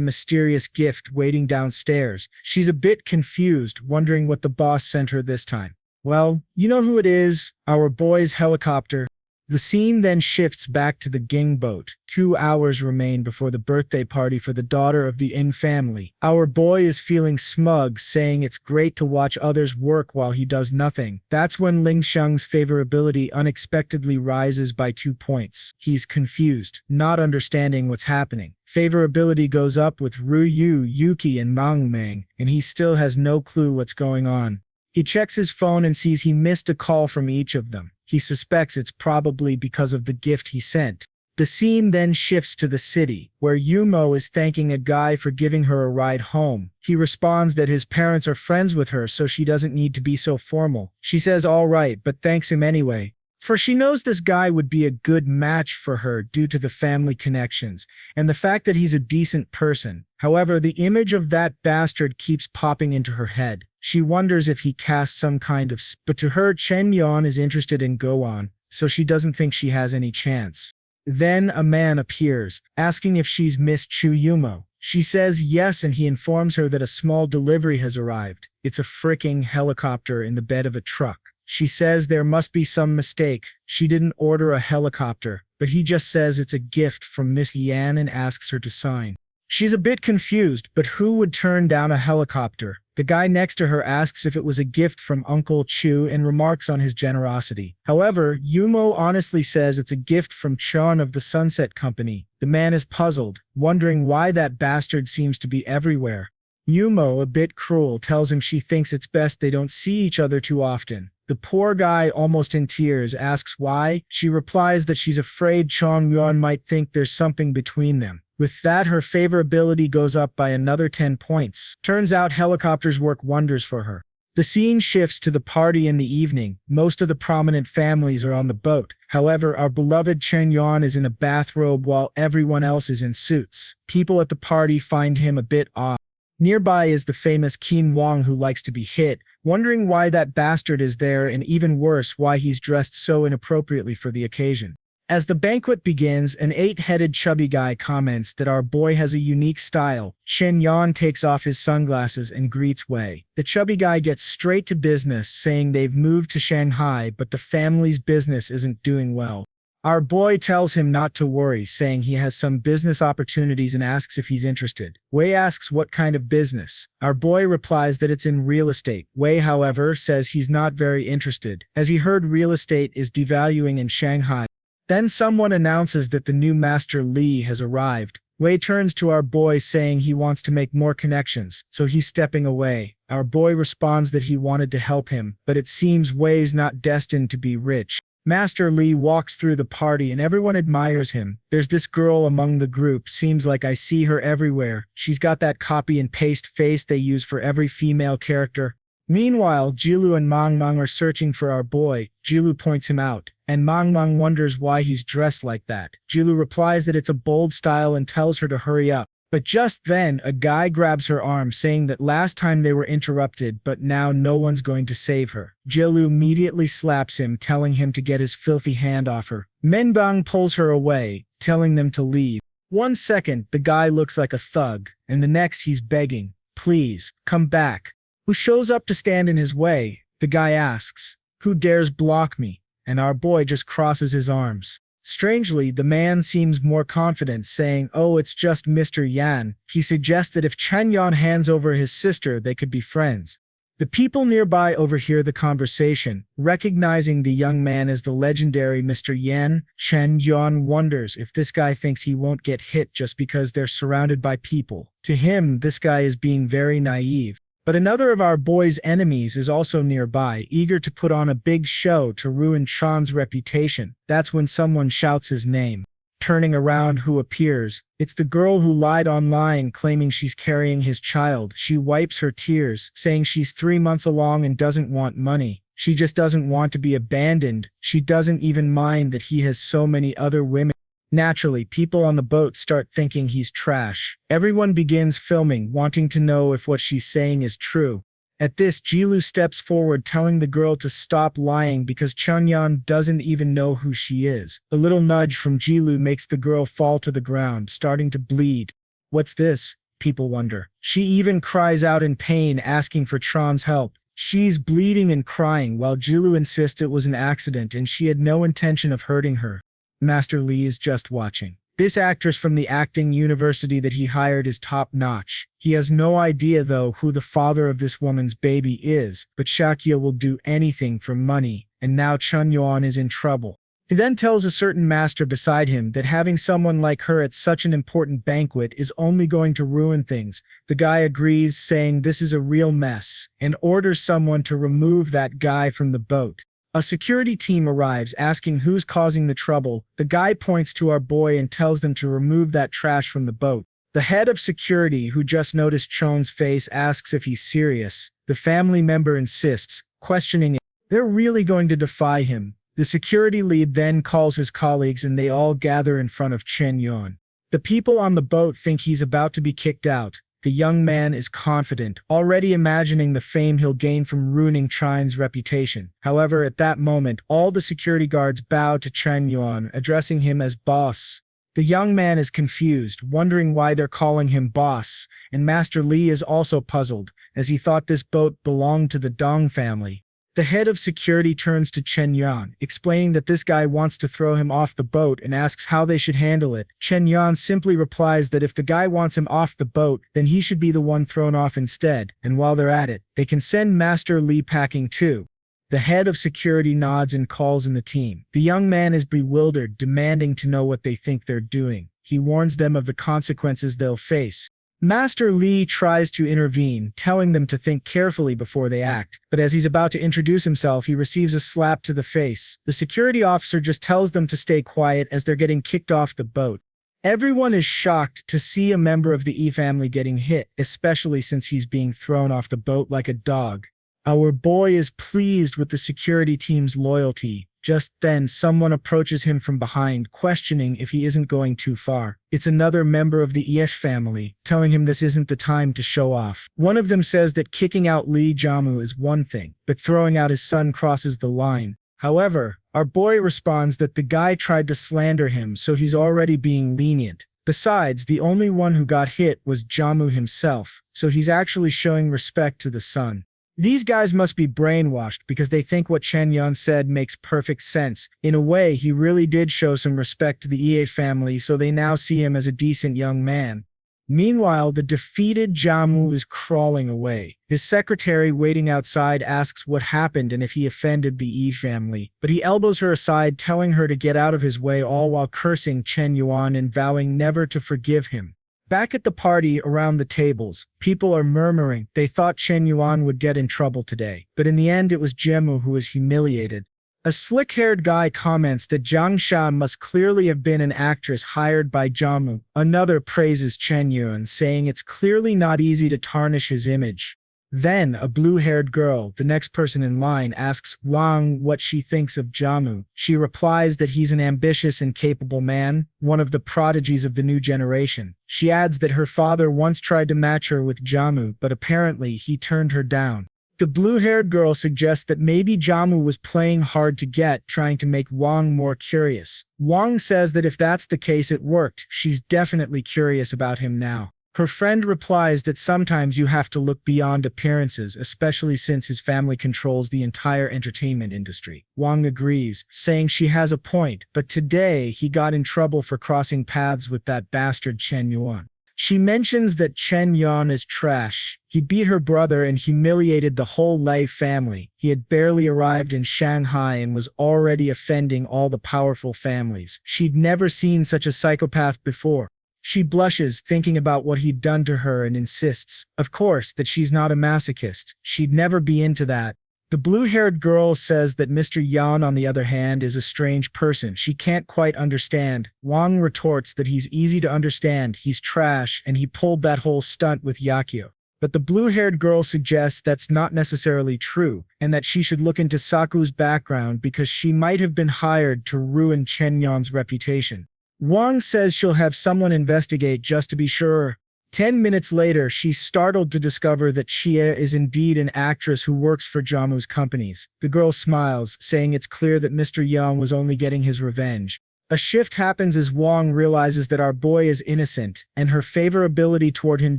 mysterious gift waiting downstairs. She's a bit confused, wondering what the boss sent her this time. Well, you know who it is, our boy's helicopter. The scene then shifts back to the Ging boat. 2 hours remain before the birthday party for the daughter of the In family. Our boy is feeling smug, saying it's great to watch others work while he does nothing. That's when Ling Sheng's favorability unexpectedly rises by 2 points. He's confused, not understanding what's happening. Favorability goes up with Ruyu, Yuki, and Mangmang, and he still has no clue what's going on. He checks his phone and sees he missed a call from each of them. He suspects it's probably because of the gift he sent. The scene then shifts to the city, where Yumo is thanking a guy for giving her a ride home. He responds that his parents are friends with her, so she doesn't need to be so formal. She says all right, but thanks him anyway. For she knows this guy would be a good match for her due to the family connections, and the fact that he's a decent person. However, the image of that bastard keeps popping into her head. She wonders if he cast some kind of but to her, Chen Yuan is interested in Goan, so she doesn't think she has any chance. Then a man appears, asking if she's Miss Chu Yumo. She says yes, and he informs her that a small delivery has arrived. It's a fricking helicopter in the bed of a truck. She says there must be some mistake. She didn't order a helicopter, but he just says it's a gift from Miss Yan and asks her to sign. She's a bit confused, but who would turn down a helicopter? The guy next to her asks if it was a gift from Uncle Chu and remarks on his generosity. However, Yumo honestly says it's a gift from Chon of the Sunset Company. The man is puzzled, wondering why that bastard seems to be everywhere. Yumo, a bit cruel, tells him she thinks it's best they don't see each other too often. The poor guy, almost in tears, asks why. She replies that she's afraid Chen Yuan might think there's something between them. With that, her favorability goes up by another 10 points. Turns out helicopters work wonders for her. The scene shifts to the party in the evening. Most of the prominent families are on the boat. However, our beloved Chen Yuan is in a bathrobe while everyone else is in suits. People at the party find him a bit odd. Nearby is the famous Qin Wang, who likes to be hit, wondering why that bastard is there, and even worse, why he's dressed so inappropriately for the occasion. As the banquet begins, an 8-headed chubby guy comments that our boy has a unique style. Chen Yuan takes off his sunglasses and greets Wei. The chubby guy gets straight to business, saying they've moved to Shanghai, but the family's business isn't doing well. Our boy tells him not to worry, saying he has some business opportunities and asks if he's interested. Wei asks what kind of business. Our boy replies that it's in real estate. Wei, however, says he's not very interested, as he heard real estate is devaluing in Shanghai. Then someone announces that the new Master Li has arrived. Wei turns to our boy saying he wants to make more connections, so he's stepping away. Our boy responds that he wanted to help him, but it seems Wei's not destined to be rich. Master Li walks through the party and everyone admires him. There's this girl among the group, seems like I see her everywhere. She's got that copy and paste face they use for every female character. Meanwhile, Jilu and Mang Mang are searching for our boy. Jilu points him out, and Mang Mang wonders why he's dressed like that. Jilu replies that it's a bold style and tells her to hurry up. But just then, a guy grabs her arm, saying that last time they were interrupted, but now no one's going to save her. Jilu immediately slaps him, telling him to get his filthy hand off her. Menbang pulls her away, telling them to leave. 1 second, the guy looks like a thug, and the next he's begging, "Please, come back." Who shows up to stand in his way? The guy asks, "Who dares block me?" And our boy just crosses his arms. Strangely, the man seems more confident, saying, "Oh, it's just Mr. Yan." He suggests that if Chen Yuan hands over his sister, they could be friends. The people nearby overhear the conversation. Recognizing the young man as the legendary Mr. Yan, Chen Yuan wonders if this guy thinks he won't get hit just because they're surrounded by people. To him, this guy is being very naive. But another of our boy's enemies is also nearby, eager to put on a big show to ruin Chan's reputation. That's when someone shouts his name. Turning around, who appears? It's the girl who lied online, claiming she's carrying his child. She wipes her tears, saying she's 3 months along and doesn't want money. She just doesn't want to be abandoned. She doesn't even mind that he has so many other women. Naturally, people on the boat start thinking he's trash. Everyone begins filming, wanting to know if what she's saying is true. At this, Jilu steps forward, telling the girl to stop lying because Chen Yuan doesn't even know who she is. A little nudge from Jilu makes the girl fall to the ground, starting to bleed. What's this? People wonder. She even cries out in pain, asking for Chan's help. She's bleeding and crying, while Jilu insists it was an accident and she had no intention of hurting her. Master Li is just watching. This actress from the acting university that he hired is top-notch. He has no idea, though, who the father of this woman's baby is, but Shakya will do anything for money, and now Chen Yuan is in trouble. He then tells a certain master beside him that having someone like her at such an important banquet is only going to ruin things. The guy agrees, saying this is a real mess, and orders someone to remove that guy from the boat. A security team arrives, asking who's causing the trouble. The guy points to our boy and tells them to remove that trash from the boat. The head of security, who just noticed Chon's face, asks if he's serious. The family member insists, questioning it. They're really going to defy him. The security lead then calls his colleagues and they all gather in front of Chen Yuan. The people on the boat think he's about to be kicked out. The young man is confident, already imagining the fame he'll gain from ruining Chen's reputation. However, at that moment, all the security guards bow to Chen Yuan, addressing him as boss. The young man is confused, wondering why they're calling him boss, and Master Li is also puzzled, as he thought this boat belonged to the Dong family. The head of security turns to Chen Yuan, explaining that this guy wants to throw him off the boat and asks how they should handle it. Chen Yuan simply replies that if the guy wants him off the boat, then he should be the one thrown off instead, and while they're at it, they can send Master Li packing too. The head of security nods and calls in the team. The young man is bewildered, demanding to know what they think they're doing. He warns them of the consequences they'll face. Master Li tries to intervene, telling them to think carefully before they act, but as he's about to introduce himself, he receives a slap to the face. The security officer just tells them to stay quiet as they're getting kicked off the boat. Everyone is shocked to see a member of the E family getting hit, especially since he's being thrown off the boat like a dog. Our boy is pleased with the security team's loyalty. Just then, someone approaches him from behind, questioning if he isn't going too far. It's another member of the Yesh family, telling him this isn't the time to show off. One of them says that kicking out Li Jiamu is one thing, but throwing out his son crosses the line. However, our boy responds that the guy tried to slander him, so he's already being lenient. Besides, the only one who got hit was Jiamu himself, so he's actually showing respect to the son. These guys must be brainwashed because they think what Chen Yuan said makes perfect sense. In a way, he really did show some respect to the EA family, so they now see him as a decent young man. Meanwhile, the defeated Jiamu is crawling away. His secretary waiting outside asks what happened and if he offended the E family, but he elbows her aside, telling her to get out of his way, all while cursing Chen Yuan and vowing never to forgive him. Back at the party around the tables, people are murmuring they thought Chen Yuan would get in trouble today, but in the end it was Jiamu who was humiliated. A slick-haired guy comments that Zhang Sha must clearly have been an actress hired by Jiamu. Another praises Chen Yuan, saying it's clearly not easy to tarnish his image. Then, a blue-haired girl, the next person in line, asks Wang what she thinks of Jiamu. She replies that he's an ambitious and capable man, one of the prodigies of the new generation. She adds that her father once tried to match her with Jiamu, but apparently he turned her down. The blue-haired girl suggests that maybe Jiamu was playing hard to get, trying to make Wang more curious. Wang says that if that's the case, it worked. She's definitely curious about him now. Her friend replies that sometimes you have to look beyond appearances, especially since his family controls the entire entertainment industry. Wang agrees, saying she has a point, but today he got in trouble for crossing paths with that bastard Chen Yuan. She mentions that Chen Yuan is trash. He beat her brother and humiliated the whole Lei family. He had barely arrived in Shanghai and was already offending all the powerful families. She'd never seen such a psychopath before. She blushes, thinking about what he'd done to her, and insists, of course, that she's not a masochist. She'd never be into that. The blue-haired girl says that Mr. Yan, on the other hand, is a strange person she can't quite understand. Wang retorts that he's easy to understand, he's trash, and he pulled that whole stunt with Yakio. But the blue-haired girl suggests that's not necessarily true, and that she should look into Saku's background because she might have been hired to ruin Chen Yuan's reputation. Wang says she'll have someone investigate just to be sure. 10 minutes later, she's startled to discover that Xie is indeed an actress who works for Jiamu's companies. The girl smiles, saying it's clear that Mr. Yang was only getting his revenge. A shift happens as Wang realizes that our boy is innocent, and her favorability toward him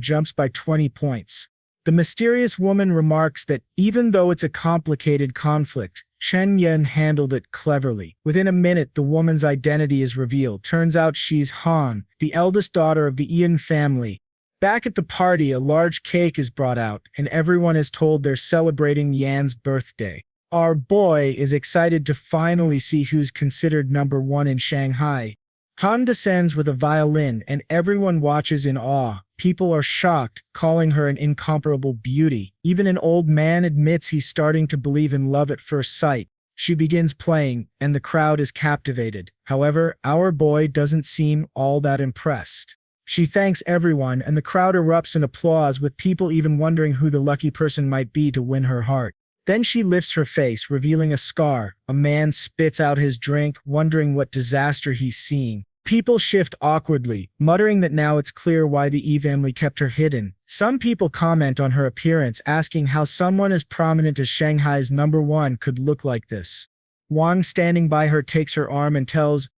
jumps by 20 points. The mysterious woman remarks that even though it's a complicated conflict, Chen Yuan handled it cleverly. Within a minute, the woman's identity is revealed. Turns out she's Han, the eldest daughter of the Ian family. Back at the party, a large cake is brought out, and everyone is told they're celebrating Yan's birthday. Our boy is excited to finally see who's considered number one in Shanghai. Han descends with a violin, and everyone watches in awe. People are shocked, calling her an incomparable beauty. Even an old man admits he's starting to believe in love at first sight. She begins playing, and the crowd is captivated. However, our boy doesn't seem all that impressed. She thanks everyone, and the crowd erupts in applause, with people even wondering who the lucky person might be to win her heart. Then she lifts her face, revealing a scar. A man spits out his drink, wondering what disaster he's seeing. People shift awkwardly, muttering that now it's clear why the Yi family kept her hidden. Some people comment on her appearance, asking how someone as prominent as Shanghai's #1 could look like this. Wang, standing by her, takes her arm and tells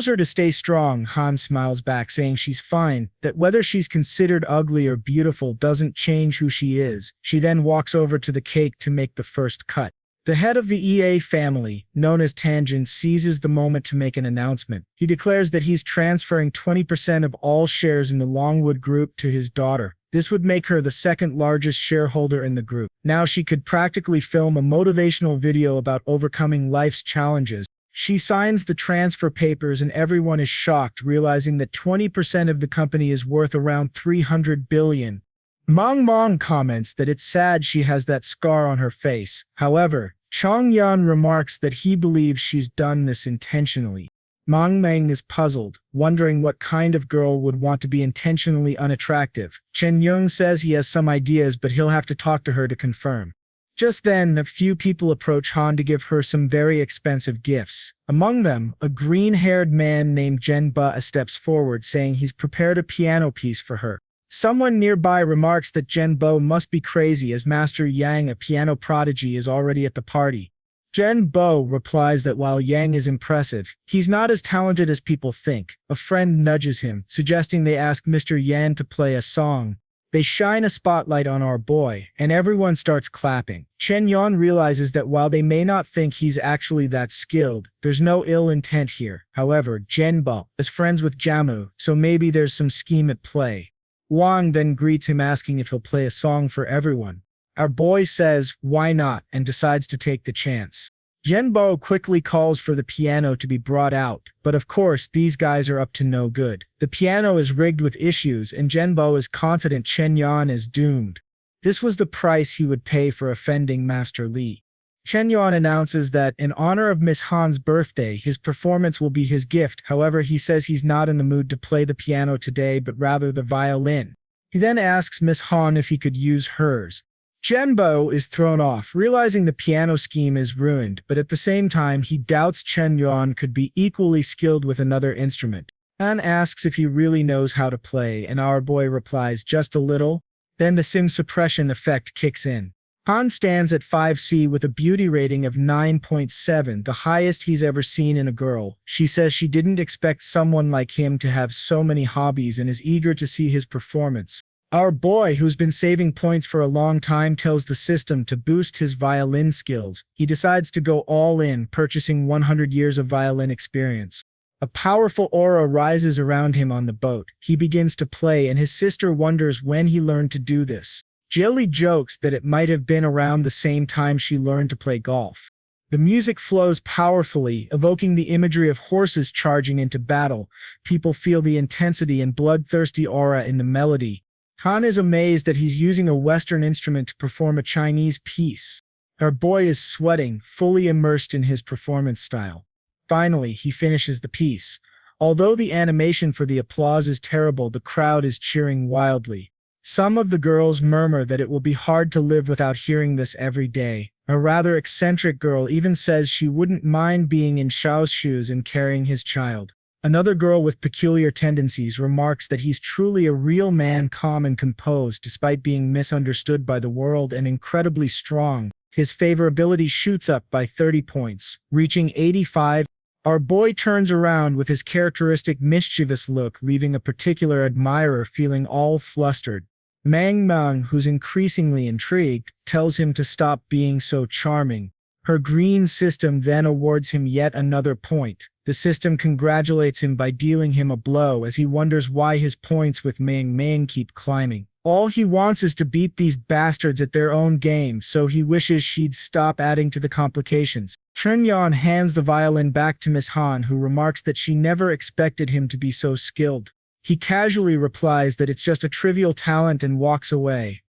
her to stay strong. Han smiles back, saying she's fine, that whether she's considered ugly or beautiful doesn't change who she is. She then walks over to the cake to make the first cut. The head of the EA family, known as Tangent, seizes the moment to make an announcement. He declares that he's transferring 20% of all shares in the Longwood Group to his daughter. This would make her the second largest shareholder in the group. Now she could practically film a motivational video about overcoming life's challenges. She signs the transfer papers and everyone is shocked, realizing that 20% of the company is worth around 300 billion. Mong comments that it's sad she has that scar on her face. However, Chen Yuan remarks that he believes she's done this intentionally. Meng is puzzled, wondering what kind of girl would want to be intentionally unattractive. Chen Yuan says he has some ideas, but he'll have to talk to her to confirm. Just then, a few people approach Han to give her some very expensive gifts. Among them, a green-haired man named Zhen Ba steps forward, saying he's prepared a piano piece for her. Someone nearby remarks that Zhen Bo must be crazy, as Master Yang, a piano prodigy, is already at the party. Zhen Bo replies that while Yang is impressive, he's not as talented as people think. A friend nudges him, suggesting they ask Mr. Yan to play a song. They shine a spotlight on our boy, and everyone starts clapping. Chen Yuan realizes that while they may not think he's actually that skilled, there's no ill intent here. However, Zhen Bo is friends with Jamu, so maybe there's some scheme at play. Wang then greets him, asking if he'll play a song for everyone. Our boy says, why not, and decides to take the chance. Zhen Bo quickly calls for the piano to be brought out, but of course these guys are up to no good. The piano is rigged with issues, and Zhen Bo is confident Chen Yuan is doomed. This was the price he would pay for offending Master Li. Chen Yuan announces that, in honor of Miss Han's birthday, his performance will be his gift. However, he says he's not in the mood to play the piano today, but rather the violin. He then asks Miss Han if he could use hers. Zhen Bo is thrown off, realizing the piano scheme is ruined, but at the same time he doubts Chen Yuan could be equally skilled with another instrument. Han asks if he really knows how to play, and our boy replies, just a little. Then the sim suppression effect kicks in. Han stands at 5C with a beauty rating of 9.7, the highest he's ever seen in a girl. She says she didn't expect someone like him to have so many hobbies and is eager to see his performance. Our boy, who's been saving points for a long time, tells the system to boost his violin skills. He decides to go all in, purchasing 100 years of violin experience. A powerful aura rises around him on the boat. He begins to play, and his sister wonders when he learned to do this. Jilly jokes that it might have been around the same time she learned to play golf. The music flows powerfully, evoking the imagery of horses charging into battle. People feel the intensity and bloodthirsty aura in the melody. Han is amazed that he's using a Western instrument to perform a Chinese piece. Our boy is sweating, fully immersed in his performance style. Finally, he finishes the piece. Although the animation for the applause is terrible, the crowd is cheering wildly. Some of the girls murmur that it will be hard to live without hearing this every day. A rather eccentric girl even says she wouldn't mind being in Xiao's shoes and carrying his child. Another girl with peculiar tendencies remarks that he's truly a real man, calm and composed despite being misunderstood by the world, and incredibly strong. His favorability shoots up by 30 points, reaching 85. Our boy turns around with his characteristic mischievous look, leaving a particular admirer feeling all flustered. Meng, who's increasingly intrigued, tells him to stop being so charming. Her green system then awards him yet another point. The system congratulates him by dealing him a blow, as he wonders why his points with Meng keep climbing. All he wants is to beat these bastards at their own game, so he wishes she'd stop adding to the complications. Chen Yuan hands the violin back to Miss Han, who remarks that she never expected him to be so skilled. He casually replies that it's just a trivial talent and walks away.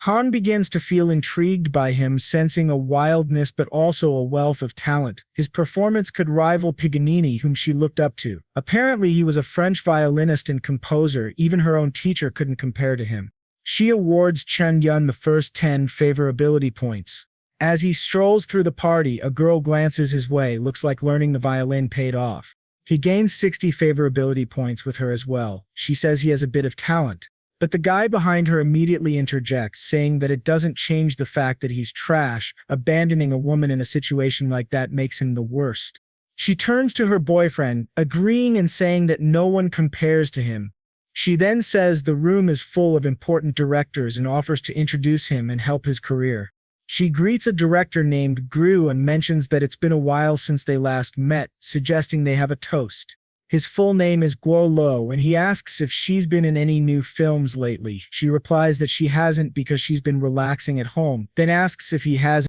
Han begins to feel intrigued by him, sensing a wildness but also a wealth of talent. His performance could rival Paganini, whom she looked up to. Apparently he was a French violinist and composer. Even her own teacher couldn't compare to him. She awards Chen Yuan the first 10 favorability points. As he strolls through the party, a girl glances his way. Looks like learning the violin paid off. He gains 60 favorability points with her as well. She says he has a bit of talent. But the guy behind her immediately interjects, saying that it doesn't change the fact that he's trash. Abandoning a woman in a situation like that makes him the worst. She turns to her boyfriend, agreeing and saying that no one compares to him. She then says the room is full of important directors and offers to introduce him and help his career. She greets a director named Ruyu and mentions that it's been a while since they last met, suggesting they have a toast. His full name is Gigolo, and he asks if she's been in any new films lately. She replies that she hasn't because she's been relaxing at home, then asks if he has